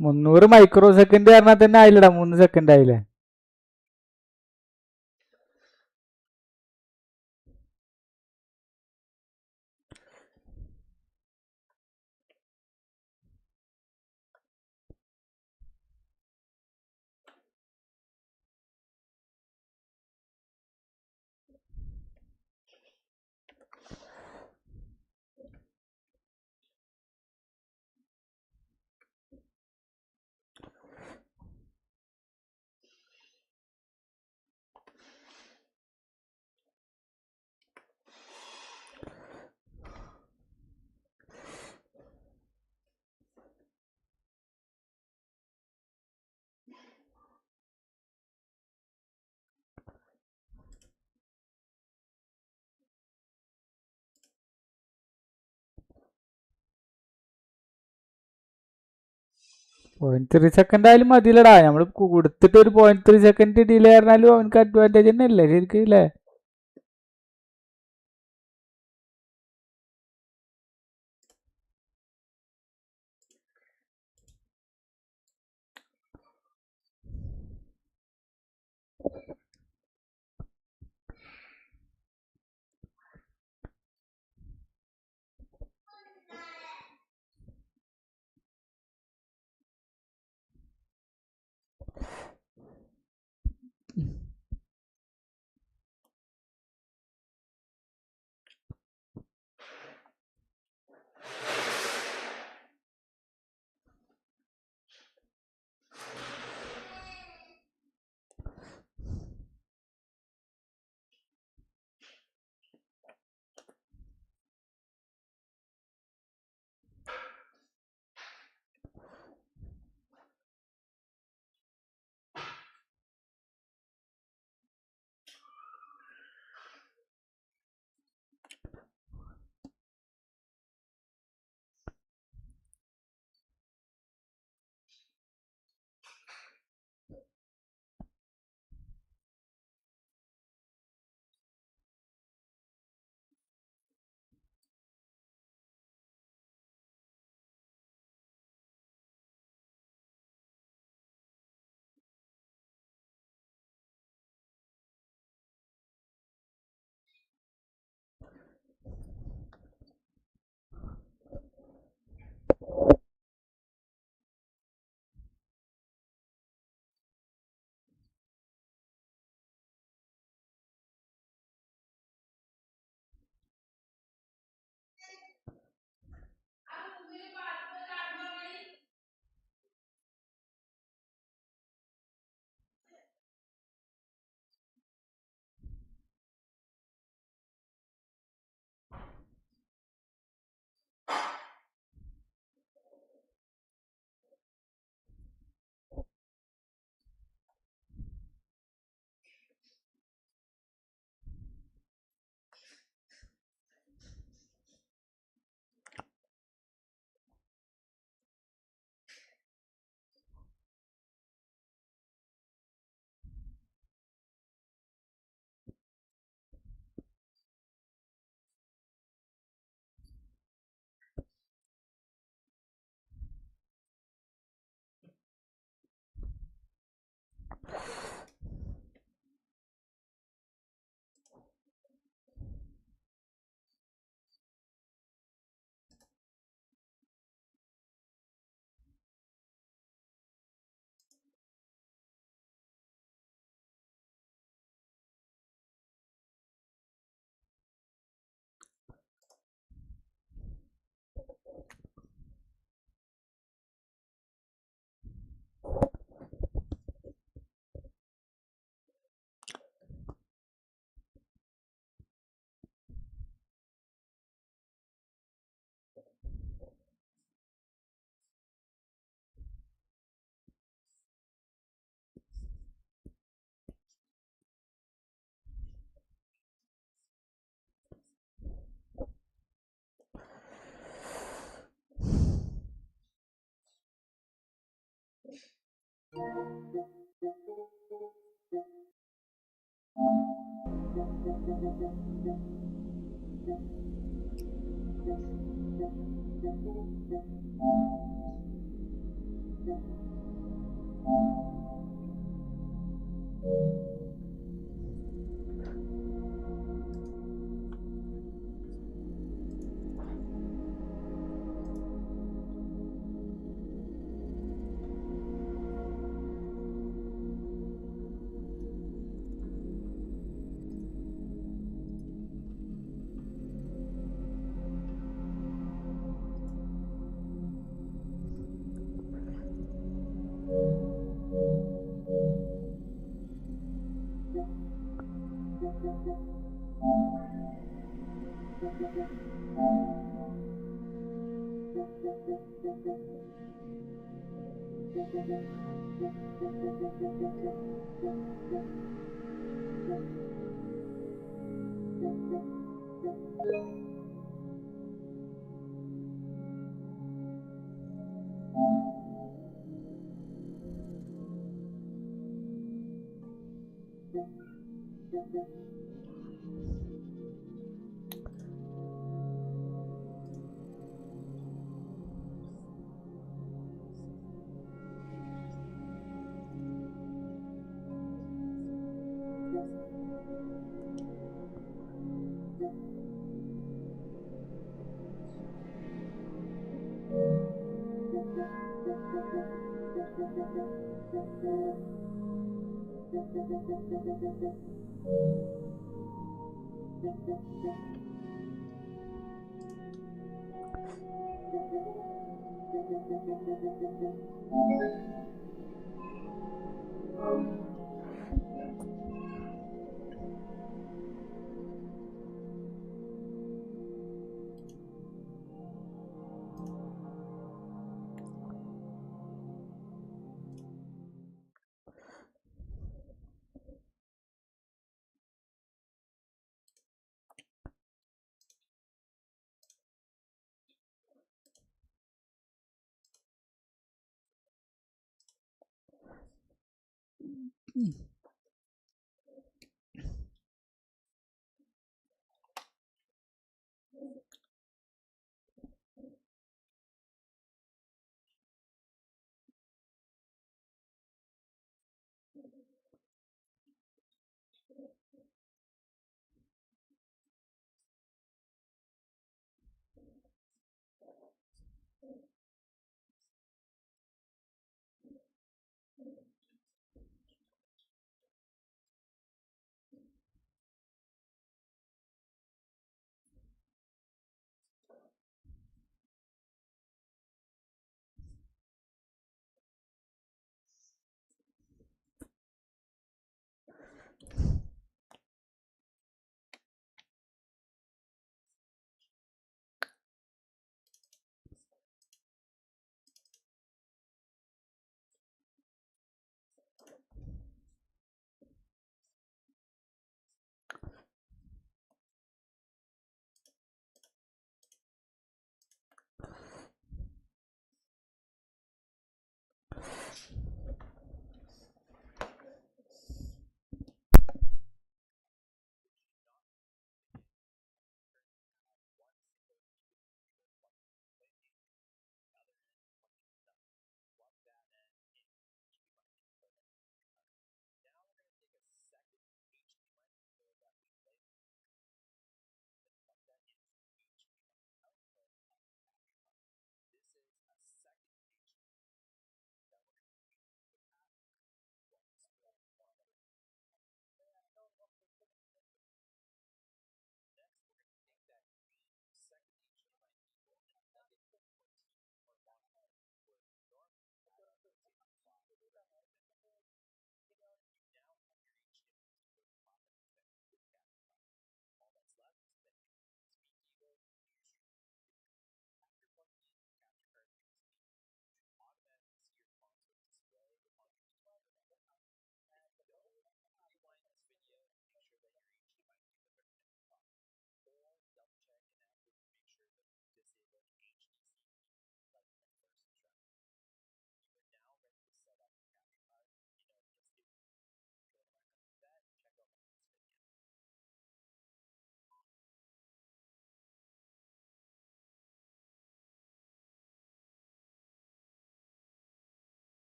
മുന്നൂറ് മൈക്രോ സെക്കൻഡ് പറഞ്ഞാൽ തന്നെ ആയില്ലടാ, 3 സെക്കൻഡ് ആയില്ലേ? 0.3 സെക്കൻഡ് ആയാലും മതിയില്ലടാ. നമ്മൾ കൊടുത്തിട്ട് ഒരു 0.3 സെക്കൻഡ് ഡിലേ ആയിരുന്നാലും അവനക്ക് അഡ്വാൻറ്റേജ് തന്നെ അല്ലേ ശരിക്കും അല്ലേ?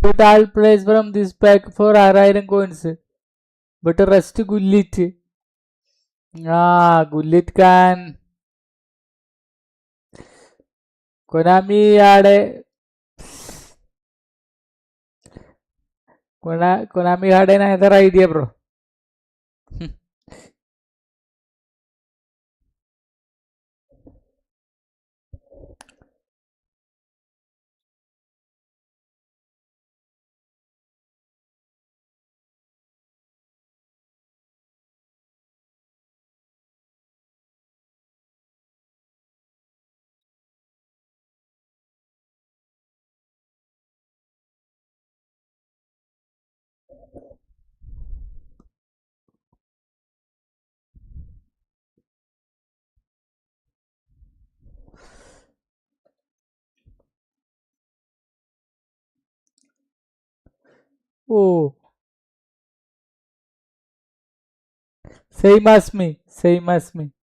But all players from this pack for 6000 coins. But rest Gullit. Gullit can. Konami आड़े Konami had another idea, bro. Oh, same as me. Same as me.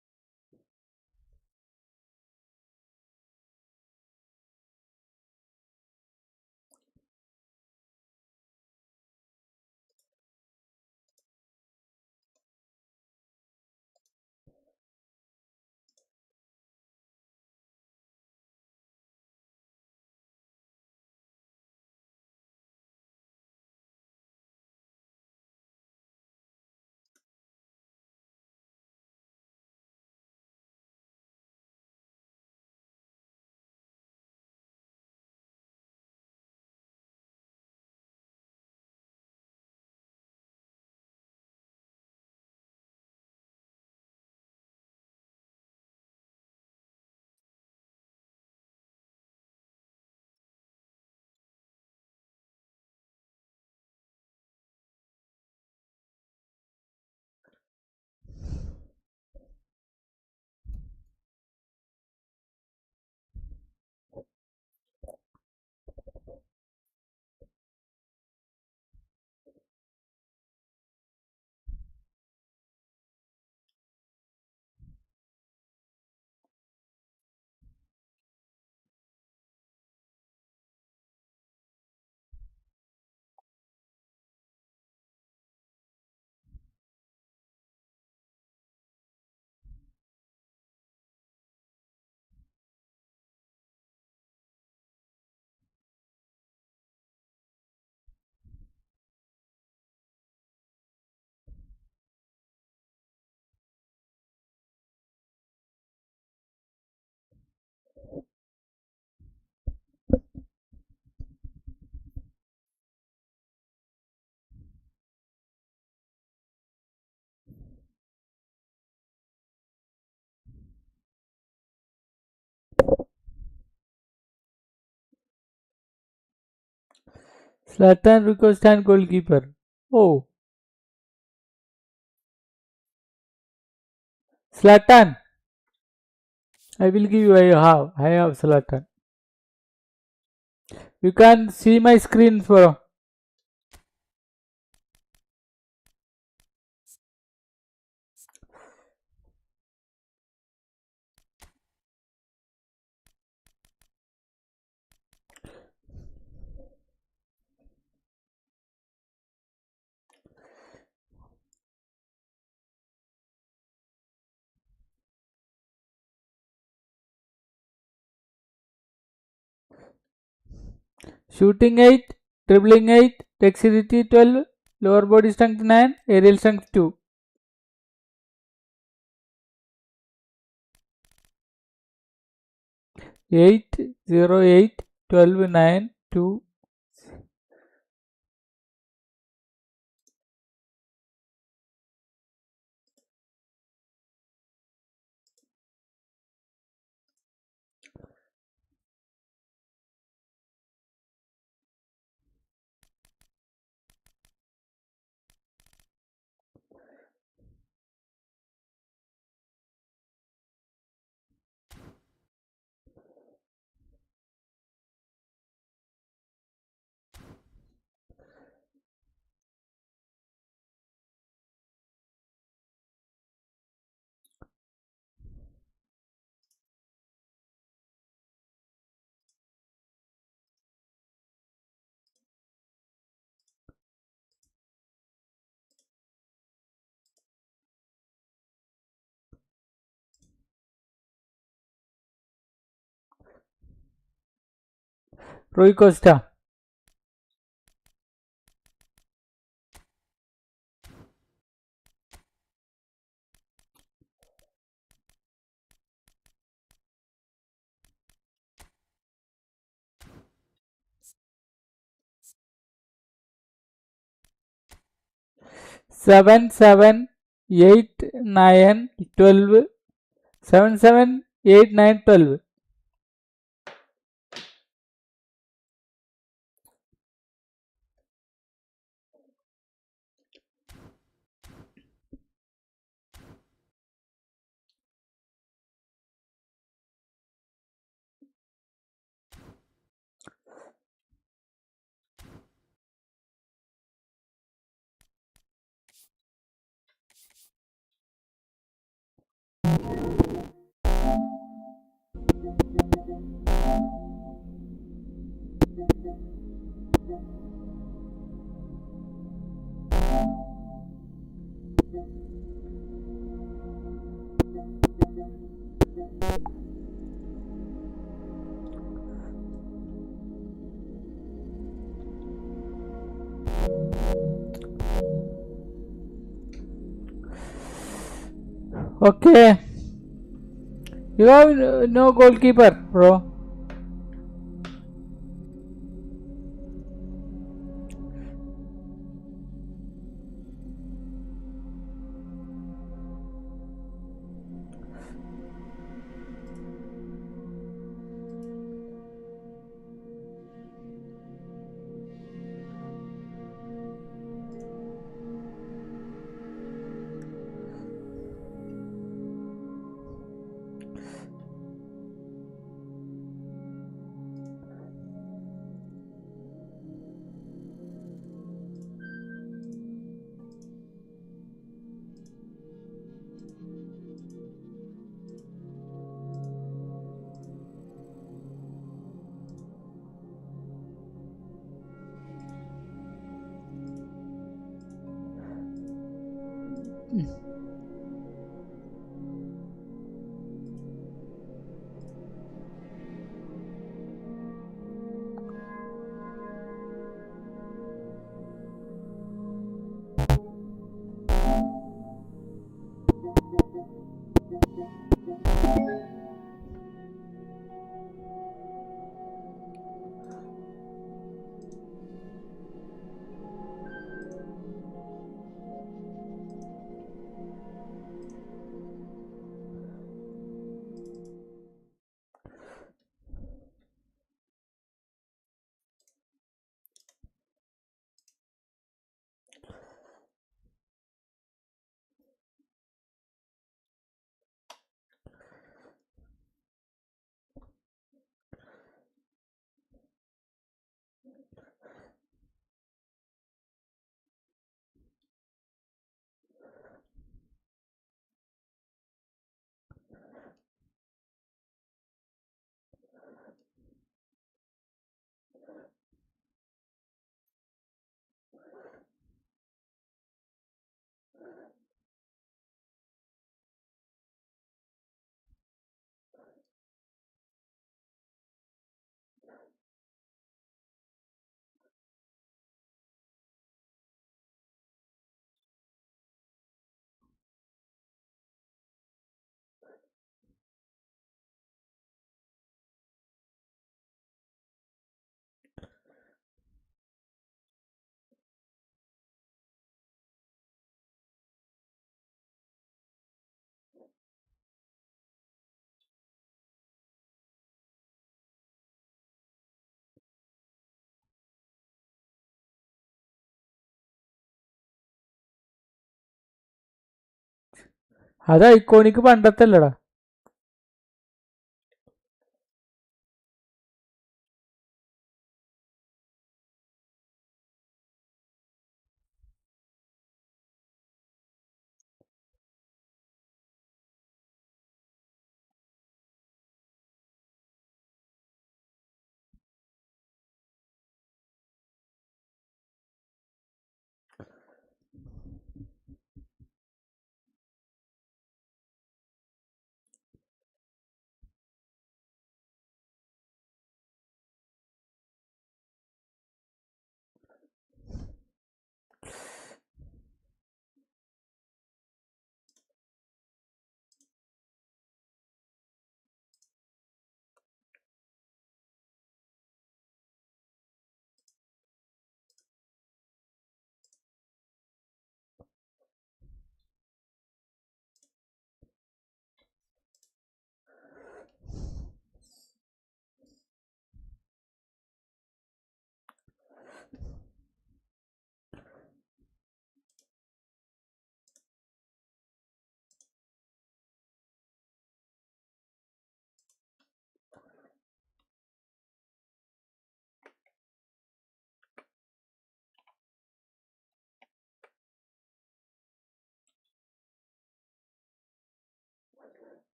Zlatan request and goalkeeper. Oh, Zlatan. I will give you. I have Zlatan. You can see my screen, bro. Shooting 8, dribbling 8, dexterity 12, lower body strength 9, aerial strength 2. 8, 0, 8, 12, 9, 2. Rui Costa. Seven, 8, 9, 12. 7, 8, 9, 12. Okay. You have no goalkeeper, bro. അത് iconic പണ്ടത്തല്ലടാ.